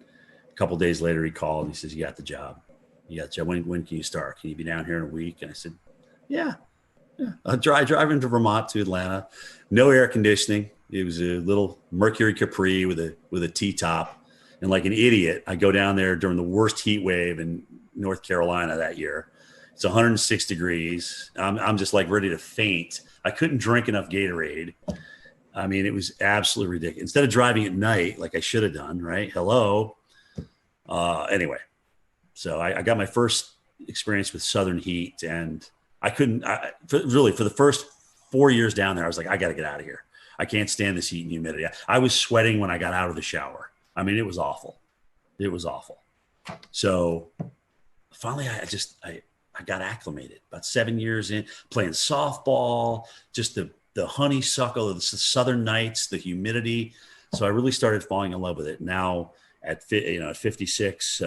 a couple of days later he called and he says, "You got the job. You got the job. When can you start? Can you be down here in a week?" And I said, "Yeah." I drive into Vermont to Atlanta, no air conditioning. It was a little Mercury Capri with a T-top, and like an idiot, I go down there during the worst heat wave in North Carolina that year. It's 106 degrees. I'm just like ready to faint. I couldn't drink enough Gatorade. I mean, it was absolutely ridiculous. Instead of driving at night, like I should have done, right? Hello. Anyway, so I got my first experience with Southern heat, and I couldn't, for the first 4 years down there, I was like, I got to get out of here. I can't stand this heat and humidity. I was sweating when I got out of the shower. I mean, it was awful. It was awful. So finally, I got acclimated. About 7 years in, playing softball, just the honeysuckle of the southern nights, the humidity. So I really started falling in love with it. Now at 56,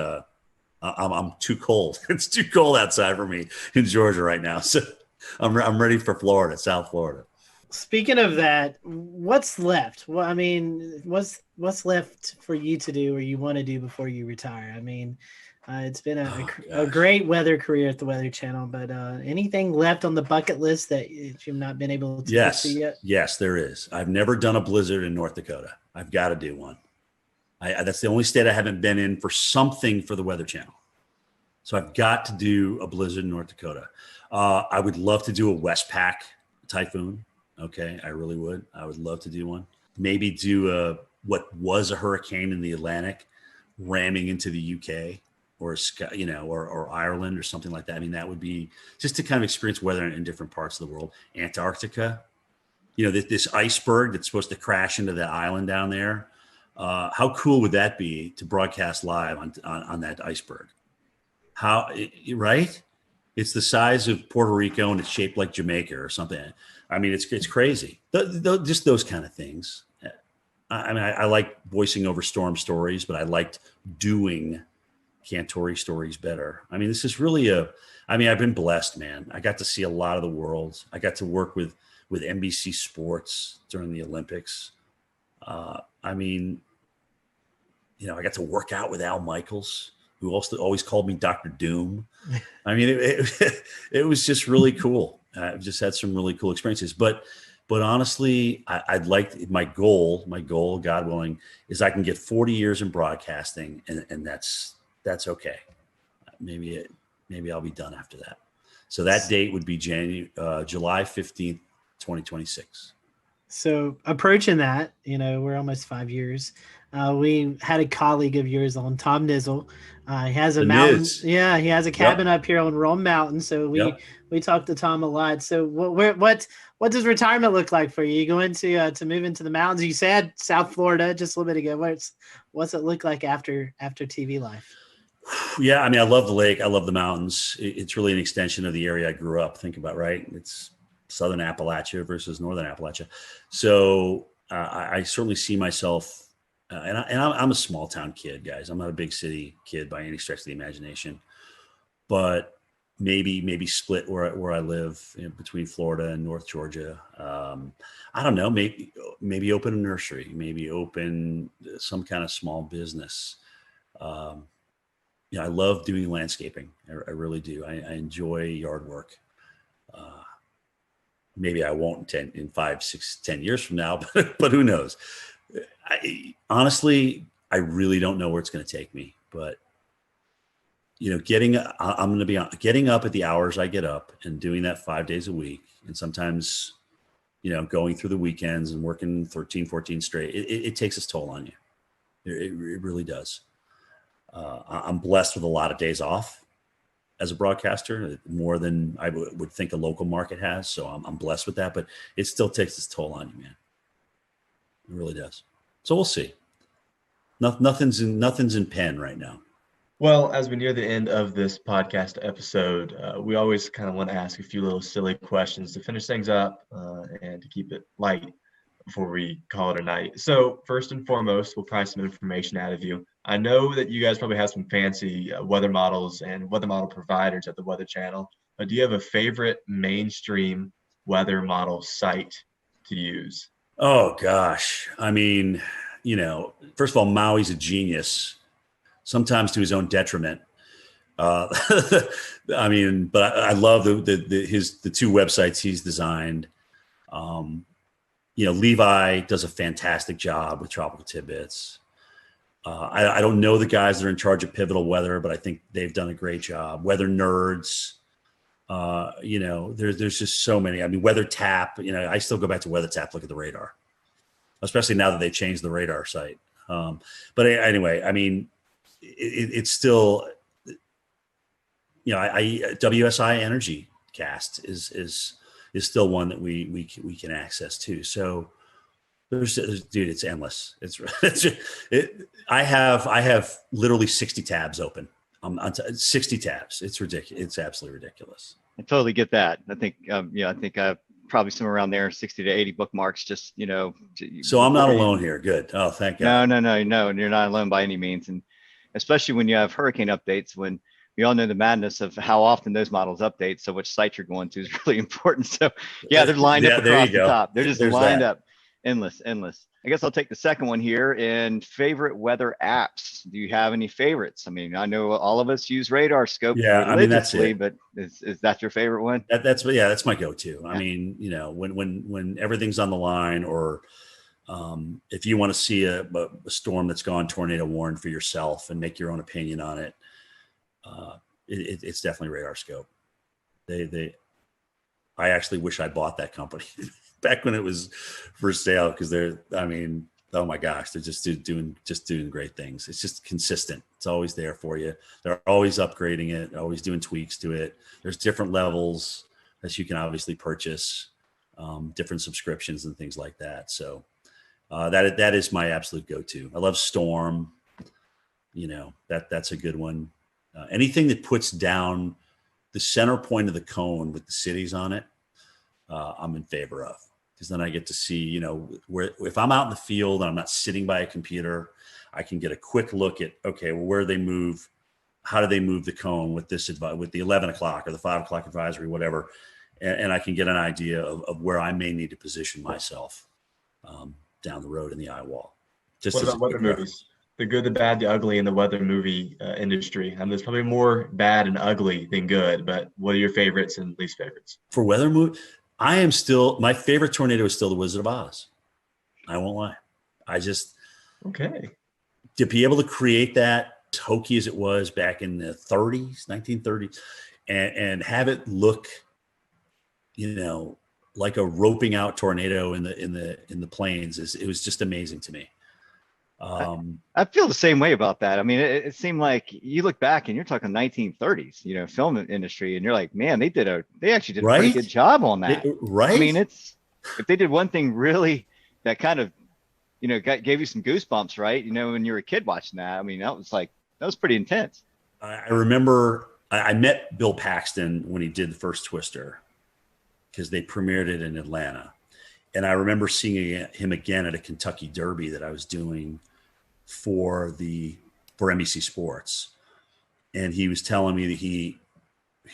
I'm too cold. It's too cold outside for me in Georgia right now. So I'm ready for Florida, South Florida. Speaking of that, what's left? Well, I mean, what's left for you to do or you want to do before you retire? I mean, it's been a great weather career at the Weather Channel, but anything left on the bucket list that you've not been able to get to yet? Yes, there is. I've never done a blizzard in North Dakota. I've got to do one. That's the only state I haven't been in for something for the Weather Channel. So I've got to do a blizzard in North Dakota. I would love to do a Westpac typhoon. Okay, I really would. I would love to do one. Maybe do what was a hurricane in the Atlantic ramming into the UK or Ireland or something like that. I mean, that would be just to kind of experience weather in different parts of the world. Antarctica, this iceberg that's supposed to crash into that island down there. How cool would that be to broadcast live on that iceberg? Right? It's the size of Puerto Rico and it's shaped like Jamaica or something. I mean, it's crazy. Just those kind of things. I mean, I like voicing over storm stories, but I liked doing Cantori stories better. I mean, this is really I've been blessed, man. I got to see a lot of the world. I got to work with NBC Sports during the Olympics. I mean, I got to work out with Al Michaels, who also always called me Dr. Doom. I mean, it was just really cool. I've just had some really cool experiences. But honestly, I'd like my goal, God willing, is I can get 40 years in broadcasting, and that's okay. Maybe I'll be done after that. So that date would be July 15th, 2026. So approaching that, we're almost 5 years. We had a colleague of yours on, Tom Nizzle. He has a mountain. Yeah, he has a cabin up here on Rome Mountain. So we talked to Tom a lot. So what does retirement look like for you? You going to move into the mountains? You said South Florida just a little bit ago. What's it look like after TV life? Yeah, I mean, I love the lake. I love the mountains. It's really an extension of the area I grew up. Think about, right? It's Southern Appalachia versus Northern Appalachia. So I certainly see myself, and I'm a small town kid, guys. I'm not a big city kid by any stretch of the imagination, but maybe split where I live between Florida and North Georgia. I don't know, maybe open a nursery, maybe open some kind of small business. I love doing landscaping. I really do. I enjoy yard work. Maybe I won't in 5, 6, 10 years from now, but who knows? Honestly, I really don't know where it's going to take me, but I'm going to be getting up at the hours I get up and doing that 5 days a week. And sometimes, going through the weekends and working 13, 14 straight, it takes its toll on you. It really does. I'm blessed with a lot of days off as a broadcaster, more than I would think a local market has. So I'm blessed with that, but it still takes its toll on you, man. It really does. So we'll see. Nothing's in pen right now. Well, as we near the end of this podcast episode, we always kind of want to ask a few little silly questions to finish things up and to keep it light before we call it a night. So first and foremost, we'll pry some information out of you. I know that you guys probably have some fancy weather models and weather model providers at the Weather Channel, but do you have a favorite mainstream weather model site to use? Oh, gosh. I mean, first of all, Maui's a genius, sometimes to his own detriment. I mean, but I love the two websites he's designed. Levi does a fantastic job with Tropical Tidbits. I don't know the guys that are in charge of Pivotal Weather, but I think they've done a great job. Weather Nerds, there's just so many. I mean, Weather Tap, I still go back to Weather Tap, look at the radar, especially now that they changed the radar site. But anyway, I mean, it's still, WSI Energy Cast is still one that we can access too. So dude, it's endless. I have literally 60 tabs open. 60 tabs. It's ridiculous. It's absolutely ridiculous. I totally get that. I think, I think probably somewhere around there, 60 to 80 bookmarks, just, So I'm not alone here. Good. Oh, thank God. No. And you're not alone by any means. And especially when you have hurricane updates, when we all know the madness of how often those models update. So which site you're going to is really important. So yeah, they're lined up across the top. They're just lined up. Endless. I guess I'll take the second one here. And favorite weather apps. Do you have any favorites? I mean, I know all of us use Radar Scope religiously, but is that your favorite one? That's my go-to. Yeah. I mean, when everything's on the line, or if you want to see a storm that's gone tornado warned for yourself and make your own opinion on it, it's definitely Radar Scope. I actually wish I bought that company back when it was for sale, because oh my gosh, they're just doing great things. It's just consistent. It's always there for you. They're always upgrading it, always doing tweaks to it. There's different levels that you can obviously purchase, different subscriptions and things like that. So that is my absolute go-to. I love Storm. That's a good one. Anything that puts down the center point of the cone with the cities on it, I'm in favor of, because then I get to see, where, if I'm out in the field and I'm not sitting by a computer, I can get a quick look at, okay, well, where they move, how do they move the cone with with the 11 o'clock or the 5 o'clock advisory, whatever. And I can get an idea of where I may need to position myself down the road in the eye wall. What about weather movies? The good, the bad, the ugly in the weather movie industry. I mean, there's probably more bad and ugly than good, but what are your favorites and least favorites? For weather movie, my favorite tornado is still the Wizard of Oz. I won't lie. Okay. To be able to create that, as hokey as it was back in the 1930s, and have it look, like a roping out tornado in the plains, it was just amazing to me. I feel the same way about that. I mean, it seemed like you look back and you're talking 1930s, film industry, and you're like, man, they actually did a pretty good job on that. Right. I mean, if they did one thing really that kind of, gave you some goosebumps, right? When you were a kid watching that, I mean, that was pretty intense. I remember I met Bill Paxton when he did the first Twister, because they premiered it in Atlanta. And I remember seeing him again at a Kentucky Derby that I was doing for NBC Sports. And he was telling me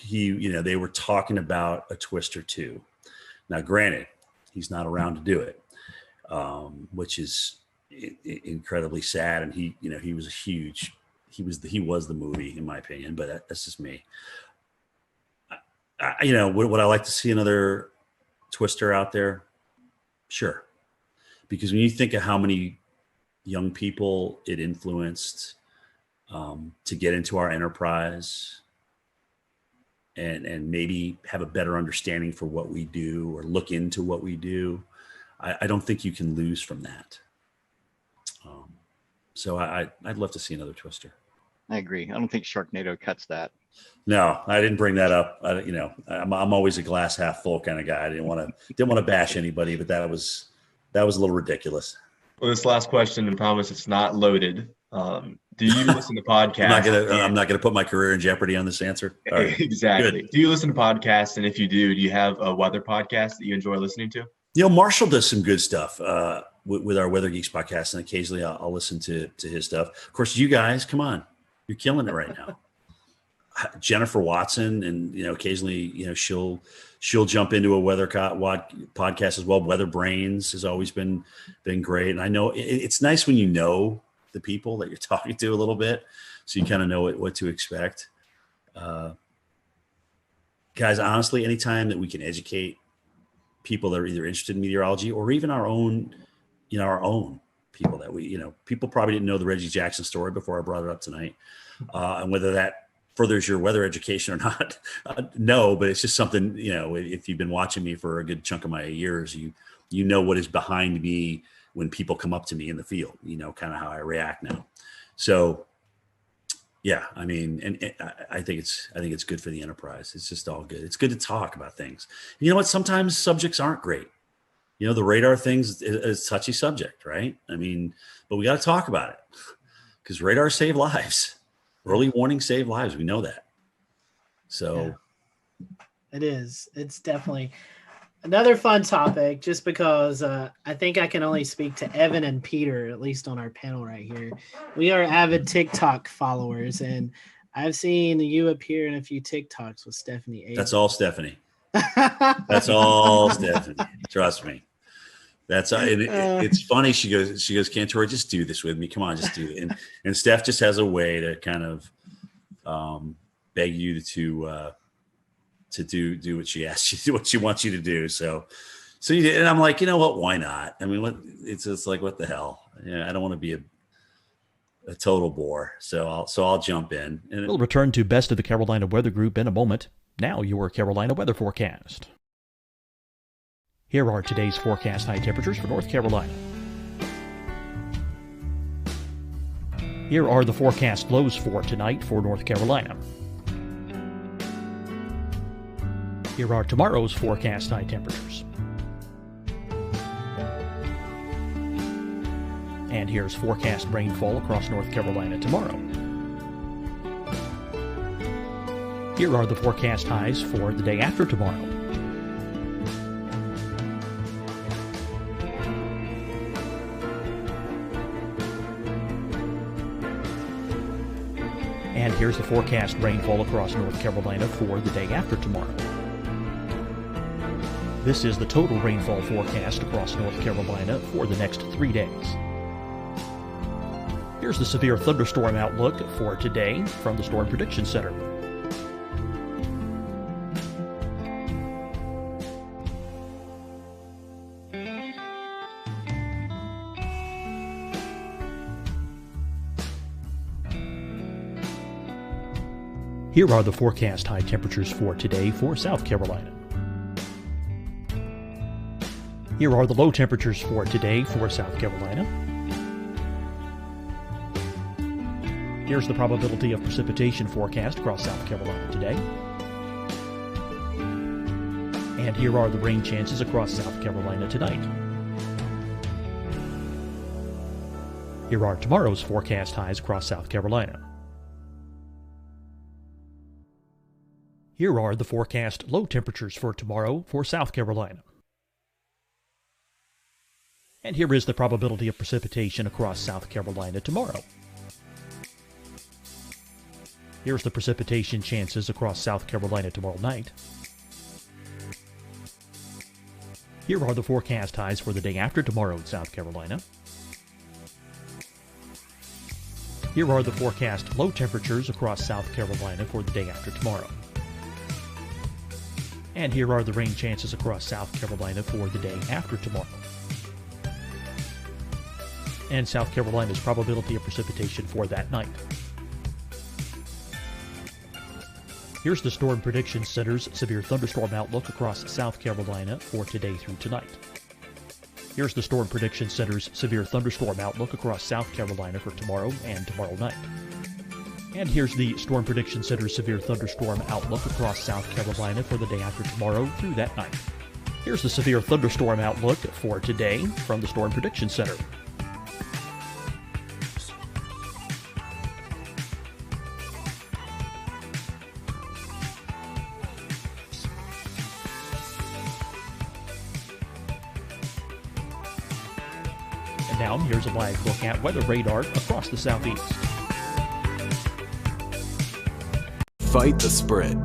that they were talking about a Twister 2. Now, granted, he's not around to do it, which is incredibly sad. And he was the movie, in my opinion, but that's just me. Would I like to see another Twister out there? Sure. Because when you think of how many young people it influenced to get into our enterprise and maybe have a better understanding for what we do or look into what we do. I don't think you can lose from that. So I'd love to see another Twister. I agree. I don't think Sharknado cuts that. No, I didn't bring that up. I'm always a glass half full kind of guy. I didn't want to bash anybody, but that was a little ridiculous. Well, this last question, and promise it's not loaded. Do you listen to podcasts? I'm not gonna put my career in jeopardy on this answer. Right. Exactly. Good. Do you listen to podcasts? And if you do you have a weather podcast that you enjoy listening to? Marshall does some good stuff with our Weather Geeks podcast, and occasionally I'll listen to his stuff. Of course, you guys, come on, you're killing it right now. Jennifer Watson, and occasionally she'll jump into a weather podcast as well. Weather Brains has always been great, and I know it's nice when you know the people that you're talking to a little bit, so you kind of know what to expect. Guys, honestly, anytime that we can educate people that are either interested in meteorology or even our own people that people probably didn't know the Reggie Jackson story before I brought it up tonight, and whether that furthers your weather education or not, no, but it's just something, if you've been watching me for a good chunk of my years, you know what is behind me when people come up to me in the field, kind of how I react now. So yeah, I mean, and I think it's good for the enterprise. It's just all good. It's good to talk about things. And you know what? Sometimes subjects aren't great. The radar thing's is a touchy subject, right? I mean, but we got to talk about it because radar save lives. Early warning save lives. We know that. So it is. It's definitely another fun topic just because I think I can only speak to Evan and Peter, at least on our panel right here. We are avid TikTok followers, and I've seen you appear in a few TikToks with Stephanie A. That's all Stephanie. That's all Stephanie. Trust me. It's funny. She goes, Cantor, just do this with me. Come on, just do it. And Steph just has a way to kind of beg you to do what she asks you to do, what she wants you to do. So you did, and I'm like, you know what? Why not? I mean, it's just like, what the hell? I don't want to be a total bore. So I'll jump in. And we'll return to Best of the Carolina Weather Group in a moment. Now your Carolina weather forecast. Here are today's forecast high temperatures for North Carolina. Here are the forecast lows for tonight for North Carolina. Here are tomorrow's forecast high temperatures. And here's forecast rainfall across North Carolina tomorrow. Here are the forecast highs for the day after tomorrow. And here's the forecast rainfall across North Carolina for the day after tomorrow. This is the total rainfall forecast across North Carolina for the next 3 days. Here's the severe thunderstorm outlook for today from the Storm Prediction Center. Here are the forecast high temperatures for today for South Carolina. Here are the low temperatures for today for South Carolina. Here's the probability of precipitation forecast across South Carolina today. And here are the rain chances across South Carolina tonight. Here are tomorrow's forecast highs across South Carolina. Here are the forecast low temperatures for tomorrow for South Carolina. And here is the probability of precipitation across South Carolina tomorrow. Here's the precipitation chances across South Carolina tomorrow night. Here are the forecast highs for the day after tomorrow in South Carolina. Here are the forecast low temperatures across South Carolina for the day after tomorrow. And here are the rain chances across South Carolina for the day after tomorrow. and South Carolina's probability of precipitation for that night. Here's the Storm Prediction Center's severe thunderstorm outlook across South Carolina for today through tonight. Here's the Storm Prediction Center's severe thunderstorm outlook across South Carolina for tomorrow and tomorrow night. And here's the Storm Prediction Center's severe thunderstorm outlook across South Carolina for the day after tomorrow through that night. Here's the severe thunderstorm outlook for today from the Storm Prediction Center. And now here's a live look at weather radar across the southeast. Fight the spread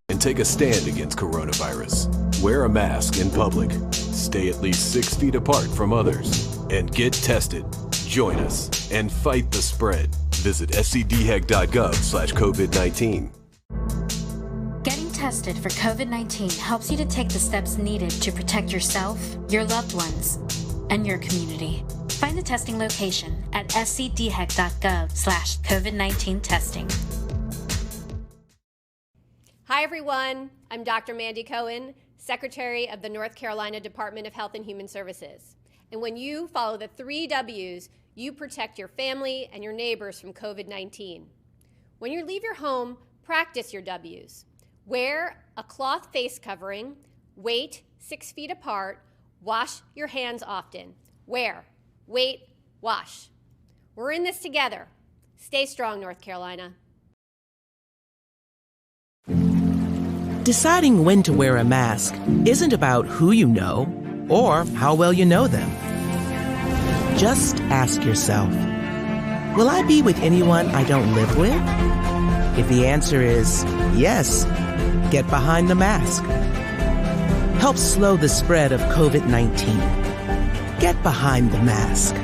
and take a stand against coronavirus. Wear a mask in public. Stay at least 6 feet apart from others. And get tested. Join us and fight the spread. Visit scdhec.gov/COVID-19. Getting tested for COVID-19 helps you to take the steps needed to protect yourself, your loved ones, and your community. Find the testing location at scdhec.gov/COVID-19 testing. Hi, everyone. I'm Dr. Mandy Cohen, Secretary of the North Carolina Department of Health and Human Services. And when you follow the 3 W's, you protect your family and your neighbors from COVID-19. When you leave your home, practice your W's. Wear a cloth face covering, wait 6 feet apart, wash your hands often. Wear, wait, wash. We're in this together. Stay strong, North Carolina. Deciding when to wear a mask isn't about who you know or how well you know them. Just ask yourself, will I be with anyone I don't live with? If the answer is yes, get behind the mask. Help slow the spread of COVID-19. Get behind the mask.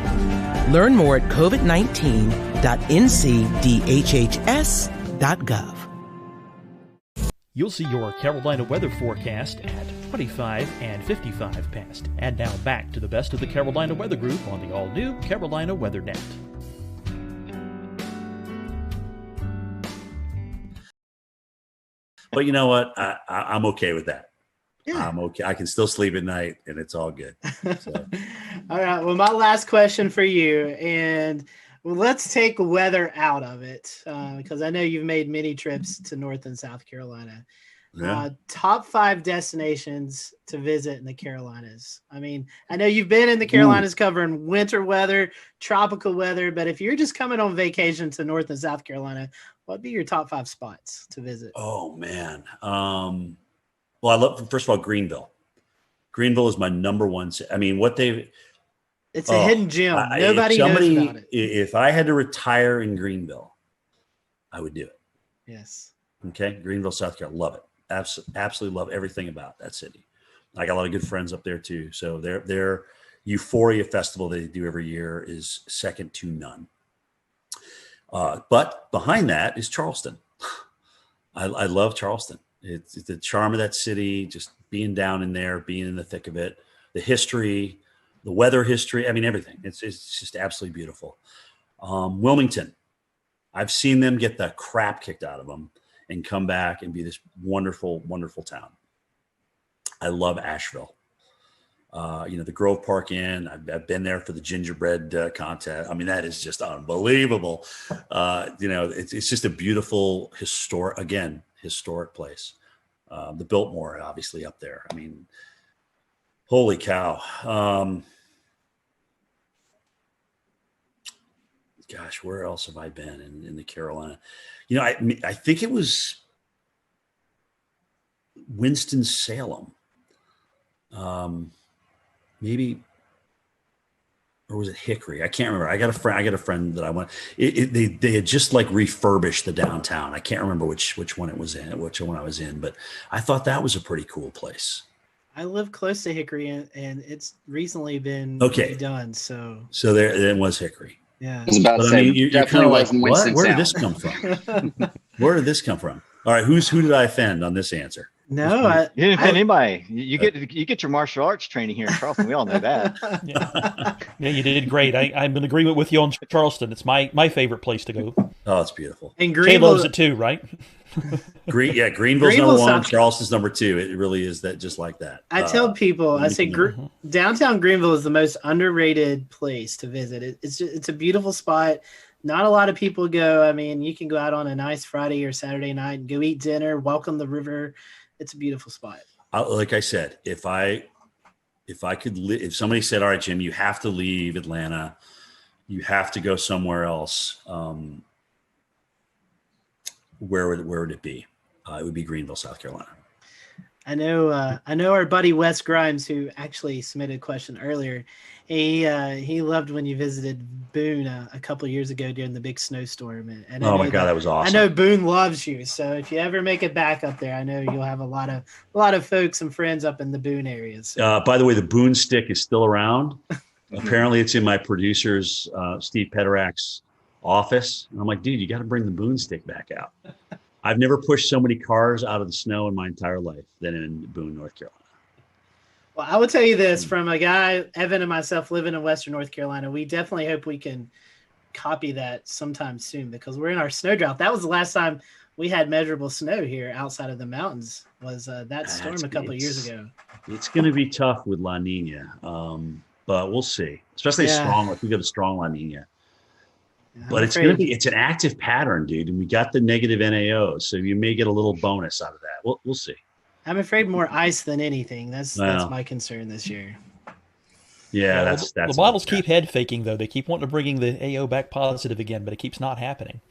Learn more at covid19.ncdhhs.gov. You'll see your Carolina weather forecast at 25 and 55 past. And now back to the best of the Carolina Weather Group on the all-new Carolina Weather Net. But you know what? I'm okay with that. Yeah. I'm okay. I can still sleep at night, and it's all good. So. All right. Well, my last question for you, and let's take weather out of it because I know you've made many trips to North and South Carolina. Yeah. Top 5 destinations to visit in the Carolinas. I mean, I know you've been in the Carolinas covering winter weather, tropical weather, but if you're just coming on vacation to North and South Carolina, what'd be your top 5 spots to visit? Oh, man. Well, I love, first of all, Greenville. Greenville is my number one. I mean, it's a hidden gem. Nobody knows about it. If I had to retire in Greenville, I would do it. Yes. Okay. Greenville, South Carolina. Love it. Absolutely love everything about that city. I got a lot of good friends up there too. So their Euphoria Festival they do every year is second to none. But behind that is Charleston. I love Charleston. It's the charm of that city, just being down in there, being in the thick of it, the history, the weather history. I mean, everything. It's just absolutely beautiful. Wilmington, I've seen them get the crap kicked out of them and come back and be this wonderful, wonderful town. I love Asheville. The Grove Park Inn. I've been there for the gingerbread contest. I mean, that is just unbelievable. It's just a beautiful historic place. The Biltmore, obviously, up there. I mean, holy cow. Gosh, where else have I been in the Carolina? I think it was Winston-Salem. Maybe, or was it Hickory? I can't remember. I got a friend that I went. They had just like refurbished the downtown. I can't remember which one it was in, which one I was in, but I thought that was a pretty cool place. I live close to Hickory, and it's recently been redone. So there it was Hickory. Yeah, I was about to say, you're kind of like, what? Where did Winston-Salem. this come from? Where did this come from? All right, who did I offend on this answer? No, you didn't offend anybody. You get your martial arts training here in Charleston. We all know that. Yeah, you did great. I'm in agreement with you on Charleston. It's my favorite place to go. Oh, it's beautiful. And Jay Greenville loves it too, right? Greenville's number one. Charleston's number two. It really is that just like that. I tell people, I say downtown Greenville is the most underrated place to visit. It's a beautiful spot. Not a lot of people go. I mean, you can go out on a nice Friday or Saturday night and go eat dinner, welcome the river. It's a beautiful spot. Like I said, if somebody said, all right, Jim, you have to leave Atlanta, you have to go somewhere else, where would it be? It would be Greenville, South Carolina. I know our buddy Wes Grimes, who actually submitted a question earlier. He loved when you visited Boone a couple of years ago during the big snowstorm. And oh my God, that was awesome! I know Boone loves you, so if you ever make it back up there, I know you'll have a lot of folks and friends up in the Boone area. So. By the way, the Boone stick is still around. Apparently, it's in my producer's Steve Pederak's office. And I'm like, dude, you got to bring the Boone stick back out. I've never pushed so many cars out of the snow in my entire life than in Boone, North Carolina. Well, I will tell you this from a guy, Evan and myself living in Western North Carolina, we definitely hope we can copy that sometime soon because we're in our snow drought. That was the last time we had measurable snow here outside of the mountains was that storm a couple of years ago. It's going to be tough with La Nina, but we'll see, especially strong. If we get a strong La Nina. But it's an active pattern, dude, and we got the negative NAOs, so you may get a little bonus out of that. We'll see. I'm afraid more ice than anything. That's my concern this year. Yeah, that's the models keep head faking though. They keep wanting to bringing the AO back positive again, but it keeps not happening.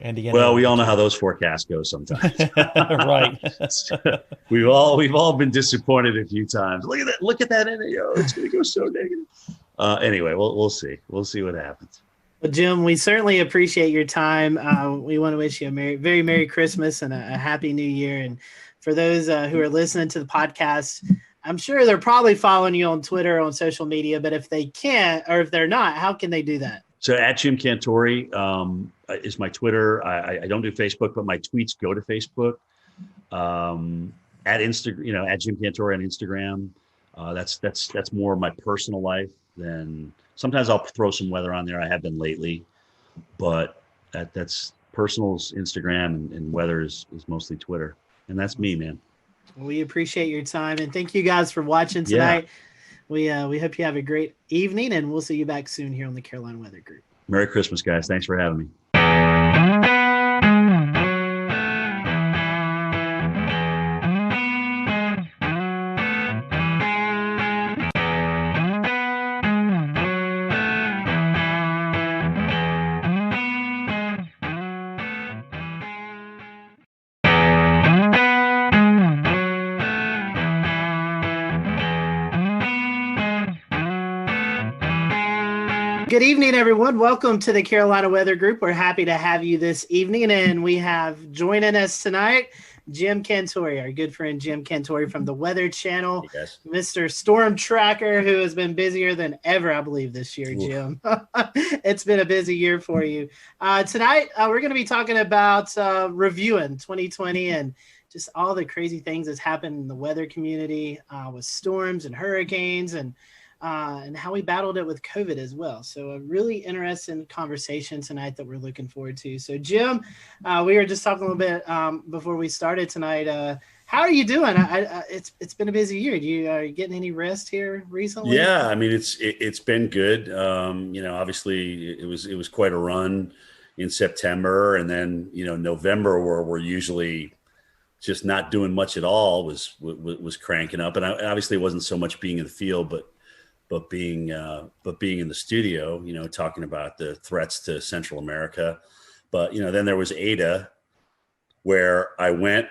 And again, well, we all know how those forecasts go sometimes. Right. we've all been disappointed a few times. Look at that NAO. It's going to go so negative. Anyway, we'll see. We'll see what happens. Well, Jim, we certainly appreciate your time. We want to wish you a very Merry Christmas and a Happy New Year. And for those who are listening to the podcast, I'm sure they're probably following you on Twitter, on social media, but if they can't, or if they're not, how can they do that? So at Jim Cantori is my Twitter. I don't do Facebook, but my tweets go to Facebook. At Instagram, at Jim Cantori on Instagram. That's more of my personal life than sometimes I'll throw some weather on there. I have been lately, but that's personal's Instagram and weather is mostly Twitter. And that's me, man. We appreciate your time and thank you guys for watching tonight. Yeah. We hope you have a great evening and we'll see you back soon here on the Carolina Weather Group. Merry Christmas, guys. Thanks for having me. Good evening, everyone. Welcome to the Carolina Weather Group. We're happy to have you this evening, and we have joining us tonight Jim Cantori, our good friend Jim Cantori from the Weather Channel, Mr. Storm Tracker, who has been busier than ever, I believe, this year, Jim. It's been a busy year for you. Tonight, we're going to be talking about reviewing 2020 and just all the crazy things that's happened in the weather community with storms and hurricanes and how we battled it with COVID as well. So a really interesting conversation tonight that we're looking forward to. So Jim, we were just talking a little bit before we started tonight. How are you doing? It's been a busy year. Are you getting any rest here recently? Yeah, I mean it's been good. Obviously it was quite a run in September, and then November, where we're usually just not doing much at all, was cranking up. And obviously it wasn't so much being in the field, but being in the studio, talking about the threats to Central America. But, then there was Ada, where I went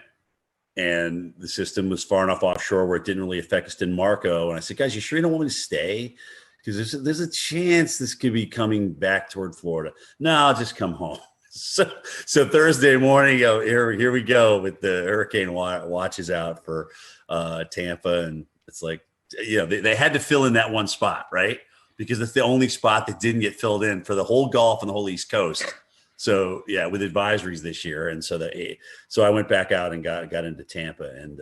and the system was far enough offshore where it didn't really affect us in Marco. And I said, guys, you sure you don't want me to stay? Because there's a chance this could be coming back toward Florida. No, I'll just come home. So Thursday morning, here we go with the hurricane watches out for Tampa. And it's like, they had to fill in that one spot, right? Because it's the only spot that didn't get filled in for the whole Gulf and the whole East Coast. So yeah, with advisories this year. And so I went back out and got into Tampa, and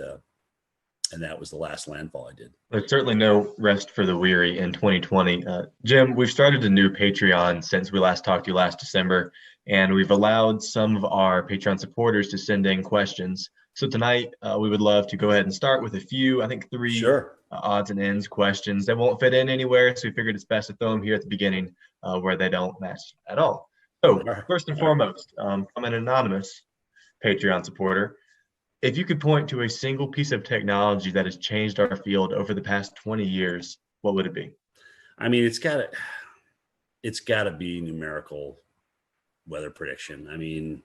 that was the last landfall I did. There's certainly no rest for the weary in 2020. Jim, we've started a new Patreon since we last talked to you last December, and we've allowed some of our Patreon supporters to send in questions. So tonight, we would love to go ahead and start with a few, I think 3 odds and ends questions that won't fit in anywhere. So we figured it's best to throw them here at the beginning where they don't match at all. So first and foremost, from an anonymous Patreon supporter, if you could point to a single piece of technology that has changed our field over the past 20 years, what would it be? I mean, it's got to be numerical weather prediction. I mean,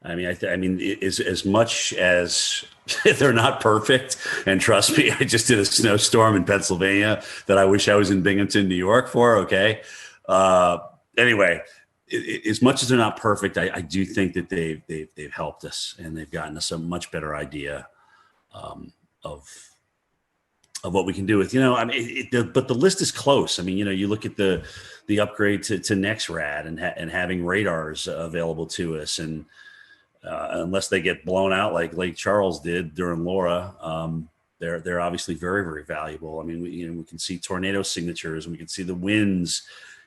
as much as they're not perfect, and trust me, I just did a snowstorm in Pennsylvania that I wish I was in Binghamton, New York for. Okay. Anyway, as much as they're not perfect, I do think that they've helped us, and they've gotten us a much better idea of what we can do with, but the list is close. I mean, you look at the upgrade to NexRad and having radars available to us, and unless they get blown out like Lake Charles did during Laura, they're obviously very, very valuable. I mean, we can see tornado signatures, and we can see the winds.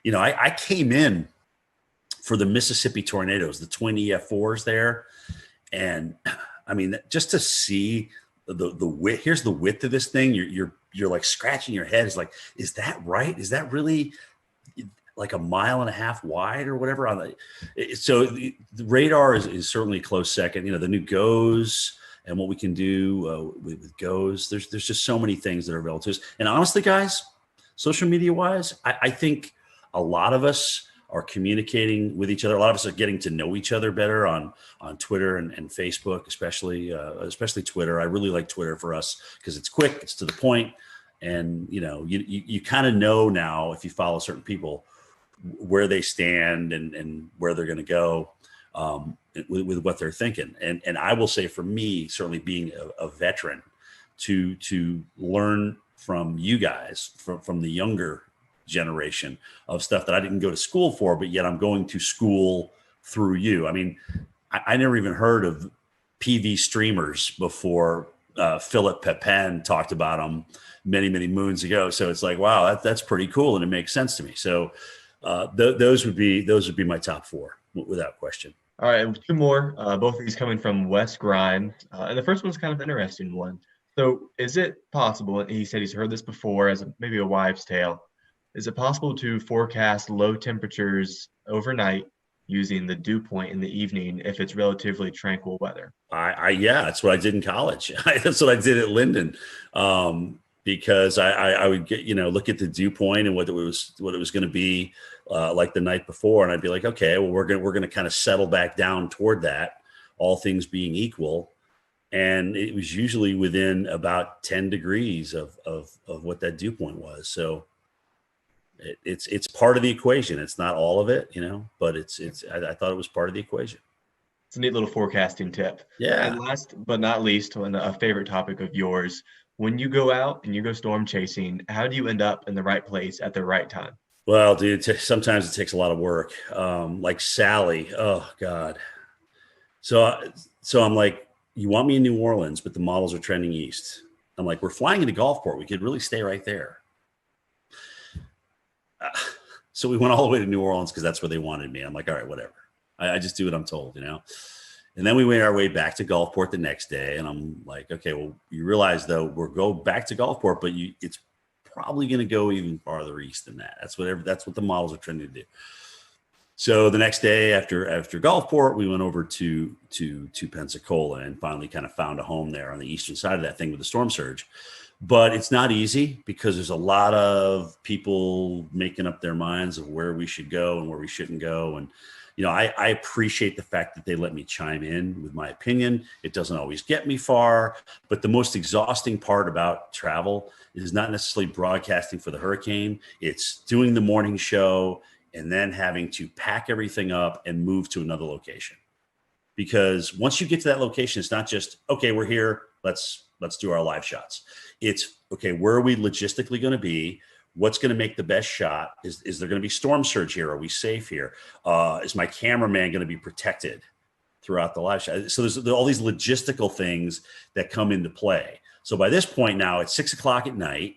I came in for the Mississippi tornadoes, the twin EF4s there. And I mean, just to see the width, here's the width of this thing. You're like scratching your head. It's like, is that right? Is that really like 1.5 miles wide or whatever? So the radar is certainly a close second. The new GOES and what we can do with GOES. There's just so many things that are available to us. And honestly, guys, social media wise, I think a lot of us are communicating with each other. A lot of us are getting to know each other better on Twitter and Facebook, especially Twitter. I really like Twitter for us because it's quick, it's to the point, and you kind of know now, if you follow certain people, where they stand and where they're going to go with what they're thinking. And I will say, for me, certainly being a veteran, to learn from you guys, from the younger generation of stuff that I didn't go to school for, but yet I'm going to school through you. I mean, I never even heard of PV streamers before Philip Pepin talked about them many, many moons ago. So it's like, wow, that's pretty cool, and it makes sense to me. So those would be my top 4 without question. All right, 2 more. Both of these coming from Wes Grimes, and the first one's kind of an interesting one. So, is it possible? And he said he's heard this before as maybe a wives' tale. Is it possible to forecast low temperatures overnight using the dew point in the evening if it's relatively tranquil weather? Yeah, that's what I did in college. That's what I did at Linden, because I would get, look at the dew point and what it was going to be like the night before, and I'd be like, okay, well, we're going to kind of settle back down toward that, all things being equal. And it was usually within about 10 degrees of what that dew point was. So it's part of the equation. It's not all of it, but I thought it was part of the equation. It's a neat little forecasting tip. Yeah. And last but not least, a favorite topic of yours, when you go out and you go storm chasing, how do you end up in the right place at the right time? Well, dude, sometimes it takes a lot of work. Like Sally, oh God. So I'm like, you want me in New Orleans, but the models are trending east. I'm like, we're flying into Gulfport. We could really stay right there. So we went all the way to New Orleans because that's where they wanted me. I'm like, all right, whatever. I just do what I'm told, And then we made our way back to Gulfport the next day. And I'm like, okay, well, you realize though, we're go back to Gulfport, but it's probably going to go even farther east than that. That's what the models are trying to do. So the next day after Gulfport, we went over to Pensacola and finally kind of found a home there on the eastern side of that thing with the storm surge. But it's not easy because there's a lot of people making up their minds of where we should go and where we shouldn't go. And, I appreciate the fact that they let me chime in with my opinion. It doesn't always get me far, but the most exhausting part about travel is not necessarily broadcasting for the hurricane. It's doing the morning show and then having to pack everything up and move to another location. Because once you get to that location, it's not just, okay, we're here, let's do our live shots. It's, okay, where are we logistically going to be? what's going to make the best shot? Is there going to be storm surge here? Are we safe here? Is my cameraman going to be protected throughout the live shot? So there's all these logistical things that come into play. So by this point now, it's 6 o'clock at night,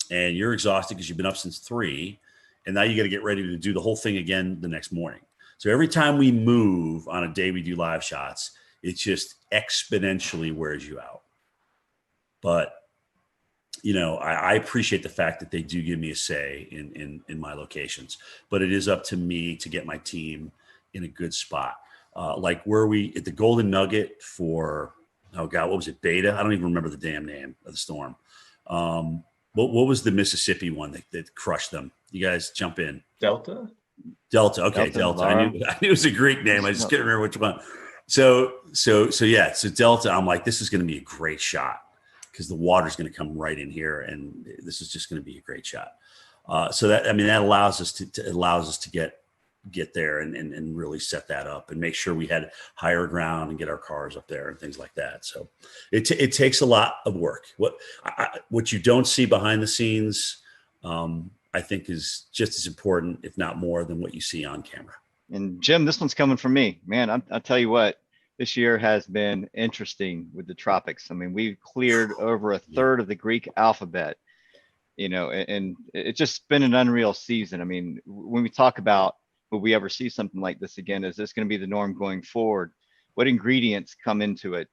and you're exhausted because you've been up since 3, and now you got to get ready to do the whole thing again the next morning. So every time we move on a day we do live shots, it just exponentially wears you out. But I appreciate the fact that they do give me a say in my locations, but it is up to me to get my team in a good spot. Like where we at the Golden Nugget for, oh God, what was it? Beta? I don't even remember the damn name of the storm. What was the Mississippi one that crushed them? You guys jump in. Delta. Okay. Delta. I knew it was a Greek name. I just couldn't remember which one. So Delta, I'm like, this is going to be a great shot because the water's going to come right in here, and this is just going to be a great shot. So that allows us to get there and really set that up and make sure we had higher ground and get our cars up there and things like that. So it takes a lot of work. What you don't see behind the scenes, I think is just as important, if not more, than what you see on camera. And Jim, this one's coming from me, man. I'll tell you what, this year has been interesting with the tropics. I mean, we've cleared over a third of the Greek alphabet, and it's just been an unreal season. I mean, when we talk about, will we ever see something like this again? Is this going to be the norm going forward? What ingredients come into it?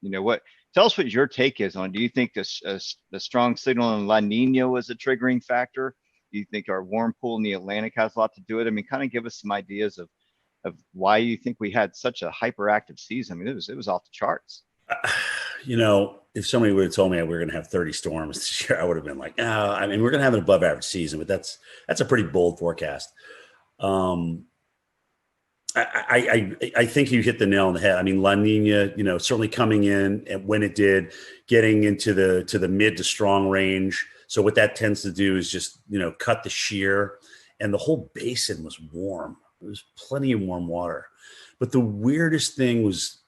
Tell us what your take is on. Do you think the strong signal in La Nina was a triggering factor? Do you think our warm pool in the Atlantic has a lot to do with it? I mean, kind of give us some ideas of why you think we had such a hyperactive season. I mean, it was off the charts. If somebody would have told me we were going to have 30 storms this year, I would have been like, no. I mean, we're going to have an above average season, but that's a pretty bold forecast. I think you hit the nail on the head. I mean, La Nina, certainly coming in, and when it did, getting into the mid to strong range. So what that tends to do is just, cut the shear, and the whole basin was warm. There was plenty of warm water. But the weirdest thing was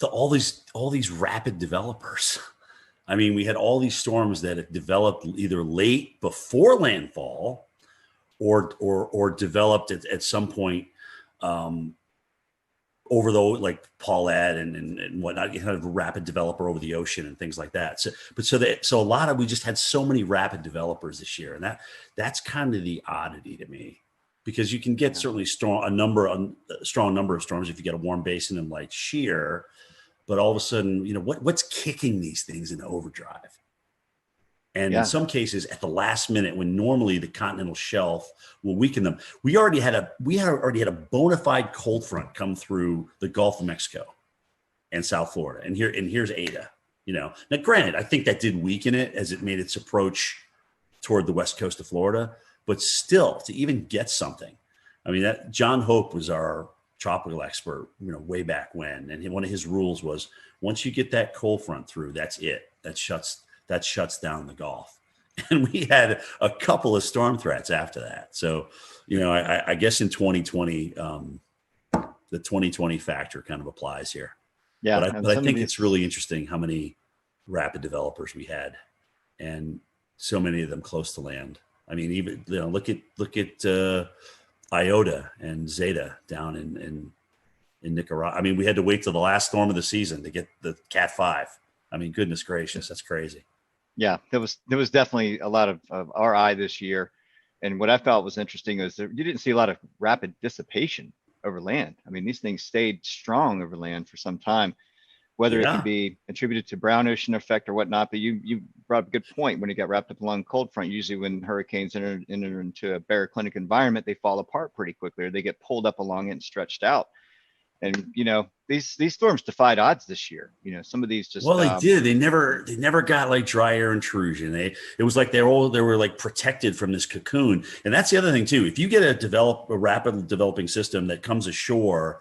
all these rapid developers. I mean, we had all these storms that had developed either late before landfall or developed at some point over like Paulette and whatnot. You had a rapid developer over the ocean and things like that. So a lot of, we just had so many rapid developers this year, and that's kind of the oddity to me, because you can get certainly a strong number of storms if you get a warm basin and light shear, but all of a sudden, what's kicking these things into overdrive? And in some cases, at the last minute, when normally the continental shelf will weaken them, we already had a bona fide cold front come through the Gulf of Mexico and South Florida, and here's Ada. Now, granted, I think that did weaken it as it made its approach toward the west coast of Florida, but still, to even get something, I mean, that John Hope was our tropical expert, way back when, and one of his rules was, once you get that cold front through, that's it. That shuts down the Gulf. And we had a couple of storm threats after that. So, I guess in 2020, the 2020 factor kind of applies here. Yeah. But I think it's really interesting how many rapid developers we had, and so many of them close to land. I mean, even, look at Iota and Zeta down in Nicaragua. I mean, we had to wait till the last storm of the season to get the Cat 5. I mean, goodness gracious, that's crazy. Yeah, there was definitely a lot of RI this year. And what I felt was interesting is that you didn't see a lot of rapid dissipation over land. I mean, these things stayed strong over land for some time, whether it could be attributed to brown ocean effect or whatnot. But you brought up a good point. When it got wrapped up along cold front, usually when hurricanes enter into a baroclinic environment, they fall apart pretty quickly, or they get pulled up along it and stretched out. And these storms defied odds this year. Some of these just they did. They never got like dry air intrusion. It was like they were like protected from this cocoon. And that's the other thing too. If you get a rapid developing system that comes ashore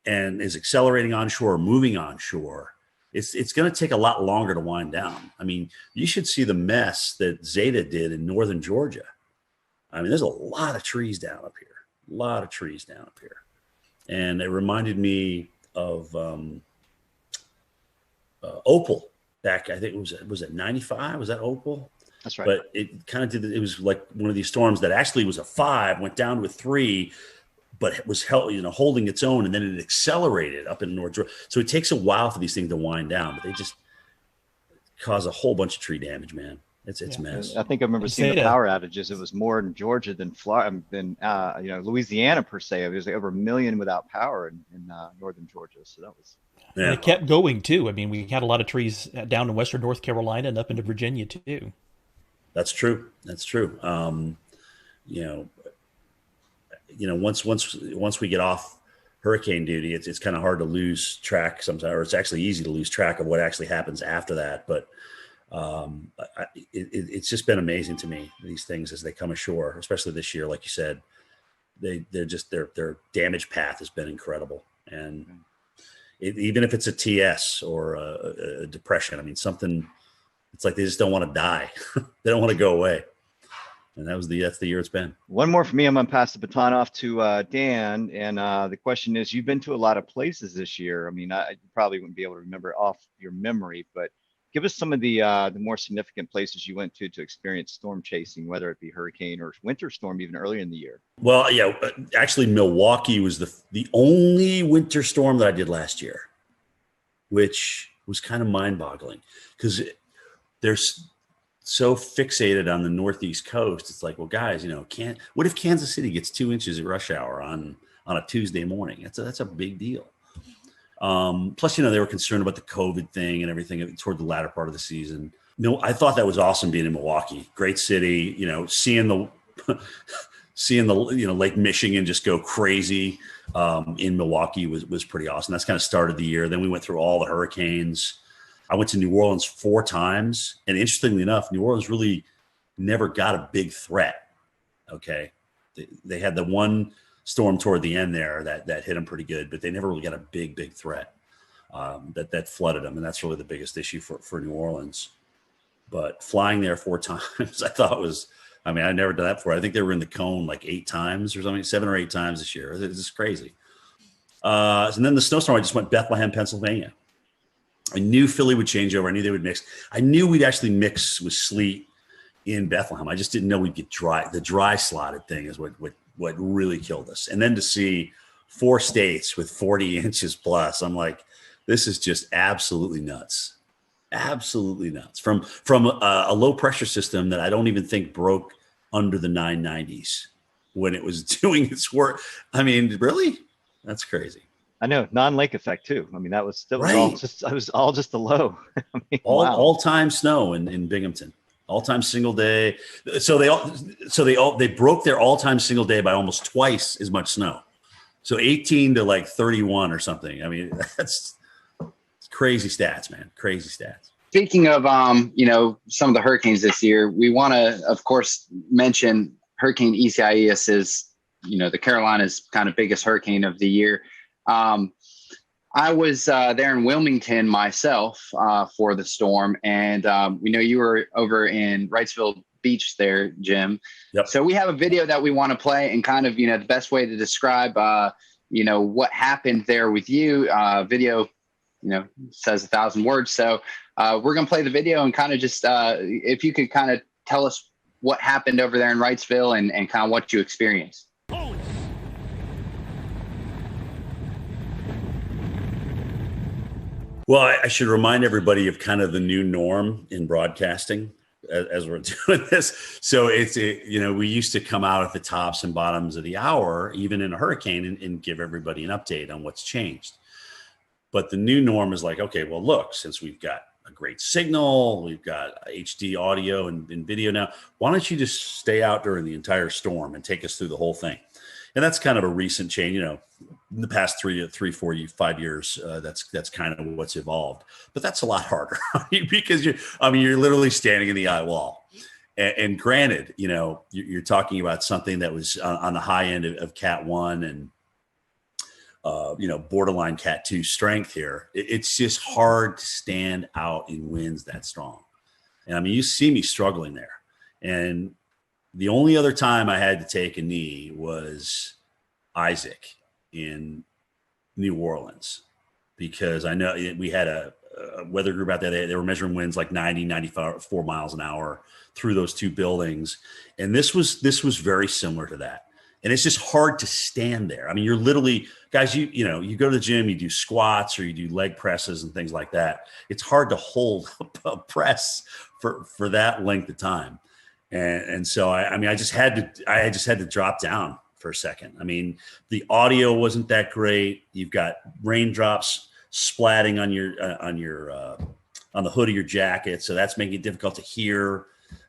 and is accelerating onshore, moving onshore, it's going to take a lot longer to wind down. I mean, you should see the mess that Zeta did in northern Georgia. I mean, there's a lot of trees down up here. And it reminded me of Opal back, I think was it 95? Was that Opal? That's right. But it kind of did. It was like one of these storms that actually was a 5, went down to a 3, but it was holding its own, and then it accelerated up in North Georgia. So it takes a while for these things to wind down, but they just cause a whole bunch of tree damage, man. It's a mess. I think I remember seeing the power outages. It was more in Georgia than Florida, than Louisiana per se. It was like over 1 million without power in northern Georgia. So that was. Yeah. And it kept going too. I mean, we had a lot of trees down in western North Carolina and up into Virginia too. That's true. That's true. Once we get off hurricane duty, it's kind of hard to lose track sometimes, or it's actually easy to lose track of what actually happens after that. But it's just been amazing to me, these things as they come ashore, especially this year. Like you said, their damage path has been incredible. And even if it's a TS or a depression, I mean, something, it's like they just don't want to die. They don't want to go away. And that's the year it's been. One more for me. I'm going to pass the baton off to Dan. And the question is, you've been to a lot of places this year. I mean, you probably wouldn't be able to remember off your memory, but give us some of the more significant places you went to experience storm chasing, whether it be hurricane or winter storm, even earlier in the year. Well, yeah, actually Milwaukee was the only winter storm that I did last year, which was kind of mind-boggling because they're so fixated on the Northeast coast. It's like, well, guys, what if Kansas City gets 2 inches at rush hour on a Tuesday morning? That's a big deal. Plus, they were concerned about the COVID thing and everything toward the latter part of the season. I thought that was awesome being in Milwaukee. Great city, seeing the Lake Michigan just go crazy in Milwaukee was pretty awesome. That's kind of started the year. Then we went through all the hurricanes. I went to New Orleans 4 times. And interestingly enough, New Orleans really never got a big threat. Okay. They had the one storm toward the end there that hit them pretty good, but they never really got a big threat that flooded them. And that's really the biggest issue for New Orleans. But flying there 4 times, I thought I never done that before. I think they were in the cone like 8 times or something, 7 or 8 times this year. It's just crazy. And then the snowstorm, I just went Bethlehem, Pennsylvania. I knew Philly would change over. I knew they would mix. I knew we'd actually mix with sleet in Bethlehem. I just didn't know we'd get dry. The dry slotted thing is what really killed us. And then to see 4 states with 40 inches plus, I'm like, this is just absolutely nuts. Absolutely nuts. From a low pressure system that I don't even think broke under the 990s when it was doing its work. I mean, really? That's crazy. I know, non-lake effect too. I mean, that was right. all just the low. All-time snow in Binghamton. All-time single day. So they broke their all-time single day by almost twice as much snow. So 18 to like 31 or something. I mean, that's crazy stats, man. Crazy stats. Speaking of some of the hurricanes this year, we want to, of course, mention Hurricane Isaias is, the Carolinas' kind of biggest hurricane of the year. I was there in Wilmington myself for the storm, and we know you were over in Wrightsville Beach there, Jim. Yep. So we have a video that we want to play, and kind of the best way to describe what happened there with you. Video says 1,000 words, so we're gonna play the video and kind of just if you could kind of tell us what happened over there in Wrightsville and kind of what you experienced. Well, I should remind everybody of kind of the new norm in broadcasting as we're doing this. So we used to come out at the tops and bottoms of the hour, even in a hurricane, and give everybody an update on what's changed. But the new norm is like, okay, well, look, since we've got a great signal, we've got HD audio and video now, why don't you just stay out during the entire storm and take us through the whole thing? And that's kind of a recent change, in the past 3, 4, 5 years, that's kind of what's evolved. But that's a lot harder because you're literally standing in the eye wall. And granted, you're talking about something that was on the high end of Cat 1 and, borderline Cat 2 strength here. It's just hard to stand out in winds that strong. And you see me struggling there. And the only other time I had to take a knee was Isaac in New Orleans, because I know we had a weather group out there. They were measuring winds like 90, 94 miles an hour. through those two buildings. And this was very similar to that. And it's just hard to stand there. I mean, you're literally, guys, you know, you go to the gym, you do squats or you do leg presses and things like that. It's hard to hold a press for that length of time. And so I just had to drop down for a second. I mean, the audio wasn't that great. You've got raindrops splatting on the hood of your jacket. So that's making it difficult to hear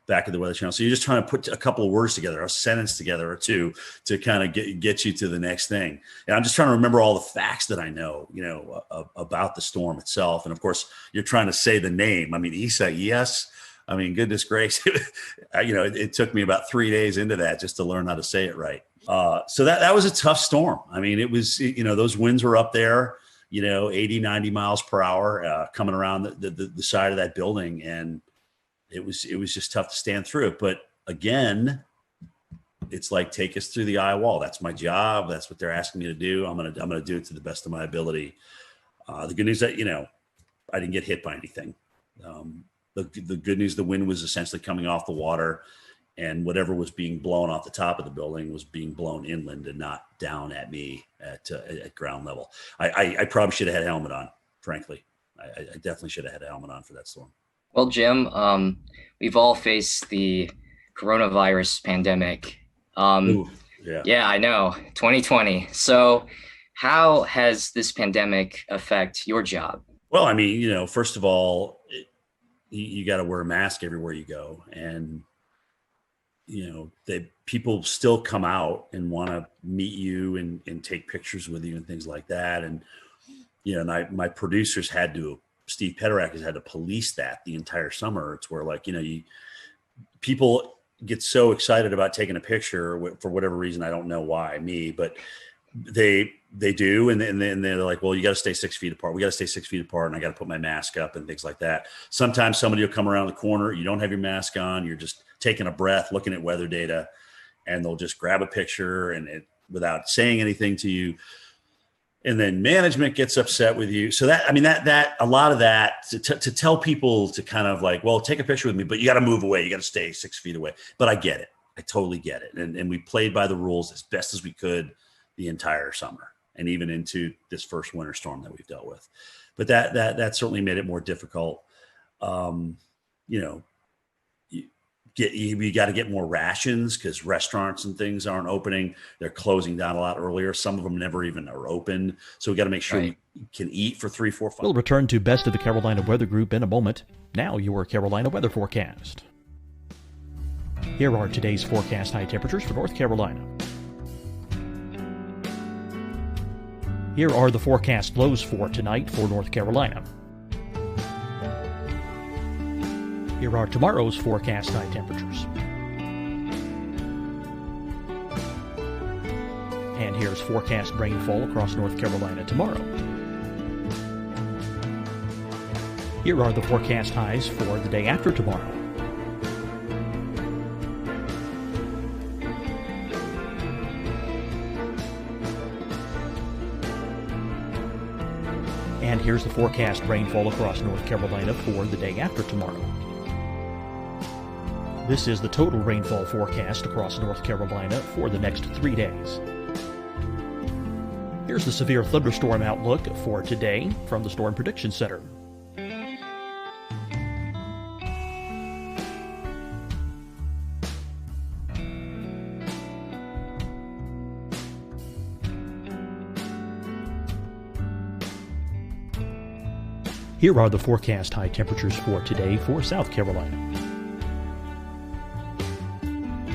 back at the Weather Channel. So you're just trying to put a couple of words together, a sentence together or two to kind of get you to the next thing. And I'm just trying to remember all the facts that I know, you know, about the storm itself. And of course, you're trying to say the name. I mean, Isaias. I mean, goodness gracious, you know, it took me about 3 days into that just to learn how to say it right. So that was a tough storm. I mean, it was, you know, those winds were up there, you know, 80, 90 miles per hour coming around the side of that building. And it was just tough to stand through it. But again, it's like, take us through the eye wall. That's my job. That's what they're asking me to do. I'm going to do it to the best of my ability. The good news that, you know, I didn't get hit by anything. The good news, the wind was essentially coming off the water, and whatever was being blown off the top of the building was being blown inland and not down at me at ground level. I probably should have had a helmet on, frankly. I definitely should have had a helmet on for that storm. Well, Jim, we've all faced the coronavirus pandemic. Yeah, I know, 2020. So how has this pandemic affect your job? Well, I mean, you know, first of all, you got to wear a mask everywhere you go. And, you know, people still come out and want to meet you and take pictures with you and things like that. And, you know, my producers Steve Pederak has had to police that the entire summer. It's where, like, you know, people get so excited about taking a picture for whatever reason. I don't know why, but they do. And they're like, well, you got to stay 6 feet apart. We got to stay 6 feet apart. And I got to put my mask up and things like that. Sometimes somebody will come around the corner. You don't have your mask on. You're just taking a breath, looking at weather data, and they'll just grab a picture without saying anything to you. And then management gets upset with you. So that a lot of that to tell people to kind of like, well, take a picture with me, but you got to move away. You got to stay 6 feet away. But I get it. I totally get it. And we played by the rules as best as we could the entire summer and even into this first winter storm that we've dealt with. But that certainly made it more difficult. You know, you got to get more rations because restaurants and things aren't opening. They're closing down a lot earlier. Some of them never even are open. So we got to make sure we can eat for 3, 4, 5. We'll return to Best of the Carolina Weather Group in a moment. Now your Carolina weather forecast. Here are today's forecast high temperatures for North Carolina. Here are the forecast lows for tonight for North Carolina. Here are tomorrow's forecast high temperatures. And here's forecast rainfall across North Carolina tomorrow. Here are the forecast highs for the day after tomorrow. And here's the forecast rainfall across North Carolina for the day after tomorrow. This is the total rainfall forecast across North Carolina for the next 3 days. Here's the severe thunderstorm outlook for today from the Storm Prediction Center. Here are the forecast high temperatures for today for South Carolina.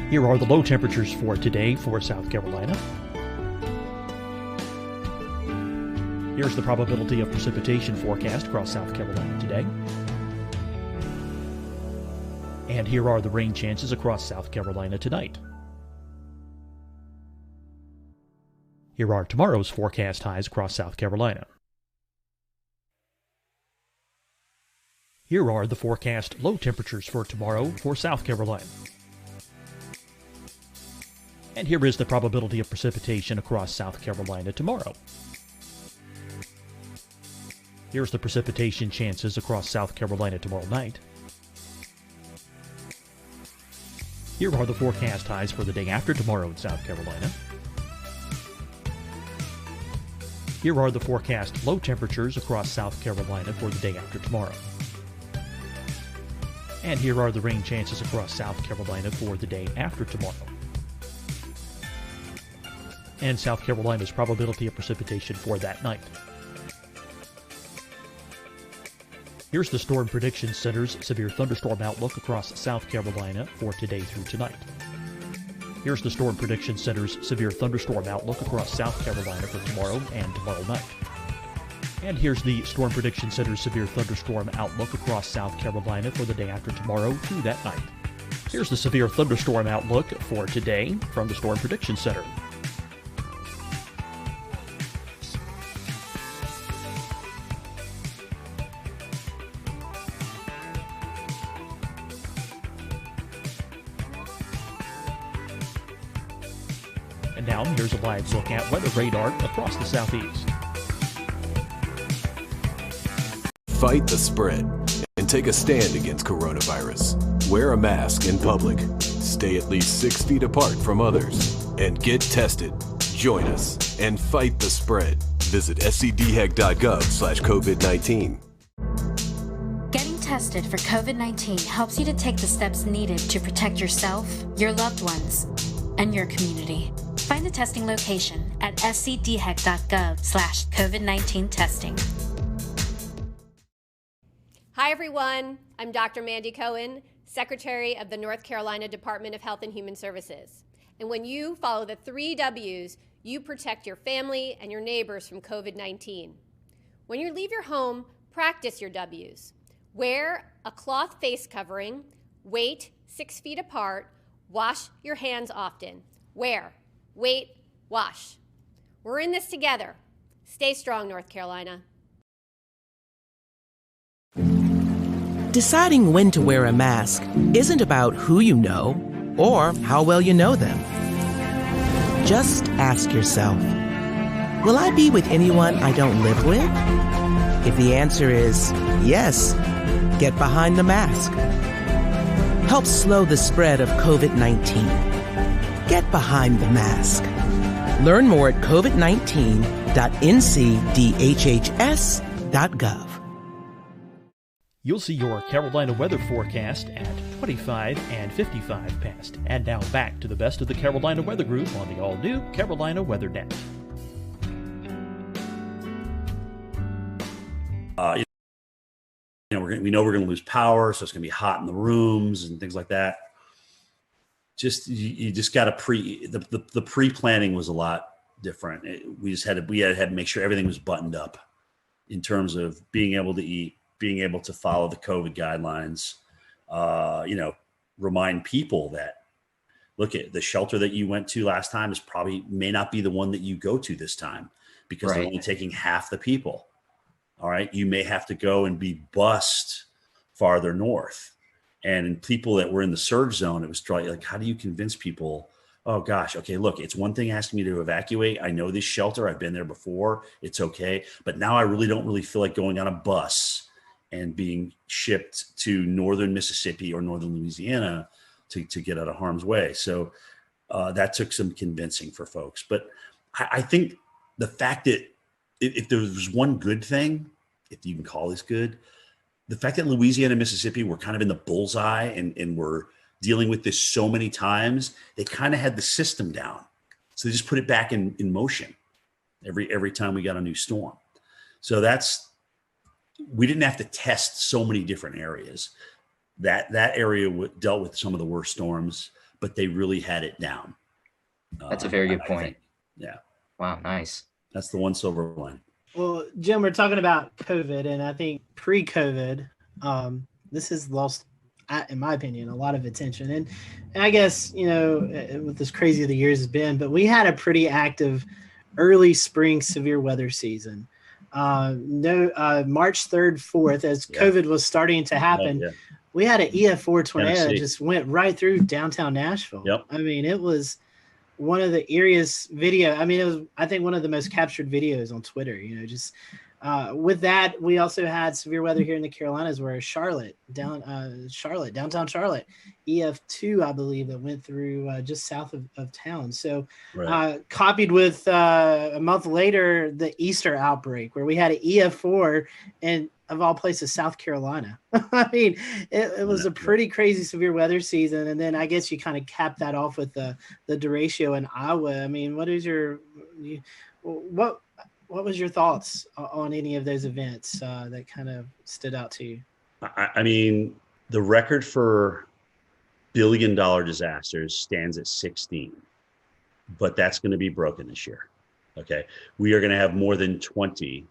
Here are the low temperatures for today for South Carolina. Here's the probability of precipitation forecast across South Carolina today. And here are the rain chances across South Carolina tonight. Here are tomorrow's forecast highs across South Carolina. Here are the forecast low temperatures for tomorrow for South Carolina. And here is the probability of precipitation across South Carolina tomorrow. Here's the precipitation chances across South Carolina tomorrow night. Here are the forecast highs for the day after tomorrow in South Carolina. Here are the forecast low temperatures across South Carolina for the day after tomorrow. And here are the rain chances across South Carolina for the day after tomorrow. And South Carolina's probability of precipitation for that night. Here's the Storm Prediction Center's severe thunderstorm outlook across South Carolina for today through tonight. Here's the Storm Prediction Center's severe thunderstorm outlook across South Carolina for tomorrow and tomorrow night. And here's the Storm Prediction Center's severe thunderstorm outlook across South Carolina for the day after tomorrow through that night. Here's the severe thunderstorm outlook for today from the Storm Prediction Center. And now here's a live look at weather radar across the southeast. Fight the spread and take a stand against coronavirus. Wear a mask in public. Stay at least 6 feet apart from others. And get tested. Join us and fight the spread. Visit scdhec.gov/COVID-19. Getting tested for COVID-19 helps you to take the steps needed to protect yourself, your loved ones, and your community. Find the testing location at scdhec.gov/COVID-19 testing. Hi, everyone. I'm Dr. Mandy Cohen, Secretary of the North Carolina Department of Health and Human Services. And when you follow the 3 W's, you protect your family and your neighbors from COVID-19. When you leave your home, practice your W's. Wear a cloth face covering, wait 6 feet apart, wash your hands often. Wear, wait, wash. We're in this together. Stay strong, North Carolina. Deciding when to wear a mask isn't about who you know or how well you know them. Just ask yourself, will I be with anyone I don't live with? If the answer is yes, get behind the mask. Help slow the spread of COVID-19. Get behind the mask. Learn more at covid19.ncdhhs.gov. You'll see your Carolina weather forecast at 25 and 55 past. And now back to the best of the Carolina Weather Group on the all-new Carolina Weather Net. We know we're going to lose power, so it's going to be hot in the rooms and things like that. You just got to the pre-planning was a lot different. We had to make sure everything was buttoned up in terms of being able to eat, being able to follow the COVID guidelines, remind people that, look, at the shelter that you went to last time may not be the one that you go to this time because they're only taking half the people. All right. You may have to go and be bused farther north. And people that were in the surge zone, it was like, how do you convince people? Oh gosh. Okay. Look, it's one thing asking me to evacuate. I know this shelter. I've been there before. It's okay. But now I don't feel like going on a bus and being shipped to northern Mississippi or northern Louisiana to get out of harm's way. So that took some convincing for folks. But I think the fact that if there was one good thing, if you can call this good, the fact that Louisiana and Mississippi were kind of in the bullseye and were dealing with this so many times, they kind of had the system down. So they just put it back in motion every time we got a new storm. So we didn't have to test so many different areas. That area dealt with some of the worst storms, but they really had it down. That's a very good point. Yeah. Wow. Nice. That's the one silver line. Well, Jim, we're talking about COVID, and I think pre-COVID, this has lost, in my opinion, a lot of attention. And I guess, with as crazy the years has been, but we had a pretty active early spring severe weather season. March 3rd, 4th, as COVID was starting to happen, we had an EF4 tornado that just went right through downtown Nashville. Yep. I mean, it was one of the eeriest video. I mean, it was, I think, one of the most captured videos on Twitter, just with that, we also had severe weather here in the Carolinas, where downtown Charlotte, EF2, I believe, that went through just south of town. So copied with a month later, the Easter outbreak, where we had an EF4 and of all places, South Carolina. I mean, it was a pretty crazy severe weather season. And then I guess you kind of cap that off with the derecho in Iowa. I mean, what was your thoughts on any of those events that kind of stood out to you? I mean, the record for billion-dollar disasters stands at 16, but that's going to be broken this year. Okay. We are going to have more than 20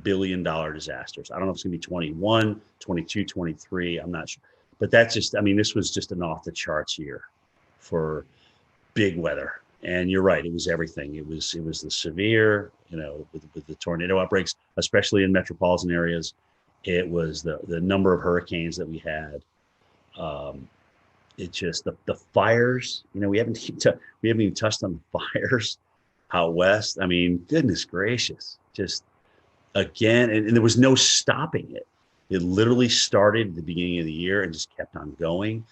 billion-dollar disasters. I don't know if it's going to be 21, 22, 23. I'm not sure. But that's just, I mean, this was just an off-the-charts year for big weather. And you're right, it was everything. It was the severe, with the tornado outbreaks, especially in metropolitan areas. It was the number of hurricanes that we had. It just the fires. We haven't even touched on the fires out west. I mean, goodness gracious, just again, and there was no stopping it. It literally started at the beginning of the year and just kept on going.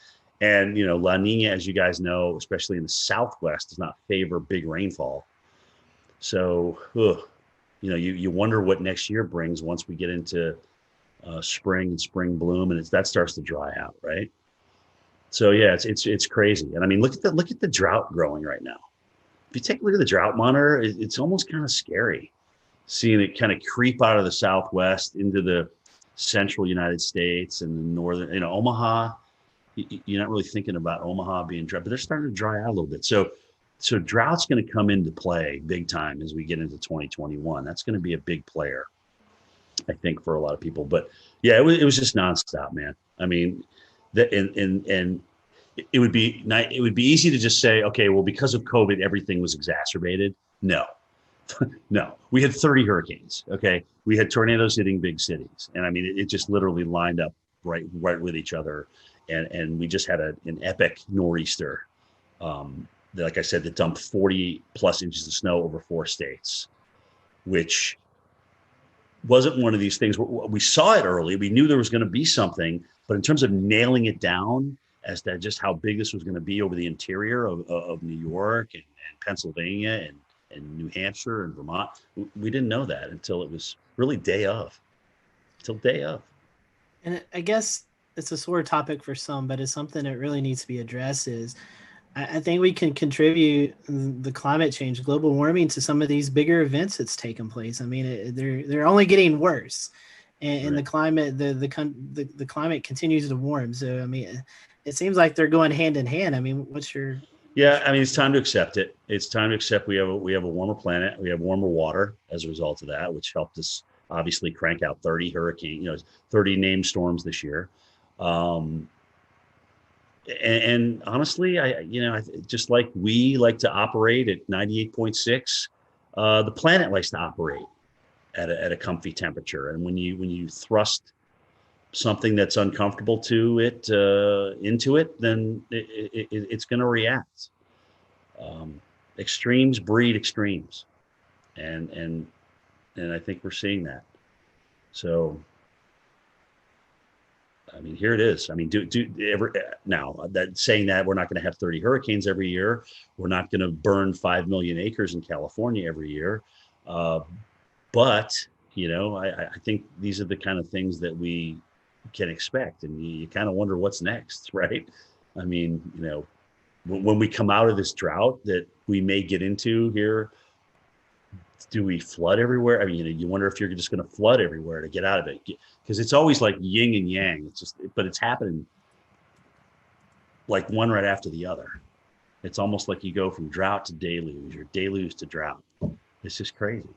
And, La Nina, as you guys know, especially in the Southwest, does not favor big rainfall. So, you wonder what next year brings once we get into spring and spring bloom, and that starts to dry out, right? So, yeah, it's crazy. And I mean, look at the drought growing right now. If you take a look at the drought monitor, it's almost kind of scary seeing it kind of creep out of the Southwest into the central United States and the northern, Omaha. You're not really thinking about Omaha being dry, but they're starting to dry out a little bit. So drought's going to come into play big time as we get into 2021. That's going to be a big player, I think, for a lot of people. But yeah, it was just nonstop, man. I mean, and it would be easy to just say, okay, well, because of COVID, everything was exacerbated. No, no, we had 30 hurricanes. Okay, we had tornadoes hitting big cities, and I mean, it just literally lined up right with each other. And we just had an epic nor'easter, like I said, that dumped 40 plus inches of snow over 4 states, which wasn't one of these things where we saw it early. We knew there was going to be something, but in terms of nailing it down as to just how big this was going to be over the interior of New York and Pennsylvania and New Hampshire and Vermont, we didn't know that until it was really day of. And I guess it's a sore topic for some, but it's something that really needs to be addressed. Is I think we can contribute the climate change, global warming, to some of these bigger events that's taken place. I mean, they're only getting worse, and the climate the climate continues to warm. So I mean, it seems like they're going hand in hand. I mean, what's your? Yeah, I mean, it's time to accept it. It's time to accept we have a warmer planet. We have warmer water as a result of that, which helped us obviously crank out 30 hurricanes, 30 named storms this year. And honestly, I just like we like to operate at 98.6, the planet likes to operate at a comfy temperature. And when you thrust something that's uncomfortable to it into it, then it's going to react. Extremes breed extremes, and I think we're seeing that. So. I mean, here it is. I mean, now that saying that we're not going to have 30 hurricanes every year, we're not going to burn 5 million acres in California every year. But, I think these are the kind of things that we can expect. And you kind of wonder what's next, right? I mean, when we come out of this drought that we may get into here, do we flood everywhere? I mean, you wonder if you're just going to flood everywhere to get out of it, because it's always like yin and yang. But it's happening like one right after the other. It's almost like you go from drought to deluge or deluge to drought. It's just crazy.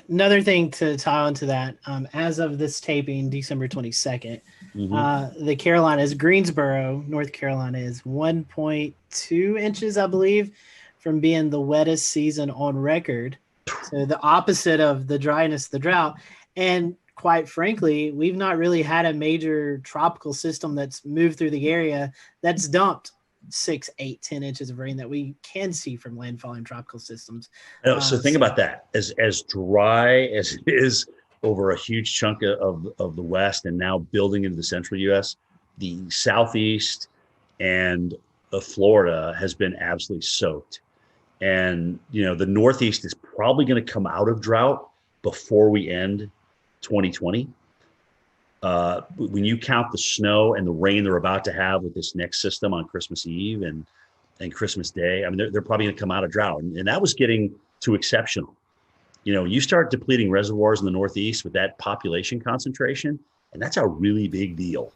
Another thing to tie onto that, as of this taping, December 22nd, the Carolinas, Greensboro, North Carolina, is 1.2 inches, I believe, from being the wettest season on record. So the opposite of the dryness, the drought. And quite frankly, we've not really had a major tropical system that's moved through the area that's dumped 6, 8, 10 inches of rain that we can see from landfalling tropical systems. So think about that. As dry as it is over a huge chunk of the West and now building into the central U.S., the Southeast and Florida has been absolutely soaked. And, the Northeast is probably going to come out of drought before we end 2020. When you count the snow and the rain they're about to have with this next system on Christmas Eve and Christmas Day, I mean, they're probably going to come out of drought. And that was getting to exceptional. You start depleting reservoirs in the Northeast with that population concentration, and that's a really big deal.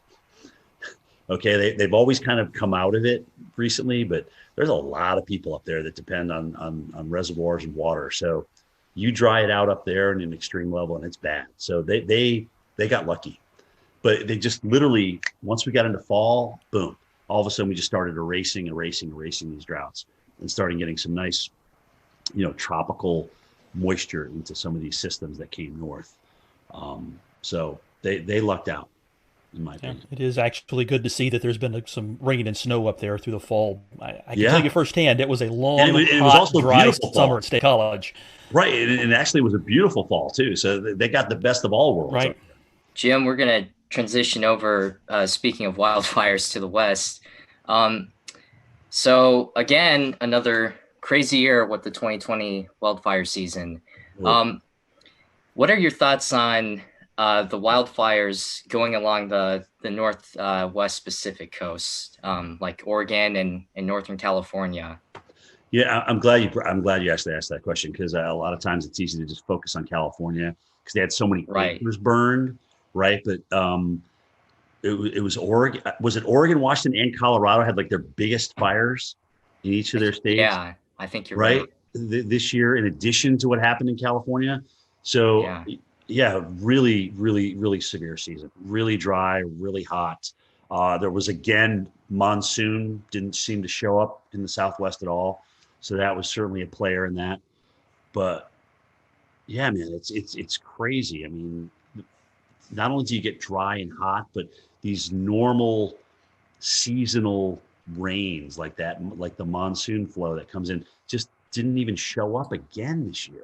Okay, they've always kind of come out of it recently, but there's a lot of people up there that depend on reservoirs and water. So you dry it out up there in an extreme level, and it's bad. So they got lucky. But they just literally, once we got into fall, boom, all of a sudden we just started erasing these droughts and starting getting some nice, tropical moisture into some of these systems that came north. So they lucked out, in my opinion. It is actually good to see that there's been some rain and snow up there through the fall. I can tell you firsthand, it was a long, hot, dry summer at State College. Right, and actually it was a beautiful fall, too. So they got the best of all worlds. Right. Jim, we're going to transition over, speaking of wildfires, to the West. So again, another crazy year with the 2020 wildfire season. What are your thoughts on the wildfires going along the northwest Pacific coast, like Oregon and Northern California? Yeah, I'm glad you actually asked that question, because a lot of times it's easy to just focus on California because they had so many acres burned. Right. But it was Oregon. Was it Oregon, Washington, and Colorado had like their biggest fires in each of their states? Yeah, I think you're right. This year, in addition to what happened in California. So, really, really, really severe season. Really dry, really hot. There was, again, monsoon didn't seem to show up in the Southwest at all. So that was certainly a player in that. But, yeah, man, it's crazy. I mean, not only do you get dry and hot, but these normal seasonal rains like that, like the monsoon flow that comes in, just didn't even show up again this year.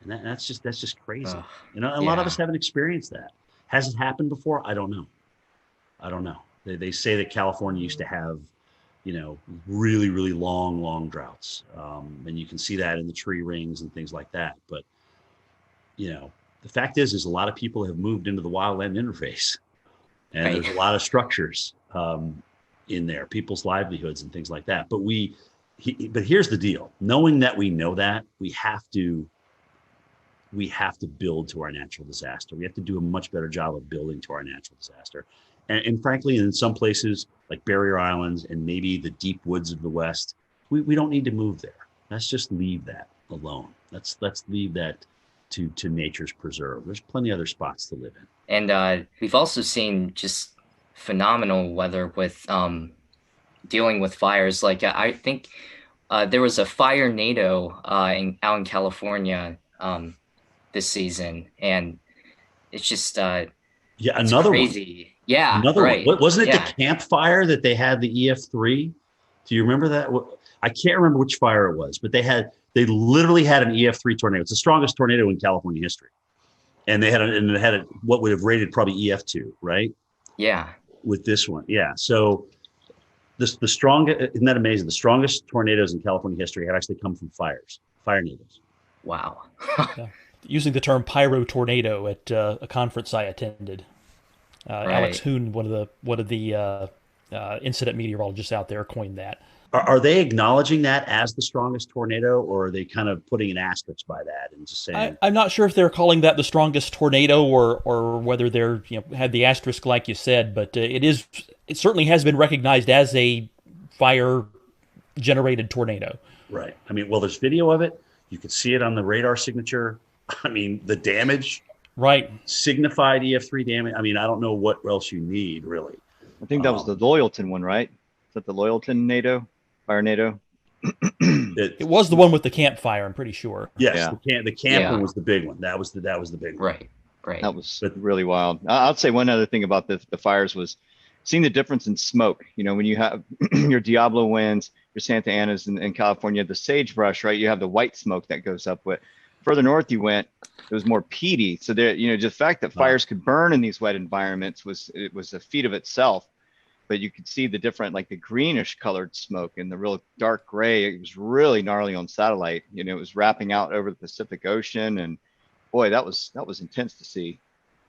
And that's just crazy. A lot of us haven't experienced that. Has it happened before? I don't know. They say that California used to have, really, really long droughts. And you can see that in the tree rings and things like that. But, the fact is a lot of people have moved into the wildland interface, and there's a lot of structures in there, people's livelihoods and things like that. But but here's the deal: knowing that we know that, we have to build to our natural disaster. We have to do a much better job of building to our natural disaster. And frankly, in some places like Barrier Islands and maybe the deep woods of the West, we don't need to move there. Let's just leave that alone. Let's leave that to nature's preserve. There's plenty of other spots to live in. And we've also seen just phenomenal weather with dealing with fires. Like I think there was a fire NATO out in California this season, and it's just another crazy. One. Yeah, another right. one. Wasn't it the campfire that they had the EF3? Do you remember that? I can't remember which fire it was, but they literally had an EF3 tornado. It's the strongest tornado in California history. And it had what would have rated probably EF2, right? Yeah. With this one. Yeah. So the strongest, isn't that amazing? The strongest tornadoes in California history have actually come from fire nados. Wow. Using the term pyro tornado at a conference I attended. Alex Hoon, one of the incident meteorologists out there, coined that. Are they acknowledging that as the strongest tornado, or are they kind of putting an asterisk by that and just saying? I'm not sure if they're calling that the strongest tornado or whether they're had the asterisk like you said, but it certainly has been recognized as a fire generated tornado. Right. I mean, well, there's video of it. You could see it on the radar signature. I mean, the damage. Right. Signified EF3 damage. I mean, I don't know what else you need really. I think that was the Loyalton one, right? Is that the Loyalton NATO? Fire NATO. It was the one with the campfire, I'm pretty sure. Yes, the camp one was the big one. That was the big one. Right. That was really wild. I'll say one other thing about the fires was seeing the difference in smoke. You know, when you have your Diablo winds, your Santa Anas in California, the sagebrush, right? You have the white smoke that goes up with. Further north you went, it was more peaty. So there, you know, just the fact that fires could burn in these wet environments was a feat of itself. But you could see the different, like the greenish colored smoke and the real dark gray. It was really gnarly on satellite. You know, it was wrapping out over the Pacific Ocean, and boy, that was intense to see.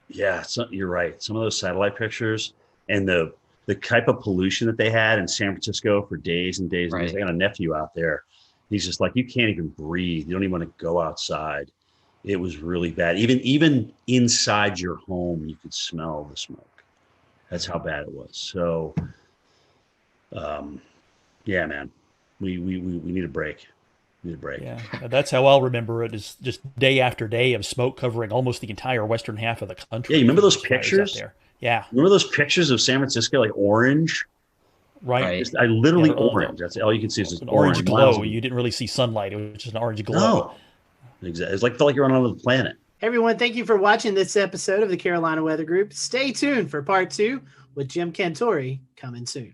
Yeah, so you're right. Some of those satellite pictures and the type of pollution that they had in San Francisco for days and days and days. I got a nephew out there. He's just like, you can't even breathe. You don't even want to go outside. It was really bad. Even inside your home, you could smell the smoke. That's how bad it was. So, yeah, man, we need a break. We need a break. Yeah, that's how I'll remember it. Is just day after day of smoke covering almost the entire western half of the country. Yeah, you remember those pictures? There. Yeah, remember those pictures of San Francisco, like orange? Right. Just, I literally orange. That's all you can see is an orange glow. You didn't really see sunlight. It was just an orange glow. No, exactly. It's like felt like you're on another planet. Hey everyone, thank you for watching this episode of the Carolina Weather Group. Stay tuned for part 2 with Jim Cantori coming soon.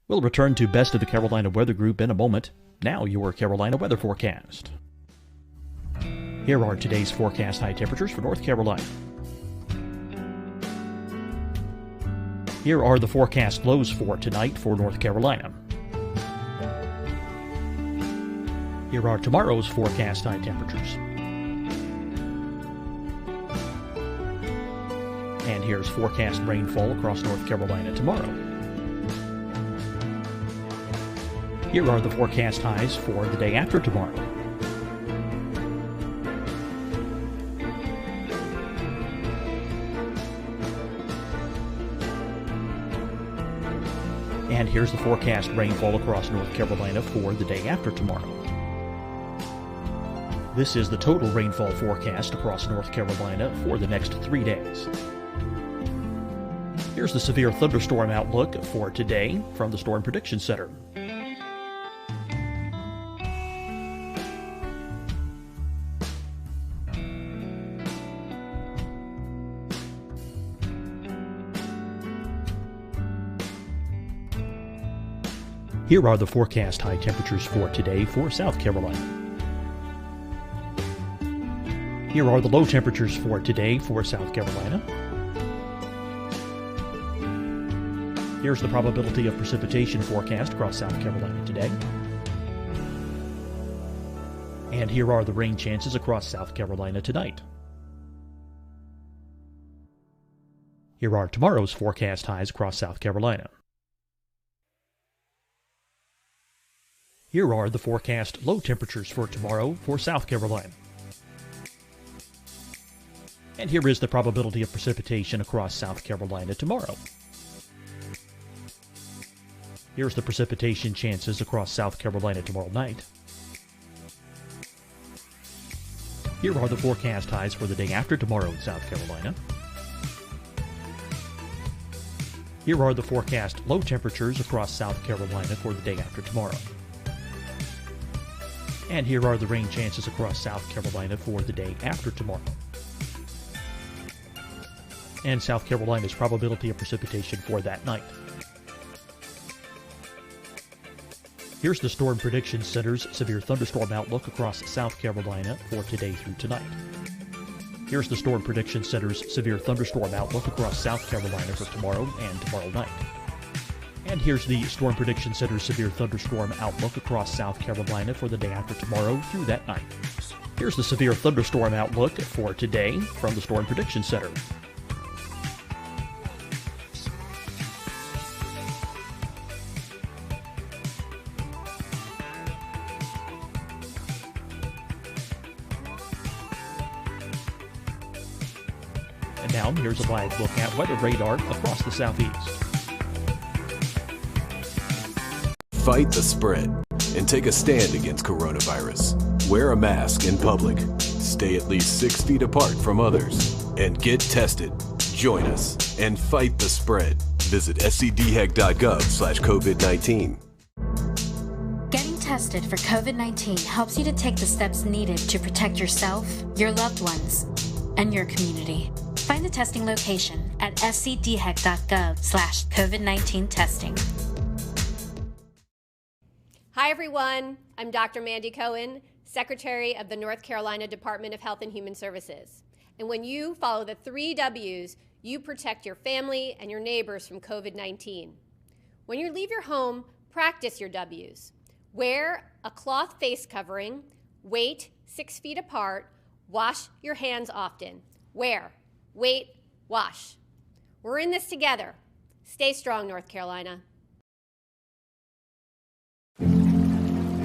We'll return to Best of the Carolina Weather Group in a moment. Now your Carolina weather forecast. Here are today's forecast high temperatures for North Carolina. Here are the forecast lows for tonight for North Carolina. Here are tomorrow's forecast high temperatures. And here's forecast rainfall across North Carolina tomorrow. Here are the forecast highs for the day after tomorrow. And here's the forecast rainfall across North Carolina for the day after tomorrow. This is the total rainfall forecast across North Carolina for the next 3 days. Here's the severe thunderstorm outlook for today from the Storm Prediction Center. Here are the forecast high temperatures for today for South Carolina. Here are the low temperatures for today for South Carolina. Here's the probability of precipitation forecast across South Carolina today. And here are the rain chances across South Carolina tonight. Here are tomorrow's forecast highs across South Carolina. Here are the forecast low temperatures for tomorrow for South Carolina. And here is the probability of precipitation across South Carolina tomorrow. Here's the precipitation chances across South Carolina tomorrow night. Here are the forecast highs for the day after tomorrow in South Carolina. Here are the forecast low temperatures across South Carolina for the day after tomorrow. And here are the rain chances across South Carolina for the day after tomorrow. And South Carolina's probability of precipitation for that night. Here's the Storm Prediction Center's severe thunderstorm outlook across South Carolina for today through tonight. Here's the Storm Prediction Center's severe thunderstorm outlook across South Carolina for tomorrow and tomorrow night. And here's the Storm Prediction Center's severe thunderstorm outlook across South Carolina for the day after tomorrow through that night. Here's the severe thunderstorm outlook for today from the Storm Prediction Center. And now here's a live look at weather radar across the southeast. Fight the spread and take a stand against coronavirus. Wear a mask in public. Stay at least 6 feet apart from others. And get tested. Join us and fight the spread. Visit scdhec.gov/COVID-19. Getting tested for COVID-19 helps you to take the steps needed to protect yourself, your loved ones, and your community. Find the testing location at scdhec.gov/COVID-19 testing. Hi, everyone. I'm Dr. Mandy Cohen, Secretary of the North Carolina Department of Health and Human Services. And when you follow the 3 W's, you protect your family and your neighbors from COVID-19. When you leave your home, practice your W's. Wear a cloth face covering, wait 6 feet apart, wash your hands often. Wear, wait, wash. We're in this together. Stay strong, North Carolina.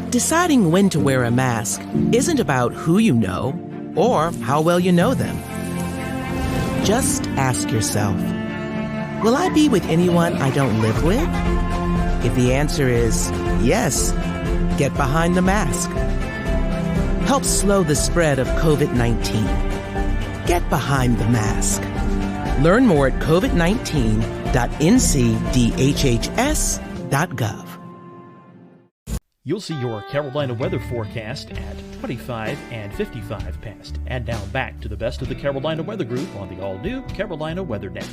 Deciding when to wear a mask isn't about who you know or how well you know them. Just ask yourself, will I be with anyone I don't live with? If the answer is yes, get behind the mask. Help slow the spread of COVID-19. Get behind the mask. Learn more at covid19.ncdhhs.gov. You'll see your Carolina weather forecast at 25 and 55 past. And now back to the Best of the Carolina Weather Group on the all-new Carolina Weather Net.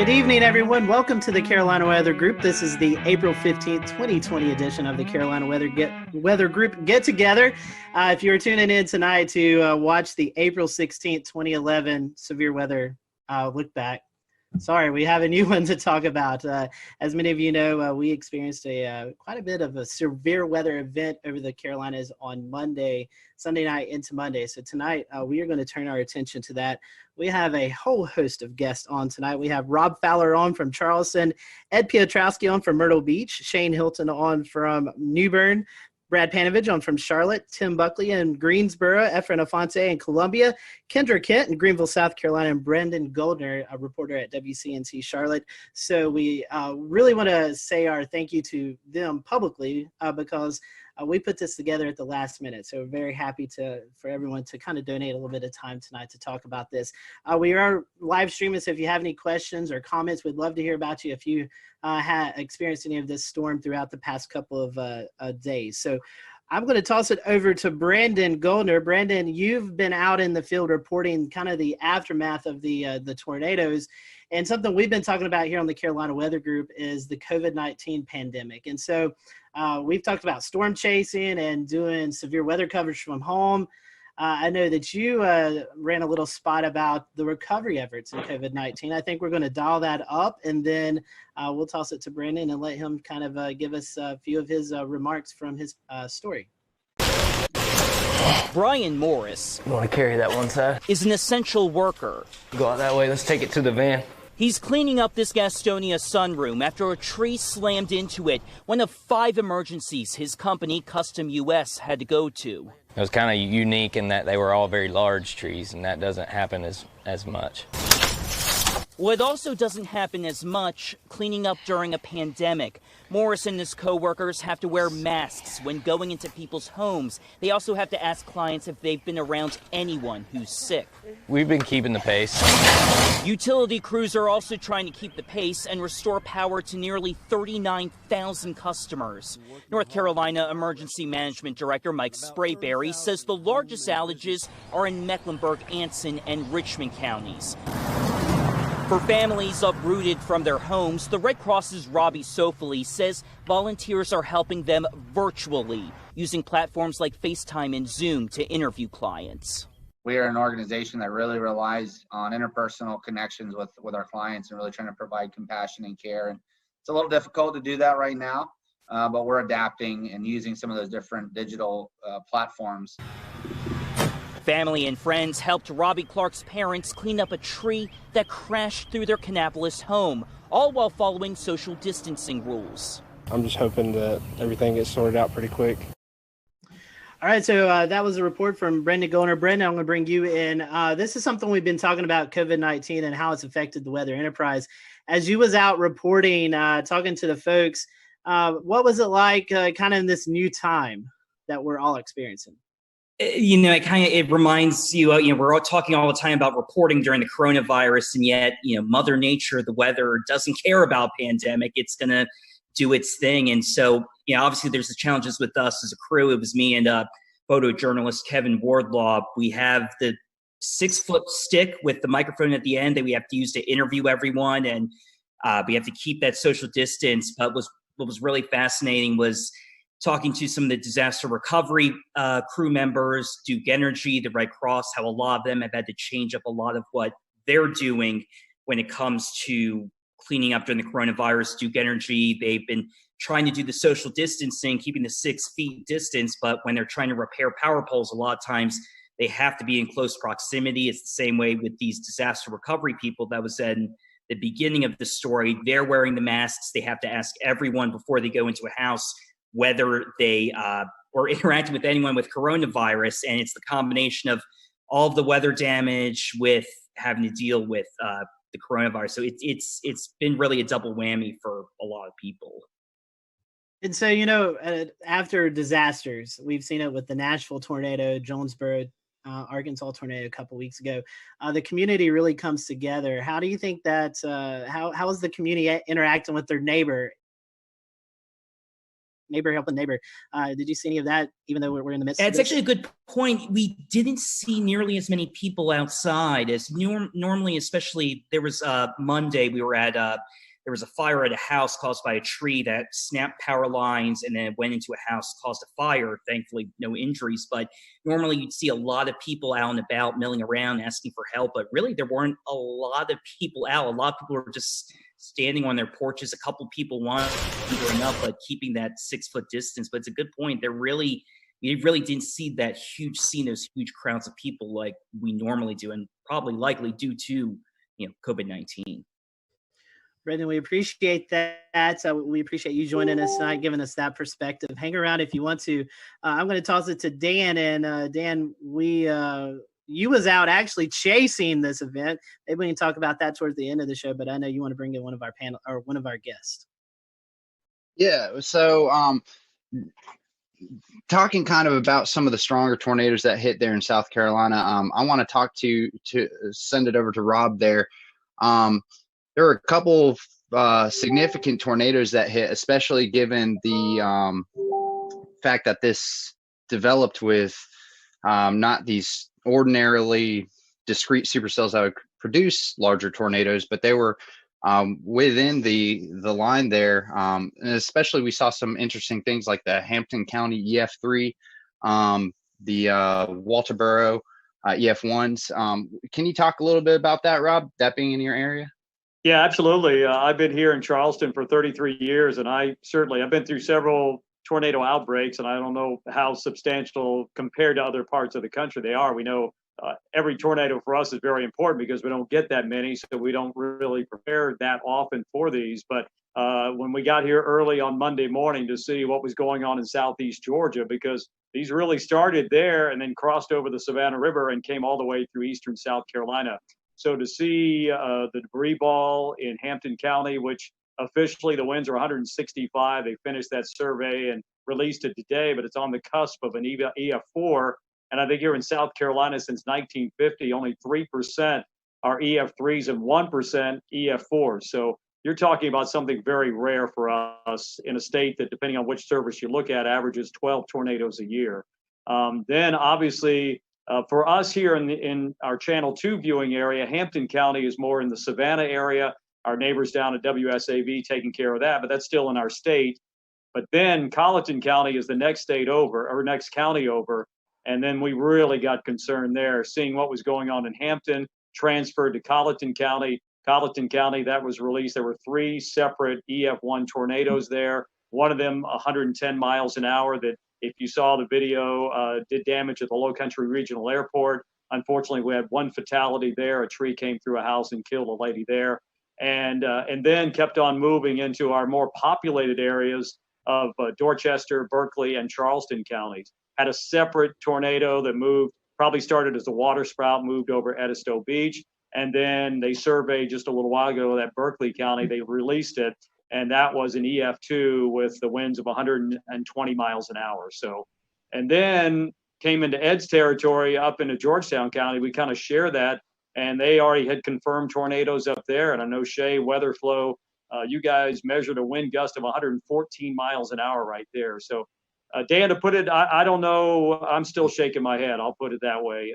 Good evening, everyone. Welcome to the Carolina Weather Group. This is the April 15th, 2020 edition of the Carolina Weather Group Get Together. If you were tuning in tonight to watch the April 16th, 2011 severe weather look back, sorry, we have a new one to talk about. As many of you know, we experienced quite a bit of a severe weather event over the Carolinas on Sunday night into Monday. So tonight, we are going to turn our attention to that. We have a whole host of guests on tonight. We have Rob Fowler on from Charleston, Ed Piotrowski on from Myrtle Beach, Shane Hilton on from New Bern, Brad Panovich on from Charlotte, Tim Buckley in Greensboro, Efren Afonte in Columbia, Kendra Kent in Greenville, South Carolina, and Brendan Goldner, a reporter at WCNC Charlotte. So we really want to say our thank you to them publicly because we put this together at the last minute. So we're very happy for everyone to kind of donate a little bit of time tonight to talk about this. We are live streaming, so if you have any questions or comments, we'd love to hear about you if you had experienced any of this storm throughout the past couple of days. So I'm going to toss it over to Brandon Goldner. Brandon, you've been out in the field reporting kind of the aftermath of the tornadoes. And something we've been talking about here on the Carolina Weather Group is the COVID-19 pandemic. And so we've talked about storm chasing and doing severe weather coverage from home. I know that you ran a little spot about the recovery efforts in COVID-19. I think we're going to dial that up, and then we'll toss it to Brandon and let him kind of give us a few of his remarks from his story. Brian Morris. You want to carry that one side? Is an essential worker. Go out that way. Let's take it to the van. He's cleaning up this Gastonia sunroom after a tree slammed into it, one of 5 emergencies his company, Custom US, had to go to. It was kind of unique in that they were all very large trees, and that doesn't happen as much. Well, it also doesn't happen as much cleaning up during a pandemic. Morris and his co-workers have to wear masks when going into people's homes. They also have to ask clients if they've been around anyone who's sick. We've been keeping the pace. Utility crews are also trying to keep the pace and restore power to nearly 39,000 customers. North Carolina Emergency Management Director Mike Sprayberry says the largest outages are in Mecklenburg, Anson, and Richmond counties. For families uprooted from their homes, the Red Cross's Robbie Sofoli says volunteers are helping them virtually, using platforms like FaceTime and Zoom to interview clients. We are an organization that really relies on interpersonal connections with our clients and really trying to provide compassion and care. And it's a little difficult to do that right now, but we're adapting and using some of those different digital platforms. Family and friends helped Robbie Clark's parents clean up a tree that crashed through their Kannapolis home, all while following social distancing rules. I'm just hoping that everything gets sorted out pretty quick. All right, so that was a report from Brendan Goldner. Brendan, I'm going to bring you in. This is something we've been talking about, COVID-19 and how it's affected the weather enterprise. As you was out reporting, talking to the folks, what was it like kind of in this new time that we're all experiencing? You know, it reminds you, we're all talking all the time about reporting during the coronavirus, and yet, Mother Nature, the weather, doesn't care about pandemic. It's going to do its thing. And so, obviously there's the challenges with us as a crew. It was me and photojournalist Kevin Wardlaw. We have the 6-foot stick with the microphone at the end that we have to use to interview everyone. And we have to keep that social distance. But what was really fascinating was talking to some of the disaster recovery crew members, Duke Energy, the Red Cross, how a lot of them have had to change up a lot of what they're doing when it comes to cleaning up during the coronavirus. Duke Energy, they've been trying to do the social distancing, keeping the 6 feet distance, but when they're trying to repair power poles, a lot of times they have to be in close proximity. It's the same way with these disaster recovery people that was in the beginning of the story. They're wearing the masks. They have to ask everyone before they go into a house whether they or interacting with anyone with coronavirus. And it's the combination of all of the weather damage with having to deal with the coronavirus. So it's been really a double whammy for a lot of people. And so, after disasters, we've seen it with the Nashville tornado, Jonesboro, Arkansas tornado a couple weeks ago. The community really comes together. How do you think that, how is the community interacting with their neighbor neighbor helping neighbor. Did you see any of that, even though we're in the midst of It's actually a good point. We didn't see nearly as many people outside as normally, especially there was Monday, we were at there was a fire at a house caused by a tree that snapped power lines and then it went into a house, caused a fire. Thankfully, no injuries. But normally you'd see a lot of people out and about, milling around, asking for help. But really, there weren't a lot of people out. A lot of people were just standing on their porches. A couple people wandering up, but keeping that 6-foot distance. But it's a good point. We really didn't see those huge crowds of people like we normally do, and probably likely due to COVID-19. Brendan, we appreciate that. We appreciate you joining us tonight, giving us that perspective. Hang around if you want to. I'm going to toss it to Dan. And Dan, you was out actually chasing this event. Maybe we can talk about that towards the end of the show. But I know you want to bring in one of our panel or one of our guests. Yeah. So, talking kind of about some of the stronger tornadoes that hit there in South Carolina, I want to talk to send it over to Rob there. There were a couple of significant tornadoes that hit, especially given the fact that this developed with not these ordinarily discrete supercells that would produce larger tornadoes, but they were within the line there. And especially we saw some interesting things like the Hampton County EF3, the Walterboro EF1s. Can you talk a little bit about that, Rob, that being in your area? Yeah, absolutely. I've been here in Charleston for 33 years, and I've been through several tornado outbreaks, and I don't know how substantial compared to other parts of the country they are. We know every tornado for us is very important because we don't get that many, so we don't really prepare that often for these. But when we got here early on Monday morning to see what was going on in southeast Georgia, because these really started there and then crossed over the Savannah River and came all the way through eastern South Carolina. So to see the debris ball in Hampton County, which officially the winds are 165, they finished that survey and released it today, but it's on the cusp of an EF4. And I think here in South Carolina since 1950, only 3% are EF3s and 1% EF4s. So you're talking about something very rare for us in a state that, depending on which service you look at, averages 12 tornadoes a year. Then obviously, for us here in our Channel 2 viewing area, Hampton County is more in the Savannah area. Our neighbors down at WSAV taking care of that, but that's still in our state. But then Colleton County is the next state over, or next county over. And then we really got concerned there, seeing what was going on in Hampton, transferred to Colleton County. Colleton County, that was released. There were 3 separate EF1 tornadoes there. One of them 110 miles an hour that, if you saw the video, did damage at the Low Country Regional Airport. Unfortunately, we had 1 fatality there. A tree came through a house and killed a lady there. And then kept on moving into our more populated areas of Dorchester, Berkeley, and Charleston counties. Had a separate tornado that moved, probably started as a water spout, moved over Edisto Beach. And then they surveyed just a little while ago that Berkeley County, they released it. And that was an EF2 with the winds of 120 miles an hour. So, and then came into Ed's territory up into Georgetown County. We kind of share that. And they already had confirmed tornadoes up there. And I know Shea, Weatherflow, you guys measured a wind gust of 114 miles an hour right there. So, Dan, to put it, I don't know. I'm still shaking my head. I'll put it that way.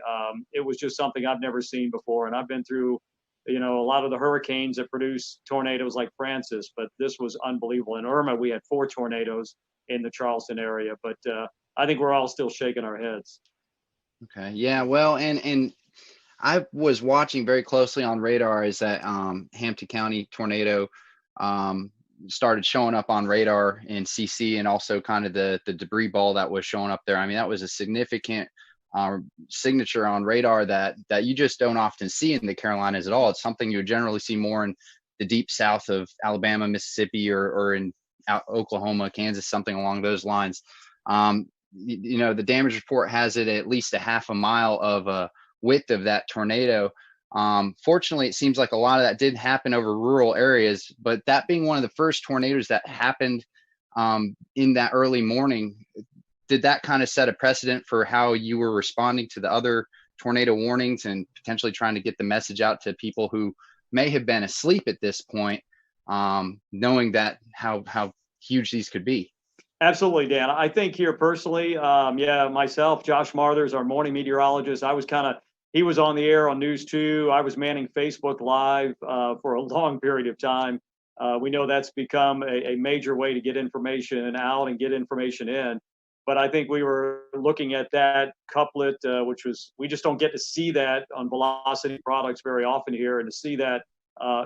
It was just something I've never seen before. And I've been through, a lot of the hurricanes that produce tornadoes like Francis, but this was unbelievable. In Irma, we had 4 tornadoes in the Charleston area. But I think we're all still shaking our heads. Okay. Yeah. Well, and I was watching very closely on radar as that Hampton County tornado started showing up on radar in CC, and also kind of the debris ball that was showing up there. I mean, that was a significant signature on radar that you just don't often see in the Carolinas at all. It's something you would generally see more in the deep south of Alabama, Mississippi, or in Oklahoma, Kansas, something along those lines. The damage report has it at least a half a mile of a width of that tornado. Fortunately, it seems like a lot of that did happen over rural areas, but that being one of the first tornadoes that happened in that early morning, did that kind of set a precedent for how you were responding to the other tornado warnings and potentially trying to get the message out to people who may have been asleep at this point, knowing that how huge these could be? Absolutely, Dan. I think here personally, myself, Josh Marthers, our morning meteorologist, he was on the air on News 2. I was manning Facebook Live for a long period of time. We know that's become a major way to get information out and get information in. But I think we were looking at that couplet, which was, we just don't get to see that on Velocity products very often here, and to see that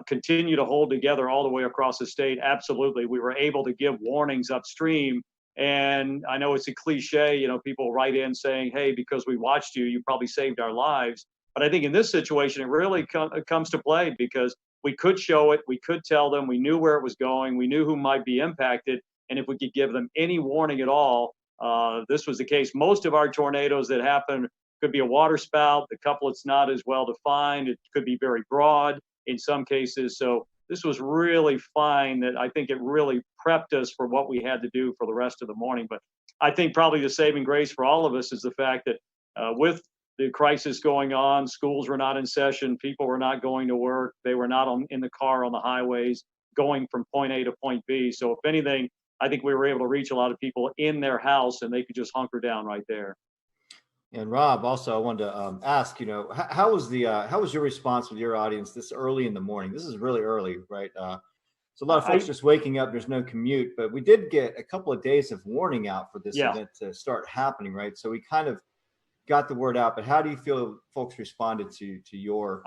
continue to hold together all the way across the state. Absolutely. We were able to give warnings upstream. And I know it's a cliche, people write in saying, hey, because we watched you, you probably saved our lives. But I think in this situation, it really comes to play, because we could show it, we could tell them, we knew where it was going, we knew who might be impacted. And if we could give them any warning at all, this was the case. Most of our tornadoes that happen could be a water spout. The couplet's not as well defined. It could be very broad in some cases. So this was really fine, that I think it really prepped us for what we had to do for the rest of the morning. But I think probably the saving grace for all of us is the fact that with the crisis going on, schools were not in session, people were not going to work, they were not in the car on the highways going from point A to point B. So if anything, I think we were able to reach a lot of people in their house, and they could just hunker down right there. And Rob, also, I wanted to ask, how was your response with your audience this early in the morning? This is really early, right? So a lot of folks just waking up. There's no commute, but we did get a couple of days of warning out for this event to start happening, right? So we kind of got the word out. But how do you feel folks responded to your?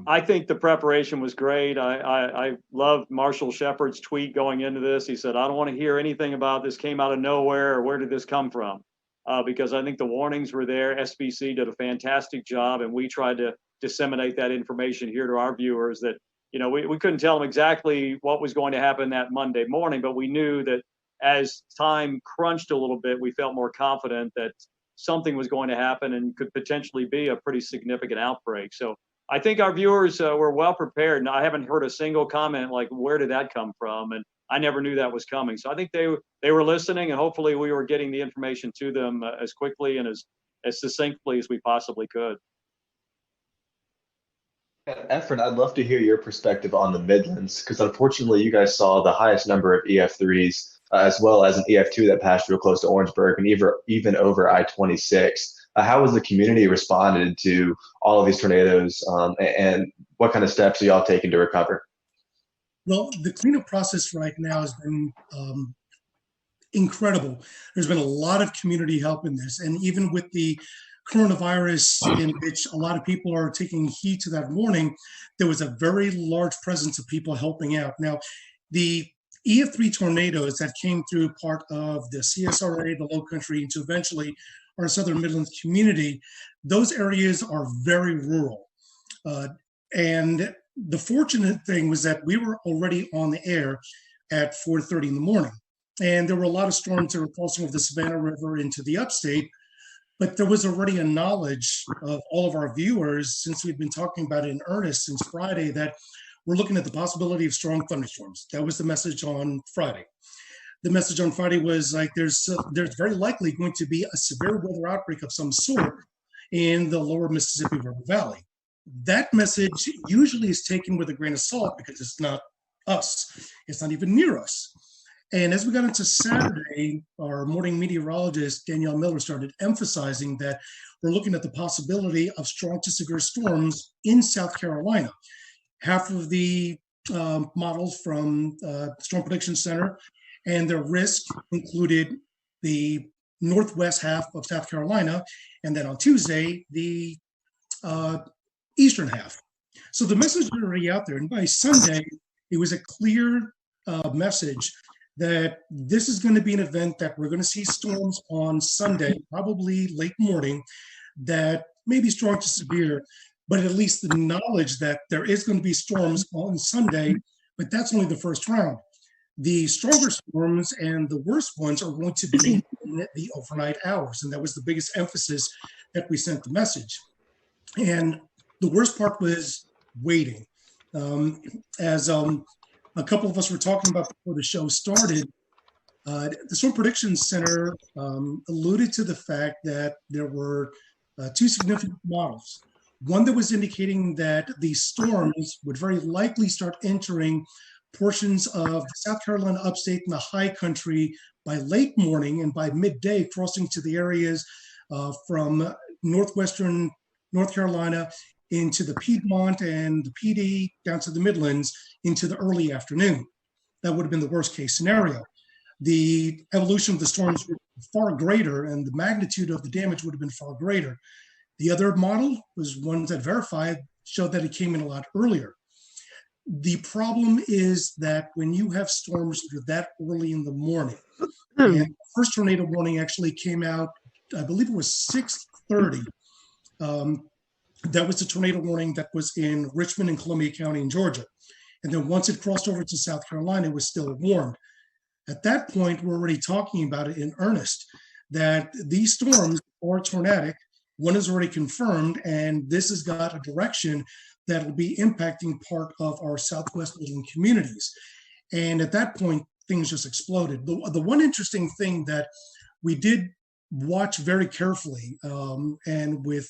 I think the preparation was great. I loved Marshall Shepard's tweet going into this. He said, "I don't want to hear anything about this came out of nowhere, or where did this come from?" Because I think the warnings were there. SBC did a fantastic job, and we tried to disseminate that information here to our viewers, that, we couldn't tell them exactly what was going to happen that Monday morning, but we knew that as time crunched a little bit, we felt more confident that something was going to happen and could potentially be a pretty significant outbreak. So I think our viewers were well prepared, and I haven't heard a single comment like, where did that come from? And I never knew that was coming. So I think they were listening, and hopefully we were getting the information to them as quickly and as succinctly as we possibly could. Efren, I'd love to hear your perspective on the Midlands, because unfortunately you guys saw the highest number of EF3s, as well as an EF2 that passed real close to Orangeburg and even over I-26. How has the community responded to all of these tornadoes, and what kind of steps are y'all taking to recover? Well, the cleanup process right now has been incredible. There's been a lot of community help in this. And even with the coronavirus, in which a lot of people are taking heed to that warning, there was a very large presence of people helping out. Now, the EF3 tornadoes that came through part of the CSRA, the Low Country, into eventually our Southern Midlands community, those areas are very rural. And the fortunate thing was that we were already on the air at 4:30 in the morning. And there were a lot of storms that were crossing over the Savannah River into the upstate, but there was already a knowledge of all of our viewers, since we've been talking about it in earnest since Friday, that we're looking at the possibility of strong thunderstorms. That was the message on Friday. The message on Friday was like, there's very likely going to be a severe weather outbreak of some sort in the lower Mississippi River Valley. That message usually is taken with a grain of salt, because it's not us. It's not even near us. And as we got into Saturday, our morning meteorologist, Danielle Miller, started emphasizing that we're looking at the possibility of strong to severe storms in South Carolina. Half of the models from Storm Prediction Center and their risk included the northwest half of South Carolina, and then on Tuesday, the eastern half. So the message was already out there. And by Sunday, it was a clear message that this is going to be an event that we're going to see storms on Sunday, probably late morning, that may be strong to severe, but at least the knowledge that there is going to be storms on Sunday, but that's only the first round. The stronger storms and the worst ones are going to be in the overnight hours. And that was the biggest emphasis that we sent the message. And the worst part was waiting. As a couple of us were talking about before the show started, the Storm Prediction Center alluded to the fact that there were two significant models. One that was indicating that these storms would very likely start entering portions of the South Carolina upstate and the high country by late morning, and by midday crossing to the areas from northwestern North Carolina into the Piedmont and the PD down to the Midlands into the early afternoon. That would have been the worst case scenario. The evolution of the storms were far greater, and the magnitude of the damage would have been far greater. The other model was one that verified, showed that it came in a lot earlier. The problem is that when you have storms that are that early in the morning, and the first tornado warning actually came out, I believe it was 6:30. That was the tornado warning that was in Richmond and Columbia County in Georgia. And then once it crossed over to South Carolina, it was still warned. At that point, we're already talking about it in earnest, that these storms are tornadic. One is already confirmed, and this has got a direction that will be impacting part of our Southwest Midland communities. And at that point, things just exploded. The one interesting thing that we did watch very carefully and with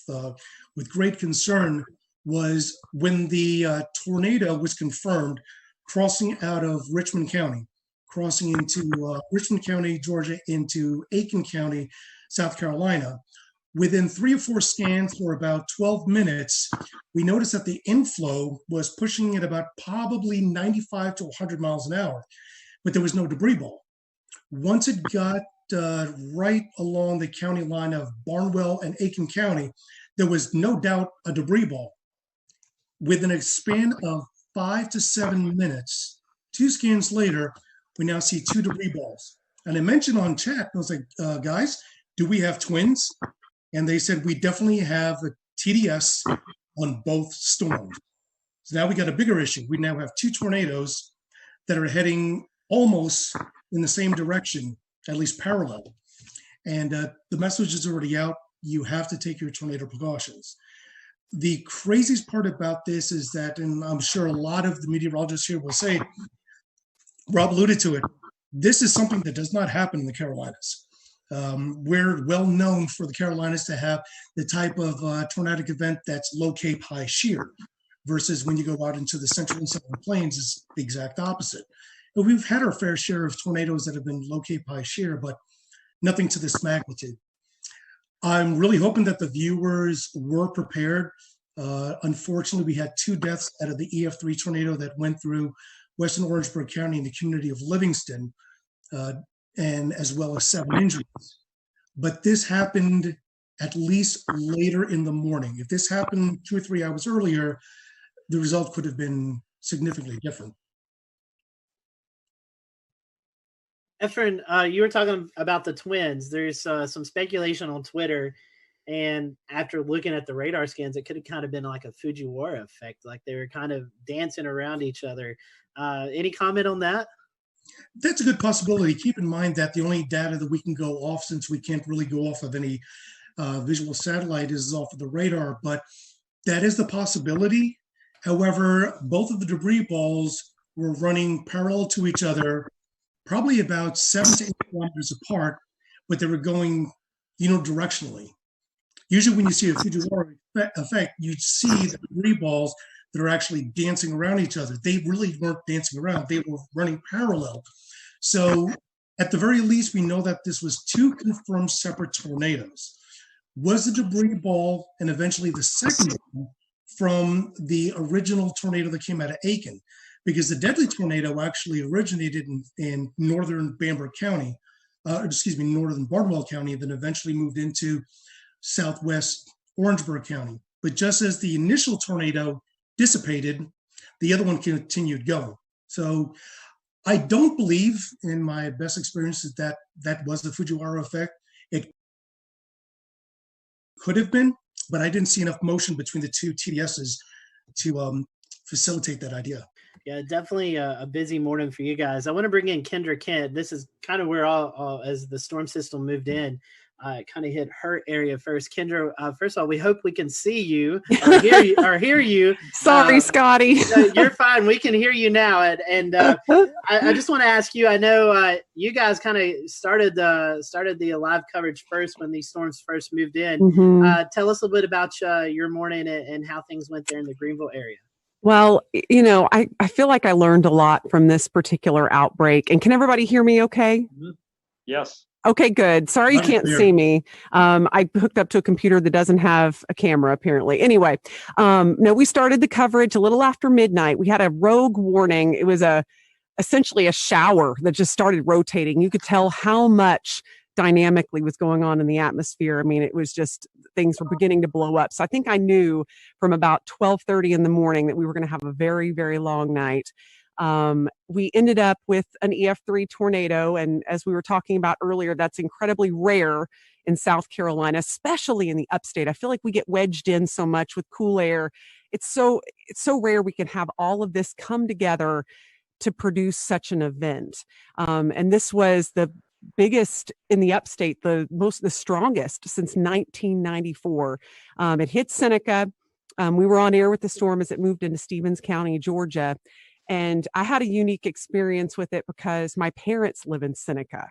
great concern was when the tornado was confirmed crossing out of Richmond County, crossing into Richmond County, Georgia, into Aiken County, South Carolina. Within 3 or 4 scans for about 12 minutes, we noticed that the inflow was pushing at about probably 95 to 100 miles an hour, but there was no debris ball. Once it got right along the county line of Barnwell and Aiken County, there was no doubt a debris ball. Within a span of 5 to 7 minutes, 2 scans later, we now see 2 debris balls. And I mentioned on chat, I was like, guys, do we have twins? And they said, we definitely have a TDS on both storms. So now we got a bigger issue. We now have 2 tornadoes that are heading almost in the same direction, at least parallel. And the message is already out. You have to take your tornado precautions. The craziest part about this is that, and I'm sure a lot of the meteorologists here will say, Rob alluded to it, this is something that does not happen in the Carolinas. We're well known for the Carolinas to have the type of tornadic event that's low cape, high shear, versus when you go out into the central and southern plains is the exact opposite. And we've had our fair share of tornadoes that have been low cape, high shear, but nothing to this magnitude. I'm really hoping that the viewers were prepared. Unfortunately, we had 2 deaths out of the EF3 tornado that went through Western Orangeburg County in the community of Livingston, and as well as 7 injuries. But this happened at least later in the morning. If this happened 2 or 3 hours earlier, the result could have been significantly different. Efren, you were talking about the twins. There's some speculation on Twitter, and after looking at the radar scans, it could have kind of been like a Fujiwara effect, like they were kind of dancing around each other. Any comment on that? That's a good possibility. Keep in mind that the only data that we can go off, since we can't really go off of any visual satellite, is off of the radar, but that is the possibility. However, both of the debris balls were running parallel to each other, probably about 7 to 8 kilometers apart, but they were going unidirectionally. Usually when you see a Fujiwara effect, you see the debris balls that are actually dancing around each other. They really weren't dancing around. They were running parallel. So at the very least, we know that this was 2 confirmed separate tornadoes. Was the debris ball and eventually the second one from the original tornado that came out of Aiken? Because the deadly tornado actually originated in northern Bamberg County, northern Barnwell County, and then eventually moved into southwest Orangeburg County. But just as the initial tornado dissipated, the other one continued going. So I don't believe, in my best experience, that was the Fujiwara effect. It could have been, but I didn't see enough motion between the 2 TDSs to facilitate that idea. Yeah, definitely a busy morning for you guys. I want to bring in Kendra Kent. This is kind of where as the storm system moved in, it kind of hit her area first. Kendra, first of all, we hope we can see you or hear you. Sorry, Scotty. You're fine. We can hear you now. And I just want to ask you, I know you guys kind of started the live coverage first when these storms first moved in. Mm-hmm. Tell us a little bit about your morning and how things went there in the Greenville area. Well, I feel like I learned a lot from this particular outbreak. And can everybody hear me okay? Yes. Okay, good. Sorry you can't see me. I hooked up to a computer that doesn't have a camera, apparently. Anyway, no, we started the coverage a little after midnight. We had a rogue warning. It was essentially a shower that just started rotating. You could tell how much dynamically was going on in the atmosphere. I mean, it was just things were beginning to blow up. So I think I knew from about 12:30 in the morning that we were going to have a very, very long night. We ended up with an EF3 tornado. And as we were talking about earlier, that's incredibly rare in South Carolina, especially in the upstate. I feel like we get wedged in so much with cool air. It's so rare we can have all of this come together to produce such an event. And this was the biggest in the upstate, the strongest since 1994. It hit Seneca. We were on air with the storm as it moved into Stevens County, Georgia. And I had a unique experience with it because my parents live in Seneca.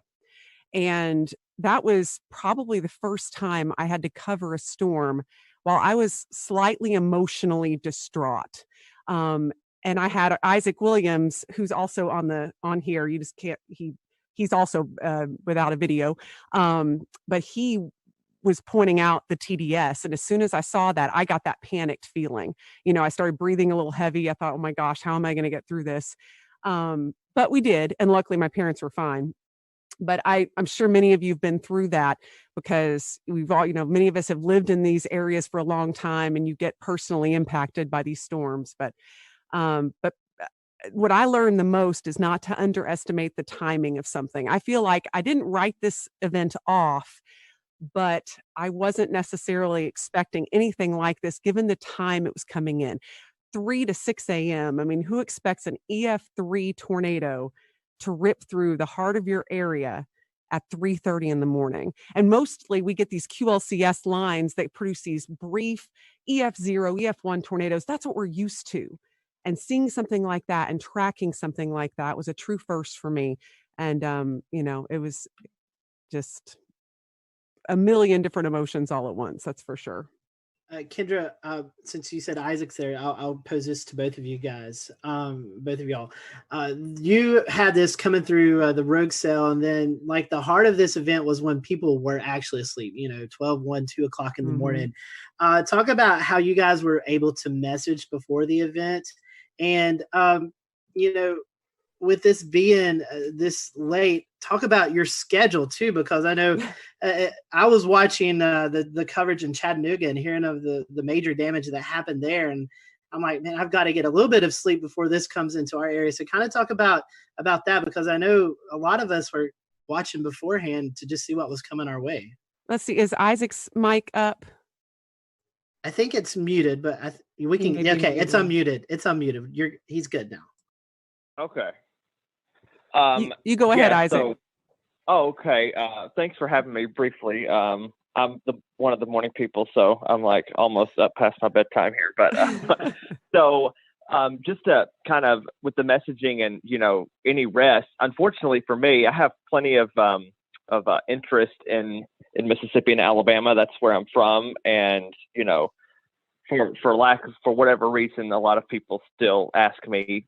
And that was probably the first time I had to cover a storm while I was slightly emotionally distraught. And I had Isaac Williams, who's also on here. You just can't, he's also without a video. But he was pointing out the TDS. And as soon as I saw that, I got that panicked feeling. I started breathing a little heavy. I thought, oh my gosh, how am I going to get through this? But we did. And luckily my parents were fine. But I'm sure many of you have been through that because we've all, many of us have lived in these areas for a long time and you get personally impacted by these storms. But what I learned the most is not to underestimate the timing of something. I feel like I didn't write this event off, but I wasn't necessarily expecting anything like this given the time it was coming in. 3 to 6 a.m. I mean, who expects an EF3 tornado to rip through the heart of your area at 3:30 in the morning? And mostly we get these QLCS lines that produce these brief EF0, EF1 tornadoes. That's what we're used to. And seeing something like that and tracking something like that was a true first for me. And, it was just a million different emotions all at once. That's for sure. Kendra, since you said Isaac's there, I'll pose this to both of you guys, both of y'all. You had this coming through the rogue cell, and then like the heart of this event was when people were actually asleep, 12, 1, 2 o'clock in the morning. Talk about how you guys were able to message before the event. And, with this being this late, talk about your schedule too, because I know I was watching the coverage in Chattanooga and hearing of the major damage that happened there. And I'm like, man, I've got to get a little bit of sleep before this comes into our area. So kind of talk about that, because I know a lot of us were watching beforehand to just see what was coming our way. Let's see. Is Isaac's mic up? I think it's muted, but we can. Okay, it's unmuted. It's unmuted. He's good now. Okay. You go ahead, Isaac. Okay. Thanks for having me briefly. I'm one of the morning people, so I'm like almost up past my bedtime here. But so just to kind of with the messaging and any rest. Unfortunately for me, I have plenty of interest in Mississippi and Alabama. That's where I'm from, and for whatever reason, a lot of people still ask me,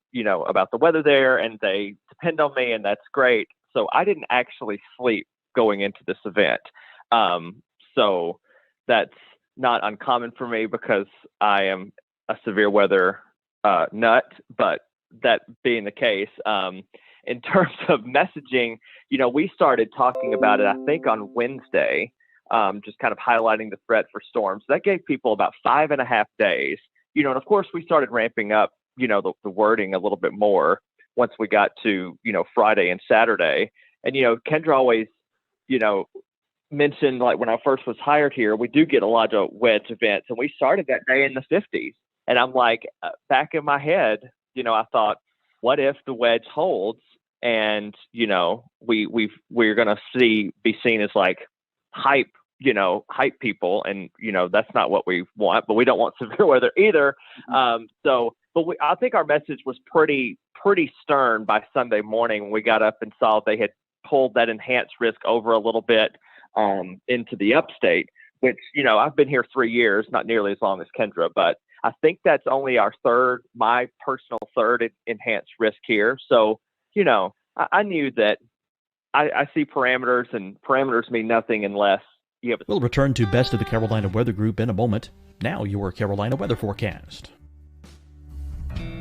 about the weather there, and they depend on me, and that's great. So I didn't actually sleep going into this event. So that's not uncommon for me because I am a severe weather nut. But that being the case, in terms of messaging, we started talking about it, I think, on Wednesday. Just kind of highlighting the threat for storms. That gave people about 5.5 days, and of course we started ramping up, the wording a little bit more once we got to, Friday and Saturday. And, Kendra always, mentioned, like when I first was hired here, we do get a lot of wedge events, and we started that day in the 50s. And I'm like, back in my head, I thought, what if the wedge holds and, we're going to be seen as like hype people, and that's not what we want, but we don't want severe weather either. I think our message was pretty stern by Sunday morning when we got up and saw they had pulled that enhanced risk over a little bit into the upstate, which I've been here 3 years, not nearly as long as Kendra, but I think that's only my personal third enhanced risk here. So, I knew that I see parameters, and parameters mean nothing unless you have. We'll return to Best of the Carolina Weather Group in a moment. Now your Carolina weather forecast.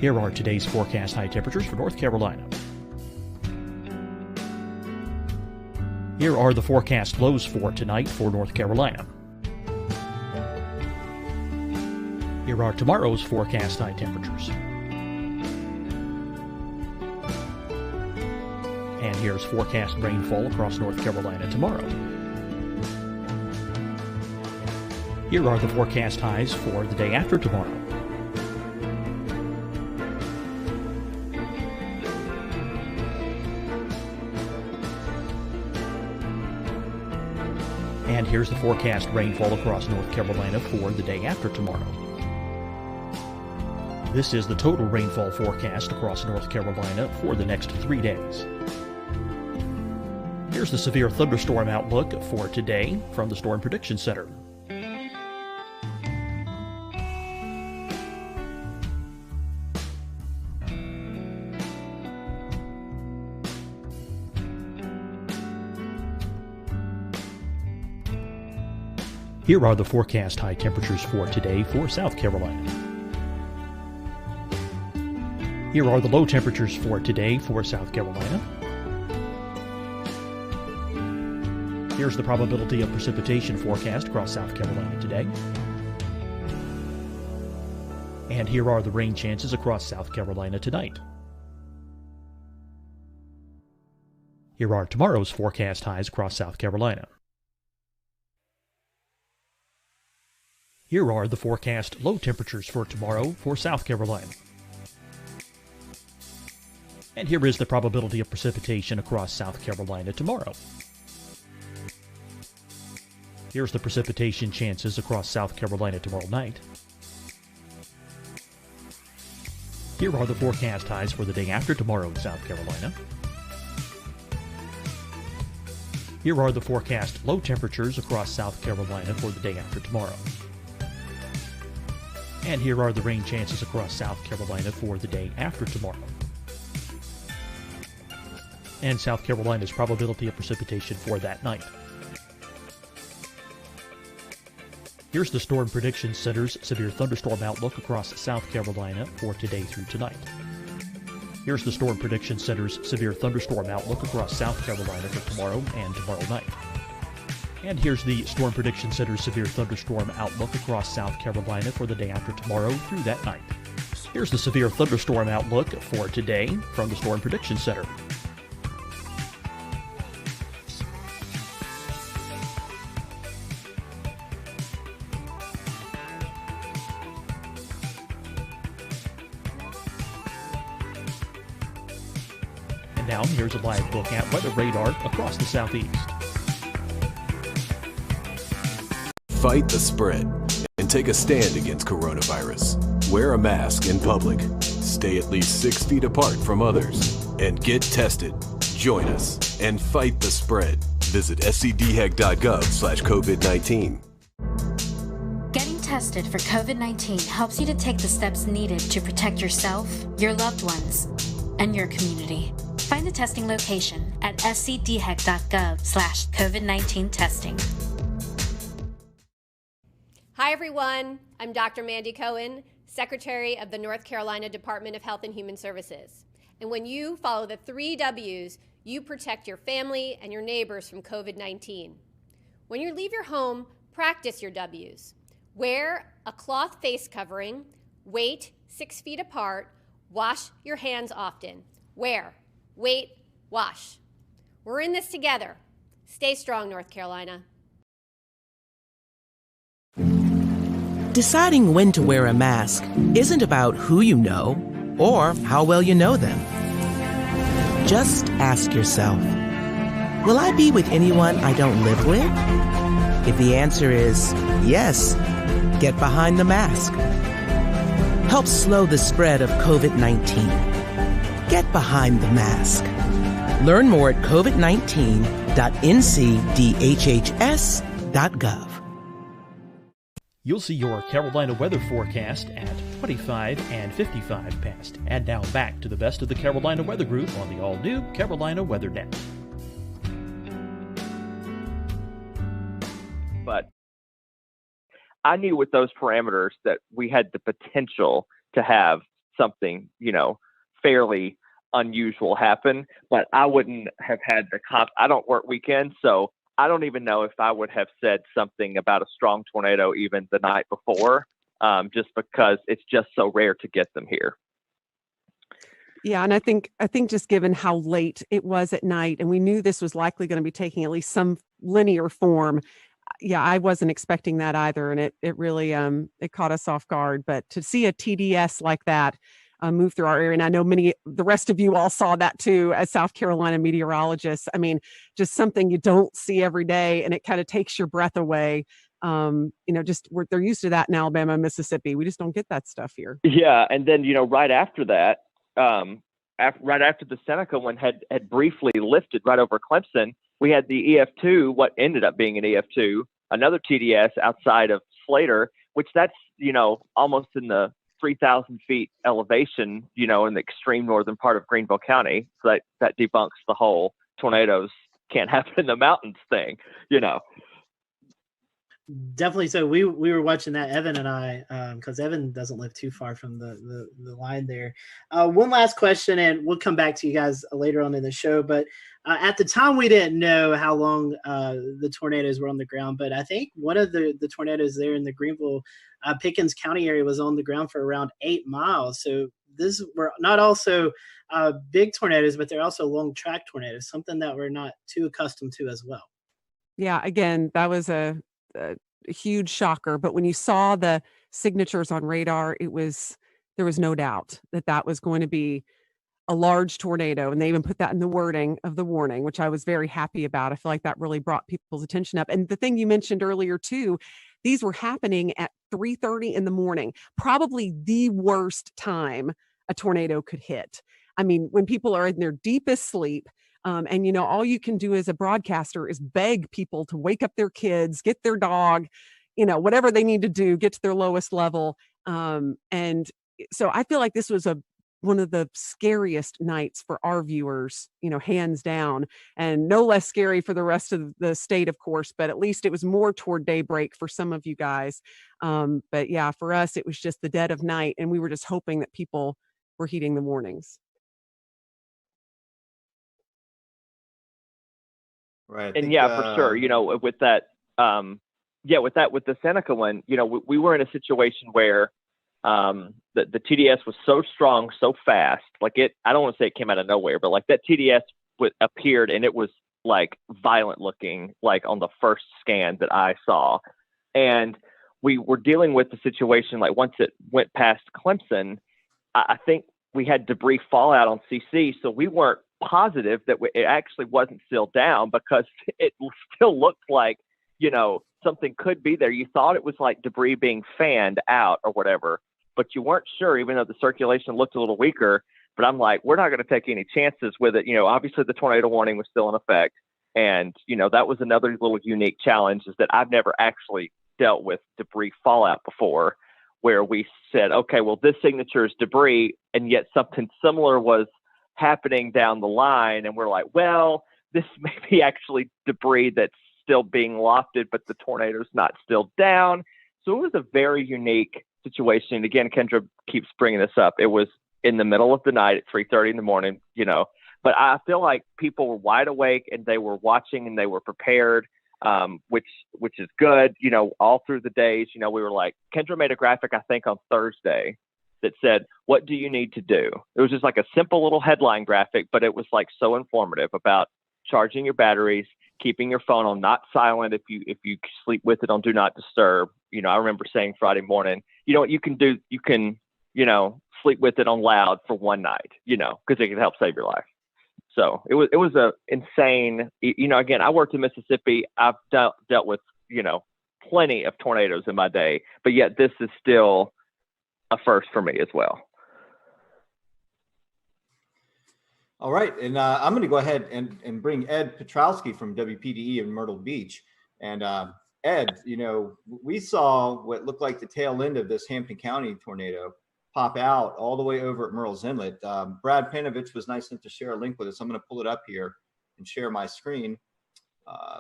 Here are today's forecast high temperatures for North Carolina. Here are the forecast lows for tonight for North Carolina. Here are tomorrow's forecast high temperatures. And here's forecast rainfall across North Carolina tomorrow. Here are the forecast highs for the day after tomorrow. And here's the forecast rainfall across North Carolina for the day after tomorrow. This is the total rainfall forecast across North Carolina for the next 3 days. Here's the severe thunderstorm outlook for today from the Storm Prediction Center. Here are the forecast high temperatures for today for South Carolina. Here are the low temperatures for today for South Carolina. Here's the probability of precipitation forecast across South Carolina today. And here are the rain chances across South Carolina tonight. Here are tomorrow's forecast highs across South Carolina. Here are the forecast low temperatures for tomorrow for South Carolina. And here is the probability of precipitation across South Carolina tomorrow. Here's the precipitation chances across South Carolina tomorrow night. Here are the forecast highs for the day after tomorrow in South Carolina. Here are the forecast low temperatures across South Carolina for the day after tomorrow. And here are the rain chances across South Carolina for the day after tomorrow. And South Carolina's probability of precipitation for that night. Here's the Storm Prediction Center's severe thunderstorm outlook across South Carolina for today through tonight. Here's the Storm Prediction Center's severe thunderstorm outlook across South Carolina for tomorrow and tomorrow night. And here's the Storm Prediction Center's severe thunderstorm outlook across South Carolina for the day after tomorrow through that night. Here's the severe thunderstorm outlook for today from the Storm Prediction Center. And now here's a live look at weather radar across the southeast. Fight the spread and take a stand against coronavirus. Wear a mask in public. Stay at least 6 feet apart from others. And get tested. Join us and fight the spread. Visit scdhec.gov/COVID-19. Getting tested for COVID-19 helps you to take the steps needed to protect yourself, your loved ones, and your community. Find the testing location at scdhec.gov/COVID-19 testing. Hi, everyone. I'm Dr. Mandy Cohen, Secretary of the North Carolina Department of Health and Human Services. And when you follow the 3 W's, you protect your family and your neighbors from COVID-19. When you leave your home, practice your W's. Wear a cloth face covering, wait 6 feet apart, wash your hands often. Wear, wait, wash. We're in this together. Stay strong, North Carolina. Deciding when to wear a mask isn't about who you know or how well you know them. Just ask yourself, will I be with anyone I don't live with? If the answer is yes, get behind the mask. Help slow the spread of COVID-19. Get behind the mask. Learn more at covid19.ncdhhs.gov. You'll see your Carolina weather forecast at 25 and 55 past. And now back to the best of the Carolina Weather Group on the all-new Carolina Weather Net. But I knew with those parameters that we had the potential to have something, fairly unusual happen, but I wouldn't have had I don't work weekends, so I don't even know if I would have said something about a strong tornado even the night before, just because it's just so rare to get them here. Yeah, and I think just given how late it was at night, and we knew this was likely going to be taking at least some linear form. Yeah, I wasn't expecting that either, and it really it caught us off guard. But to see a TDS like that move through our area, and I know the rest of you all saw that too as South Carolina meteorologists. I mean, just something you don't see every day, and it kind of takes your breath away. They're used to that in Alabama and Mississippi. We just don't get that stuff here. Yeah, and then right after that, right after the Seneca one had briefly lifted right over Clemson, we had the EF2, what ended up being an EF2, another TDS outside of Slater, which that's almost in the 3,000 feet elevation, in the extreme northern part of Greenville County. So that debunks the whole tornadoes can't happen in the mountains thing, Definitely. So we were watching that, Evan and I, because Evan doesn't live too far from the line there. One last question, and we'll come back to you guys later on in the show. But at the time, we didn't know how long the tornadoes were on the ground. But I think one of the tornadoes there in the Greenville, Pickens County area was on the ground for around 8 miles. So these were not also big tornadoes, but they're also long track tornadoes, something that we're not too accustomed to as well. Yeah, again, that was a huge shocker. But when you saw the signatures on radar, there was no doubt that was going to be a large tornado. And they even put that in the wording of the warning, which I was very happy about. I feel like that really brought people's attention up. And the thing you mentioned earlier too, these were happening at 3:30 in the morning, probably the worst time a tornado could hit. I mean, when people are in their deepest sleep, and all you can do as a broadcaster is beg people to wake up their kids, get their dog, whatever they need to do, get to their lowest level. And so I feel like this was one of the scariest nights for our viewers, hands down, and no less scary for the rest of the state, of course, but at least it was more toward daybreak for some of you guys. But yeah, for us, it was just the dead of night, and we were just hoping that people were heeding the warnings. Right. And for sure, with that, with the Seneca one, we were in a situation where the TDS was so strong, so fast. Like I don't want to say it came out of nowhere, but like that TDS appeared and it was like violent looking, like on the first scan that I saw. And we were dealing with the situation, like once it went past Clemson, I think we had debris fallout on CC. So we weren't positive that it actually wasn't still down because it still looked like, something could be there. You thought it was like debris being fanned out or whatever, but you weren't sure, even though the circulation looked a little weaker. But I'm like, we're not going to take any chances with it. Obviously the tornado warning was still in effect. And, that was another little unique challenge, is that I've never actually dealt with debris fallout before, where we said, okay, well, this signature is debris, and yet something similar was happening down the line. And we're like, well, this may be actually debris that's still being lofted, but the tornado's not still down. So it was a very unique situation. And again, Kendra keeps bringing this up. It was in the middle of the night at 3:30 in the morning, but I feel like people were wide awake and they were watching and they were prepared, which is good. All through the days, we were like, Kendra made a graphic, I think on Thursday, that said, what do you need to do? It was just like a simple little headline graphic, but it was like so informative about charging your batteries, keeping your phone on not silent if you sleep with it on do not disturb. I remember saying Friday morning, what you can do, you can, sleep with it on loud for one night, because it can help save your life. So it was a insane, again, I worked in Mississippi. I've dealt with, plenty of tornadoes in my day, but yet this is still a first for me as well. All right. And I'm going to go ahead and bring Ed Petrowski from WPDE in Myrtle Beach. And Ed, we saw what looked like the tail end of this Hampton County tornado pop out all the way over at Murrells Inlet. Brad Panovich was nice enough to share a link with us. I'm going to pull it up here and share my screen.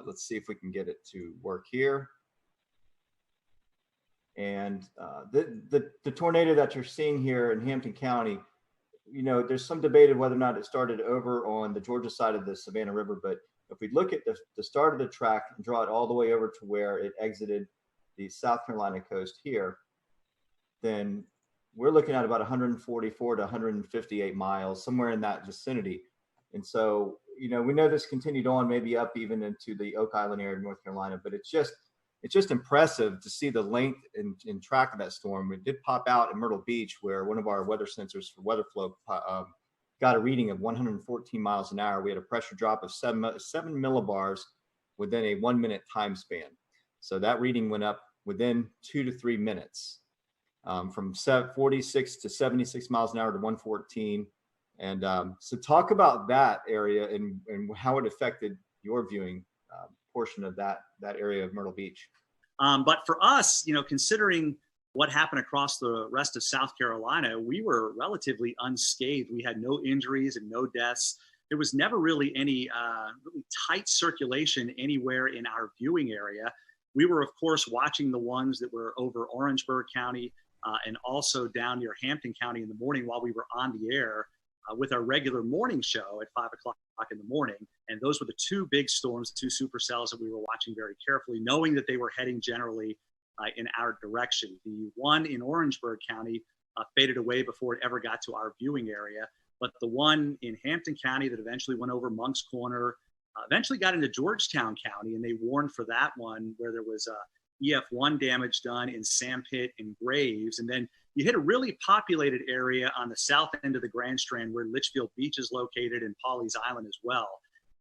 Let's see if we can get it to work here. And the tornado that you're seeing here in Hampton County, there's some debate of whether or not it started over on the Georgia side of the Savannah River. But if we look at the start of the track and draw it all the way over to where it exited the South Carolina coast here, then we're looking at about 144 to 158 miles, somewhere in that vicinity. And so, we know this continued on, maybe up even into the Oak Island area of North Carolina, but it's just impressive to see the length and track of that storm. It did pop out at Myrtle Beach, where one of our weather sensors for weather flow got a reading of 114 miles an hour. We had a pressure drop of 7 millibars within a 1 minute time span. So that reading went up within 2 to 3 minutes, from 46 to 76 miles an hour to 114. And so talk about that area and how it affected your viewing portion of that area of Myrtle Beach. But for us, considering what happened across the rest of South Carolina, we were relatively unscathed. We had no injuries and no deaths. There was never really any really tight circulation anywhere in our viewing area. We were, of course, watching the ones that were over Orangeburg County and also down near Hampton County in the morning while we were on the air with our regular morning show at 5 o'clock in the morning. And those were the two big storms, two supercells that we were watching very carefully, knowing that they were heading generally in our direction. The one in Orangeburg County faded away before it ever got to our viewing area. But the one in Hampton County that eventually went over Monk's Corner, eventually got into Georgetown County, and they warned for that one where there was EF1 damage done in Sandpit and Graves. And then you hit a really populated area on the south end of the Grand Strand where Litchfield Beach is located and Pawleys Island as well.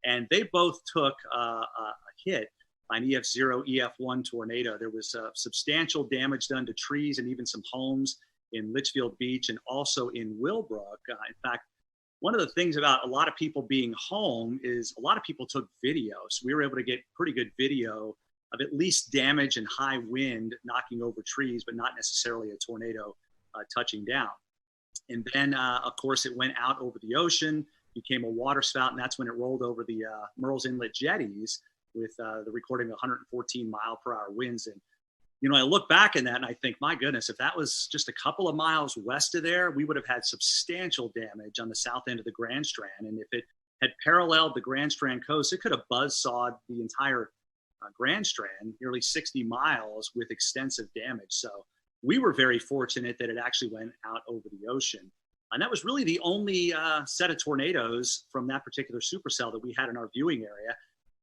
And they both took a hit by an EF0, EF1 tornado. There was substantial damage done to trees and even some homes in Litchfield Beach and also in Willbrook. In fact, one of the things about a lot of people being home is a lot of people took videos. We were able to get pretty good video of at least damage and high wind knocking over trees, but not necessarily a tornado touching down. And then, of course, it went out over the ocean, became a water spout, and that's when it rolled over the Murrells Inlet jetties with the recording of 114 mile per hour winds. And, I look back in that and I think, my goodness, if that was just a couple of miles west of there, we would have had substantial damage on the south end of the Grand Strand. And if it had paralleled the Grand Strand coast, it could have buzzsawed the entire Grand Strand, nearly 60 miles with extensive damage. So we were very fortunate that it actually went out over the ocean. And that was really the only set of tornadoes from that particular supercell that we had in our viewing area.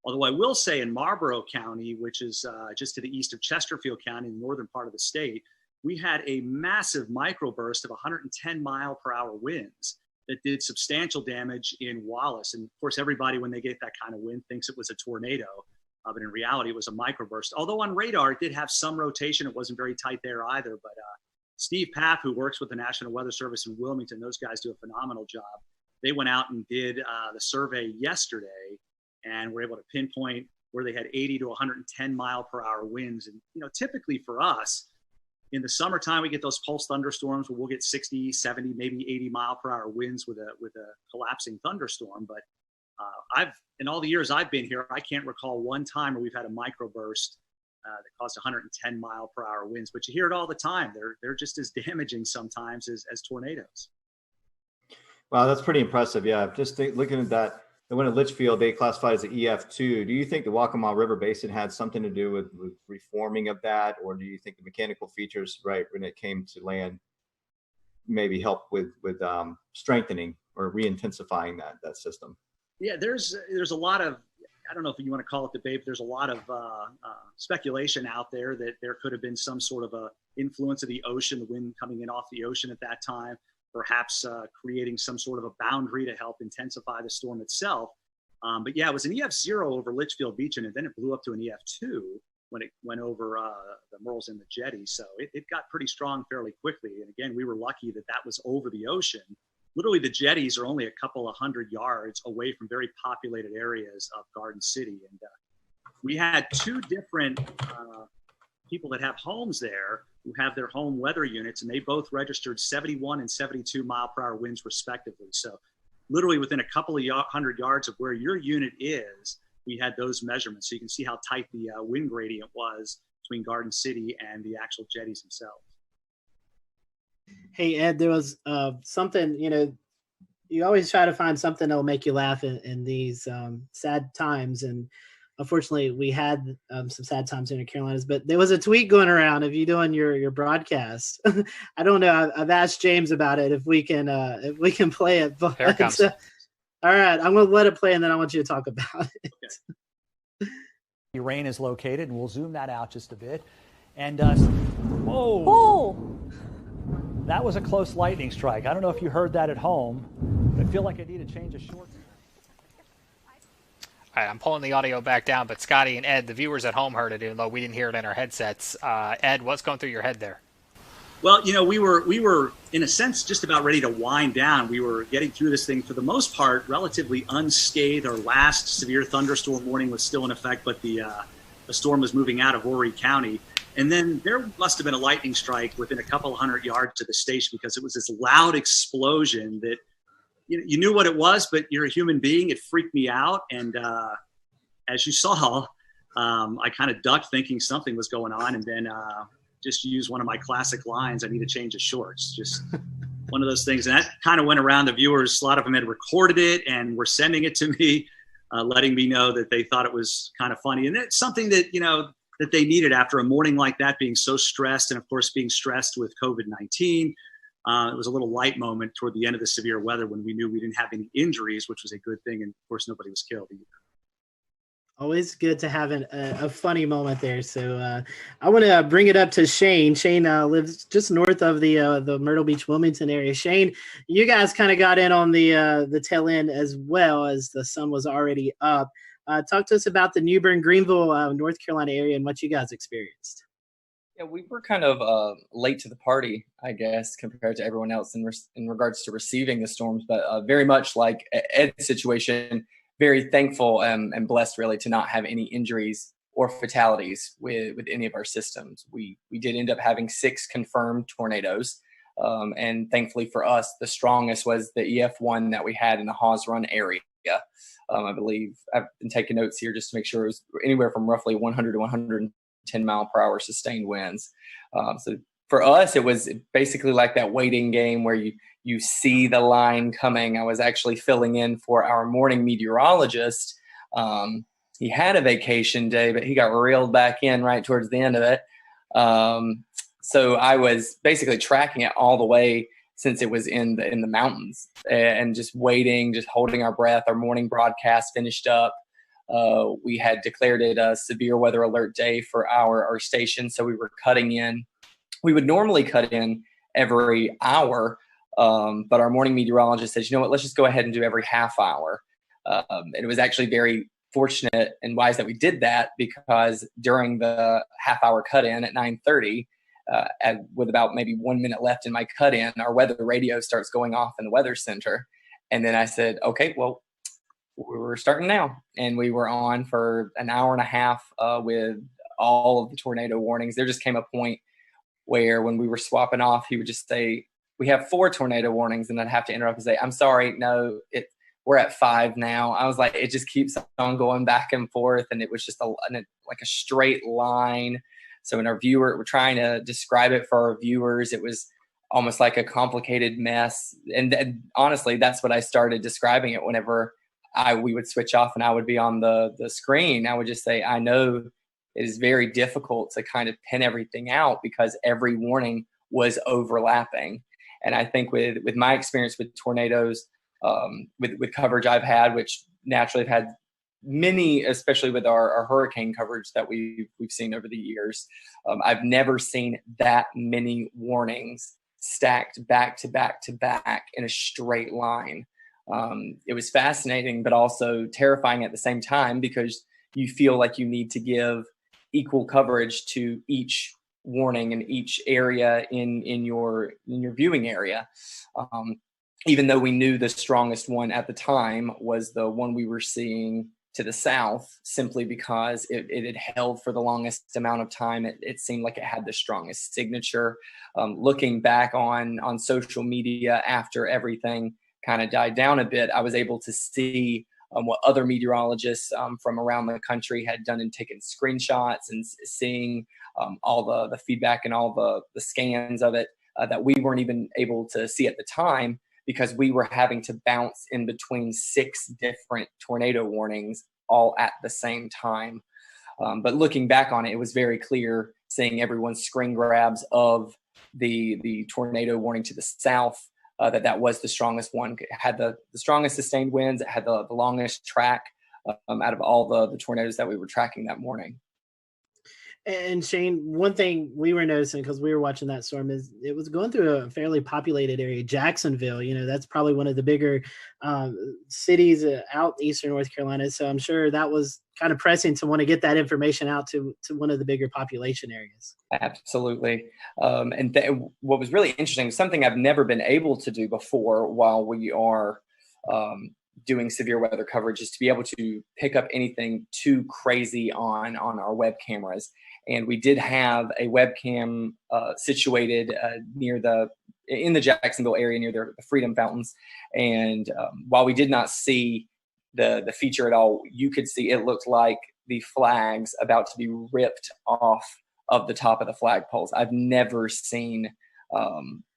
Although I will say in Marlborough County, which is just to the east of Chesterfield County, in the northern part of the state, we had a massive microburst of 110 mile per hour winds that did substantial damage in Wallace. And of course, everybody, when they get that kind of wind, thinks it was a tornado. But in reality, it was a microburst. Although on radar, it did have some rotation. It wasn't very tight there either. But Steve Paff, who works with the National Weather Service in Wilmington, those guys do a phenomenal job. They went out and did the survey yesterday and were able to pinpoint where they had 80 to 110 mile per hour winds. And, typically for us, in the summertime, we get those pulse thunderstorms where we'll get 60, 70, maybe 80 mile per hour winds with a collapsing thunderstorm. But in all the years I've been here, I can't recall one time where we've had a microburst that caused 110 mile per hour winds, but you hear it all the time. They're just as damaging sometimes as tornadoes. Wow, that's pretty impressive. Yeah, just looking at that, the one at Litchfield, they classified as an EF2. Do you think the Waccamaw River Basin had something to do with reforming of that? Or do you think the mechanical features, right, when it came to land, maybe help with strengthening or re-intensifying that system? Yeah, there's a lot of, I don't know if you want to call it debate, but there's a lot of speculation out there that there could have been some sort of a influence of the ocean, the wind coming in off the ocean at that time, perhaps creating some sort of a boundary to help intensify the storm itself. But yeah, it was an EF0 over Litchfield Beach, and then it blew up to an EF2 when it went over the Murrells Inlet jetty. So it got pretty strong fairly quickly. And again, we were lucky that was over the ocean. Literally, the jetties are only a couple of 100 yards away from very populated areas of Garden City. And we had two different people that have homes there who have their home weather units, and they both registered 71 and 72 mile per hour winds respectively. So literally within a couple of hundred yards of where your unit is, we had those measurements. So you can see how tight the wind gradient was between Garden City and the actual jetties themselves. Hey, Ed, there was something, you always try to find something that'll make you laugh in these sad times. And unfortunately, we had some sad times in the Carolinas, but there was a tweet going around of you doing your broadcast. I don't know. I've asked James about it if we can play it. But, Here it comes. All right, I'm going to let it play, and then I want you to talk about it. Okay. Rain is located, and we'll zoom that out just a bit. And whoa! Oh. That was a close lightning strike. I don't know if you heard that at home. I feel like I need to change a short. All right, I'm pulling the audio back down, but Scotty and Ed, the viewers at home heard it, even though we didn't hear it in our headsets. Ed, what's going through your head there? Well, we were in a sense just about ready to wind down. We were getting through this thing for the most part relatively unscathed. Our last severe thunderstorm warning was still in effect, but the storm was moving out of Horry County. And then there must have been a lightning strike within a couple hundred yards to the station, because it was this loud explosion that you knew what it was, but you're a human being. It freaked me out. And as you saw, I kind of ducked thinking something was going on, and then just used one of my classic lines, I need to change the shorts. Just one of those things. And that kind of went around the viewers. A lot of them had recorded it and were sending it to me, letting me know that they thought it was kind of funny. And it's something that, that they needed after a morning like that, being so stressed, and of course being stressed with COVID-19. It was a little light moment toward the end of the severe weather when we knew we didn't have any injuries, which was a good thing. And of course, nobody was killed either. Always good to have a funny moment there. So I want to bring it up to Shane. Shane lives just north of the Myrtle Beach, Wilmington area. Shane, you guys kind of got in on the tail end as well, as the sun was already up. Talk to us about the New Bern, Greenville, North Carolina area and what you guys experienced. Yeah, we were kind of late to the party, I guess, compared to everyone else in regards to receiving the storms, but very much like Ed's situation, very thankful and blessed really to not have any injuries or fatalities with any of our systems. We did end up having 6 confirmed tornadoes. And thankfully for us, the strongest was the EF1 that we had in the Hawes Run area. I believe I've been taking notes here just to make sure it was anywhere from roughly 100 to 110 mile per hour sustained winds. So for us, it was basically like that waiting game where you see the line coming. I was actually filling in for our morning meteorologist. He had a vacation day, but he got reeled back in right towards the end of it. So I was basically tracking it all the way since it was in the mountains, and just waiting, just holding our breath. Our morning broadcast finished up. We had declared it a severe weather alert day for our station, so we were cutting in. We would normally cut in every hour, but our morning meteorologist says, you know what, let's just go ahead and do every half hour. And it was actually very fortunate and wise that we did that, because during the half hour cut in at 9:30, with about maybe 1 minute left in my cut in, our weather radio starts going off in the weather center. And then I said, okay, well, we're starting now. And we were on for an hour and a half with all of the tornado warnings. There just came a point where when we were swapping off, he would just say, we have 4 tornado warnings. And I'd have to interrupt and say, I'm sorry, no, we're at 5 now. I was like, it just keeps on going back and forth. And it was just like a straight line. So when we're trying to describe it for our viewers, it was almost like a complicated mess. And honestly, that's what I started describing it whenever we would switch off and I would be on the screen. I would just say, I know it is very difficult to kind of pin everything out because every warning was overlapping. And I think with my experience with tornadoes, with coverage I've had, which naturally have had many, especially with our hurricane coverage that we've seen over the years, I've never seen that many warnings stacked back to back to back in a straight line. It was fascinating, but also terrifying at the same time, because you feel like you need to give equal coverage to each warning in each area in your viewing area. Even though we knew the strongest one at the time was the one we were seeing to the south simply because it had held for the longest amount of time. It seemed like it had the strongest signature. Looking back on social media after everything kind of died down a bit, I was able to see what other meteorologists from around the country had done and taken screenshots and seeing all the feedback and all the scans of it that we weren't even able to see at the time, because we were having to bounce in between 6 different tornado warnings all at the same time. But looking back on it, it was very clear seeing everyone's screen grabs of the tornado warning to the south, that was the strongest one. It had the strongest sustained winds. It had the longest track out of all the tornadoes that we were tracking that morning. And Shane, one thing we were noticing, because we were watching that storm, is it was going through a fairly populated area. Jacksonville, that's probably one of the bigger cities out eastern North Carolina. So I'm sure that was kind of pressing to want to get that information out to one of the bigger population areas. Absolutely. What was really interesting, something I've never been able to do before while we are doing severe weather coverage, is to be able to pick up anything too crazy on our web cameras. And we did have a webcam situated in the Jacksonville area near the Freedom Fountains. And while we did not see the feature at all, you could see it looked like the flags about to be ripped off of the top of the flagpoles. I've never seen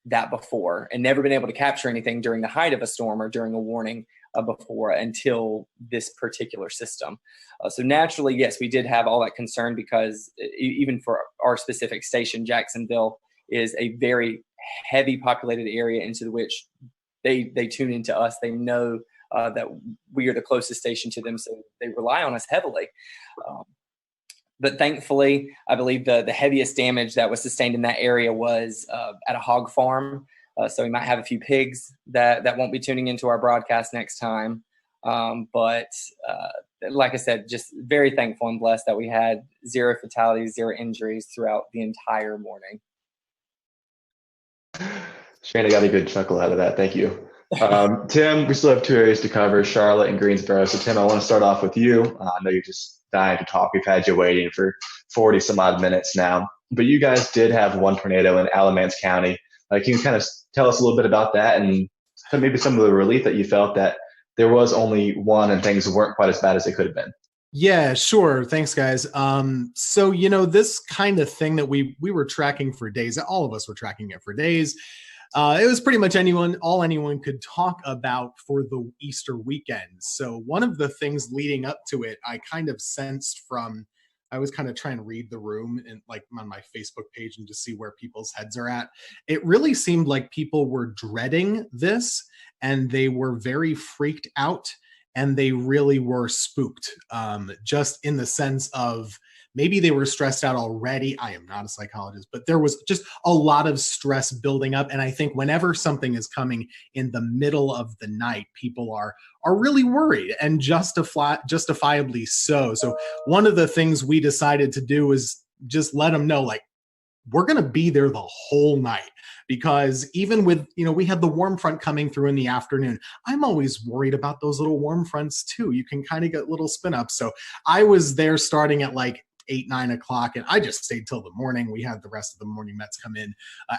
that before, and never been able to capture anything during the height of a storm or during a warning before until this particular system. So naturally, yes, we did have all that concern, because even for our specific station, Jacksonville is a very heavy populated area into which they tune into us. They know that we are the closest station to them, so they rely on us heavily. But thankfully, I believe the heaviest damage that was sustained in that area was at a hog farm. So we might have a few pigs that won't be tuning into our broadcast next time. But like I said, just very thankful and blessed that we had 0 fatalities, 0 injuries throughout the entire morning. Shane, I got a good chuckle out of that. Thank you. Tim, we still have 2 areas to cover, Charlotte and Greensboro. So Tim, I want to start off with you. I know you're just dying to talk. We've had you waiting for 40 some odd minutes now, but you guys did have one tornado in Alamance County. Can you kind of tell us a little bit about that, and maybe some of the relief that you felt that there was only one and things weren't quite as bad as they could have been? Yeah, sure. Thanks, guys. So, this kind of thing that we were tracking for days, all of us were tracking it for days. It was pretty much all anyone could talk about for the Easter weekend. So one of the things leading up to it, I kind of sensed I was kind of trying to read the room and on my Facebook page and just see where people's heads are at. It really seemed like people were dreading this, and they were very freaked out, and they really were spooked, just in the sense of maybe they were stressed out already. I am not a psychologist, but there was just a lot of stress building up. And I think whenever something is coming in the middle of the night, people are really worried, and justifiably so. So one of the things we decided to do is just let them know, we're going to be there the whole night, because even with, we had the warm front coming through in the afternoon. I'm always worried about those little warm fronts too. You can kind of get little spin ups. So I was there starting at 8, 9 o'clock, and I just stayed till the morning. We had the rest of the morning Mets come in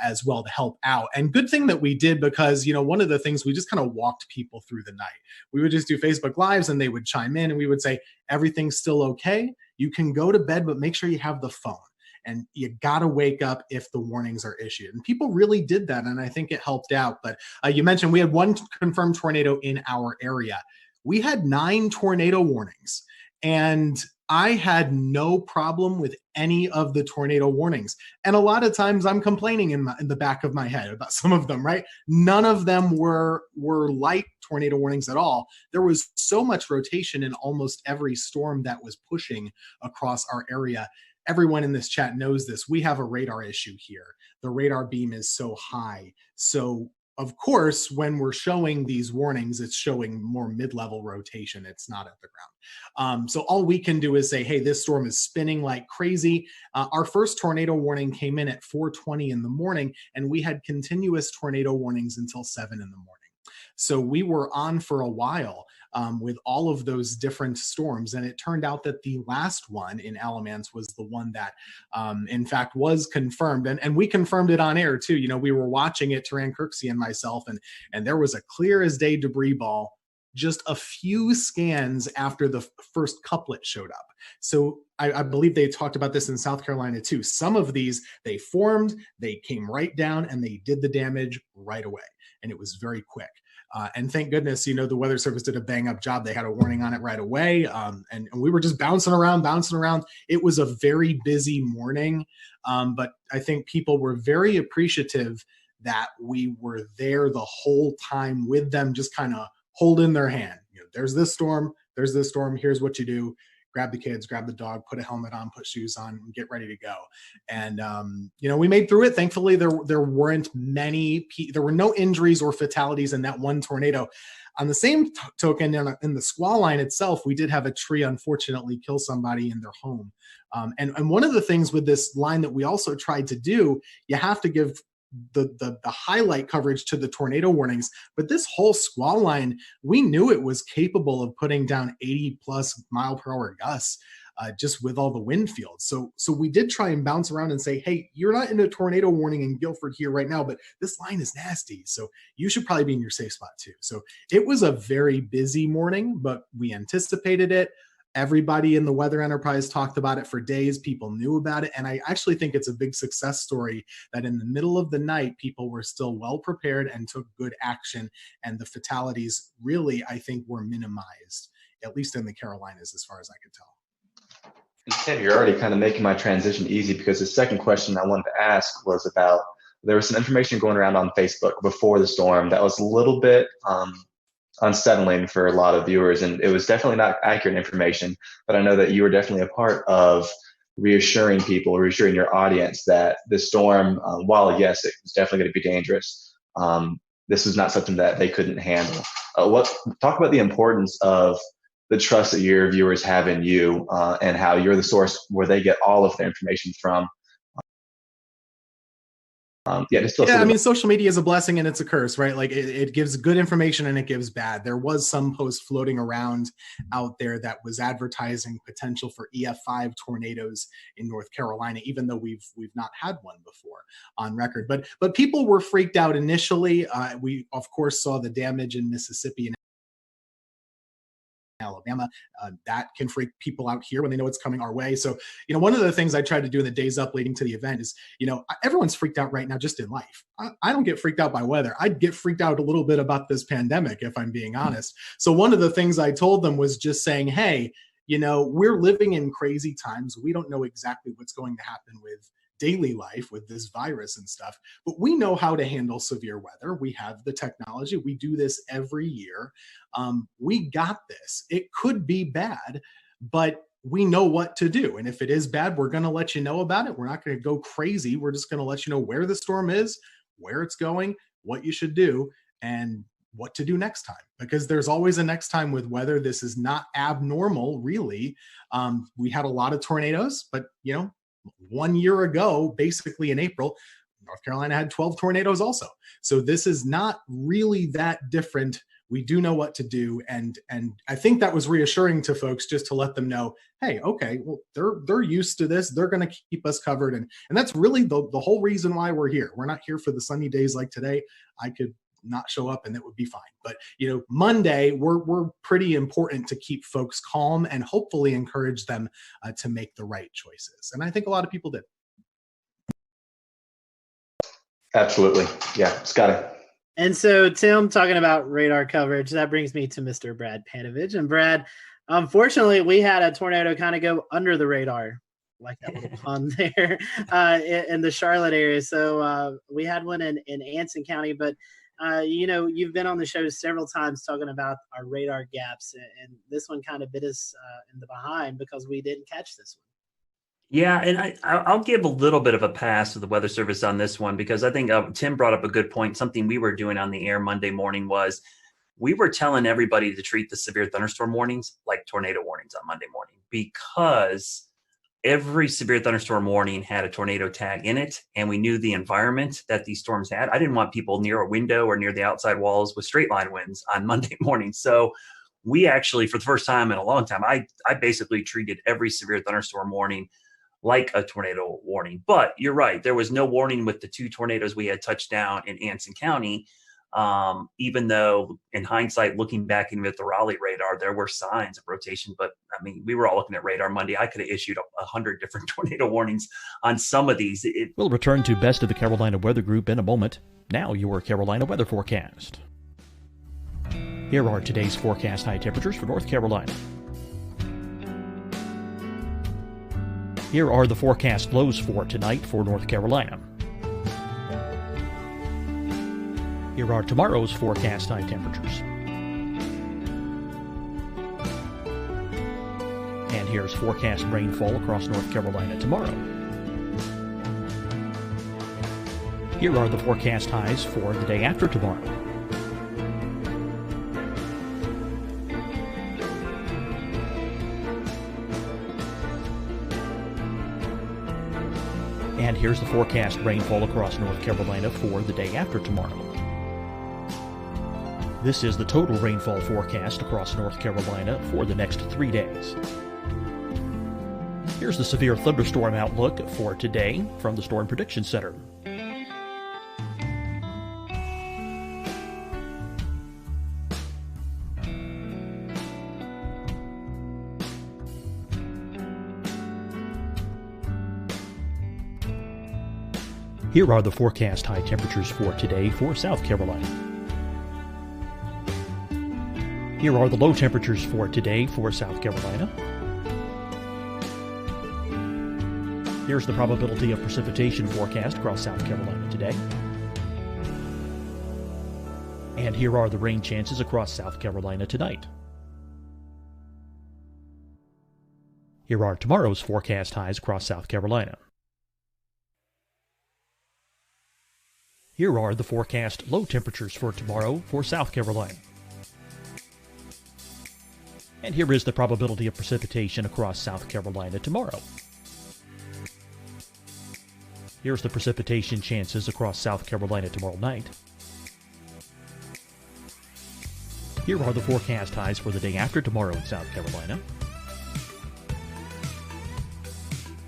as well to help out. And good thing that we did, because one of the things, we just kind of walked people through the night. We would just do Facebook Lives, and they would chime in, and we would say, everything's still okay. You can go to bed, but make sure you have the phone, and you got to wake up if the warnings are issued. And people really did that, and I think it helped out. But you mentioned we had one confirmed tornado in our area. We had 9 tornado warnings, and I had no problem with any of the tornado warnings. And a lot of times I'm complaining in the back of my head about some of them, right? None of them were light tornado warnings at all. There was so much rotation in almost every storm that was pushing across our area. Everyone in this chat knows this. We have a radar issue here. The radar beam is so high. So of course, when we're showing these warnings, it's showing more mid-level rotation. It's not at the ground. So all we can do is say, hey, this storm is spinning like crazy. Our first tornado warning came in at 4:20 in the morning, and we had continuous tornado warnings until 7 in the morning. So we were on for a while. with all of those different storms. And it turned out that the last one in Alamance was the one that, in fact, was confirmed. And we confirmed it on air too. You know, we were watching it, Taran Kirksey and myself, and there was a clear as day debris ball just a few scans after the first couplet showed up. So I believe they talked about this in South Carolina too. Some of these, they formed, they came right down, and they did the damage right away. And it was very quick. And thank goodness, you know, the Weather Service did a bang up job. They had a warning on it right away. And we were just bouncing around. It was a very busy morning. But I think people were very appreciative that we were there the whole time with them, just kind of holding their hand. You know, there's this storm, here's what you do. Grab the kids, grab the dog, put a helmet on, put shoes on, and get ready to go. And, you know, we made through it. Thankfully, there weren't there were no injuries or fatalities in that one tornado. On the same token, in the squall line itself, we did have a tree, unfortunately, kill somebody in their home. And one of the things with this line that we also tried to do, you have to give the highlight coverage to the tornado warnings, but this whole squall line, we knew it was capable of putting down 80 plus mile per hour gusts, just with all the wind fields. So we did try and bounce around and say, hey, you're not in a tornado warning in Guilford here right now, but this line is nasty, so you should probably be in your safe spot too. So it was a very busy morning, but we anticipated it. Everybody in the weather enterprise talked about it for days. People knew about it. And I actually think it's a big success story that in the middle of the night, people were still well prepared and took good action. And the fatalities really, I think, were minimized, at least in the Carolinas, as far as I could tell. And Ted, you're already kind of making my transition easy, because the second question I wanted to ask was about, there was some information going around on Facebook before the storm that was a little bit unsettling for a lot of viewers, and it was definitely not accurate information, but I know that you were definitely a part of reassuring your audience that the storm, while yes, it was definitely going to be dangerous, this was not something that they couldn't handle. Talk about the importance of the trust that your viewers have in you, and how you're the source where they get all of their information from. I mean, social media is a blessing and it's a curse, right? Like it gives good information and it gives bad. There was some post floating around out there that was advertising potential for EF5 tornadoes in North Carolina, even though we've not had one before on record. But people were freaked out initially. We of course saw the damage in Mississippi and Alabama. That can freak people out here when they know it's coming our way. So, you know, one of the things I tried to do in the days up leading to the event is, you know, everyone's freaked out right now just in life. I don't get freaked out by weather. I'd get freaked out a little bit about this pandemic, if I'm being honest. So one of the things I told them was just saying, hey, you know, we're living in crazy times. We don't know exactly what's going to happen with daily life with this virus and stuff, but we know how to handle severe weather. We have the technology. We do this every year. We got this. It could be bad, but we know what to do. And if it is bad, we're going to let you know about it. We're not going to go crazy. We're just going to let you know where the storm is, where it's going, what you should do, and what to do next time, because there's always a next time with weather. This is not abnormal, really. We had a lot of tornadoes, but you know, 1 year ago, basically in April, North Carolina had 12 tornadoes also. So this is not really that different. We do know what to do. And I think that was reassuring to folks, just to let them know, hey, okay, well, they're used to this. They're going to keep us covered. And that's really the whole reason why we're here. We're not here for the sunny days like today. I could not show up and it would be fine. But, you know, Monday, we're pretty important to keep folks calm and hopefully encourage them to make the right choices. And I think a lot of people did. Absolutely. Yeah. Scotty. And so, Tim, talking about radar coverage, that brings me to Mr. Brad Panovich. And Brad, unfortunately, we had a tornado kind of go under the radar, like that little pun there, in the Charlotte area. So we had one in Anson County, but you know, you've been on the show several times talking about our radar gaps, and this one kind of bit us in the behind because we didn't catch this one. Yeah, and I'll give a little bit of a pass to the Weather Service on this one, because I think Tim brought up a good point. Something we were doing on the air Monday morning was we were telling everybody to treat the severe thunderstorm warnings like tornado warnings on Monday morning, because every severe thunderstorm warning had a tornado tag in it, and we knew the environment that these storms had. I didn't want people near a window or near the outside walls with straight line winds on Monday morning. So we actually, for the first time in a long time, I basically treated every severe thunderstorm warning like a tornado warning. But you're right. There was no warning with the 2 tornadoes we had touched down in Anson County. Even though in hindsight, looking back even at the Raleigh radar, there were signs of rotation. But I mean, we were all looking at radar Monday. I could have issued 100 different tornado warnings on some of these. We'll return to Best of the Carolina Weather Group in a moment. Now your Carolina weather forecast. Here are today's forecast high temperatures for North Carolina. Here are the forecast lows for tonight for North Carolina. Here are tomorrow's forecast high temperatures. And here's forecast rainfall across North Carolina tomorrow. Here are the forecast highs for the day after tomorrow. And here's the forecast rainfall across North Carolina for the day after tomorrow. This is the total rainfall forecast across North Carolina for the next 3 days. Here's the severe thunderstorm outlook for today from the Storm Prediction Center. Here are the forecast high temperatures for today for South Carolina. Here are the low temperatures for today for South Carolina. Here's the probability of precipitation forecast across South Carolina today. And here are the rain chances across South Carolina tonight. Here are tomorrow's forecast highs across South Carolina. Here are the forecast low temperatures for tomorrow for South Carolina. And here is the probability of precipitation across South Carolina tomorrow. Here's the precipitation chances across South Carolina tomorrow night. Here are the forecast highs for the day after tomorrow in South Carolina.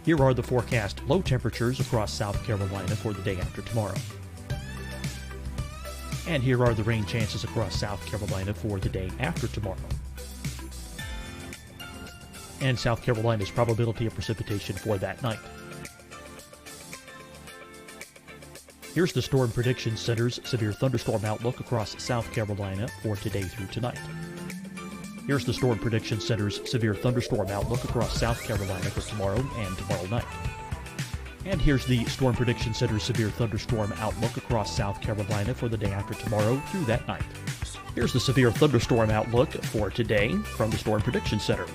Here are the forecast low temperatures across South Carolina for the day after tomorrow. And here are the rain chances across South Carolina for the day after tomorrow. And South Carolina's probability of precipitation for that night. Here's the Storm Prediction Center's severe thunderstorm outlook across South Carolina for today through tonight. Here's the Storm Prediction Center's severe thunderstorm outlook across South Carolina for tomorrow and tomorrow night. And here's the Storm Prediction Center's severe thunderstorm outlook across South Carolina for the day after tomorrow through that night. Here's the severe thunderstorm outlook for today from the Storm Prediction Center.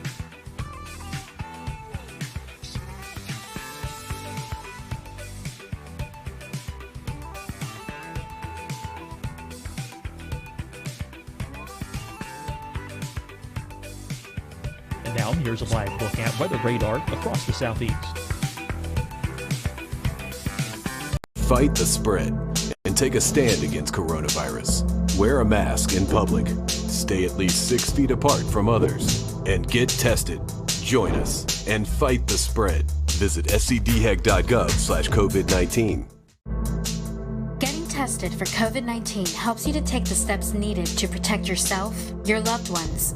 And now here's a live look at weather radar across the southeast. Fight the spread and take a stand against coronavirus. Wear a mask in public. Stay at least 6 feet apart from others. And get tested. Join us and fight the spread. Visit scdhec.gov/COVID-19. Getting tested for COVID-19 helps you to take the steps needed to protect yourself, your loved ones,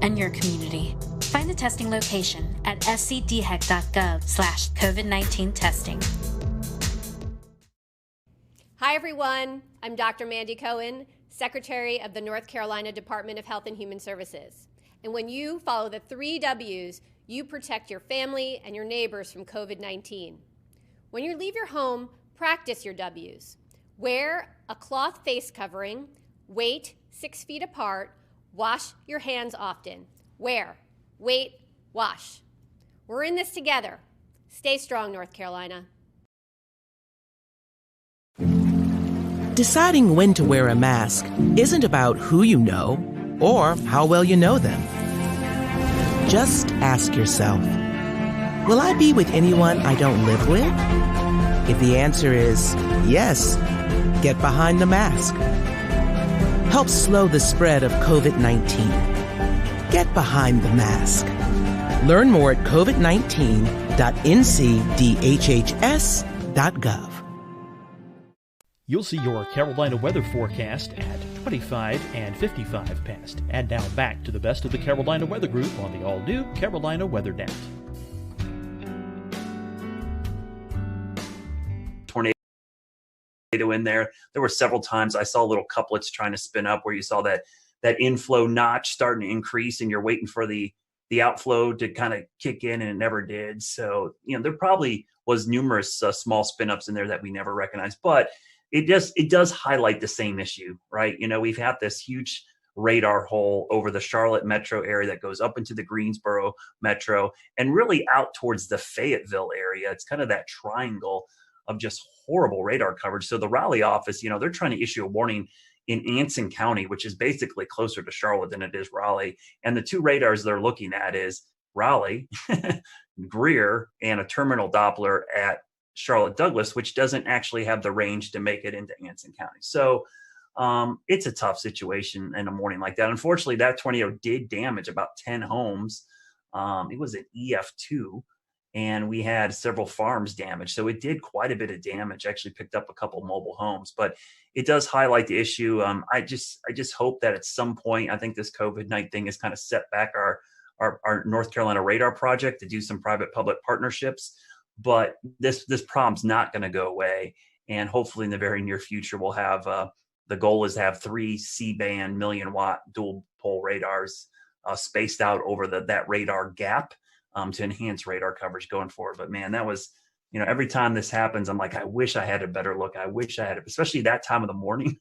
and your community. Find the testing location at scdhec.gov/COVID-19 testing. Hi, everyone. I'm Dr. Mandy Cohen, Secretary of the North Carolina Department of Health and Human Services. And when you follow the 3 W's, you protect your family and your neighbors from COVID-19. When you leave your home, practice your W's. Wear a cloth face covering, wait 6 feet apart, wash your hands often. Wear, wait, wash. We're in this together. Stay strong, North Carolina. Deciding when to wear a mask isn't about who you know or how well you know them. Just ask yourself, will I be with anyone I don't live with? If the answer is yes, get behind the mask. Help slow the spread of COVID-19. Get behind the mask. Learn more at covid19.ncdhhs.gov. You'll see your Carolina weather forecast at 25 and 55 past. And now back to the best of the Carolina Weather Group on the all-new Carolina Weather Net. Tornado in there. There were several times I saw little couplets trying to spin up where you saw that inflow notch starting to increase and you're waiting for the outflow to kind of kick in, and it never did. So, there probably was numerous small spin ups in there that we never recognized, but it does highlight the same issue, right? We've had this huge radar hole over the Charlotte metro area that goes up into the Greensboro metro and really out towards the Fayetteville area. It's kind of that triangle of just horrible radar coverage. So the Raleigh office, they're trying to issue a warning in Anson County, which is basically closer to Charlotte than it is Raleigh. And the two radars they're looking at is Raleigh, Greer, and a terminal Doppler at Charlotte Douglas, which doesn't actually have the range to make it into Anson County. So it's a tough situation in a morning like that. Unfortunately, that tornado did damage about 10 homes. It was an EF2, and we had several farms damaged. So it did quite a bit of damage, actually picked up a couple mobile homes, but it does highlight the issue. I just hope that at some point, I think this COVID-19 thing has kind of set back our North Carolina radar project to do some private-public partnerships. But this problem's not going to go away. And hopefully in the very near future, we'll have, the goal is to have 3 C-band 1,000,000-watt dual pole radars spaced out over that radar gap to enhance radar coverage going forward. But man, that was, every time this happens, I'm like, I wish I had a better look. I wish I had it, especially that time of the morning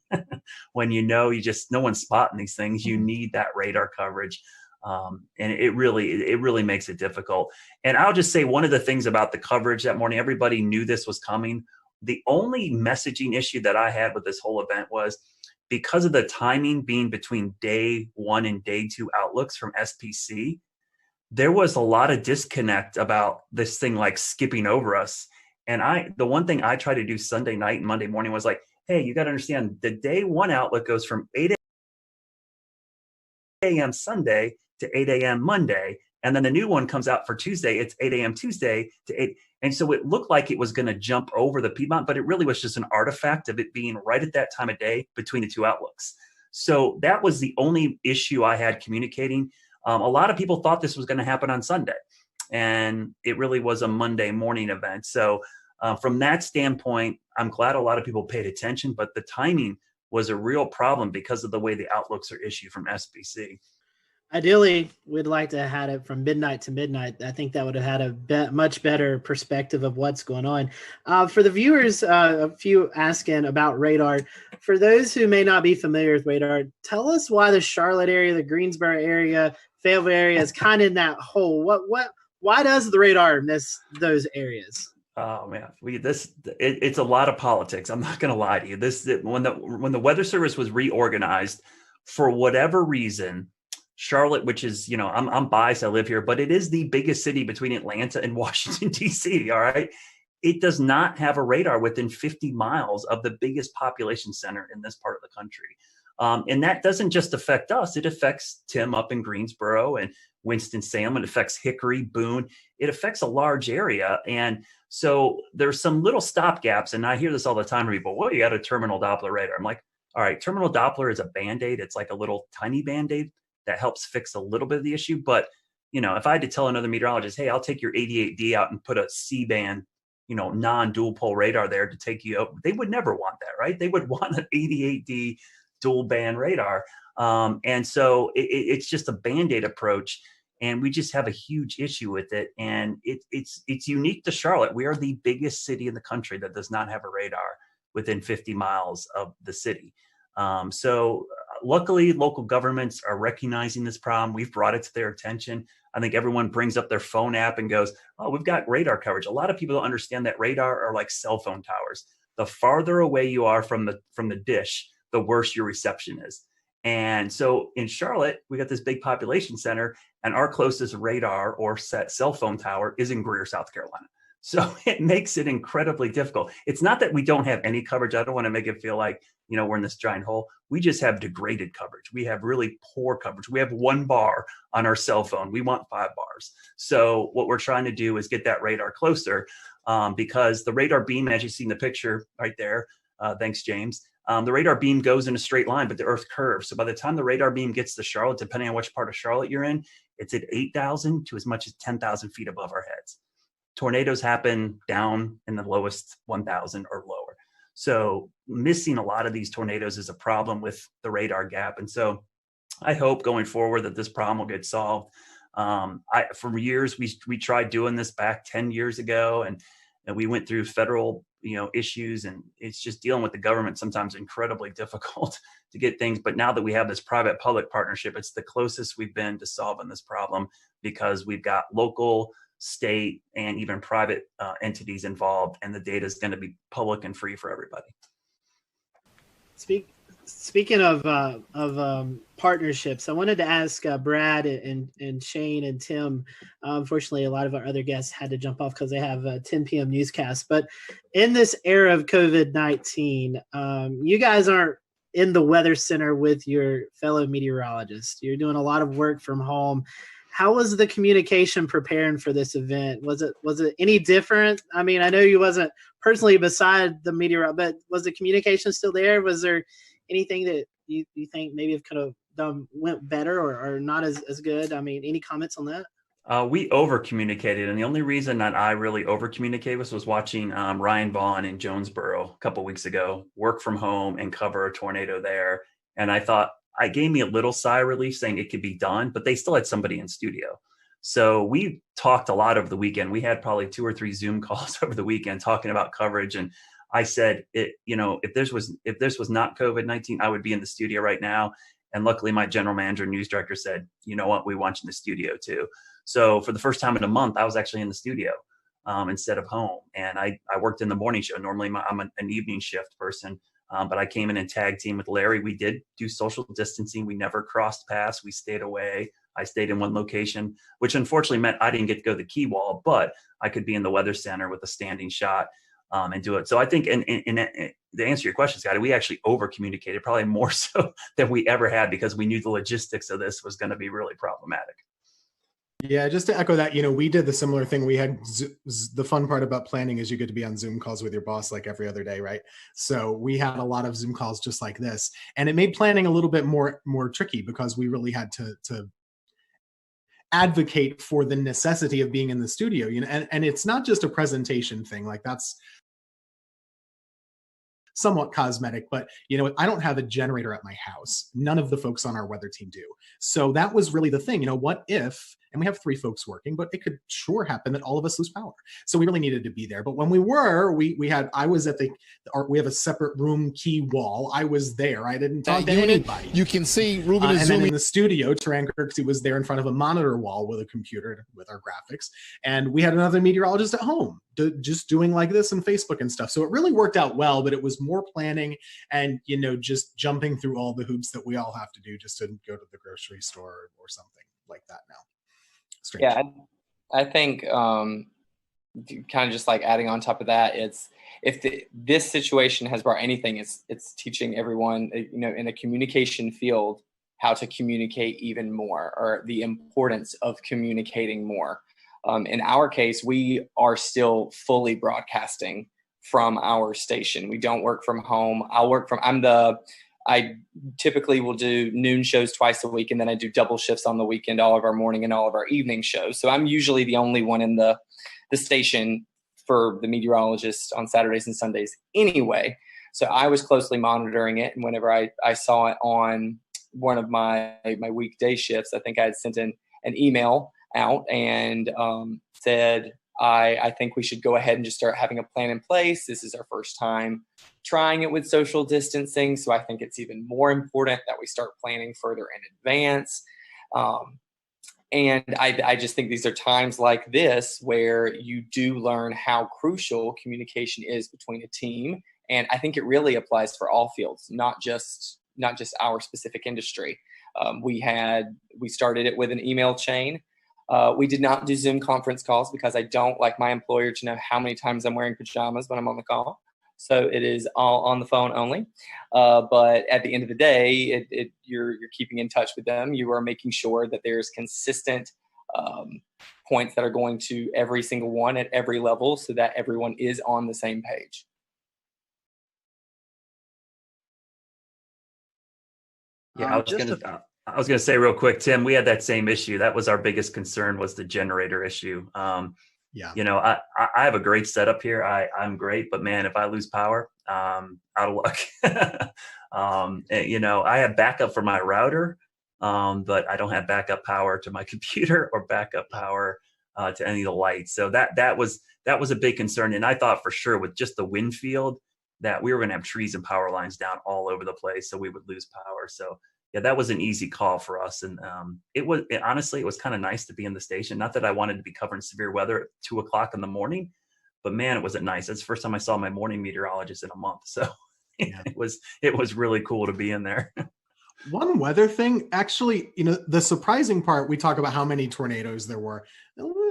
when no one's spotting these things. You need that radar coverage. And it really makes it difficult. And I'll just say one of the things about the coverage that morning, everybody knew this was coming. The only messaging issue that I had with this whole event was because of the timing being between day 1 and day 2 outlooks from SPC, there was a lot of disconnect about this thing like skipping over us. And the one thing I tried to do Sunday night and Monday morning was like, hey, you got to understand the day 1 outlook goes from 8 a.m. Sunday to 8 a.m. Monday. And then the new one comes out for Tuesday. It's 8 a.m. Tuesday to 8. And so it looked like it was going to jump over the Piedmont, but it really was just an artifact of it being right at that time of day between the two outlooks. So that was the only issue I had communicating. A lot of people thought this was going to happen on Sunday, and it really was a Monday morning event. So from that standpoint, I'm glad a lot of people paid attention, but the timing was a real problem because of the way the outlooks are issued from SBC. Ideally, we'd like to have had it from midnight to midnight. I think that would have had a much better perspective of what's going on. For the viewers, a few asking about radar. For those who may not be familiar with radar, tell us why the Charlotte area, the Greensboro area, Fayetteville area is kind of in that hole. Why does the radar miss those areas? Oh man, it's a lot of politics. I'm not going to lie to you. When the Weather Service was reorganized, for whatever reason, Charlotte, which is, I'm biased, I live here, but it is the biggest city between Atlanta and Washington, D.C., all right? It does not have a radar within 50 miles of the biggest population center in this part of the country. And that doesn't just affect us. It affects Tim up in Greensboro and Winston-Salem. It affects Hickory, Boone. It affects a large area. And so there's some little stopgaps. And I hear this all the time from people, well, you got a terminal Doppler radar. I'm like, all right, terminal Doppler is a Band-Aid. It's like a little tiny Band-Aid that helps fix a little bit of the issue. But, if I had to tell another meteorologist, hey, I'll take your 88D out and put a C-band, non-dual pole radar there to take you up, they would never want that, right? They would want an 88D dual band radar. And so it's just a Band-Aid approach. And we just have a huge issue with it. And it's unique to Charlotte. We are the biggest city in the country that does not have a radar within 50 miles of the city. So luckily, local governments are recognizing this problem. We've brought it to their attention. I think everyone brings up their phone app and goes, oh, we've got radar coverage. A lot of people don't understand that radar are like cell phone towers. The farther away you are from the dish, the worse your reception is. And so in Charlotte, we got this big population center, and our closest radar or cell phone tower is in Greer, South Carolina. So it makes it incredibly difficult. It's not that we don't have any coverage. I don't want to make it feel like, we're in this giant hole. We just have degraded coverage. We have really poor coverage. We have 1 bar on our cell phone. We want 5 bars. So what we're trying to do is get that radar closer, because the radar beam, as you see in the picture right there, thanks, James, the radar beam goes in a straight line, but the Earth curves. So by the time the radar beam gets to Charlotte, depending on which part of Charlotte you're in, it's at 8,000 to as much as 10,000 feet above our heads. Tornadoes happen down in the lowest 1,000 or lower. So missing a lot of these tornadoes is a problem with the radar gap. And so I hope going forward that this problem will get solved. For years, we tried doing this back 10 years ago, and we went through federal issues, and it's just dealing with the government sometimes incredibly difficult to get things. But now that we have this private-public partnership, it's the closest we've been to solving this problem, because we've got local, state, and even private entities involved, and the data is going to be public and free for everybody. Speaking of partnerships, I wanted to ask Brad and Shane and Tim. Unfortunately, a lot of our other guests had to jump off because they have a 10 p.m. newscast. But in this era of COVID-19, you guys aren't in the weather center with your fellow meteorologists. You're doing a lot of work from home. How was the communication preparing for this event? Was it any different? I mean, I know you wasn't personally beside the meteorologist, but was the communication still there? Was there anything that you think maybe could have went better or not as good? I mean, any comments on that? We over communicated, and the only reason that I really over communicated was watching Ryan Vaughn in Jonesboro a couple weeks ago work from home and cover a tornado there. And I thought, it gave me a little sigh of relief saying it could be done, but they still had somebody in studio. So we talked a lot over the weekend. We had probably 2 or 3 Zoom calls over the weekend talking about coverage. And I said, if this was not COVID-19, I would be in the studio right now. And luckily my general manager and news director said, you know what, we want you in the studio too. So for the first time in a month, I was actually in the studio instead of home. And I worked in the morning show. Normally I'm an evening shift person. But I came in and tag team with Larry. We did do social distancing. We never crossed paths. We stayed away. I stayed in one location, which unfortunately meant I didn't get to go to the key wall, but I could be in the weather center with a standing shot and do it. So I think, and to answer your question, Scotty, we actually over communicated, probably more so than we ever had, because we knew the logistics of this was going to be really problematic. Yeah, just to echo that, we did the similar thing. We had the fun part about planning is you get to be on Zoom calls with your boss like every other day, right? So we had a lot of Zoom calls just like this, and it made planning a little bit more tricky, because we really had to advocate for the necessity of being in the studio. And it's not just a presentation thing, like that's somewhat cosmetic, but I don't have a generator at my house. None of the folks on our weather team do. So that was really the thing. What if, and we have 3 folks working, but it could sure happen that all of us lose power. So we really needed to be there. But when we were, I was at we have a separate room key wall. I was there. I didn't talk to anybody. You can see Ruben is and zooming. then in the studio, Taran Kirksey was there in front of a monitor wall with a computer with our graphics. And we had another meteorologist at home just doing like this and Facebook and stuff. So it really worked out well, but it was more planning and, just jumping through all the hoops that we all have to do just to go to the grocery store or something like that now. Strange. Yeah, I think kind of just like adding on top of that, this situation has brought anything, it's teaching everyone, in the communication field, how to communicate even more, or the importance of communicating more. In our case, we are still fully broadcasting from our station. We don't work from home. I typically will do noon shows twice a week, and then I do double shifts on the weekend, all of our morning and all of our evening shows. So I'm usually the only one in the station for the meteorologist on Saturdays and Sundays anyway. So I was closely monitoring it. And whenever I saw it on one of my weekday shifts, I think I had sent an email out and said, I think we should go ahead and just start having a plan in place. This is our first time trying it with social distancing. So I think it's even more important that we start planning further in advance. And I just think these are times like this where you do learn how crucial communication is between a team. And I think it really applies for all fields, not just our specific industry. We started it with an email chain. We did not do Zoom conference calls because I don't like my employer to know how many times I'm wearing pajamas when I'm on the call. So it is all on the phone only. But at the end of the day, you're keeping in touch with them. You are making sure that there's consistent points that are going to every single one at every level so that everyone is on the same page. Yeah, I was gonna say real quick, Tim, we had that same issue. That was our biggest concern, was the generator issue. Yeah. You know, I have a great setup here. I'm great, but man, if I lose power, out of luck. You know, I have backup for my router, but I don't have backup power to my computer or backup power to any of the lights. So that was a big concern. And I thought for sure with just the wind field that we were going to have trees and power lines down all over the place, so we would lose power. So yeah, that was an easy call for us. And honestly, it was kind of nice to be in the station. Not that I wanted to be covering severe weather at 2 o'clock in the morning, but man, it wasn't nice. It's the first time I saw my morning meteorologist in a month. So yeah. it was really cool to be in there. One weather thing, actually, you know, the surprising part, we talk about how many tornadoes there were.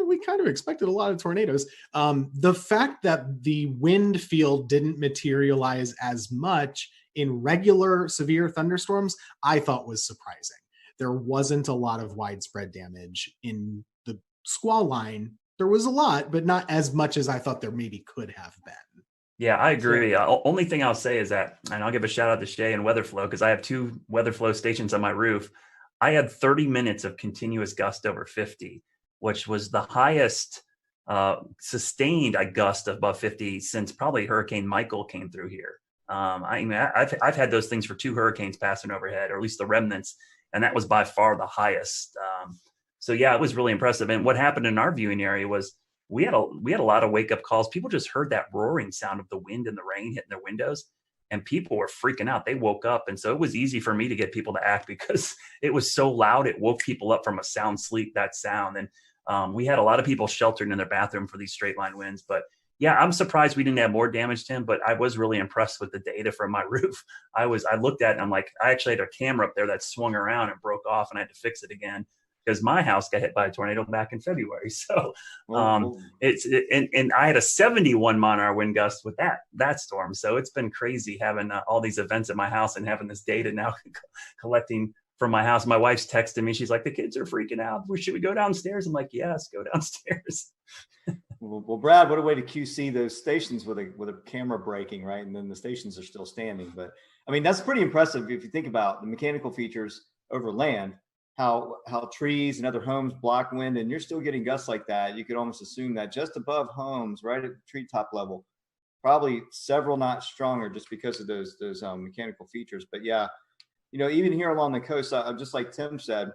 We kind of expected a lot of tornadoes. The fact that the wind field didn't materialize as much in regular severe thunderstorms, I thought was surprising. There wasn't a lot of widespread damage in the squall line. There was a lot, but not as much as I thought there maybe could have been. Yeah, I agree. Only thing I'll say is that, and I'll give a shout out to Shay and Weatherflow, because I have 2 Weatherflow stations on my roof. I had 30 minutes of continuous gust over 50, which was the highest sustained gust above 50 since probably Hurricane Michael came through here. I've had those things for 2 hurricanes passing overhead, or at least the remnants, and that was by far the highest. So yeah, it was really impressive. And what happened in our viewing area was we had a lot of wake up calls. People just heard that roaring sound of the wind and the rain hitting their windows, and people were freaking out. They woke up, and so it was easy for me to get people to act because it was so loud. It woke people up from a sound sleep. That sound, and we had a lot of people sheltered in their bathroom for these straight line winds, but. Yeah, I'm surprised we didn't have more damage, Tim, but I was really impressed with the data from my roof. I looked at it and I'm like, I actually had a camera up there that swung around and broke off, and I had to fix it again because my house got hit by a tornado back in February. So and I had a 71 mile-an-hour wind gust with that storm. So it's been crazy having all these events at my house and having this data now collecting from my house. My wife's texting me. She's like, the kids are freaking out. Should we go downstairs? I'm like, yes, go downstairs. Well, Brad, what a way to QC those stations with a camera breaking, right? And then the stations are still standing. But I mean, that's pretty impressive if you think about the mechanical features over land, how trees and other homes block wind, and you're still getting gusts like that. You could almost assume that just above homes, right at the treetop level, probably several notch stronger just because of those mechanical features. But yeah, you know, even here along the coast, just like Tim said,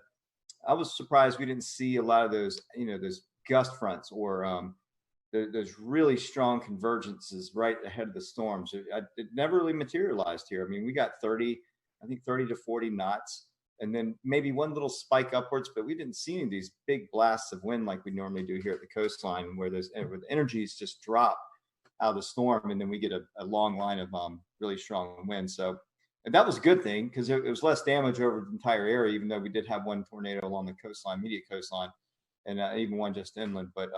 I was surprised we didn't see a lot of those, you know, those gust fronts or there's really strong convergences right ahead of the storms. It never really materialized here. I mean, we got 30 to 40 knots, and then maybe one little spike upwards, but we didn't see any of these big blasts of wind like we normally do here at the coastline, where the energies just drop out of the storm, and then we get a long line of really strong winds. So that was a good thing because it was less damage over the entire area, even though we did have one tornado along the coastline, immediate coastline, and even one just inland. But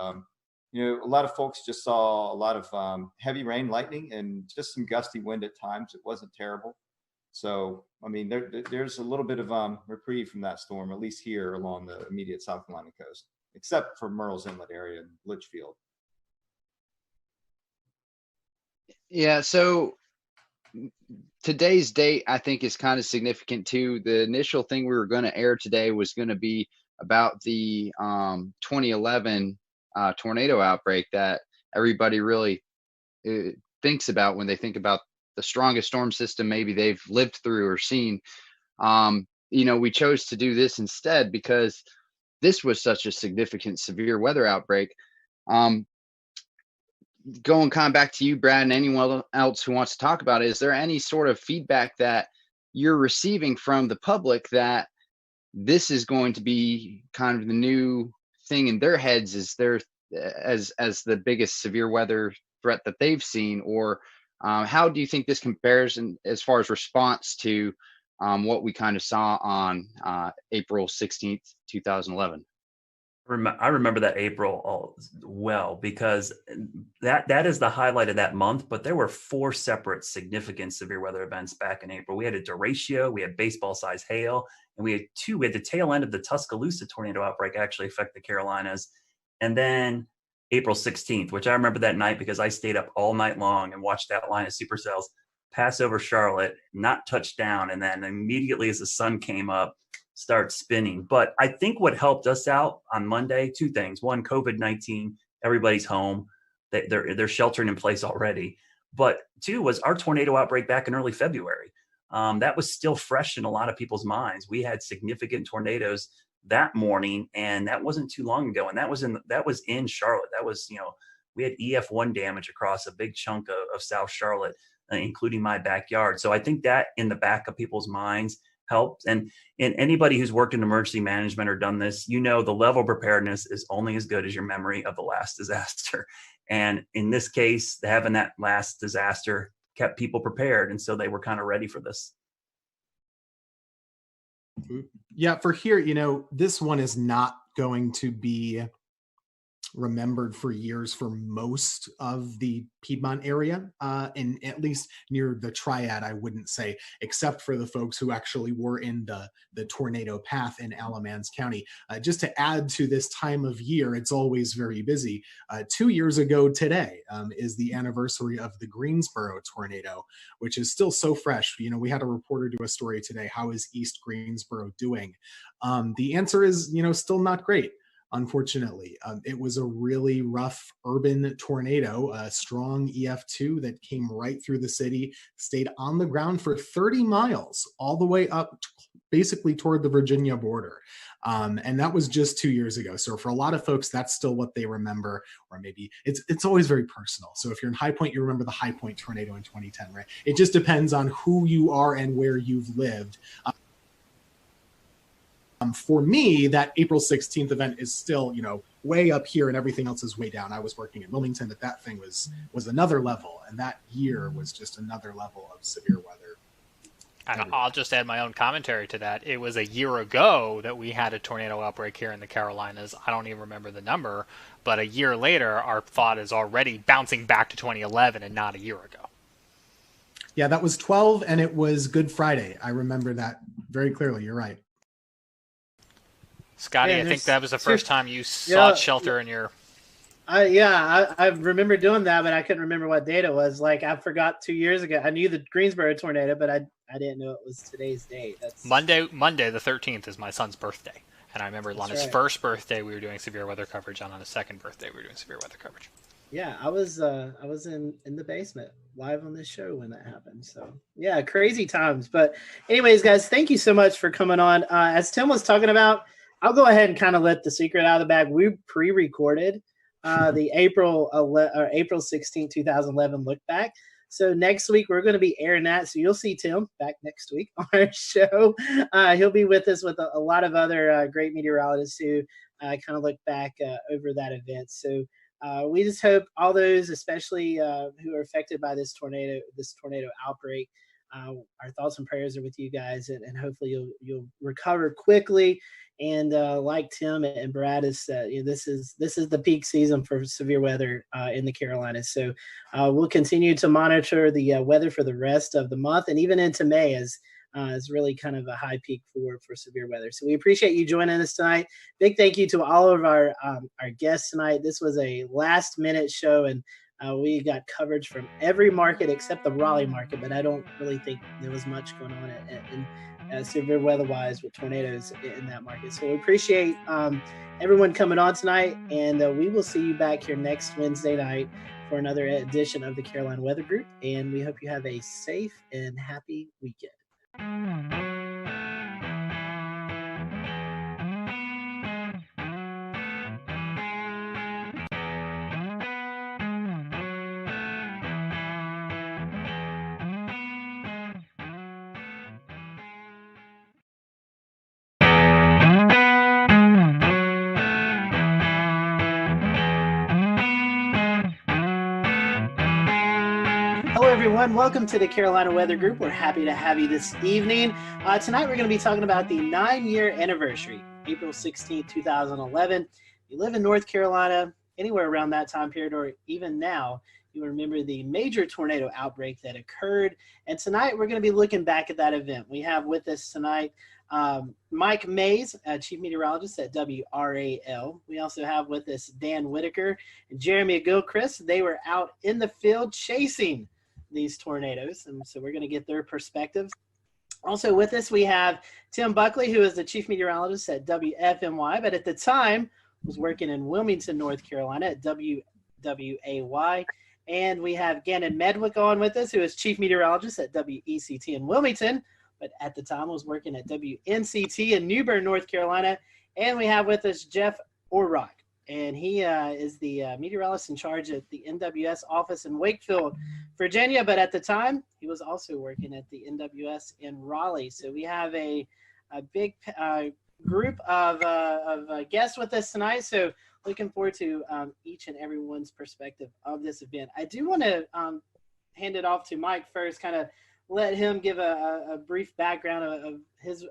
you know, a lot of folks just saw a lot of heavy rain, lightning, and just some gusty wind at times. It wasn't terrible. So, I mean, there's a little bit of reprieve from that storm, at least here along the immediate South Carolina coast, except for Murrells Inlet area and Litchfield. Yeah, so today's date, I think, is kind of significant too. The initial thing we were going to air today was going to be about the 2011 tornado outbreak that everybody really thinks about when they think about the strongest storm system maybe they've lived through or seen. You know, we chose to do this instead because this was such a significant severe weather outbreak. Going kind of back to you, Brad, and anyone else who wants to talk about it, is there any sort of feedback that you're receiving from the public that this is going to be kind of the new thing in their heads as as the biggest severe weather threat that they've seen? Or how do you think this compares as far as response to what we kind of saw on April 16th, 2011? I remember that April well, because that is the highlight of that month. But there were 4 separate significant severe weather events back in April. We had a derecho, we had baseball-sized hail, and we had the tail end of the Tuscaloosa tornado outbreak actually affect the Carolinas. And then April 16th, which I remember that night because I stayed up all night long and watched that line of supercells pass over Charlotte, not touch down, and then immediately as the sun came up, start spinning. But I think what helped us out on Monday, 2 things. One, COVID-19, everybody's home. They're sheltering in place already. But 2 was our tornado outbreak back in early February. That was still fresh in a lot of people's minds. We had significant tornadoes that morning, and that wasn't too long ago. And that was in Charlotte. That was, we had EF1 damage across a big chunk of South Charlotte, including my backyard. So I think that in the back of people's minds helped. And anybody who's worked in emergency management or done this, the level of preparedness is only as good as your memory of the last disaster. And in this case, having that last disaster kept people prepared. And so they were kind of ready for this. Yeah, for here, this one is not going to be remembered for years for most of the Piedmont area, and at least near the Triad, I wouldn't say, except for the folks who actually were in the tornado path in Alamance County. Just to add to this time of year, it's always very busy. 2 years ago today is the anniversary of the Greensboro tornado, which is still so fresh. We had a reporter do a story today. How is East Greensboro doing? The answer is, still not great. Unfortunately, it was a really rough urban tornado, a strong EF2 that came right through the city, stayed on the ground for 30 miles, all the way up basically toward the Virginia border. And that was just 2 years ago. So for a lot of folks, that's still what they remember, or maybe it's always very personal. So if you're in High Point, you remember the High Point tornado in 2010, right? It just depends on who you are and where you've lived. For me, that April 16th event is still, way up here and everything else is way down. I was working in Wilmington, but that thing was another level. And that year was just another level of severe weather. And I'll just add my own commentary to that. It was a year ago that we had a tornado outbreak here in the Carolinas. I don't even remember the number, but a year later, our thought is already bouncing back to 2011 and not a year ago. Yeah, that was 12, and it was Good Friday. I remember that very clearly. You're right. Scotty, I think that was the first time you sought shelter in your... I remember doing that, but I couldn't remember what date it was. Like, I forgot 2 years ago. I knew the Greensboro tornado, but I didn't know it was today's date. That's Monday the 13th is my son's birthday. And I remember on his first birthday, we were doing severe weather coverage, and on his second birthday, we were doing severe weather coverage. Yeah, I was in the basement live on this show when that happened. So yeah, crazy times. But anyways, guys, thank you so much for coming on. As Tim was talking about, I'll go ahead and kind of let the secret out of the bag. We pre-recorded the April 16, 2011 look back. So next week we're going to be airing that. So you'll see Tim back next week on our show. He'll be with us with a lot of other great meteorologists who kind of look back over that event. So we just hope all those, especially who are affected by this tornado outbreak, our thoughts and prayers are with you guys, and hopefully you'll recover quickly. And like Tim and Brad has said, this is the peak season for severe weather in the Carolinas. So we'll continue to monitor the weather for the rest of the month, and even into May is really kind of a high peak for severe weather. So we appreciate you joining us tonight. Big thank you to all of our guests tonight. This was a last minute show, and we got coverage from every market except the Raleigh market, but I don't really think there was much going on in severe weather-wise with tornadoes in that market. So we appreciate everyone coming on tonight, and we will see you back here next Wednesday night for another edition of the Carolina Weather Group, and we hope you have a safe and happy weekend. Everyone, welcome to the Carolina Weather Group. We're happy to have you this evening. Tonight we're going to be talking about the 9-year anniversary, April 16, 2011. you live in North Carolina, anywhere around that time period, or even now, you remember the major tornado outbreak that occurred. And tonight we're going to be looking back at that event. We have with us tonight Mike Mays, Chief Meteorologist at WRAL. We also have with us Dan Whitaker and Jeremy Gilchrist. They were out in the field chasing these tornadoes, and so we're going to get their perspective. Also with us, we have Tim Buckley, who is the Chief Meteorologist at WFMY, but at the time was working in Wilmington, North Carolina at WWAY. And we have Gannon Medwick on with us, who is Chief Meteorologist at WECT in Wilmington, but at the time was working at WNCT in New Bern, North Carolina. And we have with us Jeff Orrock, and he is the meteorologist in charge at the NWS office in Wakefield, Virginia. But at the time, he was also working at the NWS in Raleigh. So we have a big group of guests with us tonight. So looking forward to each and everyone's perspective of this event. I do want to hand it off to Mike first, kind of let him give a brief background of his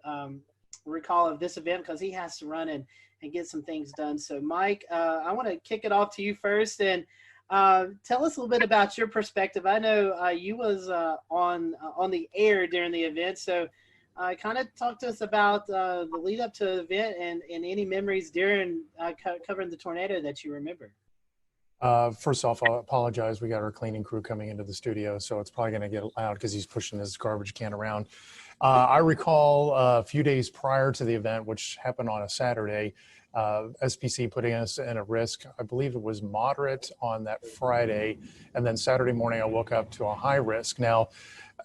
recall of this event, because he has to run and get some things done. So Mike, I want to kick it off to you first, and tell us a little bit about your perspective. I know you was on the air during the event, so kind of talk to us about the lead up to the event and any memories during covering the tornado that you remember. First off, I'll apologize. We got our cleaning crew coming into the studio, so it's probably going to get loud because he's pushing his garbage can around. I recall a few days prior to the event, which happened on a Saturday, SPC putting us in a risk. I believe it was moderate on that Friday, and then Saturday morning I woke up to a high risk. Now,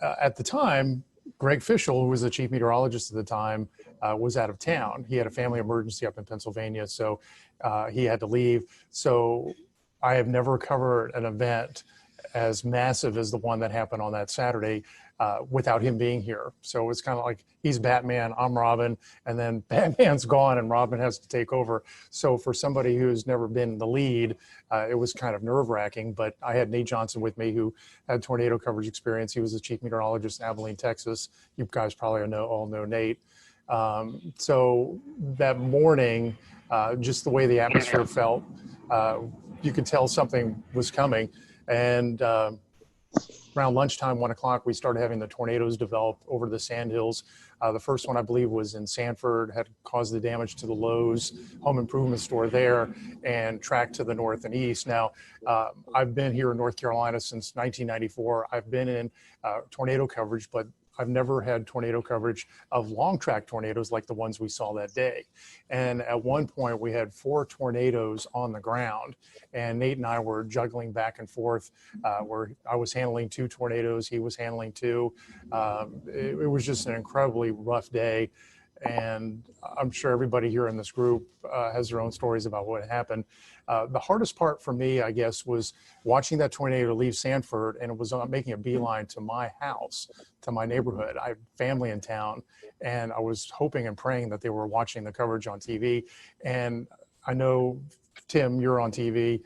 at the time, Greg Fischel, who was the chief meteorologist at the time, was out of town. He had a family emergency up in Pennsylvania, so he had to leave. So I have never covered an event as massive as the one that happened on that Saturday without him being here. So it's kind of like he's Batman, I'm Robin, and then Batman's gone and Robin has to take over. So for somebody who's never been the lead, it was kind of nerve-wracking. But I had Nate Johnson with me, who had tornado coverage experience. He was the chief meteorologist in Abilene, Texas. You guys probably all know Nate. So that morning, just the way the atmosphere felt, you could tell something was coming. And around lunchtime, 1 o'clock, we started having the tornadoes develop over the Sandhills. The first one, I believe, was in Sanford, had caused the damage to the Lowe's home improvement store there and tracked to the north and east. Now, I've been here in North Carolina since 1994. I've been in tornado coverage, but I've never had tornado coverage of long track tornadoes like the ones we saw that day. And at one point we had 4 tornadoes on the ground, and Nate and I were juggling back and forth where I was handling 2 tornadoes, he was handling 2. It was just an incredibly rough day. And I'm sure everybody here in this group has their own stories about what happened. The hardest part for me, I guess, was watching that tornado leave Sanford, and it was making a beeline to my house, to my neighborhood. I have family in town, and I was hoping and praying that they were watching the coverage on TV. And I know, Tim, you're on TV.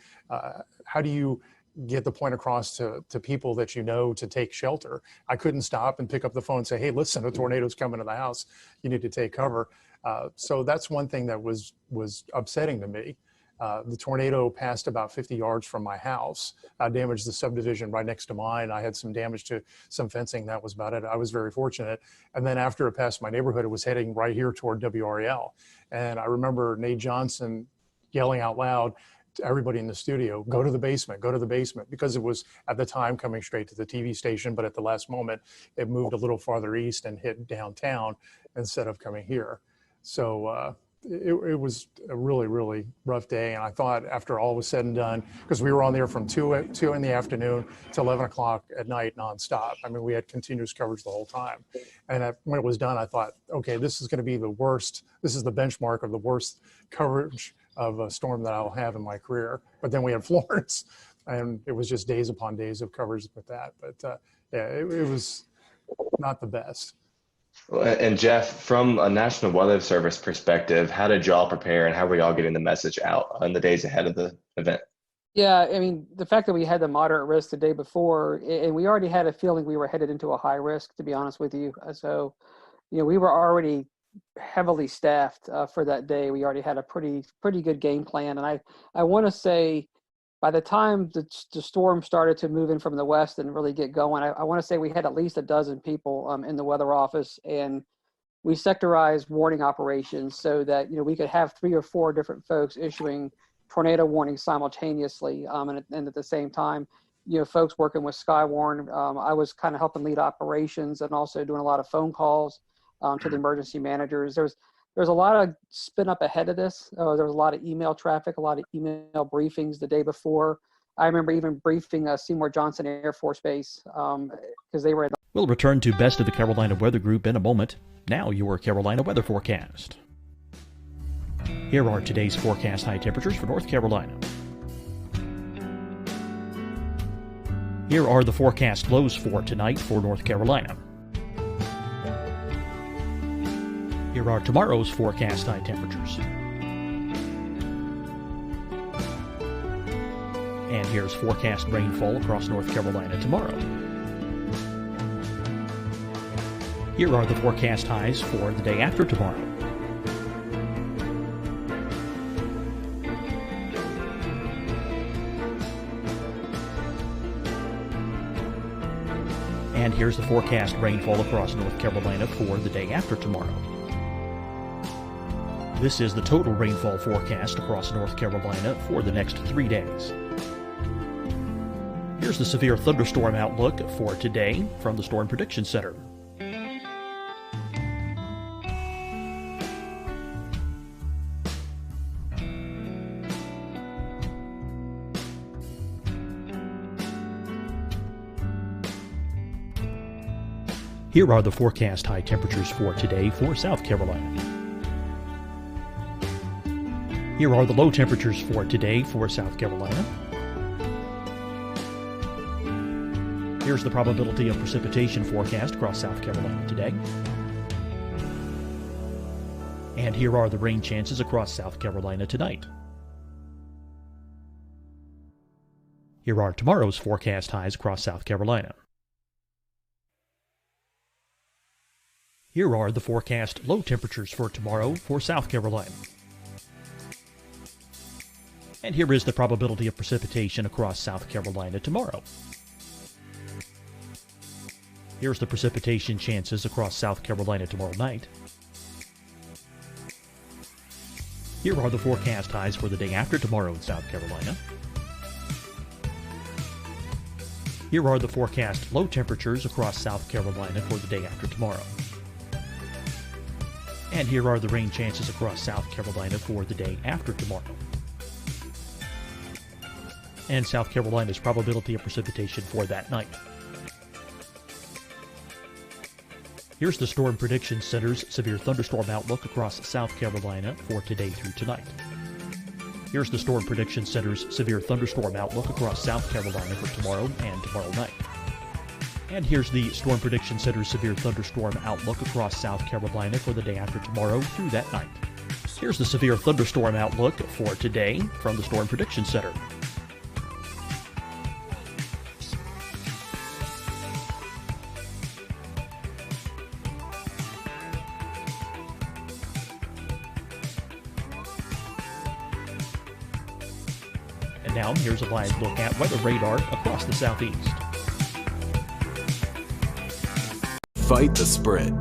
How do you get the point across to people that you know to take shelter? I couldn't stop and pick up the phone and say, hey, listen, a tornado's coming to the house. You need to take cover. So that's one thing that was upsetting to me. The tornado passed about 50 yards from my house, damaged the subdivision right next to mine. I had some damage to some fencing. That was about it. I was very fortunate. And then after it passed my neighborhood, it was heading right here toward WRAL. And I remember Nate Johnson yelling out loud to everybody in the studio, go to the basement, because it was at the time coming straight to the TV station, but at the last moment, it moved a little farther east and hit downtown instead of coming here. So it was a really, really rough day. And I thought after all was said and done, because we were on there from 2 in the afternoon to 11 o'clock at night nonstop. I mean, we had continuous coverage the whole time. And when it was done, I thought, okay, this is going to be the worst. This is the benchmark of the worst coverage of a storm that I'll have in my career. But then we had Florence, and it was just days upon days of coverage with that. But yeah, it was not the best. And Jeff, from a National Weather Service perspective, how did y'all prepare, and how were y'all getting the message out in the days ahead of the event? Yeah, I mean, the fact that we had the moderate risk the day before, and we already had a feeling we were headed into a high risk, to be honest with you. So, you know, we were already heavily staffed for that day. We already had a pretty good game plan, and I want to say by the time the storm started to move in from the west and really get going, I want to say we had at least a dozen people in the weather office, and we sectorized warning operations so that we could have 3 or 4 different folks issuing tornado warnings simultaneously, and at the same time, folks working with Skywarn. I was kind of helping lead operations and also doing a lot of phone calls to the emergency managers. There's a lot of spin up ahead of this. There was a lot of email traffic, a lot of email briefings the day before. I remember even briefing Seymour Johnson Air Force Base because they were in the We'll return to Best of the Carolina Weather Group in a moment. Now your Carolina weather forecast. Here are today's forecast high temperatures for North Carolina. Here are the forecast lows for tonight for North Carolina. Here are tomorrow's forecast high temperatures. And here's forecast rainfall across North Carolina tomorrow. Here are the forecast highs for the day after tomorrow. And here's the forecast rainfall across North Carolina for the day after tomorrow. This is the total rainfall forecast across North Carolina for the next 3 days. Here's the severe thunderstorm outlook for today from the Storm Prediction Center. Here are the forecast high temperatures for today for South Carolina. Here are the low temperatures for today for South Carolina. Here's the probability of precipitation forecast across South Carolina today. And here are the rain chances across South Carolina tonight. Here are tomorrow's forecast highs across South Carolina. Here are the forecast low temperatures for tomorrow for South Carolina. And here is the probability of precipitation across South Carolina tomorrow. Here's the precipitation chances across South Carolina tomorrow night. Here are the forecast highs for the day after tomorrow in South Carolina. Here are the forecast low temperatures across South Carolina for the day after tomorrow. And here are the rain chances across South Carolina for the day after tomorrow. And South Carolina's probability of precipitation for that night. Here's the Storm Prediction Center's severe thunderstorm outlook across South Carolina for today through tonight. Here's the Storm Prediction Center's severe thunderstorm outlook across South Carolina for tomorrow and tomorrow night. And here's the Storm Prediction Center's severe thunderstorm outlook across South Carolina for the day after tomorrow through that night. Here's the severe thunderstorm outlook for today from the Storm Prediction Center. And now here's a live look at weather radar across the southeast. Fight the spread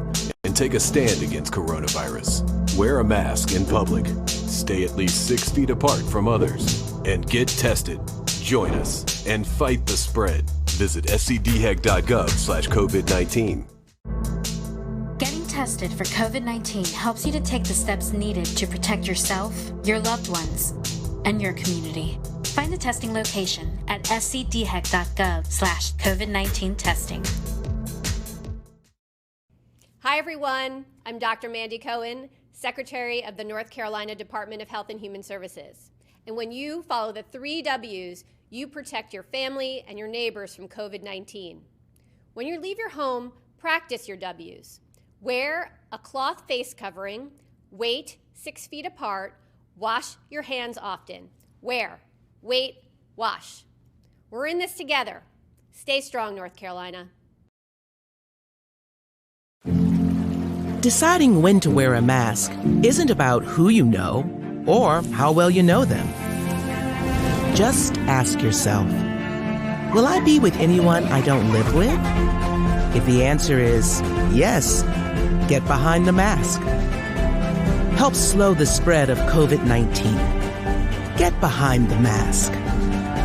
and take a stand against coronavirus. Wear a mask in public. Stay at least 6 feet apart from others. And get tested. Join us and fight the spread. Visit scdhec.gov/COVID-19. Getting tested for COVID-19 helps you to take the steps needed to protect yourself, your loved ones, and your community. Find the testing location at scdhec.gov/COVID-19 testing. Hi, everyone. I'm Dr. Mandy Cohen, Secretary of the North Carolina Department of Health and Human Services. And when you follow the 3 W's, you protect your family and your neighbors from COVID-19. When you leave your home, practice your W's. Wear a cloth face covering, wait 6 feet apart, wash your hands often. Wear, wait, wash. We're in this together. Stay strong, North Carolina. Deciding when to wear a mask isn't about who you know or how well you know them. Just ask yourself, will I be with anyone I don't live with? If the answer is yes, get behind the mask. Help slow the spread of COVID-19. Get behind the mask.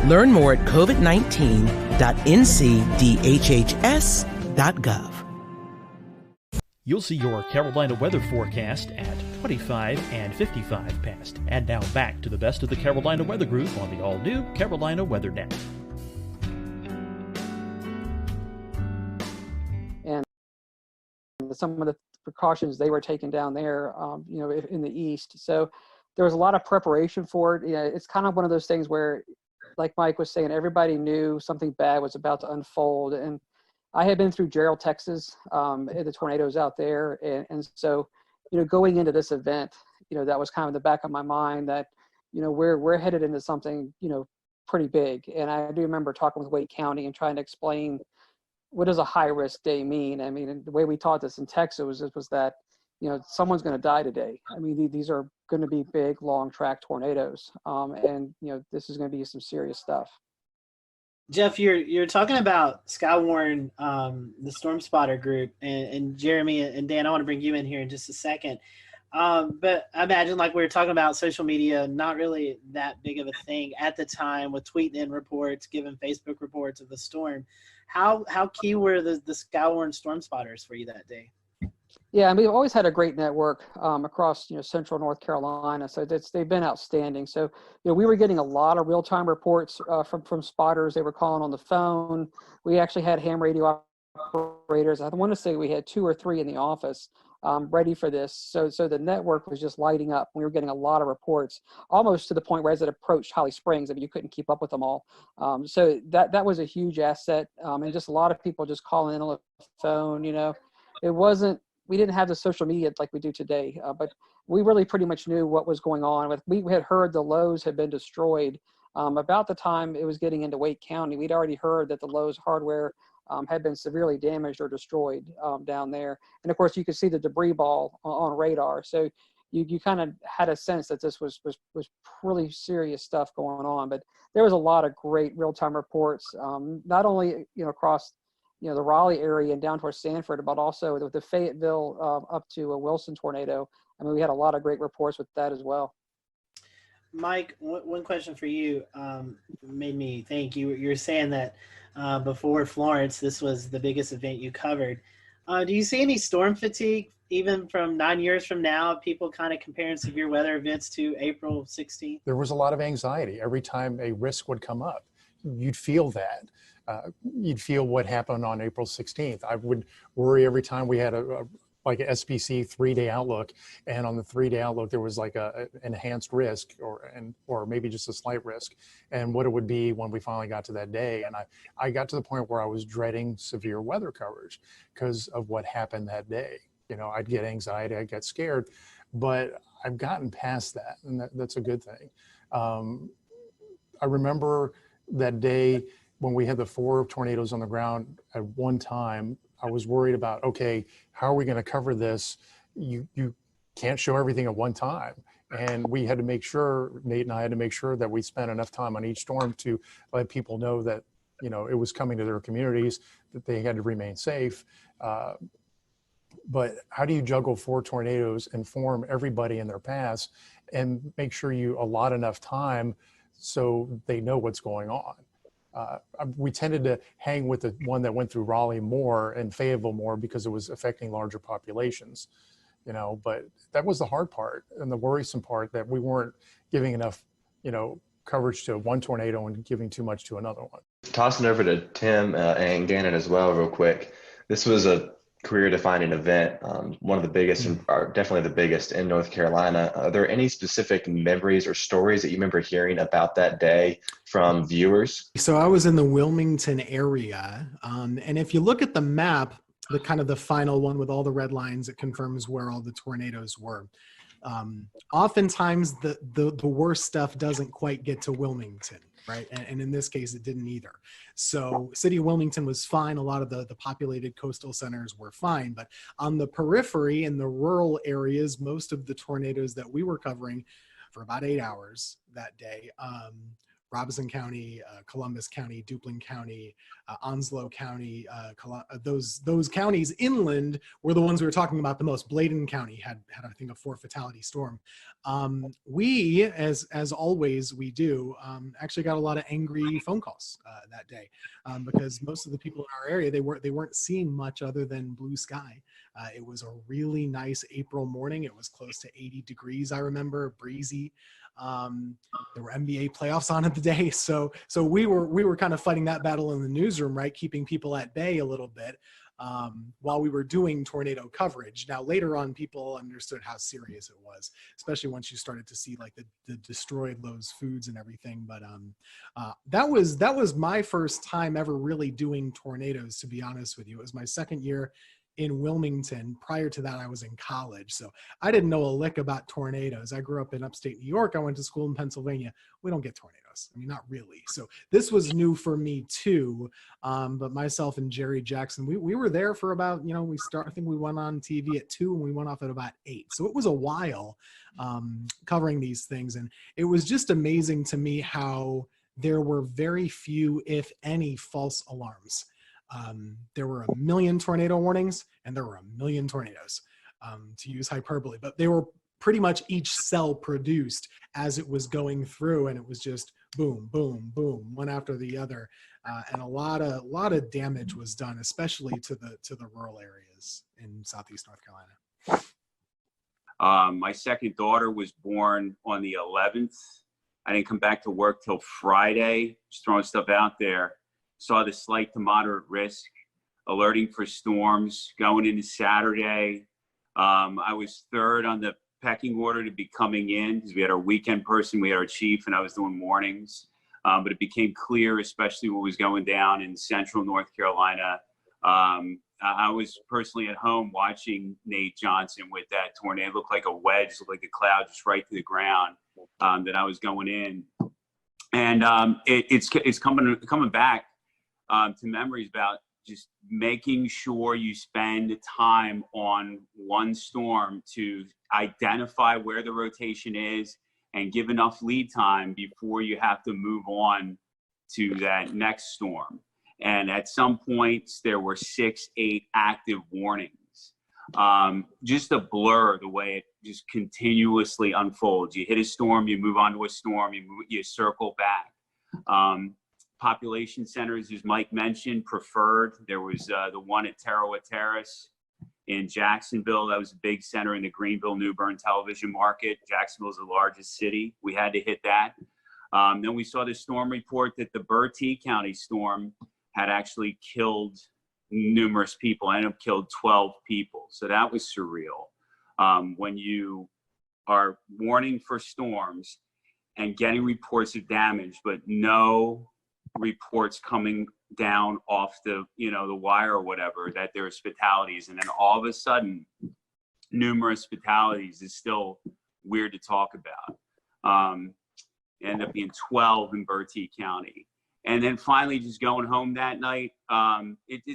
Learn more at covid19.ncdhhs.gov. You'll see your Carolina weather forecast at 25 and 55 past. And now back to the best of the Carolina Weather Group on the all-new Carolina Weather Net. And some of the precautions they were taking down there, in the east. So there was a lot of preparation for it. It's kind of one of those things where, like Mike was saying, everybody knew something bad was about to unfold. And I had been through Gerald, Texas, the tornadoes out there. And so, going into this event, that was kind of in the back of my mind that, we're headed into something, pretty big. And I do remember talking with Wake County and trying to explain what does a high risk day mean? I mean, and the way we taught this in Texas was that, someone's going to die today. I mean, these are going to be big, long track tornadoes. And this is going to be some serious stuff. Jeff, you're talking about Skywarn, the Storm Spotter group, and Jeremy and Dan. I want to bring you in here in just a second. But I imagine, like we were talking about, social media not really that big of a thing at the time, with tweeting in reports, giving Facebook reports of the storm. How key were the Skywarn Storm Spotters for you that day? Yeah, and we've always had a great network across central North Carolina, so they've been outstanding. So we were getting a lot of real-time reports from spotters. They were calling on the phone. We actually had ham radio operators. I want to say we had 2 or 3 in the office ready for this. So the network was just lighting up. We were getting a lot of reports, almost to the point where as it approached Holly Springs, I mean, you couldn't keep up with them all. So that was a huge asset, and just a lot of people just calling in on the phone. It wasn't. We didn't have the social media like we do today, but we really pretty much knew what was going on. We had heard the Lowe's had been destroyed. About the time it was getting into Wake County, we'd already heard that the Lowe's hardware had been severely damaged or destroyed down there. And of course, you could see the debris ball on radar. So you kind of had a sense that this was really serious stuff going on. But there was a lot of great real-time reports, not only across the Raleigh area and down towards Sanford, but also with the Fayetteville up to a Wilson tornado. I mean, we had a lot of great reports with that as well. Mike, one question for you made me think. You're saying that before Florence, this was the biggest event you covered. Do you see any storm fatigue, even from 9 years from now, people kind of comparing severe weather events to April 16th? There was a lot of anxiety every time a risk would come up. You'd feel that. You'd feel what happened on April 16th. I would worry every time we had a SPC 3-day outlook, and on the 3-day outlook there was like a enhanced risk or maybe just a slight risk, and what it would be when we finally got to that day. And I got to the point where I was dreading severe weather coverage because of what happened that day. I'd get anxiety, I'd get scared, but I've gotten past that, and that's a good thing. I remember that day when we had the 4 tornadoes on the ground at one time. I was worried about, okay, how are we going to cover this? You can't show everything at one time. And we had to make sure, Nate and I had to make sure that we spent enough time on each storm to let people know that, it was coming to their communities, that they had to remain safe. But how do you juggle 4 tornadoes, inform everybody in their paths, and make sure you allot enough time so they know what's going on? We tended to hang with the one that went through Raleigh more and Fayetteville more because it was affecting larger populations, but that was the hard part and the worrisome part, that we weren't giving enough, coverage to one tornado and giving too much to another one. Tossing over to Tim and Gannon as well real quick. This was a career-defining event, one of the biggest, or definitely the biggest in North Carolina. Are there any specific memories or stories that you remember hearing about that day from viewers? So I was in the Wilmington area, and if you look at the map, the final one with all the red lines, it confirms where all the tornadoes were. Oftentimes the worst stuff doesn't quite get to Wilmington. right? And in this case, it didn't either. So city of Wilmington was fine. A lot of the populated coastal centers were fine, but on the periphery in the rural areas, most of the tornadoes that we were covering for about 8 hours that day, Robeson County, Columbus County, Duplin County, Onslow County, those counties inland were the ones we were talking about the most. Bladen County had I think a 4 fatality storm. We, as always we do, actually got a lot of angry phone calls that day because most of the people in our area, they weren't seeing much other than blue sky. It was a really nice April morning. It was close to 80 degrees, I remember, breezy. There were NBA playoffs on at the day, so we were kind of fighting that battle in the newsroom, right, keeping people at bay a little bit while we were doing tornado coverage. Now later on, people understood how serious it was, especially once you started to see like the destroyed Lowe's foods and everything. But that was my first time ever really doing tornadoes, to be honest with you. It was my second year in Wilmington. Prior to that, I was in college, so I didn't know a lick about tornadoes. I grew up in upstate New York. I went to school in Pennsylvania. We don't get tornadoes. I mean, not really. So this was new for me too. But myself and Jerry Jackson, we were there for about, I think we went on TV at 2 and we went off at about 8. So it was a while covering these things. And it was just amazing to me how there were very few, if any, false alarms. There were 1 million tornado warnings and there were 1 million tornadoes, to use hyperbole, but they were pretty much each cell produced as it was going through, and it was just boom, boom, boom, one after the other, and a lot of damage was done, especially to the rural areas in Southeast North Carolina. My second daughter was born on the 11th. I didn't come back to work till Friday, just throwing stuff out there. Saw the slight to moderate risk, alerting for storms going into Saturday. I was third on the pecking order to be coming in because we had our weekend person, we had our chief, and I was doing mornings. But it became clear, especially what was going down in central North Carolina. I was personally at home watching Nate Johnson with that tornado. It looked like a wedge, looked like a cloud just right to the ground that I was going in. And it's coming back. To memories about just making sure you spend time on one storm to identify where the rotation is and give enough lead time before you have to move on to that next storm. And at some points there were 6, 8 active warnings. Just a blur the way it just continuously unfolds. You hit a storm, you move on to a storm, you circle back. Population centers, as Mike mentioned, preferred. There was the one at Tarawa Terrace in Jacksonville. That was a big center in the Greenville-New Bern television market. Jacksonville is the largest city. We had to hit that. Then we saw the storm report that the Bertie County storm had actually killed numerous people. Ended up killed 12 people. So that was surreal. When you are warning for storms and getting reports of damage, but no reports coming down off the wire or whatever that there's fatalities, and then all of a sudden numerous fatalities is still weird to talk about. Ended up being 12 in Bertie County. And then finally just going home that night,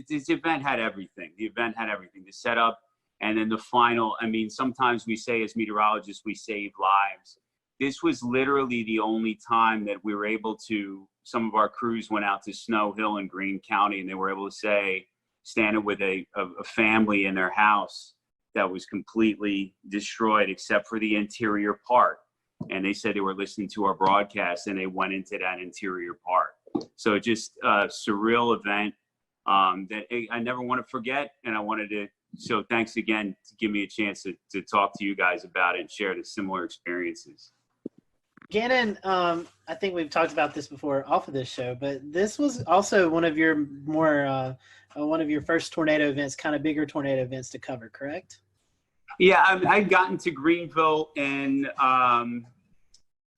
this event had everything. The event had everything, the setup, and then the final. I mean, sometimes we say as meteorologists we save lives. This was literally the only time that we were able to, some of our crews went out to Snow Hill in Greene County, and they were able to say, standing with a family in their house that was completely destroyed except for the interior part. And they said they were listening to our broadcast and they went into that interior part. So just a surreal event that I never want to forget. And I wanted to, so thanks again to give me a chance to talk to you guys about it and share the similar experiences. Gannon, I think we've talked about this before off of this show, but this was also one of your one of your first tornado events, kind of bigger tornado events to cover, correct? Yeah, I'd gotten to Greenville in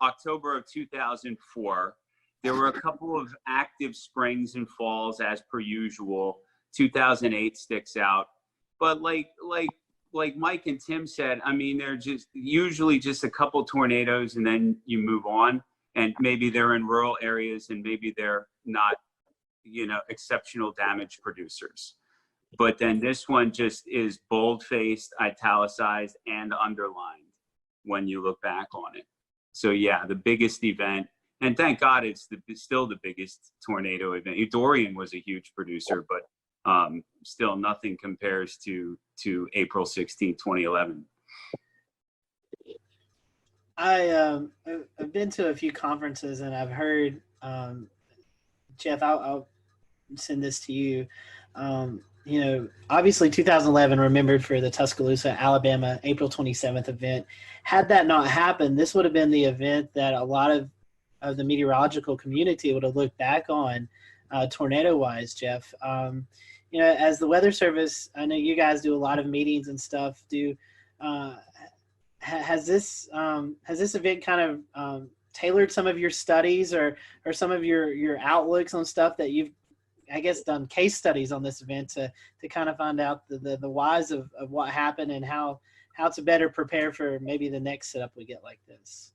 October of 2004. There were a couple of active springs and falls as per usual. 2008 sticks out, but like Mike and Tim said, I mean, they're just usually just a couple tornadoes and then you move on. and maybe they're in rural areas and maybe they're not, exceptional damage producers. But then this one just is bold-faced, italicized, and underlined when you look back on it. So yeah, the biggest event, and thank God it's still the biggest tornado event. Dorian was a huge producer, but still nothing compares to April 16, 2011. I've been to a few conferences and I've heard, Jeff, I'll send this to you. Obviously 2011 remembered for the Tuscaloosa, Alabama, April 27th event. Had that not happened, this would have been the event that a lot of the meteorological community would have looked back on tornado-wise, Jeff. As the Weather Service, I know you guys do a lot of meetings and stuff. Has this event kind of tailored some of your studies or some of your outlooks on stuff that you've, I guess, done case studies on this event to kind of find out the whys of what happened and how to better prepare for maybe the next setup we get like this?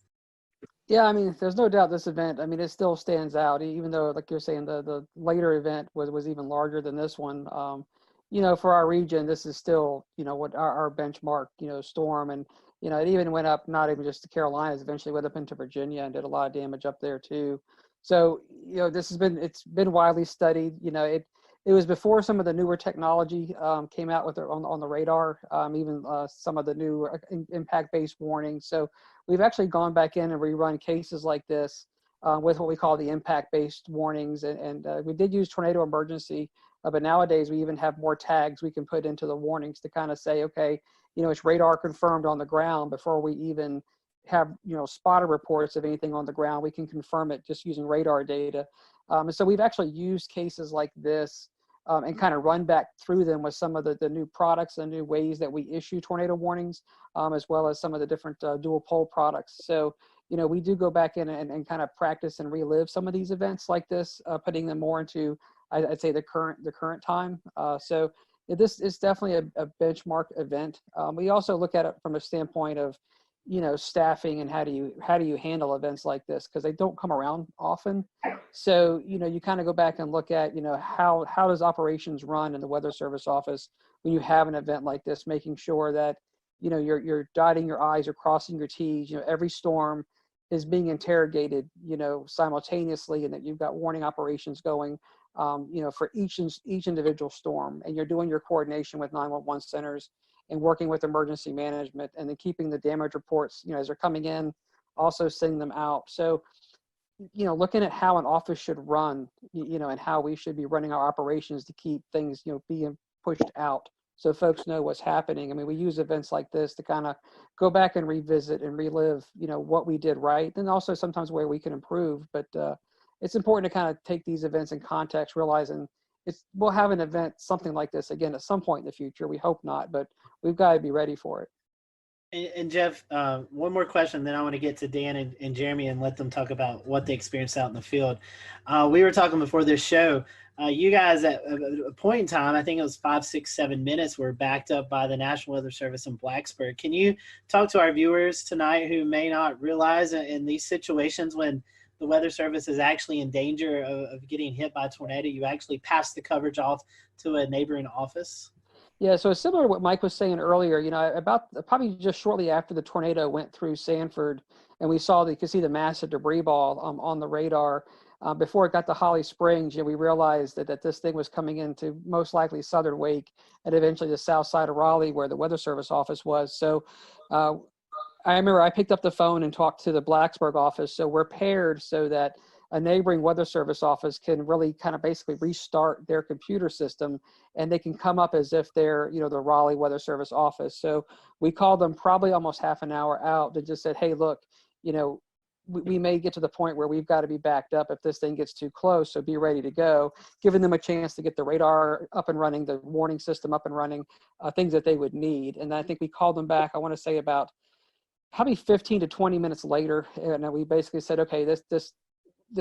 Yeah, I mean, there's no doubt this event, I mean, it still stands out, even though, like you're saying, the later event was even larger than this one. For our region, this is still, what our benchmark, storm. And, it even went up, not even just the Carolinas, eventually went up into Virginia and did a lot of damage up there too. So, it's been widely studied. It was before some of the newer technology came out with on the radar, even some of the new impact-based warnings. So we've actually gone back in and rerun cases like this with what we call the impact-based warnings. And we did use tornado emergency, but nowadays we even have more tags we can put into the warnings to kind of say, okay, it's radar confirmed on the ground before we even have, spotter reports of anything on the ground. We can confirm it just using radar data. And so we've actually used cases like this and kind of run back through them with some of the new products and new ways that we issue tornado warnings, as well as some of the different dual pole products. So, we do go back in and kind of practice and relive some of these events like this, putting them more into, I'd say, the current time. So this is definitely a benchmark event. We also look at it from a standpoint of, staffing and how do you handle events like this, because they don't come around often. So, you kind of go back and look at, how does operations run in the Weather Service office when you have an event like this, making sure that, you're dotting your I's or crossing your T's. Every storm is being interrogated, simultaneously, and that you've got warning operations going, for each individual storm, and you're doing your coordination with 911 centers and working with emergency management, and then keeping the damage reports, as they're coming in, also sending them out. So, looking at how an office should run, and how we should be running our operations to keep things, being pushed out so folks know what's happening. I mean, we use events like this to kind of go back and revisit and relive, what we did right, and also sometimes where we can improve. But it's important to kind of take these events in context, realizing we'll have an event, something like this again at some point in the future. We hope not, but we've got to be ready for it. And Jeff, one more question, then I want to get to Dan and Jeremy and let them talk about what they experienced out in the field. We were talking before this show. You guys, at a point in time, I think it was 5, 6, 7 minutes, were backed up by the National Weather Service in Blacksburg. Can you talk to our viewers tonight who may not realize in these situations when the Weather Service is actually in danger of getting hit by a tornado, you actually pass the coverage off to a neighboring office? Yeah, so it's similar to what Mike was saying earlier. About probably just shortly after the tornado went through Sanford, and you could see the massive debris ball on the radar. Before it got to Holly Springs, we realized that this thing was coming into most likely southern Wake and eventually the south side of Raleigh, where the Weather Service office was. So I remember I picked up the phone and talked to the Blacksburg office. So we're paired so that a neighboring Weather Service office can really kind of basically restart their computer system, and they can come up as if they're, the Raleigh Weather Service office. So we called them probably almost half an hour out to just said, hey, look, we may get to the point where we've got to be backed up if this thing gets too close, so be ready to go, giving them a chance to get the radar up and running, the warning system up and running, things that they would need. And I think we called them back, I want to say about probably 15 to 20 minutes later, and we basically said, okay, this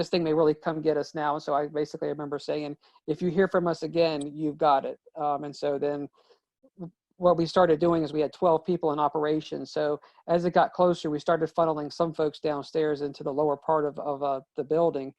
thing may really come get us now. And so I remember saying, if you hear from us again, you've got it. And so then what we started doing is we had 12 people in operation. So as it got closer, we started funneling some folks downstairs into the lower part of the building.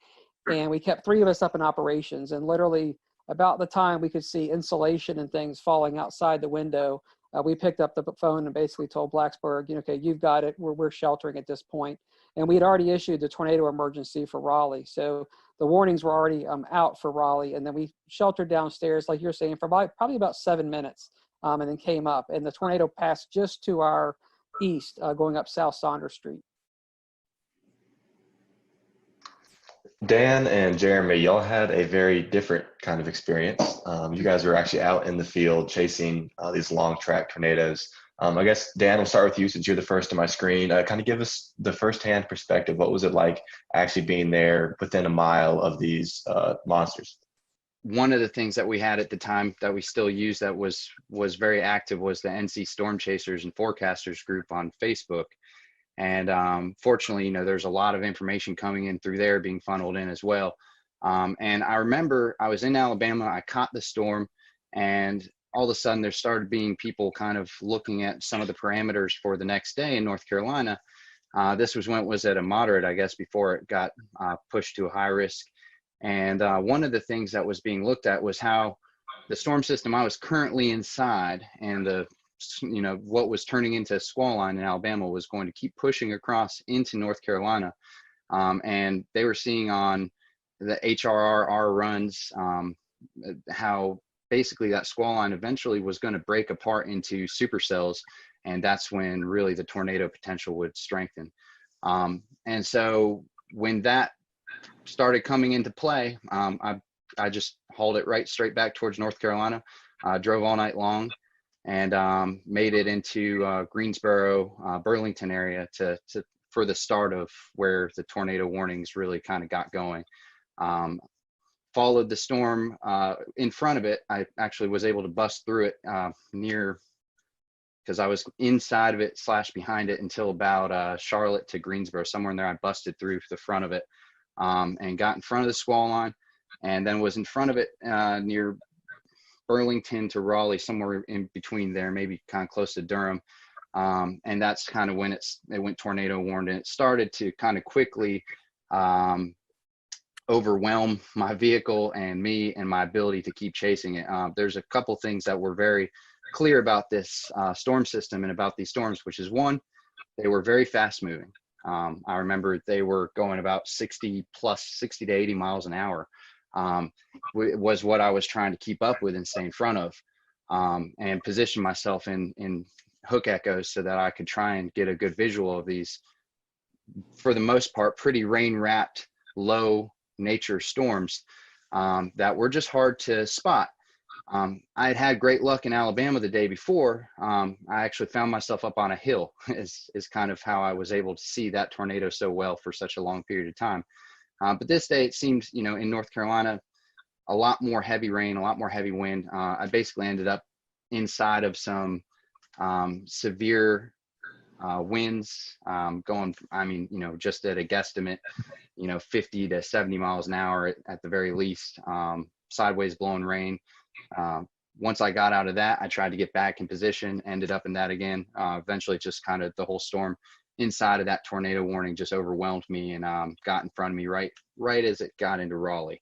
And we kept 3 of us up in operations. And literally about the time we could see insulation and things falling outside the window, we picked up the phone and basically told Blacksburg, okay, you've got it. We're sheltering at this point. And we had already issued the tornado emergency for Raleigh. So the warnings were already out for Raleigh. And then we sheltered downstairs, like you're saying, for probably about 7 minutes. And then came up, and the tornado passed just to our east, going up South Saunders Street. Dan and Jeremy, y'all had a very different kind of experience. You guys were actually out in the field chasing these long track tornadoes. I guess, Dan, we'll start with you since you're the first on my screen. Kind of give us the firsthand perspective. What was it like actually being there within a mile of these monsters? One of the things that we had at the time that we still use that was very active was the NC Storm Chasers and Forecasters group on Facebook. And fortunately, there's a lot of information coming in through there being funneled in as well. And I remember I was in Alabama, I caught the storm, and all of a sudden there started being people kind of looking at some of the parameters for the next day in North Carolina. This was when it was at a moderate, I guess, before it got pushed to a high risk. And one of the things that was being looked at was how the storm system I was currently inside and what was turning into a squall line in Alabama was going to keep pushing across into North Carolina. And they were seeing on the HRR runs how basically that squall line eventually was going to break apart into supercells. And that's when really the tornado potential would strengthen. And so when that started coming into play, I just hauled it right straight back towards North Carolina, drove all night long, and made it into Greensboro, Burlington area for the start of where the tornado warnings really kind of got going. Followed the storm in front of it. I actually was able to bust through it because I was inside of it / behind it until about Charlotte to Greensboro, somewhere in there. I busted through the front of it and got in front of the squall line, and then was in front of it near Burlington to Raleigh, somewhere in between there, maybe kind of close to Durham. And that's kind of when it went tornado warned, and it started to kind of quickly overwhelm my vehicle and me and my ability to keep chasing it. There's a couple things that were very clear about this storm system and about these storms, which is one, they were very fast moving. I remember they were going about 60 to 80 miles an hour. Was what I was trying to keep up with and stay in front of, and position myself in hook echoes so that I could try and get a good visual of these, for the most part, pretty rain-wrapped, low nature storms that were just hard to spot. I had great luck in Alabama the day before. I actually found myself up on a hill is kind of how I was able to see that tornado so well for such a long period of time. But this day it seems, in North Carolina, a lot more heavy rain, a lot more heavy wind. I basically ended up inside of some severe winds going, just at a guesstimate, 50 to 70 miles an hour at the very least, sideways blowing rain. Once I got out of that, I tried to get back in position, ended up in that again. Eventually just kind of the whole storm inside of that tornado warning just overwhelmed me and got in front of me right as it got into Raleigh.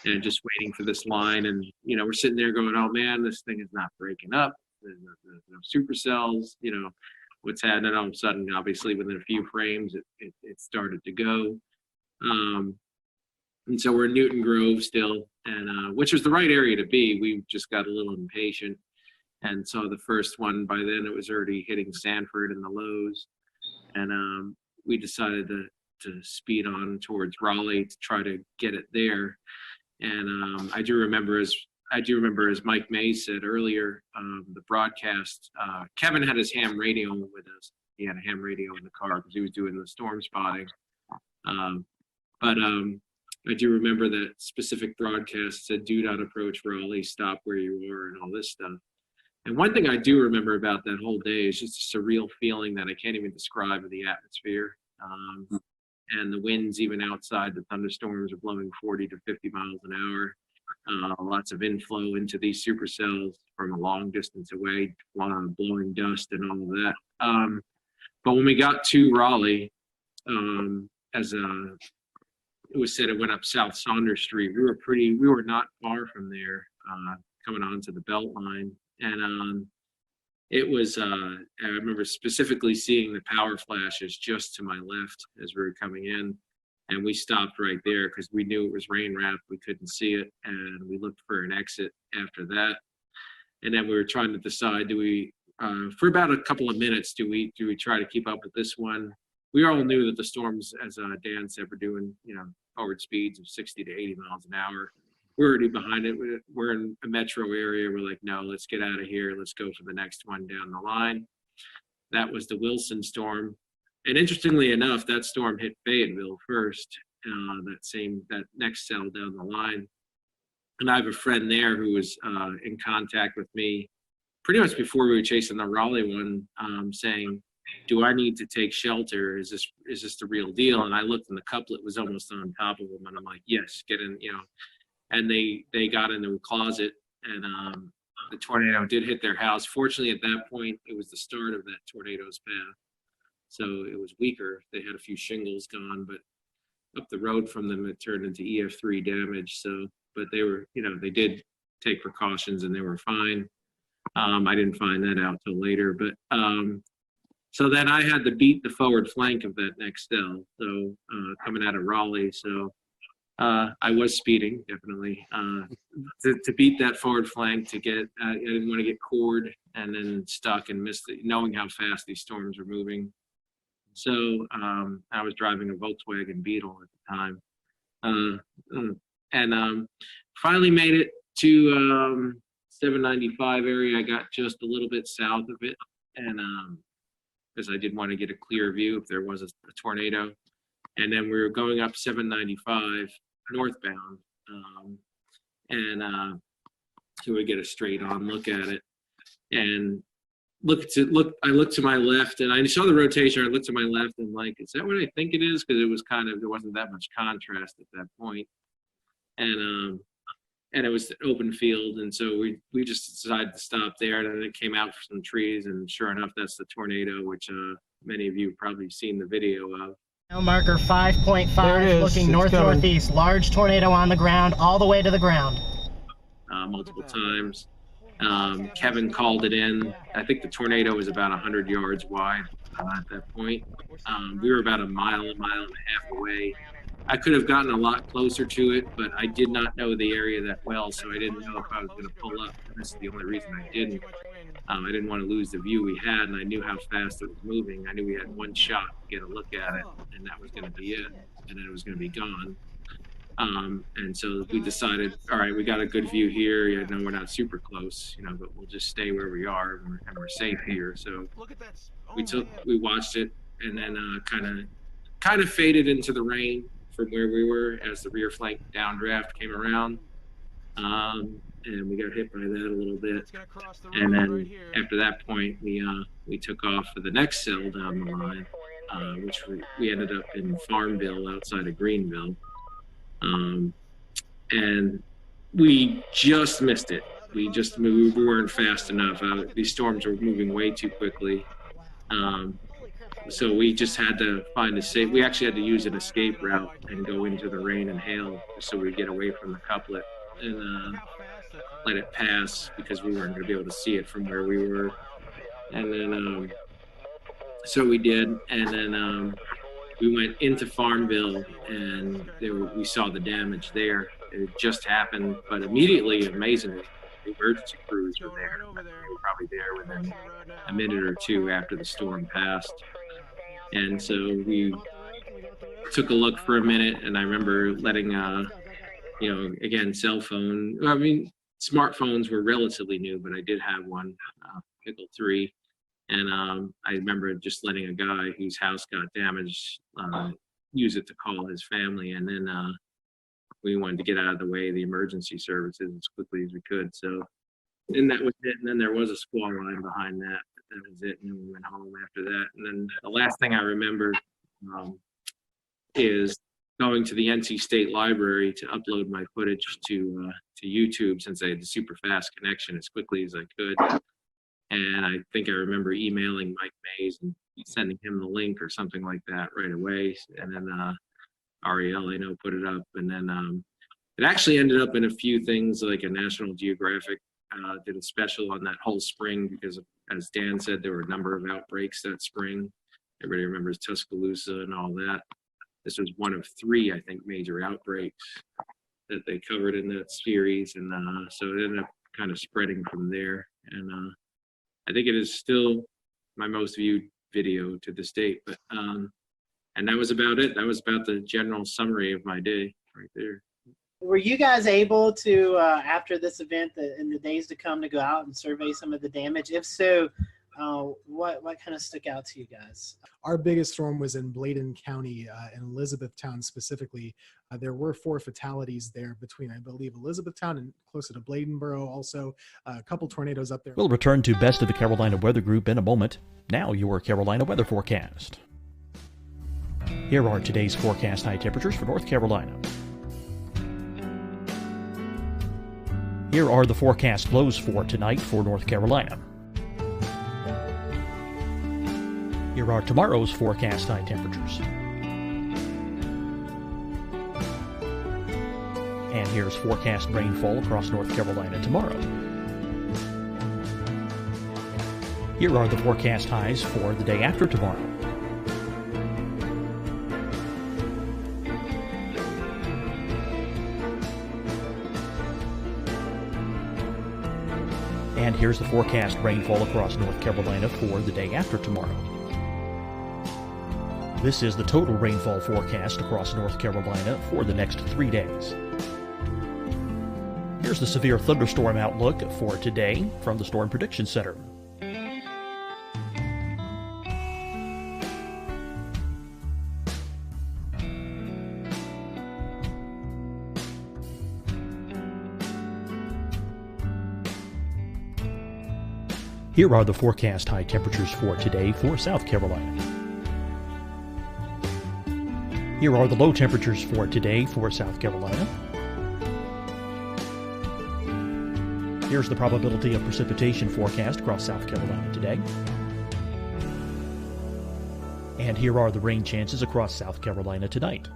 And just waiting for this line, and we're sitting there going, oh man, this thing is not breaking up. There's no supercells, what's happening. All of a sudden, obviously within a few frames it started to go. And so we're in Newton Grove still, and which was the right area to be. We just got a little impatient. And so the first one, by then it was already hitting Sanford in the lows. And we decided to speed on towards Raleigh to try to get it there. And I do remember, as Mike Mays said earlier, the broadcast, Kevin had his ham radio with us. He had a ham radio in the car because he was doing the storm spotting. But I do remember that specific broadcast said, do not approach Raleigh, stop where you are, and all this stuff. And one thing I do remember about that whole day is just a surreal feeling that I can't even describe of the atmosphere. And the winds, even outside, the thunderstorms are blowing 40 to 50 miles an hour. lots of inflow into these supercells from a long distance away, blowing dust and all of that. But when we got to Raleigh, as it was said, it went up South Saunders Street. We were not far from there, coming onto the Beltline, and it was. I remember specifically seeing the power flashes just to my left as we were coming in, and we stopped right there because we knew it was rain wrapped. We couldn't see it, and we looked for an exit after that. And then we were trying to decide: do we, for about a couple of minutes, do we try to keep up with this one? We all knew that the storms, as Dan said, were doing, forward speeds of 60 to 80 miles an hour. We're already behind it. We're in a metro area. We're like, no, let's get out of here. Let's go for the next one down the line. That was the Wilson storm. And interestingly enough, that storm hit Fayetteville first, that next cell down the line. And I have a friend there who was in contact with me pretty much before we were chasing the Raleigh one, saying, do I need to take shelter? Is this the real deal? And I looked, and the couplet was almost on top of them, and I'm like, yes, get in, And they got into a closet, and the tornado did hit their house. Fortunately, at that point, it was the start of that tornado's path, so it was weaker. They had a few shingles gone, but up the road from them, it turned into EF3 damage. So, but they were, they did take precautions, and they were fine. I didn't find that out till later, but. So then I had to beat the forward flank of that next cell, so coming out of Raleigh. So I was speeding, definitely, to beat that forward flank, to get, I didn't want to get cored and then stuck and miss knowing how fast these storms were moving. So I was driving a Volkswagen Beetle at the time. And finally made it to 795 area. I got just a little bit south of it, and because I did want to get a clear view if there was a tornado. And then we were going up 795 northbound, so we get a straight on look at it. And I looked to my left, and I saw the rotation. I looked to my left, and like, is that what I think it is? Because it was there wasn't that much contrast at that point. And it was open field, and so we just decided to stop there. And then it came out from some trees, and sure enough, that's the tornado, which many of you have probably seen the video of. Marker 5.5, looking north-northeast. Large tornado on the ground, all the way to the ground. Multiple times. Kevin called it in. I think the tornado was about 100 yards wide at that point. We were about a mile and a half away. I could have gotten a lot closer to it, but I did not know the area that well, so I didn't know if I was going to pull up. And this is the only reason I didn't. I didn't want to lose the view we had, and I knew how fast it was moving. I knew we had one shot to get a look at it, and that was going to be it, and then it was going to be gone. And so we decided, all right, we got a good view here. We're not super close, but we'll just stay where we are, and we're safe here. So we watched it, and then kind of faded into the rain from where we were as the rear flank downdraft came around. And we got hit by that a little bit. And then after that point, we took off for the next cell down the line, which we ended up in Farmville outside of Greenville. And we just missed it. We weren't fast enough. These storms were moving way too quickly. So we just had to find we actually had to use an escape route and go into the rain and hail so we'd get away from the couplet and let it pass, because we weren't going to be able to see it from where we were. And then, so we did. And then we went into Farmville, and we saw the damage there. It just happened, but immediately, amazingly, the emergency crews were there. They were probably there within a minute or two after the storm passed. And so we took a look for a minute, and I remember letting, again, cell phone. I mean, smartphones were relatively new, but I did have one, Pickle 3. And I remember just letting a guy whose house got damaged use it to call his family. And then we wanted to get out of the way of the emergency services as quickly as we could. So then that was it. And then there was a squall line behind that. That was it. And then we went home after that. And then the last thing I remember is going to the NC State Library to upload my footage to YouTube, since I had the super fast connection, as quickly as I could. And I think I remember emailing Mike Mays and sending him the link or something like that right away. And then Ariel, I know, put it up. And then it actually ended up in a few things, like a National Geographic did a special on that whole spring, because, as Dan said, there were a number of outbreaks that spring. Everybody remembers Tuscaloosa and all that. This was one of 3, I think, major outbreaks that they covered in that series. And so it ended up kind of spreading from there. And I think it is still my most viewed video to this date. But and that was about it. That was about the general summary of my day right there. Were you guys able to, after this event, in the days to come, to go out and survey some of the damage? If so, what kind of stuck out to you guys? Our biggest storm was in Bladen County, in Elizabethtown specifically. There were 4 fatalities there between, I believe, Elizabethtown and closer to Bladenboro. Also, a couple tornadoes up there. We'll return to Best of the Carolina Weather Group in a moment. Now, your Carolina weather forecast. Here are today's forecast high temperatures for North Carolina. Here are the forecast lows for tonight for North Carolina. Here are tomorrow's forecast high temperatures. And here's forecast rainfall across North Carolina tomorrow. Here are the forecast highs for the day after tomorrow. And here's the forecast rainfall across North Carolina for the day after tomorrow. This is the total rainfall forecast across North Carolina for the next 3 days. Here's the severe thunderstorm outlook for today from the Storm Prediction Center. Here are the forecast high temperatures for today for South Carolina. Here are the low temperatures for today for South Carolina. Here's the probability of precipitation forecast across South Carolina today. And here are the rain chances across South Carolina tonight.